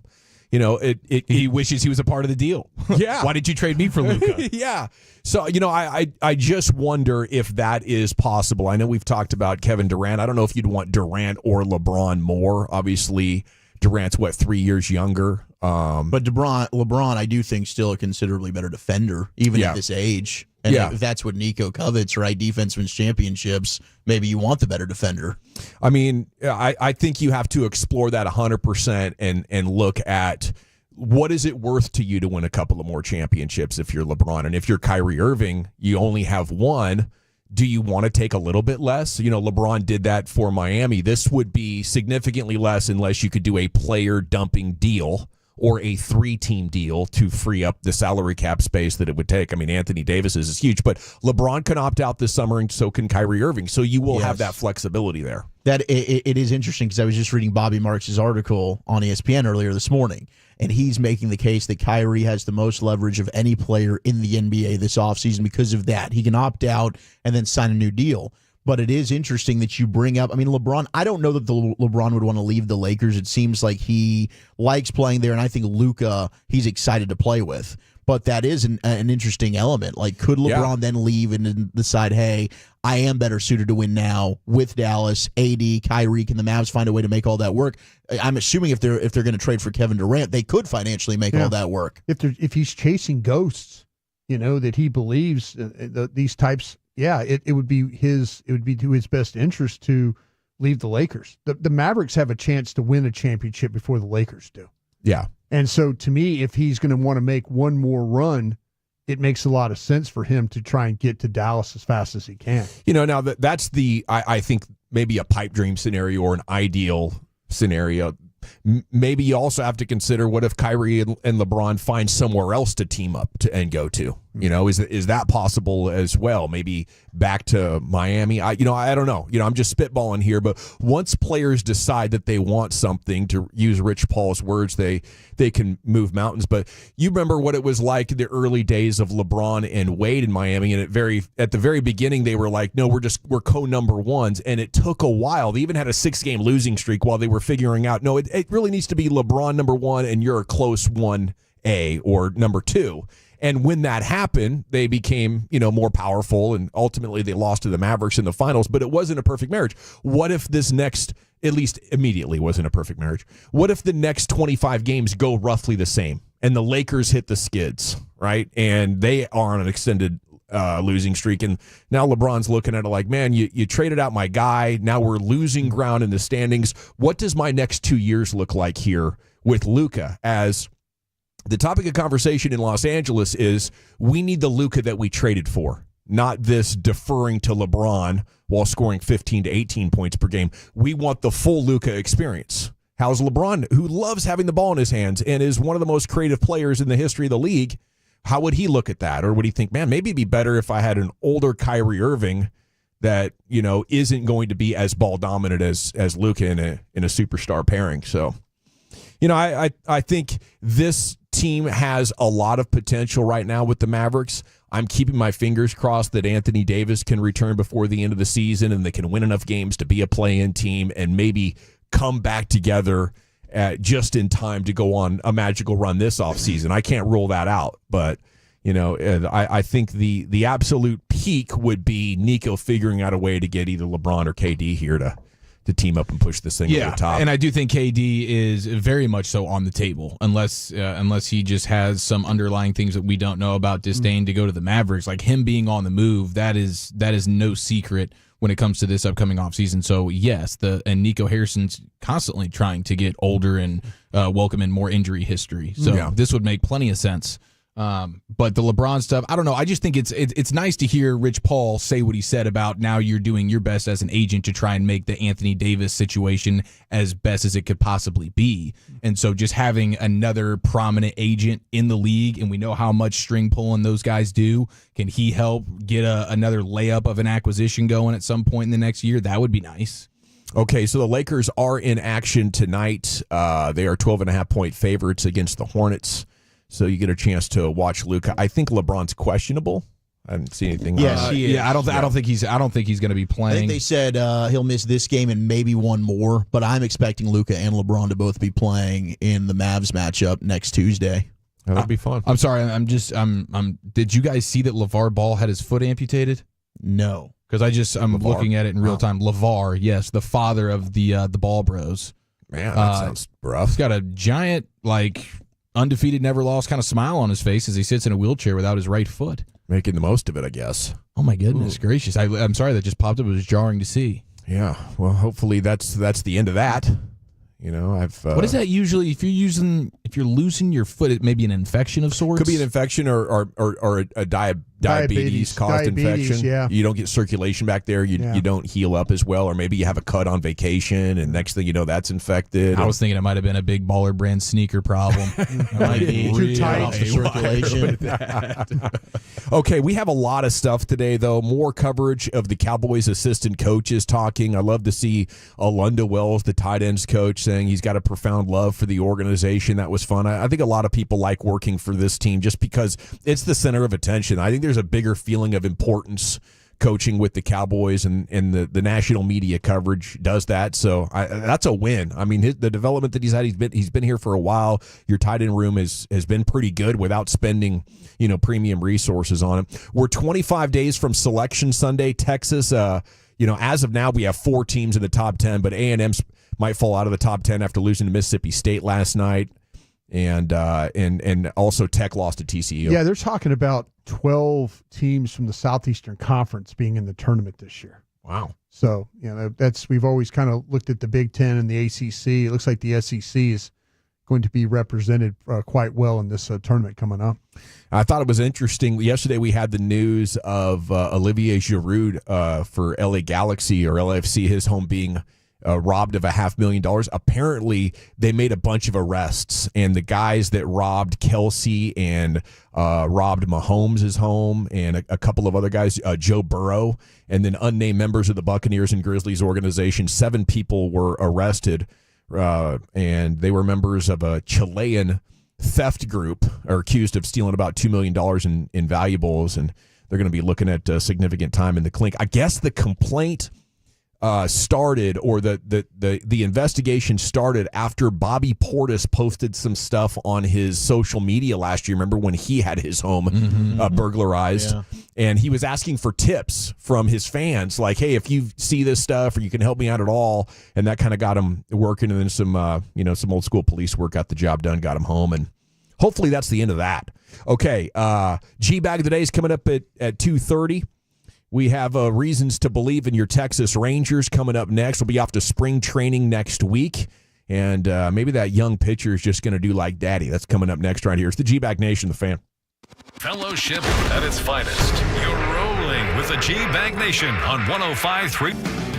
Speaker 4: He wishes he was a part of the deal.
Speaker 5: Yeah.
Speaker 4: Why did you trade me for Luka?
Speaker 5: Yeah. So, I just wonder if that is possible. I know we've talked about Kevin Durant. I don't know if you'd want Durant or LeBron more. Obviously, Durant's 3 years younger.
Speaker 21: But LeBron, I do think still a considerably better defender, even at this age. And if that's what Nico covets, right? Defense wins championships. Maybe you want the better defender.
Speaker 5: I mean, I think you have to explore that 100% and look at what is it worth to you to win a couple of more championships if you're LeBron. And if you're Kyrie Irving, you only have 1. Do you want to take a little bit less? LeBron did that for Miami. This would be significantly less unless you could do a player dumping deal or a 3-team deal to free up the salary cap space that it would take. I mean, Anthony Davis is huge, but LeBron can opt out this summer, and so can Kyrie Irving. So you will have that flexibility there.
Speaker 21: That it is interesting because I was just reading Bobby Marks' article on ESPN earlier this morning, and he's making the case that Kyrie has the most leverage of any player in the NBA this offseason because of that. He can opt out and then sign a new deal. But it is interesting that you bring up, LeBron, I don't know that LeBron would want to leave the Lakers. It seems like he likes playing there, and I think Luka, he's excited to play with. But that is an interesting element. Like, could LeBron then leave and decide, hey, I am better suited to win now with Dallas, AD, Kyrie? Can the Mavs find a way to make all that work? I'm assuming if they're going to trade for Kevin Durant, they could financially make all that work.
Speaker 1: If he's chasing ghosts, that he believes these types. Yeah, it would be to his best interest to leave the Lakers. The Mavericks have a chance to win a championship before the Lakers do.
Speaker 5: Yeah.
Speaker 1: And so to me, if he's going to want to make one more run, it makes a lot of sense for him to try and get to Dallas as fast as he can.
Speaker 5: Now that's I think maybe a pipe dream scenario or an ideal scenario. Maybe you also have to consider, what if Kyrie and LeBron find somewhere else to team up and go to? Is that possible as well? Maybe back to Miami. I don't know. I'm just spitballing here. But once players decide that they want something, to use Rich Paul's words, they can move mountains. But you remember what it was like in the early days of LeBron and Wade in Miami, and at the very beginning they were like, no, we're co-number ones, and it took a while. They even had a 6-game losing streak while they were figuring out, no, it really needs to be LeBron number one, and you're a close 1A or number 2. And when that happened, they became, more powerful, and ultimately they lost to the Mavericks in the finals, but it wasn't a perfect marriage. What if this next, at least immediately, wasn't a perfect marriage? What if the next 25 games go roughly the same, and the Lakers hit the skids, right? And they are on an extended losing streak, and now LeBron's looking at it like, man, you traded out my guy. Now we're losing ground in the standings. What does my next 2 years look like here with Luka? As the topic of conversation in Los Angeles is, we need the Luka that we traded for, not this deferring to LeBron while scoring 15 to 18 points per game. We want the full Luka experience. How's LeBron, who loves having the ball in his hands and is one of the most creative players in the history of the league, how would he look at that? Or would he think, man, maybe it'd be better if I had an older Kyrie Irving that, isn't going to be as ball dominant as Luka in a superstar pairing? So, I think this team has a lot of potential right now with the Mavericks. I'm keeping my fingers crossed that Anthony Davis can return before the end of the season, and they can win enough games to be a play-in team and maybe come back together just in time to go on a magical run this offseason. I can't rule that out, but I think the absolute peak would be Nico figuring out a way to get either LeBron or KD here to team up and push this thing over the top.
Speaker 4: And I do think KD is very much so on the table, unless he just has some underlying things that we don't know about, disdain to go to the Mavericks. Like, him being on the move, that is no secret when it comes to this upcoming offseason. So yes, and Nico Harrison's constantly trying to get older and welcome in more injury history. So this would make plenty of sense. But the LeBron stuff, I don't know. I just think it's nice to hear Rich Paul say what he said about, now you're doing your best as an agent to try and make the Anthony Davis situation as best as it could possibly be. And so just having another prominent agent in the league, and we know how much string pulling those guys do, can he help get another layup of an acquisition going at some point in the next year? That would be nice.
Speaker 5: Okay, so the Lakers are in action tonight. They are 12.5-point favorites against the Hornets. So you get a chance to watch Luka. I think LeBron's questionable. I haven't seen anything.
Speaker 4: Yes, he is. I don't think he's going to be playing.
Speaker 21: I think they said he'll miss this game and maybe one more. But I'm expecting Luka and LeBron to both be playing in the Mavs matchup next Tuesday.
Speaker 5: That would be fun.
Speaker 4: I'm sorry. Did you guys see that LeVar Ball had his foot amputated?
Speaker 21: No,
Speaker 4: because I'm looking at it in real time. LeVar, yes, the father of the Ball Bros.
Speaker 5: Man, that sounds rough.
Speaker 4: He's got a giant, undefeated, never lost kind of smile on his face as he sits in a wheelchair without his right foot.
Speaker 5: Making the most of it, I guess.
Speaker 4: Oh, my goodness gracious. I'm sorry, that just popped up. It was jarring to see.
Speaker 5: Yeah, well, hopefully that's the end of that.
Speaker 4: What is that usually? If you're losing your foot, it may be an infection of sorts.
Speaker 5: Could be an infection or a diabetes caused infection.
Speaker 1: Yeah.
Speaker 5: You don't get circulation back there. You don't heal up as well, or maybe you have a cut on vacation, and next thing you know, that's infected.
Speaker 4: I was thinking it might have been a big Baller Brand sneaker problem. Might be
Speaker 21: too tight for circulation.
Speaker 5: Okay, we have a lot of stuff today, though. More coverage of the Cowboys assistant coaches talking. I love to see Alunda Wells, the tight ends coach, saying he's got a profound love for the organization. That was fun. I think a lot of people like working for this team just because it's the center of attention. I think there's a bigger feeling of importance coaching with the Cowboys, and the national media coverage does that. So that's a win. I mean, the development that he's had, he's been here for a while. Your tight end room has been pretty good without spending premium resources on it. We're 25 days from Selection Sunday. Texas, as of now, we have 4 teams in the top 10, but A&M might fall out of the top 10 after losing to Mississippi State last night. And also Tech lost to TCU.
Speaker 1: Yeah, they're talking about 12 teams from the Southeastern Conference being in the tournament this year.
Speaker 5: Wow.
Speaker 1: So, we've always kind of looked at the Big Ten and the ACC. It looks like the SEC is going to be represented quite well in this tournament coming up.
Speaker 5: I thought it was interesting. Yesterday we had the news of Olivier Giroud for LA Galaxy or LAFC, his home being robbed of $500,000. Apparently, they made a bunch of arrests, and the guys that robbed Kelsey and robbed Mahomes' home and a couple of other guys, Joe Burrow, and then unnamed members of the Buccaneers and Grizzlies organization, 7 people were arrested, and they were members of a Chilean theft group, are accused of stealing about $2 million in valuables, and they're going to be looking at significant time in the clink. I guess the complaint started, or the investigation started after Bobby Portis posted some stuff on his social media last year. Remember when he had his home burglarized? Yeah. And he was asking for tips from his fans, like, hey, if you see this stuff or you can help me out at all. And that kind of got him working, and then some old school police work got the job done, got him home, and hopefully that's the end of that. Okay, G-Bag of the Day is coming up at 2:30. We have reasons to believe in your Texas Rangers coming up next. We'll be off to spring training next week. And maybe that young pitcher is just going to do like daddy. That's coming up next right here. It's the G-Bag Nation, the Fan.
Speaker 12: Fellowship at its finest. You're rolling with the G-Bag Nation on 105.3.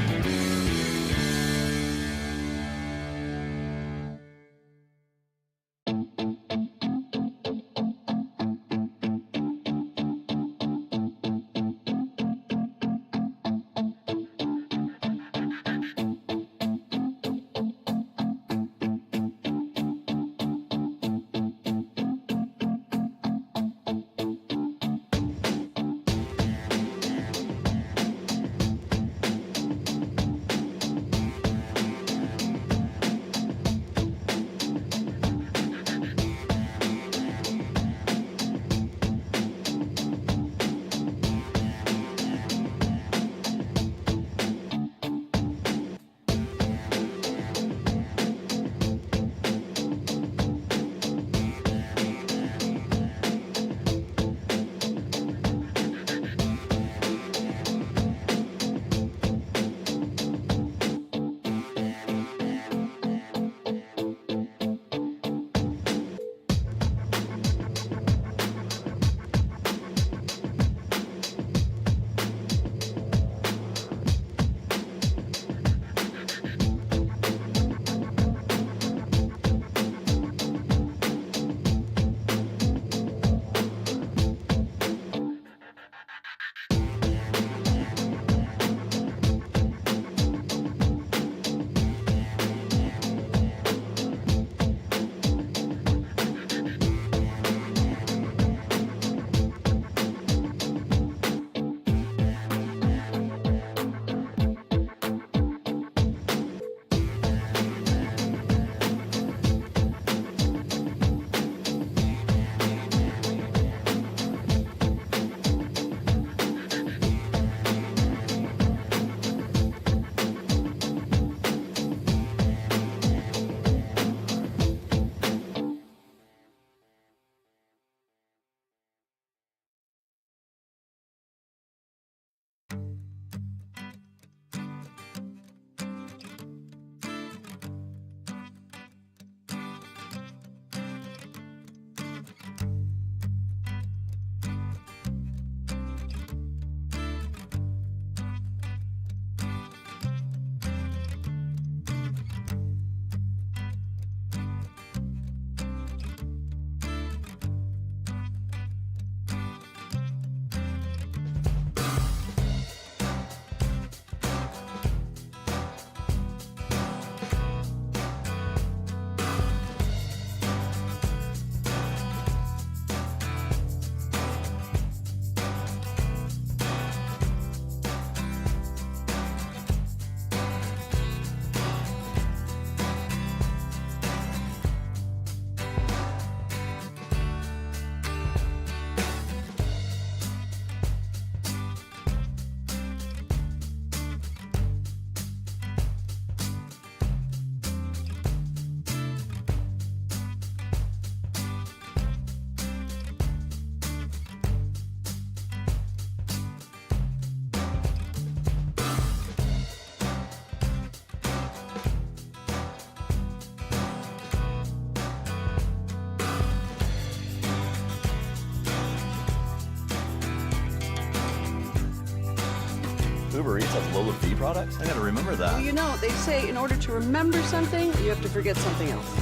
Speaker 6: Uber Eats has Lola V products? I gotta remember that.
Speaker 7: Well, you know, they say in order to remember something, you have to forget something else.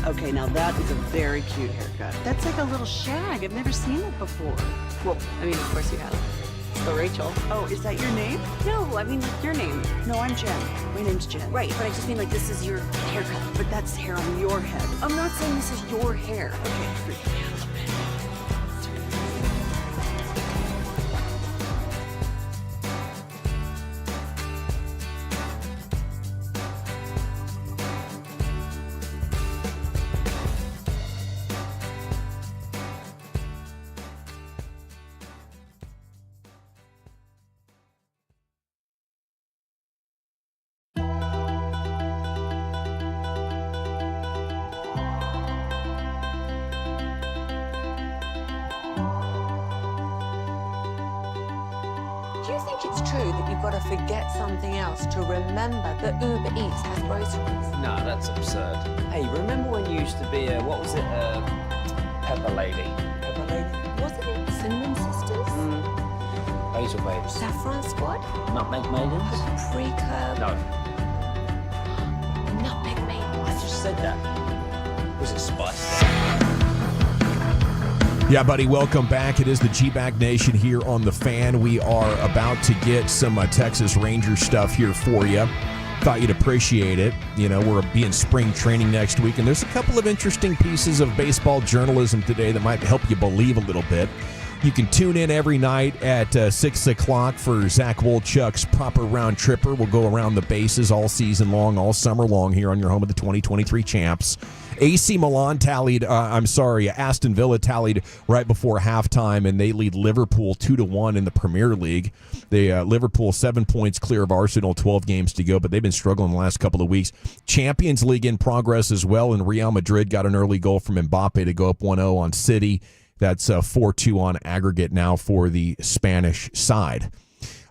Speaker 7: Okay, now that is a very cute haircut. That's like a little shag. I've never seen it before. Well, I mean, of course you have. So Rachel. Oh, is that your name?
Speaker 13: No, I mean like your name.
Speaker 7: No, I'm Jen. My name's Jen.
Speaker 13: Right, but I just mean like this is your haircut.
Speaker 7: But that's hair on your head.
Speaker 13: I'm not saying this is your hair.
Speaker 7: Okay, freak me out a little bit.
Speaker 8: Do you think it's true that you've got to forget something else to remember that Uber Eats has groceries?
Speaker 10: No, that's absurd. Hey, remember when you used to be a, what was it, Pepper Lady? Pepper Lady?
Speaker 8: Wasn't it Cinnamon Sisters?
Speaker 10: Basil Babes.
Speaker 8: Saffron Squad?
Speaker 10: Nutmeg Maidens?
Speaker 8: Paprika?
Speaker 10: No.
Speaker 8: Nutmeg Maidens?
Speaker 10: I just said that. Was it spiced?
Speaker 5: Yeah, buddy, welcome back. It is the G-Bag Nation here on The Fan. We are about to get some Texas Rangers stuff here for you. Thought you'd appreciate it. You know, we're being spring training next week, and there's a couple of interesting pieces of baseball journalism today that might help you believe a little bit. You can tune in every night at 6 o'clock for Zach Wolchuk's Proper Round Tripper. We'll go around the bases all season long, all summer long here on your home of the 2023 champs. AC Milan Aston Villa tallied right before halftime, and they lead Liverpool 2-1 in the Premier League. Liverpool 7 points clear of Arsenal, 12 games to go, but they've been struggling the last couple of weeks. Champions League in progress as well, and Real Madrid got an early goal from Mbappe to go up 1-0 on City. That's 4-2 on aggregate now for the Spanish side.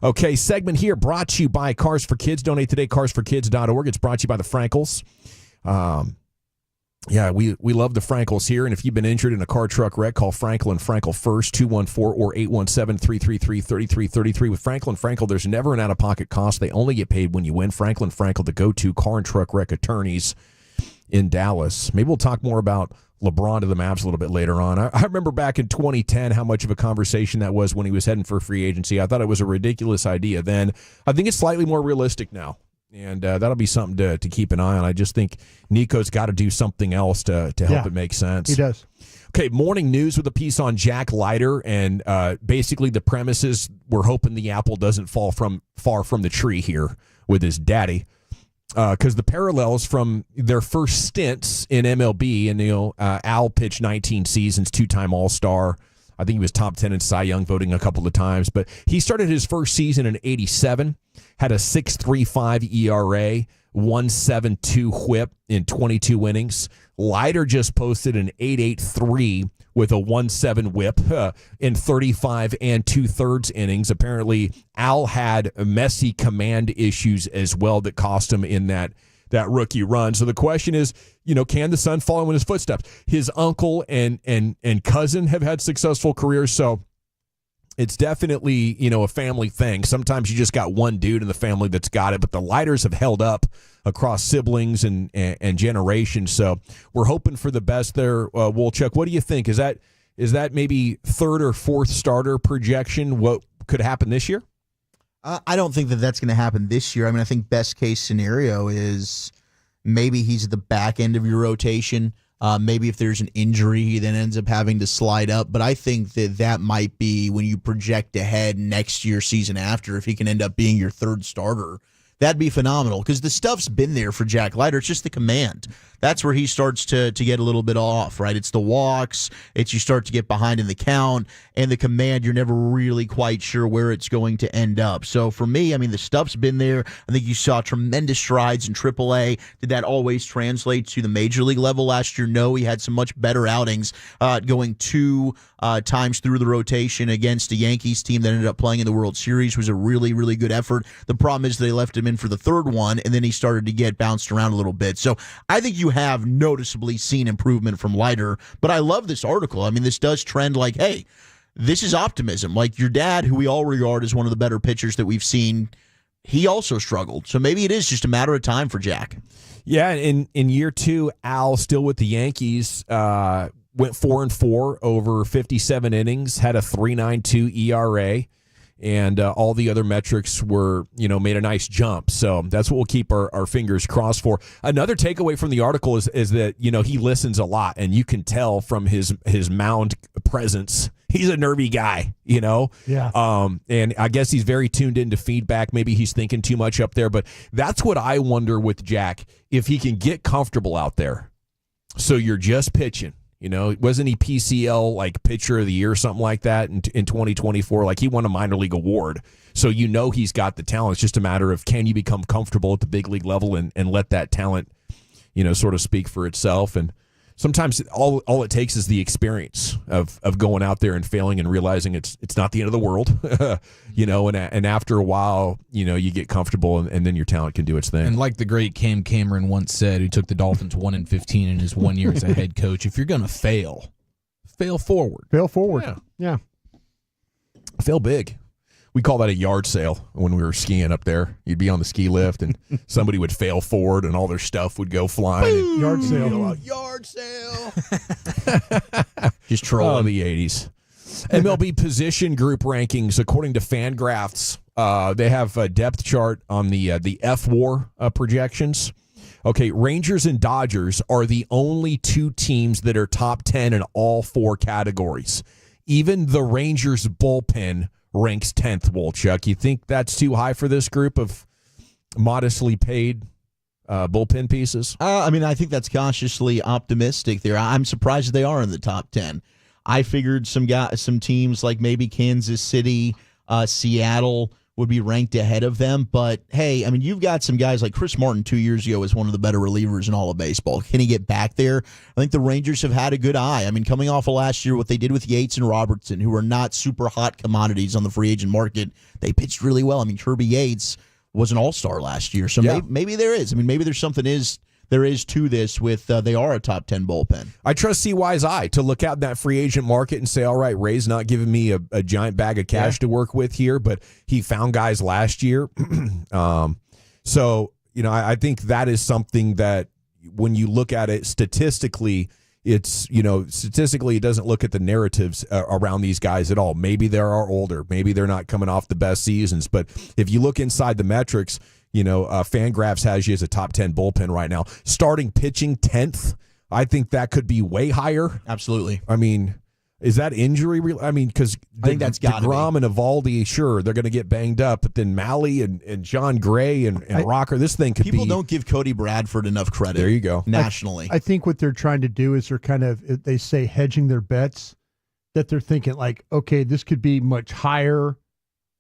Speaker 5: Okay, segment here brought to you by Cars for Kids. Donate today, carsforkids.org. It's brought to you by the Frankels. Yeah, we love the Frankels here, and if you've been injured in a car truck wreck, call Frankel and Frankel first, 214 or 817-333-3333. With Frankel and Frankel, there's never an out-of-pocket cost. They only get paid when you win. Frankel and Frankel, the go-to car and truck wreck attorneys in Dallas. Maybe we'll talk more about LeBron to the Mavs a little bit later on. I remember back in 2010 how much of a conversation that was when he was heading for free agency. I thought it was a ridiculous idea then. I think it's slightly more realistic now. And that'll be something to keep an eye on. I just think Nico's got to do something else to help it make sense.
Speaker 1: He does.
Speaker 5: Okay, morning news with a piece on Jack Leiter, and basically the premise is we're hoping the apple doesn't fall far from the tree here with his daddy, because the parallels from their first stints in MLB, and Al pitched 19 seasons, two-time All-Star. I think he was top 10 in Cy Young voting a couple of times, but he started his first season in 87, had a 6.35 ERA, 1.72 whip in 22 innings. Leiter just posted an 8.83 with a 1.7 whip in 35 and 2/3 innings. Apparently, Al had messy command issues as well that cost him in that rookie run. So the question is, can the son follow in his footsteps? His uncle and cousin have had successful careers, so it's definitely, a family thing. Sometimes you just got one dude in the family that's got it, but the Leiters have held up across siblings and generations. So we're hoping for the best there. Wolchuk, what do you think? Is that maybe third or fourth starter projection? What could happen this year?
Speaker 21: I don't think that's going to happen this year. I mean, I think best case scenario is maybe he's at the back end of your rotation. Maybe if there's an injury, he then ends up having to slide up. But I think that might be when you project ahead next year, season after, if he can end up being your third starter. That'd be phenomenal because the stuff's been there for Jack Leiter. It's just the command. That's where he starts to get a little bit off, right? It's the walks. It's you start to get behind in the count, and the command, you're never really quite sure where it's going to end up. So for me, I mean, the stuff's been there. I think you saw tremendous strides in AAA. Did that always translate to the major league level last year? No, he had some much better outings going two times through the rotation against a Yankees team that ended up playing in the World Series. It was a really, really good effort. The problem is they left him in for the third one, and then he started to get bounced around a little bit. So I think you have noticeably seen improvement from Leiter, but I love this article. I mean, this does trend like, hey, this is optimism. Like your dad, who we all regard as one of the better pitchers that we've seen, he also struggled. So maybe it is just a matter of time for Jack.
Speaker 5: Yeah, in year 2, Al, still with the Yankees, went 4-4 over 57 innings, had a 3.92 ERA, and all the other metrics were, made a nice jump. So that's what we'll keep our fingers crossed for. Another takeaway from the article is that, he listens a lot, and you can tell from his mound presence. He's a nervy guy,
Speaker 1: Yeah.
Speaker 5: And I guess he's very tuned into feedback. Maybe he's thinking too much up there, but that's what I wonder with Jack, if he can get comfortable out there. So you're just pitching, wasn't he PCL like pitcher of the year or something like that in 2024? Like he won a minor league award. So he's got the talent. It's just a matter of, can you become comfortable at the big league level and let that talent, sort of speak for itself. And sometimes all it takes is the experience of going out there and failing and realizing it's not the end of the world, and after a while, you get comfortable and then your talent can do its thing.
Speaker 4: And like the great Cam Cameron once said, who took the Dolphins 1-15 in his 1 year as a head coach, if you're going to fail forward.
Speaker 1: Fail forward. Yeah.
Speaker 5: Fail big. We call that a yard sale when we were skiing up there. You'd be on the ski lift and somebody would fail forward and all their stuff would go flying.
Speaker 1: Yard sale.
Speaker 21: Yard sale. Just trolling.
Speaker 5: Oh, the 80s. MLB position group rankings, according to Fangraphs, they have a depth chart on the F-WAR projections. Okay, Rangers and Dodgers are the only 2 teams that are top 10 in all 4 categories. Even the Rangers bullpen ranks 10th, Wolchuk. You think that's too high for this group of modestly paid bullpen pieces?
Speaker 21: I think that's cautiously optimistic there. I'm surprised they are in the top 10. I figured some teams like maybe Kansas City, Seattle would be ranked ahead of them. But, hey, you've got some guys like Chris Martin 2 years ago was one of the better relievers in all of baseball. Can he get back there? I think the Rangers have had a good eye. Coming off of last year, what they did with Yates and Robertson, who are not super hot commodities on the free agent market, they pitched really well. Kirby Yates was an all-star last year. So maybe there is. Maybe there's something there is to this with they are a top 10 bullpen.
Speaker 5: I trust CY's eye to look out in that free agent market and say, all right, Ray's not giving me a giant bag of cash to work with here, but he found guys last year. So, I think that is something that when you look at it statistically, it's, statistically it doesn't look at the narratives around these guys at all. Maybe they are older. Maybe they're not coming off the best seasons. But if you look inside the metrics, Fangraphs has you as a top 10 bullpen right now. Starting pitching 10th, I think that could be way higher.
Speaker 21: Absolutely.
Speaker 5: Is that injury? Because
Speaker 21: I think that's got
Speaker 5: DeGrom and Evaldi, sure, they're going to get banged up, but then Malley and John Gray and Rocker, this thing could be.
Speaker 21: People don't give Cody Bradford enough credit.
Speaker 5: There you go.
Speaker 21: Nationally.
Speaker 1: I think what they're trying to do is they say hedging their bets, that they're thinking like, okay, this could be much higher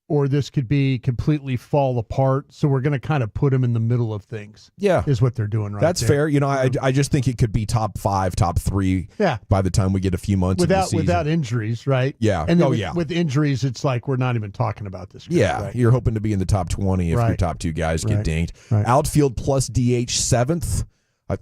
Speaker 1: or this could be completely fall apart. So we're going to kind of put them in the middle of things.
Speaker 5: Yeah.
Speaker 1: Is what they're doing right
Speaker 5: That's
Speaker 1: there.
Speaker 5: fair. I just think it could be top 5, top 3 by the time we get a few months in the season.
Speaker 1: Without injuries, right?
Speaker 5: Yeah.
Speaker 1: And then with injuries, it's like we're not even talking about this.
Speaker 5: Right? You're hoping to be in the top 20 if your top 2 guys get dinged. Right. Outfield plus DH 7th.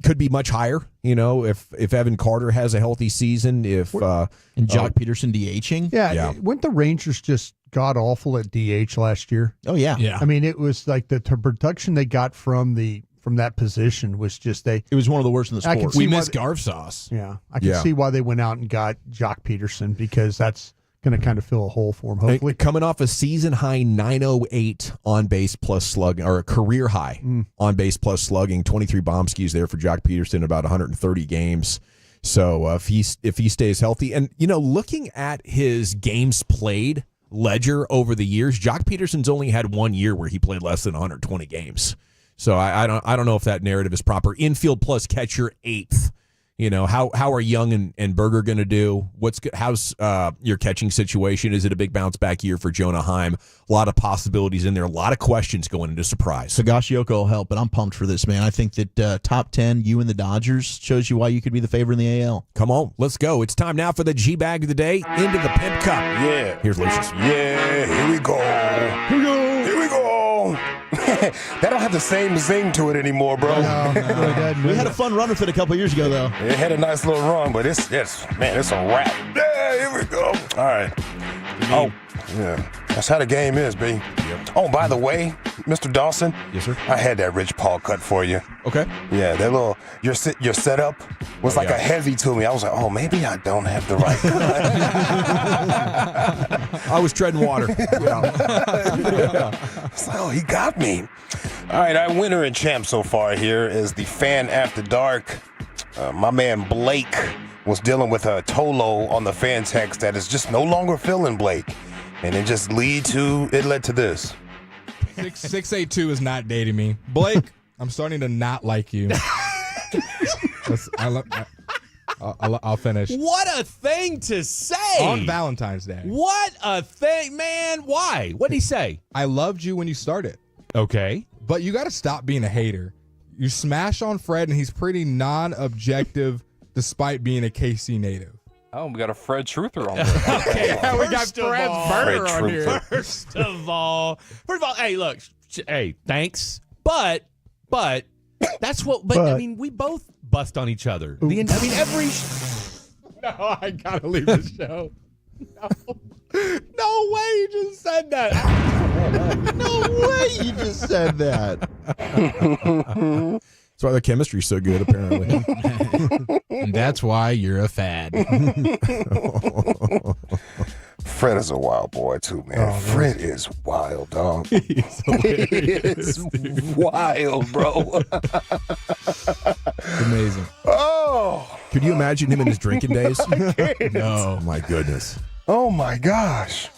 Speaker 5: Could be much higher, if Evan Carter has a healthy season.
Speaker 21: And Jock Peterson DHing.
Speaker 1: Yeah. Weren't the Rangers just god awful at DH last year?
Speaker 21: Oh yeah.
Speaker 1: It was like the production they got from that position was just it
Speaker 21: was one of the worst in the sport.
Speaker 4: We miss Garv Sauce.
Speaker 1: Yeah, I can see why they went out and got Jock Peterson, because that's going to kind of fill a hole for him. Hopefully,
Speaker 5: coming off a season high 908 on base plus slugging, or a career high on base plus slugging, 23 bomb skis there for Jock Peterson, about 130 games. So if he stays healthy, and looking at his games played ledger over the years, Jock Peterson's only had 1 year where he played less than 120 games. So I don't know if that narrative is proper. Infield plus catcher 8th. How are Young and Berger going to do? How's your catching situation? Is it a big bounce back year for Jonah Heim? A lot of possibilities in there. A lot of questions going into surprise.
Speaker 21: Higashioka will help, but I'm pumped for this, man. I think that top 10, you and the Dodgers, shows you why you could be the favorite in the AL.
Speaker 5: Come on, let's go. It's time now for the G-Bag of the day, into the Pimp Cup.
Speaker 17: Yeah.
Speaker 5: Here's Lucius.
Speaker 17: Yeah, here we go. Here we go. That don't have the same zing to it anymore, bro.
Speaker 21: No, we had a fun run with it a couple years ago, though.
Speaker 17: It had a nice little run, but it's a wrap. Yeah, here we go. All right. Oh, yeah. That's how the game is, B. Yep. Oh, by the way, Mr. Dawson.
Speaker 5: Yes, sir.
Speaker 17: I had that Rich Paul cut for you.
Speaker 5: Okay.
Speaker 17: Yeah, that little your setup was like a heavy to me. I was like, oh, maybe I don't have the right cut.
Speaker 5: I was treading water.
Speaker 17: It's like, oh, he got me. All right, our winner and champ so far here is the Fan After Dark. My man Blake was dealing with a Tolo on the fan text that is just no longer feeling Blake. And it just led to this.
Speaker 4: 682 is not dating me. Blake, I'm starting to not like you. I'll finish.
Speaker 5: What a thing to say.
Speaker 4: On Valentine's Day.
Speaker 5: What a thing, man. Why? What did he say?
Speaker 4: I loved you when you started.
Speaker 5: Okay.
Speaker 4: But you got to stop being a hater. You smash on Fred, and he's pretty non-objective despite being a KC native.
Speaker 18: Oh, we got a Fred Truther on there.
Speaker 5: Okay,
Speaker 4: we got Fred's burner on here.
Speaker 5: First of all, hey, look, hey, thanks, but that's what. But I mean, we both bust on each other. I mean, every.
Speaker 4: No, I gotta leave the show. No way you just said that.
Speaker 21: No way you just said that.
Speaker 5: That's why the chemistry's so good, apparently.
Speaker 4: And that's why you're a fad.
Speaker 17: Fred is a wild boy, too, man. Oh, Fred is wild, dog.
Speaker 5: He's hilarious,
Speaker 17: wild, bro.
Speaker 4: Amazing.
Speaker 17: Oh.
Speaker 5: Could you imagine him in his drinking days?
Speaker 17: I can't.
Speaker 5: No. My goodness.
Speaker 17: Oh, my gosh.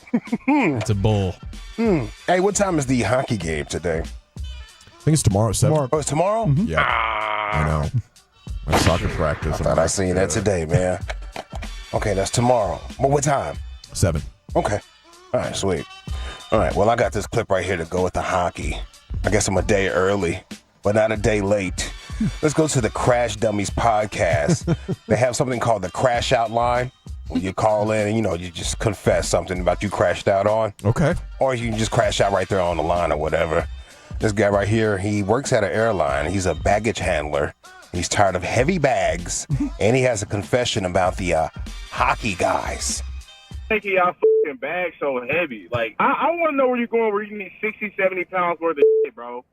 Speaker 4: It's a bull.
Speaker 17: Hey, what time is the hockey game today?
Speaker 5: I think it's tomorrow at 7.
Speaker 17: Oh, it's tomorrow?
Speaker 5: Mm-hmm. Yeah. I know. My soccer practice.
Speaker 17: I thought I seen that today, man. Okay, that's tomorrow. But what time?
Speaker 5: 7.
Speaker 17: Okay. All right, sweet. All right, well, I got this clip right here to go with the hockey. I guess I'm a day early, but not a day late. Let's go to the Crash Dummies podcast. They have something called the Crash Out line. When you call in and, you just confess something about you crashed out on.
Speaker 5: Okay.
Speaker 17: Or you can just crash out right there on the line or whatever. This guy right here, he works at an airline. He's a baggage handler. He's tired of heavy bags, and he has a confession about the hockey guys.
Speaker 19: Making y'all fucking bags so heavy. Like, I want to know where you're going where you need 60, 70 pounds worth of shit, bro.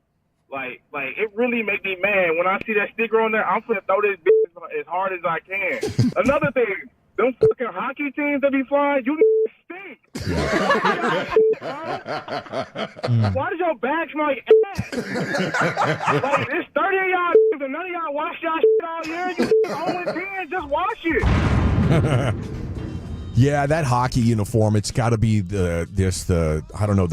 Speaker 19: Like it really make me mad. When I see that sticker on there, I'm finna throw this bitch as hard as I can. Another thing, them fucking hockey teams that be flying, you stink. Why does your bag smell like ass? Like, there's 30 of y'all and none of y'all wash y'all shit all year. You only 10, just wash it.
Speaker 5: Yeah, that hockey uniform, it's got to be the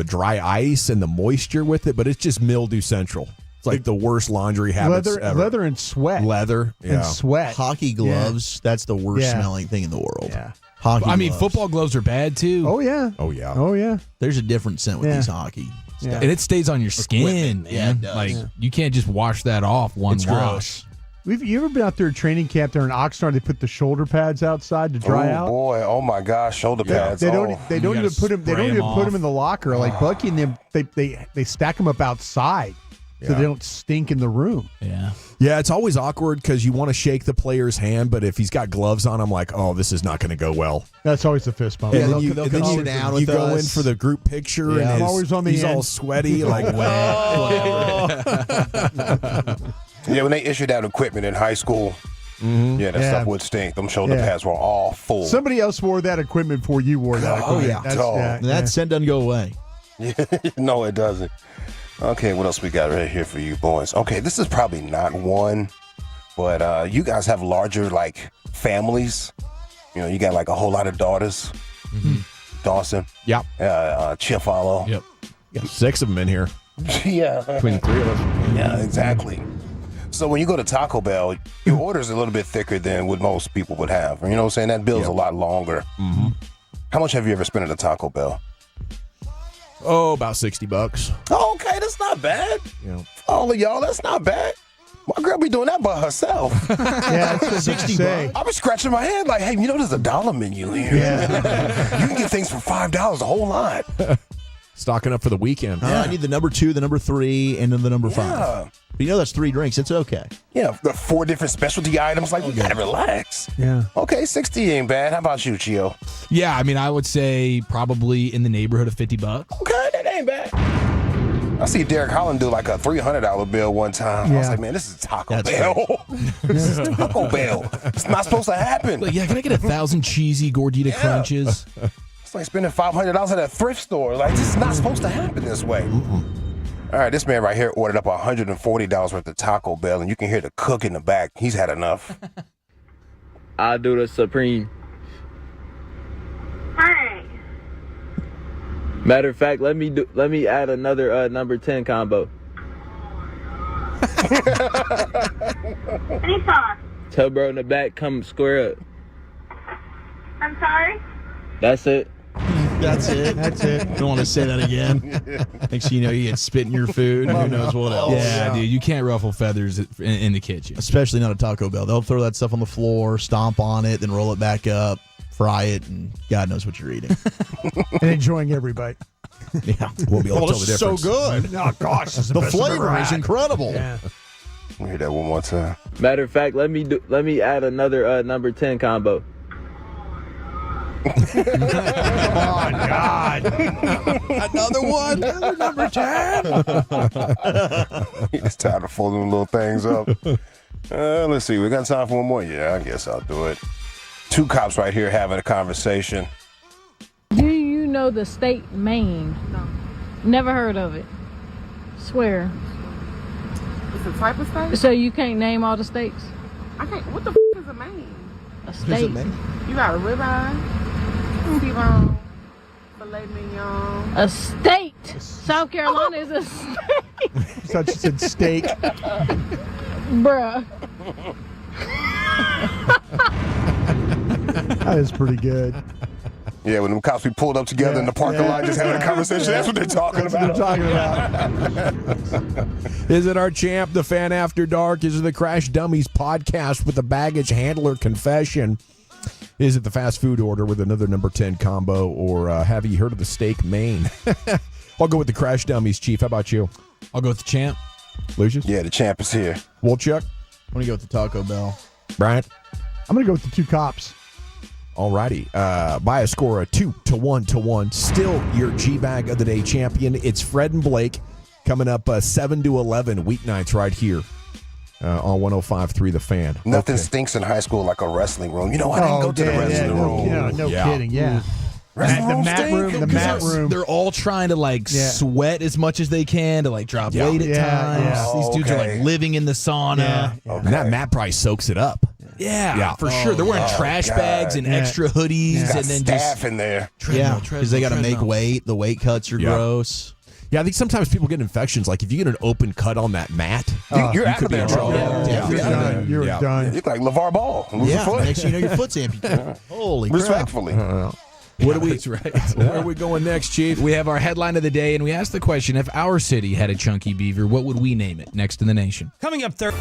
Speaker 5: dry ice and the moisture with it, but it's just mildew central. It's like the worst laundry habits ever.
Speaker 1: Leather and sweat.
Speaker 5: Leather
Speaker 1: and sweat.
Speaker 21: Hockey gloves, that's the worst smelling thing in the world.
Speaker 1: Yeah.
Speaker 21: Hockey gloves.
Speaker 4: Football gloves are bad too.
Speaker 1: Oh, yeah.
Speaker 5: Oh, yeah.
Speaker 1: Oh, yeah.
Speaker 21: There's a different scent with these hockey stuff.
Speaker 4: And it stays on your skin, man.
Speaker 21: Yeah, it does.
Speaker 4: Like, you can't just wash that off one
Speaker 21: It's
Speaker 4: wash.
Speaker 1: You ever been out there at training camp there in Oxnard? They put the shoulder pads outside to dry out.
Speaker 17: Oh boy! Oh my gosh! Shoulder pads.
Speaker 1: They don't even put them. They don't even put them in the locker. Like Bucky and them, they stack them up outside so they don't stink in the room.
Speaker 4: Yeah.
Speaker 5: Yeah, it's always awkward because you want to shake the player's hand, but if he's got gloves on, I'm like, oh, this is not going to go well.
Speaker 1: That's always the fist bump.
Speaker 21: Yeah, they'll sit down with
Speaker 5: you go
Speaker 21: us.
Speaker 5: in for the group picture, and
Speaker 1: I'm always on the
Speaker 5: he's
Speaker 1: end.
Speaker 5: all sweaty, like whatever.
Speaker 17: Yeah, when they issued that equipment in high school, that stuff would stink. Them shoulder pads were all full.
Speaker 1: Somebody else wore that equipment before you wore that equipment.
Speaker 21: That scent doesn't go away.
Speaker 17: No, it doesn't. Okay, what else we got right here for you boys? Okay, this is probably not one, but you guys have larger, like, families. You got, like, a whole lot of daughters. Dawson.
Speaker 5: Yep.
Speaker 17: Chiafalo.
Speaker 5: Yep. Got 6 of them in here.
Speaker 17: Yeah.
Speaker 5: Between the 3 of us.
Speaker 17: Yeah, exactly. So when you go to Taco Bell, your order's a little bit thicker than what most people would have. You know what I'm saying? That bill's a lot longer.
Speaker 5: Mm-hmm.
Speaker 17: How much have you ever spent at a Taco Bell?
Speaker 5: Oh, about $60.
Speaker 17: Oh, okay, that's not bad. All of y'all, that's not bad. My girl be doing that by herself.
Speaker 1: Yeah, it's $60.
Speaker 17: I was scratching my head like, hey, there's a dollar menu here.
Speaker 1: Yeah.
Speaker 17: You can get things for $5 a whole lot.
Speaker 5: Stocking up for the weekend.
Speaker 21: I need the number 2, the number 3, and then the number 5. But that's 3 drinks. It's okay.
Speaker 17: Yeah, the 4 different specialty items. Like, you got to relax.
Speaker 1: Yeah.
Speaker 17: Okay, 60 ain't bad. How about you, Chio?
Speaker 4: Yeah, I mean, I would say probably in the neighborhood of $50.
Speaker 17: Okay, that ain't bad. I see Derek Holland do like a $300 bill one time. I was like, man, this is Taco Bell. This is Taco Bell. It's not supposed to happen.
Speaker 4: Like, yeah, can I get 1,000 cheesy gordita crunches?
Speaker 17: It's like spending $500 at a thrift store. Like, this is not supposed to happen this way. All right, this man right here ordered up $140 worth of Taco Bell, and you can hear the cook in the back. He's had enough.
Speaker 9: I'll do the Supreme.
Speaker 20: Hey.
Speaker 9: Matter of fact, let me add another number 10 combo.
Speaker 20: Any sauce?
Speaker 9: Tell bro in the back, come square up.
Speaker 20: I'm sorry?
Speaker 9: That's it.
Speaker 21: That's it. That's it. Don't want to say that again. Next thing you know, you get spit in your food, and who knows what else.
Speaker 4: Yeah, dude, you can't ruffle feathers in the kitchen.
Speaker 21: Especially not a Taco Bell. They'll throw that stuff on the floor, stomp on it, then roll it back up, fry it, and God knows what you're eating.
Speaker 1: And enjoying every bite.
Speaker 21: Yeah, we'll be able to tell the difference. So good.
Speaker 1: Oh gosh, it's
Speaker 21: the flavor is incredible.
Speaker 1: Yeah.
Speaker 17: Let me hear that one more time.
Speaker 9: Matter of fact, let me add another number 10 combo.
Speaker 1: Oh God!
Speaker 21: Another one. Another number 10.
Speaker 17: It's time to fold them little things up. Let's see. We got time for one more? Yeah, I guess I'll do it. 2 cops right here having a conversation.
Speaker 23: Do you know the state Maine? No. Never heard of it. Swear.
Speaker 20: It's a type of state?
Speaker 23: So you can't name all the states?
Speaker 20: I can't. What the is a Maine?
Speaker 23: A state.
Speaker 20: You got a ribeye, T-bone, filet mignon.
Speaker 23: A state. South Carolina is a state.
Speaker 1: I thought you said steak.
Speaker 23: Bruh.
Speaker 1: That is pretty good.
Speaker 17: Yeah, when them cops be pulled up together in the parking lot just having a conversation, that's what they're talking about.
Speaker 5: Is it our champ, the Fan After Dark? Is it the Crash Dummies podcast with the baggage handler confession? Is it the fast food order with another number 10 combo? Or have you heard of the steak Maine? I'll go with the Crash Dummies, Chief. How about you?
Speaker 4: I'll go with the champ.
Speaker 5: Lucius?
Speaker 17: Yeah, the champ is here.
Speaker 5: Wolchuk?
Speaker 21: I'm going to go with the Taco Bell.
Speaker 5: Bryant?
Speaker 1: I'm going to go with the 2 cops.
Speaker 5: Alrighty. By a score of 2-1. Still your G-Bag of the Day champion. It's Fred and Blake coming up 7-11 weeknights right here on 105.3 The Fan.
Speaker 17: Nothing stinks in high school like a wrestling room. You know, I didn't go to the wrestling room.
Speaker 1: No kidding. Yeah.
Speaker 4: The
Speaker 1: mat room.
Speaker 4: They're all trying to sweat as much as they can to drop weight at times.
Speaker 1: Yeah.
Speaker 4: These dudes are living in the sauna.
Speaker 21: Yeah.
Speaker 5: And that mat probably soaks it up.
Speaker 4: Yeah, for sure. They're wearing trash bags and extra hoodies,
Speaker 17: Got
Speaker 4: and then
Speaker 17: staff
Speaker 4: just
Speaker 17: in there.
Speaker 21: Because they got to make weight. The weight cuts are gross.
Speaker 5: Yeah, I think sometimes people get infections. Like if you get an open cut on that mat,
Speaker 17: you're out
Speaker 5: could be in trouble.
Speaker 1: You're done.
Speaker 17: You look like LeVar Ball.
Speaker 21: Yeah, next thing you know, your foot's amputated. Holy crap.
Speaker 17: Respectfully.
Speaker 5: What do we?
Speaker 4: That's right.
Speaker 5: Where are we going next, Chief?
Speaker 4: We have our headline of the day, and we asked the question: if our city had a chunky beaver, what would we name it? Next in the nation.
Speaker 3: Coming up third.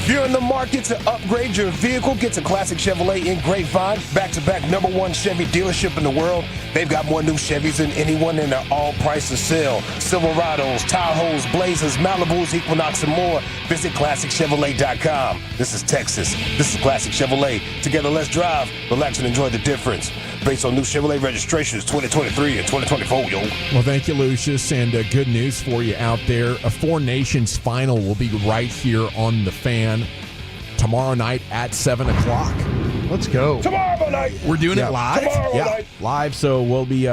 Speaker 17: If you're in the market to upgrade your vehicle, get to Classic Chevrolet in Grapevine, back-to-back #1 Chevy dealership in the world. They've got more new Chevys than anyone, and they're all priced to sell. Silverados, Tahoes, Blazers, Malibus, Equinox, and more. Visit ClassicChevrolet.com. This is Texas. This is Classic Chevrolet. Together, let's drive, relax, and enjoy the difference. Based on new Chevrolet registrations 2023 and 2024, yo.
Speaker 5: Well, thank you, Lucius, and good news for you out there. A Four Nations final will be right here on The Fan tomorrow night at 7 o'clock.
Speaker 1: Let's go.
Speaker 17: Tomorrow night.
Speaker 5: We're doing it live?
Speaker 17: Tomorrow night.
Speaker 5: Live, so we'll be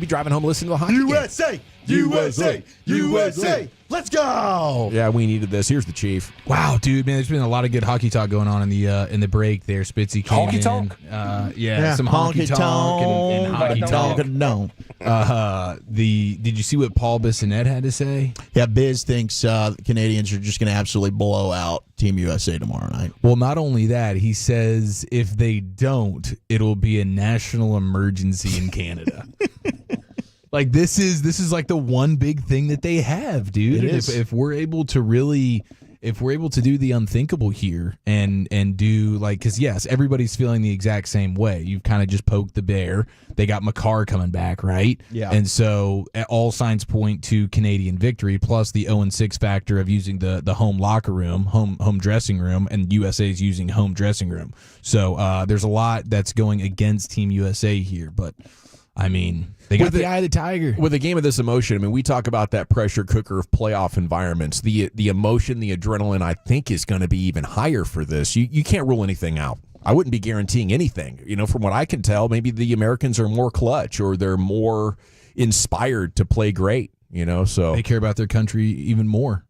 Speaker 5: driving home listening to the hockey
Speaker 21: USA! USA! USA! Let's go!
Speaker 5: Yeah, we needed this. Here's the Chief.
Speaker 4: Wow, dude, man, there's been a lot of good hockey talk going on in the break there. Spitzy came
Speaker 5: Honky
Speaker 4: in.
Speaker 5: tonk?
Speaker 4: Yeah, some honky tonk and hockey talk.
Speaker 21: No.
Speaker 4: Did you see what Paul Bissonnette had to say?
Speaker 21: Yeah, Biz thinks the Canadians are just going to absolutely blow out Team USA tomorrow night.
Speaker 4: Well, not only that, he says if they don't, it'll be a national emergency in Canada. Like this is like the one big thing that they have, dude. And if we're able to do the unthinkable here and do like, because yes, everybody's feeling the exact same way. You've kind of just poked the bear. They got McCarr coming back, right?
Speaker 21: Yeah.
Speaker 4: And so all signs point to Canadian victory, plus the 0-6 factor of using the home locker room, home dressing room, and USA's using home dressing room. So there's a lot that's going against Team USA here, but I mean, they got the eye of the tiger.
Speaker 5: With a game of this emotion, I mean, we talk about that pressure cooker of playoff environments. The emotion, the adrenaline, I think, is going to be even higher for this. You can't rule anything out. I wouldn't be guaranteeing anything. You know, from what I can tell, maybe the Americans are more clutch or they're more inspired to play great. You know, so
Speaker 4: they care about their country even more,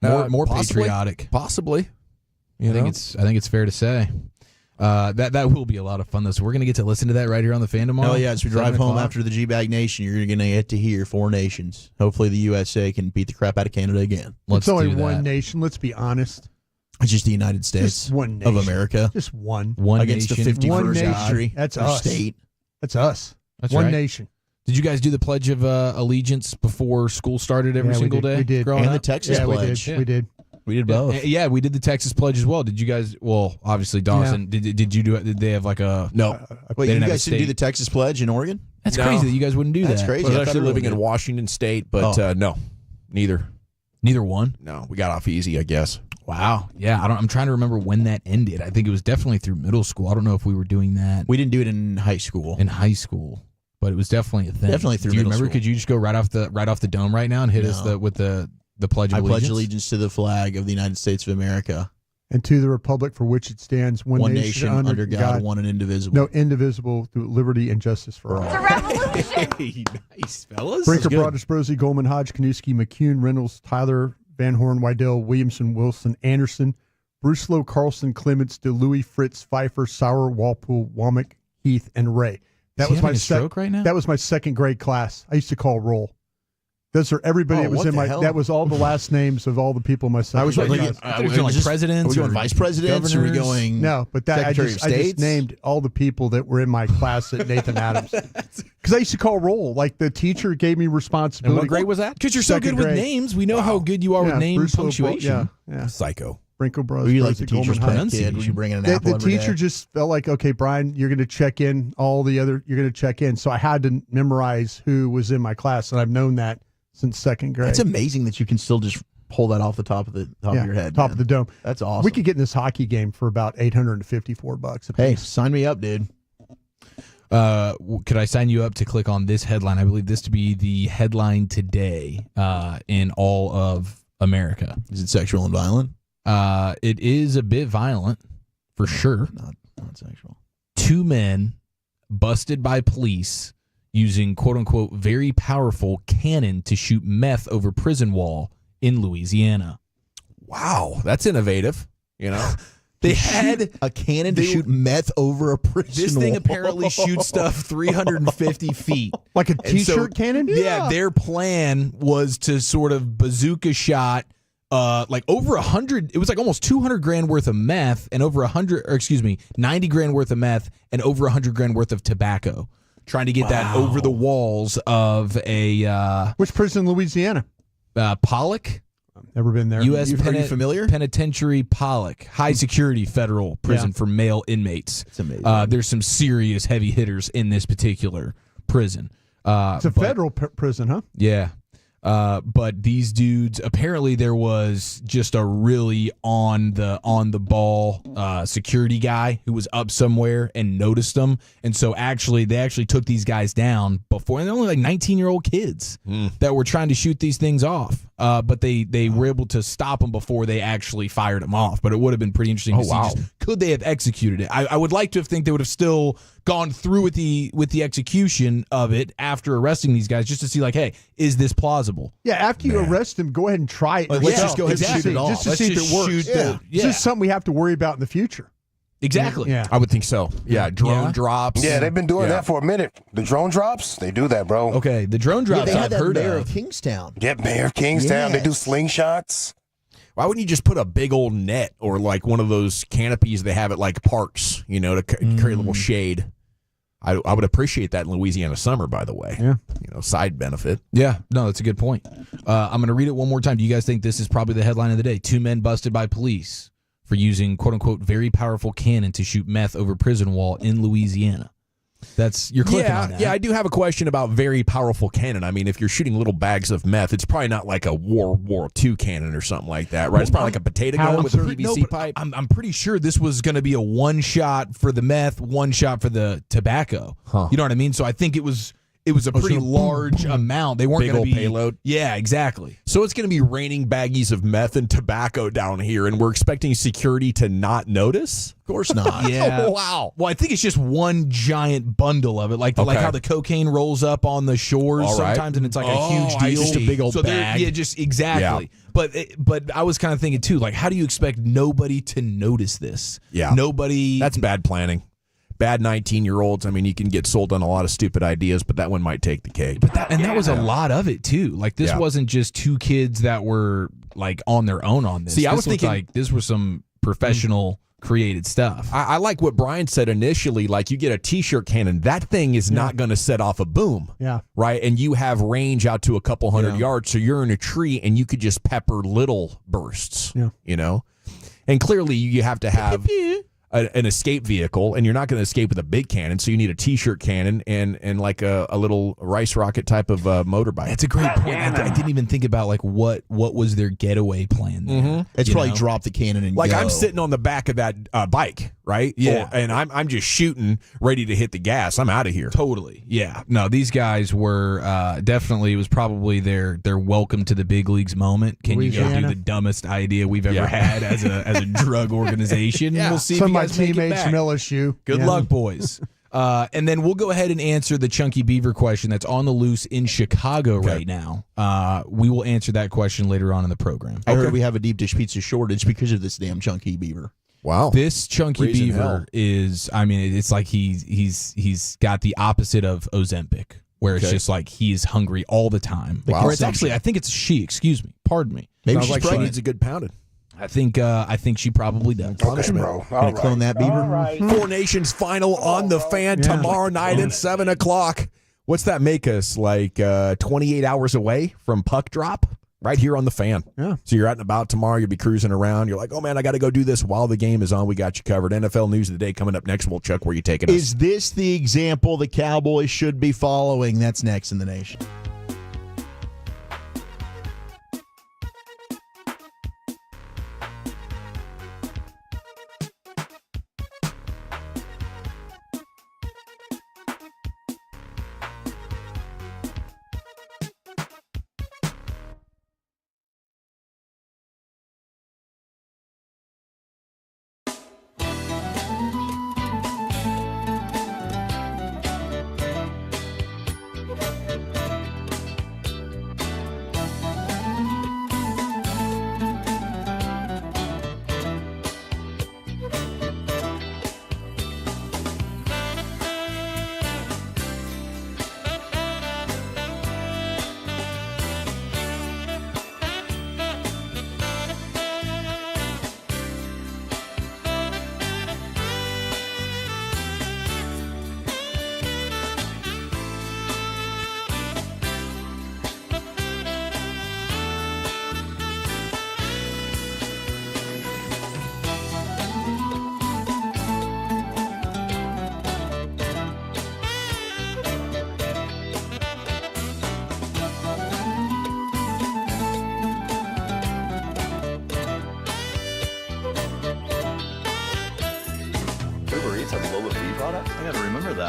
Speaker 4: more
Speaker 5: possibly,
Speaker 4: patriotic.
Speaker 5: Possibly.
Speaker 4: I think it's fair to say. That will be a lot of fun, though. So we're going to get to listen to that right here on the Fan tomorrow.
Speaker 21: Oh, yeah, as we drive home after the G-Bag Nation, you're going to get to hear Four Nations. Hopefully the USA can beat the crap out of Canada again.
Speaker 1: It's only one nation, let's be honest.
Speaker 21: It's just the United States
Speaker 1: just one nation.
Speaker 21: of America.
Speaker 1: Just one.
Speaker 21: Against
Speaker 4: nation.
Speaker 21: the 51st
Speaker 1: one nation.
Speaker 21: country.
Speaker 1: That's
Speaker 21: or
Speaker 1: us.
Speaker 21: State.
Speaker 1: That's us.
Speaker 4: That's
Speaker 1: one
Speaker 4: right.
Speaker 1: nation.
Speaker 4: Did you guys do the Pledge of Allegiance before school started every single day?
Speaker 1: We did.
Speaker 21: And the Texas Pledge.
Speaker 1: We did.
Speaker 21: We did both.
Speaker 4: Yeah, we did the Texas Pledge as well. Did you guys? Well, obviously Dawson. Yeah. Did you do it? Did they have like a
Speaker 21: no? Wait, you guys didn't do the Texas Pledge in Oregon?
Speaker 4: That's crazy that you guys wouldn't do that.
Speaker 21: That's crazy.
Speaker 5: I was actually living in Washington State, but no, neither.
Speaker 4: Neither one.
Speaker 5: No, we got off easy, I guess.
Speaker 4: Wow. Yeah, I'm trying to remember when that ended. I think it was definitely through middle school. I don't know if we were doing that.
Speaker 21: We didn't do it in high school.
Speaker 4: But it was definitely a thing.
Speaker 21: Definitely through
Speaker 4: Do you
Speaker 21: middle
Speaker 4: remember?
Speaker 21: school.
Speaker 4: Could you just go right off the dome right now and hit us with the Pledge of Allegiance?
Speaker 21: I pledge allegiance to the flag of the United States of America
Speaker 1: and to the republic for which it stands, one nation
Speaker 21: under God, one and indivisible.
Speaker 1: No, indivisible, through liberty and justice for all.
Speaker 13: It's a revolution.
Speaker 5: Hey, nice, fellas.
Speaker 1: Brinker, Broadus, Brosey, Goldman, Hodge, Kanuski, McCune, Reynolds, Tyler, Van Horn, Wydell, Williamson, Wilson, Anderson, Bruslow, Carlson, Clements, DeLuey, Fritz, Pfeiffer, Sauer, Walpole, Womack, Heath, and Ray. That was my
Speaker 4: stroke right now?
Speaker 1: That was my second grade class. I used to call roll. Those are everybody that was in my. That was all the last names of all the people in my second grade class.
Speaker 4: Are we doing like presidents?
Speaker 21: Are we going vice presidents? Or are we going
Speaker 1: no? But that I just named all the people that were in my class at Nathan Adams because I used to call roll. Like the teacher gave me responsibility.
Speaker 5: And what grade was that?
Speaker 4: Because you're so good with names. We know how good you are with name punctuation.
Speaker 1: Yeah.
Speaker 5: Psycho.
Speaker 1: Brinkle Bros.
Speaker 21: Were you like the teacher's pet kid? Were you bringing an apple
Speaker 1: The
Speaker 21: every
Speaker 1: teacher
Speaker 21: day?
Speaker 1: just felt like, okay, Brian, you're going to check in. You're going to check in. So I had to memorize who was in my class, and I've known that since second grade.
Speaker 21: It's amazing that you can still just pull that off the top of your head.
Speaker 1: Top of the dome.
Speaker 21: That's awesome.
Speaker 1: We could get in this hockey game for about $854 a piece.
Speaker 21: Hey, sign me up, dude.
Speaker 4: Could I sign you up to click on this headline? I believe this to be the headline today in all of America.
Speaker 21: Is it sexual and violent?
Speaker 4: It is a bit violent, for sure.
Speaker 21: Not sexual.
Speaker 4: 2 men busted by police using quote-unquote very powerful cannon to shoot meth over prison wall in Louisiana.
Speaker 5: Wow, that's innovative. You know,
Speaker 21: they had a cannon to shoot meth over a prison
Speaker 4: This thing
Speaker 21: wall.
Speaker 4: apparently shoots stuff 350 feet.
Speaker 1: Like a T-shirt cannon?
Speaker 4: Yeah, their plan was to sort of bazooka shot like over 100, it was like almost 200 grand worth of meth and over 90 grand worth of meth and over 100 grand worth of tobacco. Trying to get that over the walls of a
Speaker 1: which prison in Louisiana?
Speaker 4: Pollock.
Speaker 1: Never been there.
Speaker 4: U.S.
Speaker 21: Are you familiar?
Speaker 4: Penitentiary Pollock, high security federal prison for male inmates.
Speaker 21: It's amazing.
Speaker 4: There's some serious heavy hitters in this particular prison.
Speaker 1: It's a federal prison, huh?
Speaker 4: Yeah. But these dudes, apparently there was just a really on the ball security guy who was up somewhere and noticed them, and so they actually took these guys down before, and they're only like 19-year-old kids that were trying to shoot these things off. But they were able to stop them before they actually fired them off. But it would have been pretty interesting to see just, could they have executed it. I would like to think they would have still gone through with the execution of it after arresting these guys, just to see, like, hey, is this plausible?
Speaker 1: Yeah, after you arrest them, go ahead and try it.
Speaker 21: Let's just go ahead and shoot it off.
Speaker 1: Just to see if it works. It's just something we have to worry about in the future.
Speaker 4: Exactly.
Speaker 1: Yeah.
Speaker 5: I would think so. Yeah, drone drops.
Speaker 17: Yeah, they've been doing that for a minute. The drone drops, they do that, bro.
Speaker 4: Okay, the drone drops
Speaker 21: they had
Speaker 4: I've
Speaker 21: that
Speaker 4: heard
Speaker 21: mayor
Speaker 4: of.
Speaker 21: of Kingstown.
Speaker 17: Yeah, Mayor of Kingstown. They do slingshots.
Speaker 5: Why wouldn't you just put a big old net or like one of those canopies they have at like parks, to create a little shade? I would appreciate that in Louisiana summer, by the way.
Speaker 1: Yeah.
Speaker 5: Side benefit.
Speaker 4: Yeah, no, that's a good point. I'm going to read it one more time. Do you guys think this is probably the headline of the day? 2 men busted by police for using, quote-unquote, very powerful cannon to shoot meth over prison wall in Louisiana. You're clicking on that.
Speaker 5: Yeah, I do have a question about very powerful cannon. I mean, if you're shooting little bags of meth, it's probably not like a World War II cannon or something like that, right? It's probably like a potato gun with a PVC pipe.
Speaker 4: I'm pretty sure this was going to be a one shot for the meth, one shot for the tobacco.
Speaker 5: Huh.
Speaker 4: You know what I mean? So I think it was a pretty large amount. They weren't
Speaker 5: Big
Speaker 4: going to
Speaker 5: old
Speaker 4: be
Speaker 5: payload.
Speaker 4: Yeah, exactly.
Speaker 5: So it's going to be raining baggies of meth and tobacco down here, and we're expecting security to not notice?
Speaker 21: Of course not.
Speaker 4: Yeah.
Speaker 5: Oh, wow.
Speaker 4: Well, I think it's just one giant bundle of it, like how the cocaine rolls up on the shores sometimes, and it's like a huge deal.
Speaker 5: Just a big old bag.
Speaker 4: Yeah, just exactly. Yeah. But I was kind of thinking too, like, how do you expect nobody to notice this?
Speaker 5: Yeah.
Speaker 4: Nobody.
Speaker 5: That's bad planning. Bad 19-year-olds. I mean, you can get sold on a lot of stupid ideas, but that one might take the cake.
Speaker 4: But that was a lot of it too. Like, this wasn't just 2 kids that were like on their own on this.
Speaker 5: See, I was thinking
Speaker 4: like this was some professional created stuff.
Speaker 5: I like what Brian said initially. Like, you get a T-shirt cannon, that thing is not going to set off a boom.
Speaker 1: Yeah.
Speaker 5: Right? And you have range out to a couple hundred yards, so you're in a tree and you could just pepper little bursts.
Speaker 1: Yeah.
Speaker 5: And clearly you have to have an escape vehicle, and you're not going to escape with a big cannon, so you need a T-shirt cannon and like a little rice rocket type of motorbike.
Speaker 4: That's a great point. I didn't even think about like what was their getaway plan there.
Speaker 21: It's probably drop the cannon and
Speaker 5: like
Speaker 21: go.
Speaker 5: I'm sitting on the back of that bike, right?
Speaker 4: Yeah.
Speaker 5: And I'm just shooting, ready to hit the gas. I'm out of here.
Speaker 4: Totally. Yeah. No, these guys were definitely, it was probably their welcome to the big leagues moment. Can you go do the dumbest idea we've ever had as a drug organization? We'll see if you guys make it
Speaker 1: teammates
Speaker 4: back.
Speaker 1: from LSU.
Speaker 4: Good luck, boys. And then we'll go ahead and answer the Chunky Beaver question that's on the loose in Chicago right now. We will answer that question later on in the program.
Speaker 21: I heard we have a deep dish pizza shortage because of this damn Chunky Beaver.
Speaker 5: Wow.
Speaker 4: This Chunky
Speaker 5: Raising
Speaker 4: Beaver
Speaker 5: hell.
Speaker 4: is, I mean, it's like he's got the opposite of Ozempic, where it's just like he's hungry all the time.
Speaker 5: Wow.
Speaker 4: Or it's actually, I think it's she, excuse me. Pardon me.
Speaker 21: Maybe
Speaker 5: Sounds
Speaker 21: she's
Speaker 5: like she
Speaker 21: pregnant.
Speaker 5: needs a good pounding.
Speaker 4: I think she probably does.
Speaker 17: Okay, bro.
Speaker 21: Gonna clone that beaver?
Speaker 5: Four Nations final on the fan tomorrow night at 7 o'clock. What's that make us? Like 28 hours away from puck drop? Right here on the fan.
Speaker 1: Yeah.
Speaker 5: So you're out and about tomorrow. You'll be cruising around. You're like, oh, man, I got to go do this while the game is on. We got you covered. NFL News of the Day coming up next. Well, Chuck, where are you taking us?
Speaker 21: Is this the example the Cowboys should be following? That's next in the nation.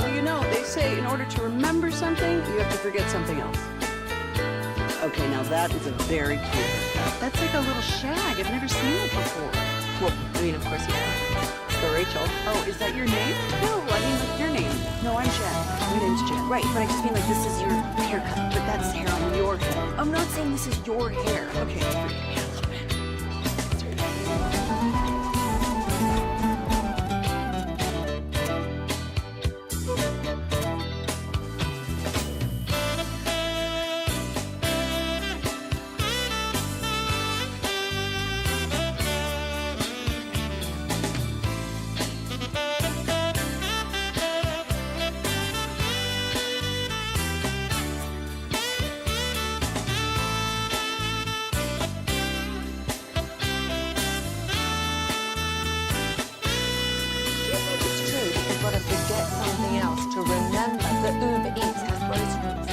Speaker 10: that?
Speaker 7: Well, they say in order to remember something, you have to forget something else. Okay, now that is a very cute haircut. That's like a little shag. I've never seen it before. Well, of course you have. So Rachel. Oh, is that your name? No, I mean like your name. No, I'm Jen. My name's Jen.
Speaker 13: Right, but I just mean like this is your haircut, but that's hair on your head. I'm not saying this is your hair.
Speaker 7: Okay, forgive me a little bit.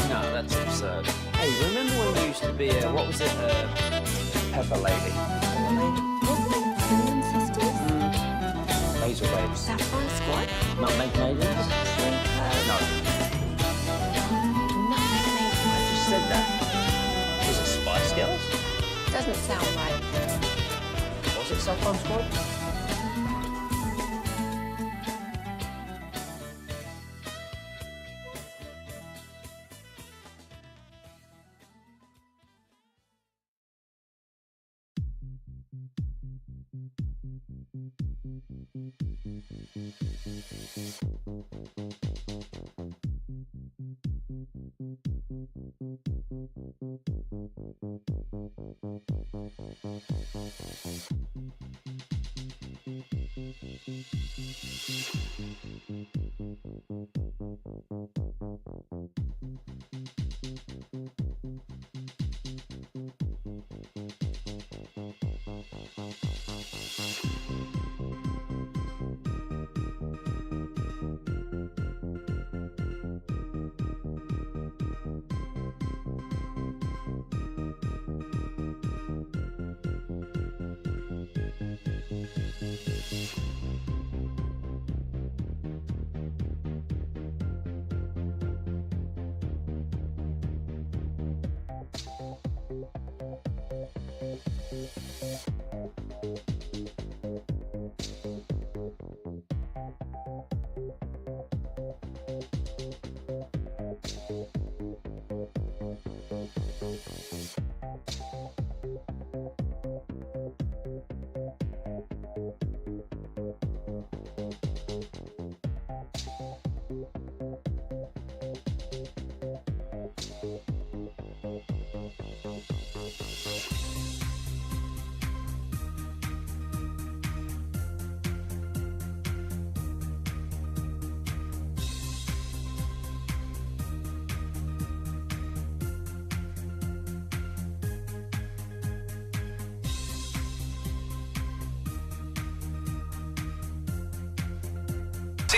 Speaker 10: No, that's absurd. Hey, remember when we used to be what was it? Pepper Lady.
Speaker 8: Pepper Lady. Wasn't it Cinnamon Sisters?
Speaker 10: Laser Waves.
Speaker 8: Sapphire Squad?
Speaker 10: Nutmeg Maidens? No.
Speaker 8: Nutmeg Maidens.
Speaker 10: I just said that. Was it Spice Girls?
Speaker 8: Doesn't sound right.
Speaker 10: Was it Sapphire Squad?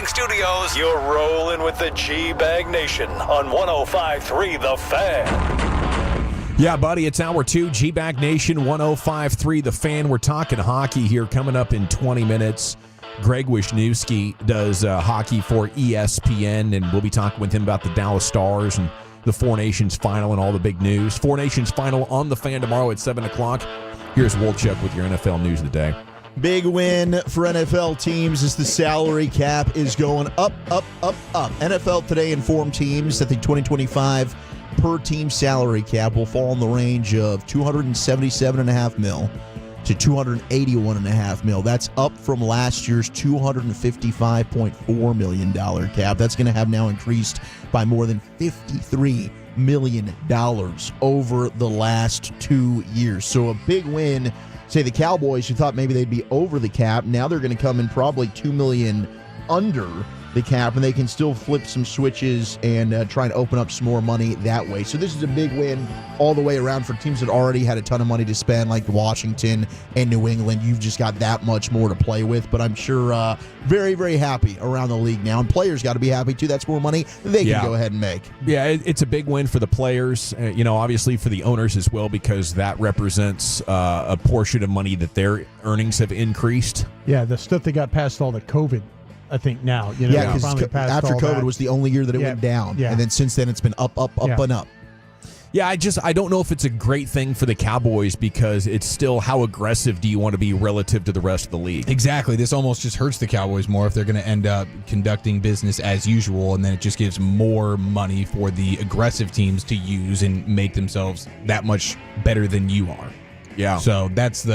Speaker 12: Studios, you're rolling with the G-Bag Nation on 105.3 The Fan.
Speaker 5: Yeah, buddy, it's hour 2, G-Bag Nation, 105.3 The Fan. We're talking hockey here coming up in 20 minutes. Greg Wisniewski does hockey for ESPN, and we'll be talking with him about the Dallas Stars and the Four Nations Final and all the big news. Four Nations Final on The Fan tomorrow at 7 o'clock. Here's Wolchuk with your NFL news of the day.
Speaker 21: Big win for NFL teams as the salary cap is going up, up, up, up. NFL Today informed teams that the 2025 per team salary cap will fall in the range of $277.5 million to $281.5 million. That's up from last year's $255.4 million cap. That's going to have now increased by more than $53 million over the last 2 years. So a big win. Say the Cowboys, who thought maybe they'd be over the cap, now they're going to come in probably $2 million under the cap, and they can still flip some switches and try and open up some more money that way. So this is a big win all the way around for teams that already had a ton of money to spend, like Washington and New England. You've just got that much more to play with, but I'm sure very, very happy around the league now. And players got to be happy, too. That's more money they can go ahead and make.
Speaker 5: Yeah, it's a big win for the players, obviously for the owners as well, because that represents a portion of money that their earnings have increased.
Speaker 1: Yeah, the stuff they got past all the COVID I think now. You know,
Speaker 21: Yeah, because after COVID was the only year that it went down.
Speaker 1: Yeah.
Speaker 21: And then since then it's been up, and up.
Speaker 5: Yeah, I don't know if it's a great thing for the Cowboys because it's still how aggressive do you want to be relative to the rest of the league?
Speaker 4: Exactly. This almost just hurts the Cowboys more if they're going to end up conducting business as usual, and then it just gives more money for the aggressive teams to use and make themselves that much better than you are.
Speaker 5: Yeah.
Speaker 4: So that's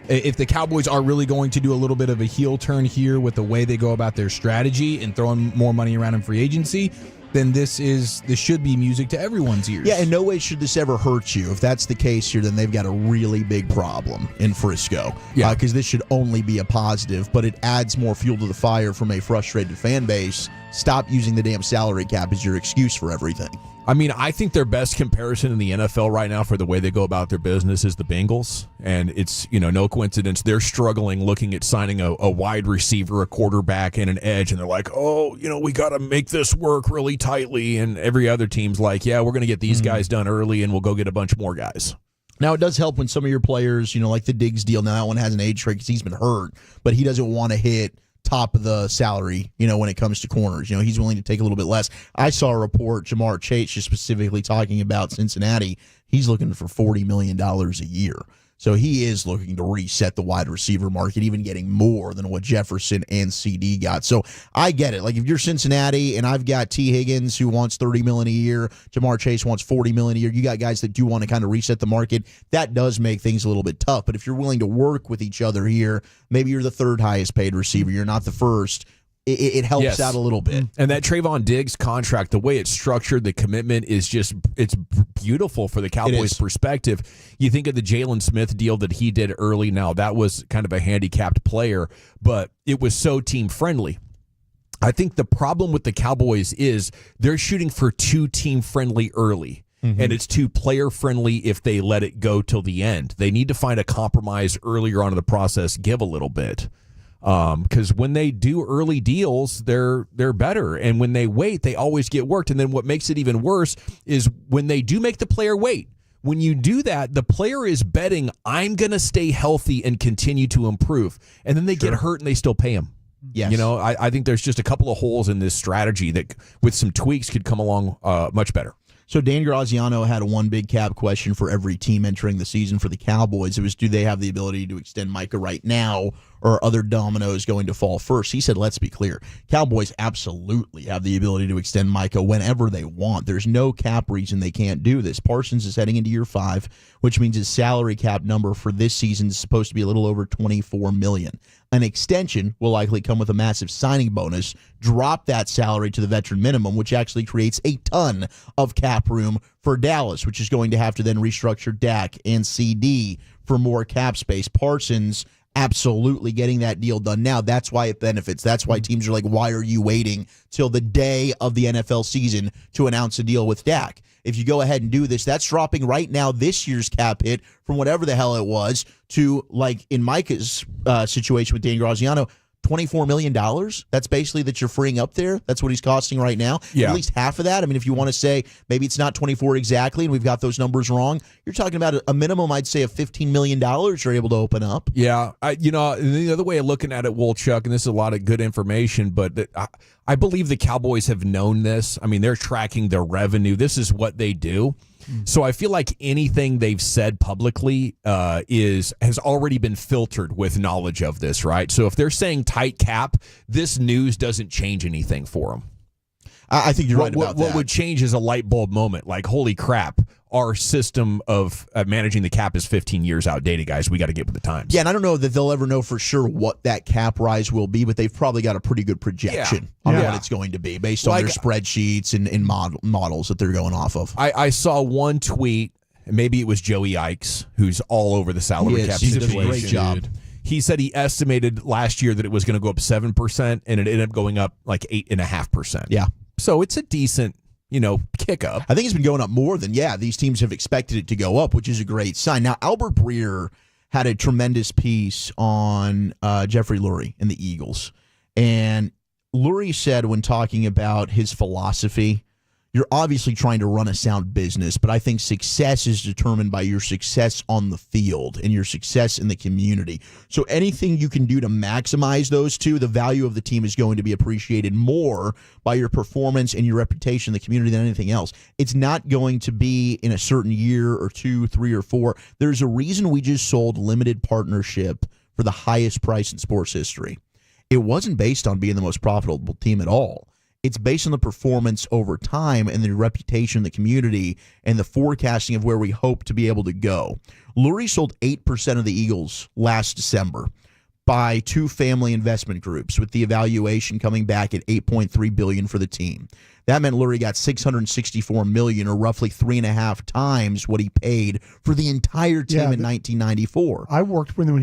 Speaker 4: if the Cowboys are really going to do a little bit of a heel turn here with the way they go about their strategy and throwing more money around in free agency, then this should be music to everyone's ears.
Speaker 21: Yeah, in no way should this ever hurt you. If that's the case here, then they've got a really big problem in Frisco.
Speaker 4: Yeah.
Speaker 21: Because this should only be a positive, but it adds more fuel to the fire from a frustrated fan base. Stop using the damn salary cap as your excuse for everything.
Speaker 5: I mean, I think their best comparison in the NFL right now for the way they go about their business is the Bengals. And it's, no coincidence. They're struggling looking at signing a wide receiver, a quarterback, and an edge. And they're like, we got to make this work really tightly. And every other team's like, yeah, we're going to get these guys done early and we'll go get a bunch more guys.
Speaker 21: Now, it does help when some of your players, like the Diggs deal. Now, that one has an age trade because he's been hurt, but he doesn't want to hit top of the salary, when it comes to corners. He's willing to take a little bit less. I saw a report, Jamar Chase just specifically talking about Cincinnati. He's looking for $40 million a year. So he is looking to reset the wide receiver market, even getting more than what Jefferson and CD got. So I get it. Like if you're Cincinnati and I've got T. Higgins who wants $30 million a year, Jamar Chase wants $40 million a year. You got guys that do want to kind of reset the market. That does make things a little bit tough. But if you're willing to work with each other here, maybe you're the third highest paid receiver. You're not the first. It helps out a little bit.
Speaker 5: And that Trayvon Diggs contract, the way it's structured, the commitment is it's beautiful for the Cowboys' perspective. You think of the Jalen Smith deal that he did early. Now, that was kind of a handicapped player, but it was so team-friendly. I think the problem with the Cowboys is they're shooting for too team-friendly early. And it's too player-friendly if they let it go till the end. They need to find a compromise earlier on in the process, give a little bit. Because when they do early deals, they're better, and when they wait, they always get worked. And then what makes it even worse is when they do make the player wait. When you do that, the player is betting, I'm going to stay healthy and continue to improve, and then they get hurt and they still pay him.
Speaker 21: Yes.
Speaker 5: I think there's just a couple of holes in this strategy that, with some tweaks, could come along much better.
Speaker 21: So Dan Graziano had one big cap question for every team entering the season for the Cowboys. It was, do they have the ability to extend Micah right now, or are other dominoes going to fall first? He said, let's be clear. Cowboys absolutely have the ability to extend Micah whenever they want. There's no cap reason they can't do this. Parsons is heading into year 5, which means his salary cap number for this season is supposed to be a little over $24 million. An extension will likely come with a massive signing bonus, drop that salary to the veteran minimum, which actually creates a ton of cap room for Dallas, which is going to have to then restructure Dak and CD for more cap space. Parsons absolutely getting that deal done now. That's why it benefits. That's why teams are like, why are you waiting till the day of the NFL season to announce a deal with Dak? If you go ahead and do this, that's dropping right now this year's cap hit from whatever the hell it was to, like in Micah's situation with Dan Graziano, $24 million. That's basically that you're freeing up there. That's what he's costing right now.
Speaker 5: Yeah.
Speaker 21: At least half of that. I mean, if you want to say maybe it's not 24 exactly and we've got those numbers wrong, you're talking about a minimum, I'd say, of $15 million you're able to open up.
Speaker 5: Yeah. The other way of looking at it, Chuck, and this is a lot of good information, but I believe the Cowboys have known this. I mean, they're tracking their revenue. This is what they do. So I feel like anything they've said publicly has already been filtered with knowledge of this, right? So if they're saying tight cap, this news doesn't change anything for them.
Speaker 21: I think you're right about that.
Speaker 5: What would change is a light bulb moment, like, holy crap, our system of managing the cap is 15 years outdated, guys. We got to get with the times.
Speaker 21: Yeah, and I don't know that they'll ever know for sure what that cap rise will be, but they've probably got a pretty good projection on what it's going to be based on their spreadsheets and models that they're going off of.
Speaker 5: I saw one tweet, maybe it was Joey Ikes, who's all over the salary cap situation.
Speaker 21: He does a great job.
Speaker 5: He said he estimated last year that it was going to go up 7%, and it ended up going up like 8.5%.
Speaker 21: Yeah.
Speaker 5: So it's a decent, kick up.
Speaker 21: I think it's been going up more than, these teams have expected it to go up, which is a great sign. Now, Albert Breer had a tremendous piece on Jeffrey Lurie and the Eagles. And Lurie said when talking about his philosophy, you're obviously trying to run a sound business, but I think success is determined by your success on the field and your success in the community. So anything you can do to maximize those two, the value of the team is going to be appreciated more by your performance and your reputation in the community than anything else. It's not going to be in a certain year or 2, 3, or 4. There's a reason we just sold limited partnership for the highest price in sports history. It wasn't based on being the most profitable team at all. It's based on the performance over time and the reputation in the community and the forecasting of where we hope to be able to go. Lurie sold 8% of the Eagles last December by 2 family investment groups, with the evaluation coming back at $8.3 billion for the team. That meant Lurie got $664 million, or roughly 3.5 times what he paid for the entire team in 1994.
Speaker 1: I worked with him when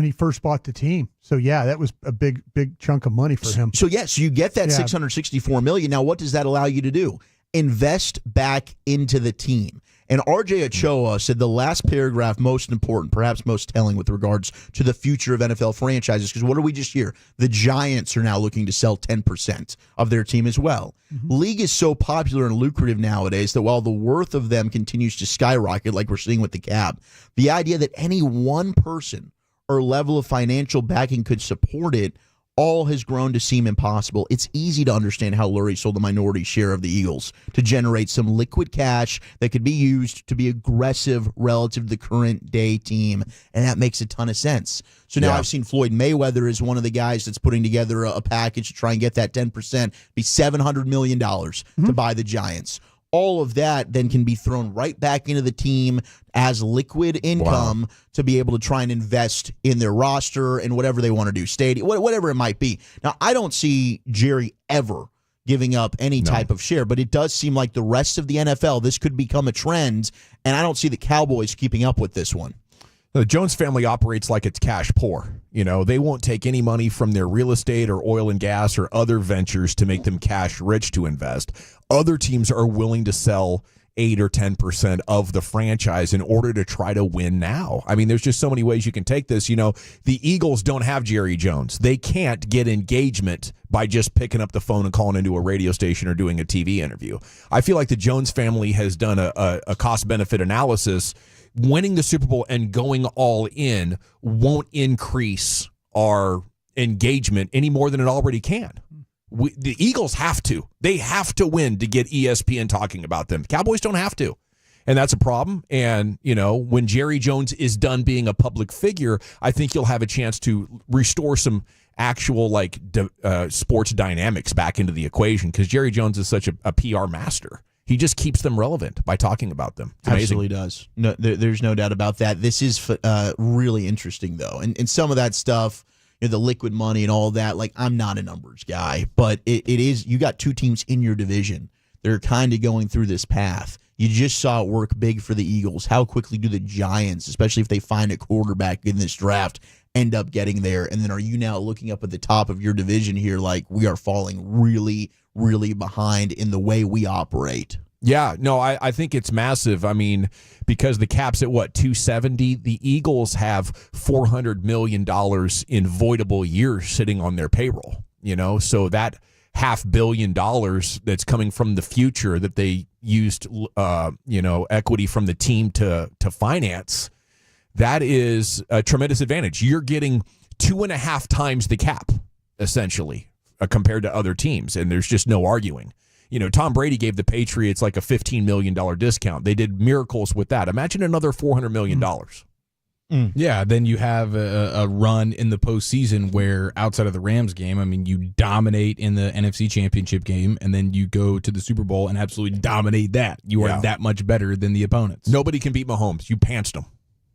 Speaker 1: he first bought the team. So yeah, that was a big chunk of money for him.
Speaker 21: So yes, you get that $664 million. Now, what does that allow you to do? Invest back into the team. And RJ Ochoa said the last paragraph most important, perhaps most telling with regards to the future of NFL franchises, because what did we just hear? The Giants are now looking to sell 10% of their team as well. League is so popular and lucrative nowadays that while the worth of them continues to skyrocket like we're seeing with the cap, the idea that any one person or level of financial backing could support it all has grown to seem impossible. It's easy to understand how Lurie sold the minority share of the Eagles to generate some liquid cash that could be used to be aggressive relative to the current day team, and that makes a ton of sense. So now I've seen Floyd Mayweather as one of the guys that's putting together a package to try and get that 10%, be $700 million to buy the Giants. All of that then can be thrown right back into the team as liquid income to be able to try and invest in their roster and whatever they want to do, stadium, whatever it might be. Now, I don't see Jerry ever giving up any type of share, but it does seem like the rest of the NFL, this could become a trend, and I don't see the Cowboys keeping up with this one.
Speaker 5: The Jones family operates like it's cash poor. You know, they won't take any money from their real estate or oil and gas or other ventures to make them cash rich to invest. Other teams are willing to sell 8 or 10% of the franchise in order to try to win now. I mean, there's just so many ways you can take this. You know, the Eagles don't have Jerry Jones. They can't get engagement by just picking up the phone and calling into a radio station or doing a TV interview. I feel like the Jones family has done a cost-benefit analysis. Winning the Super Bowl and going all in won't increase our engagement any more than it already can. The Eagles have to. They have to win to get ESPN talking about them. Cowboys don't have to. And that's a problem. And, you know, when Jerry Jones is done being a public figure, I think you'll have a chance to restore some actual, sports dynamics back into the equation, because Jerry Jones is such a PR master. He just keeps them relevant by talking about them. It's amazing.
Speaker 21: Absolutely does. No, there's no doubt about that. This is really interesting, though. And some of that stuff, you know, the liquid money and all that, like, I'm not a numbers guy, but it is, you got 2 teams in your division. They're kind of going through this path. You just saw it work big for the Eagles. How quickly do the Giants, especially if they find a quarterback in this draft, end up getting there? And then are you now looking up at the top of your division here like we are falling really, really behind in the way we operate?
Speaker 5: Yeah, no, I think it's massive. I mean, because the cap's at what, 270? The Eagles have $400 million in voidable years sitting on their payroll, you know, so that $500 million that's coming from the future that they used, equity from the team to finance, that is a tremendous advantage. You're getting 2.5 times the cap, essentially, compared to other teams, and there's just no arguing. You know, Tom Brady gave the Patriots like a $15 million discount. They did miracles with that. Imagine another $400 million.
Speaker 4: Yeah, then you have a run in the postseason where outside of the Rams game, I mean, you dominate in the NFC Championship game, and then you go to the Super Bowl and absolutely dominate that. You are that much better than the opponents.
Speaker 5: Nobody can beat Mahomes. You pantsed them.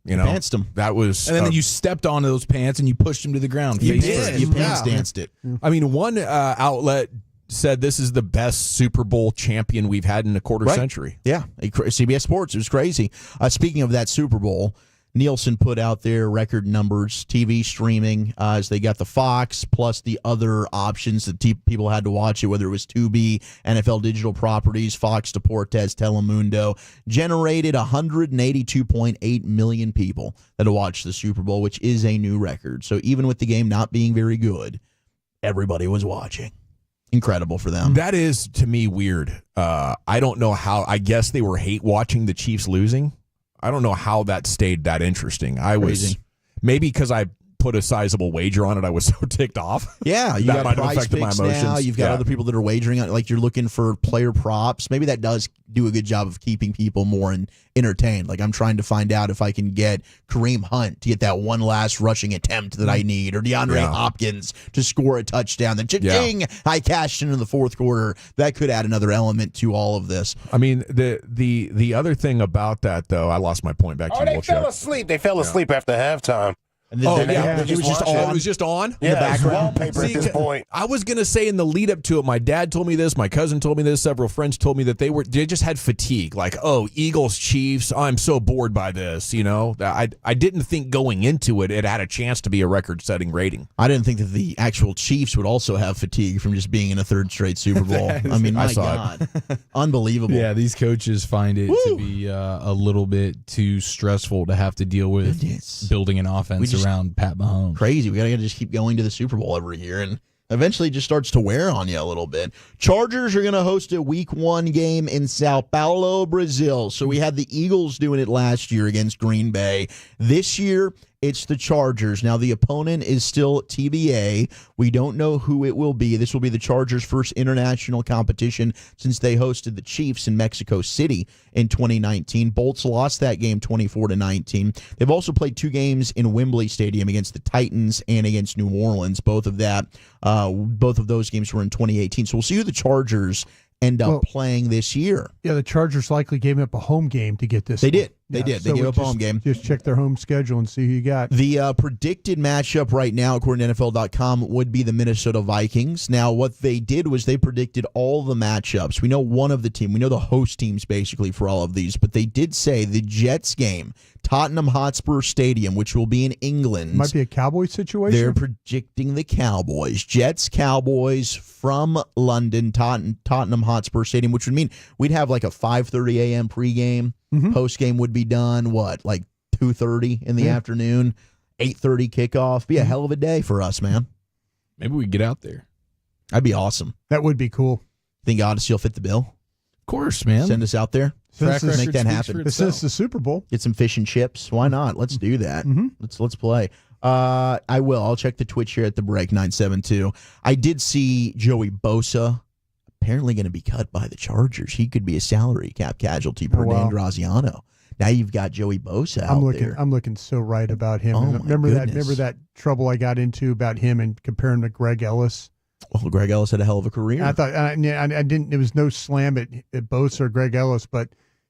Speaker 5: You know,
Speaker 21: pantsed them.
Speaker 5: That was,
Speaker 4: and then you stepped on those pants and you pushed them to the ground.
Speaker 21: You pants danced it.
Speaker 5: I mean, one outlet said this is the best Super Bowl champion we've had in a quarter century.
Speaker 21: Yeah, CBS Sports. It was crazy. Speaking of that Super Bowl, Nielsen put out their record numbers, TV streaming, as they got the Fox plus the other options that people had to watch it, whether it was Tubi, NFL digital properties, Fox Deportes, Telemundo, generated 182.8 million people that watched the Super Bowl, which is a new record. So even with the game not being very good, everybody was watching. incredible for them.
Speaker 5: That is, to me, weird. I don't know how. I guess they were hate watching the Chiefs losing. I don't know how that stayed that interesting. Was maybe because I put a sizable wager on it. I was so ticked off.
Speaker 21: Yeah, you got prize picks now. You've got other people that are wagering on, like you're looking for player props. Maybe that does do a good job of keeping people more entertained. Like I'm trying to find out if I can get Kareem Hunt to get that one last rushing attempt that I need, or DeAndre Hopkins to score a touchdown. Then cha-ching, I cashed in the fourth quarter. That could add another element to all of this.
Speaker 5: I mean, the other thing about that, though, I lost my point back to you.
Speaker 17: They fell asleep. They fell asleep after halftime.
Speaker 21: And then
Speaker 5: it was just on. It was just on.
Speaker 17: Yeah, in the background. Wallpaper at this point.
Speaker 5: I was gonna say in the lead up to it, my dad told me this, my cousin told me this, several friends told me that they just had fatigue. Like, Eagles, Chiefs. I'm so bored by this. I didn't think going into it had a chance to be a record-setting rating.
Speaker 21: I didn't think that the actual Chiefs would also have fatigue from just being in a third straight Super Bowl. I mean, my God, unbelievable.
Speaker 4: Yeah, these coaches find it to be a little bit too stressful to have to deal with building an offense around Pat Mahomes.
Speaker 21: Crazy. We gotta just keep going to the Super Bowl every year, and eventually it just starts to wear on you a little bit. Chargers are gonna host a Week 1 game in Sao Paulo, Brazil. So we had the Eagles doing it last year against Green Bay. This year it's the Chargers. Now, the opponent is still TBA. We don't know who it will be. This will be the Chargers' first international competition since they hosted the Chiefs in Mexico City in 2019. Bolts lost that game 24-19. They've also played 2 games in Wembley Stadium against the Titans and against New Orleans. Both of those games were in 2018. So we'll see who the Chargers end up playing this year.
Speaker 1: Yeah, the Chargers likely gave up a home game to get this.
Speaker 21: They did. They did. They gave up a home game.
Speaker 1: Just check their home schedule and see who you got.
Speaker 21: The predicted matchup right now, according to NFL.com, would be the Minnesota Vikings. Now, what they did was they predicted all the matchups. We know one of the team. We know the host teams basically for all of these, but they did say the Jets game, Tottenham Hotspur Stadium, which will be in England.
Speaker 1: Might be a Cowboys situation.
Speaker 21: They're predicting the Cowboys. Jets, Cowboys from London, Tottenham Hotspur Stadium, which would mean we'd have like a 5:30 a.m. pregame. Post game would be done, like 2:30 in the afternoon, 8:30 kickoff. Be a hell of a day for us, man.
Speaker 4: Maybe we get out there.
Speaker 21: That'd be awesome.
Speaker 1: That would be cool.
Speaker 21: Think Odyssey will fit the bill?
Speaker 4: Of course, man.
Speaker 21: Send us out there.
Speaker 1: Make
Speaker 21: that happen.
Speaker 1: Since the Super Bowl.
Speaker 21: Get some fish and chips. Why not? Let's do that. Let's play. I will. I'll check the Twitch here at the break, 972. I did see Joey Bosa apparently going to be cut by the Chargers. He could be a salary cap casualty per Dan Graziano. Now you've got Joey Bosa out there.
Speaker 1: I'm looking so right about him. Remember that trouble I got into about him and comparing him to Greg Ellis?
Speaker 21: Well, Greg Ellis had a hell of a career.
Speaker 1: I thought I didn't. There was no slam at Bosa or Greg Ellis, but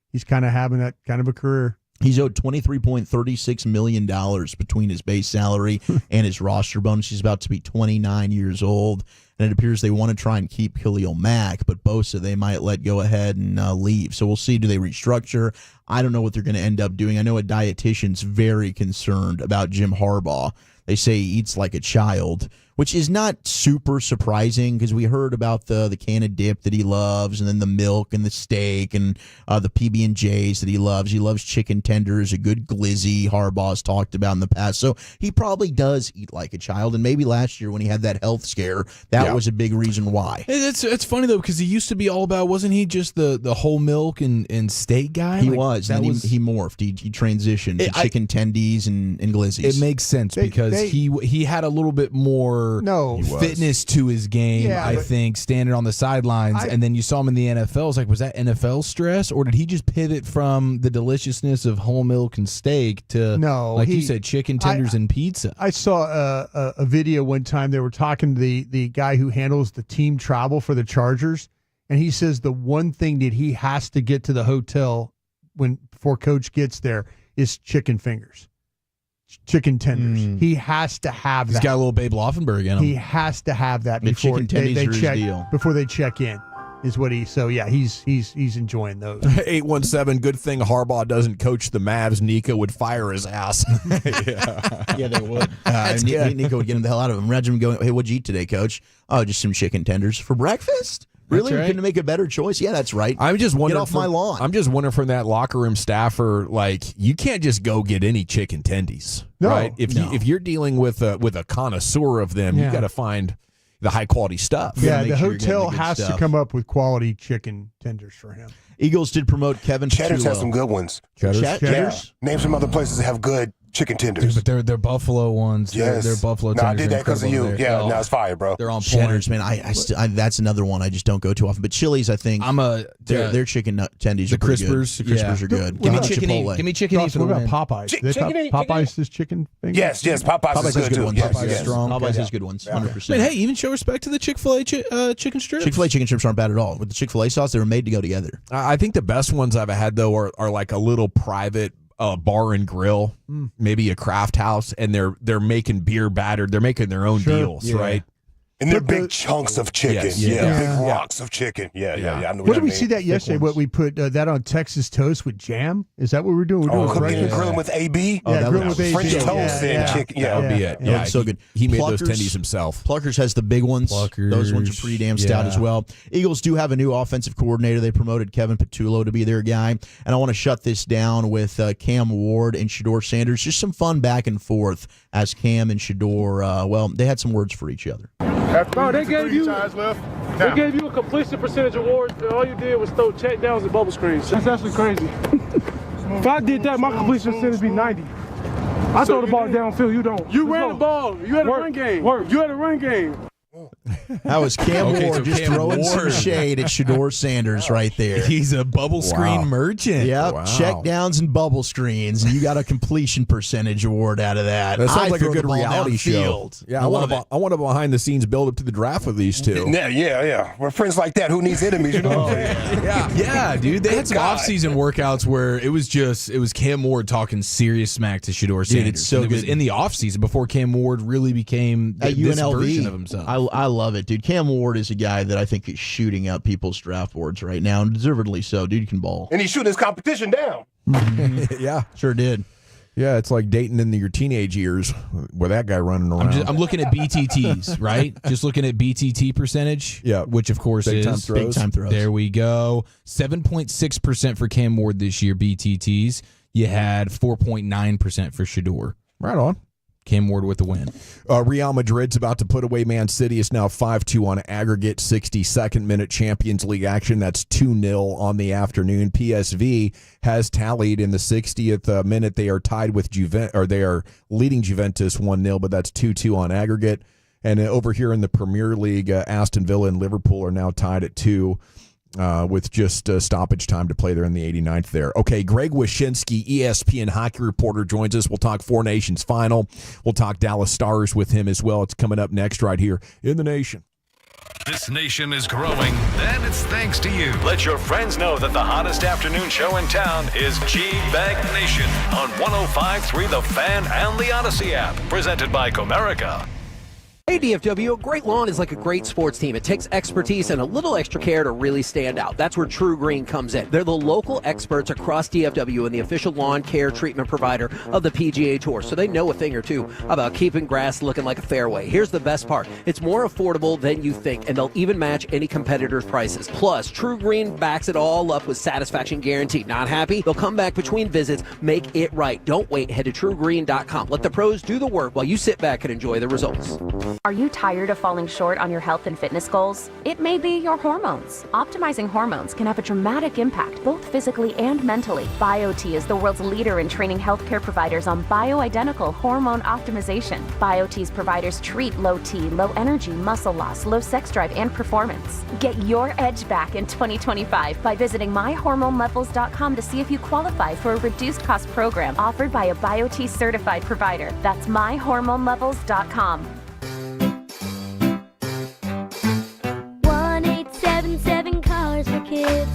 Speaker 1: he's kind of having that kind of a career.
Speaker 21: He's owed $23.36 million between his base salary and his roster bonus. He's about to be 29 years old, and it appears they want to try and keep Khalil Mack, but Bosa they might let go ahead and leave. So we'll see. Do they restructure? I don't know what they're going to end up doing. I know a dietitian's very concerned about Jim Harbaugh. They say he eats like a child, which is not super surprising because we heard about the can of dip that he loves, and then the milk and the steak and the PB&Js that he loves. He loves chicken tenders, a good glizzy Harbaugh's talked about in the past. So he probably does eat like a child, and maybe last year when he had that health scare, that was a big reason why.
Speaker 4: It's funny, though, because he used to be all about, wasn't he just the whole milk and steak guy?
Speaker 21: He was, and he morphed. He transitioned to chicken tendies and glizzies.
Speaker 4: It makes sense because he had a little bit more fitness to his game, I think, standing on the sidelines, and then you saw him in the NFL. It's like, was that NFL stress, or did he just pivot from the deliciousness of whole milk and steak to, you said, chicken tenders and pizza?
Speaker 1: I saw a video one time. They were talking to the guy who handles the team travel for the Chargers, and he says the one thing that he has to get to the hotel before Coach gets there is chicken fingers. Chicken tenders. He has to have that.
Speaker 4: He's got a little Babe Laufenberg in him.
Speaker 1: He has to have that before they check in. Is what he's enjoying those.
Speaker 5: 817. Good thing Harbaugh doesn't coach the Mavs. Nico would fire his ass.
Speaker 21: Yeah, they would. Nico would get him the hell out of him. Imagine him going, "Hey, what'd you eat today, Coach? Oh, just some chicken tenders for breakfast." Really?
Speaker 4: Right.
Speaker 21: Couldn't make a better choice? Yeah, that's right.
Speaker 5: I'm just wondering.
Speaker 21: Get off my lawn.
Speaker 5: I'm just wondering from that locker room staffer, you can't just go get any chicken tendies, right? If you're dealing with a connoisseur of them, you got to find. the high quality stuff.
Speaker 1: Yeah, the hotel has to come up with quality chicken tenders for him.
Speaker 21: Eagles did promote Kevin
Speaker 17: Cheddar's
Speaker 21: Petullo.
Speaker 17: has some good ones.
Speaker 21: Cheddar's?
Speaker 17: Yeah. Name some other places that have good chicken tenders.
Speaker 4: Dude, but they're Buffalo ones.
Speaker 17: Yes.
Speaker 4: They're Buffalo tenders.
Speaker 17: No, I did that because of you.
Speaker 4: There.
Speaker 17: Yeah, no, it's fire, bro.
Speaker 4: They're on point.
Speaker 21: Cheddar's, man. I that's another one I just don't go too often. But Chili's, I think their chicken tendies
Speaker 4: the
Speaker 21: are pretty
Speaker 4: crispers.
Speaker 21: good. The crispers are good.
Speaker 4: Give me chicken eat. Give me chicken eat for the
Speaker 1: What
Speaker 4: win.
Speaker 1: about Popeyes? Popeyes is chicken fingers?
Speaker 17: Yes, Popeyes is good, too.
Speaker 21: ones.
Speaker 17: Yes,
Speaker 21: Popeyes
Speaker 17: yes.
Speaker 21: is strong. Popeyes
Speaker 17: Yeah.
Speaker 21: has good ones. 100%.
Speaker 4: Man, hey, even show respect to the Chick-fil-A chicken strips.
Speaker 21: Chick-fil-A chicken strips aren't bad at all. With the Chick-fil-A sauce, they were made to go together.
Speaker 5: I think the best ones I've had though are like a little private bar and grill, maybe a craft house, and they're making beer battered. They're making their own deals, right?
Speaker 17: And they're big chunks of chicken.
Speaker 5: Yes.
Speaker 17: Yeah, big rocks of chicken. Yeah. I know
Speaker 1: What did
Speaker 17: that
Speaker 1: we
Speaker 17: means.
Speaker 1: see that yesterday? What we put that on Texas toast with jam? Is that what we're doing? We're doing
Speaker 17: Cooking
Speaker 1: breakfast?
Speaker 17: and grilling with AB?
Speaker 1: Yeah, grilling with AB.
Speaker 17: French toast and chicken.
Speaker 5: That would be it.
Speaker 21: Yeah, so good.
Speaker 5: He made those
Speaker 21: Pluckers-
Speaker 5: tendies himself.
Speaker 21: Pluckers has the big ones. Those ones are pretty damn stout as well. Eagles do have a new offensive coordinator. They promoted Kevin Petullo to be their guy. And I want to shut this down with Cam Ward and Shedeur Sanders. Just some fun back and forth as Cam and Shedeur, they had some words for each other.
Speaker 2: Bro, they gave you a completion percentage award, and all you did was throw check downs and bubble screens. That's actually crazy. If I did that, my completion percentage would be 90. I throw the ball downfield, you don't. You ran the ball. You had a run game. You had a run game.
Speaker 21: That was Cam Ward just
Speaker 5: Cam
Speaker 21: throwing some
Speaker 5: Ward.
Speaker 21: shade at Shedeur Sanders right there.
Speaker 5: He's a bubble screen merchant.
Speaker 21: Yep,
Speaker 5: Wow.
Speaker 21: check downs and bubble screens, and you got a completion percentage award out of that.
Speaker 5: That sounds like a
Speaker 21: throw the
Speaker 5: good
Speaker 21: ball
Speaker 5: reality show.
Speaker 21: downfield.
Speaker 5: Yeah,
Speaker 21: I
Speaker 5: I
Speaker 21: love it.
Speaker 5: want a behind the scenes build up to the draft with these two.
Speaker 17: Yeah. We're friends like that. Who needs enemies? You know what I'm saying?
Speaker 5: Yeah, dude. They had some
Speaker 17: God.
Speaker 5: off-season workouts where it was Cam Ward talking serious smack to Shedeur Sanders.
Speaker 21: Dude, it's so
Speaker 5: And it was
Speaker 21: good.
Speaker 5: in the off-season before Cam Ward really became
Speaker 21: At
Speaker 5: this
Speaker 21: UNLV,
Speaker 5: version of himself.
Speaker 21: I love it, dude. Cam Ward is a guy that I think is shooting up people's draft boards right now, and deservedly so. Dude can ball.
Speaker 17: And he's shooting his competition down.
Speaker 5: Yeah,
Speaker 21: sure did.
Speaker 5: Yeah, it's like dating in your teenage years with that guy running around.
Speaker 4: I'm looking at BTTs, right? Just looking at BTT percentage.
Speaker 5: Yeah,
Speaker 4: which of course
Speaker 5: Big
Speaker 4: is
Speaker 5: time throws.
Speaker 21: Big time throws.
Speaker 4: There we go. 7.6% for Cam Ward this year. BTTs. You had 4.9% for Shedeur.
Speaker 5: Right on.
Speaker 4: Cam Ward with the win.
Speaker 5: Real Madrid's about to put away Man City. It's now 5-2 on aggregate. 62nd minute Champions League action. That's 2-0 on the afternoon. PSV has tallied in the 60th minute. They are tied with they are leading Juventus 1-0, but that's 2-2 on aggregate. And over here in the Premier League, Aston Villa and Liverpool are now tied at 2. With just stoppage time to play there in the 89th there. Okay, Greg Wyshynski, ESPN hockey reporter, joins us. We'll talk Four Nations final. We'll talk Dallas Stars with him as well. It's coming up next right here in the Nation.
Speaker 12: This nation is growing, and it's thanks to you. Let your friends know that the hottest afternoon show in town is G-Bag Nation on 105.3 The Fan and the Odyssey app. Presented by Comerica.
Speaker 14: Hey DFW, a great lawn is like a great sports team. It takes expertise and a little extra care to really stand out. That's where True Green comes in. They're the local experts across DFW and the official lawn care treatment provider of the PGA Tour, so they know a thing or two about keeping grass looking like a fairway. Here's the best part. It's more affordable than you think, and they'll even match any competitor's prices. Plus, True Green backs it all up with satisfaction guaranteed. Not happy? They'll come back between visits, make it right. Don't wait. Head to TrueGreen.com. Let the pros do the work while you sit back and enjoy the results.
Speaker 16: Are you tired of falling short on your health and fitness goals? It may be your hormones. Optimizing hormones can have a dramatic impact, both physically and mentally. BioT is the world's leader in training healthcare providers on bioidentical hormone optimization. BioT's providers treat low T, low energy, muscle loss, low sex drive, and performance. Get your edge back in 2025 by visiting myhormonelevels.com to see if you qualify for a reduced cost program offered by a BioT certified provider. That's myhormonelevels.com.
Speaker 24: 1-877 Cars for Kids.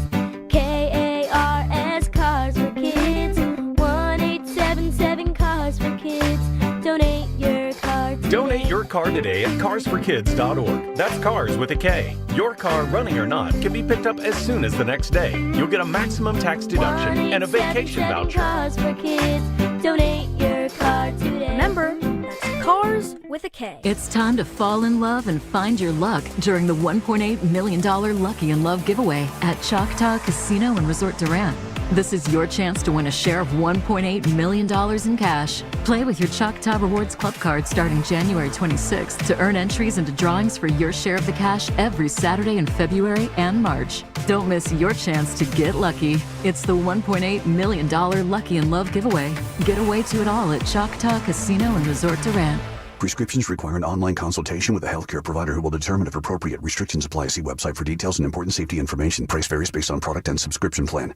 Speaker 24: KARS Cars for Kids. 1-877 Cars for Kids. Donate your car today.
Speaker 25: Donate your car today at carsforkids.org. That's cars with a K. Your car, running or not, can be picked up as soon as the next day. You'll get a maximum tax deduction and a vacation voucher.
Speaker 24: Cars for Kids. Donate your car today.
Speaker 13: Remember, that's Cars with a K.
Speaker 26: It's time to fall in love and find your luck during the $1.8 million Lucky in Love giveaway at Choctaw Casino and Resort Durant. This is your chance to win a share of $1.8 million in cash. Play with your Choctaw Rewards Club card starting January 26th to earn entries into drawings for your share of the cash every Saturday in February and March. Don't miss your chance to get lucky. It's the $1.8 million Lucky in Love giveaway. Get away to it all at Choctaw Casino and Resort Durant.
Speaker 6: Prescriptions require an online consultation with a healthcare provider who will determine if appropriate. Restrictions apply. See website for details and important safety information. Price varies based on product and subscription plan.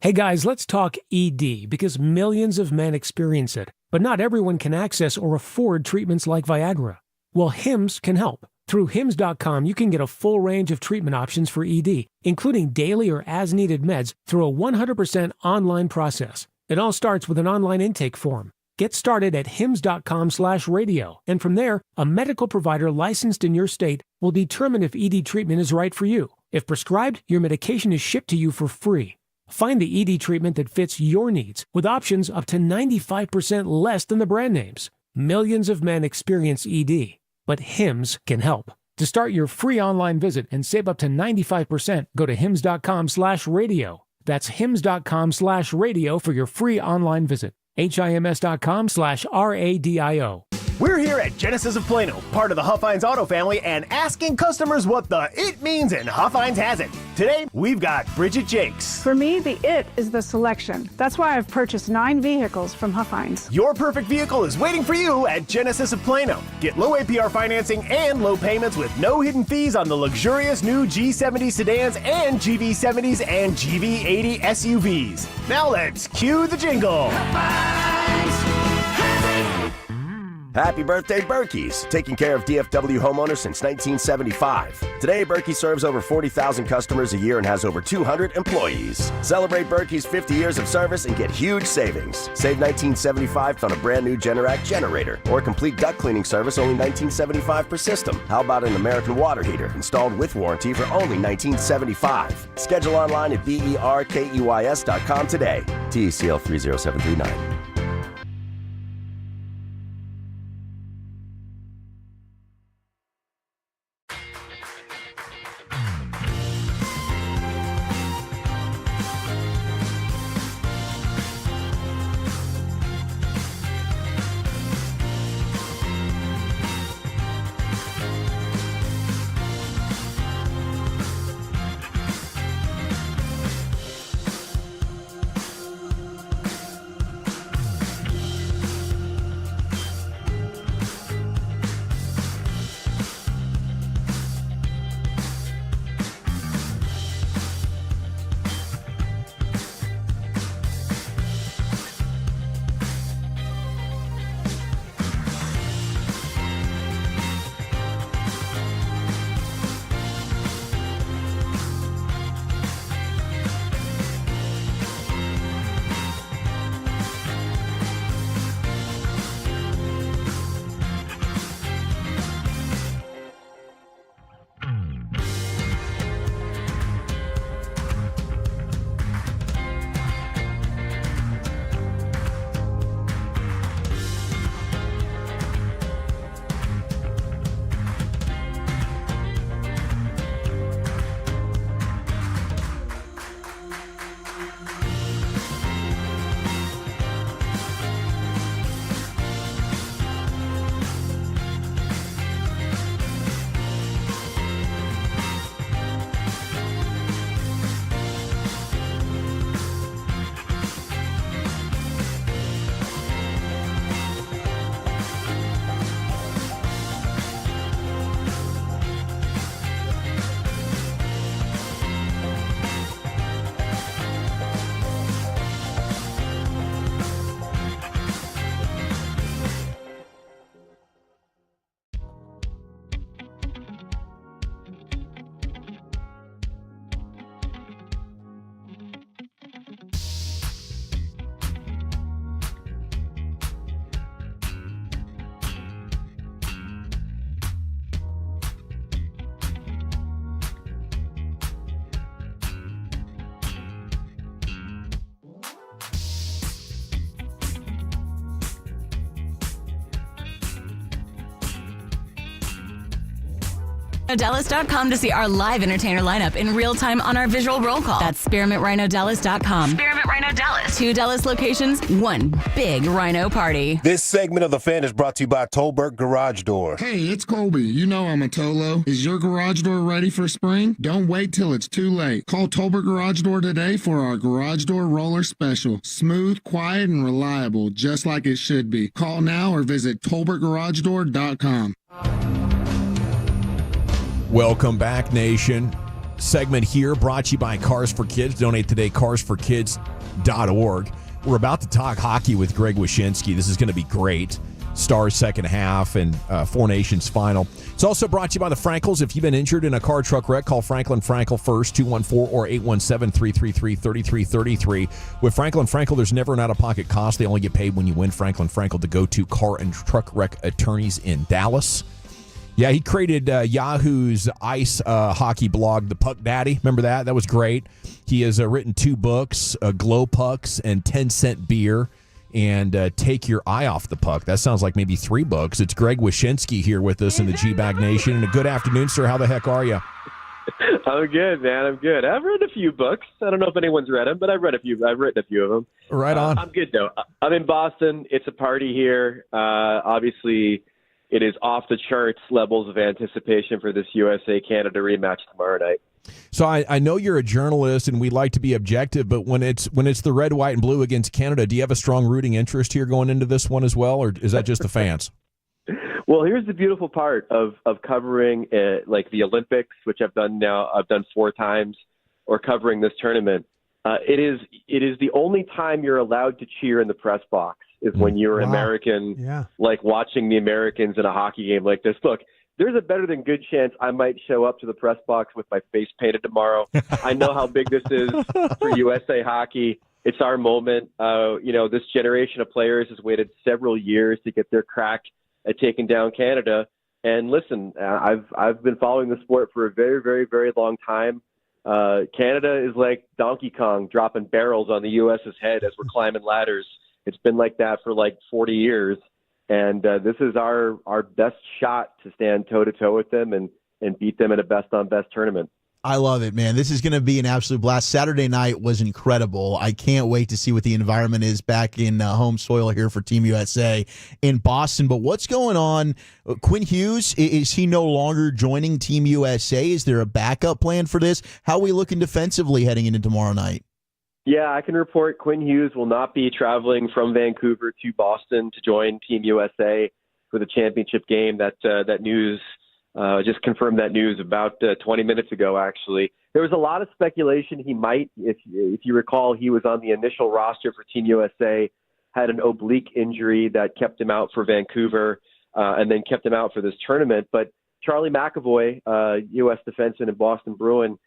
Speaker 11: Hey guys, let's talk ED because millions of men experience it, but not everyone can access or afford treatments like Viagra. Well, Hims can help. Through Hims.com, you can get a full range of treatment options for ED, including daily or as-needed meds through a 100% online process. It all starts with an online intake form. Get started at hims.com/radio, and from there, a medical provider licensed in your state will determine if ED treatment is right for you. If prescribed, your medication is shipped to you for free. Find the ED treatment that fits your needs with options up to 95% less than the brand names. Millions of men experience ED, but Hims can help. To start your free online visit and save up to 95%, go to hims.com/radio. That's hims.com/radio for your free online visit. HIMS.com/RADIO.
Speaker 15: We're here at Genesis of Plano, part of the Huffines Auto family, and asking customers what the it means, and Huffines has it. Today, we've got Bridget Jakes.
Speaker 18: For me, the it is the selection. That's why I've purchased 9 vehicles from Huffines.
Speaker 15: Your perfect vehicle is waiting for you at Genesis of Plano. Get low APR financing and low payments with no hidden fees on the luxurious new G70 sedans and GV70s and GV80 SUVs. Now let's cue the jingle.
Speaker 19: Happy birthday, Berkey's, taking care of DFW homeowners since 1975. Today, Berkey serves over 40,000 customers a year and has over 200 employees. Celebrate Berkey's 50 years of service and get huge savings. Save $19.75 on a brand new Generac generator or complete duct cleaning service, only $19.75 per system. How about an American water heater installed with warranty for only $19.75? Schedule online at berkeys.com today. TECL 30739.
Speaker 3: Dallas.com to see our live entertainer lineup in real time on our visual roll call. That's SperimentRhinoDallas.com. Spearmint Rhino Dallas. 2 Dallas locations, 1 big Rhino party.
Speaker 17: This segment of The Fan is brought to you by Tolbert Garage Door.
Speaker 7: Hey, it's Colby. You know I'm a Tolo. Is your garage door ready for spring? Don't wait till it's too late. Call Tolbert Garage Door today for our garage door roller special. Smooth, quiet, and reliable, just like it should be. Call now or visit TolbertGarageDoor.com.
Speaker 5: Welcome back, Nation. Segment here brought to you by Cars for Kids. Donate today, carsforkids.org. We're about to talk hockey with Greg Wyshynski. This is going to be great. Stars second half and Four Nations final. It's also brought to you by the Frankels. If you've been injured in a car truck wreck, call Franklin Frankel first, 214 or 817-333-3333. With Franklin Frankel, there's never an out-of-pocket cost. They only get paid when you win. Franklin Frankel, to go to car and truck wreck attorneys in Dallas. Yeah, he created Yahoo's ice hockey blog, The Puck Daddy. Remember that? That was great. He has written 2 books, Glow Pucks and 10-Cent Beer, and Take Your Eye Off the Puck. That sounds like maybe 3 books. It's Greg Wyshynski here with us in the G-Bag Nation. And a good afternoon, sir. How the heck are you?
Speaker 9: I'm good, man. I'm good. I've read a few books. I don't know if anyone's read them, but I've read a few. I've written a few of them.
Speaker 5: Right on.
Speaker 9: I'm good, though. I'm in Boston. It's a party here. Obviously, it is off the charts levels of anticipation for this USA-Canada rematch tomorrow night.
Speaker 5: So I know you're a journalist, and we like to be objective, but when it's the red, white, and blue against Canada, do you have a strong rooting interest here going into this one as well, or is that just the fans?
Speaker 9: Well, here's the beautiful part of covering like the Olympics, which I've done 4 times, or covering this tournament. It is the only time you're allowed to cheer in the press box is when you're an American, like watching the Americans in a hockey game like this. Look, there's a better than good chance I might show up to the press box with my face painted tomorrow. I know how big this is for USA Hockey. It's our moment. This generation of players has waited several years to get their crack at taking down Canada. And listen, I've been following the sport for a very, very, very long time. Canada is like Donkey Kong dropping barrels on the U.S.'s head as we're climbing ladders. It's been like that for like 40 years. And this is our best shot to stand toe-to-toe with them and beat them in a best-on-best tournament.
Speaker 21: I love it, man. This is going to be an absolute blast. Saturday night was incredible. I can't wait to see what the environment is back in home soil here for Team USA in Boston. But what's going on? Quinn Hughes, is he no longer joining Team USA? Is there a backup plan for this? How are we looking defensively heading into tomorrow night?
Speaker 9: Yeah, I can report Quinn Hughes will not be traveling from Vancouver to Boston to join Team USA for the championship game. That news just confirmed that news about 20 minutes ago, actually. There was a lot of speculation he might. If you recall, he was on the initial roster for Team USA, had an oblique injury that kept him out for Vancouver and then kept him out for this tournament. But Charlie McAvoy, U.S. defenseman and Boston Bruin,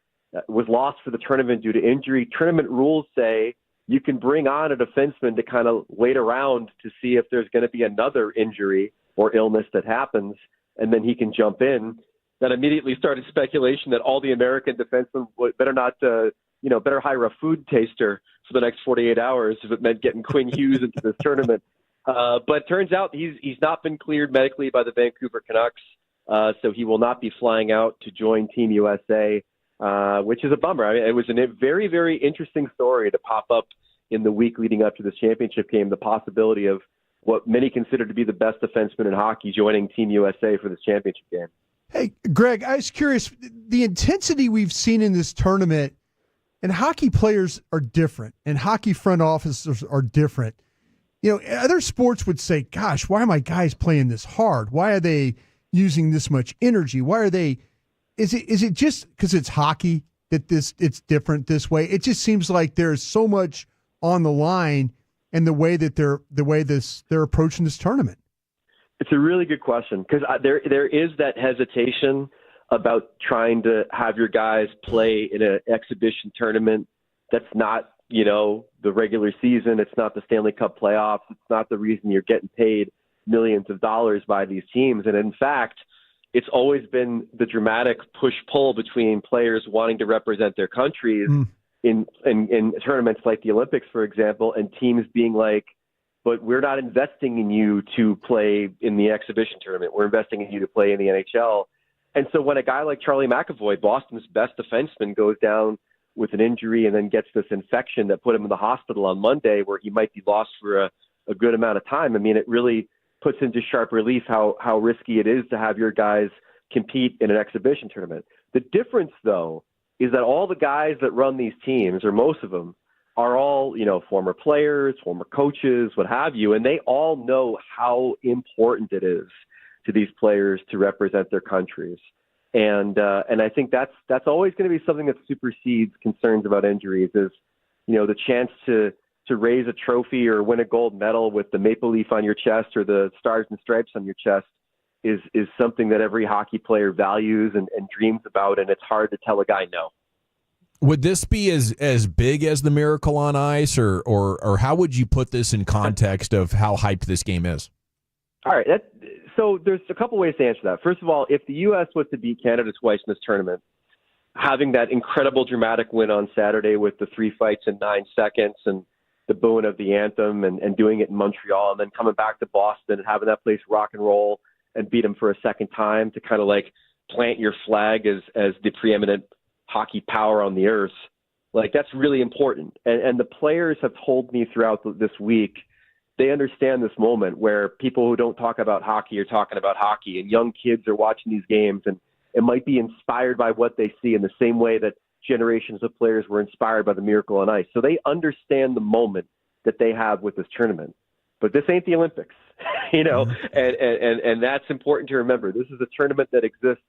Speaker 9: was lost for the tournament due to injury. Tournament rules say you can bring on a defenseman to kind of wait around to see if there's going to be another injury or illness that happens, and then he can jump in. That immediately started speculation that all the American defensemen better hire a food taster for the next 48 hours if it meant getting Quinn Hughes into this tournament. But it turns out he's not been cleared medically by the Vancouver Canucks, so he will not be flying out to join Team USA. Which is a bummer. I mean, it was a very, very interesting story to pop up in the week leading up to this championship game, the possibility of what many consider to be the best defenseman in hockey joining Team USA for this championship game.
Speaker 1: Hey, Greg, I was curious, the intensity we've seen in this tournament, and hockey players are different, and hockey front officers are different. Other sports would say, gosh, why are my guys playing this hard? Why are they using this much energy? Why are they... Is it just because it's hockey that it's different this way? It just seems like there's so much on the line, and the way they're approaching this tournament.
Speaker 9: It's a really good question, because there is that hesitation about trying to have your guys play in an exhibition tournament that's not the regular season. It's not the Stanley Cup playoffs. It's not the reason you're getting paid millions of dollars by these teams. And in fact, it's always been the dramatic push-pull between players wanting to represent their countries in tournaments like the Olympics, for example, and teams being like, but we're not investing in you to play in the exhibition tournament. We're investing in you to play in the NHL. And so when a guy like Charlie McAvoy, Boston's best defenseman, goes down with an injury and then gets this infection that put him in the hospital on Monday where he might be lost for a good amount of time, I mean, it really puts into sharp relief how risky it is to have your guys compete in an exhibition tournament. The difference, though, is that all the guys that run these teams, or most of them, are all, former players, former coaches, what have you, and they all know how important it is to these players to represent their countries. And I think that's always going to be something that supersedes concerns about injuries is, the chance to raise a trophy or win a gold medal with the maple leaf on your chest or the stars and stripes on your chest is something that every hockey player values and dreams about, and it's hard to tell a guy no.
Speaker 5: Would this be as big as the Miracle on Ice, or how would you put this in context of how hyped this game is?
Speaker 9: All right, so there's a couple ways to answer that. First of all, if the U.S. was to beat Canada twice in this tournament, having that incredible dramatic win on Saturday with the 3 fights in 9 seconds and the booing of the anthem and doing it in Montreal and then coming back to Boston and having that place rock and roll and beat them for a second time to kind of like plant your flag as the preeminent hockey power on the earth, like that's really important. And the players have told me throughout this week, they understand this moment where people who don't talk about hockey are talking about hockey, and young kids are watching these games and it might be inspired by what they see in the same way that generations of players were inspired by the Miracle on Ice. So they understand the moment that they have with this tournament. But this ain't the Olympics, and that's important to remember. This is a tournament that exists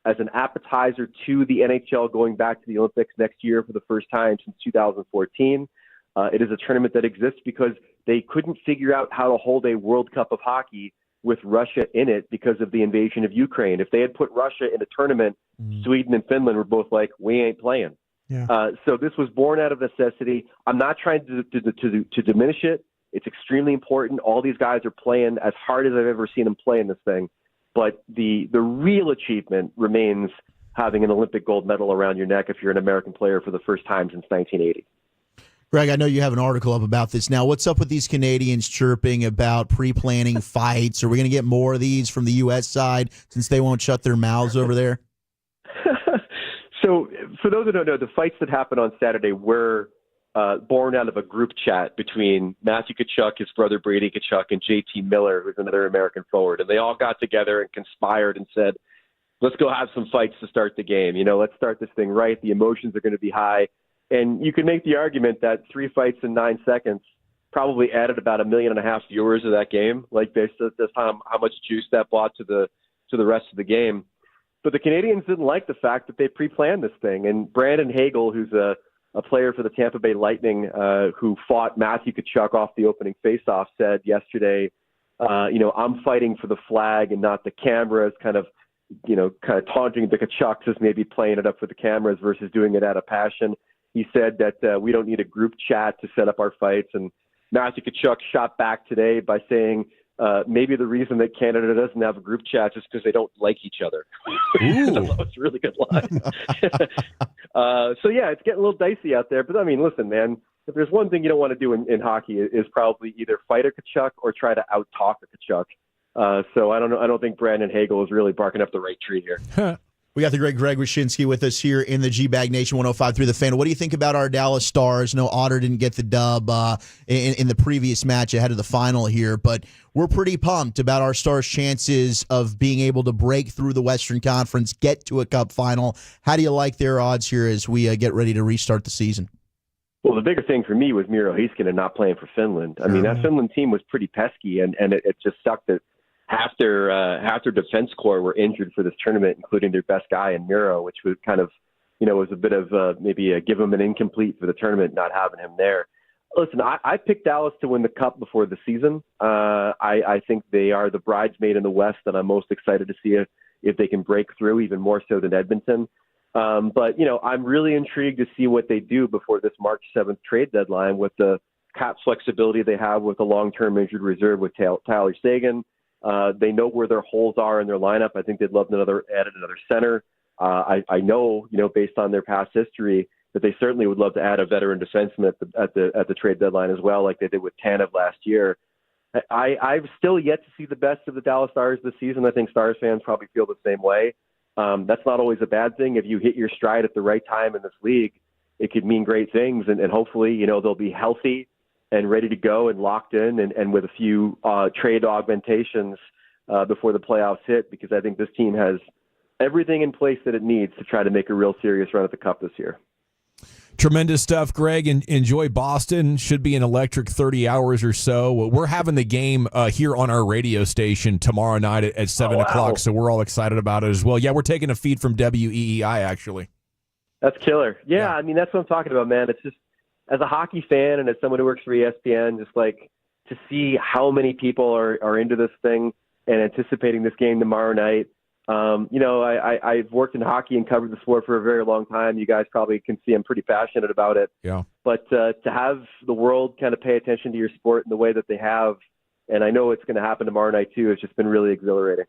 Speaker 9: as an appetizer to the NHL going back to the Olympics next year for the first time since 2014. It is a tournament that exists because they couldn't figure out how to hold a World Cup of hockey with Russia in it because of the invasion of Ukraine. If they had put Russia in a tournament, Sweden and Finland were both like, we ain't playing.
Speaker 1: Yeah.
Speaker 9: So this was born out of necessity. I'm not trying to diminish it. It's extremely important. All these guys are playing as hard as I've ever seen them play in this thing. But the real achievement remains having an Olympic gold medal around your neck if you're an American player for the first time since 1980.
Speaker 21: Greg, I know you have an article up about this now. What's up with these Canadians chirping about pre-planning fights? Are we going to get more of these from the U.S. side since they won't shut their mouths over there?
Speaker 9: So for those who don't know, the fights that happened on Saturday were born out of a group chat between Matthew Tkachuk, his brother Brady Tkachuk, and JT Miller, who's another American forward. And they all got together and conspired and said, let's go have some fights to start the game. Let's start this thing right. The emotions are going to be high. And you can make the argument that 3 fights in 9 seconds probably added about 1.5 million viewers of that game, like based on how much juice that brought to the rest of the game. But the Canadians didn't like the fact that they pre-planned this thing. And Brandon Hagel, who's a player for the Tampa Bay Lightning who fought Matthew Tkachuk off the opening faceoff, said yesterday, I'm fighting for the flag and not the cameras, kind of taunting the Tkachuks as maybe playing it up for the cameras versus doing it out of passion. He said that we don't need a group chat to set up our fights. And Matthew Tkachuk shot back today by saying maybe the reason that Canada doesn't have a group chat is because they don't like each other. That was a really good line. So, yeah, it's getting a little dicey out there. But, I mean, listen, man, if there's one thing you don't want to do in hockey is probably either fight a Tkachuk or try to out-talk a Tkachuk. So I don't know. I don't think Brandon Hagel is really barking up the right tree here.
Speaker 21: We got the great Greg Wyshynski with us here in the G-Bag Nation 105.3 The Fan. What do you think about our Dallas Stars? No, Otter didn't get the dub in the previous match ahead of the final here, but we're pretty pumped about our Stars' chances of being able to break through the Western Conference, get to a Cup final. How do you like their odds here as we get ready to restart the season?
Speaker 9: Well, the bigger thing for me was Miro Heiskanen not playing for Finland. I mean, that Finland team was pretty pesky, and it just sucked that half their defense core were injured for this tournament, including their best guy in Miro, which was kind of, was a bit of maybe give him an incomplete for the tournament, not having him there. Listen, I picked Dallas to win the Cup before the season. I think they are the bridesmaid in the West, and I'm most excited to see if they can break through, even more so than Edmonton. But I'm really intrigued to see what they do before this March 7th trade deadline with the cap flexibility they have with the long-term injured reserve with Tyler Seguin. They know where their holes are in their lineup. I think they'd love add another center. I know, based on their past history, that they certainly would love to add a veteran defenseman at the trade deadline as well, like they did with Tanev last year. I've still yet to see the best of the Dallas Stars this season. I think Stars fans probably feel the same way. That's not always a bad thing. If you hit your stride at the right time in this league, it could mean great things. And hopefully, they'll be healthy and ready to go and locked in and with a few trade augmentations before the playoffs hit, because I think this team has everything in place that it needs to try to make a real serious run at the Cup this year.
Speaker 5: Tremendous stuff, Greg. And enjoy Boston. Should be an electric 30 hours or so. We're having the game here on our radio station tomorrow night at 7 o'clock, so we're all excited about it as well. Yeah, we're taking a feed from WEEI, actually.
Speaker 9: That's killer. Yeah, I mean, that's what I'm talking about, man. It's just, as a hockey fan and as someone who works for ESPN, just like to see how many people are into this thing and anticipating this game tomorrow night. I've worked in hockey and covered the sport for a very long time. You guys probably can see I'm pretty passionate about it.
Speaker 5: Yeah.
Speaker 9: But to have the world kind of pay attention to your sport in the way that they have, and I know it's going to happen tomorrow night too, it's just been really exhilarating.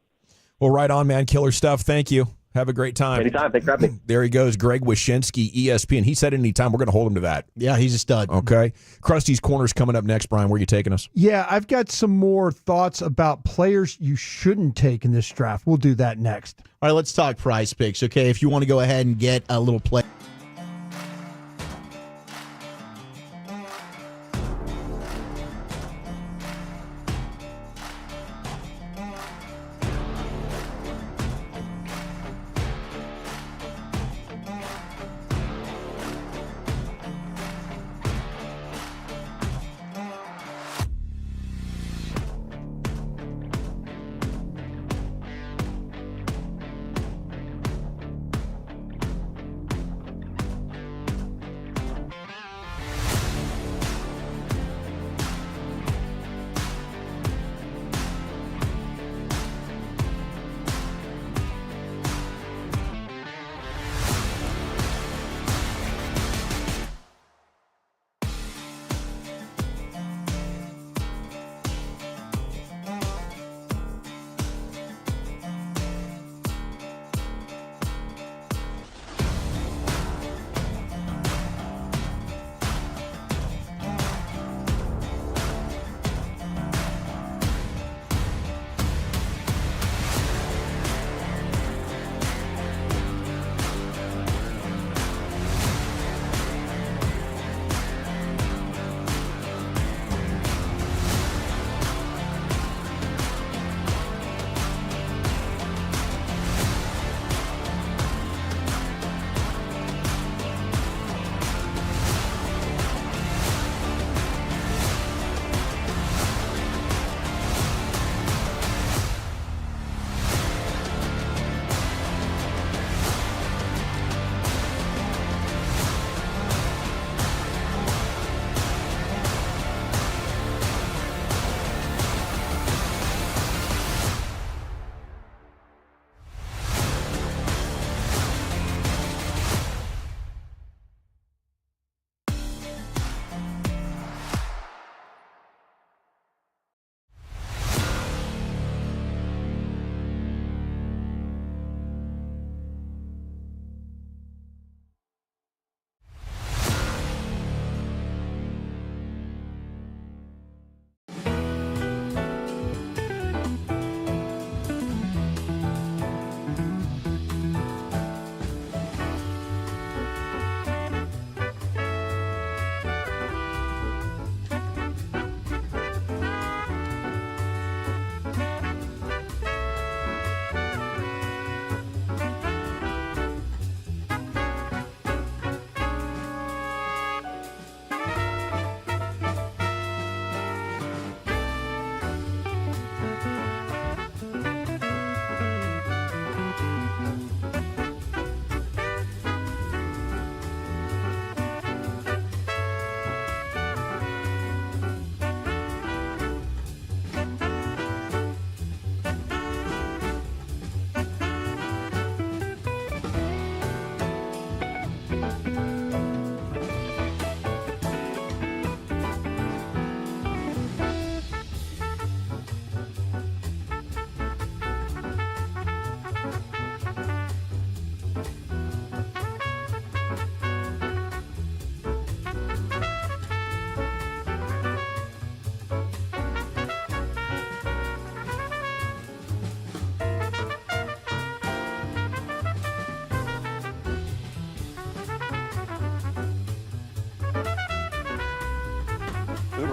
Speaker 5: Well, right on, man. Killer stuff. Thank you. Have a great time.
Speaker 9: Anytime. Thanks for having me.
Speaker 5: There he goes, Greg Wyshynski, ESPN. He said anytime. We're going to hold him to that.
Speaker 21: Yeah, he's a stud.
Speaker 5: Okay. Krusty's Corner's coming up next, Brian. Where are you taking us?
Speaker 1: Yeah, I've got some more thoughts about players you shouldn't take in this draft. We'll do that next.
Speaker 21: All right, let's talk Prize Picks, okay? If you want to go ahead and get a little play.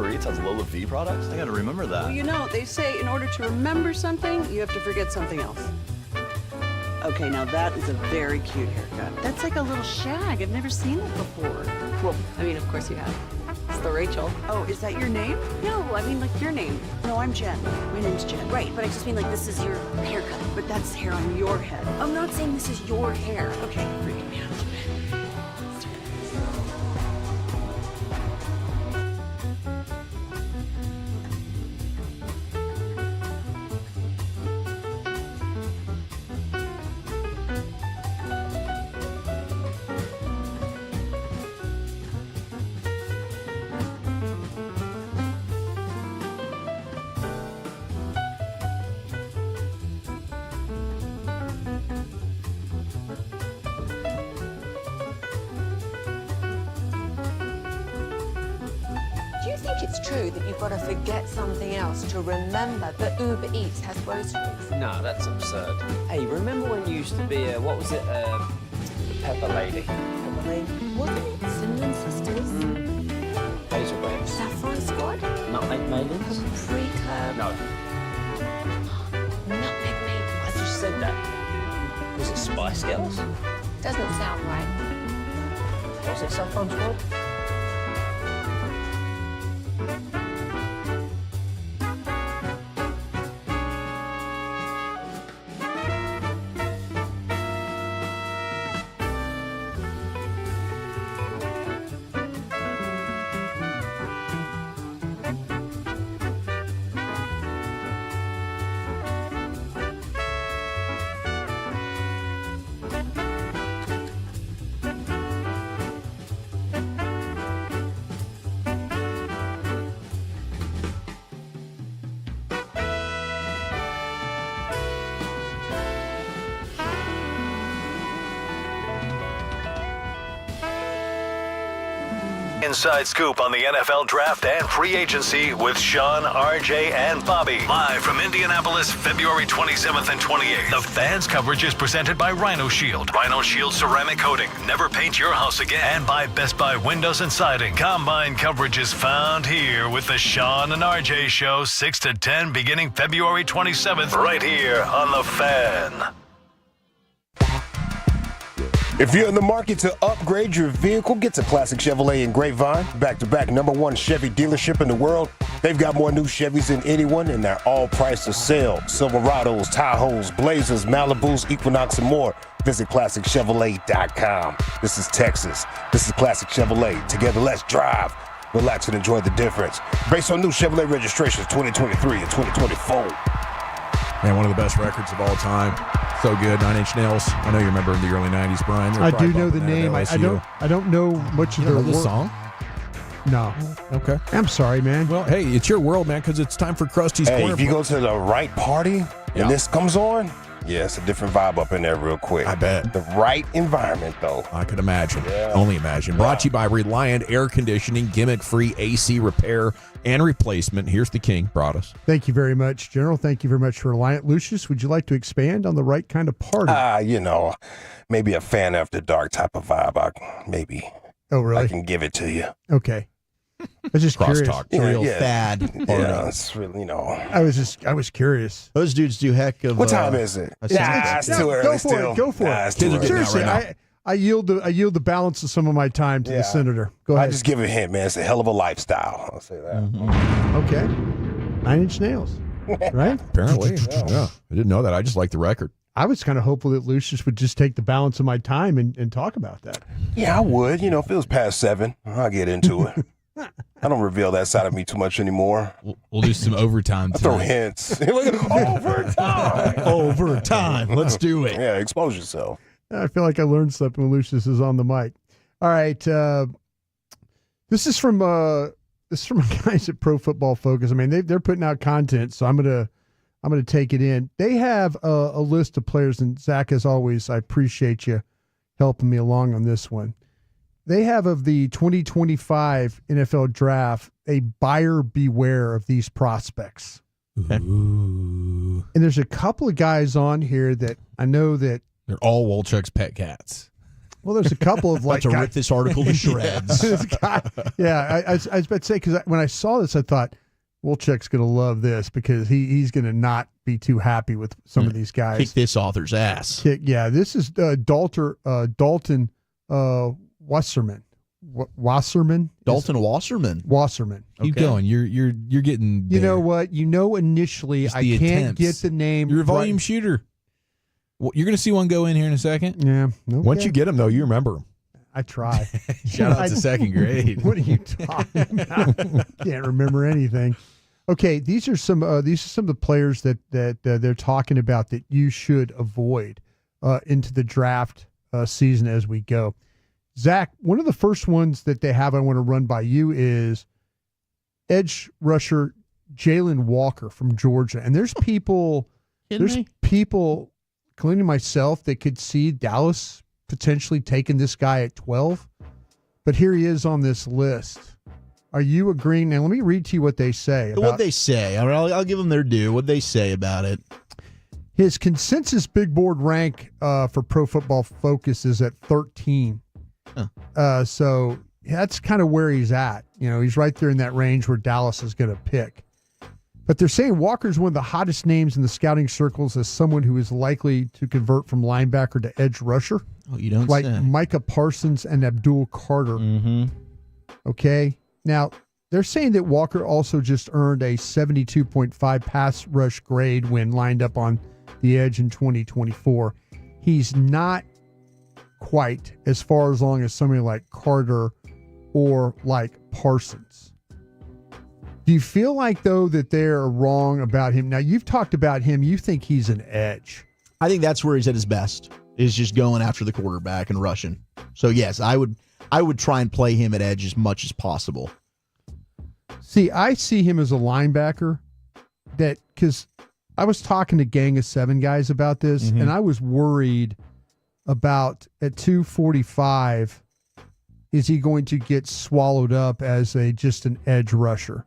Speaker 2: Uber Eats has Lola V products? I gotta remember that.
Speaker 8: Well, you know, they say in order to remember something, you have to forget something else. Okay, now that is a very cute haircut. That's like a little shag. I've never seen it before. Well, I mean, of course you have. It's the Rachel. Oh, is that your name? No, I mean like your name. No, I'm Jen. My name's Jen.
Speaker 13: Right, but I just mean like this is your haircut.
Speaker 8: But that's hair on your head.
Speaker 13: I'm not saying this is your hair.
Speaker 8: Okay, you're freaking me out a little bit.
Speaker 10: Do you think it's true that you've got to forget something else to remember that Uber Eats has groceries?
Speaker 20: No, that's absurd. Hey, remember when you used to be a, what was it, the Pepper Lady?
Speaker 10: Pepper Lady? Wasn't it Cinnamon Sisters?
Speaker 20: Hazelbrand.
Speaker 10: Saffron Squad?
Speaker 20: Nutmeg Maidens?
Speaker 10: Capri Club?
Speaker 20: No.
Speaker 10: Nutmeg Maidens?
Speaker 20: I just said that. Was it Spice Girls?
Speaker 10: Doesn't sound right.
Speaker 20: Was it Saffron Squad?
Speaker 12: Inside scoop on the NFL draft and free agency with Sean, RJ, and Bobby. Live from Indianapolis, February 27th and 28th. The Fans coverage is presented by Rhino Shield. Rhino Shield ceramic coating. Never paint your house again. And by Best Buy Windows and Siding. Combine coverage is found here with the Sean and RJ Show, 6 to 10, beginning February 27th, right here on The Fan.
Speaker 17: If you're in the market to upgrade your vehicle, get to Classic Chevrolet in Grapevine, back-to-back #1 Chevy dealership in the world. They've got more new Chevys than anyone, and they're all priced to sell. Silverados, Tahoes, Blazers, Malibus, Equinox, and more. Visit ClassicChevrolet.com. This is Texas. This is Classic Chevrolet. Together, let's drive, relax, and enjoy the difference. Based on new Chevrolet registrations 2023 and 2024.
Speaker 5: Man, one of the best records of all time. So good, 9 Inch Nails. I know you remember in the early 90s, Brian.
Speaker 1: I do know the name. I don't know much of their work.
Speaker 5: Song?
Speaker 1: No.
Speaker 5: Okay.
Speaker 1: I'm sorry, man.
Speaker 5: Well, hey, it's your world, man, because it's time for Krusty's Corner.
Speaker 17: If you go to the right party and this comes on, yeah, it's a different vibe up in there real quick.
Speaker 5: I bet.
Speaker 17: The right environment, though.
Speaker 5: I could imagine.
Speaker 17: Yeah.
Speaker 5: Only imagine. Brought to you by Reliant Air Conditioning, gimmick-free AC repair and replacement. Here's the king. Brought us.
Speaker 1: Thank you very much, General. Thank you very much for Reliant. Lucius, would you like to expand on the right kind of party?
Speaker 17: Maybe a fan after dark type of vibe. Maybe.
Speaker 1: Oh, really?
Speaker 17: I can give it to you.
Speaker 1: Okay. I was just curious.
Speaker 21: Crosstalk. It's a real fad.
Speaker 17: Yeah, it's really,
Speaker 1: I was curious.
Speaker 21: Those dudes do heck of.
Speaker 17: What time is it? It's too early still.
Speaker 1: Go for it. Seriously, I yield the balance of some of my time to the senator. Go ahead.
Speaker 17: I just give it a hint, man. It's a hell of a lifestyle. I'll say that.
Speaker 1: Okay. 9 Inch Nails, right?
Speaker 5: Apparently. Yeah. I didn't know that. I just like the record.
Speaker 1: I was kind of hopeful that Lucius would just take the balance of my time and talk about that.
Speaker 17: Yeah, I would. If it was past 7, I'll get into it. I don't reveal that side of me too much anymore.
Speaker 4: We'll do some overtime.
Speaker 17: I throw hints. Overtime.
Speaker 21: Overtime. Let's do it.
Speaker 17: Yeah, expose yourself.
Speaker 1: I feel like I learned something when Lucius is on the mic. All right. This is from guys at Pro Football Focus. I mean, they're putting out content, so I'm gonna take it in. They have a list of players, and Zach, as always, I appreciate you helping me along on this one. They have of the 2025 NFL draft a buyer beware of these prospects.
Speaker 5: Okay.
Speaker 1: And there's a couple of guys on here that I know that
Speaker 4: they're all Wolchuk's pet cats.
Speaker 1: Well, there's a couple of
Speaker 21: to rip this article to shreds.
Speaker 1: I was about to say, because when I saw this, I thought, Wolchuk's going to love this because he's going to not be too happy with some of these guys.
Speaker 21: Kick this author's ass.
Speaker 1: This is Dalton Wasserman. Wasserman?
Speaker 21: Dalton Wasserman.
Speaker 1: Wasserman.
Speaker 4: Keep going. You're getting there.
Speaker 1: You know what? initially
Speaker 4: Just
Speaker 1: I
Speaker 4: the
Speaker 1: can't
Speaker 4: attempts.
Speaker 1: get the name.
Speaker 4: You're a volume shooter. Well, you're going to see one go in here in a second.
Speaker 1: Yeah. Okay.
Speaker 5: Once you get them, though, you remember.
Speaker 1: I try.
Speaker 4: Shout out to second grade.
Speaker 1: What are you talking about? Can't remember anything. Okay, these are some of the players that they're talking about that you should avoid into the draft season as we go. Zach, one of the first ones that they have I want to run by you is edge rusher Jalen Walker from Georgia. And there's people, including myself, that could see Dallas potentially taking this guy at 12. But here he is on this list. Are you agreeing? Now, let me read to you what they say.
Speaker 21: What they say. I'll give them their due. What they say about it.
Speaker 1: His consensus big board rank for Pro Football Focus is at 13. So that's kind of where he's at. He's right there in that range where Dallas is going to pick. But they're saying Walker's one of the hottest names in the scouting circles as someone who is likely to convert from linebacker to edge rusher.
Speaker 21: Oh, you don't
Speaker 1: like
Speaker 21: say.
Speaker 1: Micah Parsons and Abdul Carter.
Speaker 21: Mm-hmm.
Speaker 1: Okay. Now, they're saying that Walker also just earned a 72.5 pass rush grade when lined up on the edge in 2024. He's not quite as far along as somebody like Carter or like Parsons. Do you feel like, though, that they're wrong about him? Now, you've talked about him. You think he's an edge.
Speaker 21: I think that's where he's at his best, is just going after the quarterback and rushing. So, yes, I would try and play him at edge as much as possible.
Speaker 1: See, I see him as a linebacker because I was talking to Gang of Seven guys about this, and I was worried about at 245, is he going to get swallowed up as just an edge rusher,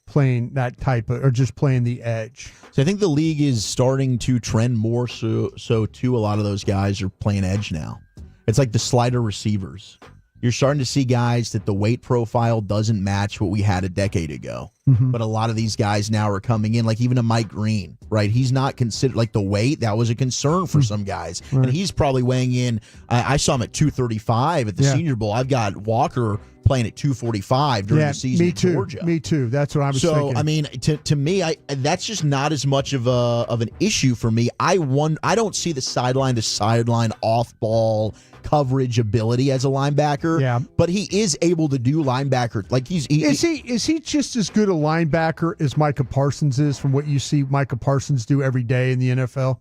Speaker 1: playing that type of, or just playing the edge?
Speaker 21: So I think the league is starting to trend more so too. A lot of those guys are playing edge now. It's like the slider receivers. You're starting to see guys that the weight profile doesn't match what we had a decade ago.
Speaker 1: Mm-hmm.
Speaker 21: But a lot of these guys now are coming in, like even a Mike Green, right? He's not considered, like the weight, that was a concern for some guys.
Speaker 1: Right.
Speaker 21: And he's probably weighing in, I saw him at 235 at the Senior Bowl. I've got Walker playing at 245 during the season in Georgia.
Speaker 1: Me too. That's what I was thinking.
Speaker 21: So, I mean, to me, that's just not as much of an issue for me. I don't see the sideline to sideline off ball coverage ability as a linebacker.
Speaker 1: Yeah.
Speaker 21: But he is able to do linebacker. Like is
Speaker 1: he just as good a linebacker as Micah Parsons is from what you see Micah Parsons do every day in the NFL?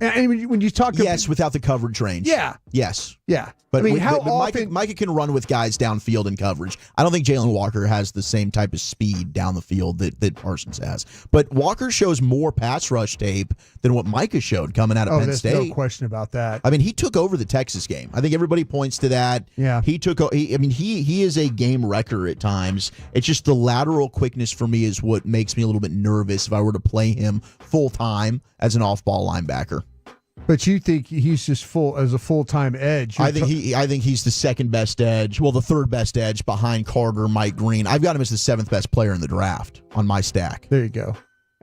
Speaker 1: And when you talk
Speaker 21: yes, without the coverage range.
Speaker 1: Yeah.
Speaker 21: Yes.
Speaker 1: Yeah.
Speaker 21: But,
Speaker 1: I mean, how often
Speaker 21: Micah can run with guys downfield in coverage. I don't think Jalen Walker has the same type of speed down the field that Parsons has. But Walker shows more pass rush tape than what Micah showed coming out of Penn
Speaker 1: there's
Speaker 21: State.
Speaker 1: No question about that.
Speaker 21: I mean, he took over the Texas game. I think everybody points to that.
Speaker 1: Yeah.
Speaker 21: He is a game wrecker at times. It's just the lateral quickness for me is what makes me a little bit nervous if I were to play him full time as an off-ball linebacker.
Speaker 1: But you think he's just a full-time edge?
Speaker 21: I think he's the second best edge. Well, the third best edge behind Carter, Mike Green. I've got him as the seventh best player in the draft on my stack.
Speaker 1: There you go.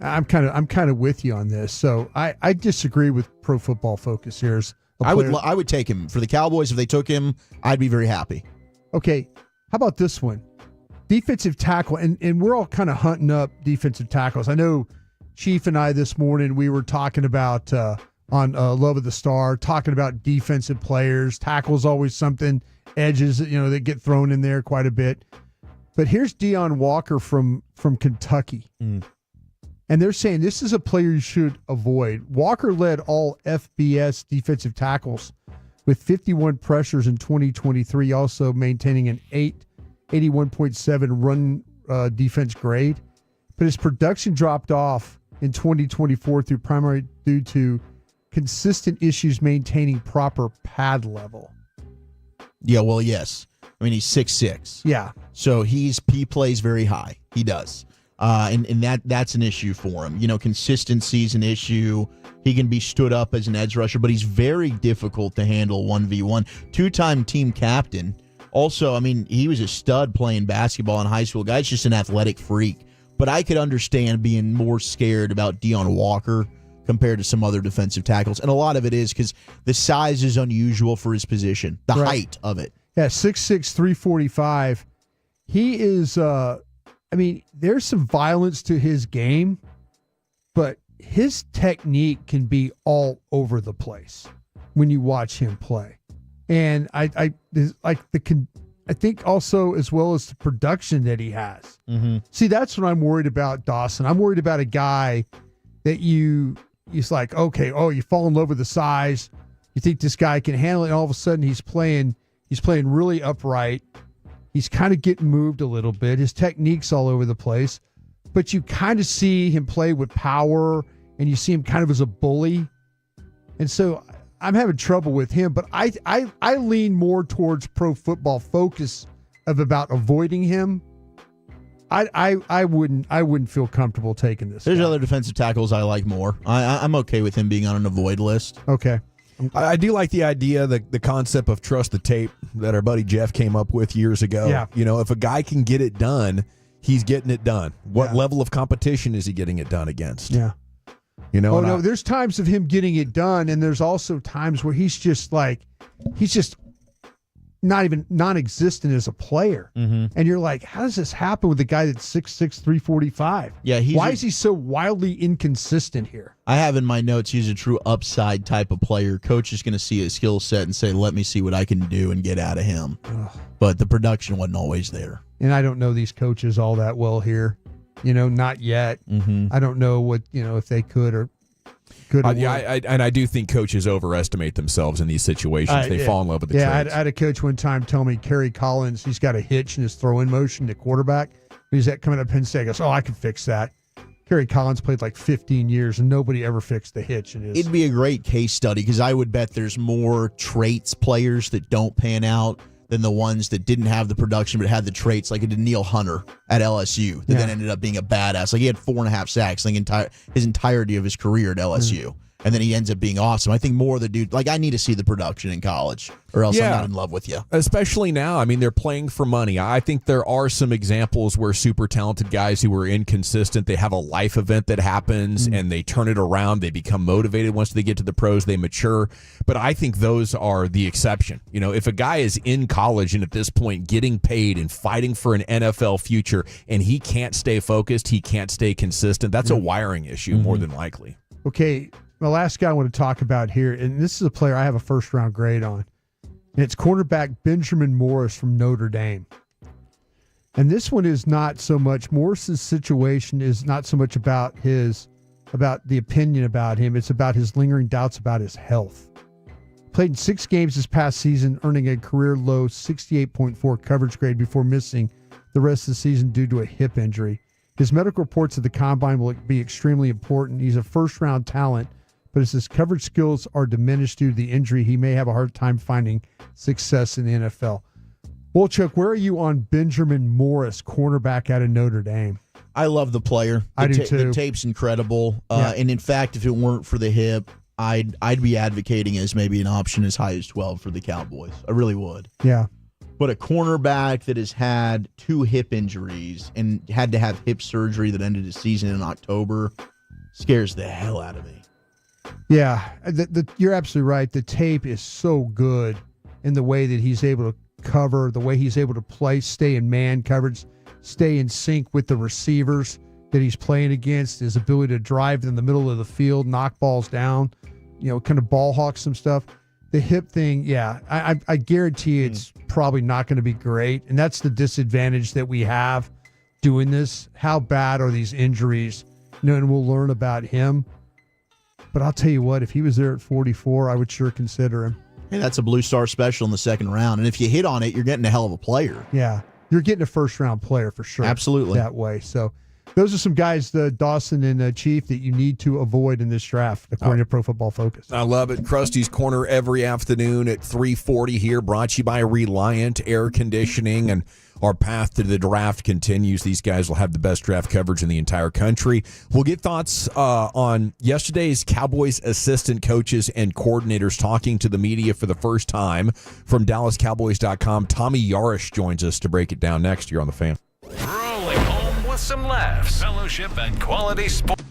Speaker 1: I'm kind of with you on this. So I disagree with Pro Football Focus here.
Speaker 21: I would take him for the Cowboys. If they took him, I'd be very happy.
Speaker 1: Okay, how about this one? Defensive tackle, and we're all kind of hunting up defensive tackles. I know Chief and I this morning we were talking about. On Love of the Star, talking about defensive players. Tackle's always something, edges, that get thrown in there quite a bit. But here's Deion Walker from Kentucky. And they're saying this is a player you should avoid. Walker led all FBS defensive tackles with 51 pressures in 2023, also maintaining an 81.7 run defense grade. But his production dropped off in 2024 primarily due to consistent issues maintaining proper pad level.
Speaker 21: Yeah, well, yes. I mean, he's 6'6".
Speaker 1: Yeah.
Speaker 21: So he plays very high. He does. And that's an issue for him. Consistency is an issue. He can be stood up as an edge rusher, but he's very difficult to handle 1v1. Two-time team captain. Also, he was a stud playing basketball in high school. Guy's just an athletic freak. But I could understand being more scared about Deion Walker compared to some other defensive tackles. And a lot of it is because the size is unusual for his position, the height of it.
Speaker 1: Yeah, 6'6", 345. He is, there's some violence to his game, but his technique can be all over the place when you watch him play. And I think also as well as the production that he has.
Speaker 21: Mm-hmm.
Speaker 1: See, that's what I'm worried about, Dawson. I'm worried about a guy that he's like, okay, you fall in love with the size. You think this guy can handle it, and all of a sudden he's playing really upright. He's kind of getting moved a little bit. His technique's all over the place. But you kind of see him play with power, and you see him kind of as a bully. And so I'm having trouble with him, but I lean more towards Pro Football Focus about avoiding him. I wouldn't feel comfortable taking this.
Speaker 21: There's other defensive tackles I like more. I'm okay with him being on an avoid list.
Speaker 1: Okay.
Speaker 5: I do like the idea, the concept of trust the tape that our buddy Jeff came up with years ago.
Speaker 1: Yeah.
Speaker 5: If a guy can get it done, he's getting it done. What level of competition is he getting it done against?
Speaker 1: Yeah. There's times of him getting it done, and there's also times where he's just not even non-existent as a player.
Speaker 21: Mm-hmm.
Speaker 1: And you're like, how does this happen with a guy that's 6'6", 345?
Speaker 21: Yeah,
Speaker 1: why is he so wildly inconsistent here?
Speaker 21: I have in my notes he's a true upside type of player. Coach is going to see his skill set and say, let me see what I can do and get out of him.
Speaker 1: Ugh.
Speaker 21: But the production wasn't always there.
Speaker 1: And I don't know these coaches all that well here. Not yet.
Speaker 21: Mm-hmm.
Speaker 1: I don't know what, if they could or could.
Speaker 5: I do think coaches overestimate themselves in these situations. They fall in love with the traits.
Speaker 1: I had a coach one time tell me, Kerry Collins, he's got a hitch in his throw-in motion to quarterback. He's coming up Penn State. He goes, I can fix that. Kerry Collins played like 15 years, and nobody ever fixed the hitch in his.
Speaker 21: It'd be a great case study because I would bet there's more traits players that don't pan out than the ones that didn't have the production but had the traits, like a Daniil Hunter at LSU that then ended up being a badass. Like he had 4.5 sacks his entirety of his career at LSU. And then he ends up being awesome. I think more of the dude, I need to see the production in college or else I'm not in love with you.
Speaker 5: Especially now. They're playing for money. I think there are some examples where super talented guys who are inconsistent, they have a life event that happens and they turn it around. They become motivated once they get to the pros. They mature. But I think those are the exception. If a guy is in college and at this point getting paid and fighting for an NFL future and he can't stay focused, he can't stay consistent, that's a wiring issue more than likely.
Speaker 1: Okay. The last guy I want to talk about here, and this is a player I have a first-round grade on, and it's cornerback Benjamin Morris from Notre Dame. And this one is not so much, Morris's situation is not so much about the opinion about him, it's about his lingering doubts about his health. Played in 6 games this past season, earning a career-low 68.4 coverage grade before missing the rest of the season due to a hip injury. His medical reports at the Combine will be extremely important. He's a first-round talent, but as his coverage skills are diminished due to the injury, he may have a hard time finding success in the NFL. Well, Chuck, where are you on Benjamin Morris, cornerback out of Notre Dame?
Speaker 21: I love the player.
Speaker 1: I do too.
Speaker 21: The tape's incredible. And in fact, if it weren't for the hip, I'd be advocating as maybe an option as high as 12 for the Cowboys. I really would.
Speaker 1: Yeah.
Speaker 21: But a cornerback that has had 2 hip injuries and had to have hip surgery that ended his season in October scares the hell out of me.
Speaker 1: Yeah, you're absolutely right. The tape is so good in the way that he's able to cover, the way he's able to play, stay in man coverage, stay in sync with the receivers that he's playing against, his ability to drive in the middle of the field, knock balls down, kind of ball hawk some stuff. The hip thing, I guarantee it's probably not going to be great. And that's the disadvantage that we have doing this. How bad are these injuries? And we'll learn about him. But I'll tell you what, if he was there at 44, I would sure consider him.
Speaker 21: Hey, that's a Blue Star special in the second round. And if you hit on it, you're getting a hell of a player.
Speaker 1: Yeah, you're getting a first-round player for sure.
Speaker 21: Absolutely.
Speaker 1: That way. So Those are some guys, Dawson and Chief, that you need to avoid in this draft, according to Pro Football Focus.
Speaker 5: I love it. Krusty's Corner every afternoon at 3:40 here, brought to you by Reliant Air Conditioning. And our path to the draft continues. These guys will have the best draft coverage in the entire country. We'll get thoughts on yesterday's Cowboys assistant coaches and coordinators talking to the media for the first time. From DallasCowboys.com, Tommy Yarish joins us to break it down next year on The Fan.
Speaker 12: Rolling home with some laughs, fellowship, and quality sports.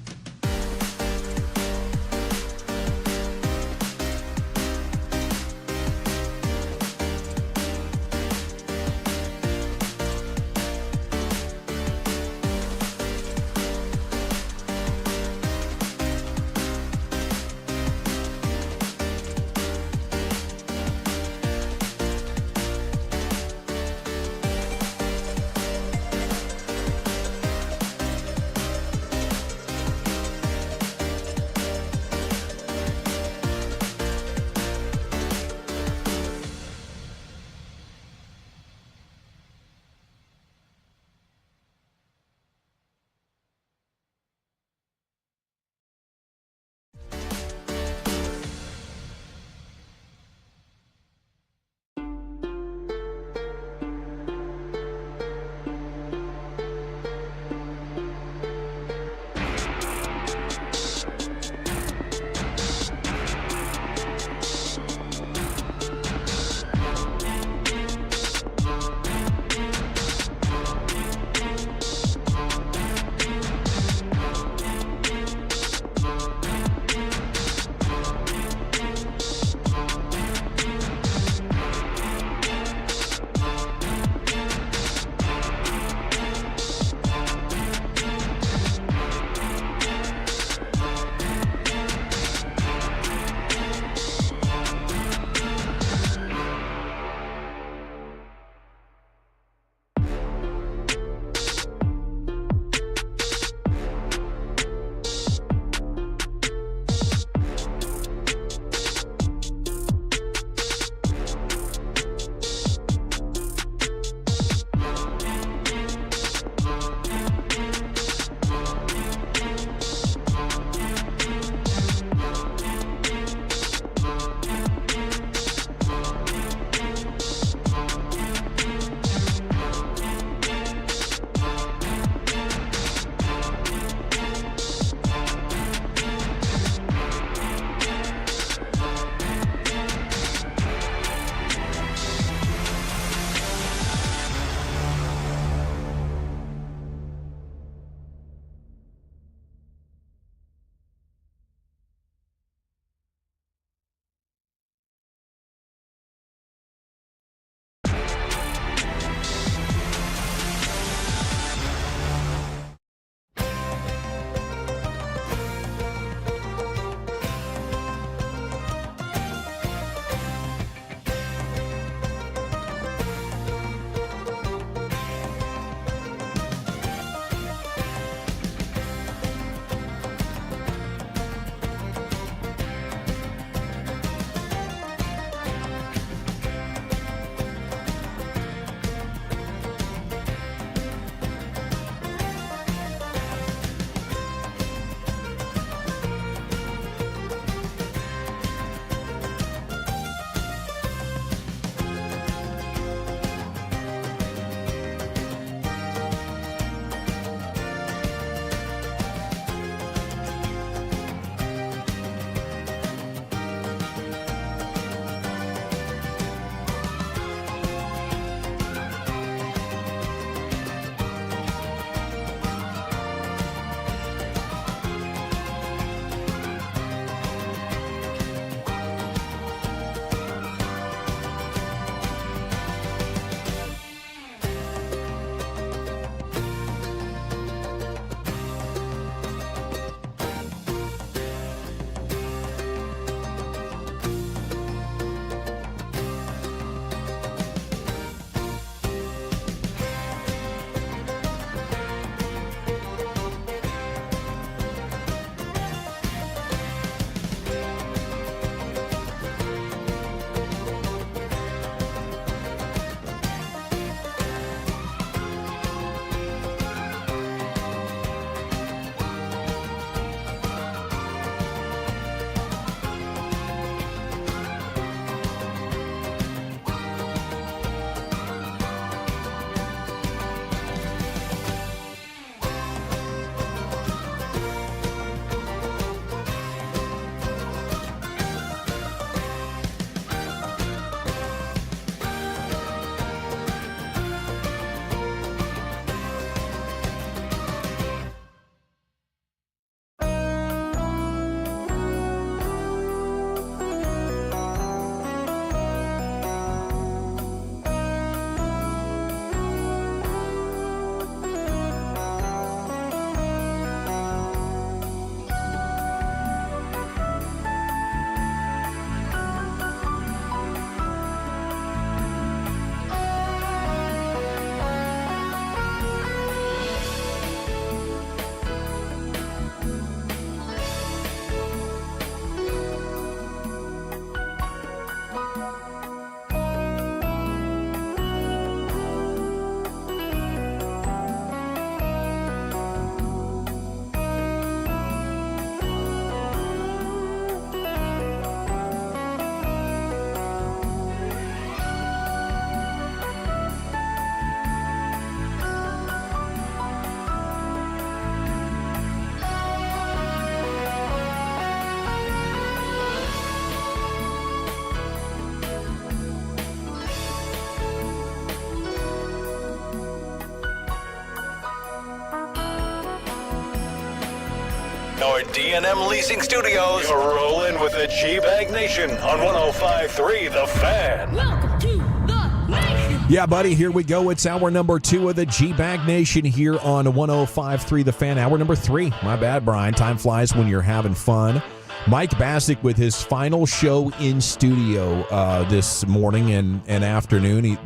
Speaker 12: or D&M Leasing Studios. You're rolling with the G-Bag Nation on 105.3 The Fan.
Speaker 13: Welcome to the Nation.
Speaker 5: Yeah, buddy, here we go. It's hour number 2 of the G-Bag Nation here on 105.3 The Fan. Hour number 3. My bad, Brian. Time flies when you're having fun. Mike Bassick with his final show in studio this morning and afternoon.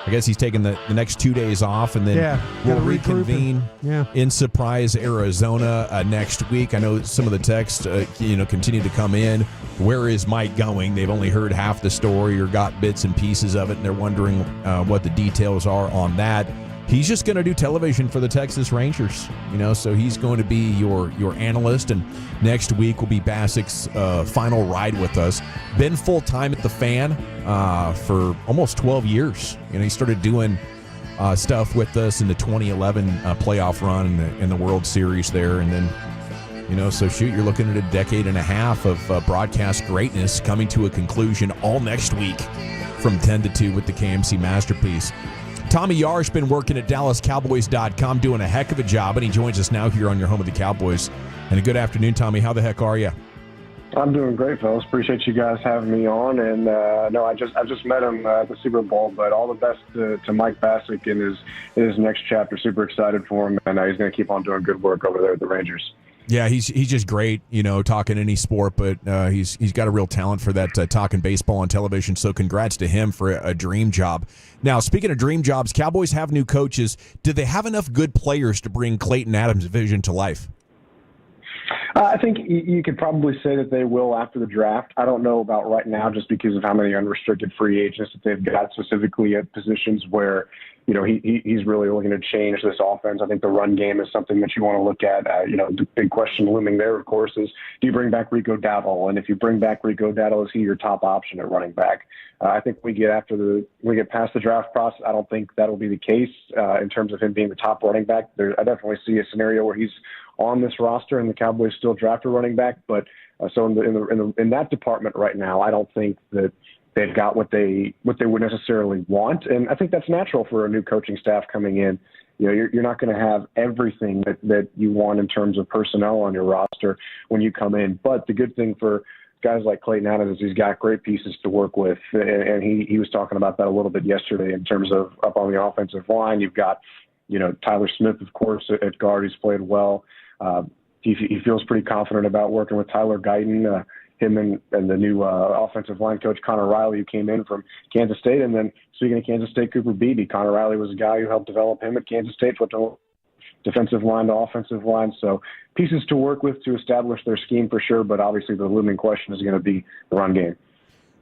Speaker 5: I guess he's taking the next 2 days off, and then we'll reconvene in Surprise, Arizona next week. I know some of the texts continue to come in. Where is Mike going? They've only heard half the story or got bits and pieces of it, and they're wondering what the details are on that. He's just going to do television for the Texas Rangers, so he's going to be your analyst, and next week will be Bassick's final ride with us. Been full-time at the Fan for almost 12 years. He started doing stuff with us in the 2011 playoff run in the World Series there, and then, so you're looking at a decade and a half of broadcast greatness coming to a conclusion all next week from 10 to 2 with the KMC Masterpiece. Tommy Yar's been working at DallasCowboys.com, doing a heck of a job, and he joins us now here on your home of the Cowboys. And a good afternoon, Tommy. How the heck are you?
Speaker 14: I'm doing great, fellas. Appreciate you guys having me on. And no, I just met him at the Super Bowl, but all the best to Mike Bassick in his next chapter. Super excited for him, and he's going to keep on doing good work over there at the Rangers.
Speaker 5: Yeah, he's just great, talking any sport, but he's got a real talent for that, talking baseball on television. So congrats to him for a dream job. Now, speaking of dream jobs, Cowboys have new coaches. Do they have enough good players to bring Clayton Adams' vision to life?
Speaker 14: I think you could probably say that they will after the draft. I don't know about right now just because of how many unrestricted free agents that they've got, specifically at positions where, he's really looking to change this offense. I think the run game is something that you want to look at. The big question looming there, of course, is do you bring back Rico Dowdle? And if you bring back Rico Dowdle, is he your top option at running back? I think we get past the draft process. I don't think that'll be the case in terms of him being the top running back. I definitely see a scenario where he's on this roster and the Cowboys still draft a running back. But so in that department right now, I don't think that they've got what they would necessarily want. And I think that's natural for a new coaching staff coming in. You're not going to have everything that you want in terms of personnel on your roster when you come in. But the good thing for guys like Clayton Adams is he's got great pieces to work with. And he was talking about that a little bit yesterday in terms of up on the offensive line. You've got, Tyler Smith, of course, at guard. He's played well. He feels pretty confident about working with Tyler Guyton, him and the new offensive line coach, Connor Riley, who came in from Kansas State. And then speaking of Kansas State, Cooper Beebe. Connor Riley was a guy who helped develop him at Kansas State, flipped from defensive line to offensive line. So pieces to work with to establish their scheme for sure, but obviously the looming question is going to be the run game.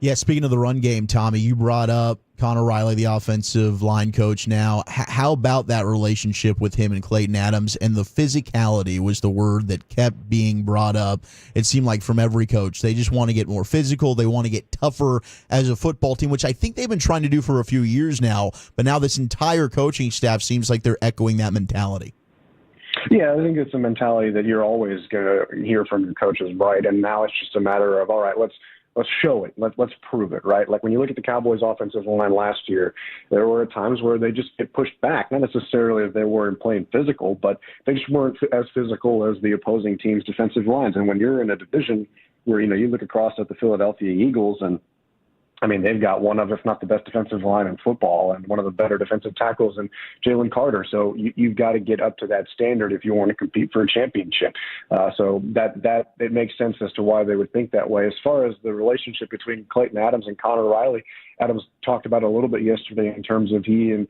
Speaker 21: Yeah, speaking of the run game, Tommy, you brought up Connor Riley, the offensive line coach now. How about that relationship with him and Clayton Adams? And the physicality was the word that kept being brought up. It seemed like from every coach. They just want to get more physical. They want to get tougher as a football team, which I think they've been trying to do for a few years now. But now this entire coaching staff seems like they're echoing that mentality.
Speaker 14: Yeah, I think it's a mentality that you're always going to hear from your coaches, right? And now it's just a matter of, all right, let's show it. Let's prove it, right? Like when you look at the Cowboys offensive line last year, there were times where they just get pushed back. Not necessarily that they weren't playing physical, but they just weren't as physical as the opposing team's defensive lines. And when you're in a division where, you look across at the Philadelphia Eagles and they've got one of, if not the best defensive line in football and one of the better defensive tackles in Jalen Carter. So you've got to get up to that standard if you want to compete for a championship. So that it makes sense as to why they would think that way. As far as the relationship between Clayton Adams and Connor Riley, Adams talked about it a little bit yesterday in terms of he and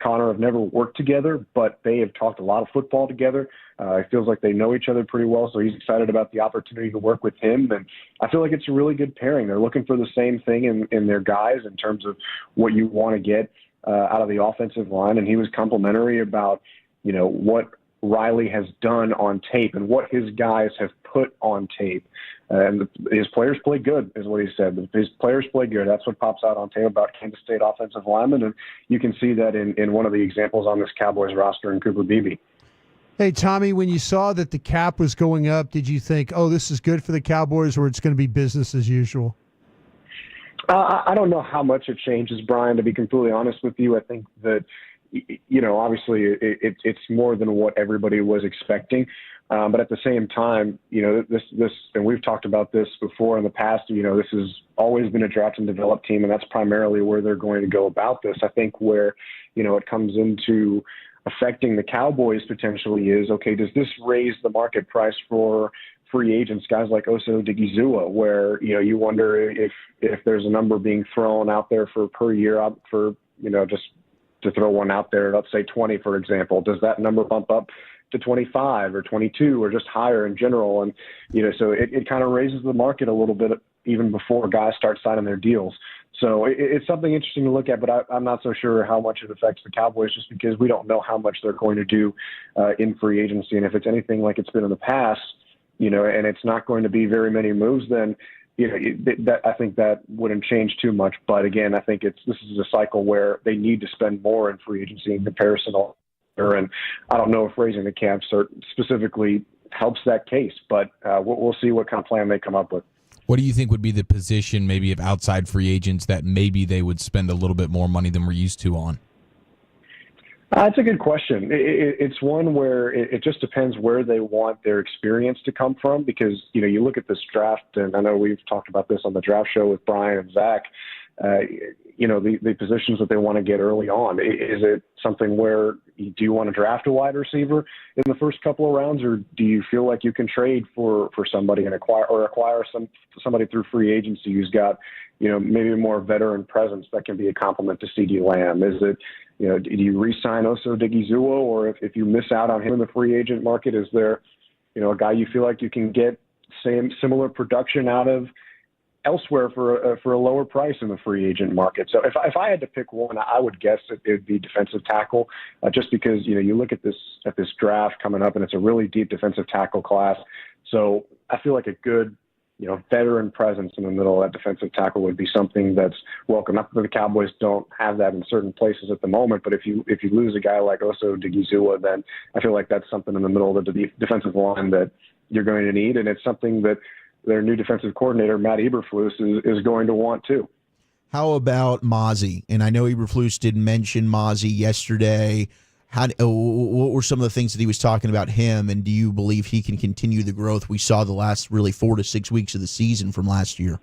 Speaker 14: Connor have never worked together, but they have talked a lot of football together. It feels like they know each other pretty well, so he's excited about the opportunity to work with him. And I feel like it's a really good pairing. They're looking for the same thing in their guys in terms of what you want to get out of the offensive line. And he was complimentary about, what Riley has done on tape and what his guys have put on tape. And his players play good, is what he said. His players play good. That's what pops out on tape about Kansas State offensive linemen. And you can see that in one of the examples on this Cowboys roster in Cooper Beebe.
Speaker 1: Hey, Tommy, when you saw that the cap was going up, did you think, oh, this is good for the Cowboys, or it's going to be business as usual?
Speaker 14: I don't know how much it changes, Brian, to be completely honest with you. I think that, obviously it's more than what everybody was expecting. But at the same time, this, and we've talked about this before in the past, this has always been a draft and develop team, and that's primarily where they're going to go about this. I think where, it comes into affecting the Cowboys potentially is, okay, does this raise the market price for free agents, guys like Oso Odigizua, where, you wonder if there's a number being thrown out there for per year for, just to throw one out there, let's say 20, for example, does that number bump up to 25 or 22 or just higher in general? And, so it kind of raises the market a little bit even before guys start signing their deals. So it's something interesting to look at, but I'm not so sure how much it affects the Cowboys just because we don't know how much they're going to do in free agency. And if it's anything like it's been in the past, and it's not going to be very many moves, then, I think that wouldn't change too much. But again, I think this is a cycle where they need to spend more in free agency in comparison to, and I don't know if raising the cap specifically helps that case, but we'll see what kind of plan they come up with.
Speaker 4: What do you think would be the position maybe of outside free agents that maybe they would spend a little bit more money than we're used to on?
Speaker 14: That's a good question. It's one where it just depends where they want their experience to come from, because, you look at this draft, and I know we've talked about this on the draft show with Brian and Zach, the positions that they want to get early on. Is it something where do you want to draft a wide receiver in the first couple of rounds, or do you feel like you can trade for somebody and acquire somebody through free agency who's got, maybe a more veteran presence that can be a complement to CeeDee Lamb? Is it, do you re-sign Oso Odigizua, or if you miss out on him in the free agent market, is there, a guy you feel like you can get similar production out of elsewhere for a lower price in the free agent market? So if I had to pick one, I would guess it would be defensive tackle, just because, you look at this draft coming up, and it's a really deep defensive tackle class. So I feel like a good, veteran presence in the middle of that defensive tackle would be something that's welcome. Not that the Cowboys don't have that in certain places at the moment, but if you lose a guy like Oso Odigizua, then I feel like that's something in the middle of the defensive line that you're going to need, and it's something that their new defensive coordinator, Matt Eberflus, is going to want too.
Speaker 21: How about Mozzie? And I know Eberflus did mention Mozzie yesterday. What were some of the things that he was talking about him, and do you believe he can continue the growth we saw the last really 4 to 6 weeks of the season from last year?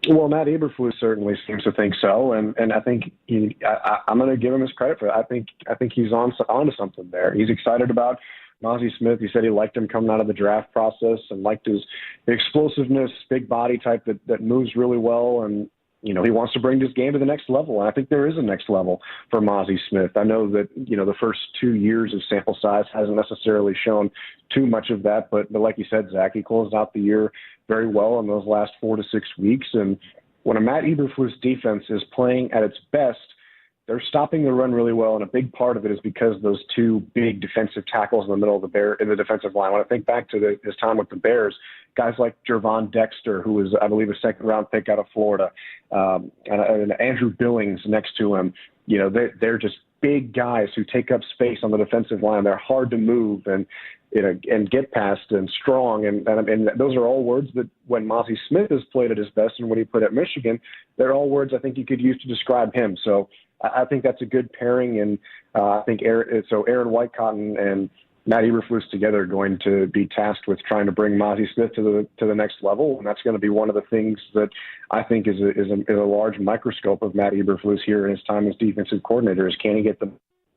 Speaker 14: Well, Matt Eberflus certainly seems to think so, and I think I'm going to give him his credit for that. I think he's on to something there. He's excited about Mozzie Smith. He said he liked him coming out of the draft process and liked his explosiveness, big body type that moves really well, and he wants to bring this game to the next level. And I think there is a next level for Mozzie Smith. I know that, the first 2 years of sample size hasn't necessarily shown too much of that, but like you said, Zach, he closed out the year very well in those last 4 to 6 weeks. And when a Matt Eberflus defense is playing at its best, they're stopping the run really well, and a big part of it is because those two big defensive tackles in the middle of in the defensive line. When I think back to his time with the Bears, guys like Jervon Dexter, who was, I believe, a second-round pick out of Florida, and Andrew Billings next to him, they're just big guys who take up space on the defensive line. They're hard to move and get past and strong, and those are all words that when Mozzie Smith has played at his best and when he played at Michigan, they're all words I think you could use to describe him. So I think that's a good pairing, and I think Aaron Whitecotton and Matt Eberflus together are going to be tasked with trying to bring Mozzie Smith to the next level, and that's going to be one of the things that I think is a large microscope of Matt Eberflus here in his time as defensive coordinator. Is can he get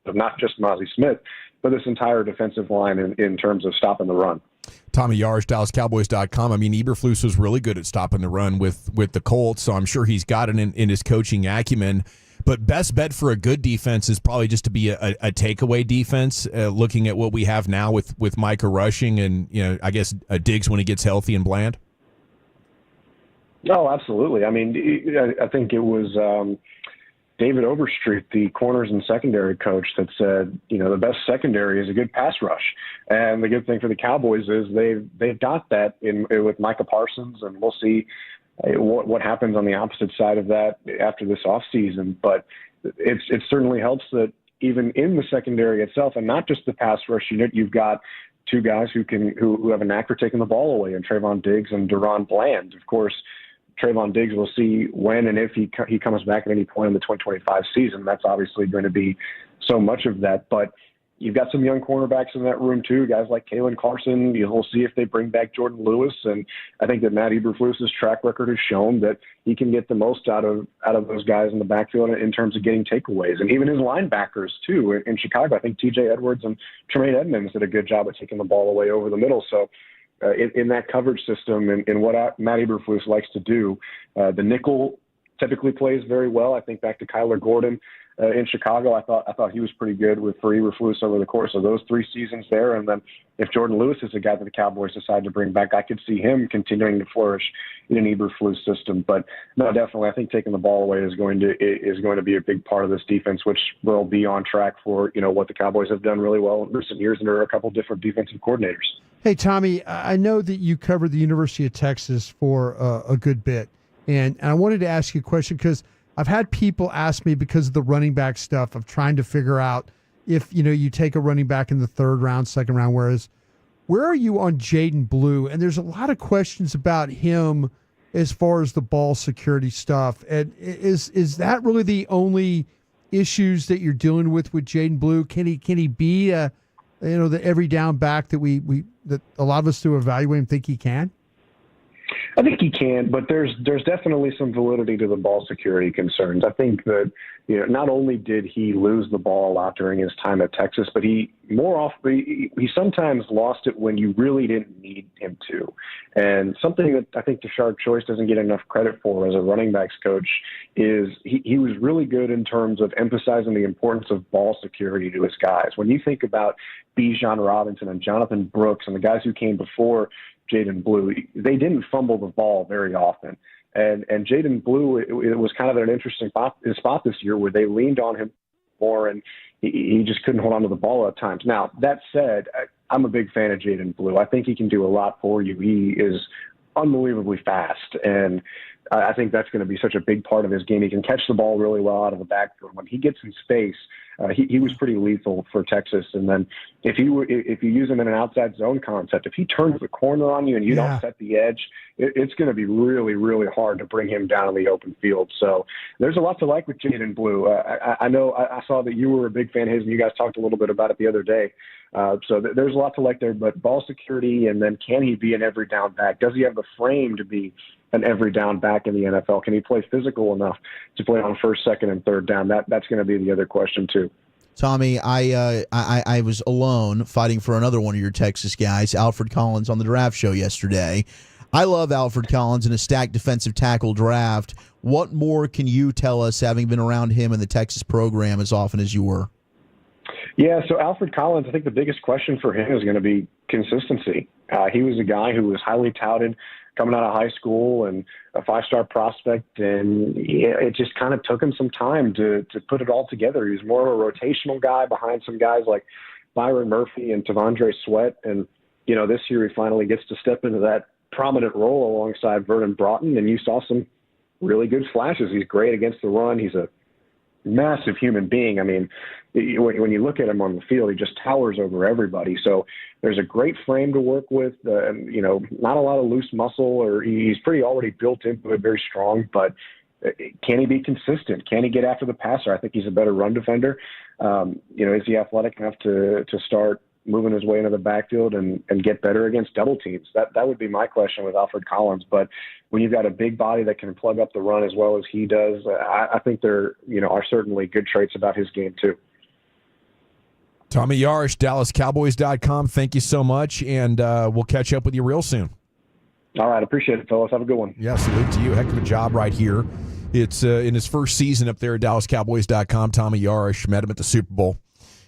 Speaker 14: not just Mozzie Smith, but this entire defensive line in terms of stopping the run.
Speaker 5: Tommy Yarsh, DallasCowboys.com. I mean, Eberflus was really good at stopping the run with the Colts, so I'm sure he's got it in his coaching acumen. But best bet for a good defense is probably just to be a takeaway defense, looking at what we have now with Micah rushing and, I guess Diggs when he gets healthy and Bland.
Speaker 14: Oh, absolutely. I mean, I think it was David Overstreet, the corners and secondary coach, that said, the best secondary is a good pass rush. And the good thing for the Cowboys is they've got that with Micah Parsons, and we'll see what happens on the opposite side of that after this offseason. But it certainly helps that even in the secondary itself, and not just the pass rush unit, you've got two guys who have a knack for taking the ball away, and Trayvon Diggs and Deron Bland. Of course, Trayvon Diggs, we'll see when and if he comes back at any point in the 2025 season. That's obviously going to be so much of that. But You've got some young cornerbacks in that room too, guys like Kalen Carson. We'll see if they bring back Jordan Lewis, and I think that Matt Eberflus's track record has shown that he can get the most out of those guys in the backfield in terms of getting takeaways, and even his linebackers too. In Chicago, I think T.J. Edwards and Tremaine Edmonds did a good job of taking the ball away over the middle. So in that coverage system and what Matt Eberflus likes to do, the nickel typically plays very well. I think back to Kyler Gordon. In Chicago, I thought he was pretty good for Eberflus over the course of those 3 seasons there. And then if Jordan Lewis is a guy that the Cowboys decide to bring back, I could see him continuing to flourish in an Eberflus system. But no, definitely, I think taking the ball away is going to be a big part of this defense, which will be on track for what the Cowboys have done really well in recent years under a couple different defensive coordinators.
Speaker 1: Hey, Tommy, I know that you covered the University of Texas for a good bit, and I wanted to ask you a question because I've had people ask me because of the running back stuff of trying to figure out if, you take a running back in the 3rd round, 2nd round, where are you on Jaden Blue? And there's a lot of questions about him as far as the ball security stuff. And is that really the only issues that you're dealing with Jaden Blue? Can he be the every down back that that a lot of us who evaluate him think he can?
Speaker 14: I think he can, but there's definitely some validity to the ball security concerns. I think that not only did he lose the ball a lot during his time at Texas, but he sometimes lost it when you really didn't need him to. And something that I think Tashard Choice doesn't get enough credit for as a running backs coach is he was really good in terms of emphasizing the importance of ball security to his guys. When you think about Bijan Robinson and Jonathan Brooks and the guys who came before Jaden Blue, they didn't fumble the ball very often. And Jaden Blue, it was kind of an interesting spot this year where they leaned on him more, and he just couldn't hold on to the ball at times. Now, that said, I'm a big fan of Jaden Blue. I think he can do a lot for you. He is unbelievably fast, and I think that's going to be such a big part of his game. He can catch the ball really well out of the backfield. When he gets in space, he was pretty lethal for Texas. And then if you use him in an outside zone concept, if he turns the corner on you and you don't set the edge, it's going to be really, really hard to bring him down in the open field. So there's a lot to like with Jaden Blue. I know I saw that you were a big fan of his, and you guys talked a little bit about it the other day. So there's a lot to like there, but ball security, and then can he be an every down back? Does he have the frame to be an every down back in the NFL? Can he play physical enough to play on 1st, 2nd, and 3rd down? That's going to be the other question too.
Speaker 21: Tommy, I was alone fighting for another one of your Texas guys, Alfred Collins, on the draft show yesterday. I love Alfred Collins in a stacked defensive tackle draft. What more can you tell us, having been around him in the Texas program as often as you were?
Speaker 14: Yeah, so Alfred Collins, I think the biggest question for him is going to be consistency. He was a guy who was highly touted coming out of high school and a 5-star prospect, and it just kind of took him some time to put it all together. He was more of a rotational guy behind some guys like Byron Murphy and Tavondre Sweat, and this year he finally gets to step into that prominent role alongside Vernon Broughton, and you saw some really good flashes. He's great against the run. He's a massive human being. I mean, when you look at him on the field, he just towers over everybody. So there's a great frame to work with, not a lot of loose muscle, or he's pretty already built into it, very strong, but can he be consistent? Can he get after the passer? I think he's a better run defender. Is he athletic enough to start moving his way into the backfield and get better against double teams? That would be my question with Alfred Collins. But when you've got a big body that can plug up the run as well as he does, I think there are certainly good traits about his game too.
Speaker 5: Tommy Yarish, DallasCowboys.com. Thank you so much, and we'll catch up with you real soon.
Speaker 14: All right, appreciate it, fellas. Have a good one.
Speaker 5: Yeah, salute to you. Heck of a job right here. It's in his first season up there at DallasCowboys.com. Tommy Yarish, met him at the Super Bowl,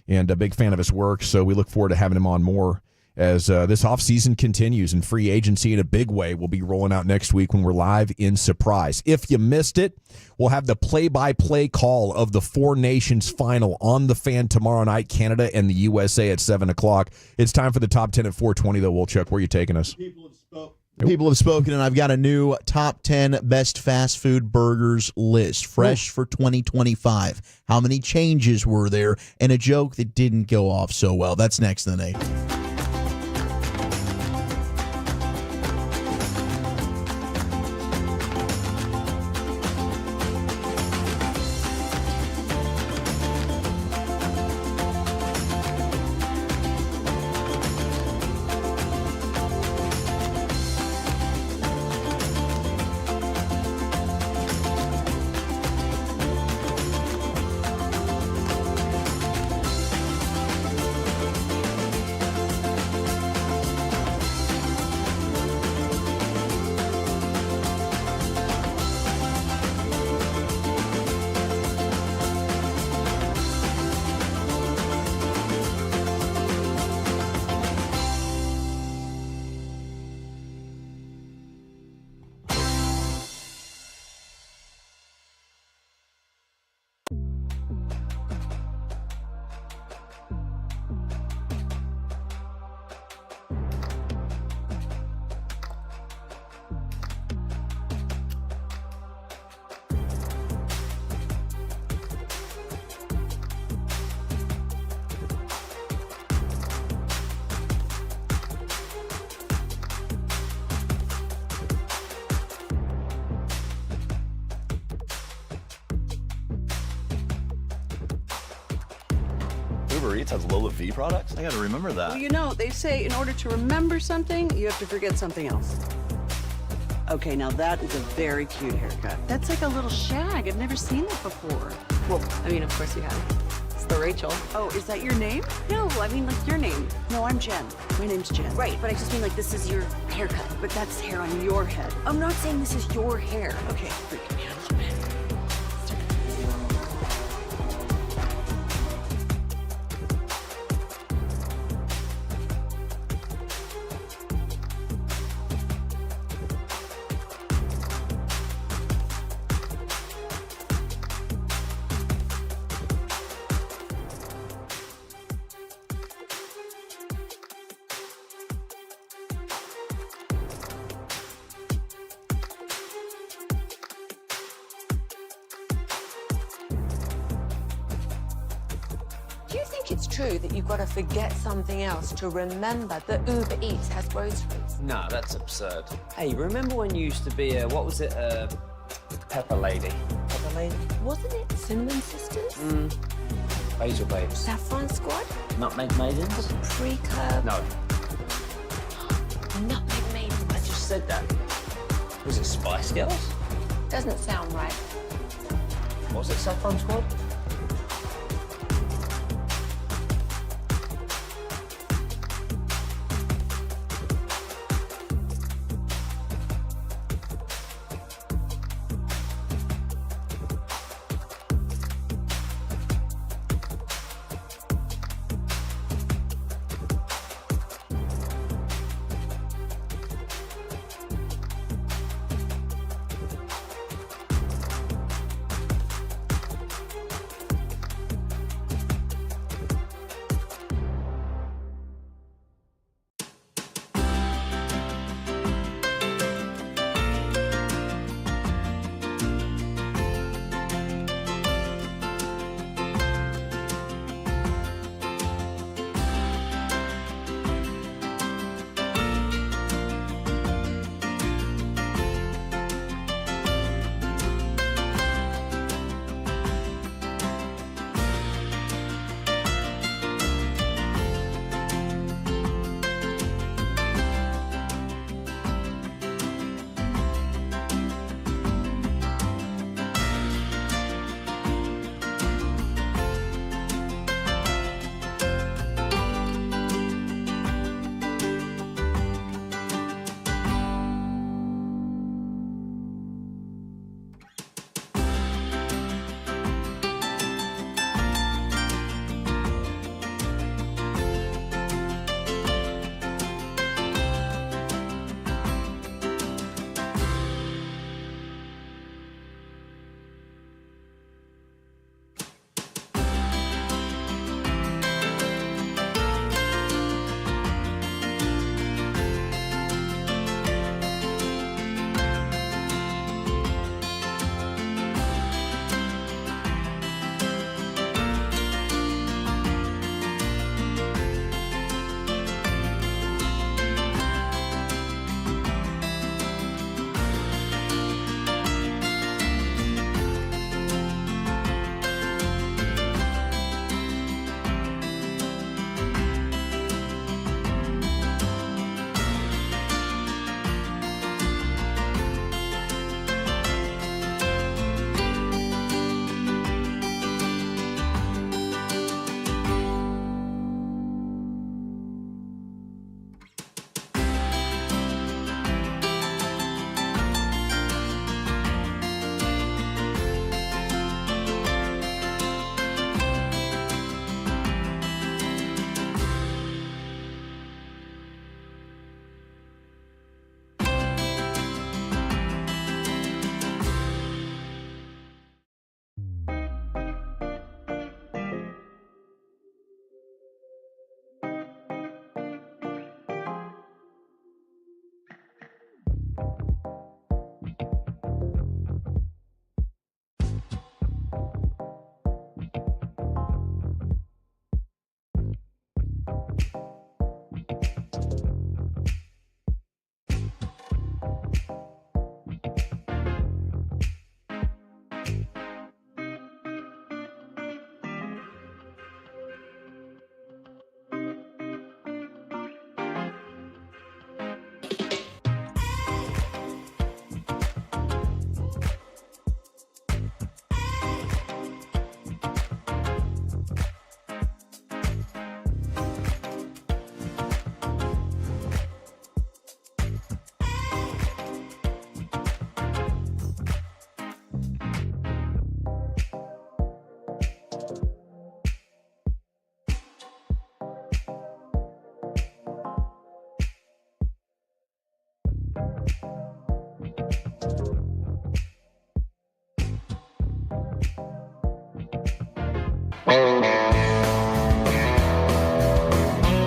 Speaker 5: and a big fan of his work, so we look forward to having him on more as this offseason continues, and free agency in a big way will be rolling out next week when we're live in Surprise. If you missed it, we'll have the play-by-play call of the Four Nations final on The Fan tomorrow night, Canada and the USA at 7 o'clock. It's time for the top 10 at 4:20, though. Wolchuk, where are you taking us?
Speaker 21: People have spoken, and I've got a new top 10 best fast food burgers list, fresh for 2025. How many changes were there? And a joke that didn't go off so well. That's next in the 8.
Speaker 2: Uber Eats has Lola V products? I gotta remember that.
Speaker 8: Well, you know, they say in order to remember something, you have to forget something else. Okay, now that is a very cute haircut. That's like a little shag. I've never seen that before.
Speaker 20: Well, I mean, of course you have. It's the Rachel.
Speaker 8: Oh, is that your name?
Speaker 13: No, I mean like your name.
Speaker 8: No, I'm Jen. My name's Jen.
Speaker 13: Right, but I just mean like this is your haircut.
Speaker 8: But that's hair on your head.
Speaker 13: I'm not saying this is your hair.
Speaker 8: Okay, freaking me out a little bit.
Speaker 10: Do you think it's true that you've got to forget something else to remember that Uber Eats has groceries?
Speaker 20: No, that's absurd. Hey, remember when you used to be a, what was it, Pepper Lady? Pepper Lady?
Speaker 10: Wasn't it Cinnamon Sisters?
Speaker 20: Basil Babes.
Speaker 10: Saffron Squad?
Speaker 20: Nutmeg Maidens?
Speaker 10: Pre-curb?
Speaker 20: No,
Speaker 10: Nutmeg Maiden?
Speaker 20: I just said that. Was it Spice Girls?
Speaker 10: Doesn't sound right.
Speaker 20: What was it, Saffron Squad?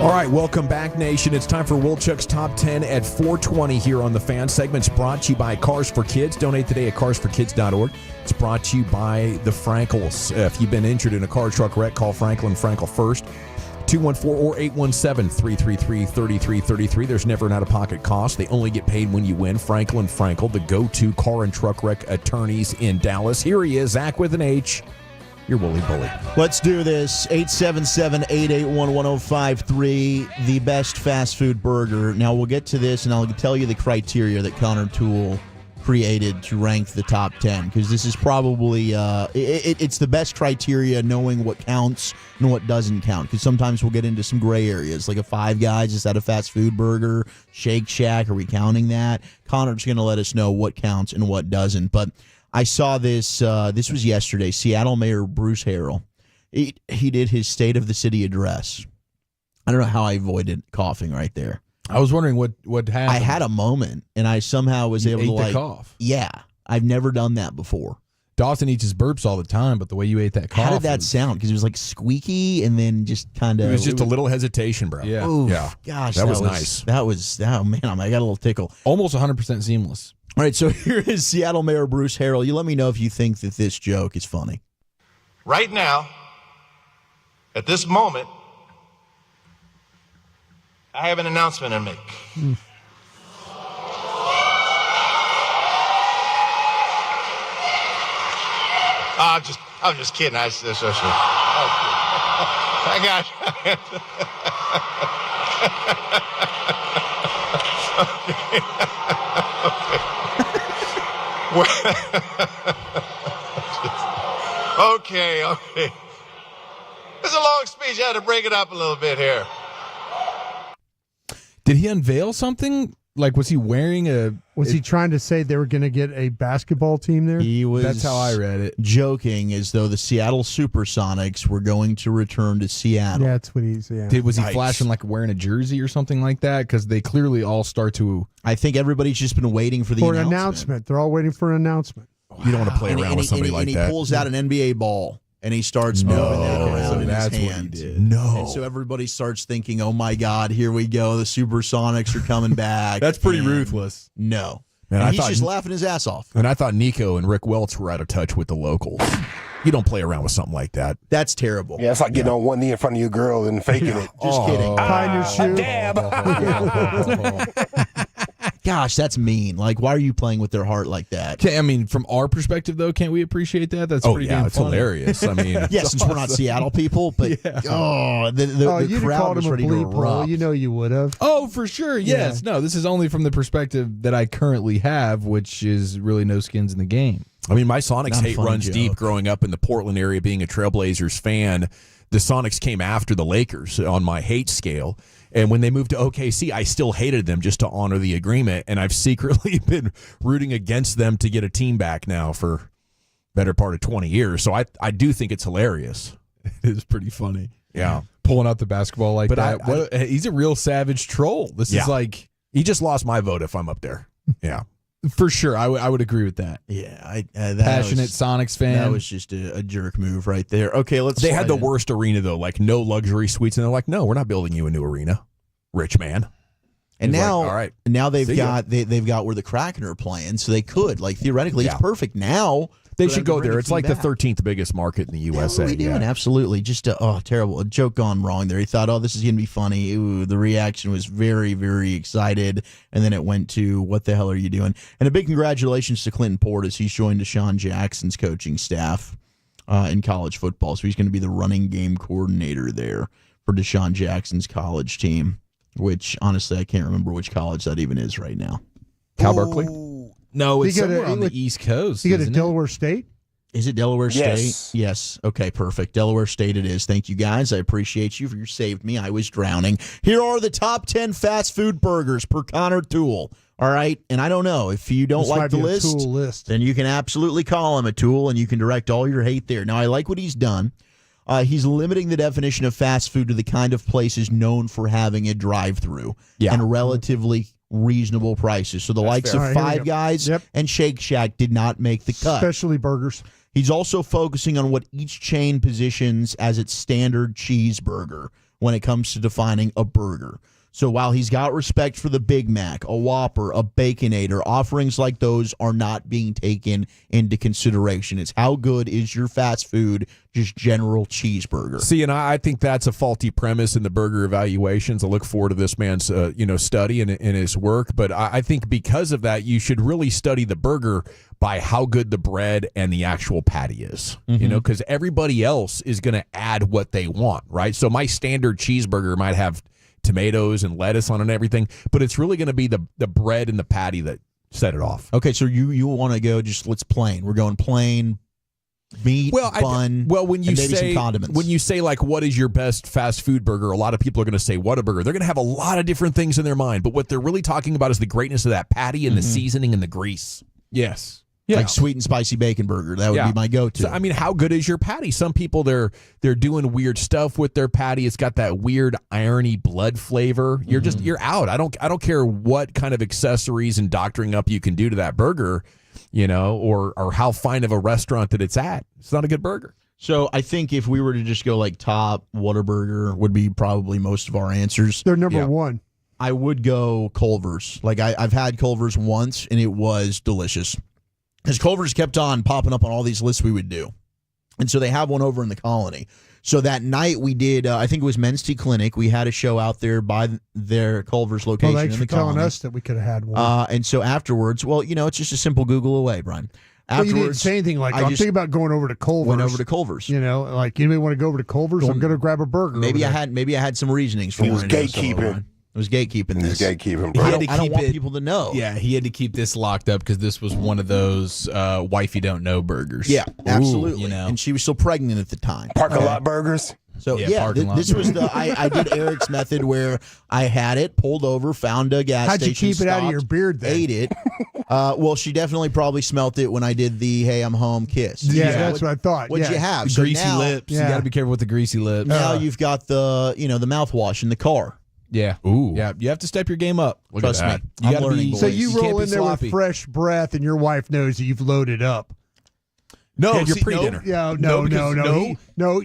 Speaker 5: All right, welcome back, Nation. It's time for Wolchuk's Top 10 at 4:20 here on The Fan. Segment's brought to you by Cars for Kids. Donate today at carsforkids.org. It's brought to you by the Frankels. If you've been injured in a car truck wreck, call Franklin Frankel first. 214 or 817-333-3333. There's never an out-of-pocket cost. They only get paid when you win. Franklin Frankel, the go-to car and truck wreck attorneys in Dallas. Here he is, Zach with an H. Your Wooly Bully.
Speaker 21: Let's do this. 877-881-1053, the best fast food burger. Now, we'll get to this, and I'll tell you the criteria that Connor Toole created to rank the top 10, because this is probably it's the best criteria, knowing what counts and what doesn't count, because sometimes we'll get into some gray areas, like a Five Guys, is that a fast food burger? Shake Shack, are we counting that? Connor's going to let us know what counts and what doesn't, but I saw this, this was yesterday. Seattle Mayor Bruce Harrell, he did his State of the City address. I don't know how I avoided coughing right there.
Speaker 4: I was wondering what happened.
Speaker 21: I had a moment, and I somehow was able to
Speaker 4: cough.
Speaker 21: Yeah, I've never done that before.
Speaker 4: Dawson eats his burps all the time, but the way you ate that cough.
Speaker 21: How did that sound? Because it was like squeaky, and then just kind of.
Speaker 5: It was just a little hesitation, bro.
Speaker 4: Yeah.
Speaker 21: Oof,
Speaker 5: yeah.
Speaker 21: Gosh,
Speaker 5: that was nice.
Speaker 21: That was, oh man, I got a little tickle.
Speaker 4: Almost 100% seamless.
Speaker 21: All right, so here is Seattle Mayor Bruce Harrell. You let me know if you think that this joke is funny.
Speaker 16: Right now, at this moment, I have an announcement to make. I'm just kidding. I got okay. This is a long speech. I had to break it up a little bit here.
Speaker 4: Did he unveil something? Like, was he wearing a...
Speaker 1: Was he trying to say they were going to get a basketball team there?
Speaker 21: He was.
Speaker 4: That's how I read it.
Speaker 21: Joking as though the Seattle Supersonics were going to return to Seattle.
Speaker 1: Yeah, that's what he's... Yeah.
Speaker 4: Was he flashing like wearing a jersey or something like that? Because they clearly all start to...
Speaker 21: I think everybody's just been waiting for the
Speaker 1: announcement. They're all waiting for an announcement.
Speaker 5: You don't want to play around with somebody like that.
Speaker 21: And he pulls out an NBA ball. And he starts moving that around in his hand.
Speaker 5: What he did. No.
Speaker 21: And so everybody starts thinking, oh, my God, here we go. The Supersonics are coming back.
Speaker 5: That's pretty ruthless.
Speaker 21: No.
Speaker 5: Man,
Speaker 21: and he's just laughing his ass off.
Speaker 5: And I thought Nico and Rick Welch were out of touch with the locals. You don't play around with something like that.
Speaker 21: That's terrible.
Speaker 17: Yeah, it's like getting on one knee in front of your girl and faking it.
Speaker 21: Just kidding.
Speaker 1: Tying your shoe.
Speaker 21: Gosh, that's mean. Like, why are you playing with their heart like that?
Speaker 4: I mean, from our perspective, though, can't we appreciate that? That's pretty damn
Speaker 5: it's
Speaker 4: funny.
Speaker 5: hilarious. I mean,
Speaker 21: yeah, since we're not Seattle people, but
Speaker 1: you'd
Speaker 21: the
Speaker 1: have
Speaker 21: crowd
Speaker 1: called
Speaker 21: was
Speaker 1: him
Speaker 21: ready
Speaker 1: a
Speaker 21: to
Speaker 1: bleep hole.
Speaker 21: erupt.
Speaker 1: You know you would have.
Speaker 4: Oh, for sure. Yes.
Speaker 1: Yeah.
Speaker 4: No, this is only from the perspective that I currently have, which is really no skins in the game.
Speaker 5: I mean, my Sonics
Speaker 21: Not a
Speaker 5: hate
Speaker 21: funny
Speaker 5: runs
Speaker 21: joke.
Speaker 5: deep growing up in the Portland area, being a Trailblazers fan. The Sonics came after the Lakers on my hate scale. And when they moved to OKC, I still hated them just to honor the agreement. And I've secretly been rooting against them to get a team back now for better part of 20 years. So I do think it's hilarious.
Speaker 4: It is pretty funny.
Speaker 5: Yeah.
Speaker 4: Pulling out the basketball like
Speaker 5: But
Speaker 4: that. He's a real savage troll. This is like...
Speaker 5: He just lost my vote if I'm up there. Yeah.
Speaker 4: For sure. I would agree with that.
Speaker 21: Yeah.
Speaker 4: Passionate Sonics fan.
Speaker 21: That was just a jerk move right there. Okay,
Speaker 5: They had the worst arena, though, like no luxury suites. And they're like, no, we're not building you a new arena, rich man.
Speaker 21: And
Speaker 5: He's
Speaker 21: now,
Speaker 5: like, all right,
Speaker 21: now they've
Speaker 5: see ya.
Speaker 21: got they've got where the Kraken are playing, so they could, like, theoretically, it's perfect now.
Speaker 5: They
Speaker 21: for
Speaker 5: should
Speaker 21: them to
Speaker 5: go
Speaker 21: bring
Speaker 5: there.
Speaker 21: a
Speaker 5: It's
Speaker 21: team
Speaker 5: like
Speaker 21: back.
Speaker 5: the 13th biggest market in the USA.
Speaker 21: What are we doing? Absolutely. Just terrible. A joke gone wrong there. He thought, oh, this is going to be funny. Ooh, the reaction was very, very excited. And then it went to, what the hell are you doing? And a big congratulations to Clinton Portis. He's joined Deshaun Jackson's coaching staff in college football. So he's going to be the running game coordinator there for Deshaun Jackson's college team, which, honestly, I can't remember which college that even is right now.
Speaker 5: Cal Berkeley?
Speaker 4: No, it's
Speaker 1: He got
Speaker 4: somewhere
Speaker 1: a-
Speaker 4: on the East Coast.
Speaker 1: You got a
Speaker 4: isn't it?
Speaker 1: Delaware State?
Speaker 21: Is it Delaware
Speaker 17: Yes.
Speaker 21: State? Yes. Okay, perfect. Delaware State it is. Thank you, guys. I appreciate you. You saved me. I was drowning. Here are the top 10 fast food burgers per Connor Toole. All right? And I don't know. If you don't
Speaker 1: This
Speaker 21: like
Speaker 1: might
Speaker 21: the
Speaker 1: be a
Speaker 21: list,
Speaker 1: Toole list.
Speaker 21: then you can absolutely call him a tool, and you can direct all your hate there. Now, I like what he's done. He's limiting the definition of fast food to the kind of places known for having a drive-through and relatively reasonable prices. So the likes
Speaker 1: fair.
Speaker 21: of
Speaker 1: All right, here we
Speaker 21: Five
Speaker 1: go.
Speaker 21: Guys and Shake Shack did not make the cut.
Speaker 1: Especially burgers.
Speaker 21: He's also focusing on what each chain positions as its standard cheeseburger when it comes to defining a burger. So while he's got respect for the Big Mac, a Whopper, a Baconator, offerings like those are not being taken into consideration. It's how good is your fast food, just general cheeseburger.
Speaker 5: See, and I think that's a faulty premise in the burger evaluations. I look forward to this man's study and his work, but I think because of that, you should really study the burger by how good the bread and the actual patty is. Because everybody else is going to add what they want, right? So my standard cheeseburger might have tomatoes and lettuce on it and everything, but it's really going to be the bread and the patty that set it off.
Speaker 21: Okay, so you want to go just let's plain. We're going plain meat, bun,
Speaker 5: when you
Speaker 21: and maybe
Speaker 5: say
Speaker 21: some condiments.
Speaker 5: when you say like what is your best fast food burger, a lot of people are going to say Whataburger. They're going to have a lot of different things in their mind, but what they're really talking about is the greatness of that patty and the seasoning and the grease. Yes. Yeah.
Speaker 21: Like sweet and spicy bacon burger. That would be my go-to.
Speaker 5: So, I mean, how good is your patty? Some people, they're doing weird stuff with their patty. It's got that weird irony blood flavor. You're out. I don't care what kind of accessories and doctoring up you can do to that burger, or how fine of a restaurant that it's at. It's not a good burger.
Speaker 21: So I think if we were to just go like top, Whataburger would be probably most of our answers.
Speaker 1: They're number one.
Speaker 21: I would go Culver's. Like I've had Culver's once, and it was delicious. Because Culver's kept on popping up on all these lists we would do. And so they have one over in the Colony. So that night we did, I think it was Men's Tea Clinic. We had a show out there by their Culver's location
Speaker 1: Thanks
Speaker 21: in the
Speaker 1: for telling
Speaker 21: Colony.
Speaker 1: us that we could have had one.
Speaker 21: And so afterwards, it's just a simple Google away, Brian.
Speaker 1: Well, you didn't say anything like, I'm thinking about going over to Culver's.
Speaker 21: Went over to Culver's.
Speaker 1: Like, anybody want to go over to Culver's? I'm going to grab a burger.
Speaker 21: Maybe I had some reasonings for
Speaker 17: He was
Speaker 21: wanting to go
Speaker 17: gatekeeping.
Speaker 21: It was gatekeeping this.
Speaker 17: Gatekeeping, bro.
Speaker 21: I don't want people to know.
Speaker 4: Yeah, he had to keep this locked up because this was one of those wife you don't know burgers.
Speaker 21: Yeah, absolutely.
Speaker 4: Ooh,
Speaker 21: And she was still pregnant at the time.
Speaker 17: Parking lot burgers.
Speaker 21: So this was I did Eric's method where I had it pulled over, found a gas
Speaker 1: How'd
Speaker 21: station.
Speaker 1: you keep it out of
Speaker 21: stopped,
Speaker 1: your beard then?
Speaker 21: Ate it. Well, she definitely probably smelt it when I did the "Hey, I'm home" kiss.
Speaker 1: Yeah, that's what I thought.
Speaker 21: What'd you have? So
Speaker 4: Greasy
Speaker 21: now,
Speaker 4: lips. You got to be careful with the greasy lips.
Speaker 21: Now you've got the the mouthwash in the car.
Speaker 4: Yeah.
Speaker 5: Ooh.
Speaker 4: Yeah. You have to step your game up.
Speaker 21: Trust me.
Speaker 4: You
Speaker 21: I'm
Speaker 4: gotta
Speaker 21: learning,
Speaker 4: be.
Speaker 21: boys.
Speaker 1: So you
Speaker 4: can't
Speaker 1: roll
Speaker 4: be
Speaker 1: in there
Speaker 4: sloppy.
Speaker 1: with fresh breath, and your wife knows that you've loaded up.
Speaker 5: No,
Speaker 4: your pre-dinner.
Speaker 1: No.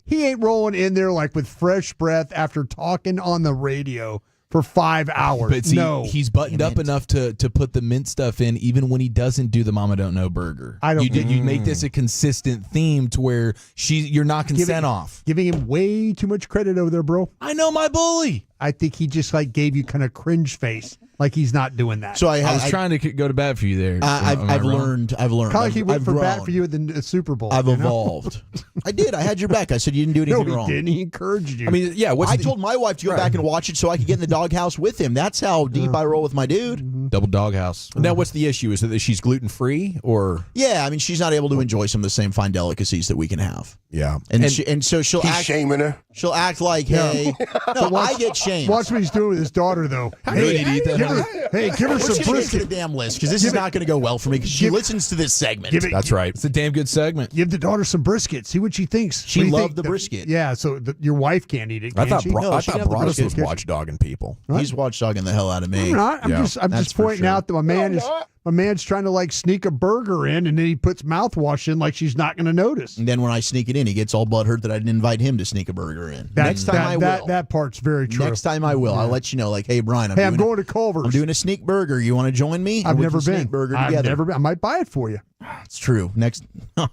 Speaker 1: He ain't rolling in there like with fresh breath after talking on the radio for 5 hours.
Speaker 4: But see, he's buttoned up enough to put the mint stuff in, even when he doesn't do the Mama Don't Know burger. You make this a consistent theme to where you're knocking scent off.
Speaker 1: Giving him way too much credit over there, bro.
Speaker 4: I know my bully.
Speaker 1: I think he just gave you kind of cringe face, like he's not doing that.
Speaker 21: So
Speaker 4: I was trying to go to bat for you there.
Speaker 21: I've learned.
Speaker 1: Kind of like he went
Speaker 21: I've
Speaker 1: for
Speaker 21: grown.
Speaker 1: bat for you at the Super Bowl.
Speaker 21: I've evolved. I did. I had your back. I said you didn't do anything
Speaker 1: no, he
Speaker 21: wrong.
Speaker 1: didn't. He encouraged you.
Speaker 5: I mean, yeah.
Speaker 21: I told my wife to go back and watch it so I could get in the doghouse with him. That's how deep I roll with my dude.
Speaker 4: Double doghouse.
Speaker 5: Now, what's the issue? Is it that she's gluten free or?
Speaker 21: Yeah, I mean, she's not able to enjoy some of the same fine delicacies that we can have.
Speaker 5: Yeah,
Speaker 21: and so she'll
Speaker 17: He's
Speaker 21: act.
Speaker 17: shaming her.
Speaker 21: She'll act like, hey, no, I get shamed.
Speaker 1: Watch what he's doing with his daughter, though.
Speaker 21: Hey,
Speaker 1: give her
Speaker 21: We're
Speaker 1: some
Speaker 21: just gonna get to
Speaker 1: brisket.
Speaker 21: the damn list because this is not going to go well for me because she listens to this segment.
Speaker 5: That's right.
Speaker 4: It's a damn good segment.
Speaker 1: Give the daughter some brisket. See what she thinks.
Speaker 21: She
Speaker 1: What do you
Speaker 21: loved
Speaker 1: think?
Speaker 21: the brisket.
Speaker 1: Yeah, so your wife can't eat it.
Speaker 5: I
Speaker 1: Can
Speaker 5: thought
Speaker 1: she?
Speaker 5: I
Speaker 21: she'd
Speaker 5: thought
Speaker 21: have the
Speaker 5: Broadus was
Speaker 21: brisket.
Speaker 5: watchdogging people.
Speaker 21: He's watchdogging the hell out of me.
Speaker 1: I'm not. I'm
Speaker 5: Yeah.
Speaker 1: just
Speaker 21: That's for
Speaker 1: pointing
Speaker 21: sure.
Speaker 1: out that my man's trying to sneak a burger in, and then he puts mouthwash in like she's not going to notice.
Speaker 21: And then when I sneak it in, he gets all butthurt that I didn't invite him to sneak a burger in. Next time I will.
Speaker 1: That part's very true.
Speaker 21: Next time I will. I'll let you know. Like, hey, Brian,
Speaker 1: I'm going to Culver's.
Speaker 21: I'm doing a sneak burger. You want to join me?
Speaker 1: I've
Speaker 21: We
Speaker 1: never
Speaker 21: can
Speaker 1: been.
Speaker 21: Sneak burger
Speaker 1: I've
Speaker 21: together.
Speaker 1: never been. I might buy it for you.
Speaker 21: It's true. Next. All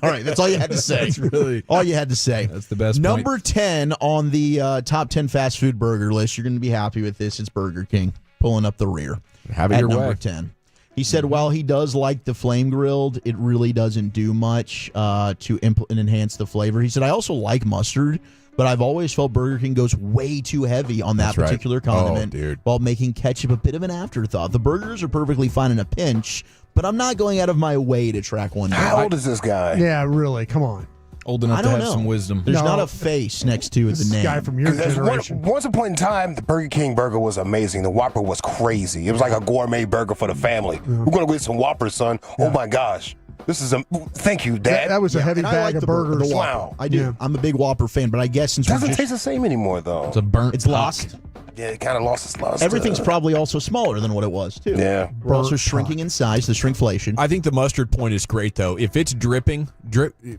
Speaker 21: right, that's all you had to say.
Speaker 4: That's really
Speaker 21: all you had to say.
Speaker 4: That's the best.
Speaker 21: Number 10 on the top 10 fast food burger list. You're going to be happy with this. It's Burger King pulling up the rear.
Speaker 5: Have it
Speaker 21: at
Speaker 5: your
Speaker 21: number
Speaker 5: way.
Speaker 21: 10. He said while he does like the flame grilled, it really doesn't do much to enhance the flavor. He said, I also like mustard, but I've always felt Burger King goes way too heavy on that
Speaker 5: That's right.
Speaker 21: particular condiment
Speaker 5: Oh, dude.
Speaker 21: while making ketchup a bit of an afterthought. The burgers are perfectly fine in a pinch, but I'm not going out of my way to track one down.
Speaker 17: How old is this guy?
Speaker 1: Yeah, really. Come on.
Speaker 4: Old enough
Speaker 21: I
Speaker 4: to
Speaker 21: don't
Speaker 4: have
Speaker 21: know.
Speaker 4: some wisdom.
Speaker 21: There's
Speaker 1: No.
Speaker 21: not a face next to
Speaker 1: This
Speaker 21: the name.
Speaker 1: guy from your generation.
Speaker 17: Once upon a time, the Burger King burger was amazing. The Whopper was crazy. It was like a gourmet burger for the family. We're going to get some Whoppers, son. Oh, my gosh. This is thank you, Dad.
Speaker 1: That was a heavy
Speaker 21: And I
Speaker 1: bag
Speaker 21: like
Speaker 1: of
Speaker 21: the burger,
Speaker 1: burgers.
Speaker 21: the Whopper.
Speaker 17: Wow.
Speaker 21: I do.
Speaker 1: Yeah.
Speaker 21: I'm a big Whopper fan, but I guess since
Speaker 17: It doesn't
Speaker 21: we're
Speaker 17: taste the same anymore, though.
Speaker 4: It's a burnt.
Speaker 21: it's
Speaker 4: puck.
Speaker 21: lost.
Speaker 17: Yeah, it kind of lost its luster.
Speaker 21: Everything's probably also smaller than what it was, too.
Speaker 17: Yeah.
Speaker 21: We're also shrinking in size, the shrinkflation.
Speaker 5: I think the mustard point is great, though. If it's dripping,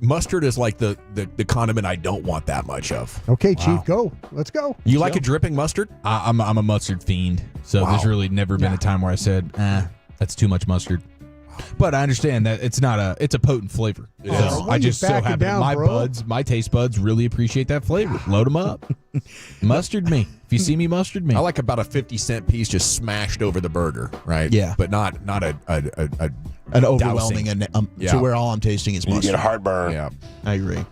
Speaker 5: mustard is like the condiment I don't want that much of.
Speaker 1: Okay, Chief, go. Let's go.
Speaker 5: You like a dripping mustard?
Speaker 4: I'm a mustard fiend, so there's really never been a time where I said, that's too much mustard. But I understand that it's a potent flavor.
Speaker 5: It
Speaker 4: So
Speaker 5: is.
Speaker 4: I just so happen my taste buds really appreciate that flavor. Load them up. Mustard me. If you see me, mustard me.
Speaker 5: I like about a 50-cent piece just smashed over the burger, right?
Speaker 21: Yeah.
Speaker 5: But not
Speaker 21: an overwhelming to where all I'm tasting is mustard.
Speaker 17: You get a heartburn.
Speaker 5: Yeah.
Speaker 21: I agree.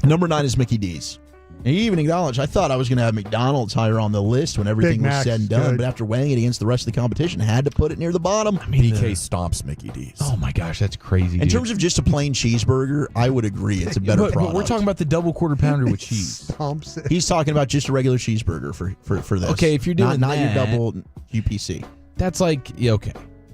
Speaker 21: Number 9 is Mickey D's. And you even acknowledged, I thought I was going to have McDonald's higher on the list when everything was said and done, but after weighing it against the rest of the competition, had to put it near the bottom.
Speaker 4: I mean,
Speaker 5: BK stomps Mickey D's.
Speaker 4: Oh my gosh, that's crazy.
Speaker 21: In terms of just a plain cheeseburger, I would agree it's a better product.
Speaker 4: But we're talking about the double quarter pounder with cheese.
Speaker 21: He's talking about just a regular cheeseburger for this.
Speaker 4: Okay, if you're doing
Speaker 21: not your
Speaker 4: that,
Speaker 21: double UPC.
Speaker 4: That's like okay.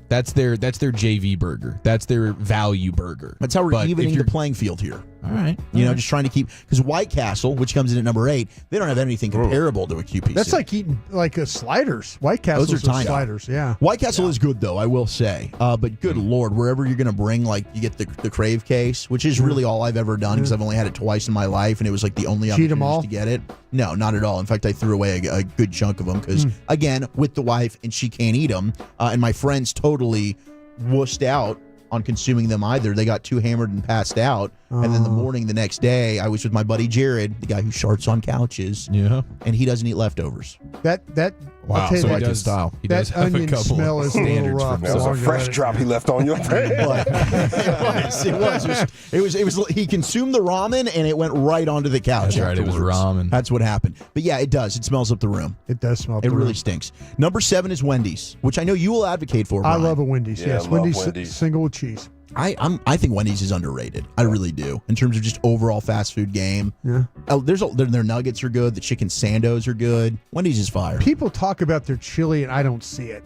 Speaker 4: That's their JV burger. That's their value burger.
Speaker 21: That's how we're evening the playing field here.
Speaker 4: All right.
Speaker 21: Just trying to keep, because White Castle, which comes in at number 8, they don't have anything comparable to a QPC.
Speaker 1: That's like eating like a sliders. White Castle's
Speaker 21: Those are tiny.
Speaker 1: sliders, yeah.
Speaker 21: White Castle is good, though, I will say. But good Lord, wherever you're going to bring, like, you get the Crave case, which is really all I've ever done because I've only had it twice in my life, and it was like the only opportunity to get it. No, not at all. In fact, I threw away a good chunk of them because, again, with the wife, and she can't eat them, and my friends totally wussed out on consuming them either. They got too hammered and passed out. And then the next day, I was with my buddy Jared, the guy who sharts on couches.
Speaker 4: Yeah.
Speaker 21: And he doesn't eat leftovers.
Speaker 5: Wow, so he does style.
Speaker 4: He does have a couple
Speaker 1: smell
Speaker 4: of
Speaker 1: is a little
Speaker 4: standards
Speaker 1: rough.
Speaker 17: That was a fresh drop he left on your face.
Speaker 21: It was. He consumed the ramen and it went right onto the couch.
Speaker 4: That's right. It was ramen.
Speaker 21: That's what happened. But yeah, it does. It smells up the room.
Speaker 1: It does smell up
Speaker 21: It
Speaker 1: the
Speaker 21: really
Speaker 1: room.
Speaker 21: stinks. Number 7 is Wendy's, which I know you will advocate for, Brian.
Speaker 1: I love a Wendy's,
Speaker 17: Yeah,
Speaker 1: yes.
Speaker 17: I love
Speaker 1: Wendy's
Speaker 17: Wendy's.
Speaker 1: single with cheese.
Speaker 21: I think Wendy's is underrated. I really do. In terms of just overall fast food game.
Speaker 1: Yeah.
Speaker 21: Their nuggets are good. The chicken sandos are good. Wendy's is fire.
Speaker 1: People talk about their chili, and I don't see it.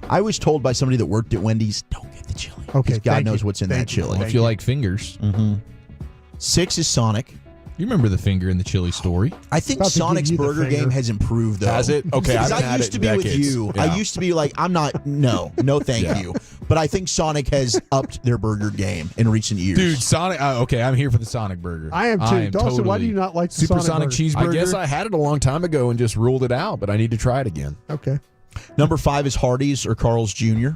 Speaker 21: I was told by somebody that worked at Wendy's, don't get the chili.
Speaker 1: Okay,
Speaker 21: 'Cause God
Speaker 1: thank
Speaker 21: knows
Speaker 1: you.
Speaker 21: what's in
Speaker 1: Thank
Speaker 21: that
Speaker 1: you.
Speaker 21: chili.
Speaker 4: Well, if you like fingers.
Speaker 21: 6 is Sonic.
Speaker 4: You remember the finger in the chili story?
Speaker 21: I think
Speaker 1: About to give
Speaker 21: Sonic's
Speaker 1: you the
Speaker 21: burger
Speaker 1: finger.
Speaker 21: game has improved, though.
Speaker 5: Has it? Okay, I
Speaker 21: Because
Speaker 5: haven't
Speaker 21: I
Speaker 5: had
Speaker 21: used
Speaker 5: it
Speaker 21: to
Speaker 5: in
Speaker 21: be with
Speaker 5: decades.
Speaker 21: you.
Speaker 5: Yeah.
Speaker 21: I used to be like, I'm not, no thank
Speaker 5: Yeah.
Speaker 21: you. But I think Sonic has upped their burger game in recent years.
Speaker 4: Dude, Sonic. Okay, I'm here for the Sonic burger.
Speaker 1: I am too. Dawson, why do you not like the
Speaker 4: Supersonic
Speaker 1: Sonic
Speaker 4: cheeseburger?
Speaker 5: I guess I had it a long time ago and just ruled it out, but I need to try it again.
Speaker 1: Okay.
Speaker 21: Number 5 is Hardee's or Carl's Jr.,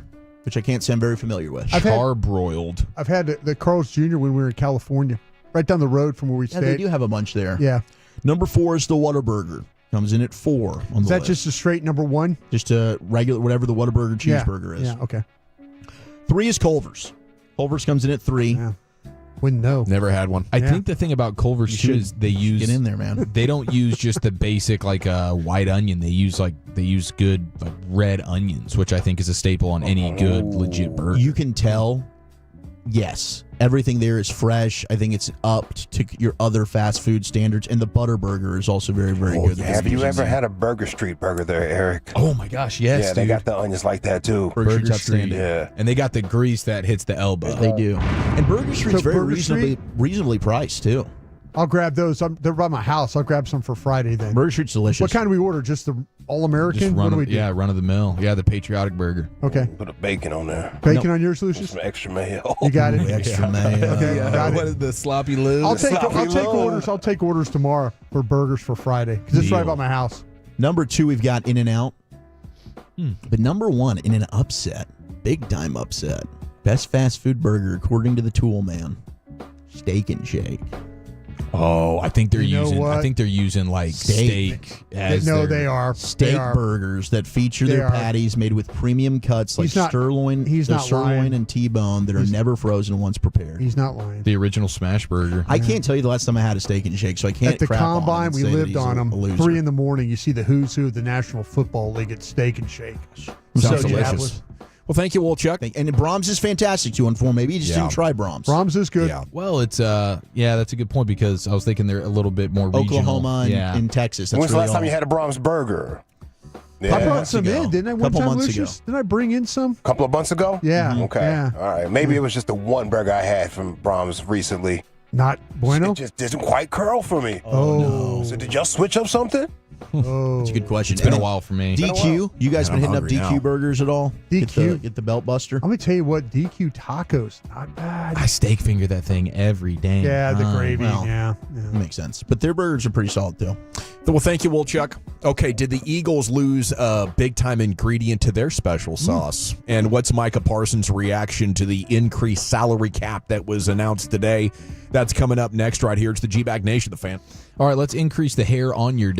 Speaker 21: which I can't say I'm very familiar with.
Speaker 4: Charbroiled.
Speaker 1: I've had the Carl's Jr. when we were in California, right down the road from where we
Speaker 21: Yeah,
Speaker 1: stayed.
Speaker 21: they do have a bunch there.
Speaker 1: Yeah.
Speaker 21: Number 4 is the Whataburger. Comes in at 4 on
Speaker 1: Is
Speaker 21: the
Speaker 1: that
Speaker 21: list.
Speaker 1: just a straight number 1?
Speaker 21: Just a regular, whatever the Whataburger
Speaker 1: Yeah.
Speaker 21: cheeseburger is.
Speaker 1: Yeah, okay.
Speaker 21: 3 is Culver's. Culver's comes in at 3.
Speaker 1: Yeah. Wouldn't know.
Speaker 5: Never had one.
Speaker 4: I think the thing about Culver's too is they use
Speaker 21: Get in there, man.
Speaker 4: They don't use just the basic like white onion. They use good like red onions, which I think is a staple on any good legit burger.
Speaker 21: You can tell, yes, everything there is fresh. I think it's upped to your other fast food standards. And the Butter Burger is also very, very good.
Speaker 17: Have you ever had a Burger Street burger there, Eric?
Speaker 4: Oh my gosh, yes.
Speaker 17: Yeah, they
Speaker 4: dude.
Speaker 17: got the onions like that too.
Speaker 21: Burger Street's
Speaker 4: Street.
Speaker 21: outstanding.
Speaker 17: Yeah.
Speaker 4: And they got the grease that hits the elbow.
Speaker 21: They do. And Burger Street's
Speaker 1: So
Speaker 21: very
Speaker 1: Burger
Speaker 21: reasonably priced, too.
Speaker 1: I'll grab those. They're by my house. I'll grab some for Friday then.
Speaker 21: Burger Street's delicious.
Speaker 1: What kind do we order? Just the all-American?
Speaker 4: Just
Speaker 1: What do we do?
Speaker 4: run of the mill. Yeah, the patriotic burger.
Speaker 1: Okay.
Speaker 17: Put a bacon on there.
Speaker 1: Bacon on yours, Lucius?
Speaker 17: Some extra mayo.
Speaker 1: You got it?
Speaker 21: Extra mayo.
Speaker 1: Okay, got
Speaker 4: What
Speaker 1: it.
Speaker 4: is the sloppy lube?
Speaker 1: I'll take
Speaker 17: Sloppy
Speaker 1: orders. I'll take orders tomorrow for burgers for Friday because it's right by my house.
Speaker 21: Number 2, we've got In-N-Out. But number 1, in an upset, big time upset, best fast food burger according to the Tool Man, Steak and Shake.
Speaker 4: Oh, I think they're
Speaker 1: You know
Speaker 4: using.
Speaker 1: what?
Speaker 4: I think they're using like steak. As
Speaker 1: No,
Speaker 4: their-
Speaker 1: they are.
Speaker 21: Steak
Speaker 1: They are.
Speaker 21: burgers that feature
Speaker 1: They
Speaker 21: their
Speaker 1: are.
Speaker 21: patties made with premium cuts like
Speaker 1: He's not-
Speaker 21: sirloin,
Speaker 1: he's not lying.
Speaker 21: and T-bone that are never frozen once prepared.
Speaker 1: He's not lying.
Speaker 4: the original smash burger.
Speaker 21: I can't tell you the last time I had a Steak and Shake, so I can't.
Speaker 1: At the
Speaker 21: crap on him
Speaker 1: combine,
Speaker 21: and
Speaker 1: we
Speaker 21: say that
Speaker 1: lived
Speaker 21: he's
Speaker 1: on
Speaker 21: a
Speaker 1: them.
Speaker 21: loser.
Speaker 1: 3 in the morning, you see the who's who of the National Football League at Steak and Shake.
Speaker 5: Sounds
Speaker 1: So
Speaker 5: delicious. Well, thank you, Wolchuk.
Speaker 21: And Brahms is fantastic to inform. Maybe you just didn't try Brahms.
Speaker 1: Brahms is good.
Speaker 5: Yeah.
Speaker 4: Well, it's that's a good point because I was thinking they're a little bit more regional.
Speaker 21: Oklahoma
Speaker 4: yeah.
Speaker 21: and Texas. That's
Speaker 17: When's the
Speaker 21: really
Speaker 17: last time
Speaker 21: all.
Speaker 17: you had a Brahms burger?
Speaker 1: I brought
Speaker 21: months
Speaker 1: some
Speaker 21: ago.
Speaker 1: in, didn't I? One
Speaker 21: Couple
Speaker 1: time,
Speaker 21: months
Speaker 1: Lucius?
Speaker 21: ago.
Speaker 1: Didn't I bring in some?
Speaker 17: A couple of months ago?
Speaker 1: Yeah.
Speaker 17: Okay.
Speaker 1: Yeah.
Speaker 17: All right. Maybe it was just the one burger I had from Brahms recently.
Speaker 1: Not bueno?
Speaker 17: It just didn't quite curl for me.
Speaker 1: Oh.
Speaker 17: So did y'all switch up something?
Speaker 21: That's a good question.
Speaker 4: It's been a while for me.
Speaker 21: DQ? You guys been hitting up DQ burgers at all?
Speaker 1: DQ.
Speaker 21: Get the belt buster?
Speaker 1: I'm going to tell you what, DQ tacos, not bad.
Speaker 4: I steak finger that thing every day.
Speaker 1: Yeah, the gravy.
Speaker 21: well,
Speaker 1: yeah.
Speaker 21: Makes sense. But their burgers are pretty solid, too.
Speaker 5: Well, thank you, Wolchuk. Okay, did the Eagles lose a big-time ingredient to their special sauce? And what's Micah Parsons' reaction to the increased salary cap that was announced today? That's coming up next right here. It's the G-Bag Nation, the fan.
Speaker 4: All right, let's increase the hair on your...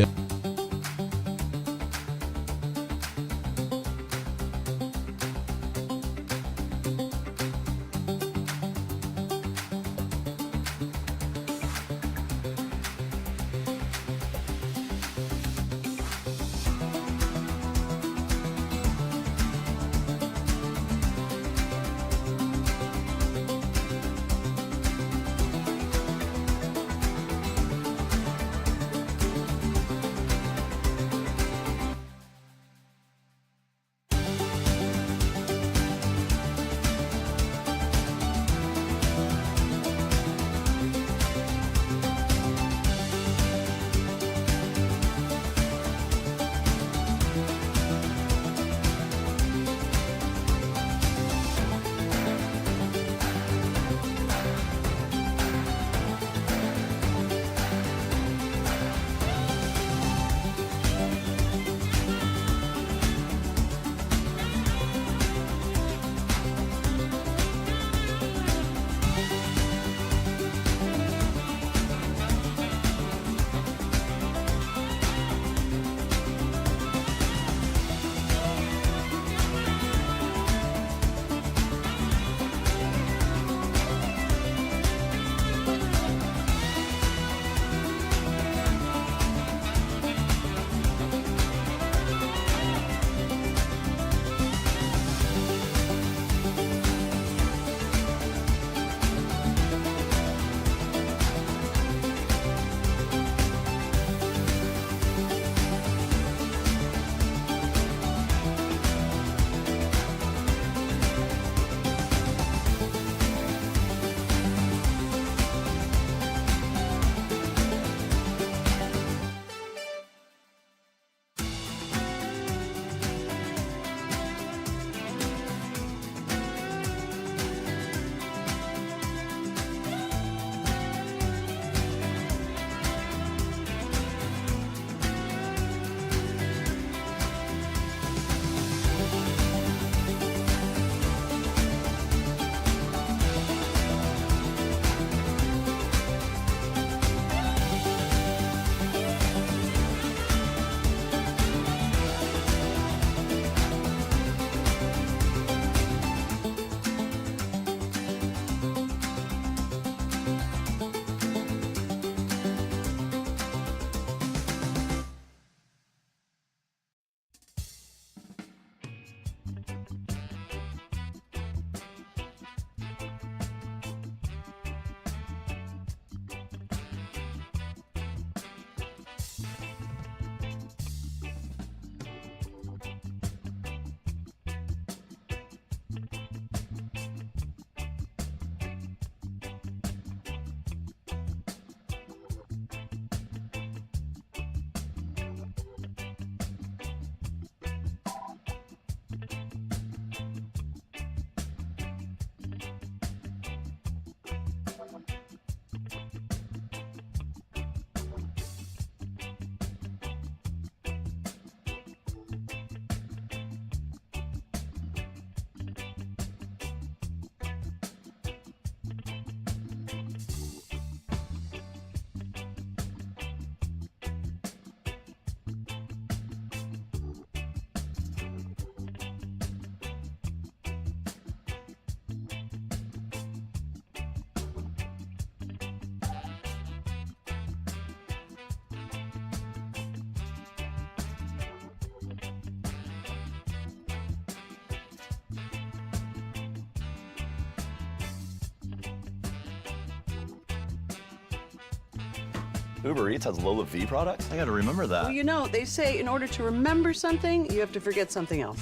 Speaker 2: Uber Eats has Lola V products? I gotta remember that.
Speaker 8: Well, you know, they say in order to remember something, you have to forget something else.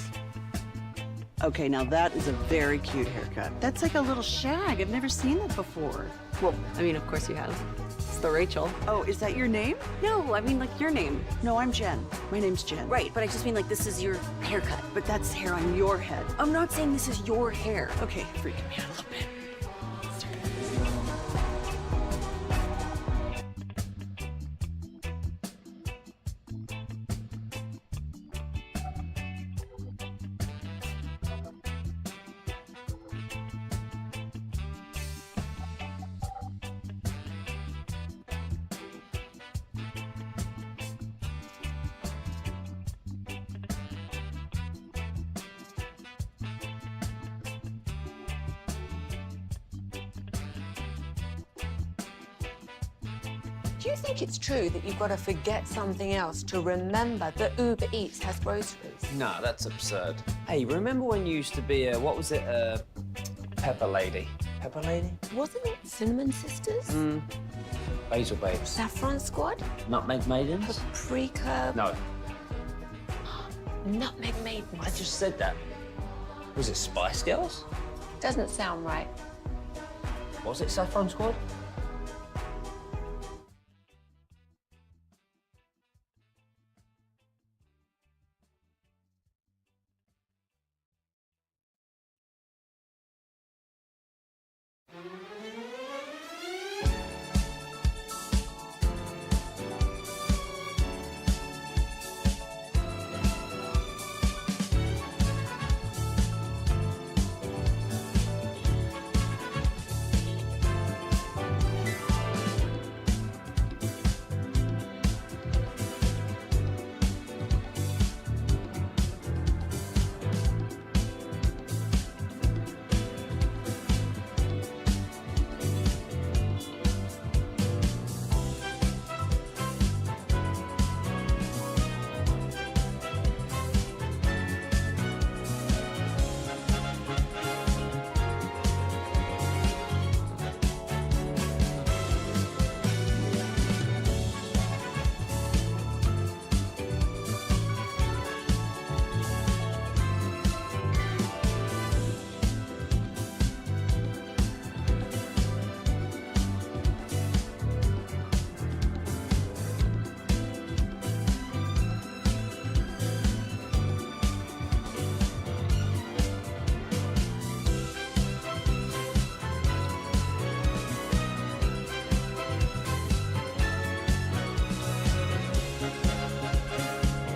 Speaker 8: Okay, now that is a very cute haircut. That's like a little shag. I've never seen that before. Well, I mean, of course you have. also Rachel.
Speaker 13: Oh, is that your name?
Speaker 8: No, I mean like your name. No, I'm Jen. My name's Jen.
Speaker 13: Right, but I just mean like this is your haircut.
Speaker 8: But that's hair on your head.
Speaker 13: I'm not saying this is your hair.
Speaker 8: Okay, freaking me out a little bit.
Speaker 10: Do you think it's true that you've got to forget something else to remember that Uber Eats has groceries?
Speaker 20: No, that's absurd. Hey, remember when you used to be a, what was it, Pepper Lady? Pepper Lady?
Speaker 10: Wasn't it Cinnamon Sisters?
Speaker 20: Basil Babes.
Speaker 10: Saffron Squad?
Speaker 20: Nutmeg Maidens?
Speaker 10: Paprika?
Speaker 20: No,
Speaker 10: Nutmeg Maidens?
Speaker 20: I just said that. Was it Spice Girls?
Speaker 10: Doesn't sound right.
Speaker 20: Was it Saffron Squad?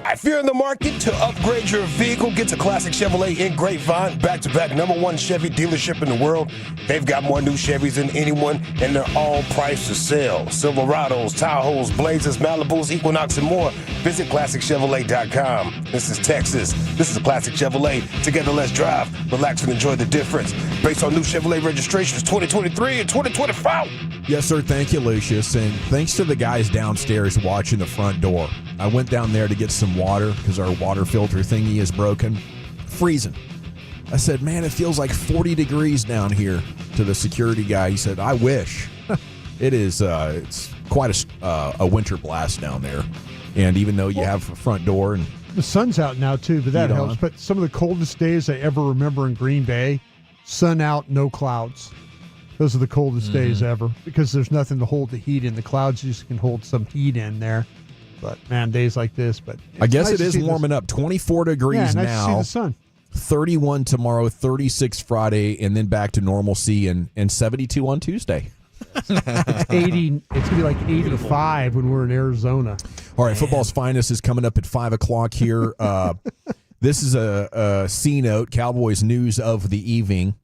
Speaker 17: If you're in the market to upgrade your vehicle, get to Classic Chevrolet in Grapevine, back-to-back #1 Chevy dealership in the world. They've got more new Chevys than anyone, and they're all priced to sell. Silverados, Tahoes, Blazers, Malibus, Equinox, and more. Visit ClassicChevrolet.com. This is Texas. This is Classic Chevrolet. Together, let's drive, relax, and enjoy the difference. Based on new Chevrolet registrations 2023 and 2024.
Speaker 5: Yes, sir. Thank you, Lucius. And thanks to the guys downstairs watching the front door. I went down there to get some water because our water filter thingy is broken. Freezing. I said, man, it feels like 40 degrees down here. To the security guy, he said, I wish. It is, it's quite a winter blast down there. And even though you have a front door. And
Speaker 1: the sun's out now, too, but that helps. But some of the coldest days I ever remember in Green Bay, sun out, no clouds. Those are the coldest days ever because there's nothing to hold the heat in. The clouds just can hold some heat in there. But, man, days like this. But
Speaker 5: I guess it is warming up. 24 degrees
Speaker 1: nice
Speaker 5: now.
Speaker 1: To see the sun.
Speaker 5: 31 tomorrow, 36 Friday, and then back to normalcy and 72 on Tuesday.
Speaker 1: It's 80. It's gonna be like 85 when we're in Arizona.
Speaker 5: All right, football's finest is coming up at 5 o'clock here. This is a C note, Cowboys news of the evening.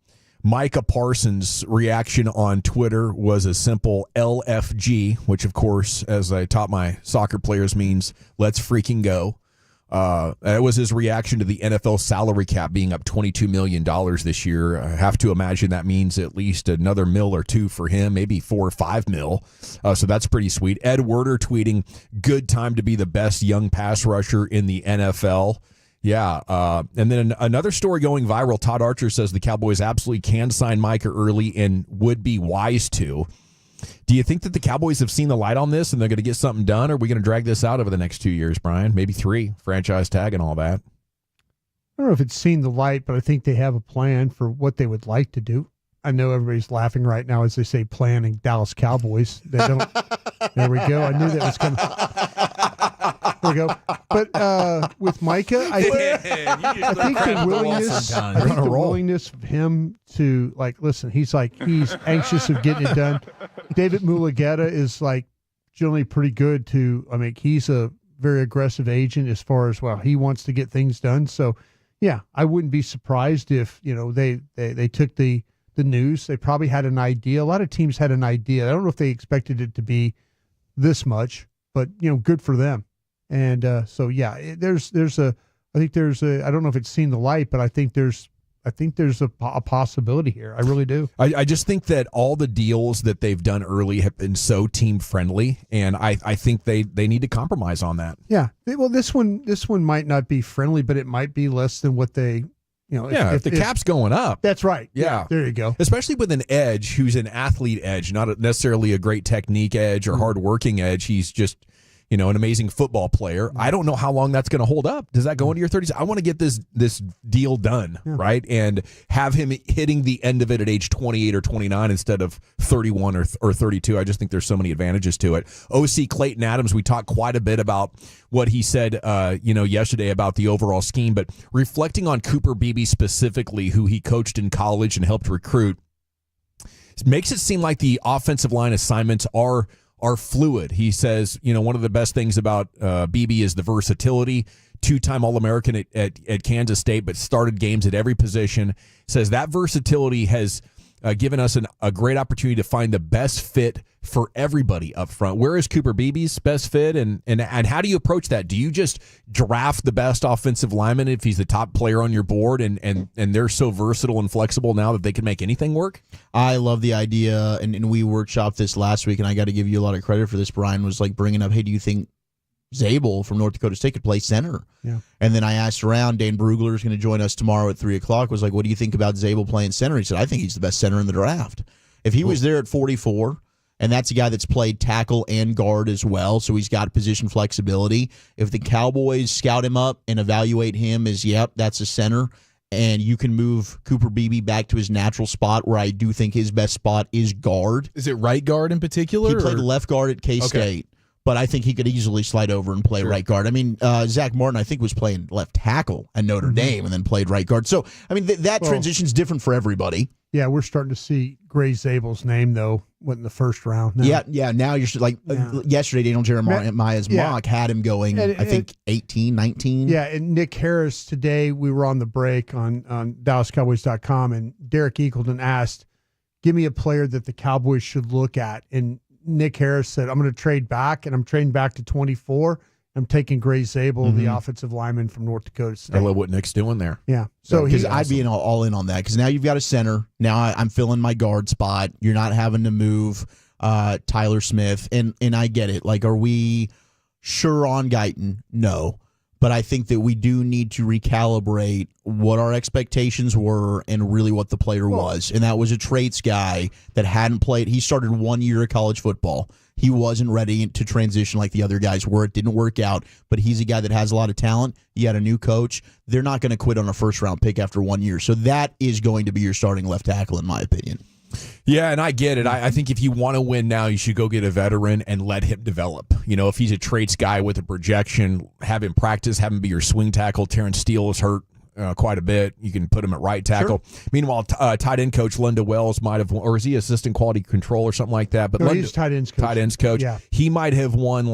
Speaker 5: Micah Parsons' reaction on Twitter was a simple LFG, which, of course, as I taught my soccer players, means let's freaking go. That was his reaction to the NFL salary cap being up $22 million this year. I have to imagine that means at least another mil or two for him, maybe 4 or 5 mil. So that's pretty sweet. Ed Werder tweeting, good time to be the best young pass rusher in the NFL. Yeah. And then another story going viral. Todd Archer says the Cowboys absolutely can sign Micah early and would be wise to. Do you think that the Cowboys have seen the light on this and they're going to get something done, or are we going to drag this out over the next 2 years, Brian? Maybe 3, franchise tag and all that.
Speaker 1: I don't know if it's seen the light, but I think they have a plan for what they would like to do. I know everybody's laughing right now as they say planning Dallas Cowboys. They don't. There we go. I knew that was coming. There we go. But with Micah, I think the willingness of him to listen. He's anxious of getting it done. David Mulugeta is generally pretty good to. I mean, he's a very aggressive agent as far as he wants to get things done. So, yeah, I wouldn't be surprised if they took the news. They probably had an idea. A lot of teams had an idea. I don't know if they expected it to be this much, but good for them. And so yeah, I think there's a I don't know if it's seen the light, but I think there's a possibility here. I really do.
Speaker 5: I just think that all the deals that they've done early have been so team friendly, and I think they need to compromise on that.
Speaker 1: Yeah. Well, this one might not be friendly, but it might be less than what they.
Speaker 5: If the cap's going up.
Speaker 1: That's right.
Speaker 5: Yeah.
Speaker 1: There you go.
Speaker 5: Especially with an edge who's an athlete edge, not necessarily a great technique edge or hard-working edge. He's just, an amazing football player. I don't know how long that's going to hold up. Does that go into your 30s? I want to get this deal done, right? And have him hitting the end of it at age 28 or 29 instead of 31 or 32. I just think there's so many advantages to it. OC Clayton Adams, we talked quite a bit about what he said, yesterday about the overall scheme, but reflecting on Cooper Beebe specifically, who he coached in college and helped recruit, makes it seem like the offensive line assignments are fluid. He says, one of the best things about Beebe is the versatility. 2-time All-American at Kansas State, but started games at every position. Says that versatility has given us a great opportunity to find the best fit for everybody up front. Where is Cooper Beebe's best fit, and how do you approach that? Do you just draft the best offensive lineman if he's the top player on your board, and they're so versatile and flexible now that they can make anything work?
Speaker 21: I love the idea, and we workshopped this last week, and I got to give you a lot of credit for this. Brian was bringing up, hey, do you think Zabel from North Dakota State could play center?
Speaker 1: Yeah.
Speaker 21: And then I asked around. Dan Brugler is going to join us tomorrow at 3:00. Was like, what do you think about Zabel playing center? He said, I think he's the best center in the draft. If he was there at 44, and that's a guy that's played tackle and guard as well, so he's got position flexibility. If the Cowboys scout him up and evaluate him as, that's a center, and you can move Cooper Beebe back to his natural spot, where I do think his best spot is guard.
Speaker 4: Is it right guard in particular?
Speaker 21: He played left guard at K-State. Okay. But I think he could easily slide over and play right guard. I mean, Zach Martin, I think, was playing left tackle at Notre Dame and then played right guard. So, I mean, that transition's different for everybody.
Speaker 1: Yeah, we're starting to see Gray Zabel's name, though, went in the first round. Now.
Speaker 21: Yeah. Now you're yesterday, Daniel Jeremiah's mock had him going, I think, 18, 19.
Speaker 1: Yeah, and Nick Harris today, we were on the break on DallasCowboys.com, and Derek Eagleton asked, give me a player that the Cowboys should look at. And Nick Harris said, I'm going to trade back, and I'm trading back to 24. I'm taking Gray Zabel, the offensive lineman from North Dakota State.
Speaker 5: I love what Nick's doing there.
Speaker 1: Yeah.
Speaker 21: So I'd be all in on that, because now you've got a center. Now I'm filling my guard spot. You're not having to move Tyler Smith. And I get it. Are we sure on Guyton? No. But I think that we do need to recalibrate what our expectations were and really what the player was. And that was a traits guy that hadn't played. He started 1 year of college football. He wasn't ready to transition like the other guys were. It didn't work out. But he's a guy that has a lot of talent. He had a new coach. They're not going to quit on a first-round pick after 1 year. So that is going to be your starting left tackle, in my opinion.
Speaker 5: Yeah, and I get it. I think if you want to win now, you should go get a veteran and let him develop. If he's a traits guy with a projection, have him practice, have him be your swing tackle. Terrence Steele is hurt quite a bit. You can put him at right tackle. Sure. Meanwhile, tight end coach Linda Wells might have, or is he assistant quality control or something like that? But
Speaker 1: no, he's tight ends coach.
Speaker 5: Tight ends coach.
Speaker 1: Yeah.
Speaker 5: He might have won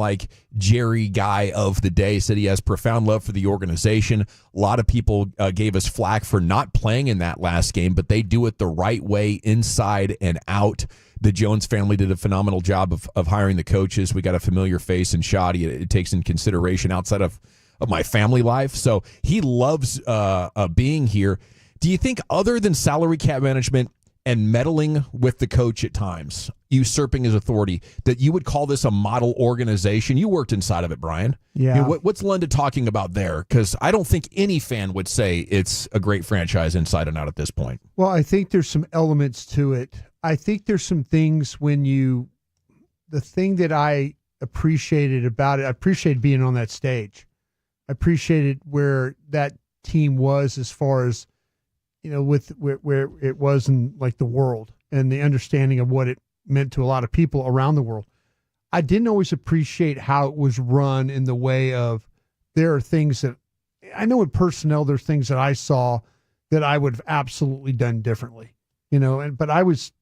Speaker 5: Jerry Guy of the day. Said he has profound love for the organization. A lot of people gave us flack for not playing in that last game, but they do it the right way, inside and out. The Jones family did a phenomenal job of hiring the coaches. We got a familiar face in Shoddy. It takes in consideration outside of my family life. So he loves being here. Do you think, other than salary cap management and meddling with the coach at times, usurping his authority, that you would call this a model organization? You worked inside of it, Brian.
Speaker 1: Yeah.
Speaker 5: What's Linda talking about there? Because I don't think any fan would say it's a great franchise inside and out at this point.
Speaker 1: Well, I think there's some elements to it. I think there's some things the thing that I appreciated about it, I appreciated being on that stage. I appreciated where that team was as far as, with where it was in the world and the understanding of what it meant to a lot of people around the world. I didn't always appreciate how it was run in the way of there are things that I know in personnel, there's things that I saw that I would have absolutely done differently, but I was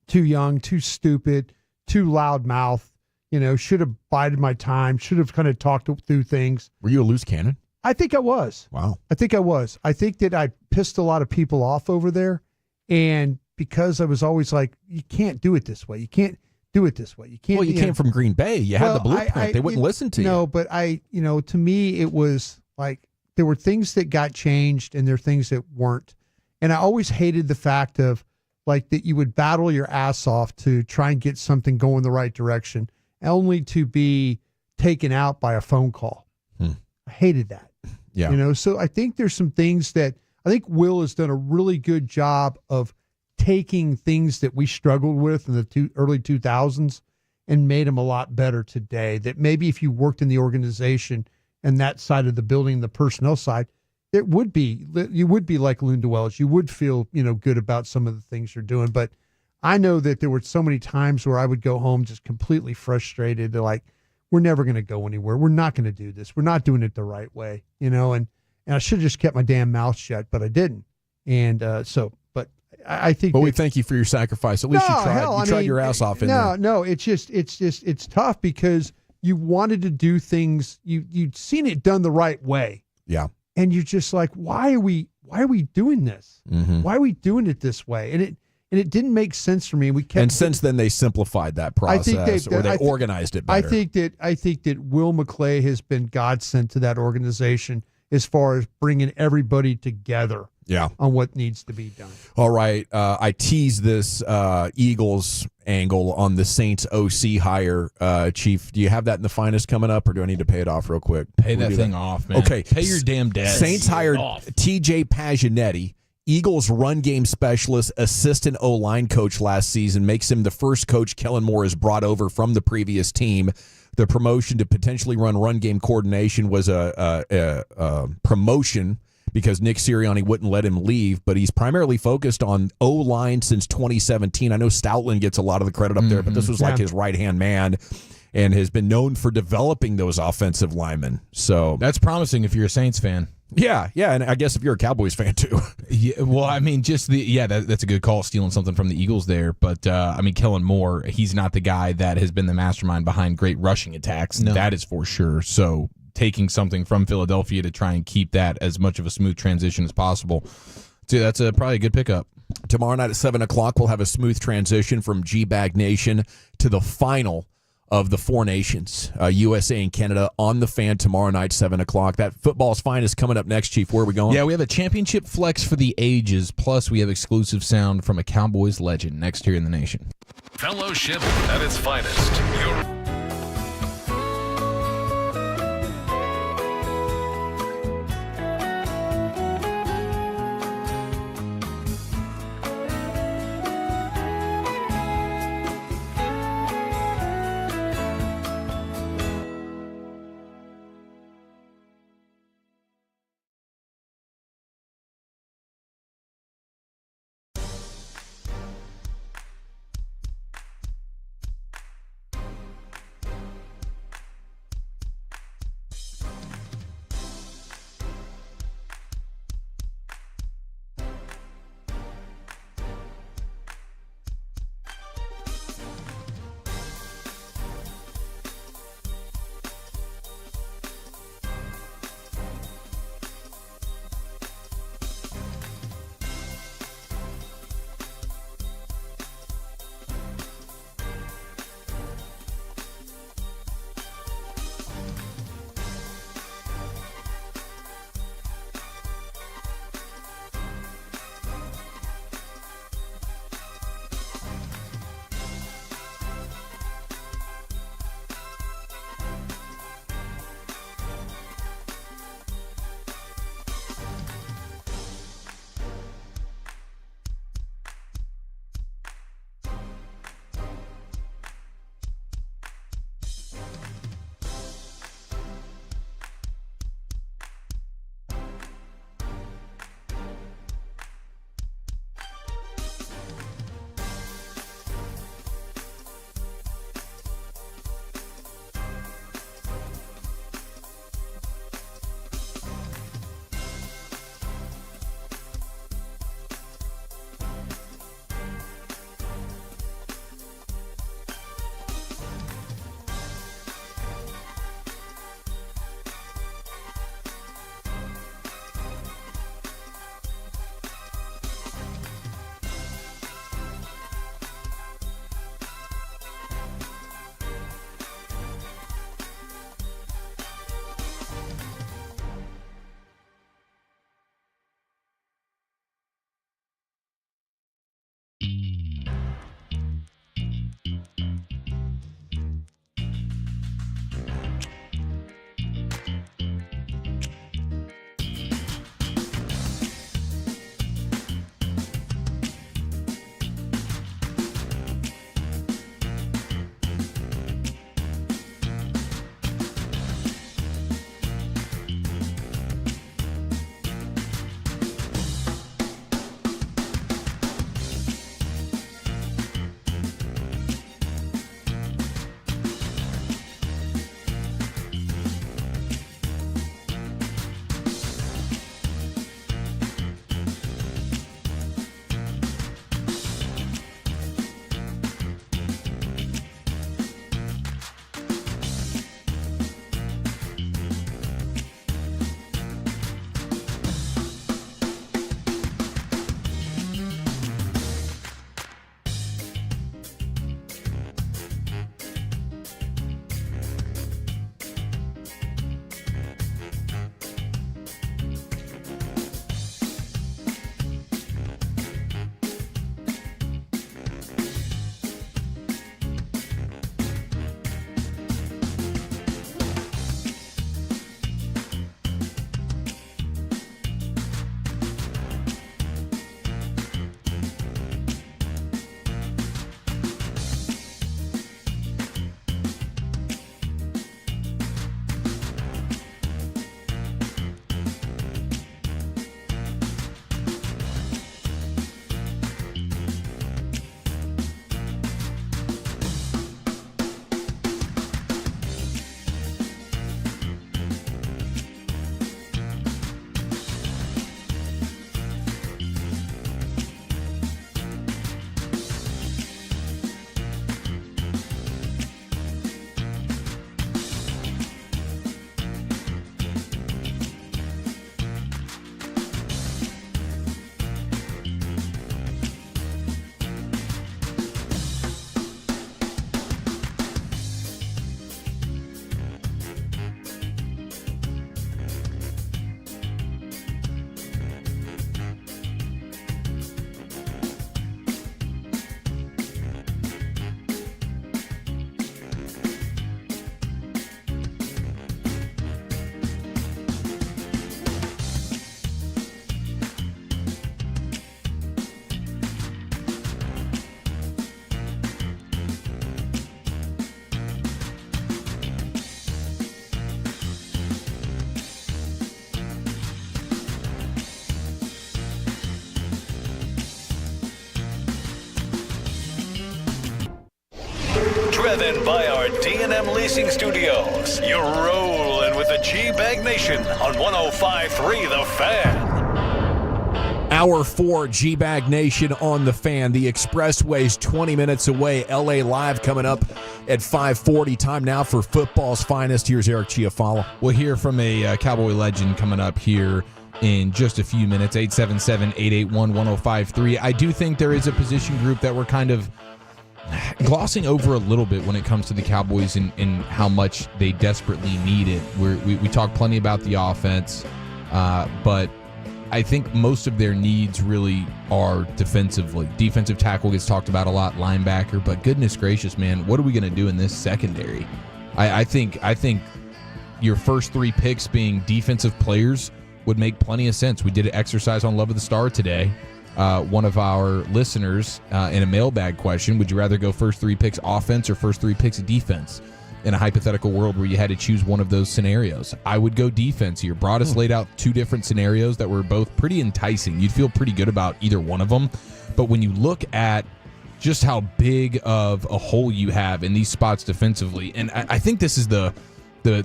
Speaker 1: too young, too stupid, too loudmouth, should have bided my time, should have kind of talked through things.
Speaker 5: Were you a loose cannon?
Speaker 1: I think I was.
Speaker 5: Wow.
Speaker 1: I think I was. I think that I pissed a lot of people off over there. And because I was always like, you can't do it this way. You can't do it this way. You can't.
Speaker 5: Well, you came from Green Bay. You had the blueprint. They wouldn't listen to you.
Speaker 1: No, but to me, it was like there were things that got changed and there are things that weren't. And I always hated the fact of like that you would battle your ass off to try and get something going the right direction, only to be taken out by a phone call. I hated that.
Speaker 5: Yeah.
Speaker 1: So I think there's some things that I think Will has done a really good job of taking things that we struggled with in the early 2000s and made them a lot better today. That maybe if you worked in the organization and that side of the building, the personnel side, you would be like Lunda Wells. You would feel, good about some of the things you're doing. But I know that there were so many times where I would go home just completely frustrated. They're like, we're never going to go anywhere. We're not going to do this. We're not doing it the right way, and I should have just kept my damn mouth shut, but I didn't. And but I think.
Speaker 5: But we thank you for your sacrifice. At least you tried. You tried your ass off in there.
Speaker 1: No, it's tough because you wanted to do things. You'd seen it done the right way.
Speaker 5: Yeah.
Speaker 1: And you're just like, why are we doing this?
Speaker 5: Mm-hmm.
Speaker 1: Why are we doing it this way? And it didn't make sense for me.
Speaker 5: And since then, they simplified that process, or they organized it better.
Speaker 1: I think that Will McClay has been godsend to that organization as far as bringing everybody together.
Speaker 5: Yeah.
Speaker 1: On what needs to be done.
Speaker 5: All right. I teased this Eagles angle on the Saints OC hire. Chief, do you have that in the finest coming up, or do I need to pay it off real quick?
Speaker 4: Pay that thing off, man.
Speaker 5: Okay.
Speaker 4: Pay your damn debt.
Speaker 5: Saints hired TJ Paginetti, Eagles run game specialist, assistant O-line coach last season, makes him the first coach Kellen Moore has brought over from the previous team. The promotion to potentially run game coordination was a promotion because Nick Sirianni wouldn't let him leave, but he's primarily focused on O-line since 2017. I know Stoutland gets a lot of the credit up there, but this was like his right-hand man and has been known for developing those offensive linemen. So
Speaker 4: that's promising if you're a Saints fan.
Speaker 5: Yeah, and I guess if you're a Cowboys fan too.
Speaker 4: Yeah, well, I mean, that's a good call, stealing something from the Eagles there. But Kellen Moore, he's not the guy that has been the mastermind behind great rushing attacks. No. That is for sure. So taking something from Philadelphia to try and keep that as much of a smooth transition as possible, that's probably a good pickup.
Speaker 5: Tomorrow night at 7 o'clock, we'll have a smooth transition from G-Bag Nation to the final of the Four Nations, USA and Canada, on the Fan tomorrow night, 7 o'clock. That football's finest coming up next, Chief. Where are we going?
Speaker 4: Yeah, we have a championship flex for the ages, plus we have exclusive sound from a Cowboys legend next here in the nation.
Speaker 12: Fellowship at its finest. driven by our D&M Leasing Studios. You're rolling with the G-Bag Nation on 105.3 The Fan.
Speaker 5: Hour 4, G-Bag Nation on The Fan. The Expressway's 20 minutes away. LA Live coming up at 5:40. Time now for football's finest. Here's Eric Chiafalo.
Speaker 4: We'll hear from a Cowboy legend coming up here in just a few minutes. 877-881-1053. I do think there is a position group that we're kind of glossing over a little bit when it comes to the Cowboys and how much they desperately need it. We talk plenty about the offense, but I think most of their needs really are defensively. Defensive tackle gets talked about a lot, linebacker, but goodness gracious, man, what are we going to do in this secondary? I think your first 3 picks being defensive players would make plenty of sense. We did an exercise on Love of the Star today. One of our listeners in a mailbag question, would you rather go first 3 picks offense or first 3 picks defense? In a hypothetical world where you had to choose one of those scenarios, I would go defense here. Broadus laid out 2 different scenarios that were both pretty enticing. You'd feel pretty good about either one of them. But when you look at just how big of a hole you have in these spots defensively, and I think this is the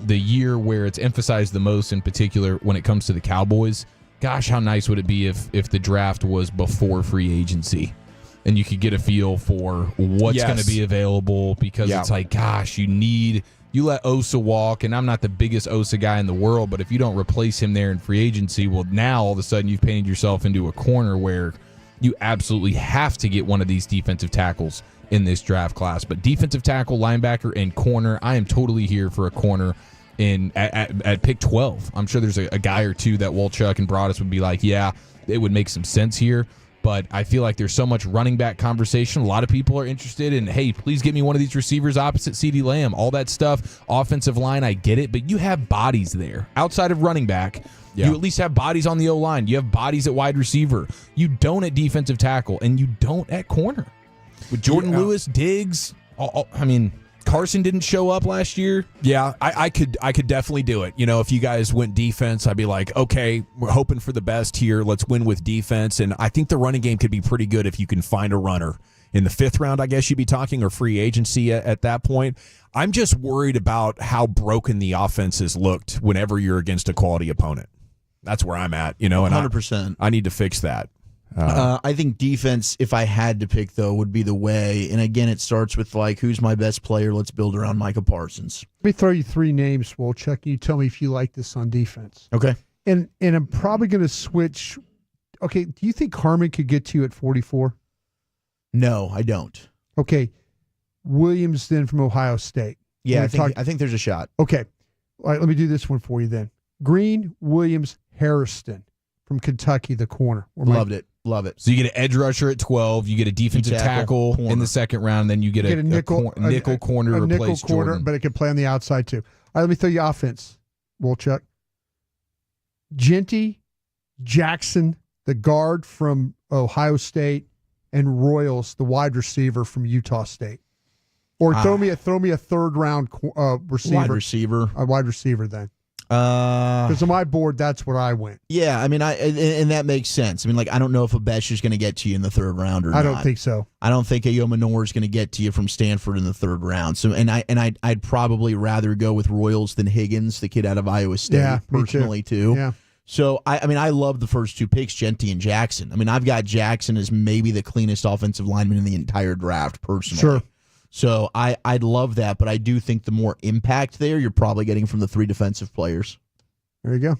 Speaker 4: year where it's emphasized the most, in particular when it comes to the Cowboys. Gosh, how nice would it be if the draft was before free agency? And you could get a feel for what's going to be available, because it's like, gosh, you let Osa walk, and I'm not the biggest Osa guy in the world, but if you don't replace him there in free agency, well, now all of a sudden you've painted yourself into a corner where you absolutely have to get one of these defensive tackles in this draft class. But defensive tackle, linebacker, and corner, I am totally here for a corner at pick 12. I'm sure there's a guy or two that Wolchuk and Broadus would be like, yeah, it would make some sense here. But I feel like there's so much running back conversation. A lot of people are interested in, hey, please get me one of these receivers opposite CeeDee Lamb. All that stuff. Offensive line, I get it. But you have bodies there. Outside of running back, you at least have bodies on the O-line. You have bodies at wide receiver. You don't at defensive tackle, and you don't at corner. With Jordan Lewis, Diggs, Carson didn't show up last year.
Speaker 5: Yeah, I could definitely do it. You know, if you guys went defense, I'd be like, okay, we're hoping for the best here. Let's win with defense. And I think the running game could be pretty good if you can find a runner. In the 5th round, I guess you'd be talking, or free agency at that point. I'm just worried about how broken the offenses looked whenever you're against a quality opponent. That's where I'm at, and
Speaker 21: 100%.
Speaker 5: I need to fix that.
Speaker 21: I think defense, if I had to pick, though, would be the way. And again, it starts with, like, who's my best player? Let's build around Micah Parsons.
Speaker 1: Let me throw you 3 names, Wolchuk. You tell me if you like this on defense.
Speaker 21: Okay.
Speaker 1: And I'm probably going to switch. Okay, do you think Harmon could get to you at 44?
Speaker 21: No, I don't.
Speaker 1: Okay. Williams then from Ohio State.
Speaker 21: Yeah, I think there's a shot.
Speaker 1: Okay. All right, let me do this one for you then. Green, Williams, Harrison from Kentucky, the corner.
Speaker 21: Loved it. Love it.
Speaker 4: So you get an edge rusher at 12, you get a defensive tackle in the 2nd round, then you get a nickel corner to replace Jordan.
Speaker 1: But it can play on the outside too. All right, let me throw you offense, Wolchuk. Genty, Jackson, the guard from Ohio State, and Royals, the wide receiver from Utah State. Or throw me a 3rd round receiver.
Speaker 21: Wide receiver.
Speaker 1: A wide receiver then. Because on my board, that's where I went.
Speaker 21: Yeah, and that makes sense. I don't know if Abesh is going to get to you in the 3rd round or not.
Speaker 1: I don't think so.
Speaker 21: I don't think Ayomanor is going to get to you from Stanford in the 3rd round. So, I'd probably rather go with Royals than Higgins, the kid out of Iowa State, personally too.
Speaker 1: Yeah.
Speaker 21: So I love the first 2 picks, Genty and Jackson. I've got Jackson as maybe the cleanest offensive lineman in the entire draft, personally.
Speaker 1: Sure.
Speaker 21: So I'd love that, but I do think the more impact there, you're probably getting from the 3 defensive players.
Speaker 1: There you go.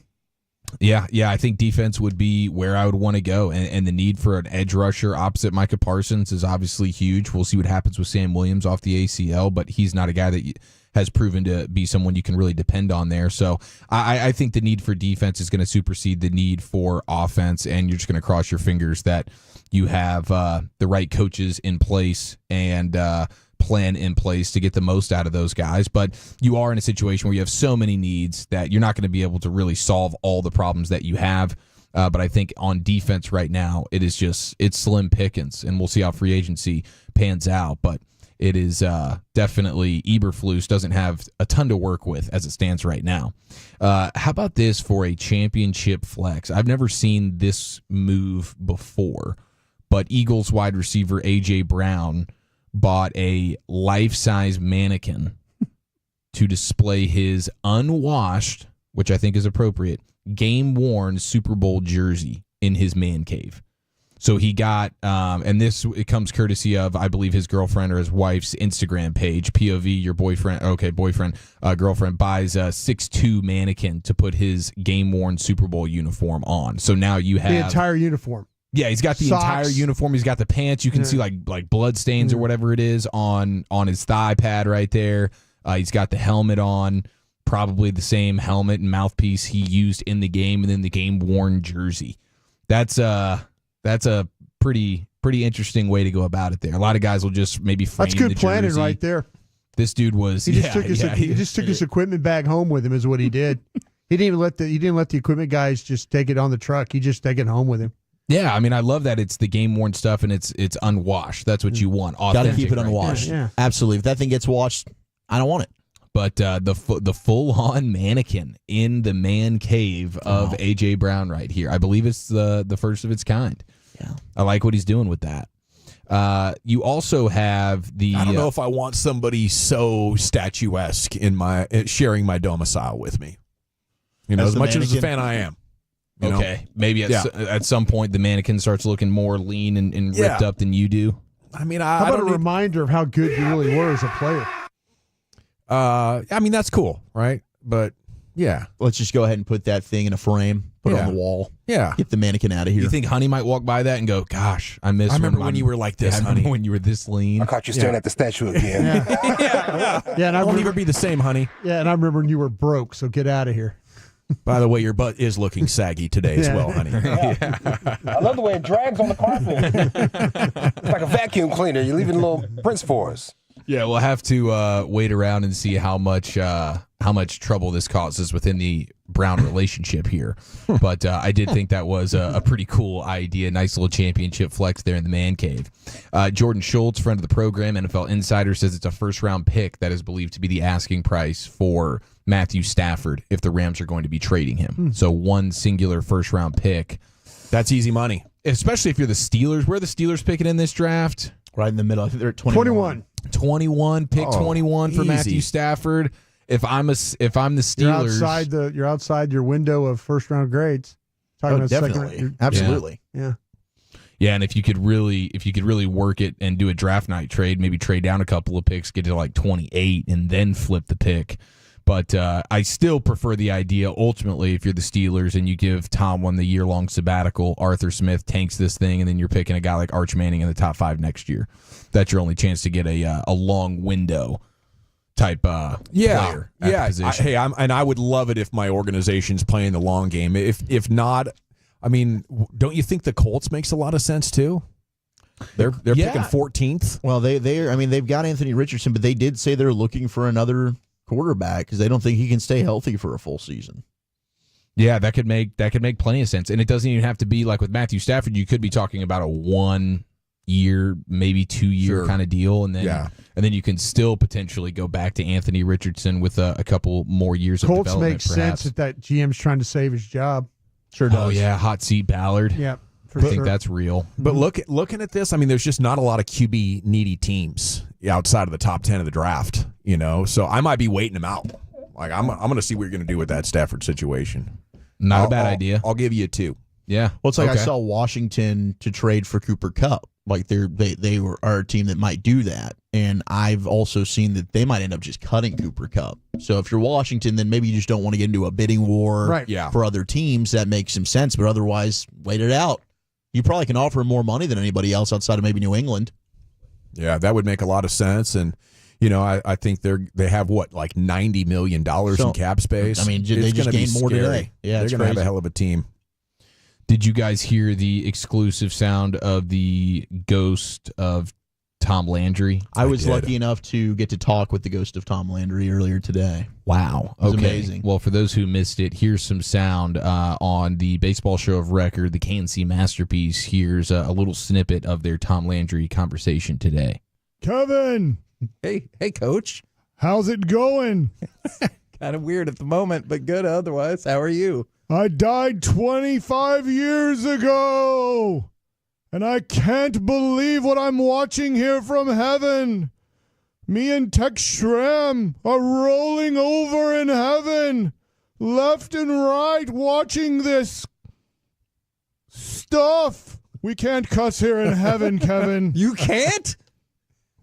Speaker 4: Yeah, I think defense would be where I would want to go, and the need for an edge rusher opposite Micah Parsons is obviously huge. We'll see what happens with Sam Williams off the ACL, but he's not a guy that has proven to be someone you can really depend on there. So I think the need for defense is going to supersede the need for offense, and you're just going to cross your fingers that you have the right coaches in place and plan in place to get the most out of those guys. But you are in a situation where you have so many needs that you're not going to be able to really solve all the problems that you have. But I think on defense right now, it's slim pickings, and we'll see how free agency pans out. But it is definitely Eberflus doesn't have a ton to work with as it stands right now. How about this for a championship flex? I've never seen this move before, but Eagles wide receiver A.J. Brown bought a life-size mannequin to display his unwashed, which I think is appropriate, game-worn Super Bowl jersey in his man cave. So he got, and it comes courtesy of, I believe, his girlfriend or his wife's Instagram page. POV, your boyfriend, girlfriend buys a 6'2" mannequin to put his game-worn Super Bowl uniform on. So now you have
Speaker 1: the entire uniform.
Speaker 4: Yeah, he's got the
Speaker 1: Socks.
Speaker 4: entire uniform. He's got the pants. You can see like blood stains or whatever it is on his thigh pad right there. He's got the helmet on, probably the same helmet and mouthpiece he used in the game, and then the game-worn jersey. That's a pretty interesting way to go about it there. A lot of guys will just maybe frame
Speaker 1: That's good
Speaker 4: the
Speaker 1: planning
Speaker 4: jersey.
Speaker 1: right there.
Speaker 4: This dude was
Speaker 1: He just took his equipment bag home with him is what he did. He didn't let the equipment guys just take it on the truck. He just take it home with him.
Speaker 4: Yeah, I mean, I love that it's the game-worn stuff and it's unwashed. That's what you want.
Speaker 21: Got to keep it
Speaker 4: right
Speaker 21: unwashed.
Speaker 4: there.
Speaker 21: Absolutely. If that thing gets washed, I don't want it.
Speaker 4: But the full-on mannequin in the man cave of A.J. Brown right here. I believe it's the first of its kind.
Speaker 21: Yeah,
Speaker 4: I like what he's doing with that. You also have the...
Speaker 5: I don't know if I want somebody so statuesque in sharing my domicile with me. As much as a fan I am.
Speaker 4: Okay, maybe at some point the mannequin starts looking more lean and ripped up than you do.
Speaker 5: I mean,
Speaker 1: how about a reminder of how good you really were as a player?
Speaker 5: I mean, that's cool, right? But yeah,
Speaker 21: let's just go ahead and put that thing in a frame, put it on the wall.
Speaker 5: Yeah,
Speaker 21: get the mannequin out of here.
Speaker 4: You think Honey might walk by that and go, "Gosh, I
Speaker 5: remember when you were like this,
Speaker 4: I
Speaker 5: Honey.
Speaker 4: remember when you were this lean."
Speaker 17: I caught you staring at the statue again.
Speaker 1: Yeah, and I
Speaker 5: won't even be the same, Honey.
Speaker 1: Yeah, and I remember when you were broke, so get out of here.
Speaker 5: By the way, your butt is looking saggy today as well, Honey.
Speaker 17: I love the way it drags on the carpet. It's like a vacuum cleaner. You're leaving little prints for us.
Speaker 4: Yeah, we'll have to wait around and see how much trouble this causes within the Brown relationship here. But I did think that was a pretty cool idea. Nice little championship flex there in the man cave. Jordan Schultz, friend of the program, NFL Insider, says it's a first-round pick that is believed to be the asking price for Matthew Stafford if the Rams are going to be trading him. So one singular first-round pick.
Speaker 5: That's easy money.
Speaker 4: Especially if you're the Steelers. Where are the Steelers picking in this draft?
Speaker 21: Right in the middle. I think they're at 21.
Speaker 4: 21, pick 21 for
Speaker 5: easy.
Speaker 4: Matthew Stafford. If I'm the Steelers,
Speaker 1: you're outside your window of first round grades.
Speaker 21: Definitely, absolutely,
Speaker 1: yeah.
Speaker 4: Yeah, and if you could really work it and do a draft night trade, maybe trade down a couple of picks, get to like 28, and then flip the pick. But I still prefer the idea, ultimately, if you're the Steelers and you give Tomlin the year-long sabbatical, Arthur Smith tanks this thing, and then you're picking a guy like Arch Manning in the top 5 next year. That's your only chance to get a long window type player at the position.
Speaker 5: I would love it if my organization's playing the long game. If not, I mean, don't you think the Colts makes a lot of sense too? They're picking 14th.
Speaker 21: Well, they've got Anthony Richardson, but they did say they're looking for another quarterback because they don't think he can stay healthy for a full season.
Speaker 4: Yeah, that could make plenty of sense. And it doesn't even have to be like with Matthew Stafford. You could be talking about a 1 year, maybe 2 year kind of deal, and then you can still potentially go back to Anthony Richardson with a couple more years of development.
Speaker 1: Colts makes
Speaker 4: perhaps.
Speaker 1: sense that GM's trying to save his job.
Speaker 21: Sure does.
Speaker 4: Oh yeah, hot seat Ballard.
Speaker 1: Yeah,
Speaker 4: I think that's real.
Speaker 5: But looking at this, I mean, there's just not a lot of QB needy teams outside of the top 10 of the draft. So I might be waiting him out. Like I'm going to see what you're going to do with that Stafford situation.
Speaker 4: Not a bad idea.
Speaker 5: I'll give you a 2.
Speaker 4: Yeah.
Speaker 21: Well, it's like I saw Washington to trade for Cooper Kupp. Like they are a team that might do that, and I've also seen that they might end up just cutting Cooper Kupp. So if you're Washington, then maybe you just don't want to get into a bidding war for other teams. That makes some sense, but otherwise, wait it out. You probably can offer more money than anybody else outside of maybe New England.
Speaker 5: Yeah, that would make a lot of sense, and I think they have like $90 million in cap space.
Speaker 21: I mean, they just gained more today. Yeah,
Speaker 5: they're going to have a hell of a team.
Speaker 4: Did you guys hear the exclusive sound of the ghost of Tom Landry?
Speaker 21: I was lucky enough to get to talk with the ghost of Tom Landry earlier today.
Speaker 4: Wow.
Speaker 21: It was amazing.
Speaker 4: Well, for those who missed it, here's some sound on the Baseball Show of Record, the KNC Masterpiece. Here's a little snippet of their Tom Landry conversation today.
Speaker 6: Kevin.
Speaker 22: Hey, Coach.
Speaker 6: How's it going?
Speaker 22: Kind of weird at the moment, but good otherwise. How are you?
Speaker 6: I died 25 years ago, And I can't believe what I'm watching here from heaven. Me and Tex Schramm are rolling over in heaven, left and right, watching this stuff. We can't cuss here in heaven, Kevin.
Speaker 22: You can't?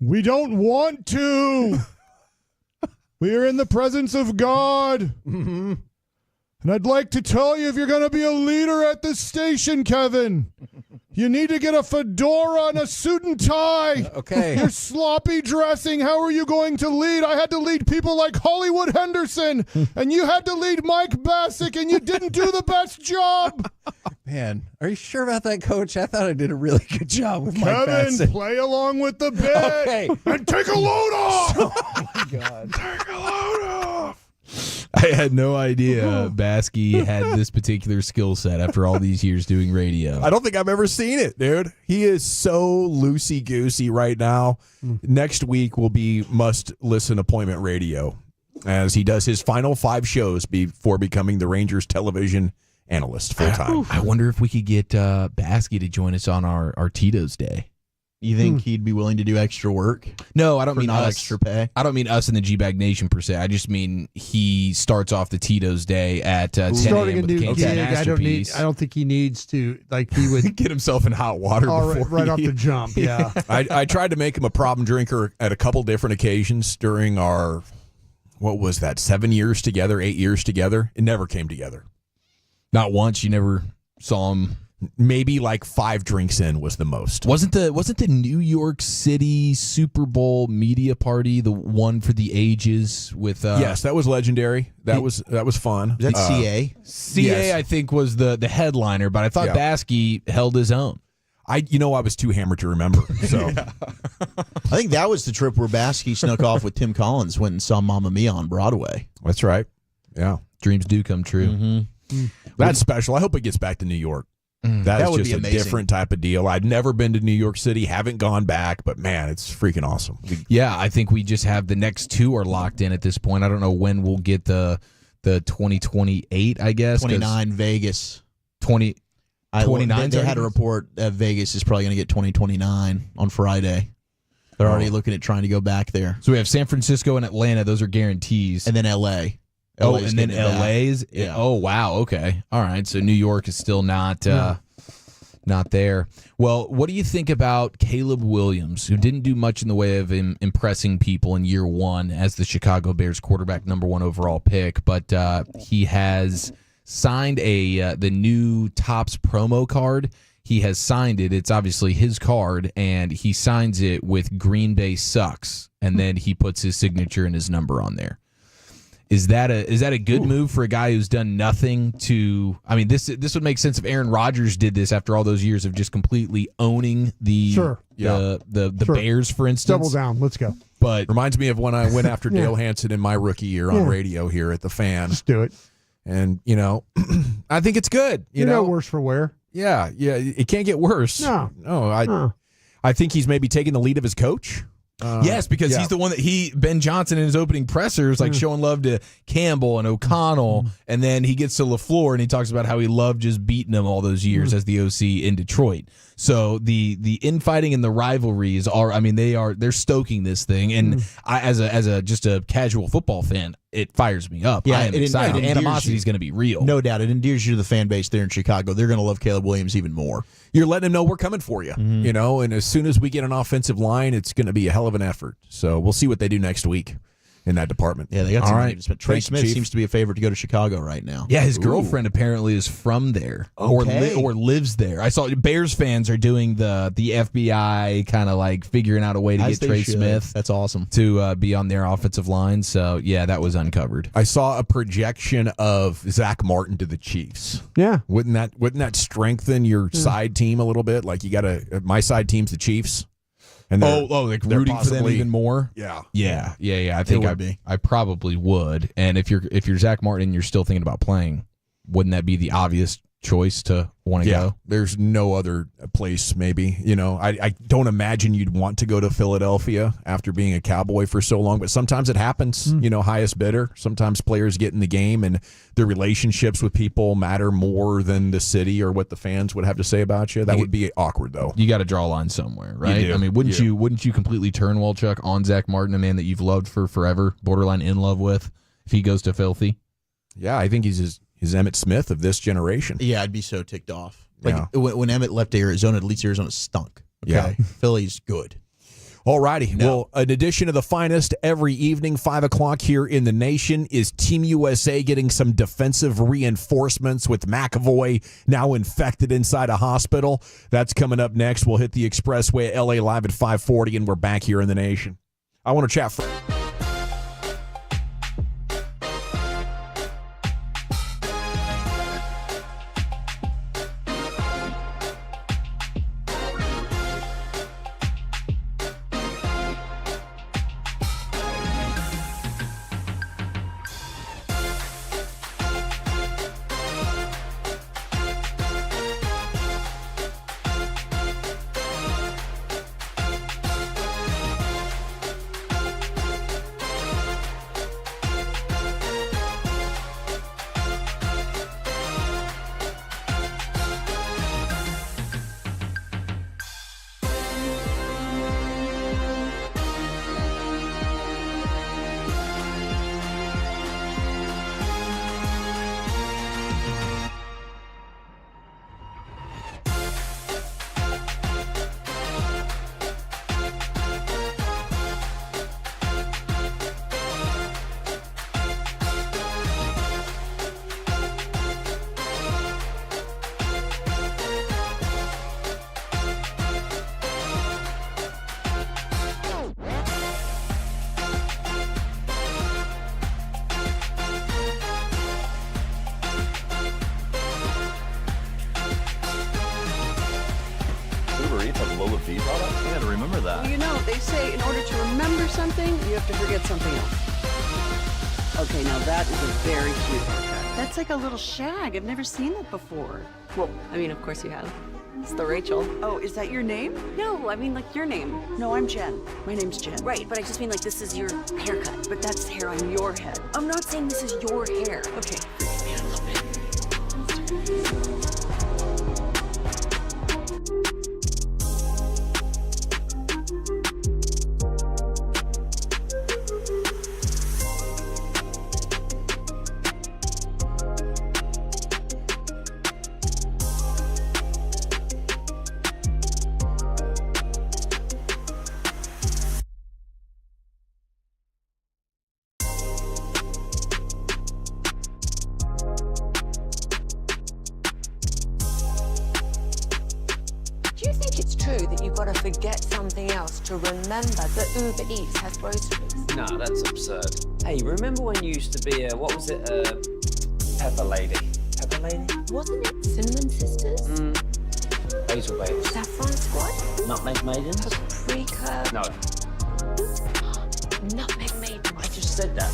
Speaker 6: We don't want to. We are in the presence of God. Mm-hmm. And I'd like to tell you, if you're going to be a leader at this station, Kevin, you need to get a fedora and a suit and tie.
Speaker 22: Okay.
Speaker 6: You're sloppy dressing. How are you going to lead? I had to lead people like Hollywood Henderson, and you had to lead Mike Bassick, and you didn't do the best job.
Speaker 22: Man, are you sure about that, Coach? I thought I did a really good job with Mike
Speaker 6: Kevin,
Speaker 22: Bassick.
Speaker 6: play along with the bit.
Speaker 22: Okay.
Speaker 6: And take a load off.
Speaker 22: Oh, my God.
Speaker 6: Take a load off.
Speaker 4: I had no idea Baskey had this particular skill set after all these years doing radio.
Speaker 5: I don't think I've ever seen it, dude. He is so loosey-goosey right now. Next week will be must-listen appointment radio as he does his final 5 shows before becoming the Rangers television analyst full-time.
Speaker 4: I wonder if we could get Baskey to join us on our Tito's Day.
Speaker 21: You think he'd be willing to do extra work?
Speaker 4: No, I don't mean
Speaker 21: not
Speaker 4: us.
Speaker 21: Extra pay.
Speaker 4: I don't mean us in the G-Bag Nation per se. I just mean he starts off the Tito's Day at 10
Speaker 1: starting
Speaker 4: a.m.
Speaker 1: a new
Speaker 4: with the
Speaker 1: gig.
Speaker 4: Masterpiece.
Speaker 1: I don't think he needs to. Like he would
Speaker 5: get himself in hot water
Speaker 1: right off the jump. Yeah.
Speaker 5: I tried to make him a problem drinker at a couple different occasions during our, what was that, 7 years together, 8 years together. It never came together.
Speaker 4: Not once. You never saw him.
Speaker 5: Maybe like 5 drinks in was the most.
Speaker 4: Wasn't the New York City Super Bowl media party the one for the ages with?
Speaker 5: Yes, that was legendary. That was fun.
Speaker 21: Is that CA?
Speaker 4: CA,
Speaker 5: yes.
Speaker 4: I think, was the headliner, but I thought Baskey held his own.
Speaker 5: I was too hammered to remember. So
Speaker 21: I think that was the trip where Baskey snuck off with Tim Collins, went and saw Mamma Mia on Broadway.
Speaker 5: That's right. Yeah,
Speaker 4: dreams do come true.
Speaker 21: Mm-hmm.
Speaker 5: That's special. I hope it gets back to New York. That is
Speaker 21: would
Speaker 5: just
Speaker 21: be
Speaker 5: a
Speaker 21: amazing.
Speaker 5: different type of deal. I'd never been to New York City, haven't gone back, but man, it's freaking awesome.
Speaker 4: Yeah, I think we just have the next 2 are locked in at this point. I don't know when we'll get the 2028, I guess.
Speaker 21: 29 Vegas.
Speaker 4: 29.
Speaker 21: They had a report that Vegas is probably going to get 2029 on Friday. They're already looking at trying to go back there.
Speaker 4: So we have San Francisco and Atlanta. Those are guarantees.
Speaker 21: And then L.A.
Speaker 4: Oh, and then LA's.
Speaker 21: Yeah.
Speaker 4: Oh, wow. Okay. All right. So New York is still not there. Well, what do you think about Caleb Williams, who didn't do much in the way of impressing people in year 1 as the Chicago Bears quarterback, #1 overall pick, but he has signed the new Topps promo card. He has signed it. It's obviously his card, and he signs it with Green Bay sucks, and then he puts his signature and his number on there. Is that a good move for a guy who's done nothing to? I mean, this would make sense if Aaron Rodgers did this after all those years of just completely owning the Bears, for instance.
Speaker 1: Double down. Let's go.
Speaker 5: But reminds me of when I went after Dale Hansen in my rookie year on radio here at the Fan.
Speaker 1: Just do it.
Speaker 5: And I think it's good. You
Speaker 1: know,
Speaker 5: know,
Speaker 1: worse for wear.
Speaker 5: Yeah, it can't get worse.
Speaker 1: No.
Speaker 5: I think he's maybe taking the lead of his coach.
Speaker 4: Yes, because he's the one that Ben Johnson in his opening presser is like showing love to Campbell and O'Connell, and then he gets to LaFleur and he talks about how he loved just beating them all those years as the OC in Detroit. So the infighting and the rivalries they're stoking this thing, and I as a just a casual football fan, it fires me up.
Speaker 21: Yeah,
Speaker 4: I am excited. Animosity is going to be real.
Speaker 21: No doubt. It endears you to the fan base there in Chicago. They're going to love Caleb Williams even more.
Speaker 5: You're letting them know we're coming for you, and as soon as we get an offensive line, it's going to be a hell of an effort. So we'll see what they do next week in that department.
Speaker 21: Yeah, they got some
Speaker 5: right.
Speaker 21: right. Trey Smith seems to be a favorite to go to Chicago right now.
Speaker 4: Yeah, his girlfriend apparently is from there or lives there. I saw Bears fans are doing the FBI kind of like figuring out a way to get Trey Smith.
Speaker 21: That's awesome.
Speaker 4: To be on their offensive line. So, yeah, that was uncovered.
Speaker 5: I saw a projection of Zach Martin to the Chiefs.
Speaker 1: Yeah.
Speaker 5: Wouldn't that strengthen your side team a little bit? Like my side team's the Chiefs. And
Speaker 4: like rooting for them even more.
Speaker 5: Yeah.
Speaker 4: I think I probably would. And if you're Zach Martin and you're still thinking about playing, wouldn't that be the obvious choice to want to go.
Speaker 5: There's no other place, maybe. I don't imagine you'd want to go to Philadelphia after being a Cowboy for so long, but sometimes it happens, highest bidder. Sometimes players get in the game and their relationships with people matter more than the city or what the fans would have to say about you. That would be awkward, though.
Speaker 4: You got to draw a line somewhere, right?
Speaker 5: You do.
Speaker 4: I mean, wouldn't you completely turn, Walchuk, on Zach Martin, a man that you've loved for forever, borderline in love with, if he goes to Filthy?
Speaker 5: Yeah, I think he's Emmitt Smith of this generation.
Speaker 21: Yeah, I'd be so ticked off. When Emmett left Arizona, at least Arizona stunk. Okay? Yeah. Philly's good.
Speaker 5: All righty. No. Well, an edition of the finest every evening, 5 o'clock here in the nation. Is Team USA getting some defensive reinforcements with McAvoy now infected inside a hospital? That's coming up next. We'll hit the expressway at LA Live at 5:40, and we're back here in the nation. I want to chat for...
Speaker 8: They say in order to remember something, you have to forget something else. Okay, now that is a very cute haircut. That's like a little shag. I've never seen that before. Well, I mean, of course you have. It's the Rachel. Oh, is that your name? No, I mean like your name. No, I'm Jen. My name's Jen.
Speaker 13: Right, but I just mean like this is your haircut.
Speaker 8: But that's hair on your head.
Speaker 13: I'm not saying this is your hair.
Speaker 8: Okay.
Speaker 10: Forget something else to remember that Uber Eats has groceries.
Speaker 20: No, that's absurd. Hey, remember when you used to be Pepper Lady? Pepper Lady?
Speaker 10: Wasn't it Cinnamon Sisters?
Speaker 20: Basil Babes.
Speaker 10: Saffron Squad?
Speaker 20: Nutmeg Maidens?
Speaker 10: Paprika?
Speaker 20: No.
Speaker 10: Nutmeg Maidens.
Speaker 20: I just said that.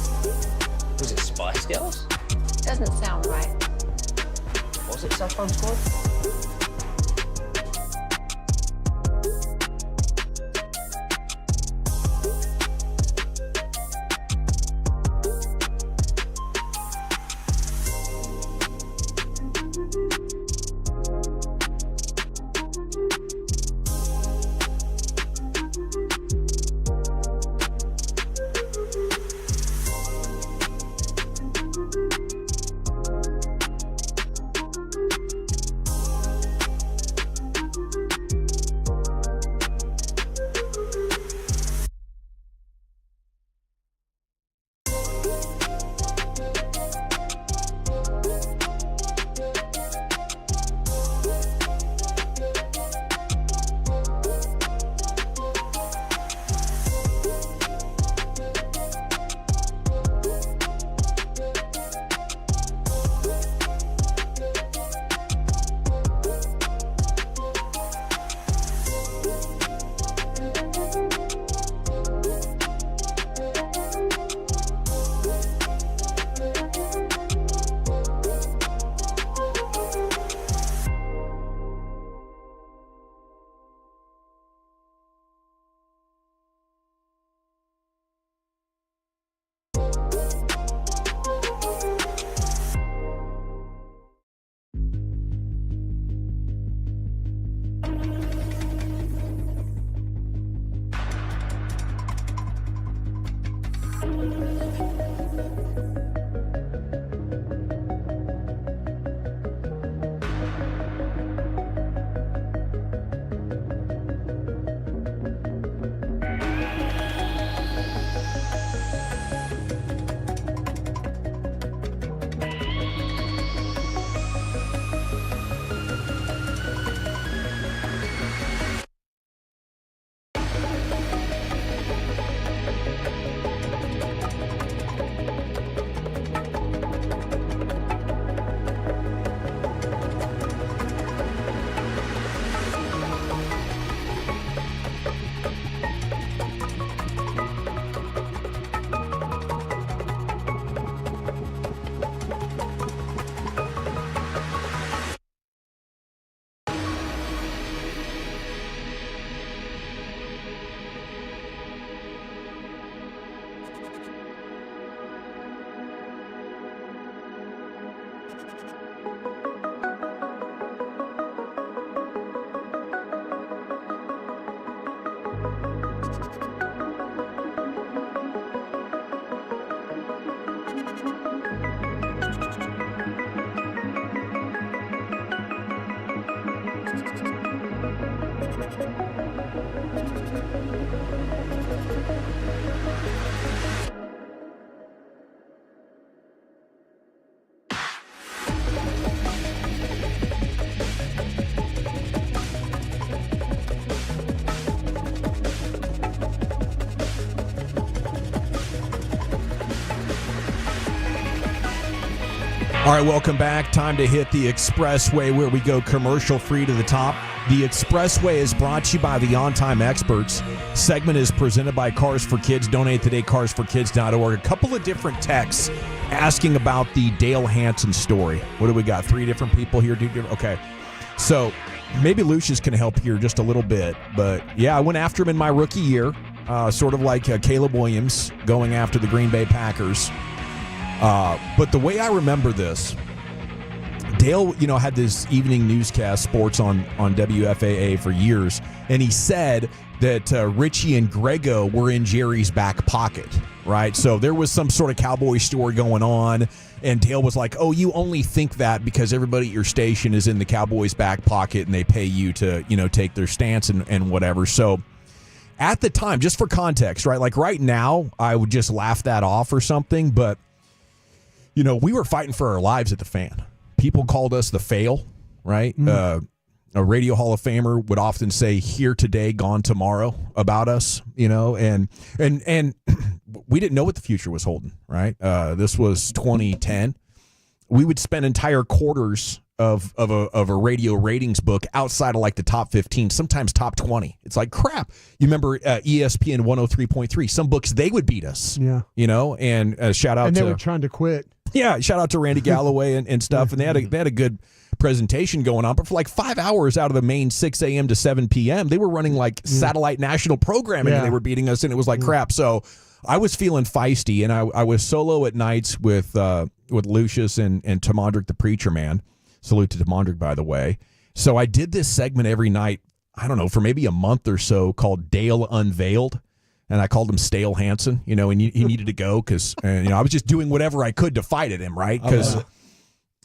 Speaker 20: Was it Spice Girls?
Speaker 10: Doesn't sound right.
Speaker 20: Was it Saffron Squad?
Speaker 5: All right, welcome back. Time to hit the Expressway where we go commercial free to the top. The Expressway is brought to you by the On Time Experts. Segment is presented by Cars for Kids. Donate today, carsforkids.org. A couple of different texts asking about the Dale Hansen story. What do we got? 3 different people here? Okay. So maybe Lucius can help here just a little bit. But yeah, I went after him in my rookie year, sort of like Caleb Williams going after the Green Bay Packers. But the way I remember this, Dale, had this evening newscast, sports on WFAA for years, and he said that Richie and Grego were in Jerry's back pocket, right? So there was some sort of Cowboy story going on, and Dale was like, oh, you only think that because everybody at your station is in the Cowboys' back pocket and they pay you to, take their stance and whatever. So at the time, just for context, right? Like right now, I would just laugh that off or something, but we were fighting for our lives at the Fan. People called us the Fail, right? A Radio Hall of Famer would often say, here today, gone tomorrow about us, and we didn't know what the future was holding, right? This was 2010. We would spend entire quarters of a radio ratings book outside of like the top 15, sometimes top 20. It's like crap. You remember ESPN 103.3? Some books they would beat us.
Speaker 1: Yeah.
Speaker 5: And shout out
Speaker 1: and they
Speaker 5: to
Speaker 1: were trying to quit.
Speaker 5: Yeah, shout out to Randy Galloway and stuff. And they had a good presentation going on, but for like 5 hours out of the main 6 a.m. to 7 p.m., they were running like satellite national programming and they were beating us, and it was like crap. So I was feeling feisty, and I was solo at nights with Lucius and Tamondrick the Preacher Man. Salute to Tamondrick, by the way. So I did this segment every night, I don't know, for maybe a month or so, called Dale Unveiled. And I called him Stale Hansen, and he needed to go because, I was just doing whatever I could to fight at him, right? Because,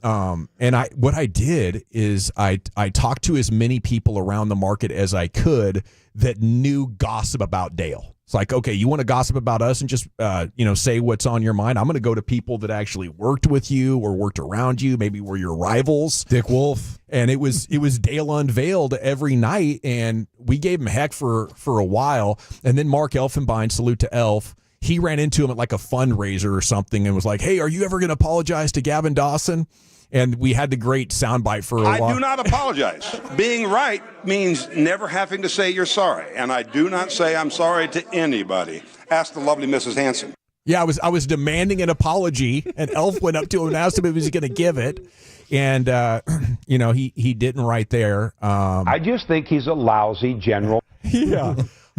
Speaker 5: what I did is I talked to as many people around the market as I could that knew gossip about Dale. It's like, okay, you want to gossip about us and just, say what's on your mind? I'm going to go to people that actually worked with you or worked around you, maybe were your rivals.
Speaker 22: Dick Wolf.
Speaker 5: And it was Dale Unveiled every night, and we gave him heck for a while. And then Mark Elfenbein, salute to Elf, he ran into him at like a fundraiser or something and was like, hey, are you ever going to apologize to Gavin Dawson? And we had the great soundbite for a while.
Speaker 11: I do not apologize. Being right means never having to say you're sorry. And I do not say I'm sorry to anybody. Ask the lovely Mrs. Hansen.
Speaker 5: Yeah, I was demanding an apology, and Elf went up to him and asked him if he was going to give it. And, he didn't right there.
Speaker 18: I just think he's a lousy general.
Speaker 5: Yeah.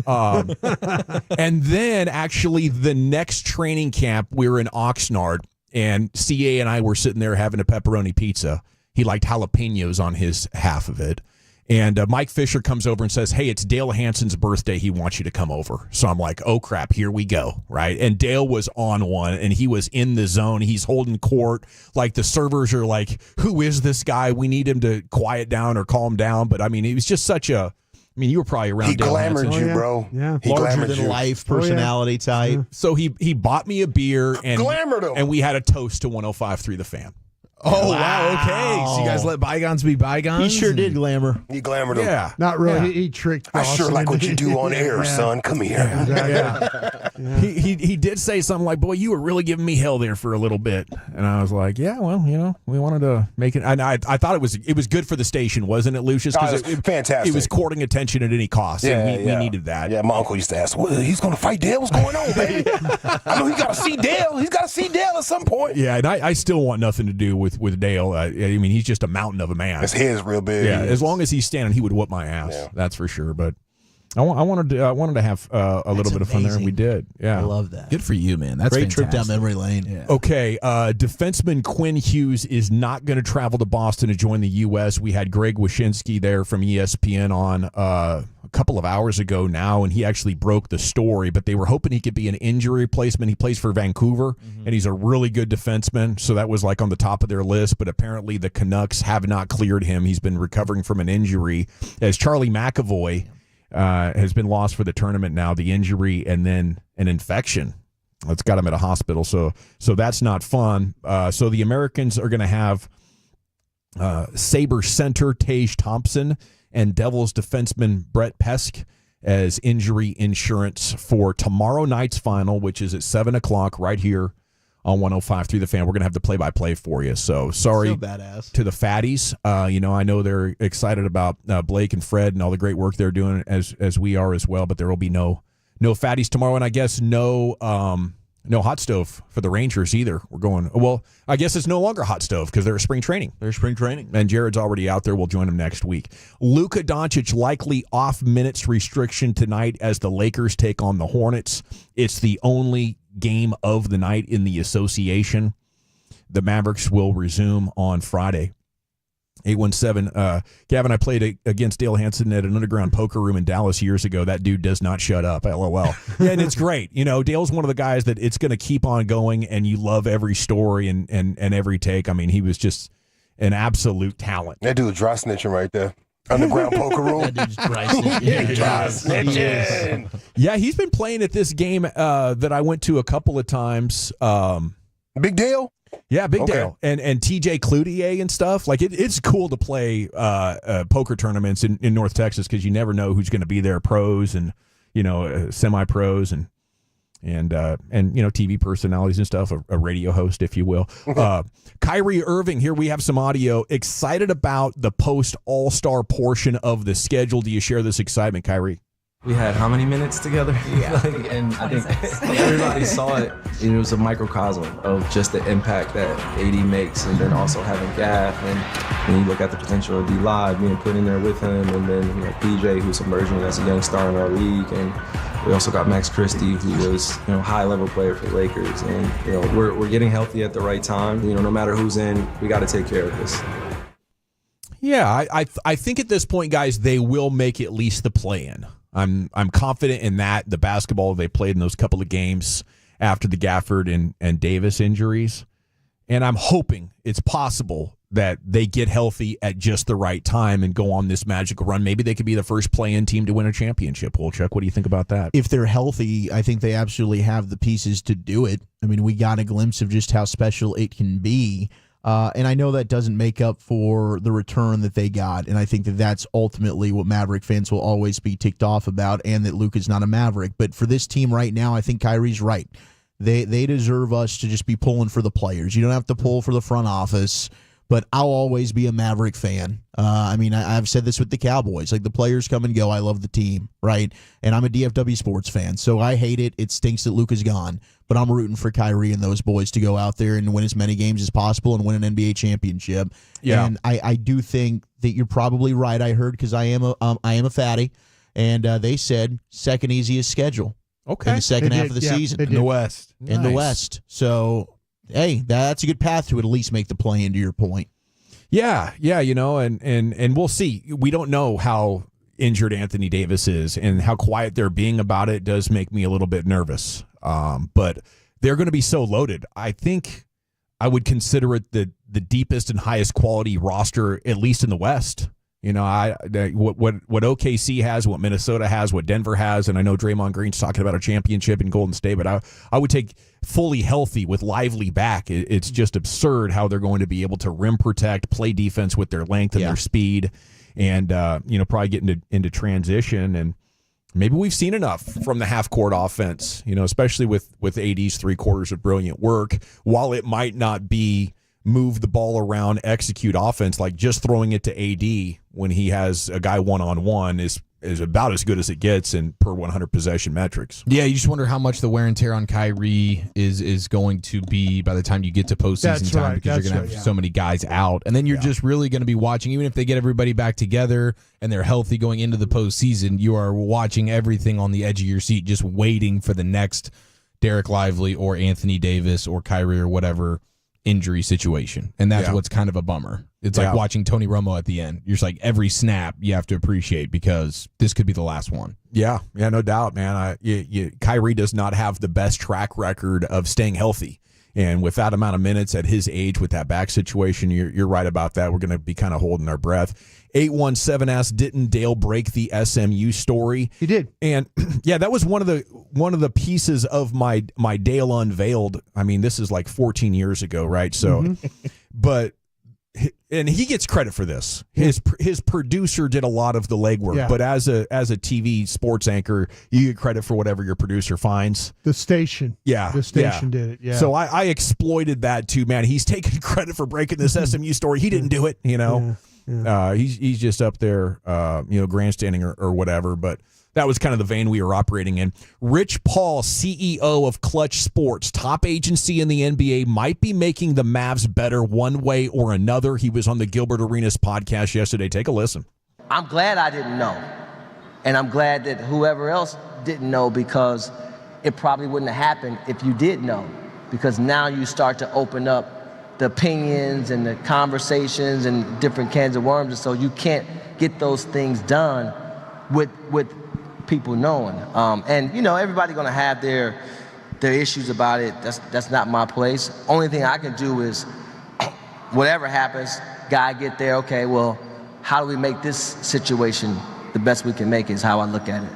Speaker 5: And then, actually, the next training camp, we were in Oxnard. And CA and I were sitting there having a pepperoni pizza. He liked jalapenos on his half of it. And Mike Fisher comes over and says, hey, it's Dale Hansen's birthday. He wants you to come over. So I'm like, oh, crap, here we go, right? And Dale was on one, and he was in the zone. He's holding court. Like, the servers are like, who is this guy? We need him to quiet down or calm down. But, it was just such a – you were probably around.
Speaker 17: He glamoured you, bro.
Speaker 1: Yeah.
Speaker 17: He
Speaker 21: larger than life personality type.
Speaker 5: Yeah. So he bought me a beer, and
Speaker 17: glamoured him.
Speaker 5: And we had a toast to 105.3 The Fan.
Speaker 22: Oh, wow. Okay. So you guys let bygones be bygones?
Speaker 21: He sure did glamour.
Speaker 17: He glamoured him.
Speaker 5: Yeah.
Speaker 1: Not really.
Speaker 5: Yeah.
Speaker 1: He tricked
Speaker 17: I
Speaker 1: Dawson
Speaker 17: sure like what you do on air,
Speaker 1: Yeah.
Speaker 17: son. Come here.
Speaker 1: Yeah.
Speaker 5: He did say something like, boy, you were really giving me hell there for a little bit. And I was like, yeah, well, we wanted to make it. And I thought it was good for the station, wasn't it, Lucius?
Speaker 17: Because it was fantastic.
Speaker 5: It was courting attention at any cost.
Speaker 17: Yeah,
Speaker 5: and we needed that.
Speaker 17: Yeah, my uncle used to ask, well, he's going to fight Dale? What's going on, baby? I know he got to see Dale. He's got to see Dale at some point.
Speaker 5: Yeah, and I still want nothing to do with Dale. He's just a mountain of a man.
Speaker 17: His head's real big.
Speaker 5: Yeah, as long as he's standing, he would whoop my ass. Yeah. That's for sure. But I wanted to have a little bit of fun there, and we did. Yeah,
Speaker 21: I love that.
Speaker 4: Good for you, man. That's
Speaker 21: great
Speaker 4: fantastic.
Speaker 21: trip down memory lane.
Speaker 4: Yeah.
Speaker 5: Okay, defenseman Quinn Hughes is not going to travel to Boston to join the U.S. We had Greg Wyshynski there from ESPN on a couple of hours ago now, and he actually broke the story, but they were hoping he could be an injury replacement. He plays for Vancouver, and he's a really good defenseman, so that was like on the top of their list, but apparently the Canucks have not cleared him. He's been recovering from an injury. As Charlie McAvoy has been lost for the tournament now. The injury and then an infection that's got him at a hospital. So that's not fun. So the Americans are going to have Sabre center Tage Thompson and Devils defenseman Brett Pesk as injury insurance for tomorrow night's final, which is at 7 o'clock right here on 105.3 The Fan. We're going to have the play-by-play for you. So sorry
Speaker 21: So badass.
Speaker 5: to the Fatties. I know they're excited about Blake and Fred and all the great work they're doing as we are as well, but there will be no Fatties tomorrow, and I guess no hot stove for the Rangers either. We're going, well, I guess it's no longer hot stove because they're spring training. And Jared's already out there. We'll join him next week. Luka Doncic likely off minutes restriction tonight as the Lakers take on the Hornets. It's the only game of the night in the association. The Mavericks will resume on Friday. 817. Gavin, I played against Dale Hansen at an underground poker room in Dallas years ago. That dude does not shut up. LOL. Yeah, and it's great. Dale's one of the guys that it's going to keep on going, and you love every story and every take. I mean, he was just an absolute talent.
Speaker 17: That dude's dry snitching right there. Underground poker room.
Speaker 21: That dude's dry snitching.
Speaker 17: Dry snitching.
Speaker 5: Yeah, he's been playing at this game that I went to a couple of times.
Speaker 17: Big Dale?
Speaker 5: Yeah, Big Dale and TJ Cloutier and stuff. Like it's cool to play poker tournaments in North Texas because you never know who's going to be there, pros and semi-pros and TV personalities and stuff, a radio host, if you will. Kyrie Irving, here we have some audio. Excited about the post All-Star portion of the schedule. Do you share this excitement, Kyrie?
Speaker 15: We had how many minutes together? Yeah. And I think everybody saw it. It was a microcosm of just the impact that AD makes, and then also having Gaff, and when you look at the potential of D-Live being put in there with him, and then PJ, who's emerging as a young star in our league, and we also got Max Christie, who was high-level player for the Lakers, and we're getting healthy at the right time. No matter who's in, we got to take care of this.
Speaker 5: Yeah, I think at this point, guys, they will make at least the play-in. I'm confident in that. The basketball they played in those couple of games after the Gafford and Davis injuries. And I'm hoping it's possible that they get healthy at just the right time and go on this magical run. Maybe they could be the first play-in team to win a championship. Wolchuk, what do you think about that?
Speaker 21: If they're healthy, I think they absolutely have the pieces to do it. I mean, we got a glimpse of just how special it can be. And I know that doesn't make up for the return that they got, and I think that that's ultimately what Maverick fans will always be ticked off about, and that Luka's not a Maverick. But for this team right now, I think Kyrie's right. They deserve us to just be pulling for the players. You don't have to pull for the front office, but I'll always be a Maverick fan. I've said this with the Cowboys. Like, the players come and go. I love the team, right? And I'm a DFW sports fan, so I hate it. It stinks that Luka's gone. But I'm rooting for Kyrie and those boys to go out there and win as many games as possible and win an NBA championship.
Speaker 5: Yeah.
Speaker 21: And I do think that you're probably right. I heard, because I am a fatty, and they said second easiest schedule.
Speaker 5: Okay.
Speaker 21: In the second half of the season.
Speaker 5: In the West.
Speaker 21: In the West. So, hey, that's a good path to at least make the play, into your point.
Speaker 5: Yeah, and we'll see. We don't know how injured Anthony Davis is, and how quiet they're being about it does make me a little bit nervous. But they're going to be so loaded. I think I would consider it the deepest and highest quality roster, at least in the West. What OKC has, what Minnesota has, what Denver has, and I know Draymond Green's talking about a championship in Golden State, but I would take fully healthy with Lively back. It's just absurd how they're going to be able to rim protect, play defense with their length and their speed, and probably get into transition. And maybe we've seen enough from the half-court offense, especially with AD's 3 quarters of brilliant work. While it might not be move the ball around, execute offense, like just throwing it to AD when he has a guy one-on-one is about as good as it gets in per 100 possession metrics.
Speaker 4: Yeah, you just wonder how much the wear and tear on Kyrie is going to be by the time you get to postseason time, because you're going to have so many guys out. And then you're just really going to be watching, even if they get everybody back together and they're healthy going into the postseason, you are watching everything on the edge of your seat, just waiting for the next Derek Lively or Anthony Davis or Kyrie or whatever injury situation. And that's what's kind of a bummer. It's like watching Tony Romo at the end. You're just like, every snap you have to appreciate, because this could be the last one.
Speaker 5: Yeah, no doubt, man. Kyrie does not have the best track record of staying healthy. And with that amount of minutes at his age with that back situation, you're right about that. We're going to be kind of holding our breath. 817 asked, didn't Dale break the SMU story?
Speaker 1: He did.
Speaker 5: And yeah, that was one of the pieces of my Dale Unveiled. I mean, this is like 14 years ago, right? So, but and he gets credit for this. His producer did a lot of the legwork, but as a TV sports anchor, you get credit for whatever your producer finds.
Speaker 1: The station, did it. Yeah.
Speaker 5: So I exploited that too, man. He's taking credit for breaking this SMU story. He didn't do it, you know. Yeah. He's just up there, grandstanding or whatever. But that was kind of the vein we were operating in. Rich Paul, CEO of Clutch Sports, top agency in the NBA, might be making the Mavs better one way or another. He was on the Gilbert Arenas podcast yesterday. Take a listen.
Speaker 3: I'm glad I didn't know. And I'm glad that whoever else didn't know, because it probably wouldn't have happened if you did know. Because now you start to open up the opinions and the conversations and different cans of worms. And so you can't get those things done with people knowing. And, everybody going to have their issues about it. That's not my place. Only thing I can do is whatever happens, guy get there, okay, well, how do we make this situation the best we can make is how I look at it.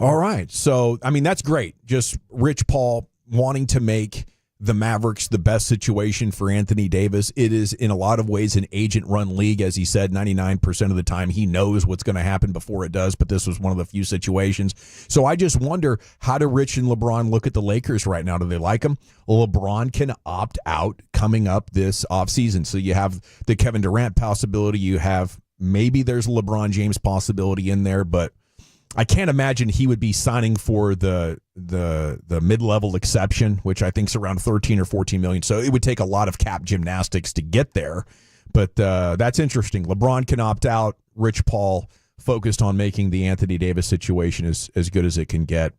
Speaker 5: All right. So, I mean, that's great. Just Rich Paul wanting to make the Mavericks the best situation for Anthony Davis. It is in a lot of ways an agent-run league. As he said, 99% of the time he knows what's going to happen before it does, but this was one of the few situations. So I just wonder, how do Rich and LeBron look at the Lakers right now? Do they like them? LeBron can opt out coming up this offseason. So you have the Kevin Durant possibility. You have maybe there's a LeBron James possibility in there, but I can't imagine he would be signing for the mid-level exception, which I think is around 13 or 14 million. So it would take a lot of cap gymnastics to get there. But that's interesting. LeBron can opt out. Rich Paul focused on making the Anthony Davis situation as good as it can get.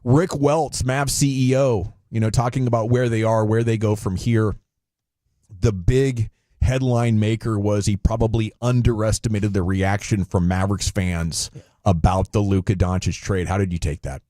Speaker 5: Rick Welts, Mavs CEO, talking about where they are, where they go from here. The big headline maker was he probably underestimated the reaction from Mavericks fans about the Luka Doncic trade. How did you take that?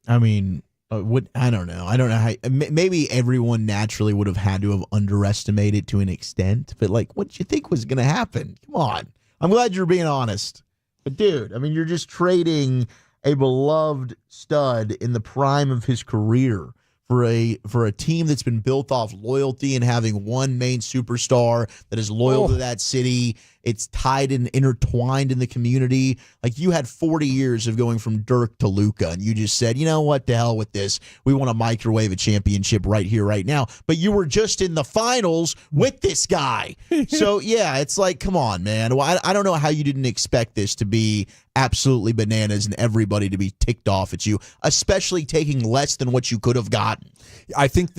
Speaker 21: I mean, I don't know. I don't know how. Maybe everyone naturally would have had to have underestimated to an extent. But what did you think was going to happen? Come on. I'm glad you're being honest. But dude, I mean, you're just trading a beloved stud in the prime of his career for a team that's been built off loyalty and having one main superstar that is loyal to that city. It's tied and intertwined in the community. You had 40 years of going from Dirk to Luka, and you just said, you know what, the hell with this. We want to microwave a championship right here, right now. But you were just in the finals with this guy. So, yeah, it's come on, man. Well, I don't know how you didn't expect this to be absolutely bananas and everybody to be ticked off at you, especially taking less than what you could have gotten.
Speaker 5: I think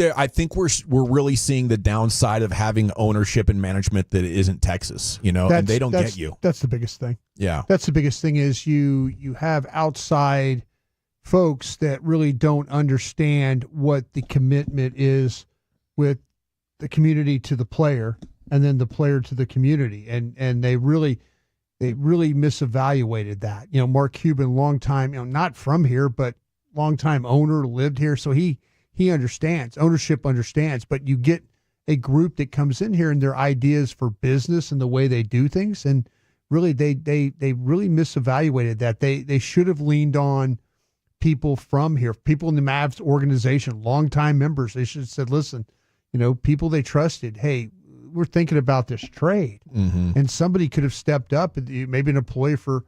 Speaker 5: we're really seeing the downside of having ownership and management that isn't Texas, and they don't get you.
Speaker 1: That's the biggest thing.
Speaker 5: Yeah.
Speaker 1: That's the biggest thing is you have outside folks that really don't understand what the commitment is with the community to the player and then the player to the community. And they really misevaluated that. Mark Cuban, long time, not from here, but long time owner, lived here. So he understands. Ownership understands. But you get a group that comes in here and their ideas for business and the way they do things, and really they really misevaluated that. They should have leaned on people from here, people in the Mavs organization, longtime members. They should have said, listen, people they trusted, hey, we're thinking about this trade.
Speaker 5: Mm-hmm.
Speaker 1: And somebody could have stepped up, maybe an employee for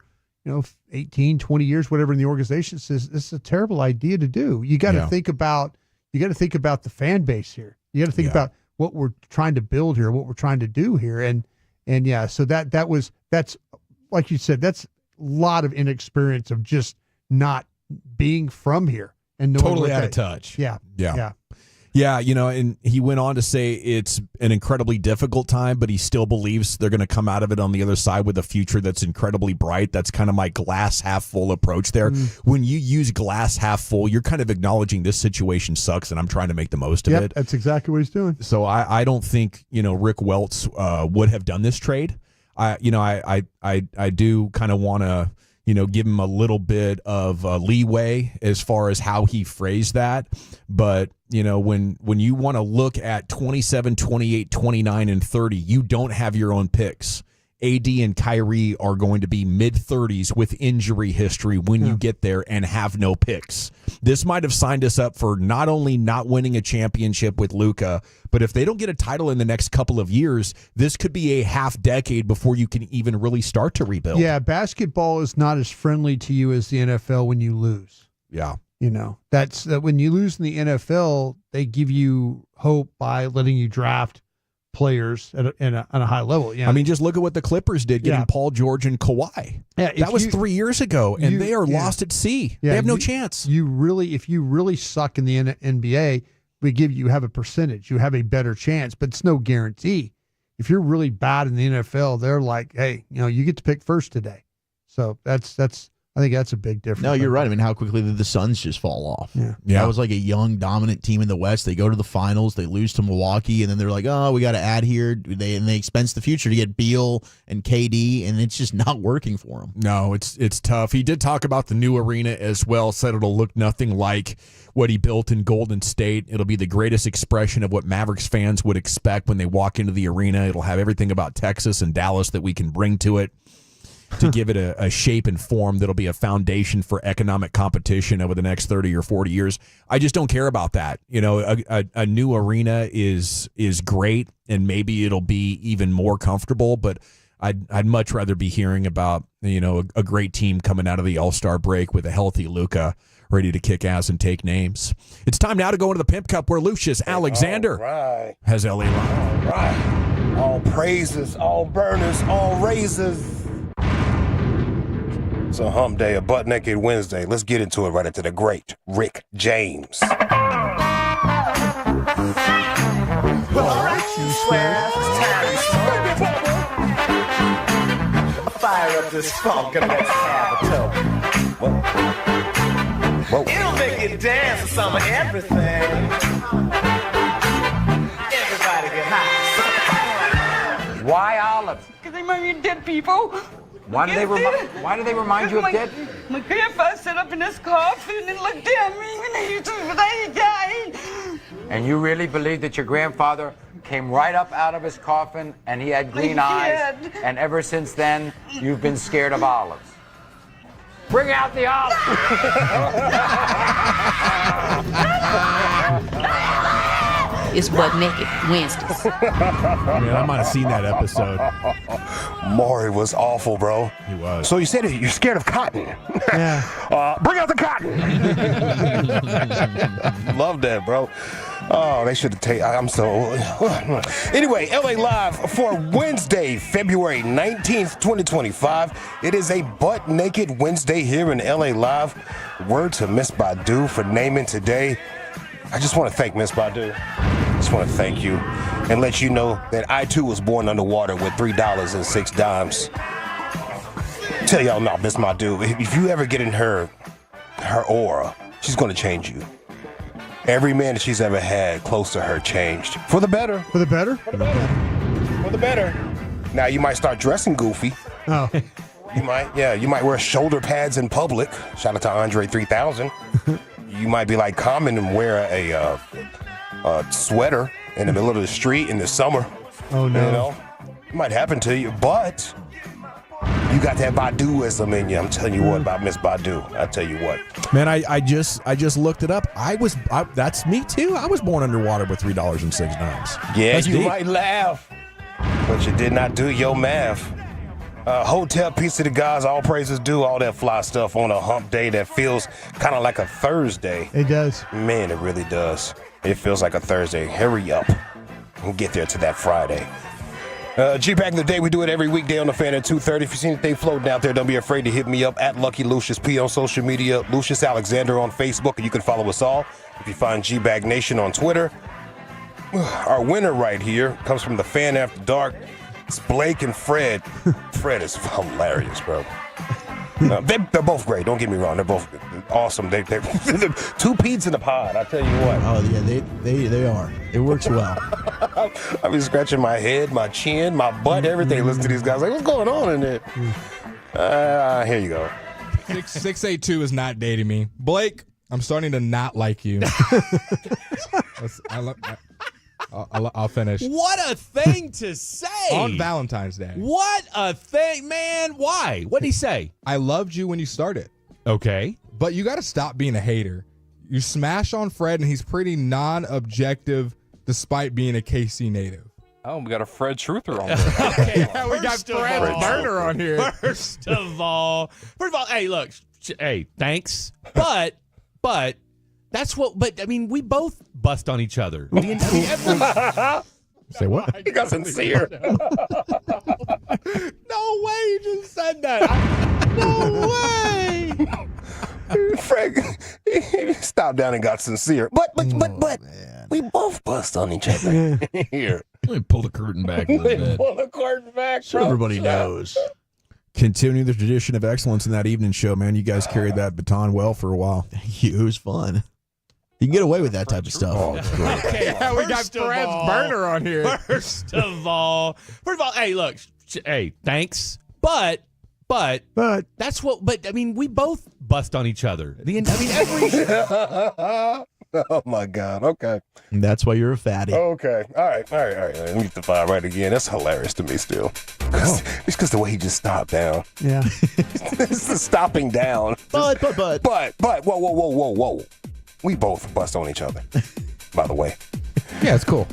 Speaker 1: 18, 20 years, whatever in the organization, says this is a terrible idea to do. You got to think about the fan base here. You got to think about what we're trying to build here, what we're trying to do here. And yeah, so that's like you said, that's a lot of inexperience of just not being from here and
Speaker 5: totally out of touch.
Speaker 1: Yeah.
Speaker 5: Yeah, and he went on to say it's an incredibly difficult time, but he still believes they're going to come out of it on the other side with a future that's incredibly bright. That's kind of my glass half full approach there. When you use glass half full, you're kind of acknowledging this situation sucks and I'm trying to make the most of it.
Speaker 1: That's exactly what he's doing.
Speaker 5: So I don't think, Rick Welts would have done this trade. I do kind of want to, give him a little bit of leeway as far as how he phrased that. But, when you want to look at 27, 28, 29, and 30, you don't have your own picks. AD and Kyrie are going to be mid-30s with injury history when you get there and have no picks. This might have signed us up for not only not winning a championship with Luka, but if they don't get a title in the next couple of years, this could be a half decade before you can even really start to rebuild.
Speaker 1: Yeah, basketball is not as friendly to you as the NFL when you lose.
Speaker 5: Yeah.
Speaker 1: That's when you lose in the NFL, they give you hope by letting you draft players at a high level.
Speaker 5: I mean, just look at what the Clippers did getting Paul George and Kawhi.
Speaker 1: Yeah,
Speaker 5: that was 3 years ago, and they are lost at sea.
Speaker 1: Yeah,
Speaker 5: they have no chance.
Speaker 1: If you really suck in the NBA, you have a percentage. You have a better chance, but it's no guarantee. If you're really bad in the NFL, they're like, hey, you get to pick first today. So I think that's a big difference.
Speaker 21: No, you're right. I mean, how quickly did the Suns just fall off?
Speaker 1: Yeah.
Speaker 21: That was like a young, dominant team in the West. They go to the finals, they lose to Milwaukee, and then they're like, oh, we got to add here. They expense the future to get Beal and KD, and it's just not working for them.
Speaker 5: No, it's tough. He did talk about the new arena as well, said it'll look nothing like what he built in Golden State. It'll be the greatest expression of what Mavericks fans would expect when they walk into the arena. It'll have everything about Texas and Dallas that we can bring to it, to give it a shape and form that'll be a foundation for economic competition over the next 30 or 40 years. I just don't care about that. A new arena is great, and maybe it'll be even more comfortable, but I'd much rather be hearing about, a great team coming out of the All-Star break with a healthy Luka ready to kick ass and take names. It's time now to go into the Pimp Cup where Lucius Alexander has LA Live.
Speaker 17: All right. All praises, all burners, all raises. It's a hump day, a butt naked Wednesday. Let's get into it right into the great Rick James.
Speaker 7: Well, all right, you swear it's time. Fire up this funk and let's have a toe. Whoa. It'll make you dance to some of everything. Everybody get high.
Speaker 19: Why olives?
Speaker 23: Because they remind me of dead people.
Speaker 19: Why do they remind you of dead?
Speaker 23: My grandfather sat up in his coffin and looked at me when he died.
Speaker 19: And you really believe that your grandfather came right up out of his coffin and he had green eyes? And ever since then, you've been scared of olives? Bring out the olives!
Speaker 24: It's Butt Naked Wednesdays.
Speaker 5: Man, I might have seen that episode.
Speaker 17: Maury was awful, bro.
Speaker 5: He was.
Speaker 17: So you said you're scared of cotton.
Speaker 1: Yeah.
Speaker 17: Bring out the cotton. Love that, bro. Oh, they should have taken. I'm so. Anyway, LA Live for Wednesday, February 19th, 2025. It is a butt naked Wednesday here in LA Live. Word to Miss Badu for naming today. I just want to thank Miss Badu. I just want to thank you and let you know that I too was born underwater with $3.06. Tell y'all about Miss Badu. If you ever get in her aura, she's going to change you. Every man that she's ever had close to her changed. For the better.
Speaker 1: For the better?
Speaker 17: For the better. For the better. Now you might start dressing goofy.
Speaker 1: Oh.
Speaker 17: You might wear shoulder pads in public. Shout out to Andre 3000. You might be like Common and wear a sweater in the middle of the street in the summer.
Speaker 1: Oh, no.
Speaker 17: It might happen to you, but you got that Baduism in you. I'm telling you what about Miss Badu. I tell you what.
Speaker 5: Man, I just looked it up. That's me too. I was born underwater with $3.06.
Speaker 17: Yeah,
Speaker 5: That's
Speaker 17: you
Speaker 5: deep.
Speaker 17: might laugh, but you did not do your math. Hotel Pizza to God's all praises due, all that fly stuff on a hump day that feels kind of like a Thursday.
Speaker 1: It does.
Speaker 17: Man, it really does. It feels like a Thursday. Hurry up and get there to that Friday. G back in the day, we do it every weekday on the Fan at 2:30. If you see anything floating out there, don't be afraid to hit me up at Lucky Lucius P on social media, Lucius Alexander on Facebook, and you can follow us all. If you find G-Bag Nation on Twitter. Our winner right here comes from the Fan After Dark. It's Blake and Fred. Fred is hilarious, bro. They're both great. Don't get me wrong. They're both awesome. They're two peas in the pod. I tell you what.
Speaker 21: Oh yeah, they are. It works well.
Speaker 17: I've been scratching my head, my chin, my butt, everything. Listen to these guys like, what's going on in there? Here you go.
Speaker 2: 682 is not dating me. Blake, I'm starting to not like you. I'll finish.
Speaker 5: What a thing to say.
Speaker 2: On Valentine's Day.
Speaker 5: What a thing, man. Why? What did he say?
Speaker 2: I loved you when you started.
Speaker 5: Okay.
Speaker 2: But you got to stop being a hater. You smash on Fred, and he's pretty non-objective despite being a KC native.
Speaker 9: Oh, we got a Fred truther on there.
Speaker 2: Okay, we got Fred Burner on here.
Speaker 5: First of all, hey, look, hey, thanks, but that's what. But I mean, we both bust on each other.
Speaker 2: Say what?
Speaker 17: You got sincere.
Speaker 5: No way, you just said that. No way.
Speaker 17: Frank, stopped down and got sincere. But we both bust on each other. Here.
Speaker 4: Let me pull the curtain back a little bit.
Speaker 17: Pull the curtain back.
Speaker 21: So everybody knows.
Speaker 5: Continuing the tradition of excellence in that evening show, man. You guys carried that baton well for a while.
Speaker 21: Thank you. It was fun. You can get away with that type of stuff.
Speaker 17: Oh, it's great.
Speaker 2: Okay, we got Fred Burner on here.
Speaker 5: First of all, hey, look, hey, thanks, but that's what. But I mean, we both bust on each other.
Speaker 17: Oh my God. Okay.
Speaker 21: And that's why you're a fatty.
Speaker 17: Okay. All right. Let me get the vibe right again. That's hilarious to me still. It's because the way he just stopped down.
Speaker 1: Yeah.
Speaker 17: It's the stopping down.
Speaker 21: But.
Speaker 17: Whoa. We both bust on each other, by the way.
Speaker 2: Yeah, it's cool.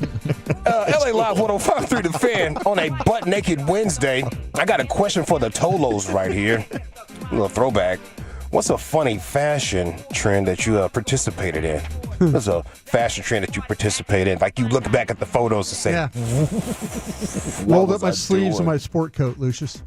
Speaker 17: LA Live 105.3 The Fan on a butt-naked Wednesday. I got a question for the Tolos right here. A little throwback. What's a funny fashion trend that you participated in? What's a fashion trend that you participated in? Like you look back at the photos and say,
Speaker 1: yeah. Rolled up my sleeves in my sport coat, Lucius.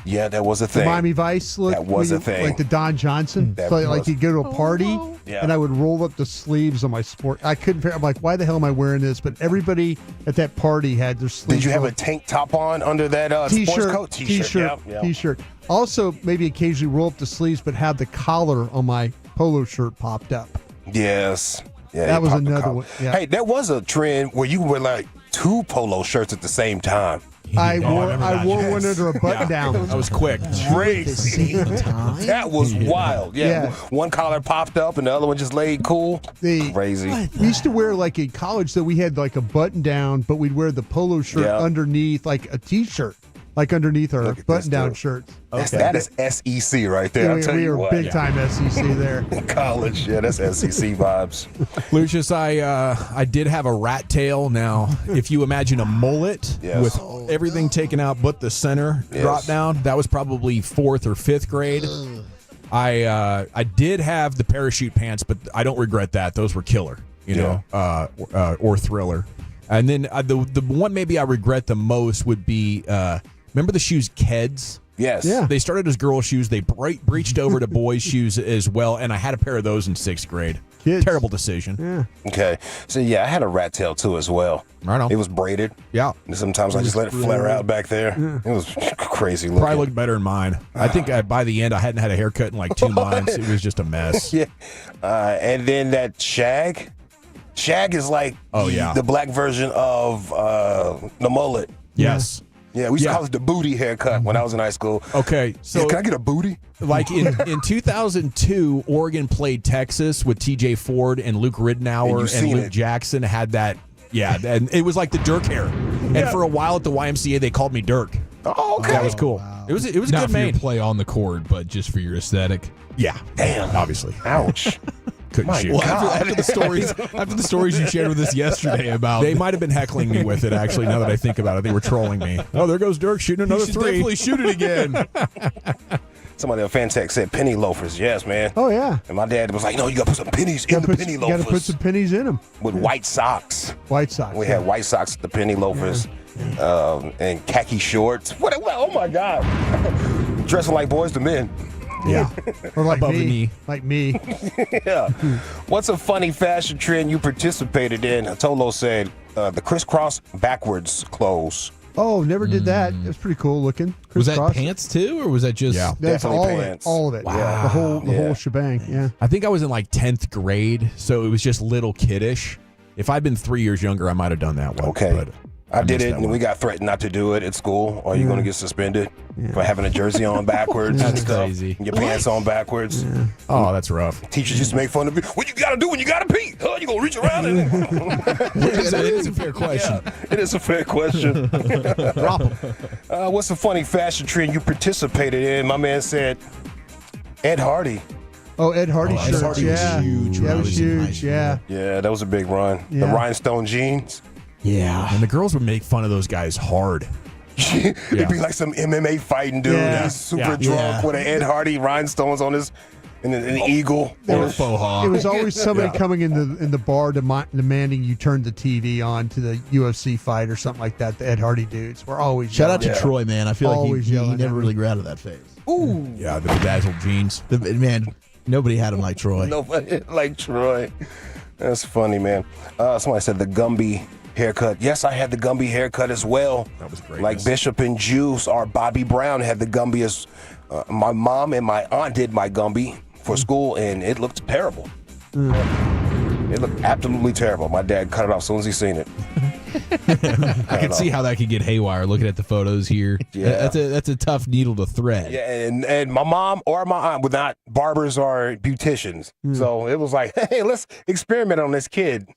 Speaker 17: Yeah, that was a thing.
Speaker 1: The Miami Vice look.
Speaker 17: That was a thing.
Speaker 1: Like the Don Johnson. So like you go to a party, and I would roll up the sleeves on my sport. I couldn't figure. I'm like, why the hell am I wearing this? But everybody at that party had their sleeves.
Speaker 17: Did you have a tank top on under that sports coat?
Speaker 1: T-shirt. Also, maybe occasionally roll up the sleeves, but have the collar on my polo shirt popped up.
Speaker 17: Yes. Yeah,
Speaker 1: that was another one. Yeah.
Speaker 17: Hey, there was a trend where you wore like two polo shirts at the same time.
Speaker 1: I wore one under a button down.
Speaker 5: That was quick.
Speaker 17: Crazy. That was wild. Yeah. One collar popped up and the other one just laid cool. Crazy.
Speaker 1: We used to wear like in college that we had like a button down, but we'd wear the polo shirt underneath like a T-shirt. Like underneath our button-down shirts.
Speaker 17: Okay. That is SEC right there.
Speaker 1: Yeah, we were big-time SEC there.
Speaker 17: College, yeah, that's SEC vibes.
Speaker 5: Lucius, I did have a rat tail. Now, if you imagine a mullet with everything taken out but the center drop down, that was probably 4th or 5th grade. I did have the parachute pants, but I don't regret that. Those were killer, you know, or Thriller. And then the one maybe I regret the most would be remember the shoes Keds?
Speaker 17: Yes.
Speaker 1: Yeah.
Speaker 5: They started as girl shoes. They breached over to boys' shoes as well, and I had a pair of those in 6th grade.
Speaker 1: Kids.
Speaker 5: Terrible decision.
Speaker 1: Yeah.
Speaker 17: Okay. So, yeah, I had a rat tail, too, as well.
Speaker 5: I know.
Speaker 17: It was braided.
Speaker 5: Yeah.
Speaker 17: And sometimes I just let it flare out back there. Yeah. It was crazy looking.
Speaker 5: Probably looked better than mine. I think by the end, I hadn't had a haircut in like 2 months. It was just a mess.
Speaker 17: Yeah. And then that shag. Shag is like the black version of the mullet.
Speaker 5: Yes.
Speaker 17: Yeah, we used to call it the booty haircut when I was in high school.
Speaker 5: Okay, so
Speaker 17: can I get a booty?
Speaker 5: Like in 2002, Oregon played Texas with T.J. Ford and Luke Ridnour and Luke Jackson had that. Yeah, and it was like the Dirk hair. And for a while at the YMCA, they called me Dirk.
Speaker 17: Oh, okay.
Speaker 5: That was cool. Wow. It was a
Speaker 4: not
Speaker 5: good
Speaker 4: for
Speaker 5: main
Speaker 4: your play on the court, but just for your aesthetic.
Speaker 5: Yeah,
Speaker 17: damn,
Speaker 5: obviously.
Speaker 17: Ouch.
Speaker 5: Couldn't shoot.
Speaker 4: Well, after the stories you shared with us yesterday about,
Speaker 5: they might have been heckling me with it. Actually, now that I think about it, they were trolling me. Oh, there goes Dirk shooting another three.
Speaker 4: Definitely shoot it again.
Speaker 17: Somebody on Fantech said penny loafers. Yes, man.
Speaker 1: Oh yeah.
Speaker 17: And my dad was like, "No, you got to put some pennies in the penny loafers.
Speaker 1: You got to put some pennies in them
Speaker 17: with white socks.
Speaker 1: White socks.
Speaker 17: We had white socks with the penny loafers, and khaki shorts. What? Oh my God! Dressing like boys to men.
Speaker 1: Yeah. Or like
Speaker 5: above
Speaker 1: me.
Speaker 5: the knee.
Speaker 1: Like me.
Speaker 17: Yeah. What's a funny fashion trend you participated in? Tolo said the crisscross backwards clothes.
Speaker 1: Oh, never did that. It was pretty cool looking.
Speaker 4: Was that pants too, or was that just?
Speaker 1: Yeah, that's
Speaker 17: pants.
Speaker 1: All of it.
Speaker 5: Wow.
Speaker 1: Yeah. The whole shebang. Yeah.
Speaker 5: I think I was in like 10th grade, so it was just little kiddish. If I'd been 3 years younger, I might have done that one.
Speaker 17: Okay.
Speaker 5: But
Speaker 17: I did it, and we got threatened not to do it at school. Or you're going to get suspended for having a jersey on backwards.
Speaker 4: That's
Speaker 17: and stuff,
Speaker 4: crazy.
Speaker 17: and your pants on backwards.
Speaker 5: Oh, that's rough.
Speaker 17: Teachers used to make fun of you. What you got to do when you got to pee? Oh, you going to reach around and...
Speaker 5: It is a fair question.
Speaker 17: Yeah, it is a fair question.
Speaker 21: Drop 'em.
Speaker 17: What's a funny fashion trend you participated in? My man said Ed Hardy.
Speaker 1: Oh, Ed Hardy shirts.
Speaker 21: Hardy was huge when
Speaker 1: Yeah,
Speaker 21: I
Speaker 1: it was
Speaker 21: was in high
Speaker 1: huge.
Speaker 21: school.
Speaker 1: Yeah.
Speaker 17: Yeah, that was a big run. The
Speaker 1: Yeah.
Speaker 17: rhinestone jeans.
Speaker 21: Yeah.
Speaker 5: And the girls would make fun of those guys hard.
Speaker 17: It'd be like some MMA fighting dude.
Speaker 1: Yeah.
Speaker 17: He's super
Speaker 5: Yeah.
Speaker 17: drunk with an Ed Hardy rhinestones on his and an eagle.
Speaker 5: Or a faux hawk.
Speaker 1: It was always somebody coming in the bar demanding you turn the TV on to the UFC fight or something like that. The Ed Hardy dudes were always
Speaker 21: Shout out to
Speaker 1: yelling.
Speaker 21: Troy, man. I feel like
Speaker 1: Always
Speaker 21: he
Speaker 1: yelling
Speaker 21: never
Speaker 1: at
Speaker 21: really
Speaker 1: me.
Speaker 21: grew out of that phase.
Speaker 17: Ooh.
Speaker 5: Yeah, the bedazzled jeans.
Speaker 21: Man, nobody had him like Troy.
Speaker 17: Nobody like Troy. That's funny, man. Somebody said the Gumby haircut. Yes, I had the Gumby haircut as well.
Speaker 5: That was great.
Speaker 17: Like Bishop and Juice or Bobby Brown had the Gumby as my mom and my aunt did my Gumby for school, and it looked terrible. It looked absolutely terrible. My dad cut it off as soon as he seen it.
Speaker 4: I can see how that could get haywire looking at the photos here.
Speaker 17: Yeah.
Speaker 4: That's a tough needle to thread.
Speaker 17: Yeah, and my mom or my aunt were not barbers or beauticians. So it was like, hey, let's experiment on this kid.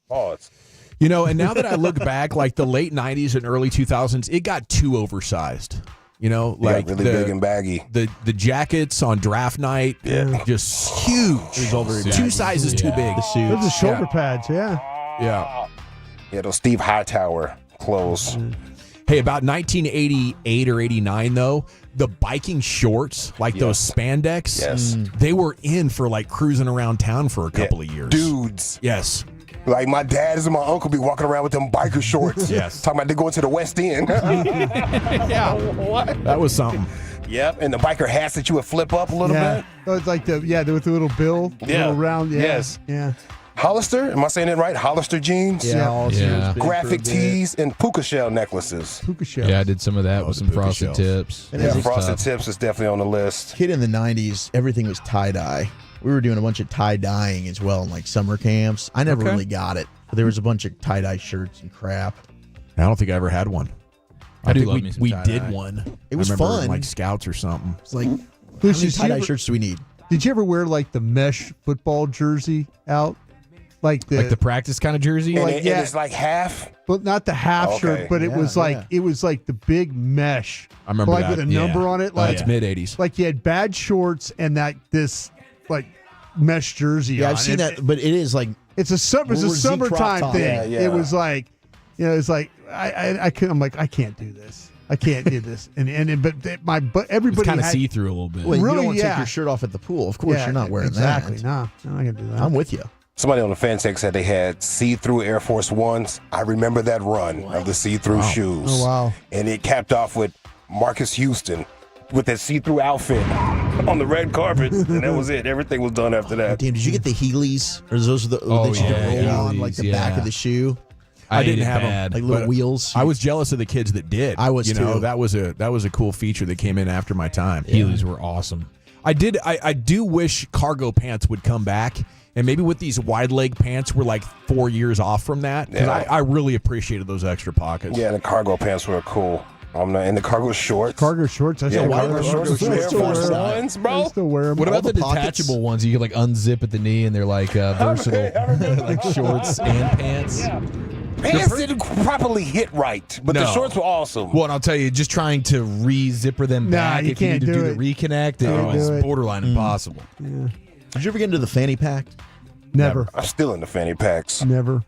Speaker 17: Pause.
Speaker 5: You know, and now that I look back, like the late 90s and early 2000s, it got too oversized. You know, like
Speaker 17: really big and baggy.
Speaker 5: The jackets on draft night, just huge. It was all very two sizes too big.
Speaker 21: The
Speaker 1: Those are shoulder pads, yeah.
Speaker 17: Yeah, those Steve Hightower clothes.
Speaker 5: Hey, about 1988 or 89, though, the biking shorts, like those spandex, they were in for like cruising around town for a couple of years.
Speaker 17: Dudes.
Speaker 5: Yes.
Speaker 17: Like my dads and my uncle be walking around with them biker shorts.
Speaker 5: Yes.
Speaker 17: Talking about they going to the West End.
Speaker 5: Yeah.
Speaker 17: What?
Speaker 5: That was something.
Speaker 17: Yep. And the biker hats that you would flip up a little bit.
Speaker 1: Oh, it's like with the little bill, little round. Yeah.
Speaker 17: Yes.
Speaker 1: Yeah.
Speaker 17: Hollister, am I saying it right? Hollister jeans?
Speaker 4: Yeah.
Speaker 17: Graphic tees and puka shell necklaces.
Speaker 1: Puka shells.
Speaker 4: Yeah, I did some of that with some
Speaker 5: puka
Speaker 4: frosted
Speaker 5: shells.
Speaker 4: tips.
Speaker 21: And
Speaker 17: Yeah,
Speaker 21: as a
Speaker 17: frosted tips is definitely on the list.
Speaker 21: kid in the 90s, everything was tie-dye. We were doing a bunch of tie-dyeing as well in like summer camps. I never really got it. But there was a bunch of tie-dye shirts and crap.
Speaker 5: I don't think I ever had one.
Speaker 4: I do
Speaker 5: think
Speaker 4: love me some
Speaker 5: we
Speaker 4: tie-dye.
Speaker 5: did one.
Speaker 21: It was
Speaker 5: I remember
Speaker 21: fun.
Speaker 5: Like scouts or something.
Speaker 21: It's like, how
Speaker 1: Lucius,
Speaker 21: many
Speaker 1: you
Speaker 21: tie-dye
Speaker 1: ever-
Speaker 21: shirts do we need?
Speaker 1: Did you ever wear like the mesh football jersey out? Like the
Speaker 4: practice kind of jersey?
Speaker 17: And,
Speaker 1: Like,
Speaker 17: and
Speaker 1: yeah.
Speaker 17: it's like half.
Speaker 1: But not the half
Speaker 17: Okay.
Speaker 1: shirt, but it was like the big mesh.
Speaker 5: I remember
Speaker 1: like
Speaker 5: that.
Speaker 1: with a number on it. Like
Speaker 5: It's mid-'80s.
Speaker 1: Like you had bad shorts and this like mesh jersey.
Speaker 21: Yeah,
Speaker 1: on.
Speaker 21: I've seen
Speaker 1: And
Speaker 21: that, but it is like
Speaker 1: It's a
Speaker 21: We're
Speaker 1: summertime
Speaker 21: crop top.
Speaker 1: thing.
Speaker 17: Yeah.
Speaker 1: It was like, it's like I couldn't. I'm like I can't do this. I can't do this. And but everybody
Speaker 4: It's kind of
Speaker 1: had-
Speaker 4: see through a little bit.
Speaker 21: well, you
Speaker 1: Really,
Speaker 21: don't want to take
Speaker 1: yeah.
Speaker 21: your shirt off at the pool. Of course,
Speaker 1: Yeah,
Speaker 21: you're not wearing
Speaker 1: exactly.
Speaker 21: that.
Speaker 1: No, I'm not gonna do that.
Speaker 21: I'm with you.
Speaker 17: Somebody on the fan text said they had see-through Air Force Ones. I remember that run of the see-through shoes.
Speaker 1: Oh wow.
Speaker 17: And it capped off with Marcus Houston with that see-through outfit on the red carpet, and that was it. Everything was done after that.
Speaker 21: Damn, did you get the Heelys? Or those are the that you can roll on like the back of the shoe?
Speaker 5: I didn't
Speaker 4: hated
Speaker 5: have
Speaker 4: bad.
Speaker 5: them.
Speaker 21: Like little
Speaker 5: but
Speaker 21: wheels?
Speaker 5: I was jealous of the kids that did.
Speaker 21: I was
Speaker 5: you know,
Speaker 21: too.
Speaker 5: that was a cool feature that came in after my time.
Speaker 4: Heelys were awesome.
Speaker 5: I do wish cargo pants would come back. And maybe with these wide leg pants, we're like 4 years off from that. Because
Speaker 17: Yeah.
Speaker 5: I really appreciated those extra pockets.
Speaker 17: Yeah, the cargo pants were cool. And the cargo shorts.
Speaker 1: Cargo shorts. I
Speaker 17: Yeah,
Speaker 1: still wear
Speaker 17: cargo
Speaker 1: them.
Speaker 17: shorts.
Speaker 1: I
Speaker 17: Air
Speaker 1: still wear
Speaker 17: Force
Speaker 1: them.
Speaker 17: Ones,
Speaker 1: I
Speaker 17: bro.
Speaker 1: still wear them.
Speaker 4: What about
Speaker 21: All
Speaker 4: the
Speaker 21: the pockets.
Speaker 4: detachable ones? You can like unzip at the knee and they're like versatile, like shorts and pants.
Speaker 17: Pants didn't properly hit right, but the
Speaker 4: No.
Speaker 17: shorts were awesome.
Speaker 4: Well, and I'll tell you, just trying to re-zipper them
Speaker 1: Nah,
Speaker 4: back
Speaker 1: you
Speaker 4: if you need
Speaker 1: can't
Speaker 4: to do
Speaker 1: do
Speaker 4: the
Speaker 1: it.
Speaker 4: reconnect,
Speaker 1: Can't
Speaker 4: it's
Speaker 1: do it.
Speaker 4: borderline impossible.
Speaker 1: Yeah.
Speaker 21: Did you ever get into the fanny pack?
Speaker 1: Never.
Speaker 17: I'm still in the fanny packs.
Speaker 1: Never.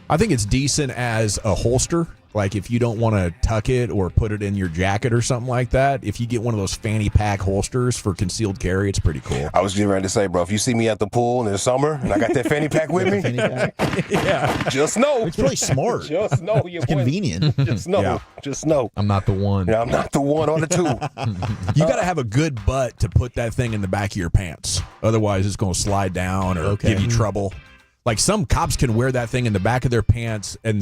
Speaker 5: I think it's decent as a holster. Like if you don't want to tuck it or put it in your jacket or something like that, if you get one of those fanny pack holsters for concealed carry, it's pretty cool.
Speaker 17: I was getting ready to say, bro, if you see me at the pool in the summer and I got that fanny pack with me,
Speaker 21: Fanny pack?
Speaker 5: Yeah.
Speaker 17: just know.
Speaker 21: It's really smart.
Speaker 17: Just know you're
Speaker 21: convenient.
Speaker 17: Just know.
Speaker 5: Yeah.
Speaker 17: Just know.
Speaker 4: I'm not the one.
Speaker 17: Yeah, I'm not the one or the two.
Speaker 5: You got to have a good butt to put that thing in the back of your pants. Otherwise, it's going to slide down or give you trouble. Like some cops can wear that thing in the back of their pants and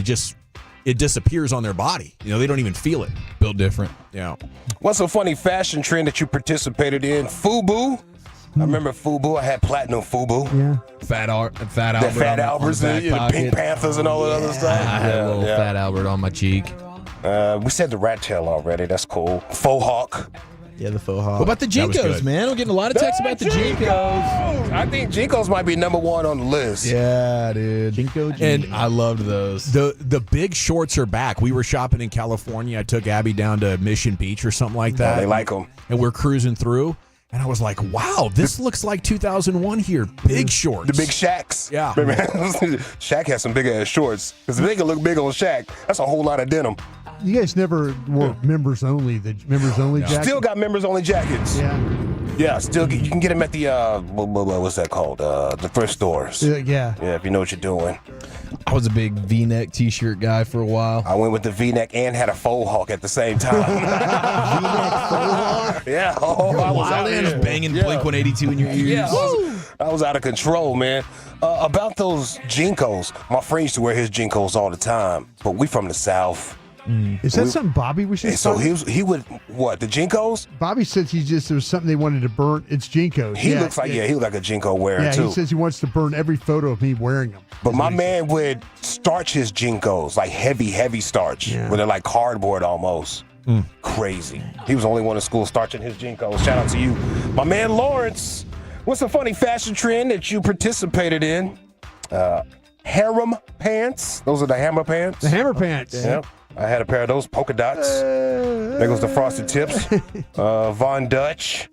Speaker 5: it disappears on their body. You know, they don't even feel it.
Speaker 4: Built different.
Speaker 5: Yeah.
Speaker 17: What's a funny fashion trend that you participated in? FUBU? I remember FUBU. I had platinum FUBU.
Speaker 1: Yeah.
Speaker 4: Fat Albert.
Speaker 17: The Fat Alberts, the Pink Panthers, and all that other stuff.
Speaker 4: I had a little Fat Albert on my cheek.
Speaker 17: We said the rat tail already. That's cool. Faux hawk.
Speaker 21: Yeah, the faux hawk.
Speaker 4: What about the Jinkos, man? We're getting a lot of texts about the Jinkos.
Speaker 17: I think Jinkos might be number one on the list.
Speaker 5: Yeah, dude.
Speaker 21: Jinko jeans.
Speaker 4: And I loved those. The big shorts are back. We were shopping in California. I took Abby down to Mission Beach or something like that.
Speaker 17: Oh, they like them.
Speaker 4: And we're cruising through. And I was like, wow, this looks like 2001 here. Big shorts.
Speaker 17: The big Shaqs.
Speaker 4: Yeah.
Speaker 17: Shaq has some big ass shorts. Because if they can look big on Shaq, that's a whole lot of denim.
Speaker 1: You guys never wore members only jackets?
Speaker 17: Still got members only jackets. Yeah, still you can get them at the what's that called? The thrift stores.
Speaker 1: Yeah,
Speaker 17: if you know what you're doing.
Speaker 22: I was a big V-neck T-shirt guy for a while.
Speaker 17: I went with the V-neck and had a faux hawk at the same time.
Speaker 21: V-neck faux hawk?
Speaker 17: Yeah, I was out there
Speaker 4: banging Blink 182 in your ears.
Speaker 17: Yeah, I was out of control, man. About those Jinkos, my friend used to wear his Jinkos all the time, but we from the South.
Speaker 1: Is that something Bobby was just
Speaker 17: so he would what, the Jinkos?
Speaker 1: Bobby says there was something they wanted to burn. It's Jinkos.
Speaker 17: He looks like he looked like a Jinko wearer too.
Speaker 1: He says he wants to burn every photo of me wearing them.
Speaker 17: But my man would starch his Jinkos, like heavy starch, where they're like cardboard almost. Crazy. He was the only one in school starching his Jinkos. Shout out to you. My man Lawrence, what's a funny fashion trend that you participated in? Harem pants. Those are the hammer pants.
Speaker 1: The hammer pants.
Speaker 17: Yep. I had a pair of those polka dots. There goes the frosted tips. Von Dutch.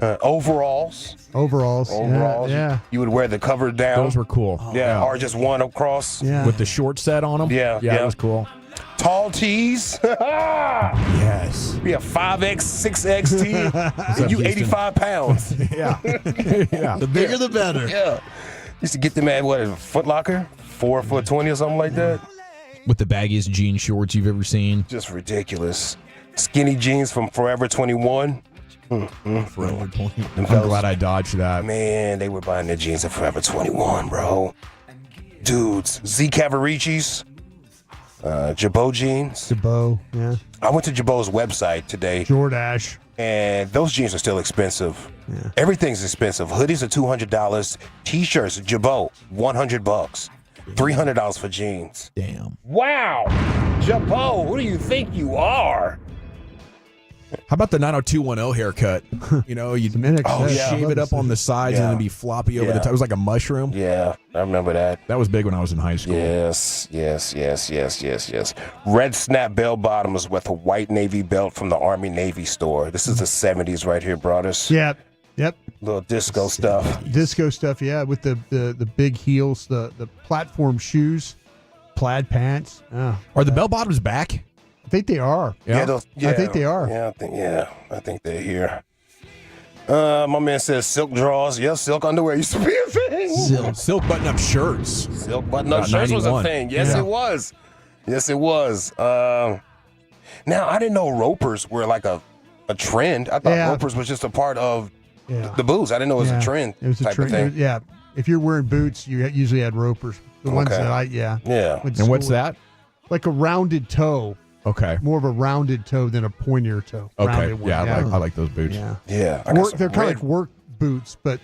Speaker 17: Overalls.
Speaker 1: Yeah.
Speaker 17: You would wear the cover down.
Speaker 4: Those were cool.
Speaker 17: Or just one across.
Speaker 1: Yeah.
Speaker 4: With the short set on them.
Speaker 17: Yeah.
Speaker 4: That was cool.
Speaker 17: Tall tees.
Speaker 4: Yes.
Speaker 17: We have 5X, 6X tee. You 85 pounds.
Speaker 4: Yeah.
Speaker 21: The bigger the better.
Speaker 17: Yeah. Used to get them at Foot Locker, 4'20" or something like that.
Speaker 4: With the baggiest jean shorts you've ever seen.
Speaker 17: Just ridiculous. Skinny jeans from Forever 21.
Speaker 4: Forever 21. I'm glad I dodged that.
Speaker 17: Man, they were buying their jeans at Forever 21, bro. Dudes. Z Cavaricci's. Jabot jeans.
Speaker 1: Jabot, yeah.
Speaker 17: I went to Jabot's website today.
Speaker 1: Jordache.
Speaker 17: And those jeans are still expensive. Yeah. Everything's expensive. Hoodies are $200. T-shirts, Jabot, $100. $300 for jeans.
Speaker 21: Damn.
Speaker 17: Wow. Jabot, who do you think you are?
Speaker 4: How about the 90210 haircut? You know, you shave it up on the sides and then be floppy over the top. It was like a mushroom.
Speaker 17: Yeah, I remember that.
Speaker 4: That was big when I was in high school.
Speaker 17: Yes. Red snap bell bottoms with a white Navy belt from the Army Navy store. This is the 70s right here, brothers.
Speaker 1: Yep.
Speaker 17: Little disco stuff.
Speaker 1: Yeah, with the big heels, the platform shoes, plaid pants. Oh.
Speaker 4: Are the bell bottoms back?
Speaker 1: I think they are.
Speaker 17: Yeah.
Speaker 1: I think they are.
Speaker 17: Yeah, I think they're here. My man says silk drawers. Yeah, silk underwear used to be a thing.
Speaker 4: Silk button-up shirts.
Speaker 17: Silk button-up shirts was a thing. Yes, it was. Now, I didn't know ropers were like a trend. I thought ropers was just a part of the boots. I didn't know it was a trend.
Speaker 1: It was a trend. Thing. Yeah. If you're wearing boots, you usually had ropers. The ones that
Speaker 17: Yeah.
Speaker 4: And what's that?
Speaker 1: Like a rounded toe.
Speaker 4: Okay.
Speaker 1: More of a rounded toe than a pointier toe.
Speaker 4: Okay. I like those boots.
Speaker 1: Yeah.
Speaker 17: Yeah.
Speaker 1: They're kind of like work boots, but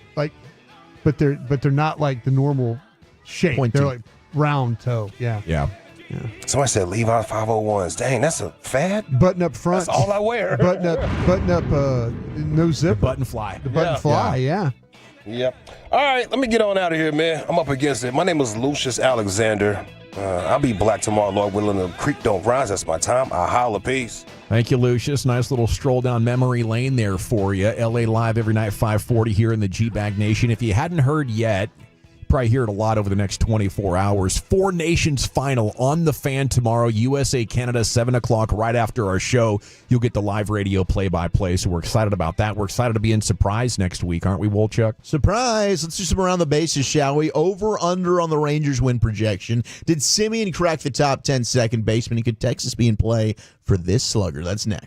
Speaker 1: they're not like the normal shape.
Speaker 21: Pointy.
Speaker 1: They're like round toe. Yeah.
Speaker 4: Yeah.
Speaker 17: Somebody said Levi's 501s. Dang, that's a fad.
Speaker 1: Button up front.
Speaker 17: That's all I wear.
Speaker 1: Button up. No zipper.
Speaker 4: The button fly.
Speaker 1: The button fly. Yeah.
Speaker 17: Yep. All right, let me get on out of here, man. I'm up against it. My name is Lucius Alexander. I'll be black tomorrow, Lord willing. The creek don't rise. That's my time. I holla. Peace.
Speaker 4: Thank you, Lucius. Nice little stroll down memory lane there for you. LA Live every night, 540 here in the G-Bag Nation. If you hadn't heard yet, probably hear it a lot over the next 24 hours. Four Nations final on The Fan tomorrow. USA, Canada, 7 o'clock right after our show. You'll get the live radio play-by-play, so we're excited about that. We're excited to be in Surprise next week, aren't we, Wolchuk?
Speaker 21: Surprise. Let's do some around the bases, shall we? Over, under on the Rangers win projection. Did Simeon crack the top 10 second baseman? Could Texas be in play for this slugger? That's next.